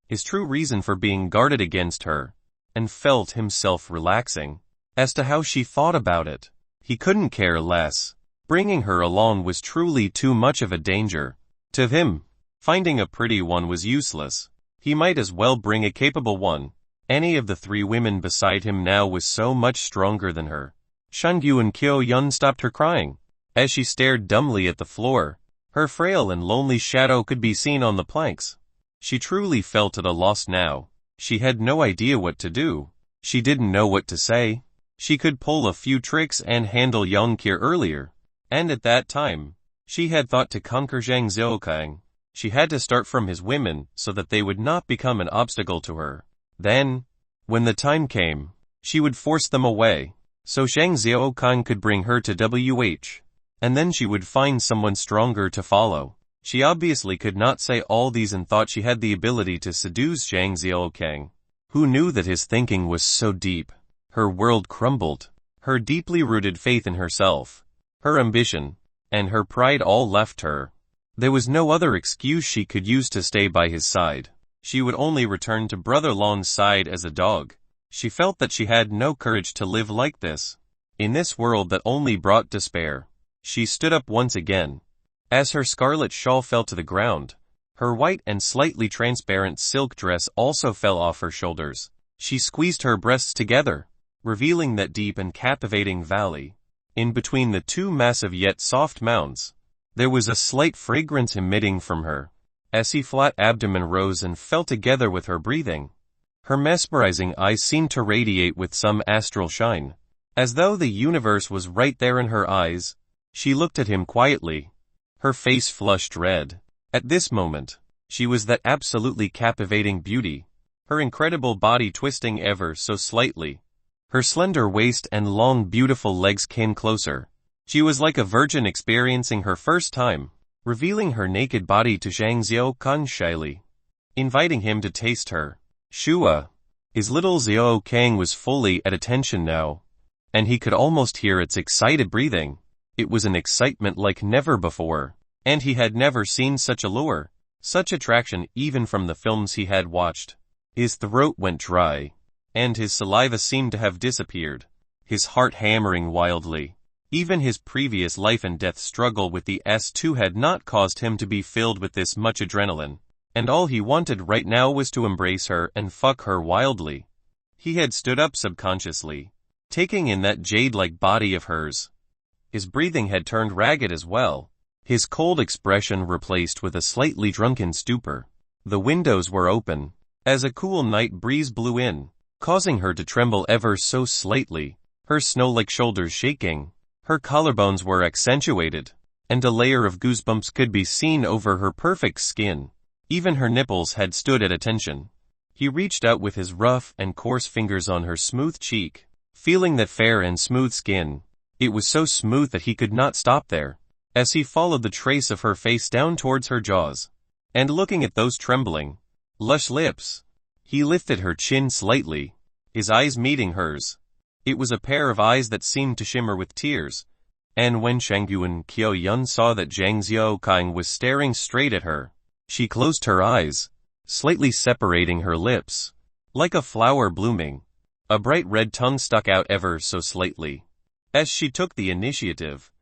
his true reason for being guarded against her, and felt himself relaxing. As to how she thought about it, he couldn't care less. Bringing her along was truly too much of a danger. To him, finding a pretty one was useless. He might as well bring a capable one. Any of the three women beside him now was so much stronger than her. Shangyu and Kyo Yun stopped her crying. As she stared dumbly at the floor, her frail and lonely shadow could be seen on the planks. She truly felt at a loss now. She had no idea what to do. She didn't know what to say. She could pull a few tricks and handle Yongkir earlier, and at that time, she had thought to conquer Zhang Xiaokang. She had to start from his women so that they would not become an obstacle to her. Then, when the time came, she would force them away, so Zhang Xiaokang could bring her to WH. And then she would find someone stronger to follow. She obviously could not say all these and thought she had the ability to seduce Zhang Xiaokang. Who knew that his thinking was so deep? Her world crumbled. Her deeply rooted faith in herself, her ambition, and her pride all left her. There was no other excuse she could use to stay by his side. She would only return to Brother Lon's side as a dog. She felt that she had no courage to live like this, in this world that only brought despair. She stood up once again. As her scarlet shawl fell to the ground, her white and slightly transparent silk dress also fell off her shoulders. She squeezed her breasts together, revealing that deep and captivating valley. In between the two massive yet soft mounds, there was a slight fragrance emitting from her. As her flat abdomen rose and fell together with her breathing, her mesmerizing eyes seemed to radiate with some astral shine, as though the universe was right there in her eyes. She looked at him quietly. Her face flushed red. At this moment, she was that absolutely captivating beauty, her incredible body twisting ever so slightly. Her slender waist and long beautiful legs came closer. She was like a virgin experiencing her first time, revealing her naked body to Zhang Xiaokang shyly, inviting him to taste her. Shua. His little Xiaokang was fully at attention now, and he could almost hear its excited breathing. It was an excitement like never before, and he had never seen such allure, such attraction even from the films he had watched. His throat went dry, and his saliva seemed to have disappeared, his heart hammering wildly. Even his previous life and death struggle with the S2 had not caused him to be filled with this much adrenaline, and all he wanted right now was to embrace her and fuck her wildly. He had stood up subconsciously, taking in that jade-like body of hers. His breathing had turned ragged as well, his cold expression replaced with a slightly drunken stupor. The windows were open, as a cool night breeze blew in, causing her to tremble ever so slightly, her snow-like shoulders shaking. Her collarbones were accentuated, and a layer of goosebumps could be seen over her perfect skin. Even her nipples had stood at attention. He reached out with his rough and coarse fingers on her smooth cheek, feeling that fair and smooth skin. It was so smooth that he could not stop there. As he followed the trace of her face down towards her jaws, and looking at those trembling, lush lips, he lifted her chin slightly, his eyes meeting hers. It was a pair of eyes that seemed to shimmer with tears, and when Shangyu and Kyo Yun saw that Zhang Xiaokang was staring straight at her, she closed her eyes, slightly separating her lips. Like a flower blooming, a bright red tongue stuck out ever so slightly. As she took the initiative,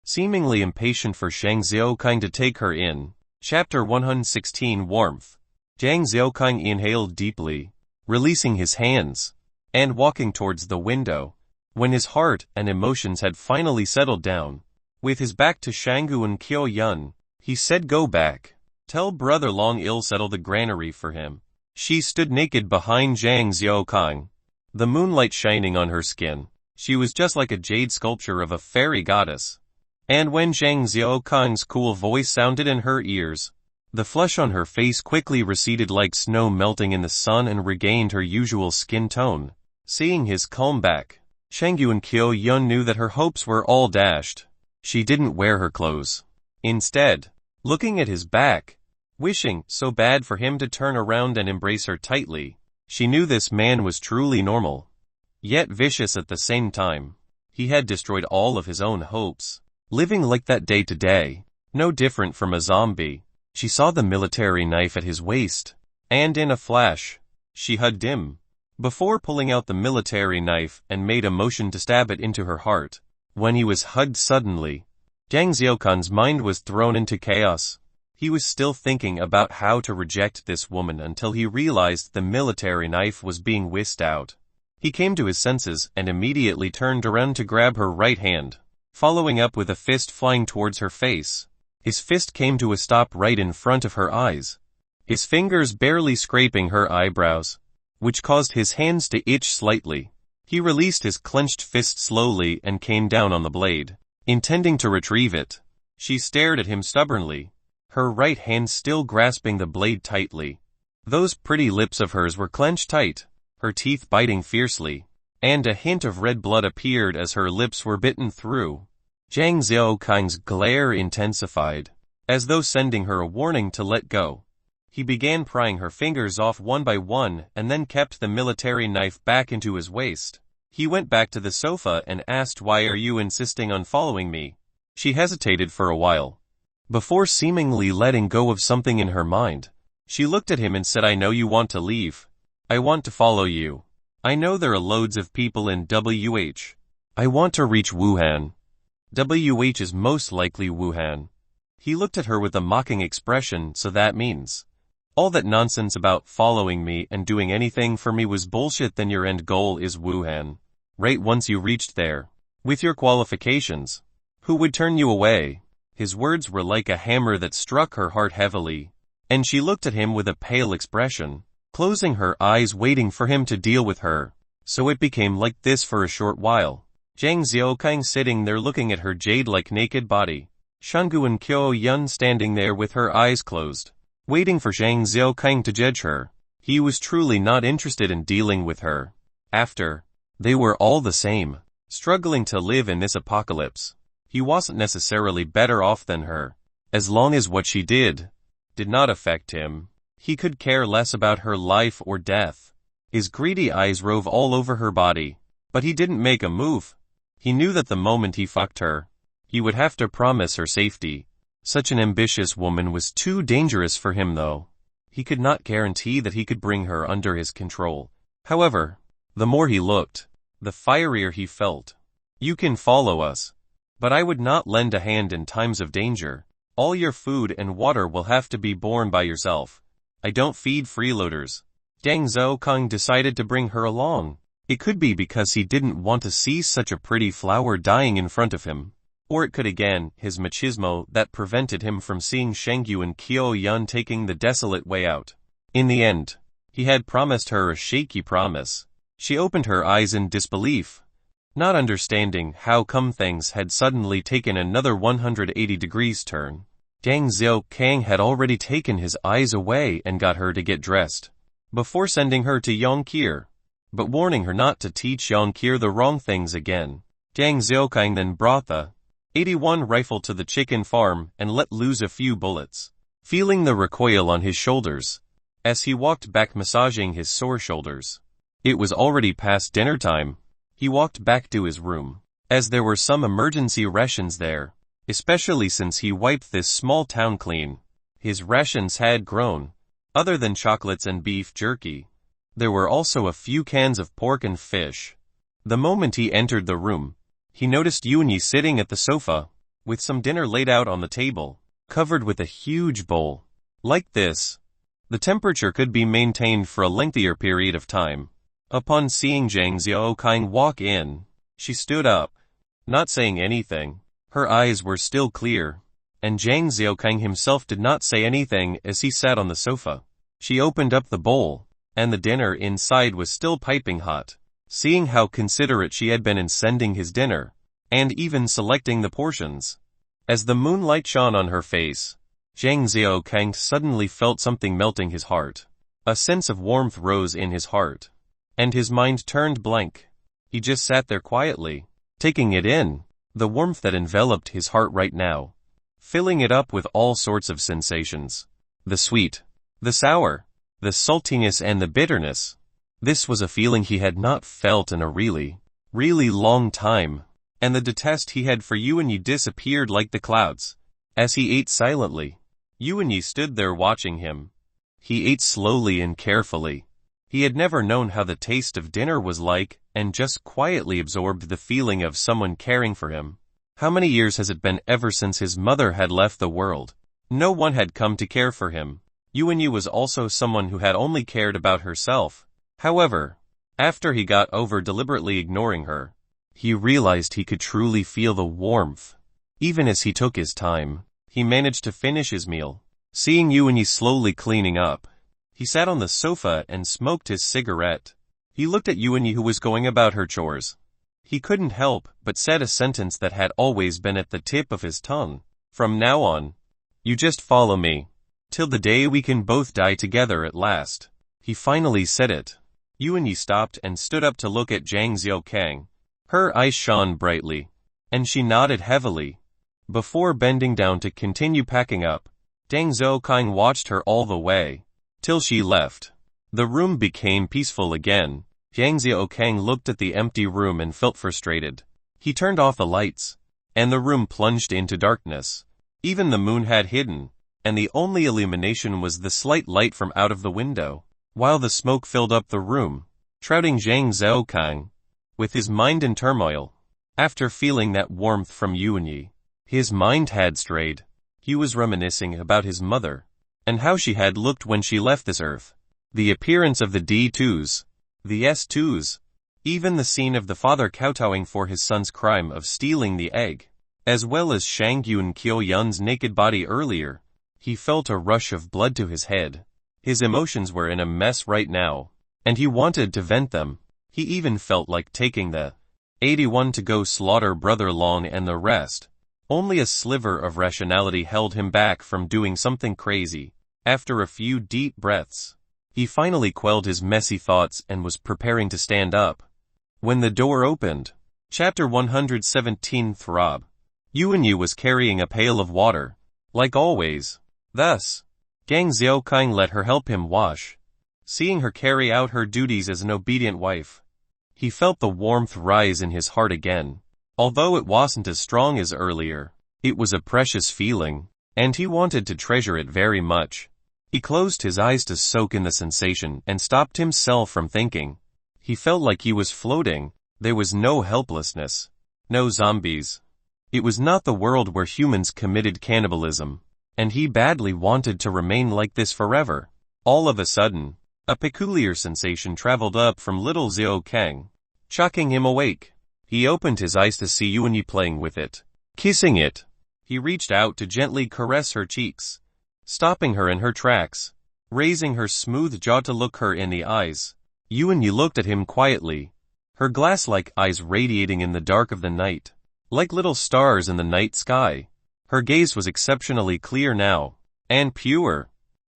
seemingly impatient for Zhang Xiaokang to take her in. Chapter 116 Warmth. Zhang Xiaokang inhaled deeply, releasing his hands, and walking towards the window. When his heart and emotions had finally settled down, With his back to Shanggu and Kyo Yun, he said, "Go back. Tell brother Long Il settle the granary for him." She stood naked behind Zhang Xiaokang, the moonlight shining on her skin. She was just like a jade sculpture of a fairy goddess. And when Zhang Xiaokang's cool voice sounded in her ears, the flush on her face quickly receded like snow melting in the sun and regained her usual skin tone. Seeing his calm back, Shanggu and Kyo Yun knew that her hopes were all dashed. She didn't wear her clothes. Instead, looking at his back, wishing so bad for him to turn around and embrace her tightly, she knew this man was truly normal, yet vicious at the same time. He had destroyed all of his own hopes, living like that day to day, no different from a zombie. She saw the military knife at his waist, and in a flash, she hugged him, before pulling out the military knife and made a motion to stab it into her heart. When he was hugged suddenly, Zhang Xiaokan's mind was thrown into chaos. He was still thinking about how to reject this woman until he realized the military knife was being whisked out. He came to his senses and immediately turned around to grab her right hand, following up with a fist flying towards her face. His fist came to a stop right in front of her eyes, his fingers barely scraping her eyebrows, which caused his hands to itch slightly. He released his clenched fist slowly and came down on the blade, intending to retrieve it. She stared at him stubbornly, her right hand still grasping the blade tightly. Those pretty lips of hers were clenched tight, her teeth biting fiercely, and a hint of red blood appeared as her lips were bitten through. Zhang Xiaokang's glare intensified, as though sending her a warning to let go. He began prying her fingers off one by one and then kept the military knife back into his waist. He went back to the sofa and asked, "Why are you insisting on following me?" She hesitated for a while, before seemingly letting go of something in her mind. She looked at him and said, "I know you want to leave. I want to follow you. I know there are loads of people in WH. I want to reach Wuhan. WH is most likely Wuhan." He looked at her with a mocking expression. "So that means all that nonsense about following me and doing anything for me was bullshit? Then your end goal is Wuhan. Right, once you reached there, with your qualifications, who would turn you away?" His words were like a hammer that struck her heart heavily, and she looked at him with a pale expression, closing her eyes waiting for him to deal with her. So it became like this for a short while. Zhang Xiaokang sitting there looking at her jade-like naked body, Shanggu and Kyo Yun standing there with her eyes closed, waiting for Zhang Xiaokang to judge her. He was truly not interested in dealing with her. After, they were all the same, struggling to live in this apocalypse. He wasn't necessarily better off than her. As long as what she did not affect him, he could care less about her life or death. His greedy eyes rove all over her body, but he didn't make a move. He knew that the moment he fucked her, he would have to promise her safety. Such an ambitious woman was too dangerous for him though. He could not guarantee that he could bring her under his control. However, the more he looked, the fierier he felt. "You can follow us, but I would not lend a hand in times of danger. All your food and water will have to be borne by yourself. I don't feed freeloaders." Zhang Xiaokang decided to bring her along. It could be because he didn't want to see such a pretty flower dying in front of him. Or it could again, his machismo that prevented him from seeing Shanggu and Kyo Yun taking the desolate way out. In the end, he had promised her a shaky promise. She opened her eyes in disbelief, not understanding how come things had suddenly taken another 180 degrees turn. Zhang Xiaokang had already taken his eyes away and got her to get dressed, before sending her to Yongkir, but warning her not to teach Yongkir the wrong things again. Zhang Xiaokang then brought the 81 rifle to the chicken farm and let loose a few bullets, feeling the recoil on his shoulders, as he walked back massaging his sore shoulders. It was already past dinner time. He walked back to his room, as there were some emergency rations there, especially since he wiped this small town clean. His rations had grown. Other than chocolates and beef jerky, there were also a few cans of pork and fish. The moment he entered the room, he noticed Yunyi sitting at the sofa, with some dinner laid out on the table, covered with a huge bowl. Like this, the temperature could be maintained for a lengthier period of time. Upon seeing Zhang Xiaokang walk in, she stood up, not saying anything, Her eyes were still clear, and Zhang Xiaokang himself did not say anything as he sat on the sofa. She opened up the bowl, and the dinner inside was still piping hot. Seeing how considerate she had been in sending his dinner, and even selecting the portions. As the moonlight shone on her face, Zhang Xiaokang suddenly felt something melting his heart. A sense of warmth rose in his heart, and his mind turned blank. He just sat there quietly, taking it in, the warmth that enveloped his heart right now, filling it up with all sorts of sensations. The sweet, the sour, the saltiness and the bitterness. This was a feeling he had not felt in a really long time, and the detest he had for Yuanyi disappeared like the clouds. As he ate silently, Yuanyi stood there watching him. He ate slowly and carefully. He had never known how the taste of dinner was like, and just quietly absorbed the feeling of someone caring for him. How many years has it been ever since his mother had left the world? No one had come to care for him. Yuanyi was also someone who had only cared about herself. However, after he got over deliberately ignoring her, he realized he could truly feel the warmth. Even as he took his time, he managed to finish his meal. Seeing Yuanyi slowly cleaning up, he sat on the sofa and smoked his cigarette. He looked at Yuanyi who was going about her chores. He couldn't help but said a sentence that had always been at the tip of his tongue. From now on, you just follow me, till the day we can both die together at last. He finally said it. Yuanyi stopped and stood up to look at Zhang Xiaokang. Her eyes shone brightly, and she nodded heavily. Before bending down to continue packing up, Zhang Xiaokang watched her all the way, till she left. The room became peaceful again. Zhang Xiaokang looked at the empty room and felt frustrated. He turned off the lights, and the room plunged into darkness. Even the moon had hidden, and the only illumination was the slight light from out of the window, while the smoke filled up the room, shrouding Zhang Xiaokang. With his mind in turmoil, after feeling that warmth from Yuanyi, his mind had strayed. He was reminiscing about his mother, and how she had looked when she left this earth. The appearance of the D2s, the S2s, even the scene of the father kowtowing for his son's crime of stealing the egg, as well as Shang Yun Kyo-yun's naked body earlier. He felt a rush of blood to his head. His emotions were in a mess right now, and he wanted to vent them. He even felt like taking the 81 to go slaughter Brother Long and the rest. Only a sliver of rationality held him back from doing something crazy. After a few deep breaths, he finally quelled his messy thoughts and was preparing to stand up, when the door opened. Chapter 117 Throb. Yuanyi was carrying a pail of water, like always. Thus, Zhang Xiaokang let her help him wash. Seeing her carry out her duties as an obedient wife, he felt the warmth rise in his heart again. Although it wasn't as strong as earlier, it was a precious feeling, and he wanted to treasure it very much. He closed his eyes to soak in the sensation and stopped himself from thinking. He felt like he was floating. There was no helplessness, no zombies. It was not the world where humans committed cannibalism, and he badly wanted to remain like this forever. All of a sudden, a peculiar sensation traveled up from little Xiaokang, shocking him awake. He opened his eyes to see Yuanyi playing with it, kissing it. He reached out to gently caress her cheeks, stopping her in her tracks, raising her smooth jaw to look her in the eyes. Yuanyi looked at him quietly, her glass-like eyes radiating in the dark of the night, like little stars in the night sky. Her gaze was exceptionally clear now, and pure,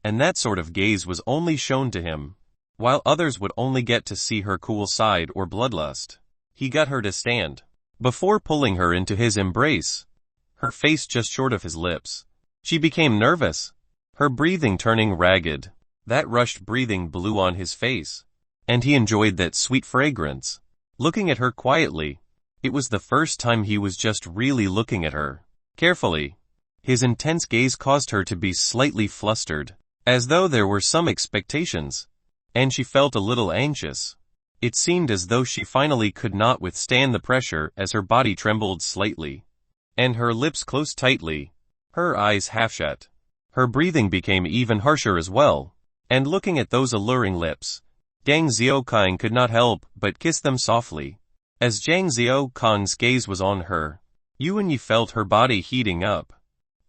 and that sort of gaze was only shown to him, while others would only get to see her cool side or bloodlust. He got her to stand, before pulling her into his embrace, her face just short of his lips. She became nervous, her breathing turning ragged. That rushed breathing blew on his face, and he enjoyed that sweet fragrance. Looking at her quietly, it was the first time he was just really looking at her, carefully. His intense gaze caused her to be slightly flustered, as though there were some expectations, and she felt a little anxious. It seemed as though she finally could not withstand the pressure as her body trembled slightly, and her lips closed tightly, her eyes half shut. Her breathing became even harsher as well, and looking at those alluring lips, Zhang Xiaokang could not help but kiss them softly. As Zhang Xiaokang's gaze was on her, Yuan felt her body heating up,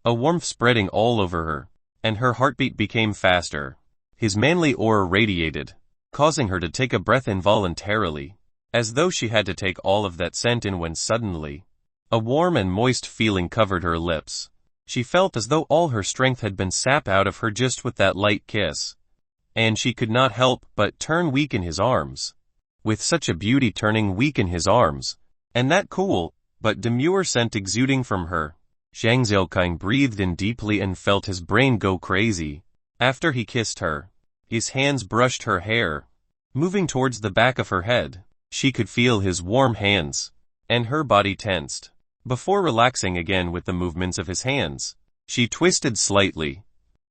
a warmth spreading all over her, and her heartbeat became faster. His manly aura radiated, causing her to take a breath involuntarily, as though she had to take all of that scent in when suddenly, a warm and moist feeling covered her lips. She felt as though all her strength had been sapped out of her just with that light kiss, and she could not help but turn weak in his arms. With such a beauty turning weak in his arms, and that cool, but demure scent exuding from her, Zhang Zhaokai breathed in deeply and felt his brain go crazy. After he kissed her, his hands brushed her hair, moving towards the back of her head. She could feel his warm hands, and her body tensed. Before relaxing again with the movements of his hands, she twisted slightly,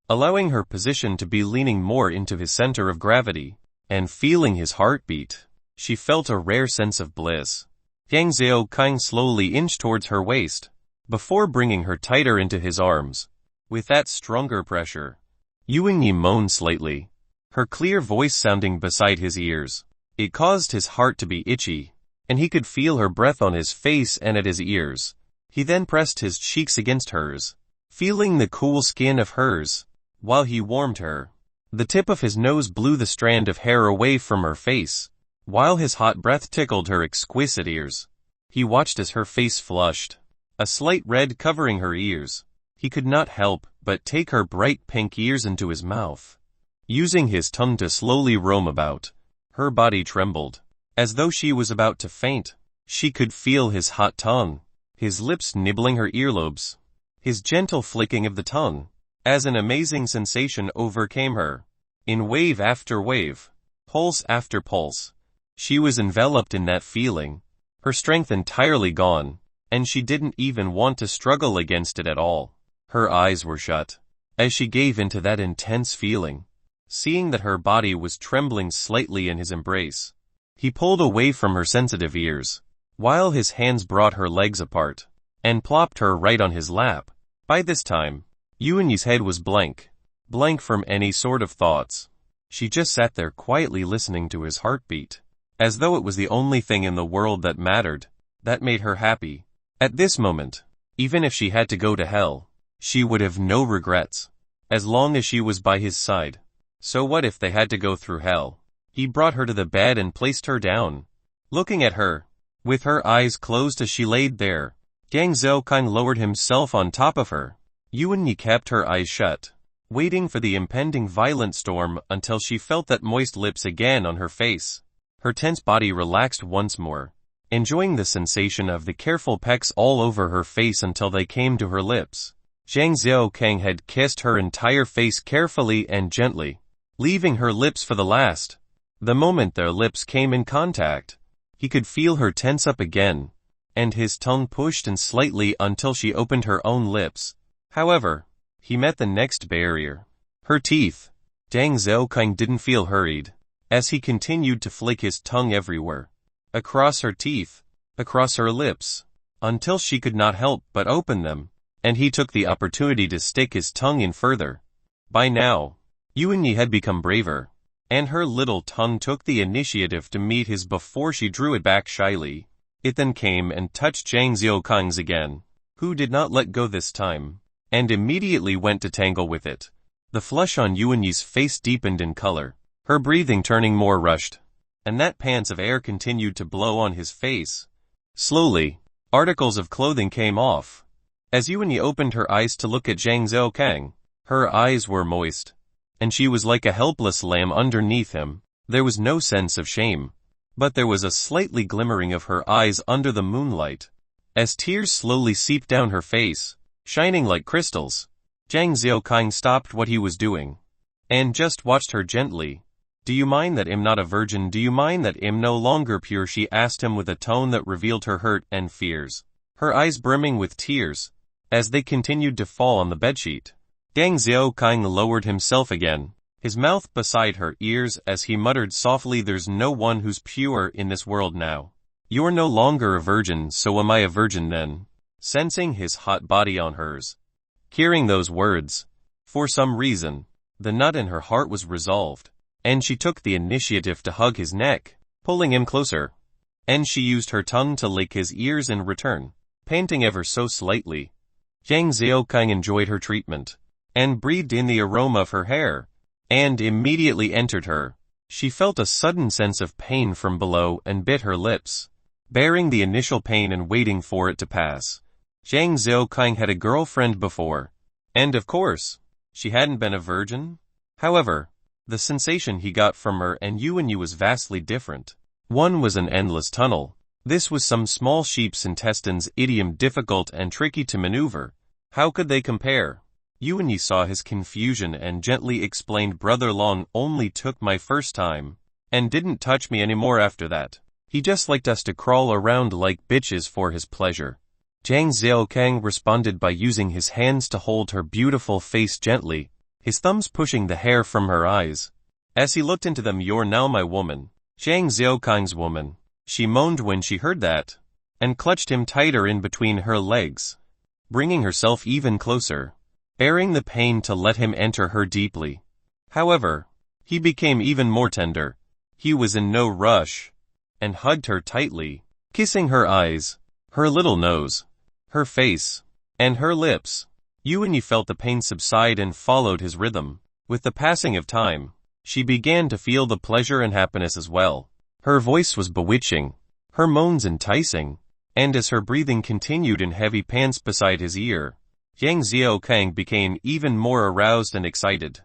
allowing her position to be leaning more into his center of gravity, and feeling his heartbeat. She felt a rare sense of bliss. Zhang Zhaokai slowly inched towards her waist, before bringing her tighter into his arms. With that stronger pressure, Yuan moaned slightly, her clear voice sounding beside his ears. It caused his heart to be itchy, and he could feel her breath on his face and at his ears. He then pressed his cheeks against hers, feeling the cool skin of hers, while he warmed her. The tip of his nose blew the strand of hair away from her face, while his hot breath tickled her exquisite ears. He watched as her face flushed, a slight red covering her ears. He could not help but take her bright pink ears into his mouth. Using his tongue to slowly roam about, her body trembled, as though she was about to faint. She could feel his hot tongue, his lips nibbling her earlobes, his gentle flicking of the tongue, as an amazing sensation overcame her. In wave after wave, pulse after pulse, she was enveloped in that feeling, her strength entirely gone, and she didn't even want to struggle against it at all. Her eyes were shut, as she gave into that intense feeling. Seeing that her body was trembling slightly in his embrace, he pulled away from her sensitive ears, while his hands brought her legs apart, and plopped her right on his lap. By this time, Yuan's head was blank from any sort of thoughts. She just sat there quietly listening to his heartbeat, as though it was the only thing in the world that mattered, that made her happy. At this moment, even if she had to go to hell, she would have no regrets, as long as she was by his side. So what if they had to go through hell? He brought her to the bed and placed her down. Looking at her, with her eyes closed as she laid there, Zhang Zhaokai lowered himself on top of her. Yuan kept her eyes shut, waiting for the impending violent storm until she felt that moist lips again on her face. Her tense body relaxed once more, enjoying the sensation of the careful pecks all over her face until they came to her lips. Zhang Zhaokai had kissed her entire face carefully and gently, leaving her lips for the last. The moment their lips came in contact, he could feel her tense up again, and his tongue pushed in slightly until she opened her own lips. However, he met the next barrier. Her teeth. Zhang Zhaokai didn't feel hurried, as he continued to flick his tongue everywhere, across her teeth, across her lips, until she could not help but open them, and he took the opportunity to stick his tongue in further. By now, Yuan had become braver, and her little tongue took the initiative to meet his before she drew it back shyly. It then came and touched Zhang Zhaokai's again, who did not let go this time, and immediately went to tangle with it. The flush on Yuan's face deepened in color, her breathing turning more rushed, and that pants of air continued to blow on his face. Slowly, articles of clothing came off. As Yuan opened her eyes to look at Zhang Zhaokai, her eyes were moist, and she was like a helpless lamb underneath him. There was no sense of shame, but there was a slightly glimmering of her eyes under the moonlight, as tears slowly seeped down her face, shining like crystals. Zhang Zhaokai stopped what he was doing, and just watched her gently. "Do you mind that I'm not a virgin? Do you mind that I'm no longer pure?" she asked him with a tone that revealed her hurt and fears, her eyes brimming with tears, as they continued to fall on the bedsheet. Zhang Zhaokai lowered himself again, his mouth beside her ears as he muttered softly, "There's no one who's pure in this world now. You're no longer a virgin, so am I a virgin then?" Sensing his hot body on hers, hearing those words, for some reason, the knot in her heart was resolved, and she took the initiative to hug his neck, pulling him closer, and she used her tongue to lick his ears in return. panting ever so slightly. Zhang Xiaokang enjoyed her treatment, and breathed in the aroma of her hair, and immediately entered her. She felt a sudden sense of pain from below and bit her lips, bearing the initial pain and waiting for it to pass. Zhang Xiaokang had a girlfriend before, and of course, she hadn't been a virgin. However, the sensation he got from her and Yuanyi was vastly different. One was an endless tunnel. This was some small sheep's intestines, idiom difficult and tricky to maneuver. How could they compare? Yuanyi saw his confusion and gently explained, Brother Long only took my first time, and didn't touch me anymore after that. He just liked us to crawl around like bitches for his pleasure. Zhang Xiaokang responded by using his hands to hold her beautiful face gently, his thumbs pushing the hair from her eyes. As he looked into them, You're now my woman. Zhang Xiaokang's woman. She moaned when she heard that, and clutched him tighter in between her legs, bringing herself even closer, bearing the pain to let him enter her deeply. However, he became even more tender. He was in no rush, and hugged her tightly, kissing her eyes, her little nose, her face, and her lips. Yuanyi felt the pain subside and followed his rhythm. With the passing of time, she began to feel the pleasure and happiness as well. Her voice was bewitching, her moans enticing, and as her breathing continued in heavy pants beside his ear, Zhang Xiaokang became even more aroused and excited.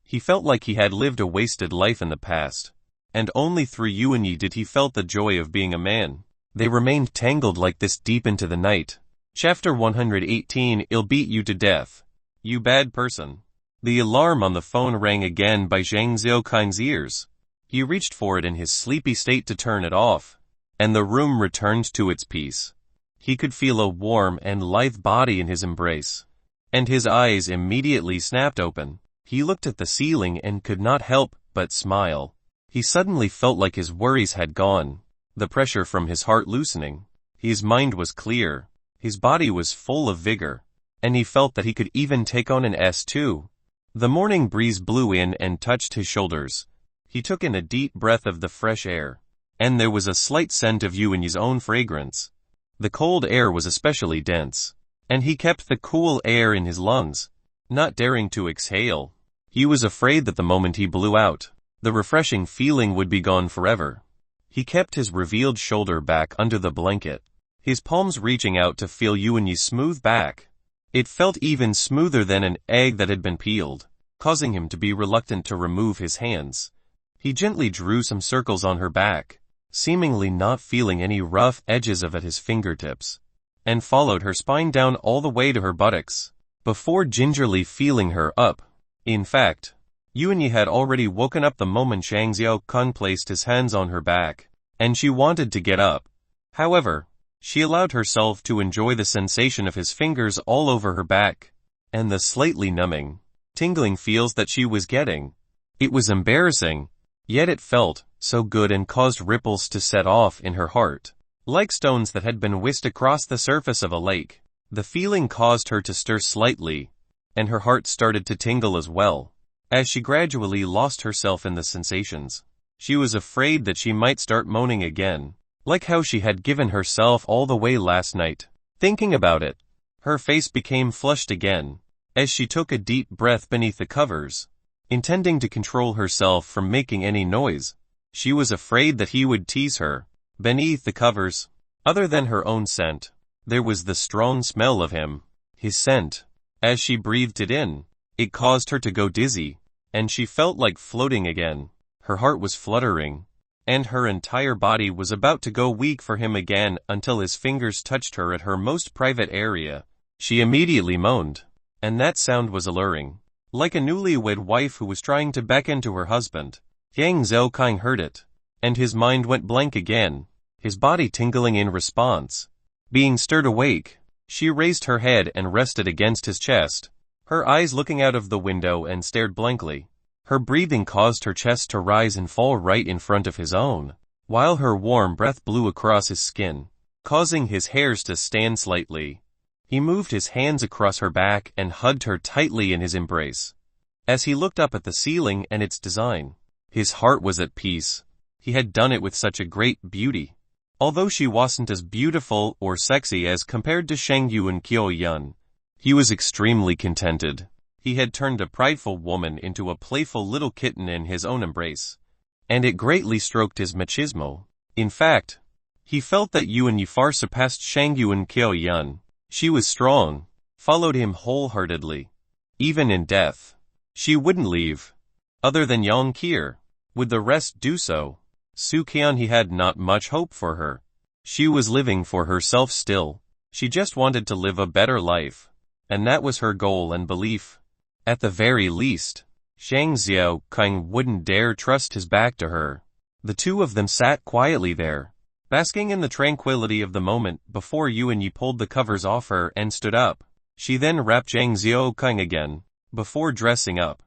He felt like he had lived a wasted life in the past, and only through Yuanyi did he felt the joy of being a man. They remained tangled like this deep into the night. Chapter 118 I'll beat you to death, you bad person. The alarm on the phone rang again by Zhang Xiaokang's ears. He reached for it in his sleepy state to turn it off, and the room returned to its peace. He could feel a warm and lithe body in his embrace, and his eyes immediately snapped open. He looked at the ceiling and could not help but smile. He suddenly felt like his worries had gone, the pressure from his heart loosening. His mind was clear, his body was full of vigor, and he felt that he could even take on an S2. The morning breeze blew in and touched his shoulders. He took in a deep breath of the fresh air, and there was a slight scent of Yuanyi's own fragrance. The cold air was especially dense, and he kept the cool air in his lungs, not daring to exhale. He was afraid that the moment he blew out, the refreshing feeling would be gone forever. He kept his revealed shoulder back under the blanket, his palms reaching out to feel Yuanyi's smooth back. It felt even smoother than an egg that had been peeled, causing him to be reluctant to remove his hands. He gently drew some circles on her back, seemingly not feeling any rough edges of at his fingertips, and followed her spine down all the way to her buttocks, before gingerly feeling her up. In fact, Yuanyi had already woken up the moment Zhang Xiaokang placed his hands on her back, and she wanted to get up. However, she allowed herself to enjoy the sensation of his fingers all over her back, and the slightly numbing, tingling feels that she was getting. It was embarrassing, yet it felt so good and caused ripples to set off in her heart, like stones that had been whisked across the surface of a lake. The feeling caused her to stir slightly, and her heart started to tingle as well. As she gradually lost herself in the sensations, she was afraid that she might start moaning again, like how she had given herself all the way last night. Thinking about it, her face became flushed again, as she took a deep breath beneath the covers, intending to control herself from making any noise. She was afraid that he would tease her. Beneath the covers, other than her own scent, there was the strong smell of him, his scent. As she breathed it in, it caused her to go dizzy, and she felt like floating again. Her heart was fluttering, and her entire body was about to go weak for him again until his fingers touched her at her most private area. She immediately moaned, and that sound was alluring, like a newlywed wife who was trying to beckon to her husband. Zhang Xiaokang heard it, and his mind went blank again, his body tingling in response. Being stirred awake, she raised her head and rested against his chest, her eyes looking out of the window, and stared blankly. Her breathing caused her chest to rise and fall right in front of his own, while her warm breath blew across his skin, causing his hairs to stand slightly. He moved his hands across her back and hugged her tightly in his embrace. As he looked up at the ceiling and its design, his heart was at peace. He had done it with such a great beauty. Although she wasn't as beautiful or sexy as compared to Shang Yu and Kyo Yun, he was extremely contented. He had turned a prideful woman into a playful little kitten in his own embrace, and it greatly stroked his machismo. In fact, he felt that Yuan Yi far surpassed Shang Yu and Kyo Yun. She was strong, followed him wholeheartedly. Even in death, she wouldn't leave. Other than Yang Kier, would the rest do so? Sukian he had not much hope for her. She was living for herself still. She just wanted to live a better life, and that was her goal and belief. At the very least, Shang Xiao Kang wouldn't dare trust his back to her. The two of them sat quietly there, basking in the tranquility of the moment before Yuan Yi pulled the covers off her and stood up. She then wrapped Shang Xiao Kang again, before dressing up.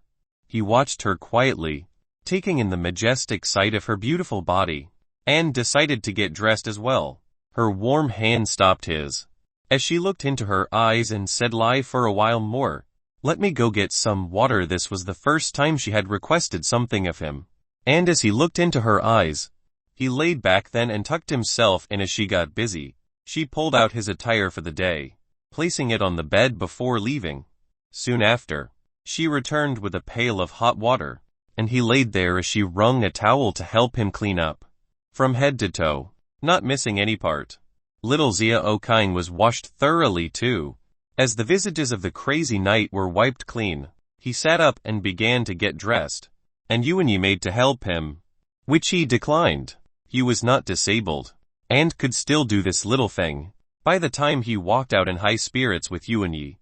He watched her quietly, taking in the majestic sight of her beautiful body, and decided to get dressed as well. Her warm hand stopped his, as she looked into her eyes and said, "Lie for a while more. Let me go get some water." This was the first time she had requested something of him. And as he looked into her eyes, he laid back then and tucked himself in. As she got busy, she pulled out his attire for the day, placing it on the bed before leaving. Soon after, she returned with a pail of hot water, and he laid there as she wrung a towel to help him clean up, from head to toe, not missing any part. Little Xiao Kang was washed thoroughly too. As the visages of the crazy night were wiped clean, he sat up and began to get dressed, and Yuan Yi made to help him, which he declined. He was not disabled, and could still do this little thing. By the time he walked out in high spirits with Yuan Yi,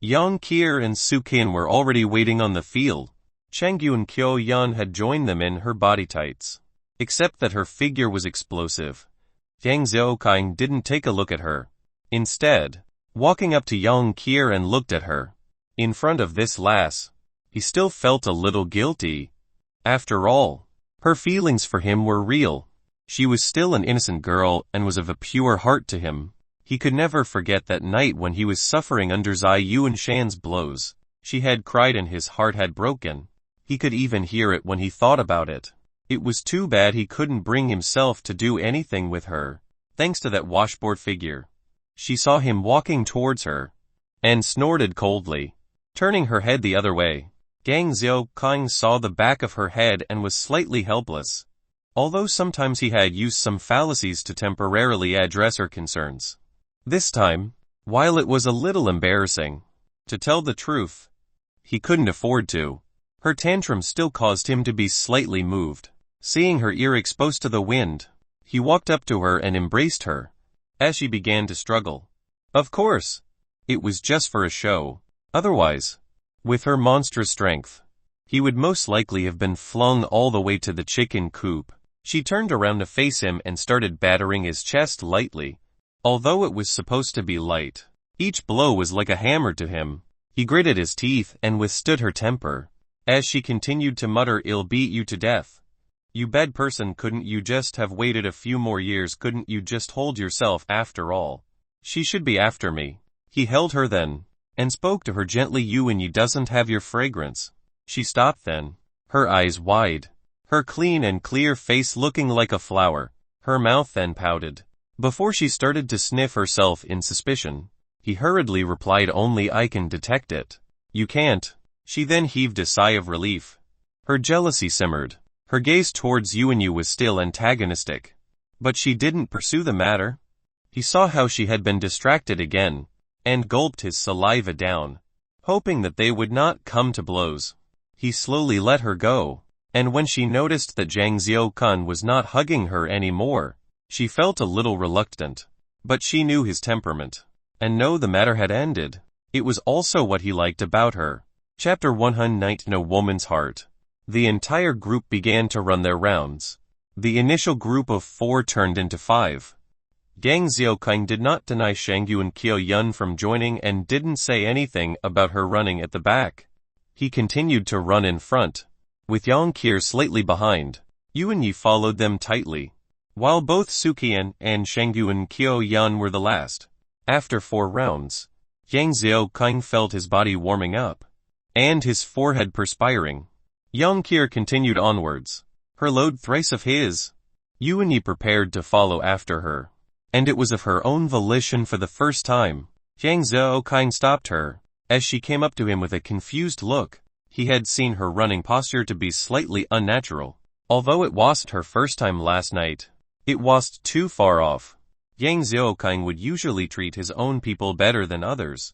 Yang Kier and Su Qian were already waiting on the field. Changyu and Kyo Yun had joined them in her body tights. Except that her figure was explosive, Yang Xiaokang didn't take a look at her. Instead, walking up to Yang Kier and looked at her. In front of this lass, he still felt a little guilty. After all, her feelings for him were real. She was still an innocent girl and was of a pure heart to him. He could never forget that night when he was suffering under Zai Yuanshan's blows. She had cried and his heart had broken. He could even hear it when he thought about it. It was too bad he couldn't bring himself to do anything with her, thanks to that washboard figure. She saw him walking towards her, and snorted coldly, turning her head the other way. Gang Xiao Kang saw the back of her head and was slightly helpless, although sometimes he had used some fallacies to temporarily address her concerns. This time, while it was a little embarrassing, to tell the truth, he couldn't afford to. Her tantrum still caused him to be slightly moved. Seeing her ear exposed to the wind, he walked up to her and embraced her, as she began to struggle. Of course, it was just for a show. Otherwise, with her monstrous strength, he would most likely have been flung all the way to the chicken coop. She turned around to face him and started battering his chest lightly. Although it was supposed to be light, each blow was like a hammer to him. He gritted his teeth and withstood her temper, as she continued to mutter, "I'll beat you to death. You bad person, couldn't you just have waited a few more years? Couldn't you just hold yourself? After all, she should be after me." He held her then, and spoke to her gently, "Yuan Yi doesn't have your fragrance." She stopped then, her eyes wide, her clean and clear face looking like a flower. Her mouth then pouted, before she started to sniff herself in suspicion. He hurriedly replied, "Only I can detect it. You can't." She then heaved a sigh of relief. Her jealousy simmered. Her gaze towards Yuan Yi was still antagonistic. But she didn't pursue the matter. He saw how she had been distracted again, and gulped his saliva down, hoping that they would not come to blows. He slowly let her go, and when she noticed that Zhang Xiaokan was not hugging her anymore, she felt a little reluctant. But she knew his temperament, and no, the matter had ended. It was also what he liked about her. Chapter 119. A Woman's Heart. The entire group began to run their rounds. The initial group of 4 turned into 5. Gang Xiaokang did not deny Shangyu and Kyo Yun from joining and didn't say anything about her running at the back. He continued to run in front, with Yang Kier slightly behind. Yuan Yi followed them tightly, while both Suqian and Shangyu and Kyo Yun were the last. After 4 rounds, Yang Xiaokang felt his body warming up, and his forehead perspiring. Yang Kier continued onwards, her load thrice of his. Yuanyi prepared to follow after her. And it was of her own volition for the first time. Zhang Zhaoqing stopped her. As she came up to him with a confused look, he had seen her running posture to be slightly unnatural. Although it wasn't her first time last night, it wasn't too far off. Yang Zhaoqing would usually treat his own people better than others,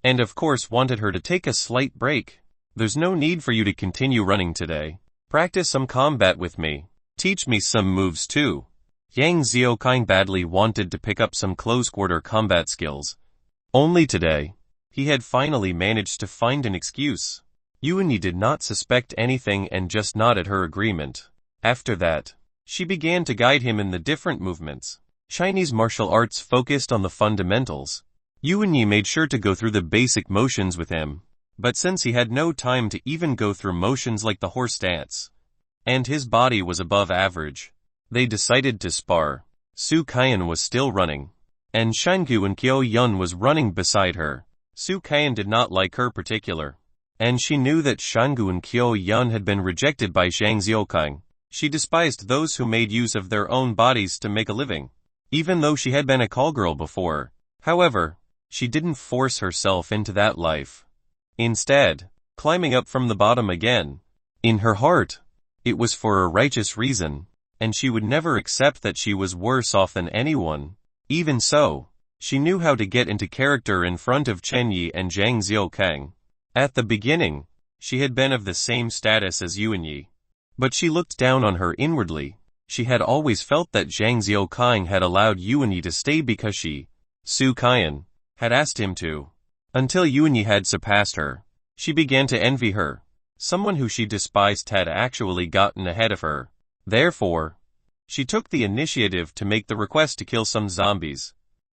and of course wanted her to take a slight break. There's no need for you to continue running today. Practice some combat with me. Teach me some moves too. Yang Zhaoqing badly wanted to pick up some close-quarter combat skills. Only today, he had finally managed to find an excuse. Yuanyi did not suspect anything and just nodded her agreement. After that, she began to guide him in the different movements. Chinese martial arts focused on the fundamentals. Yuanyi made sure to go through the basic motions with him, but since he had no time to even go through motions like the horse dance, and his body was above average, they decided to spar. Su Qian was still running, and Shangu and Qiao Yun was running beside her. Su Qian did not like her particular, and she knew that Shangu and Qiao Yun had been rejected by Zhang Zhaoqing. She despised those who made use of their own bodies to make a living. Even though she had been a call girl before, however, she didn't force herself into that life. Instead, climbing up from the bottom again, in her heart, it was for a righteous reason, and she would never accept that she was worse off than anyone. Even so, she knew how to get into character in front of Chen Yi and Zhang Zhaoqing. At the beginning, she had been of the same status as Yuanyi, but she looked down on her inwardly. She had always felt that Zhang Zhaoqing had allowed Yuanyi to stay because she, Su Qian, had asked him to. Until Yuanyi had surpassed her, she began to envy her. Someone who she despised had actually gotten ahead of her. Therefore, she took the initiative to make the request to kill some zombies.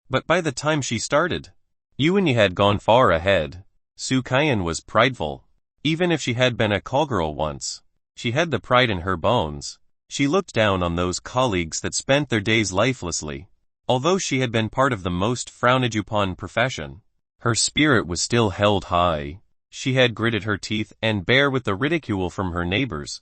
But by the time she started, Yuanyi had gone far ahead. Su Qian was prideful. Even if she had been a call girl once, she had the pride in her bones. She looked down on those colleagues that spent their days lifelessly. Although she had been part of the most frowned upon profession, her spirit was still held high. She had gritted her teeth and bare with the ridicule from her neighbors,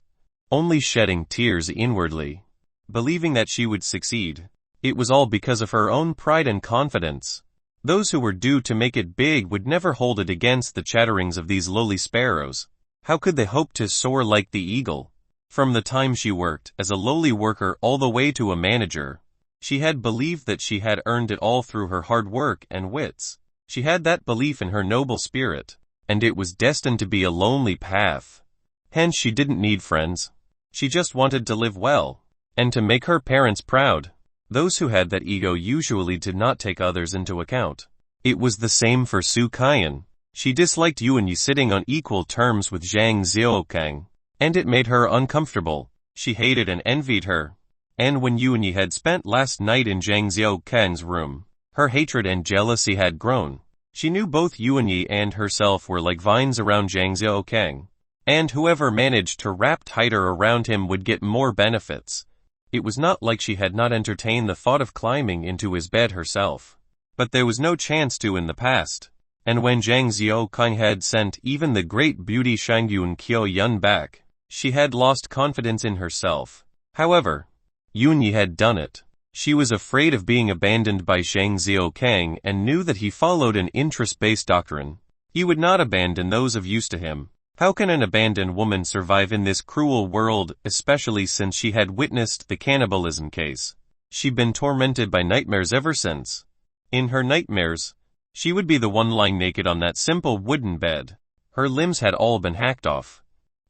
only shedding tears inwardly, believing that she would succeed. It was all because of her own pride and confidence. Those who were due to make it big would never hold it against the chatterings of these lowly sparrows. How could they hope to soar like the eagle? From the time she worked as a lowly worker all the way to a manager, she had believed that she had earned it all through her hard work and wits. She had that belief in her noble spirit, and it was destined to be a lonely path. Hence she didn't need friends. She just wanted to live well, and to make her parents proud. Those who had that ego usually did not take others into account. It was the same for Su Qian. She disliked Yuanyi sitting on equal terms with Zhang Zhaoqing, and it made her uncomfortable. She hated and envied her. And when Yuanyi had spent last night in Zhang Zhaoqing's room, her hatred and jealousy had grown. She knew both Yuanyi and herself were like vines around Zhang Zhaoqing, and whoever managed to wrap tighter around him would get more benefits. It was not like she had not entertained the thought of climbing into his bed herself, but there was no chance to in the past. And when Zhang Zhaoqing had sent even the great beauty Shangyu and Qiao Yun back, she had lost confidence in herself. However, Yuanyi had done it. She was afraid of being abandoned by Zhang Zhaoqing and knew that he followed an interest-based doctrine. He would not abandon those of use to him. How can an abandoned woman survive in this cruel world, especially since she had witnessed the cannibalism case? She'd been tormented by nightmares ever since. In her nightmares, she would be the one lying naked on that simple wooden bed. Her limbs had all been hacked off,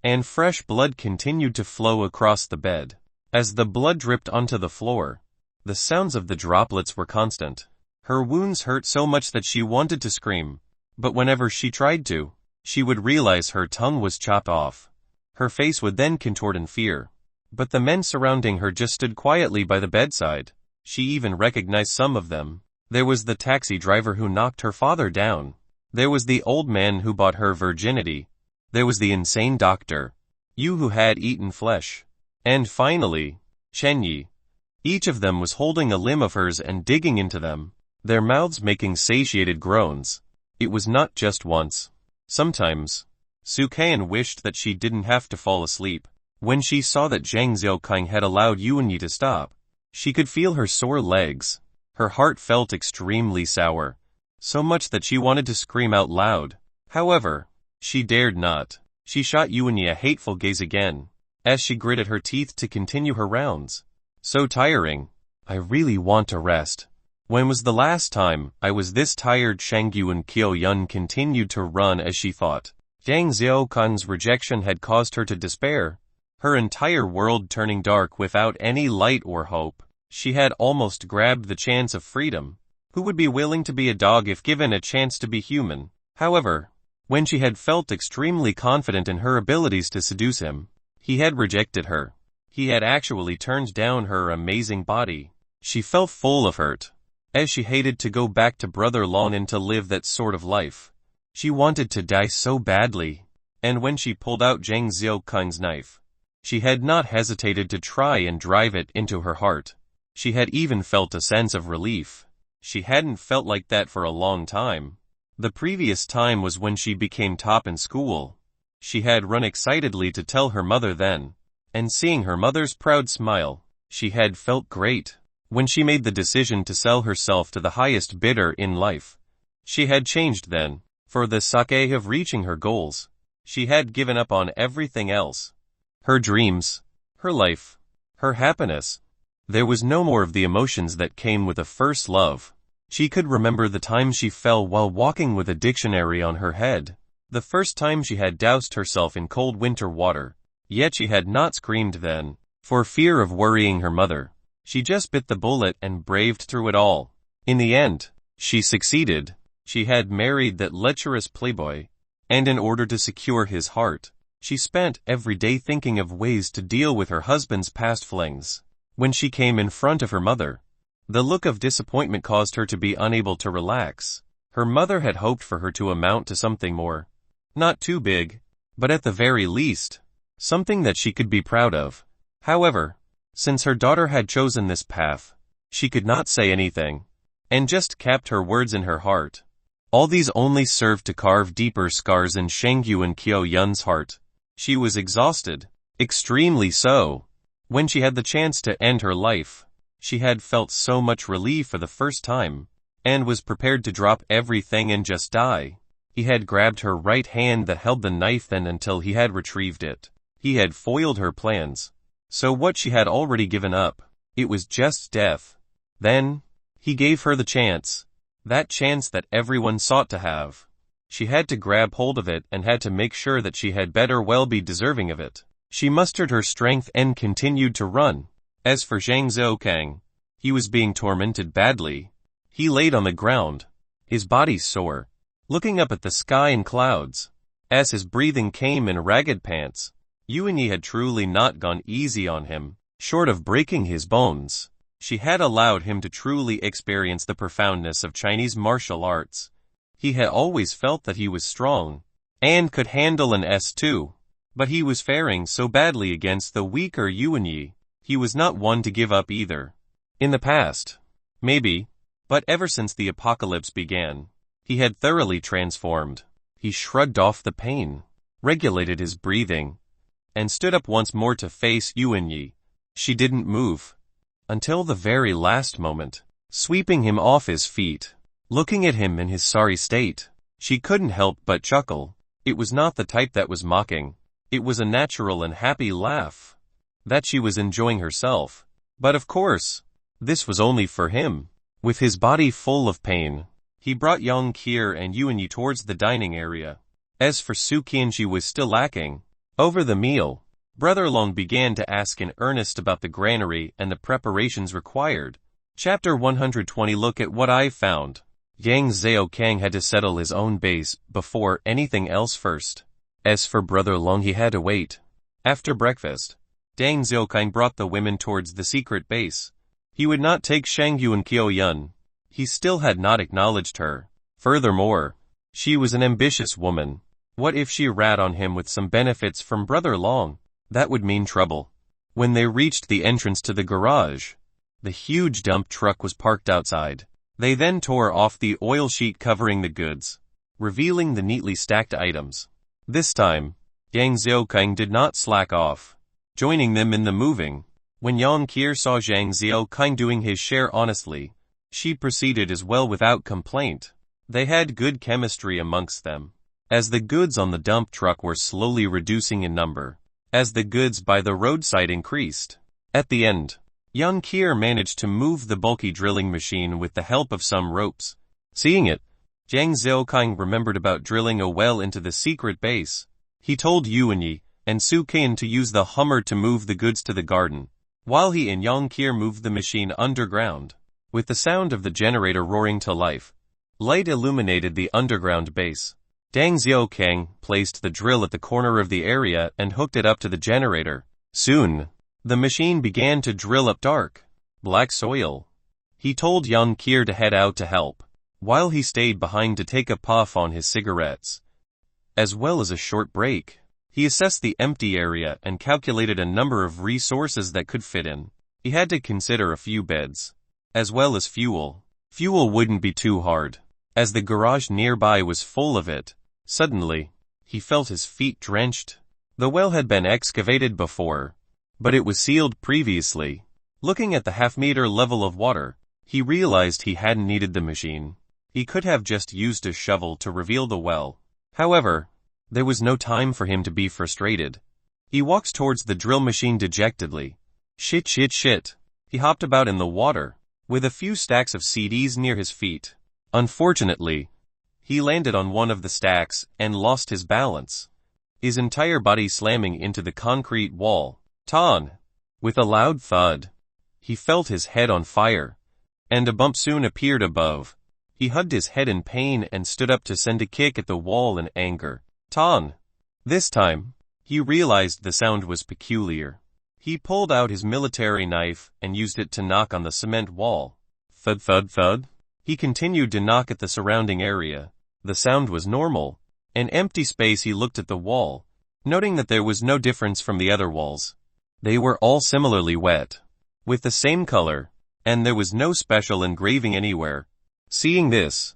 and fresh blood continued to flow across the bed. As the blood dripped onto the floor, the sounds of the droplets were constant. Her wounds hurt so much that she wanted to scream, but whenever she tried to, she would realize her tongue was chopped off. Her face would then contort in fear. But the men surrounding her just stood quietly by the bedside. She even recognized some of them. There was the taxi driver who knocked her father down. There was the old man who bought her virginity. There was the insane doctor, you who had eaten flesh. And finally, Chen Yi. Each of them was holding a limb of hers and digging into them, their mouths making satiated groans. It was not just once. Sometimes, Su Qian wished that she didn't have to fall asleep. When she saw that Zhang Zhaoqing had allowed Yuanyi to stop, She could feel her sore legs. Her heart felt extremely sour, so much that she wanted to scream out loud. However, she dared not. She shot Yuanyi a hateful gaze again, as she gritted her teeth to continue her rounds. So tiring. I really want to rest. When was the last time I was this tired? Shangyuan Qiuyun continued to run as she thought. Yang Xiaokang's rejection had caused her to despair, her entire world turning dark without any light or hope. She had almost grabbed the chance of freedom. Who would be willing to be a dog if given a chance to be human? However, when she had felt extremely confident in her abilities to seduce him, he had rejected her. He had actually turned down her amazing body. She felt full of hurt, as she hated to go back to Brother Long and to live that sort of life. She wanted to die so badly, and when she pulled out Zhang Xiaokang's knife, she had not hesitated to try and drive it into her heart. She had even felt a sense of relief. She hadn't felt like that for a long time. The previous time was when she became top in school. She had run excitedly to tell her mother then, and seeing her mother's proud smile, she had felt great. When she made the decision to sell herself to the highest bidder in life, she had changed then. For the sake of reaching her goals, she had given up on everything else. Her dreams, her life, her happiness. There was no more of the emotions that came with a first love. She could remember the time she fell while walking with a dictionary on her head. The first time she had doused herself in cold winter water. Yet she had not screamed then, for fear of worrying her mother. She just bit the bullet and braved through it all. In the end, she succeeded. She had married that lecherous playboy, and in order to secure his heart, she spent every day thinking of ways to deal with her husband's past flings. When she came in front of her mother, the look of disappointment caused her to be unable to relax. Her mother had hoped for her to amount to something more. Not too big, but at the very least, something that she could be proud of. However, since her daughter had chosen this path, she could not say anything, and just kept her words in her heart. All these only served to carve deeper scars in Shangyuan Qiuyun's heart. She was exhausted, extremely so. When she had the chance to end her life, she had felt so much relief for the first time, and was prepared to drop everything and just die. He had grabbed her right hand that held the knife then until he had retrieved it. He had foiled her plans. So what she had already given up, it was just death. Then, he gave her the chance. That chance that everyone sought to have. She had to grab hold of it and had to make sure that she had better well be deserving of it. She mustered her strength and continued to run. As for Zhang Xiaokang, he was being tormented badly. He laid on the ground, his body sore, looking up at the sky and clouds. As his breathing came in ragged pants, Yuanyi had truly not gone easy on him. Short of breaking his bones, she had allowed him to truly experience the profoundness of Chinese martial arts. He had always felt that he was strong, and could handle an S2. But he was faring so badly against the weaker Yuanyi, he was not one to give up either. In the past, maybe, but ever since the apocalypse began, he had thoroughly transformed. He shrugged off the pain, regulated his breathing, and stood up once more to face Yuanyi. She didn't move, until the very last moment, sweeping him off his feet. Looking at him in his sorry state, she couldn't help but chuckle. It was not the type that was mocking. It was a natural and happy laugh, that she was enjoying herself. But of course, this was only for him. With his body full of pain, he brought Yang Qier and Yuanyi towards the dining area. As for Su Qian, she was still lacking. Over the meal, Brother Long began to ask in earnest about the granary and the preparations required. Chapter 120. Look at what I found. Yang Xiaokang had to settle his own base before anything else first. As for Brother Long, he had to wait. After breakfast, Dang Xiaokang brought the women towards the secret base. He would not take Shangyuan Qiuyun. He still had not acknowledged her. Furthermore, she was an ambitious woman. What if she rat on him with some benefits from Brother Long? That would mean trouble. When they reached the entrance to the garage, the huge dump truck was parked outside. They then tore off the oil sheet covering the goods, revealing the neatly stacked items. This time, Yang Xiaokang did not slack off, joining them in the moving. When Yang Qier saw Zhang Xiaoqing doing his share honestly, she proceeded as well without complaint. They had good chemistry amongst them. As the goods on the dump truck were slowly reducing in number, as the goods by the roadside increased, at the end, Yang Qier managed to move the bulky drilling machine with the help of some ropes. Seeing it, Zhang Xiaoqing remembered about drilling a well into the secret base. He told Yuanyi and Su Qian to use the Hummer to move the goods to the garden, while he and Yang Qier moved the machine underground. With the sound of the generator roaring to life, light illuminated the underground base. Deng Xiaoqing placed the drill at the corner of the area and hooked it up to the generator. Soon, the machine began to drill up dark, black soil. He told Yang Qier to head out to help, while he stayed behind to take a puff on his cigarettes, as well as a short break. He assessed the empty area and calculated a number of resources that could fit in. He had to consider a few beds, as well as fuel. Fuel wouldn't be too hard, as the garage nearby was full of it. Suddenly, he felt his feet drenched. The well had been excavated before, but it was sealed previously. Looking at the half-meter level of water, he realized he hadn't needed the machine. He could have just used a shovel to reveal the well. However, there was no time for him to be frustrated. He walked towards the drill machine dejectedly. Shit. He hopped about in the water, with a few stacks of CDs near his feet. Unfortunately, he landed on one of the stacks and lost his balance, his entire body slamming into the concrete wall. Ton! With a loud thud, he felt his head on fire, and a bump soon appeared above. He hugged his head in pain and stood up to send a kick at the wall in anger. Ton! This time, he realized the sound was peculiar. He pulled out his military knife and used it to knock on the cement wall. Thud thud thud. He continued to knock at the surrounding area. The sound was normal. An empty space. He looked at the wall, noting that there was no difference from the other walls. They were all similarly wet, with the same color, and there was no special engraving anywhere. Seeing this,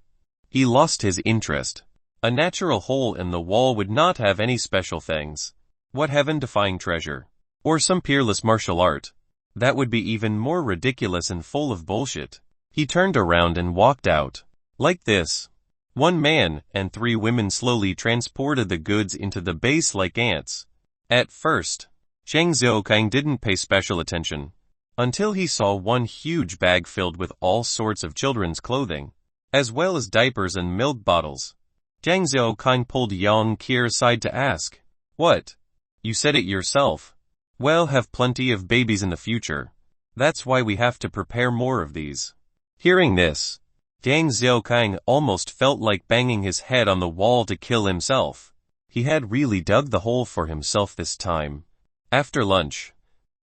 he lost his interest. A natural hole in the wall would not have any special things. What heaven-defying treasure? Or some peerless martial art? That would be even more ridiculous and full of bullshit. He turned around and walked out. Like this, one man and 3 women slowly transported the goods into the base like ants. At first, Zhang Xiaoqing didn't pay special attention, until he saw one huge bag filled with all sorts of children's clothing, as well as diapers and milk bottles. Zhang Xiaoqing pulled Yang Qier aside to ask, "What? You said it yourself. Well, have plenty of babies in the future. That's why we have to prepare more of these." Hearing this, Zhang Xiaoqing almost felt like banging his head on the wall to kill himself. He had really dug the hole for himself this time. After lunch,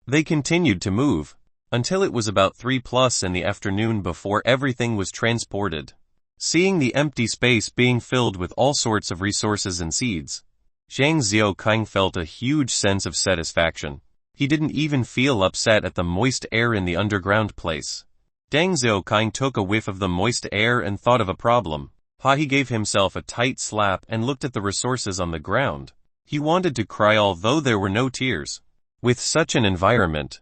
they continued to move, until it was about 3+ in the afternoon before everything was transported. Seeing the empty space being filled with all sorts of resources and seeds, Zhang Xiaoqing felt a huge sense of satisfaction. He didn't even feel upset at the moist air in the underground place. Deng Xiaoqing took a whiff of the moist air and thought of a problem. He gave himself a tight slap and looked at the resources on the ground. He wanted to cry although there were no tears. With such an environment,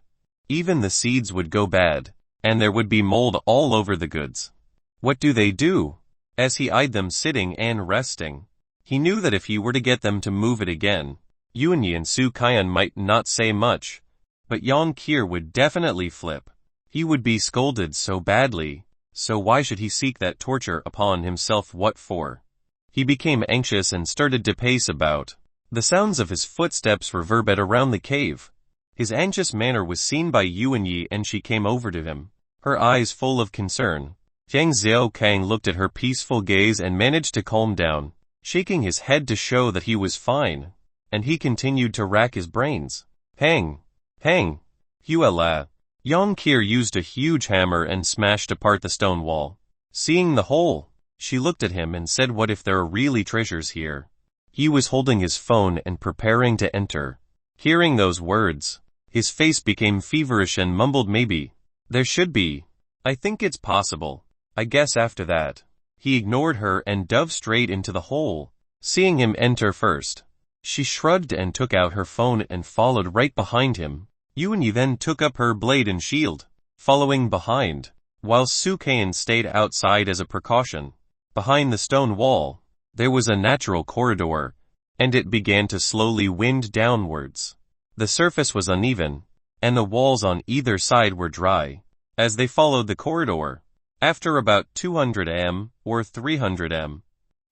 even the seeds would go bad, and there would be mold all over the goods. What do they do? As he eyed them sitting and resting, he knew that if he were to get them to move it again, Yuanyi and Su Qian might not say much, but Yang Qier would definitely flip. He would be scolded so badly, so why should he seek that torture upon himself? What for? He became anxious and started to pace about. The sounds of his footsteps reverberate around the cave. His anxious manner was seen by Yuanyi and she came over to him, her eyes full of concern. Zhang Xiaoqing looked at her peaceful gaze and managed to calm down, shaking his head to show that he was fine, and he continued to rack his brains. Hang! Huela! Yang Qier used a huge hammer and smashed apart the stone wall. Seeing the hole, she looked at him and said, "What if there are really treasures here?" He was holding his phone and preparing to enter. Hearing those words, his face became feverish and mumbled, "Maybe. There should be. I think it's possible. I guess." After that, he ignored her and dove straight into the hole. Seeing him enter first, she shrugged and took out her phone and followed right behind him. Yuanyi then took up her blade and shield, following behind, while Su Kaiyan stayed outside as a precaution. Behind the stone wall, there was a natural corridor, and it began to slowly wind downwards. The surface was uneven, and the walls on either side were dry. As they followed the corridor, after about 200 m or 300 m,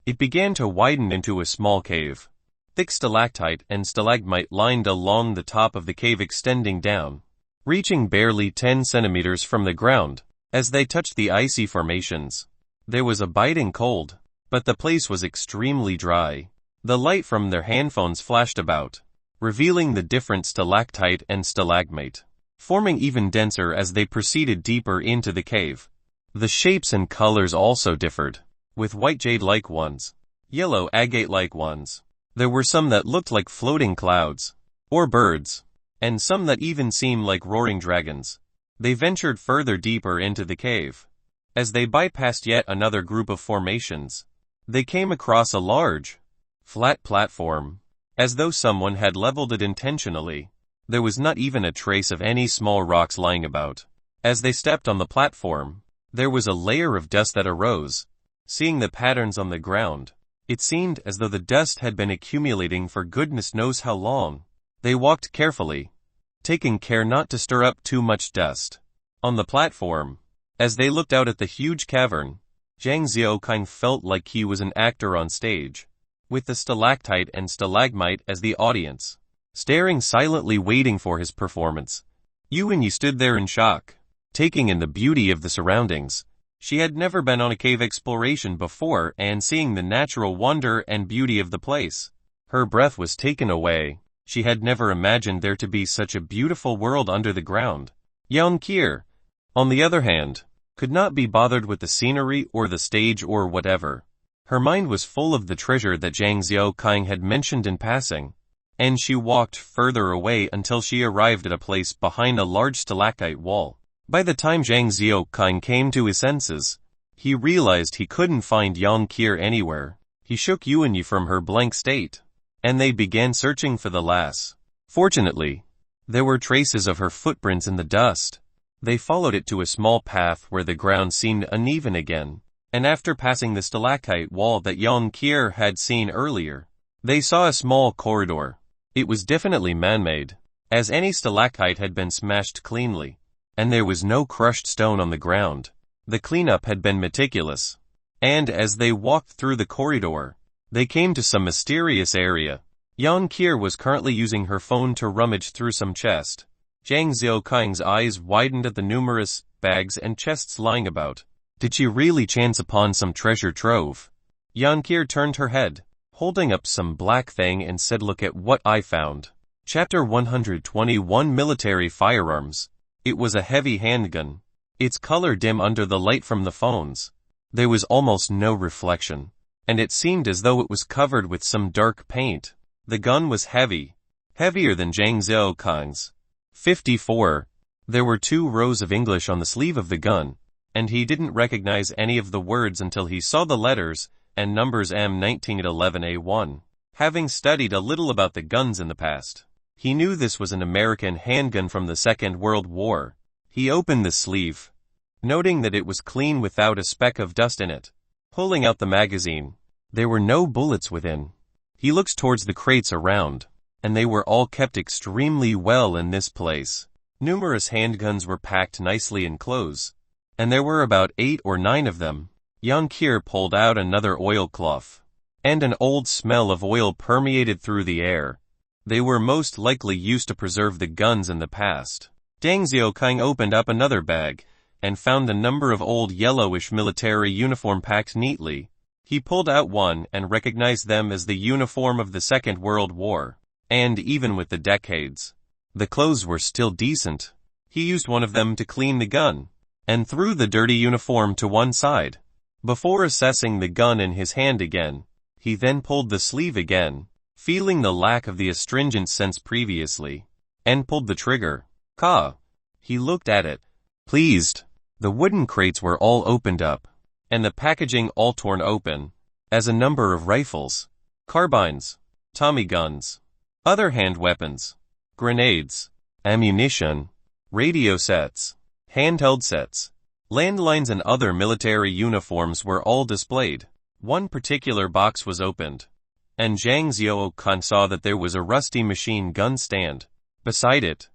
it began to widen into a small cave. Thick stalactite and stalagmite lined along the top of the cave, extending down, reaching barely 10 centimeters from the ground. As they touched the icy formations, there was a biting cold, but the place was extremely dry. The light from their handphones flashed about, revealing the different stalactite and stalagmite, forming even denser as they proceeded deeper into the cave. The shapes and colors also differed, with white jade-like ones, yellow agate-like ones. There were some that looked like floating clouds, or birds, and some that even seemed like roaring dragons. They ventured further deeper into the cave. As they bypassed yet another group of formations, they came across a large, flat platform, as though someone had leveled it intentionally. There was not even a trace of any small rocks lying about. As they stepped on the platform, there was a layer of dust that arose. Seeing the patterns on the ground, it seemed as though the dust had been accumulating for goodness knows how long. They walked carefully, taking care not to stir up too much dust. On the platform, as they looked out at the huge cavern, Zhang Xiaoqing felt like he was an actor on stage, with the stalactite and stalagmite as the audience, staring silently, waiting for his performance. Yuanyi stood there in shock, taking in the beauty of the surroundings. She had never been on a cave exploration before, and seeing the natural wonder and beauty of the place, her breath was taken away. She had never imagined there to be such a beautiful world under the ground. Yang Qier, on the other hand, could not be bothered with the scenery or the stage or whatever. Her mind was full of the treasure that Zhang Xiaoqing had mentioned in passing, and she walked further away until she arrived at a place behind a large stalactite wall. By the time Zhang Xiaoqing came to his senses, he realized he couldn't find Yang Qier anywhere. He shook Yuanyi from her blank state, and they began searching for the lass. Fortunately, there were traces of her footprints in the dust. They followed it to a small path where the ground seemed uneven again, and after passing the stalactite wall that Yang Qier had seen earlier, they saw a small corridor. It was definitely man-made, as any stalactite had been smashed cleanly, and there was no crushed stone on the ground. The cleanup had been meticulous, and as they walked through the corridor, they came to some mysterious area. Yang Qier was currently using her phone to rummage through some chest. Zhang Xiaoqing's eyes widened at the numerous bags and chests lying about. Did she really chance upon some treasure trove? Yang Qier turned her head, holding up some black thing, and said, "Look at what I found." Chapter 121 Military Firearms. It was a heavy handgun, its color dim under the light from the phones. There was almost no reflection, and it seemed as though it was covered with some dark paint. The gun was heavy, heavier than Zhang Xiaoqing's. 54. There were 2 rows of English on the sleeve of the gun, and he didn't recognize any of the words until he saw the letters and numbers M1911A1. Having studied a little about the guns in the past, he knew this was an American handgun from the Second World War. He opened the sleeve, noting that it was clean without a speck of dust in it. Pulling out the magazine, there were no bullets within. He looked towards the crates around, and they were all kept extremely well in this place. Numerous handguns were packed nicely in clothes, and there were about 8 or 9 of them. Yang Qier pulled out another oilcloth, and an old smell of oil permeated through the air. They were most likely used to preserve the guns in the past. Zhang Xiaoqing opened up another bag, and found a number of old yellowish military uniform packed neatly. He pulled out one and recognized them as the uniform of the Second World War. And even with the decades, the clothes were still decent. He used one of them to clean the gun, and threw the dirty uniform to one side. Before assessing the gun in his hand again, he then pulled the sleeve again, feeling the lack of the astringent sense previously, and pulled the trigger. He looked at it, pleased. The wooden crates were all opened up, and the packaging all torn open, as a number of rifles, carbines, Tommy guns, other hand weapons, grenades, ammunition, radio sets, handheld sets, landlines and other military uniforms were all displayed. One particular box was opened, and Zhang Xiaokai saw that there was a rusty machine gun stand. Beside it,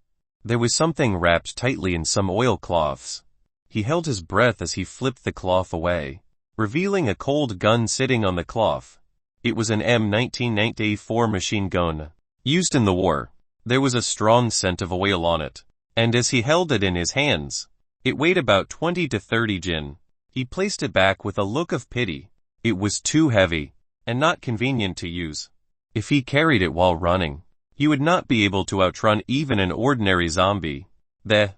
there was something wrapped tightly in some oilcloths. He held his breath as he flipped the cloth away, revealing a cold gun sitting on the cloth. It was an M1994 machine gun, used in the war. There was a strong scent of oil on it, and as he held it in his hands, it weighed about 20 to 30 jin. He placed it back with a look of pity. It was too heavy, and not convenient to use. If he carried it while running, he would not be able to outrun even an ordinary zombie. The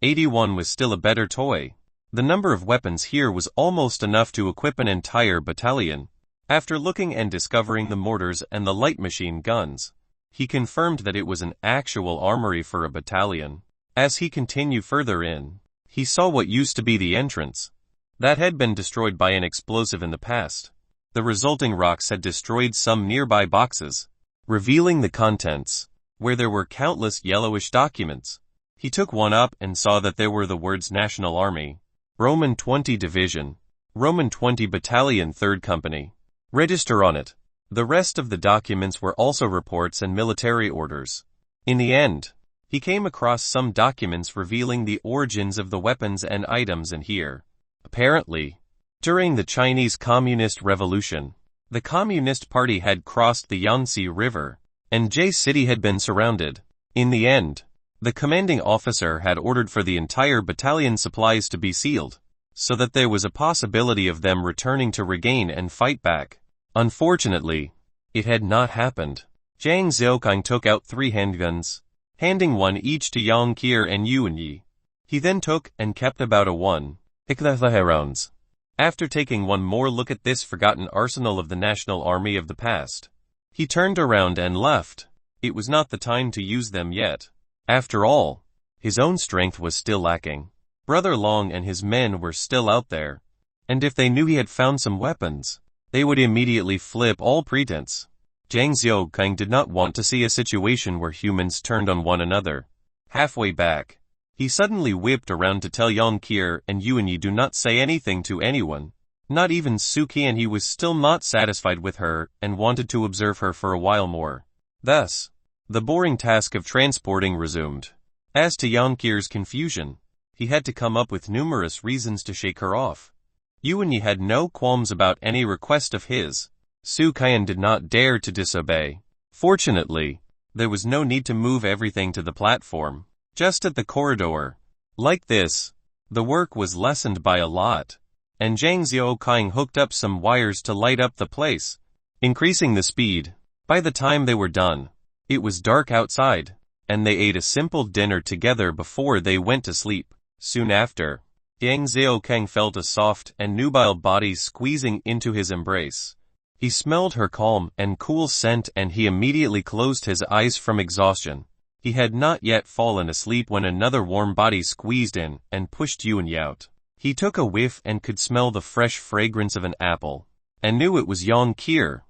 81 was still a better toy. The number of weapons here was almost enough to equip an entire battalion. After looking and discovering the mortars and the light machine guns, he confirmed that it was an actual armory for a battalion. As he continued further in, he saw what used to be the entrance. That had been destroyed by an explosive in the past. The resulting rocks had destroyed some nearby boxes, revealing the contents, where there were countless yellowish documents. He took one up and saw that there were the words National Army, Roman 20 Division, Roman 20 Battalion 3rd Company. Register on it. The rest of the documents were also reports and military orders. In the end, he came across some documents revealing the origins of the weapons and items in here. Apparently, during the Chinese Communist Revolution, the Communist Party had crossed the Yangtze River, and Jie City had been surrounded. In the end, the commanding officer had ordered for the entire battalion supplies to be sealed, so that there was a possibility of them returning to regain and fight back. Unfortunately, it had not happened. Zhang Xiaokai took out 3 handguns, handing one each to Yang Qier and Yuan Yi. He then took and kept about a 1 rounds. After taking one more look at this forgotten arsenal of the National Army of the past, he turned around and left. It was not the time to use them yet. After all, his own strength was still lacking. Brother Long and his men were still out there, and if they knew he had found some weapons, they would immediately flip all pretense. Zhang Xiaokai did not want to see a situation where humans turned on one another. Halfway back, he suddenly whipped around to tell Yang Qier and Yuan Yi do not say anything to anyone, not even Suki, and he was still not satisfied with her and wanted to observe her for a while more. Thus, the boring task of transporting resumed. As to Yang Qier's confusion, he had to come up with numerous reasons to shake her off. Yuan Yi had no qualms about any request of his. Su Qian did not dare to disobey. Fortunately, there was no need to move everything to the platform, just at the corridor. Like this, the work was lessened by a lot, and Zhang Xiaokai hooked up some wires to light up the place, increasing the speed. By the time they were done, it was dark outside, and they ate a simple dinner together before they went to sleep. Soon after, Zhang Xiaokai felt a soft and nubile body squeezing into his embrace. He smelled her calm and cool scent, and he immediately closed his eyes from exhaustion. He had not yet fallen asleep when another warm body squeezed in and pushed Yuan Yi out. He took a whiff and could smell the fresh fragrance of an apple, and knew it was Yang Qier.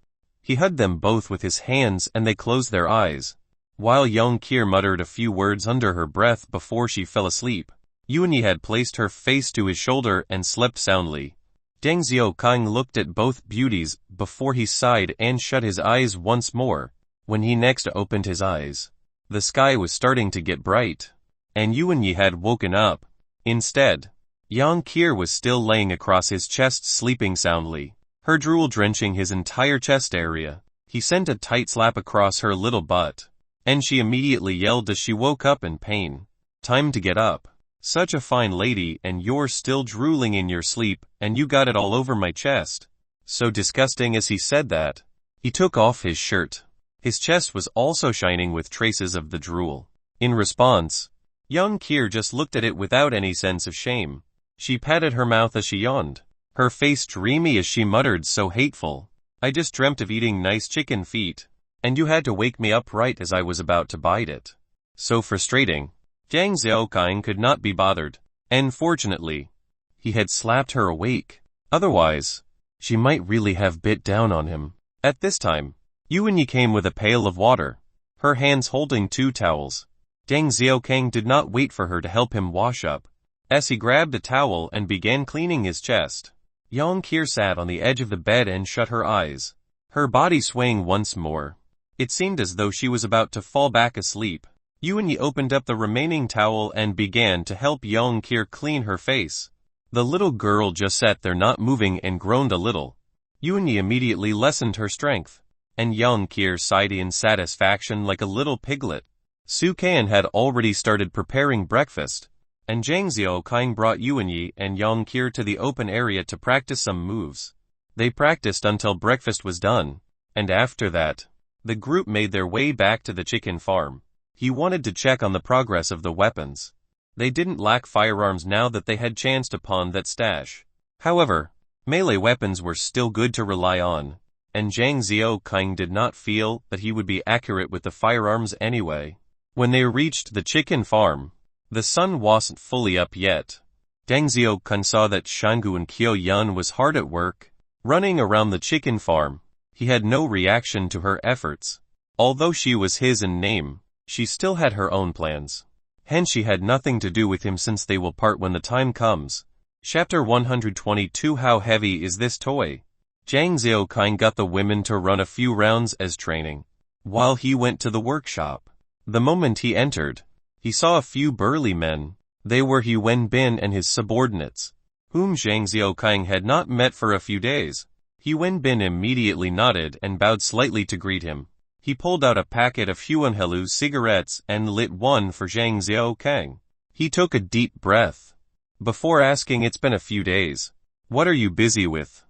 He hugged them both with his hands and they closed their eyes, while Yang Qier muttered a few words under her breath before she fell asleep. Yuan Yi had placed her face to his shoulder and slept soundly. Zhang Xiaokai looked at both beauties before he sighed and shut his eyes once more. When he next opened his eyes, the sky was starting to get bright, and Yuan Yi had woken up. Instead, Yang Qier was still laying across his chest sleeping soundly, her drool drenching his entire chest area. He sent a tight slap across her little butt, and she immediately yelled as she woke up in pain. Time to get up. Such a fine lady, and you're still drooling in your sleep, and you got it all over my chest. So disgusting. As he said that, he took off his shirt. His chest was also shining with traces of the drool. In response, Yang Qier just looked at it without any sense of shame. She patted her mouth as she yawned, her face dreamy as she muttered, so hateful. I just dreamt of eating nice chicken feet, and you had to wake me up right as I was about to bite it. So frustrating. Zhang Xiaokai could not be bothered, and fortunately, he had slapped her awake. Otherwise, she might really have bit down on him. At this time, Yuan Yi came with a pail of water, her hands holding 2 towels. Deng Xiaokang did not wait for her to help him wash up, as he grabbed a towel and began cleaning his chest. Yang Qir sat on the edge of the bed and shut her eyes, her body swaying once more. It seemed as though she was about to fall back asleep. Yuanyi opened up the remaining towel and began to help Yang Qir clean her face. The little girl just sat there not moving and groaned a little. Yuanyi immediately lessened her strength, and Yang Qir sighed in satisfaction like a little piglet. Su Kan had already started preparing breakfast, and Zhang Xiaokang brought Yuanyi and Yang Qir to the open area to practice some moves. They practiced until breakfast was done, and after that, the group made their way back to the chicken farm. He wanted to check on the progress of the weapons. They didn't lack firearms now that they had chanced upon that stash. However, melee weapons were still good to rely on, and Zhang Xiaokang did not feel that he would be accurate with the firearms anyway. When they reached the chicken farm, the sun wasn't fully up yet. Deng Xiaokang saw that Shangu and Qiu Yun was hard at work, running around the chicken farm. He had no reaction to her efforts. Although she was his in name, she still had her own plans. Hence she had nothing to do with him since they will part when the time comes. Chapter 122 How heavy is this toy? Zhang Xiaokang got the women to run a few rounds as training, while he went to the workshop. The moment he entered, he saw a few burly men. They were He Wenbin and his subordinates, whom Zhang Xiaokang had not met for a few days. He Wenbin immediately nodded and bowed slightly to greet him. He pulled out a packet of Huanhelu cigarettes and lit one for Zhang Xiaokang. He took a deep breath before asking, "It's been a few days. What are you busy with?"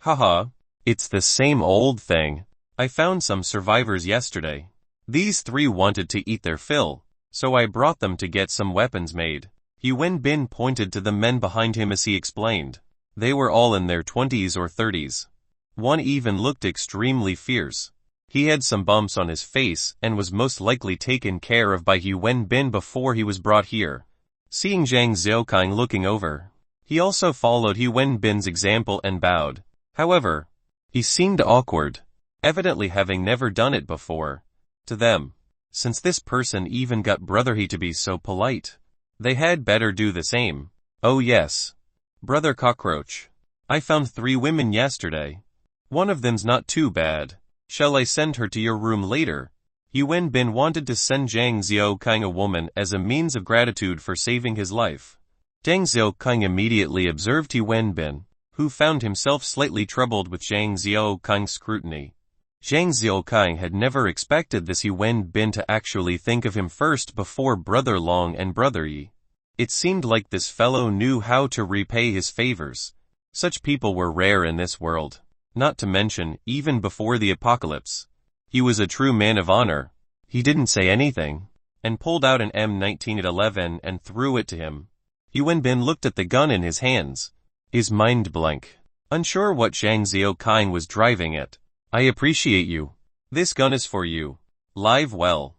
"Haha, it's the same old thing. I found some survivors yesterday. These three wanted to eat their fill, so I brought them to get some weapons made." He Wenbin pointed to the men behind him as he explained. They were all in their 20s or 30s. One even looked extremely fierce. He had some bumps on his face and was most likely taken care of by He Wenbin before he was brought here. Seeing Zhang Xiaokang looking over, he also followed He Wenbin's example and bowed. However, he seemed awkward, evidently having never done it before. To them, since this person even got Brother He to be so polite, they had better do the same. "Oh yes, Brother Cockroach. I found 3 women yesterday. One of them's not too bad. Shall I send her to your room later?" He Wenbin wanted to send Zhang Xiaokang a woman as a means of gratitude for saving his life. Deng Xiaokang immediately observed He Wenbin, who found himself slightly troubled with Zhang Xiaokang's scrutiny. Zhang Xiaokang had never expected this He Wenbin to actually think of him first before Brother Long and Brother Yi. It seemed like this fellow knew how to repay his favors. Such people were rare in this world, not to mention, even before the apocalypse. He was a true man of honor. He didn't say anything, and pulled out an M19 at 11 and threw it to him. He Wenbin looked at the gun in his hands, his mind blank, unsure what Zhang Xiaokang was driving at. "I appreciate you. This gun is for you. Live well."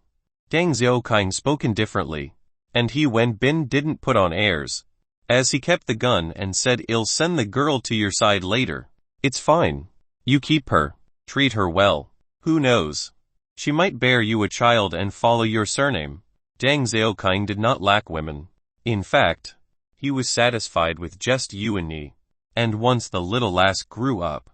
Deng Xiaokang spoke indifferently, and He Wenbin didn't put on airs, as he kept the gun and said, "I'll send the girl to your side later. It's fine. You keep her. Treat her well. Who knows? She might bear you a child and follow your surname." Deng Xiaokang did not lack women. In fact, he was satisfied with just Yuanyi. And once the little lass grew up.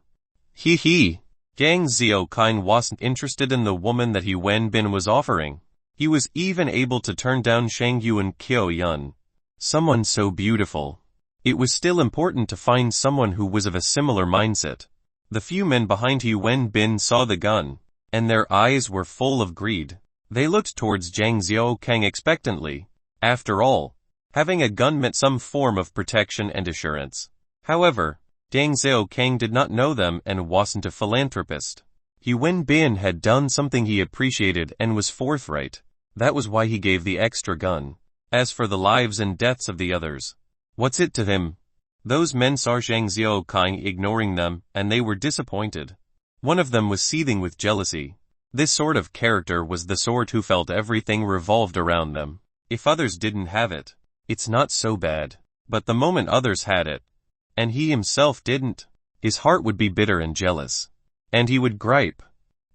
He. Deng Xiaokang wasn't interested in the woman that He Wenbin was offering. He was even able to turn down Shangyu and Qiu Yun. Someone so beautiful. It was still important to find someone who was of a similar mindset. The few men behind He Wenbin saw the gun, and their eyes were full of greed. They looked towards Zhang Xiaokang expectantly. After all, having a gun meant some form of protection and assurance. However, Deng Xiaokang did not know them and wasn't a philanthropist. He Wenbin had done something he appreciated and was forthright. That was why he gave the extra gun. As for the lives and deaths of the others, what's it to him? Those men saw Zhang Xiaokang ignoring them, and they were disappointed. One of them was seething with jealousy. This sort of character was the sort who felt everything revolved around them. If others didn't have it, it's not so bad. But the moment others had it, and he himself didn't, his heart would be bitter and jealous. And he would gripe,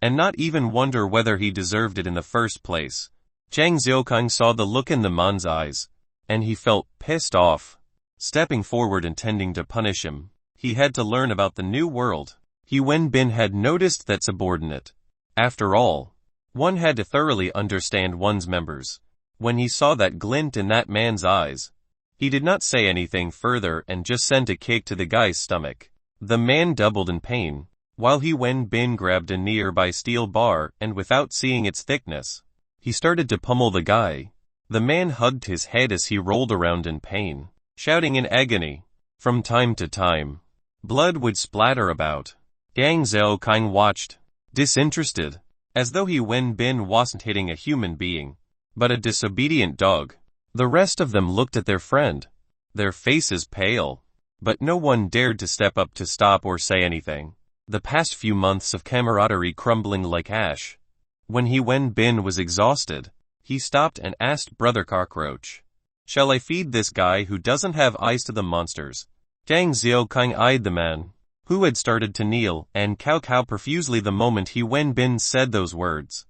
and not even wonder whether he deserved it in the first place. Zhang Xiaokang saw the look in the man's eyes, and he felt pissed off. Stepping forward intending to punish him, he had to learn about the new world. He Wenbin had noticed that subordinate. After all, one had to thoroughly understand one's members. When he saw that glint in that man's eyes, he did not say anything further and just sent a kick to the guy's stomach. The man doubled in pain, while he Wenbin grabbed a nearby steel bar and without seeing its thickness, he started to pummel the guy. The man hugged his head as he rolled around in pain, shouting in agony. From time to time, blood would splatter about. Zhang Xiaokang watched, disinterested, as though he Wenbin wasn't hitting a human being, but a disobedient dog. The rest of them looked at their friend, their faces pale, but no one dared to step up to stop or say anything. The past few months of camaraderie crumbling like ash. When he Wenbin was exhausted, he stopped and asked Brother Cockroach, "Shall I feed this guy who doesn't have eyes to the monsters?" Zhang Xiaokang eyed the man, who had started to kneel and cow profusely the moment he Wenbin said those words.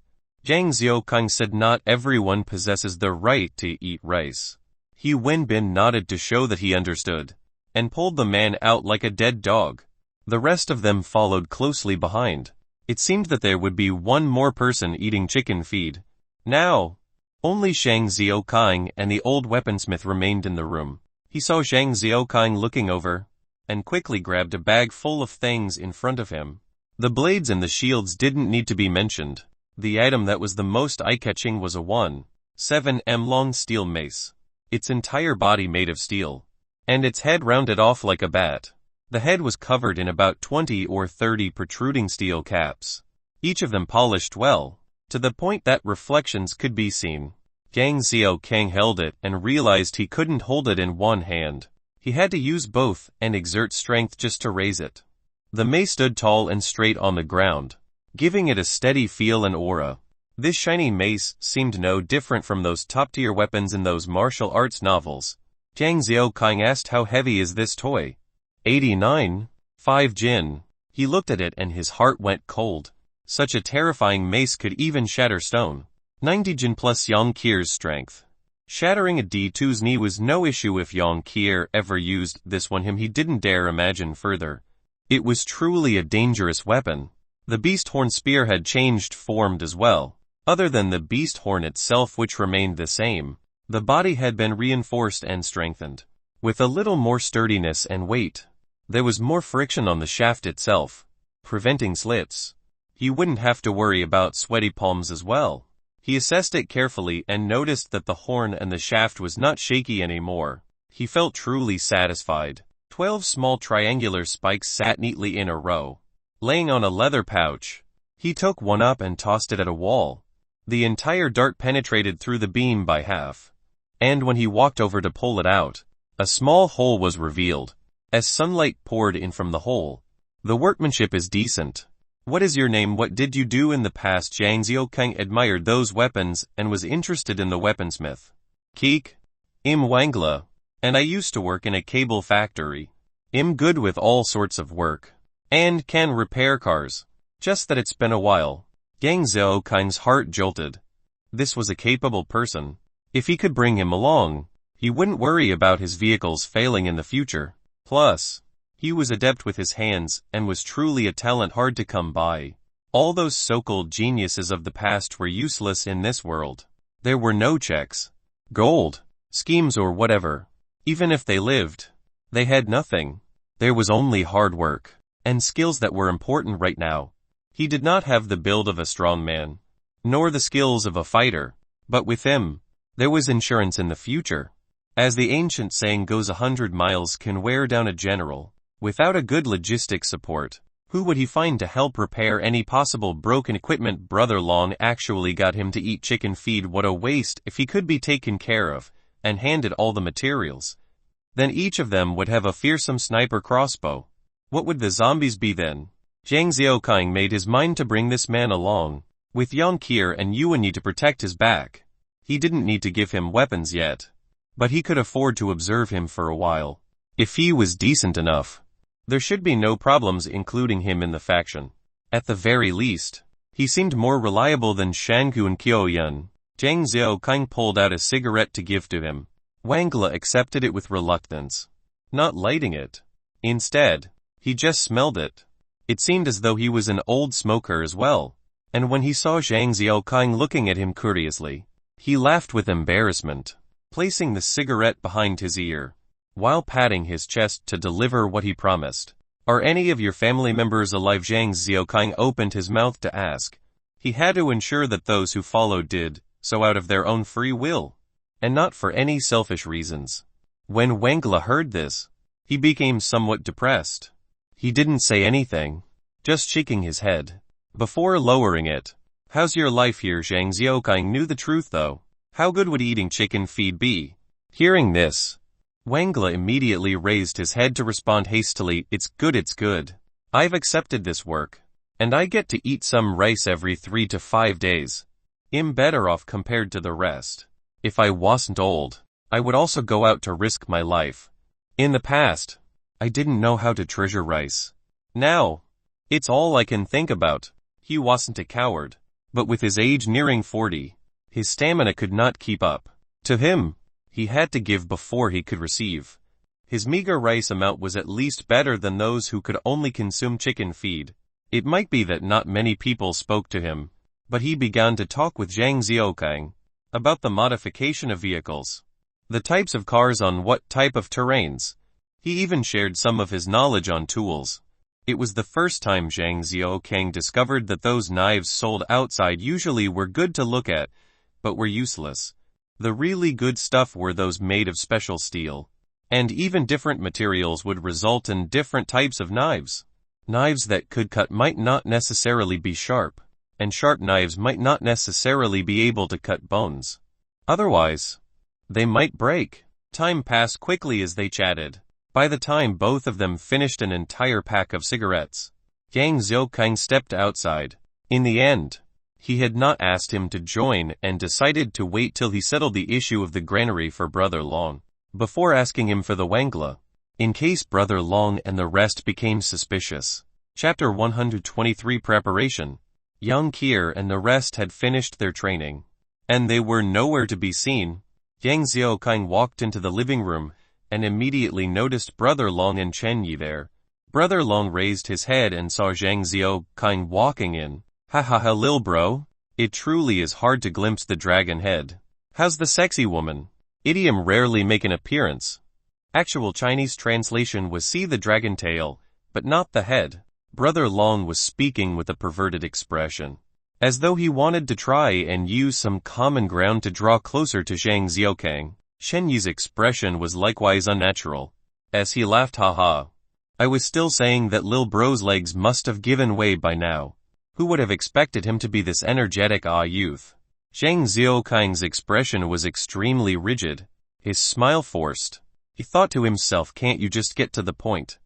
Zhang Xiaokang said not everyone possesses the right to eat rice. He Wenbin nodded to show that he understood, and pulled the man out like a dead dog. The rest of them followed closely behind. It seemed that there would be one more person eating chicken feed. Now, only Zhang Xiaokang and the old weaponsmith remained in the room. He saw Zhang Xiaokang looking over, and quickly grabbed a bag full of things in front of him. The blades and the shields didn't need to be mentioned. The item that was the most eye-catching was a 1.7 long steel mace, its entire body made of steel, and its head rounded off like a bat. The head was covered in about 20 or 30 protruding steel caps, each of them polished well, to the point that reflections could be seen. Zhang Xiaokang held it and realized he couldn't hold it in one hand. He had to use both and exert strength just to raise it. The mace stood tall and straight on the ground, giving it a steady feel and aura. This shiny mace seemed no different from those top-tier weapons in those martial arts novels. Zhang Xiaokang asked, "How heavy is this toy?" 89.5 Jin. He looked at it and his heart went cold. Such a terrifying mace could even shatter stone. 90 Jin plus Yang Qir's strength. Shattering a D2's knee was no issue if Yang Qir ever used this one. He didn't dare imagine further. It was truly a dangerous weapon. The beast horn spear had changed form as well. Other than the beast horn itself, which remained the same, the body had been reinforced and strengthened, with a little more sturdiness and weight. There was more friction on the shaft itself, preventing slits. He wouldn't have to worry about sweaty palms as well. He assessed it carefully and noticed that the horn and the shaft was not shaky anymore. He felt truly satisfied. 12 small triangular spikes sat neatly in a row, laying on a leather pouch. He took one up and tossed it at a wall. The entire dart penetrated through the beam by half, and when he walked over to pull it out, a small hole was revealed. As sunlight poured in from the hole, the workmanship is decent. "What is your name? What did you do in the past?" Zhang Xiaokang admired those weapons and was interested in the weaponsmith. "Keek. I'm Wangla, and I used to work in a cable factory. I'm good with all sorts of work, and can repair cars. Just that it's been a while." Zhang Xiaokang's heart jolted. This was a capable person. If he could bring him along, he wouldn't worry about his vehicles failing in the future. Plus, he was adept with his hands and was truly a talent hard to come by. All those so-called geniuses of the past were useless in this world. There were no checks, gold, schemes or whatever. Even if they lived, they had nothing. There was only hard work and skills that were important right now. He did not have the build of a strong man, nor the skills of a fighter, but with him, there was insurance in the future. As the ancient saying goes, 100 miles can wear down a general. Without a good logistic support, who would he find to help repair any possible broken equipment? Brother Long actually got him to eat chicken feed. What a waste. If he could be taken care of, and handed all the materials, then each of them would have a fearsome sniper crossbow. What would the zombies be then? Zhang Xiaokang made his mind to bring this man along, with Yang Qir and Yuanyi to protect his back. He didn't need to give him weapons yet, but he could afford to observe him for a while. If he was decent enough, there should be no problems including him in the faction. At the very least, he seemed more reliable than Shangu and Qiuyun. Zhang Xiaokang pulled out a cigarette to give to him. Wangla accepted it with reluctance, not lighting it. Instead, he just smelled it. It seemed as though he was an old smoker as well, and when he saw Zhang Xiaokang looking at him curiously, he laughed with embarrassment, placing the cigarette behind his ear, while patting his chest to deliver what he promised. Are any of your family members alive? Zhang Xiaokang opened his mouth to ask. He had to ensure that those who followed did so out of their own free will, and not for any selfish reasons. When Wangla heard this, he became somewhat depressed. He didn't say anything, just shaking his head. Before lowering it, how's your life here? Zhang Xiaokang knew the truth though. How good would eating chicken feed be? Hearing this, Wangla immediately raised his head to respond hastily, it's good. I've accepted this work, and I get to eat some rice every 3 to 5 days. I'm better off compared to the rest. If I wasn't old, I would also go out to risk my life. In the past, I didn't know how to treasure rice. Now, it's all I can think about. He wasn't a coward, but with his age nearing 40, his stamina could not keep up. To him, he had to give before he could receive. His meager rice amount was at least better than those who could only consume chicken feed. It might be that not many people spoke to him, but he began to talk with Zhang Xiaokang about the modification of vehicles, the types of cars on what type of terrains. He even shared some of his knowledge on tools. It was the first time Zhang Xiaokang discovered that those knives sold outside usually were good to look at, but were useless. The really good stuff were those made of special steel. And even different materials would result in different types of knives. Knives that could cut might not necessarily be sharp, and sharp knives might not necessarily be able to cut bones. Otherwise, they might break. Time passed quickly as they chatted. By the time both of them finished an entire pack of cigarettes, Zhang Xiaokang stepped outside. In the end, he had not asked him to join and decided to wait till he settled the issue of the granary for Brother Long, before asking him for the Wangla, in case Brother Long and the rest became suspicious. Chapter 123 Preparation. Young Kier and the rest had finished their training, and they were nowhere to be seen. Zhang Xiaokang walked into the living room, and immediately noticed Brother Long and Chen Yi there. Brother Long raised his head and saw Zhang Xiaokang walking in. Ha ha ha lil bro. It truly is hard to glimpse the dragon head. How's the sexy woman? Idiom rarely make an appearance. Actual Chinese translation was see the dragon tail, but not the head. Brother Long was speaking with a perverted expression, as though he wanted to try and use some common ground to draw closer to Zhang Xiaokang. Shen Yi's expression was likewise unnatural, as he laughed ha. I was still saying that lil bro's legs must have given way by now. Who would have expected him to be this energetic youth? Zhang Xiaokang's expression was extremely rigid, his smile forced. He thought to himself, can't you just get to the point?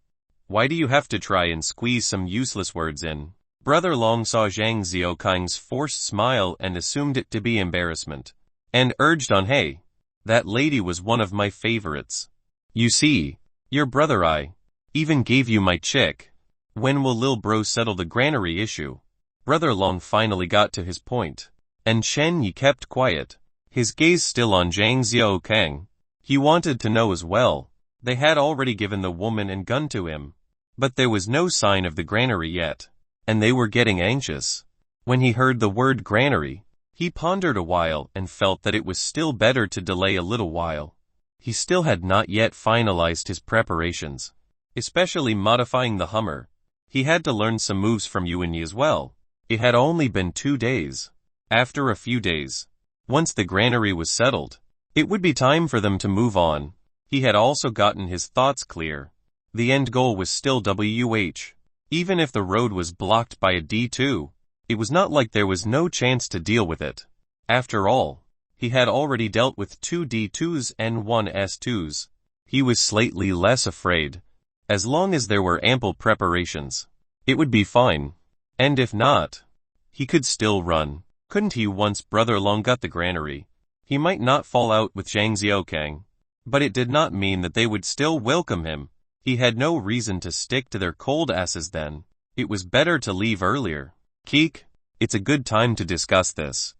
Why do you have to try and squeeze some useless words in? Brother Long saw Zhang Xiaokang's forced smile and assumed it to be embarrassment, and urged on, hey, that lady was one of my favorites. You see, your brother I even gave you my chick. When will lil bro settle the granary issue? Brother Long finally got to his point, and Chen Yi kept quiet, his gaze still on Zhang Xiaokang. He wanted to know as well. They had already given the woman and gun to him, but there was no sign of the granary yet, and they were getting anxious. When he heard the word granary, he pondered a while and felt that it was still better to delay a little while. He still had not yet finalized his preparations, especially modifying the Hummer. He had to learn some moves from Yuan Yi as well. It had only been 2 days. After a few days, once the granary was settled, it would be time for them to move on. He had also gotten his thoughts clear. The end goal was still WH. Even if the road was blocked by a D2, it was not like there was no chance to deal with it. After all, he had already dealt with 2 D2s and 1 S2s. He was slightly less afraid. As long as there were ample preparations, it would be fine. And if not, he could still run. Couldn't he? Once Brother Long got the granary, he might not fall out with Zhang Xiaokang, but it did not mean that they would still welcome him. He had no reason to stick to their cold asses then. It was better to leave earlier. Keek, it's a good time to discuss this.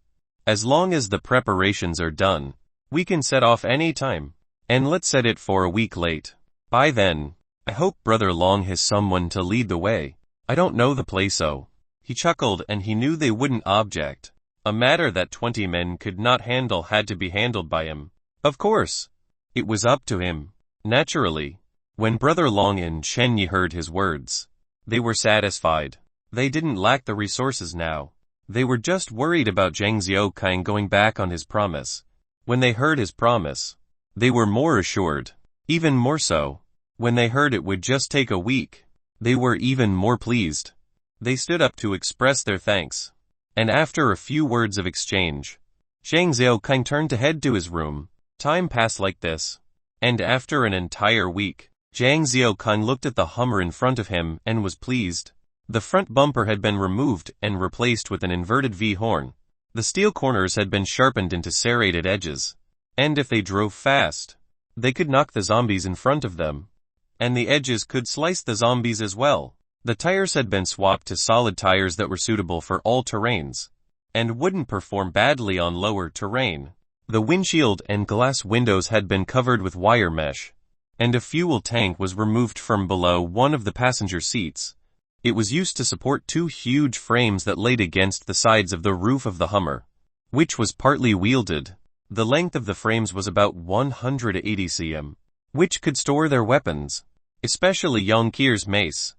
As long as the preparations are done, we can set off any time. And let's set it for a week late. By then, I hope Brother Long has someone to lead the way. I don't know the place so. He chuckled and he knew they wouldn't object. A matter that 20 men could not handle had to be handled by him. Of course, it was up to him. Naturally, when Brother Long and Chen Yi heard his words, they were satisfied. They didn't lack the resources now. They were just worried about Zhang Xiaokang going back on his promise. When they heard his promise, they were more assured. Even more so, when they heard it would just take a week, they were even more pleased. They stood up to express their thanks. And after a few words of exchange, Zhang Xiaokang turned to head to his room. Time passed like this. And after an entire week, Zhang Xiaokang looked at the Hummer in front of him and was pleased. The front bumper had been removed and replaced with an inverted V-horn. The steel corners had been sharpened into serrated edges. And if they drove fast, they could knock the zombies in front of them. And the edges could slice the zombies as well. The tires had been swapped to solid tires that were suitable for all terrains, and wouldn't perform badly on lower terrain. The windshield and glass windows had been covered with wire mesh, and a fuel tank was removed from below one of the passenger seats. It was used to support two huge frames that laid against the sides of the roof of the Hummer, which was partly wielded. The length of the frames was about 180 cm, which could store their weapons, especially Yang Qir's mace,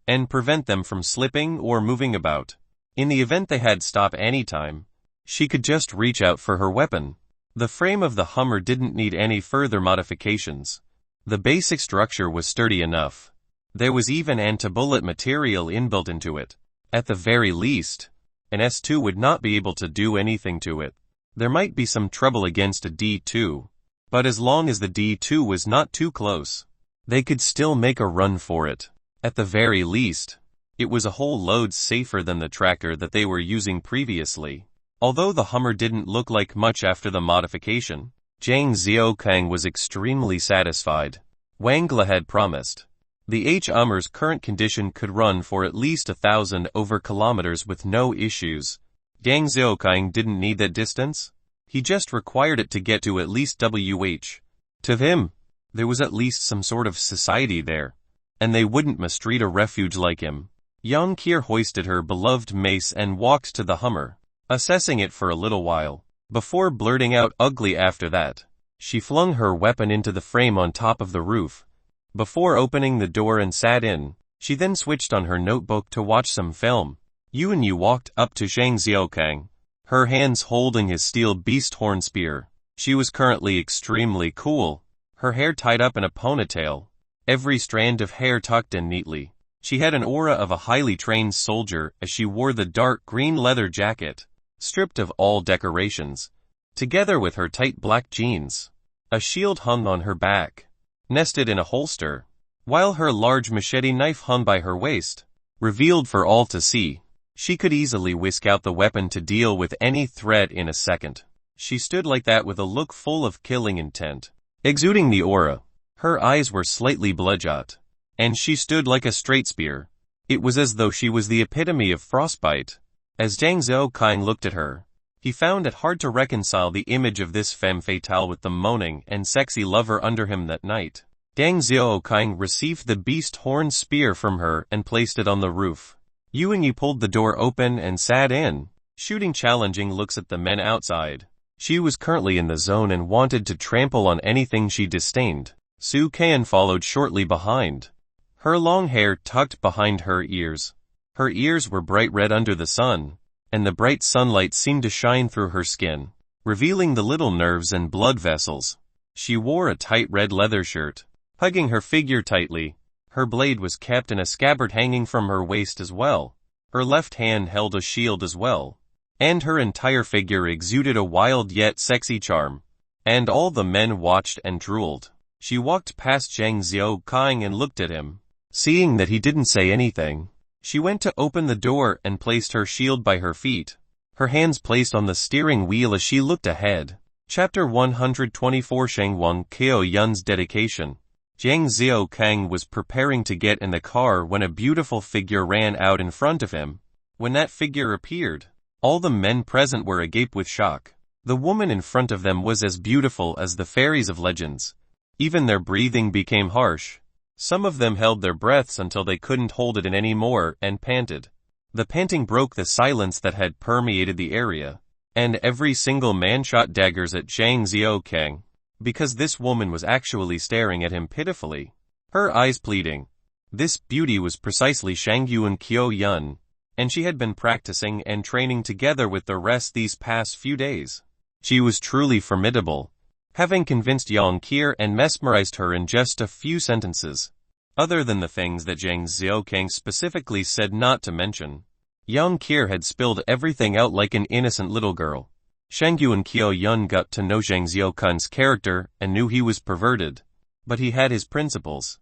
and prevent them from slipping or moving about. In the event they had to stop any time, she could just reach out for her weapon. The frame of the Hummer didn't need any further modifications. The basic structure was sturdy enough. There was even anti-bullet material inbuilt into it. At the very least, an S2 would not be able to do anything to it. There might be some trouble against a D2, but as long as the D2 was not too close, they could still make a run for it. At the very least, it was a whole load safer than the tracker that they were using previously. Although the Hummer didn't look like much after the modification, Zhang Xiaokang was extremely satisfied. Wangla had promised. The Hummer's current condition could run for at least 1,000 over kilometers with no issues. Zhang Xiaokang didn't need that distance. He just required it to get to at least WH. To him, there was at least some sort of society there, and they wouldn't mistreat a refuge like him. Yang Qir hoisted her beloved mace and walked to the Hummer, assessing it for a little while, before blurting out ugly after that. She flung her weapon into the frame on top of the roof, before opening the door and sat in. She then switched on her notebook to watch some film. Yuanyu walked up to Zhang Xiaokang, her hands holding his steel beast horn spear. She was currently extremely cool, her hair tied up in a ponytail, every strand of hair tucked in neatly. She had an aura of a highly trained soldier as she wore the dark green leather jacket, stripped of all decorations, together with her tight black jeans. A shield hung on her back, nested in a holster, while her large machete knife hung by her waist, revealed for all to see. She could easily whisk out the weapon to deal with any threat in a second. She stood like that with a look full of killing intent, exuding the aura. Her eyes were slightly bloodshot, and she stood like a straight spear. It was as though she was the epitome of frostbite. As Zhang Xiaokang looked at her, he found it hard to reconcile the image of this femme fatale with the moaning and sexy lover under him that night. Zhang Xiaokang received the beast horn spear from her and placed it on the roof. Yuanyu pulled the door open and sat in, shooting challenging looks at the men outside. She was currently in the zone and wanted to trample on anything she disdained. Su Kan followed shortly behind, her long hair tucked behind her ears. Her ears were bright red under the sun, and the bright sunlight seemed to shine through her skin, revealing the little nerves and blood vessels. She wore a tight red leather shirt, hugging her figure tightly. Her blade was kept in a scabbard hanging from her waist as well. Her left hand held a shield as well, and her entire figure exuded a wild yet sexy charm. And all the men watched and drooled. She walked past Zhang Xiaokang and looked at him. Seeing that he didn't say anything, she went to open the door and placed her shield by her feet, her hands placed on the steering wheel as she looked ahead. Chapter 124 Shangwang Keo Yun's dedication. Zhang Xiaokang was preparing to get in the car when a beautiful figure ran out in front of him. When that figure appeared, All the men present were agape with shock. The woman in front of them was as beautiful as the fairies of legends. Even their breathing became harsh. Some of them held their breaths until they couldn't hold it in any more and panted. The panting broke the silence that had permeated the area, and every single man shot daggers at Zhang Xiaokang, because this woman was actually staring at him pitifully, her eyes pleading. This beauty was precisely Shangyuan Qiuyun, and she had been practicing and training together with the rest these past few days. She was truly formidable, having convinced Yang Qier and mesmerized her in just a few sentences. Other than the things that Zhang Xiaokang specifically said not to mention, Yang Qier had spilled everything out like an innocent little girl. Shangyuan Qiuyun got to know Zhang Xiaokang's character and knew he was perverted, but he had his principles,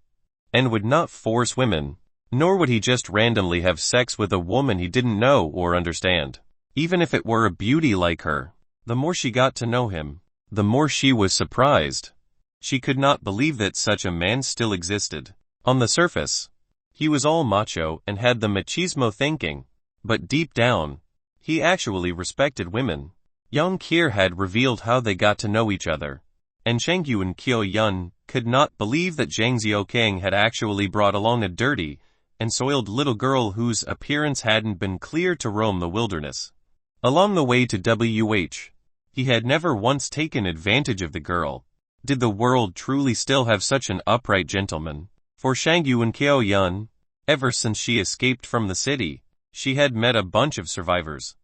and would not force women, nor would he just randomly have sex with a woman he didn't know or understand. Even if it were a beauty like her, the more she got to know him, the more she was surprised. She could not believe that such a man still existed. On the surface, he was all macho and had the machismo thinking, but deep down, he actually respected women. Yang Qier had revealed how they got to know each other, and Shangyuan Qiuyun could not believe that Zhang Xiaokang had actually brought along a dirty and soiled little girl whose appearance hadn't been clear to roam the wilderness. Along the way to WH, he had never once taken advantage of the girl. Did the world truly still have such an upright gentleman? For Shangyuan Qiuyun, ever since she escaped from the city, she had met a bunch of survivors.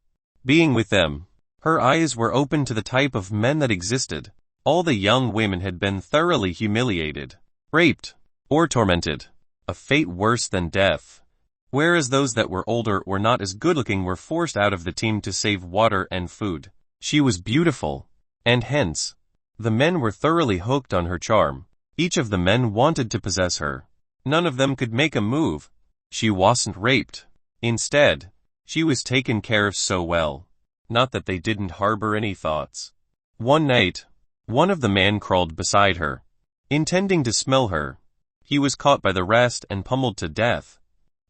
Being with them, her eyes were open to the type of men that existed. All the young women had been thoroughly humiliated, raped, or tormented, a fate worse than death. Whereas those that were older or not as good-looking were forced out of the team to save water and food. She was beautiful, and hence, the men were thoroughly hooked on her charm. Each of the men wanted to possess her. None of them could make a move. She wasn't raped. Instead, she was taken care of so well. Not that they didn't harbor any thoughts. One night, one of the men crawled beside her, intending to smell her. He was caught by the rest and pummeled to death.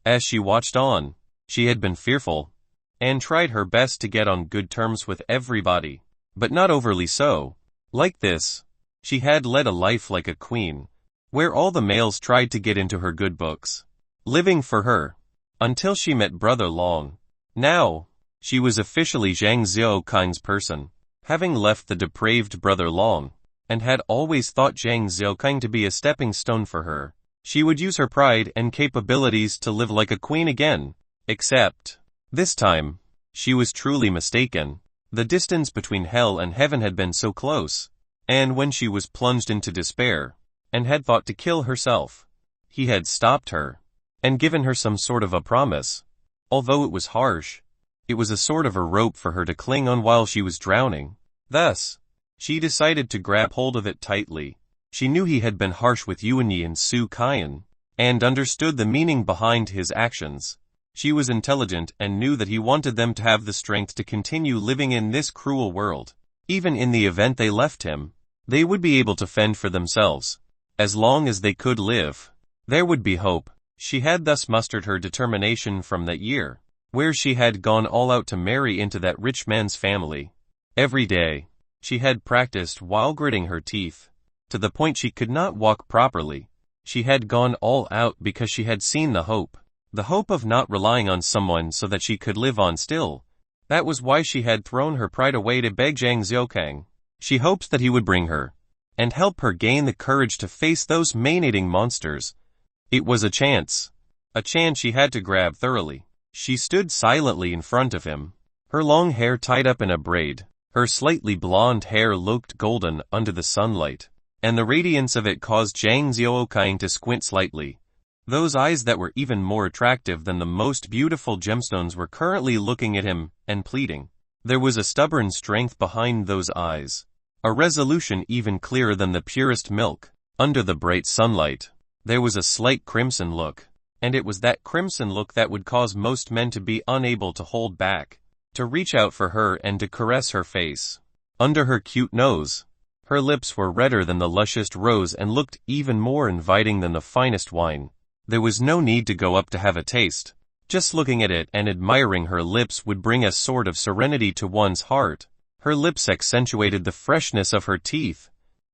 As she watched on, she had been fearful, and tried her best to get on good terms with everybody, but not overly so. Like this, she had led a life like a queen, where all the males tried to get into her good books, living for her, until she met Brother Long. Now, she was officially Zhang Xiaokang's person, having left the depraved Brother Long, and had always thought Zhang Xiaokang to be a stepping stone for her. She would use her pride and capabilities to live like a queen again, except, this time, she was truly mistaken. The distance between hell and heaven had been so close, and when she was plunged into despair, and had thought to kill herself, he had stopped her, and given her some sort of a promise. Although it was harsh, it was a sort of a rope for her to cling on while she was drowning. Thus, she decided to grab hold of it tightly. She knew he had been harsh with Yuanyi and Su Kaiyan, and understood the meaning behind his actions. She was intelligent and knew that he wanted them to have the strength to continue living in this cruel world. Even in the event they left him, they would be able to fend for themselves. As long as they could live, there would be hope. She had thus mustered her determination from that year, where she had gone all out to marry into that rich man's family. Every day, she had practiced while gritting her teeth, to the point she could not walk properly. She had gone all out because she had seen the hope of not relying on someone so that she could live on still. That was why she had thrown her pride away to beg Zhang Xiaokang. She hoped that he would bring her, and help her gain the courage to face those mane-eating monsters. It was a chance she had to grab thoroughly. She stood silently in front of him, her long hair tied up in a braid. Her slightly blonde hair looked golden under the sunlight, and the radiance of it caused Zhang Xiaokang to squint slightly. Those eyes that were even more attractive than the most beautiful gemstones were currently looking at him and pleading. There was a stubborn strength behind those eyes, a resolution even clearer than the purest milk. Under the bright sunlight, there was a slight crimson look, and it was that crimson look that would cause most men to be unable to hold back, to reach out for her and to caress her face. Under her cute nose, her lips were redder than the lushest rose and looked even more inviting than the finest wine. There was no need to go up to have a taste. Just looking at it and admiring her lips would bring a sort of serenity to one's heart. Her lips accentuated the freshness of her teeth,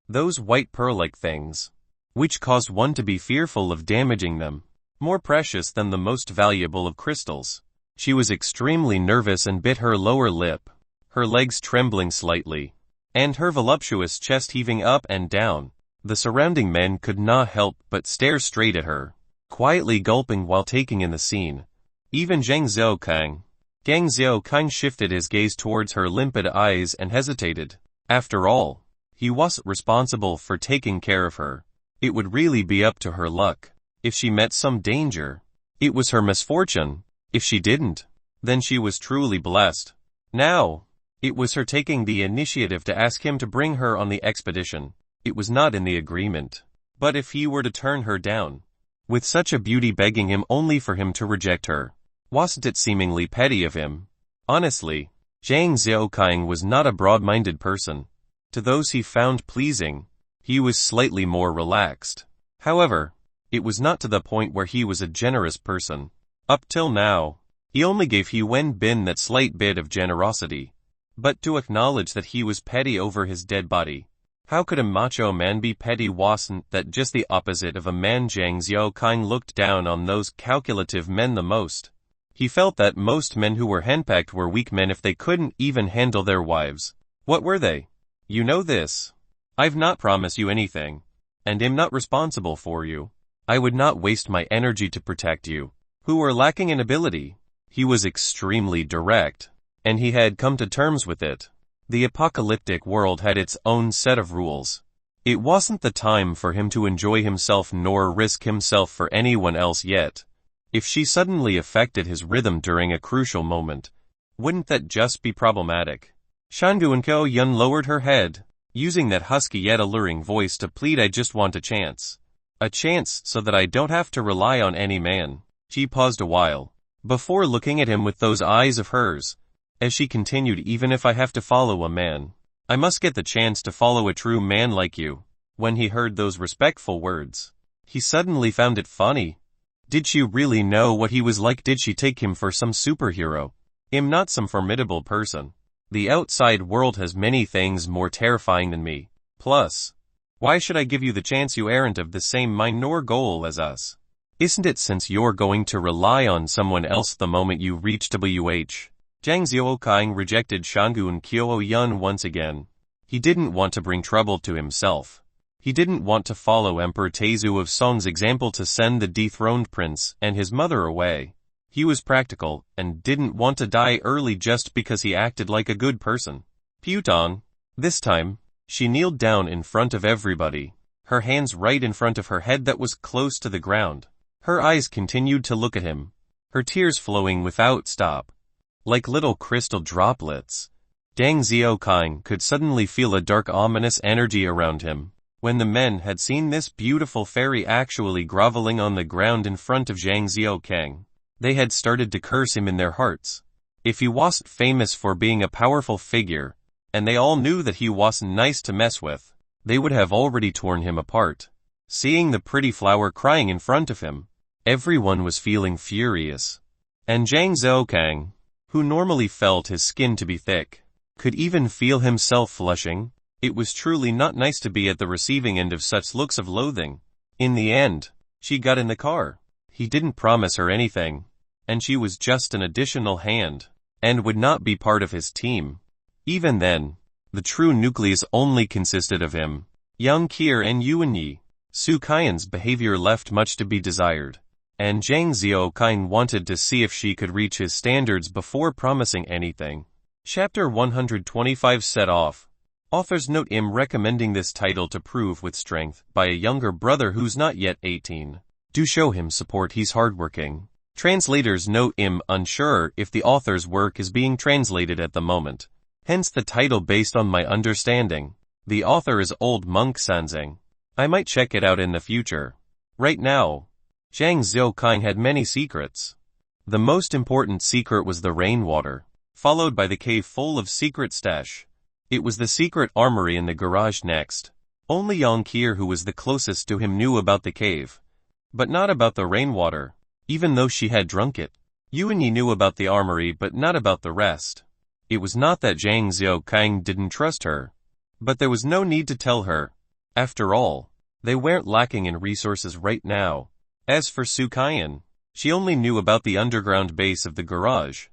those white pearl-like things, which caused one to be fearful of damaging them, more precious than the most valuable of crystals. She was extremely nervous and bit her lower lip, her legs trembling slightly, and her voluptuous chest heaving up and down. The surrounding men could not help but stare straight at her, quietly gulping while taking in the scene. Even Gang Xiaokang shifted his gaze towards her limpid eyes and hesitated. After all, he wasn't responsible for taking care of her. It would really be up to her luck. If she met some danger, it was her misfortune. If she didn't, then she was truly blessed. Now, it was her taking the initiative to ask him to bring her on the expedition. It was not in the agreement. But if he were to turn her down, with such a beauty begging him only for him to reject her, wasn't it seemingly petty of him? Honestly, Zhang Xiaoqing was not a broad-minded person. To those he found pleasing, he was slightly more relaxed. However, it was not to the point where he was a generous person. Up till now, he only gave He Wenbin that slight bit of generosity. But to acknowledge that he was petty over his dead body, how could a macho man be petty? Wasn't that just the opposite of a man? Zhang Xiaoqing looked down on those calculative men the most. He felt that most men who were henpecked were weak men if they couldn't even handle their wives. What were they? You know this. I've not promised you anything, and am not responsible for you. I would not waste my energy to protect you, who are lacking in ability. He was extremely direct, and he had come to terms with it. The apocalyptic world had its own set of rules. It wasn't the time for him to enjoy himself nor risk himself for anyone else yet. If she suddenly affected his rhythm during a crucial moment, wouldn't that just be problematic? Shanguanko Yun lowered her head, using that husky yet alluring voice to plead. I just want a chance. A chance so that I don't have to rely on any man. She paused a while, before looking at him with those eyes of hers, as she continued, even if I have to follow a man, I must get the chance to follow a true man like you. When he heard those respectful words, he suddenly found it funny. Did she really know what he was like? Did she take him for some superhero? I'm not some formidable person. The outside world has many things more terrifying than me. Plus, why should I give you the chance? You aren't of the same mind nor goal as us. Isn't it, since you're going to rely on someone else the moment you reach WH? Zhang Xiaoqing rejected Shangun Qiao Yun once again. He didn't want to bring trouble to himself. He didn't want to follow Emperor Taizu of Song's example to send the dethroned prince and his mother away. He was practical, and didn't want to die early just because he acted like a good person. Putong. This time, she kneeled down in front of everybody, her hands right in front of her head that was close to the ground. Her eyes continued to look at him, her tears flowing without stop, like little crystal droplets. Zhang Xiaoqing could suddenly feel a dark, ominous energy around him. When the men had seen this beautiful fairy actually groveling on the ground in front of Zhang Xiaoqing, they had started to curse him in their hearts. If he wasn't famous for being a powerful figure, and they all knew that he wasn't nice to mess with, they would have already torn him apart. Seeing the pretty flower crying in front of him, everyone was feeling furious. And Zhang Xiaoqing, who normally felt his skin to be thick, could even feel himself flushing. It was truly not nice to be at the receiving end of such looks of loathing. In the end, she got in the car. He didn't promise her anything, and she was just an additional hand, and would not be part of his team. Even then, the true nucleus only consisted of him, Yang Qier and Yuan Yi. Su Qian's behavior left much to be desired, and Zhang Xiaoqing wanted to see if she could reach his standards before promising anything. Chapter 125 set off. Author's note: I'm recommending this title to prove with strength by a younger brother who's not yet 18. Do show him support, he's hardworking. Translator's note: I'm unsure if the author's work is being translated at the moment, hence the title based on my understanding. The author is Old Monk Sanzing. I might check it out in the future. Right now, Zhang Xiaoqing had many secrets. The most important secret was the rainwater, followed by the cave full of secret stash. It was the secret armory in the garage next. Only Yang Qier, who was the closest to him, knew about the cave, but not about the rainwater, even though she had drunk it. Yuan Yi knew about the armory but not about the rest. It was not that Zhang Xiaokang didn't trust her, but there was no need to tell her. After all, they weren't lacking in resources right now. As for Su Qian, she only knew about the underground base of the garage,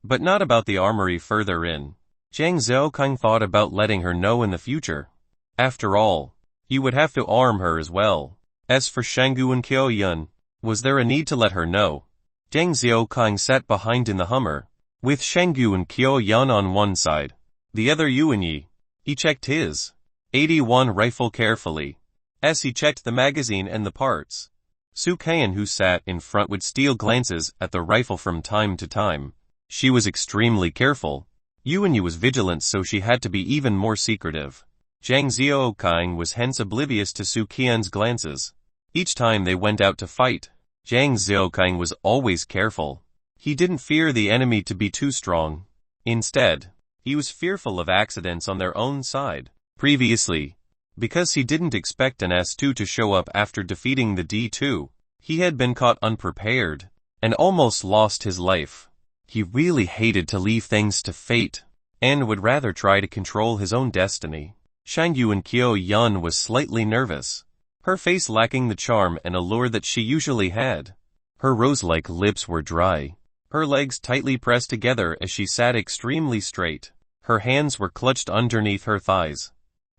but not about the armory further in. Zhang Xiaokang thought about letting her know in the future. After all, he would have to arm her as well. As for Shanggu and Qiaoyun, was there a need to let her know? Zhang Xiaokang sat behind in the Hummer, with Shanggu and Qiaoyun on one side, the other Yuan Yi. He checked his 81 rifle carefully. As he checked the magazine and the parts, Su Qian, who sat in front, would steal glances at the rifle from time to time. She was extremely careful. Yuan Yi was vigilant, so she had to be even more secretive. Zhang Xiaokang was hence oblivious to Su Qian's glances. Each time they went out to fight, Zhang Xiaokang was always careful. He didn't fear the enemy to be too strong. Instead, he was fearful of accidents on their own side. Previously, because he didn't expect an S2 to show up after defeating the D2, he had been caught unprepared and almost lost his life. He really hated to leave things to fate, and would rather try to control his own destiny. Shangyu and Qiaoyun was slightly nervous, her face lacking the charm and allure that she usually had. Her rose-like lips were dry, her legs tightly pressed together as she sat extremely straight. Her hands were clutched underneath her thighs,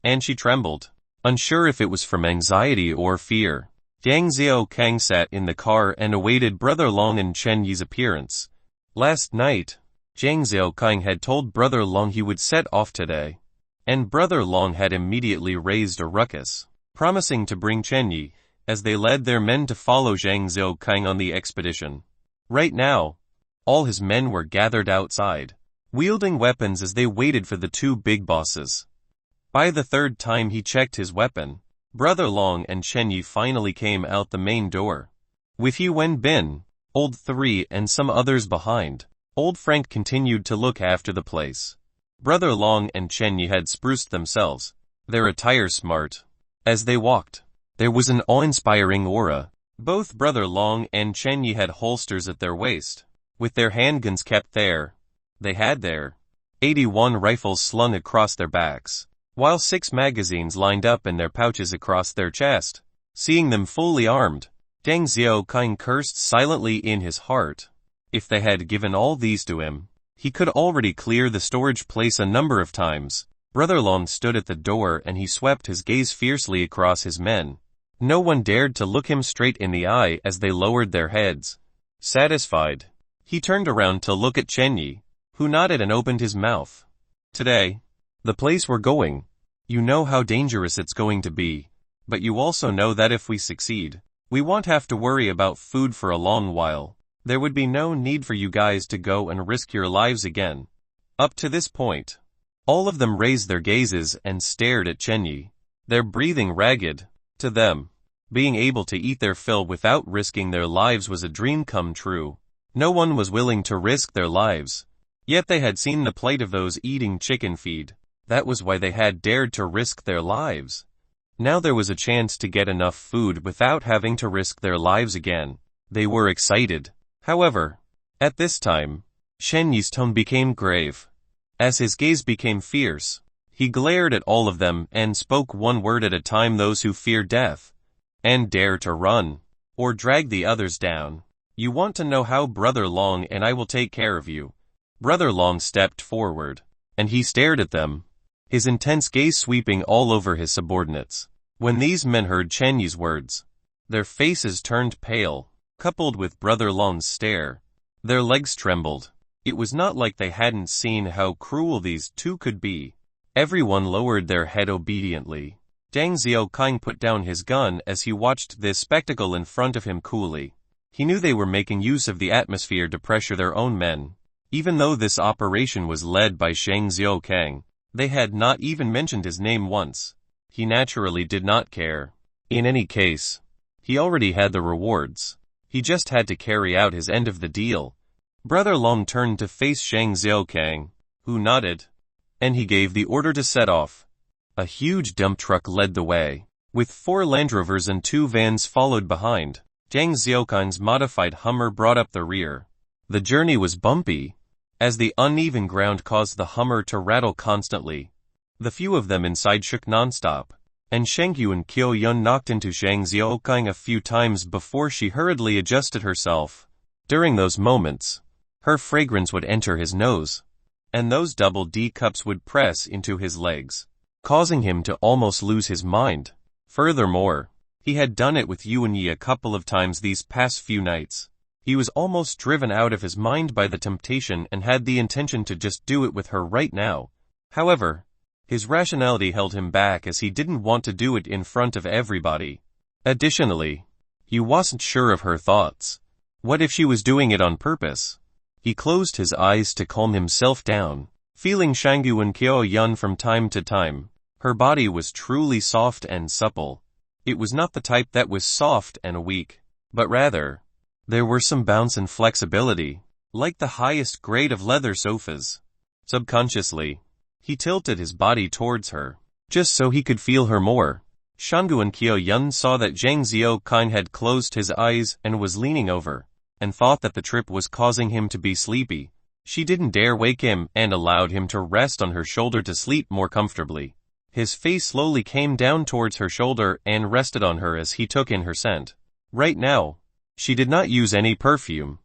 and she trembled, unsure if it was from anxiety or fear. Zhang Xiaokang sat in the car and awaited Brother Long and Chen Yi's appearance. Last night, Zhang Xiaokang had told Brother Long he would set off today, and Brother Long had immediately raised a ruckus, promising to bring Chen Yi, as they led their men to follow Zhang Xiaokang on the expedition. Right now, all his men were gathered outside, wielding weapons as they waited for the two big bosses. By the third time he checked his weapon, Brother Long and Chen Yi finally came out the main door, with Yuan Bin, Old 3 and some others behind. Old Frank continued to look after the place. Brother Long and Chen Yi had spruced themselves, their attire smart. As they walked, there was an awe-inspiring aura. Both Brother Long and Chen Yi had holsters at their waist, with their handguns kept there. They had their 81 rifles slung across their backs, while 6 magazines lined up in their pouches across their chest. Seeing them fully armed, Zhang Xiaokang cursed silently in his heart. If they had given all these to him, he could already clear the storage place a number of times. Brother Long stood at the door and he swept his gaze fiercely across his men. No one dared to look him straight in the eye as they lowered their heads. Satisfied, he turned around to look at Chen Yi, who nodded and opened his mouth. Today, the place we're going, you know how dangerous it's going to be, but you also know that if we succeed, we won't have to worry about food for a long while. There would be no need for you guys to go and risk your lives again. Up to this point, all of them raised their gazes and stared at Chen Yi, their breathing ragged. To them, being able to eat their fill without risking their lives was a dream come true. No one was willing to risk their lives. Yet they had seen the plight of those eating chicken feed. That was why they had dared to risk their lives. Now there was a chance to get enough food without having to risk their lives again. They were excited. However, at this time, Chen Yi's tone became grave. As his gaze became fierce, he glared at all of them and spoke one word at a time: those who fear death, and dare to run, or drag the others down. You want to know how? Brother Long and I will take care of you. Brother Long stepped forward, and he stared at them, his intense gaze sweeping all over his subordinates. When these men heard Chen Yi's words, their faces turned pale, coupled with Brother Long's stare. Their legs trembled. It was not like they hadn't seen how cruel these two could be. Everyone lowered their head obediently. Zhang Xiaokang put down his gun as he watched this spectacle in front of him coolly. He knew they were making use of the atmosphere to pressure their own men. Even though this operation was led by Zhang Xiaokang, they had not even mentioned his name once. He naturally did not care. In any case, he already had the rewards. He just had to carry out his end of the deal. Brother Long turned to face Zhang Xiaokang, who nodded, and he gave the order to set off. A huge dump truck led the way, with 4 Land Rovers and 2 vans followed behind. Zhang Xiaokang's modified Hummer brought up the rear. The journey was bumpy, as the uneven ground caused the Hummer to rattle constantly. The few of them inside shook nonstop, and Shangyu and Kyo-yun knocked into Zhang Xiaoqing a few times before she hurriedly adjusted herself. During those moments, her fragrance would enter his nose, and those double D cups would press into his legs, causing him to almost lose his mind. Furthermore, he had done it with Yuan Yi a couple of times these past few nights. He was almost driven out of his mind by the temptation and had the intention to just do it with her right now. However, his rationality held him back as he didn't want to do it in front of everybody. Additionally, he wasn't sure of her thoughts. What if she was doing it on purpose? He closed his eyes to calm himself down, feeling Shangyu and Kyo-yun from time to time. Her body was truly soft and supple. It was not the type that was soft and weak, but rather, there were some bounce and flexibility, like the highest grade of leather sofas. Subconsciously, he tilted his body towards her, just so he could feel her more. Shangyu and Kyo-yun saw that Zhang Xiaoqing had closed his eyes and was leaning over, and thought that the trip was causing him to be sleepy. She didn't dare wake him and allowed him to rest on her shoulder to sleep more comfortably. His face slowly came down towards her shoulder and rested on her as he took in her scent. Right now, she did not use any perfume,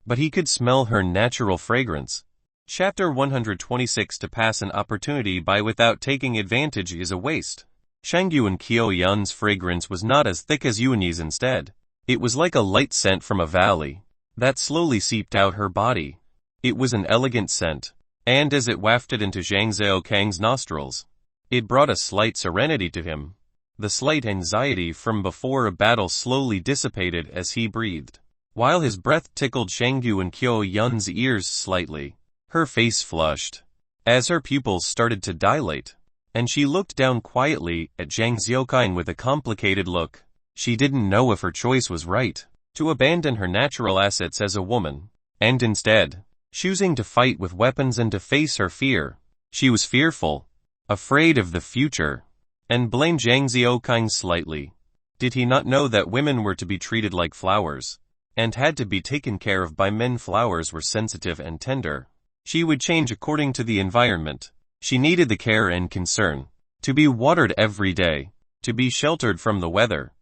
but he could smell her natural fragrance. Chapter 126. To pass an opportunity by without taking advantage is a waste. Shangyu and Kyo-yun's fragrance was not as thick as Yuan Yi's instead. It was like a light scent from a valley that slowly seeped out her body. It was an elegant scent, and as it wafted into Zhang Xiaoqing's nostrils, it brought a slight serenity to him. The slight anxiety from before a battle slowly dissipated as he breathed. While his breath tickled Shangyu and Kyo-yun's ears slightly, her face flushed, as her pupils started to dilate, and she looked down quietly at Zhang Xiaoqing with a complicated look. She didn't know if her choice was right, to abandon her natural assets as a woman, and instead, choosing to fight with weapons and to face her fear. She was fearful, afraid of the future, and blamed Zhang Xiaoqing slightly. Did he not know that women were to be treated like flowers, and had to be taken care of by men? Flowers were sensitive and tender. She would change according to the environment. She needed the care and concern, to be watered every day, to be sheltered from the weather.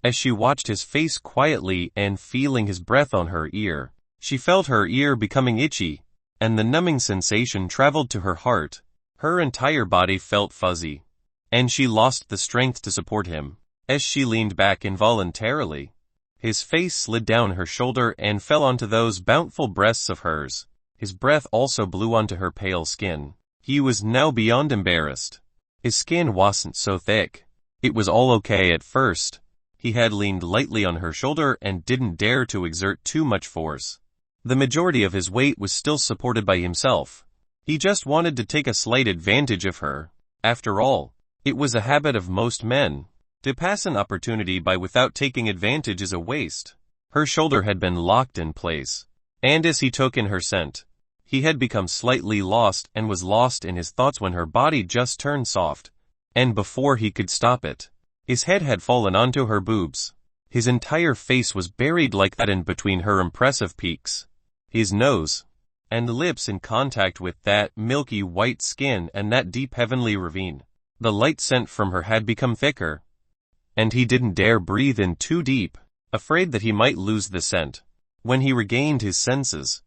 As she watched his face quietly and feeling his breath on her ear, she felt her ear becoming itchy, and the numbing sensation traveled to her heart. Her entire body felt fuzzy, and she lost the strength to support him. As she leaned back involuntarily, his face slid down her shoulder and fell onto those bountiful breasts of hers. His breath also blew onto her pale skin. He was now beyond embarrassed. His skin wasn't so thick. It was all okay at first. He had leaned lightly on her shoulder and didn't dare to exert too much force. The majority of his weight was still supported by himself. He just wanted to take a slight advantage of her. After all, it was a habit of most men. To pass an opportunity by without taking advantage is a waste. Her shoulder had been locked in place, and as he took in her scent, he had become slightly lost and was lost in his thoughts when her body just turned soft, and before he could stop it, his head had fallen onto her boobs. His entire face was buried like that in between her impressive peaks. His nose and lips in contact with that milky white skin and that deep heavenly ravine. The light scent from her had become thicker, and he didn't dare breathe in too deep, afraid that he might lose the scent. When he regained his senses,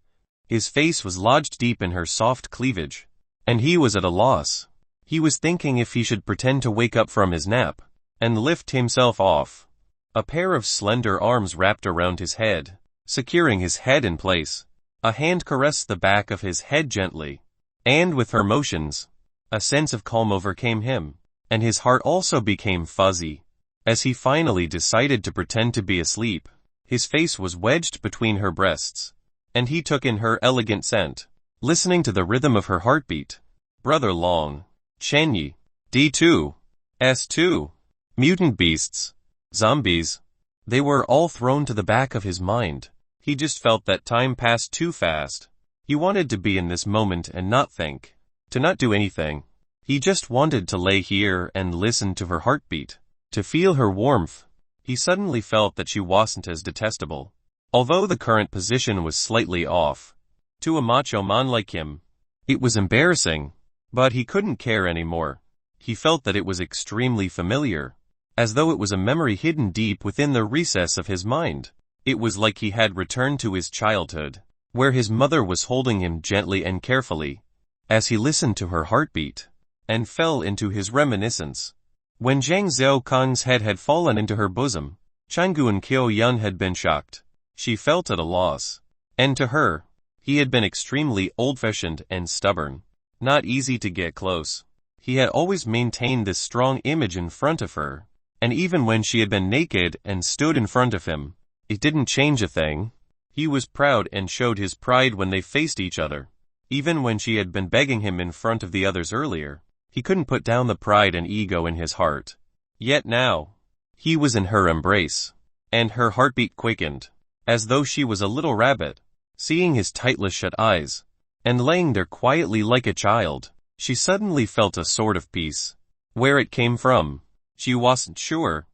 his face was lodged deep in her soft cleavage, and he was at a loss. He was thinking if he should pretend to wake up from his nap and lift himself off. A pair of slender arms wrapped around his head, securing his head in place. A hand caressed the back of his head gently, and with her motions, a sense of calm overcame him, and his heart also became fuzzy. As he finally decided to pretend to be asleep, his face was wedged between her breasts, and he took in her elegant scent, listening to the rhythm of her heartbeat. Brother Long, Chenyi, D2, S2, mutant beasts, zombies. They were all thrown to the back of his mind. He just felt that time passed too fast. He wanted to be in this moment and not think, to not do anything. He just wanted to lay here and listen to her heartbeat, to feel her warmth. He suddenly felt that she wasn't as detestable. Although the current position was slightly off, to a macho man like him, it was embarrassing, but he couldn't care anymore. He felt that it was extremely familiar, as though it was a memory hidden deep within the recess of his mind. It was like he had returned to his childhood, where his mother was holding him gently and carefully, as he listened to her heartbeat, and fell into his reminiscence. When Zhang Xiaokang's head had fallen into her bosom, Changguan Qiuyun had been shocked. She felt at a loss. And to her, he had been extremely old-fashioned and stubborn, not easy to get close. He had always maintained this strong image in front of her, and even when she had been naked and stood in front of him, it didn't change a thing. He was proud and showed his pride when they faced each other. Even when she had been begging him in front of the others earlier, he couldn't put down the pride and ego in his heart. Yet now, he was in her embrace, and her heartbeat quickened, as though she was a little rabbit, seeing his tightless shut eyes, and laying there quietly like a child. She suddenly felt a sort of peace. Where it came from, she wasn't sure,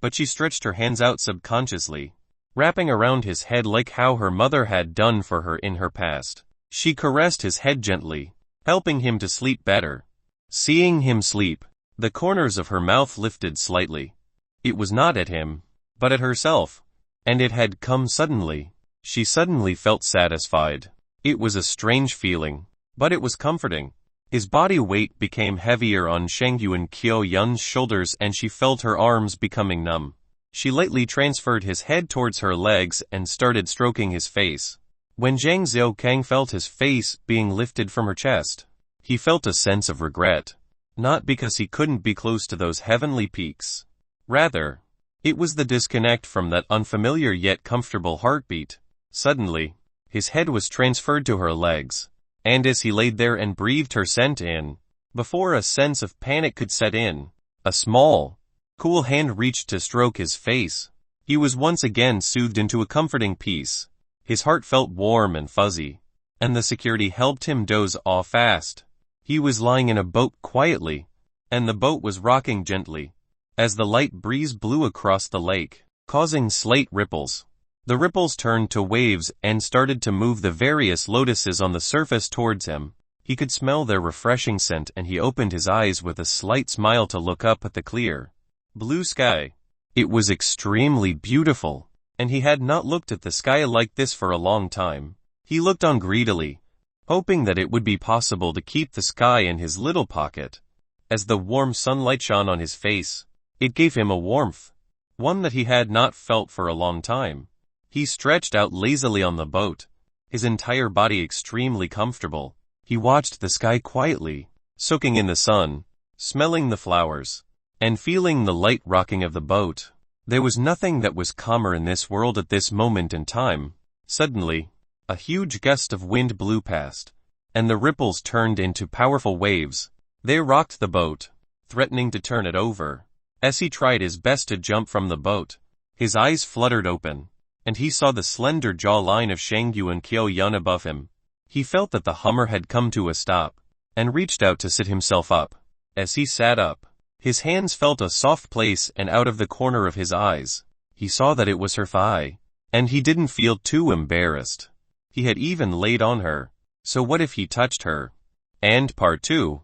but she stretched her hands out subconsciously, wrapping around his head like how her mother had done for her in her past. She caressed his head gently, helping him to sleep better. Seeing him sleep, the corners of her mouth lifted slightly. It was not at him, but at herself. And it had come suddenly. She suddenly felt satisfied. It was a strange feeling, but it was comforting. His body weight became heavier on Changguan Qiuyun's shoulders and she felt her arms becoming numb. She lightly transferred his head towards her legs and started stroking his face. When Zhang Xiaokang felt his face being lifted from her chest, he felt a sense of regret. Not because he couldn't be close to those heavenly peaks. Rather, it was the disconnect from that unfamiliar yet comfortable heartbeat. Suddenly, his head was transferred to her legs, and as he laid there and breathed her scent in, before a sense of panic could set in, a small, cool hand reached to stroke his face. He was once again soothed into a comforting peace. His heart felt warm and fuzzy, and the security helped him doze off fast. He was lying in a boat quietly, and the boat was rocking gently, as the light breeze blew across the lake, causing slight ripples. The ripples turned to waves and started to move the various lotuses on the surface towards him. He could smell their refreshing scent and he opened his eyes with a slight smile to look up at the clear blue sky. It was extremely beautiful, and he had not looked at the sky like this for a long time. He looked on greedily, hoping that it would be possible to keep the sky in his little pocket. As the warm sunlight shone on his face, it gave him a warmth, one that he had not felt for a long time. He stretched out lazily on the boat, his entire body extremely comfortable. He watched the sky quietly, soaking in the sun, smelling the flowers, and feeling the light rocking of the boat. There was nothing that was calmer in this world at this moment in time. Suddenly, a huge gust of wind blew past, and the ripples turned into powerful waves. They rocked the boat, threatening to turn it over. As he tried his best to jump from the boat, his eyes fluttered open, and he saw the slender jawline of Changguan Qiuyun above him. He felt that the Hummer had come to a stop, and reached out to sit himself up. As he sat up, his hands felt a soft place and out of the corner of his eyes, he saw that it was her thigh, and he didn't feel too embarrassed. He had even laid on her, so what if he touched her? And part 2.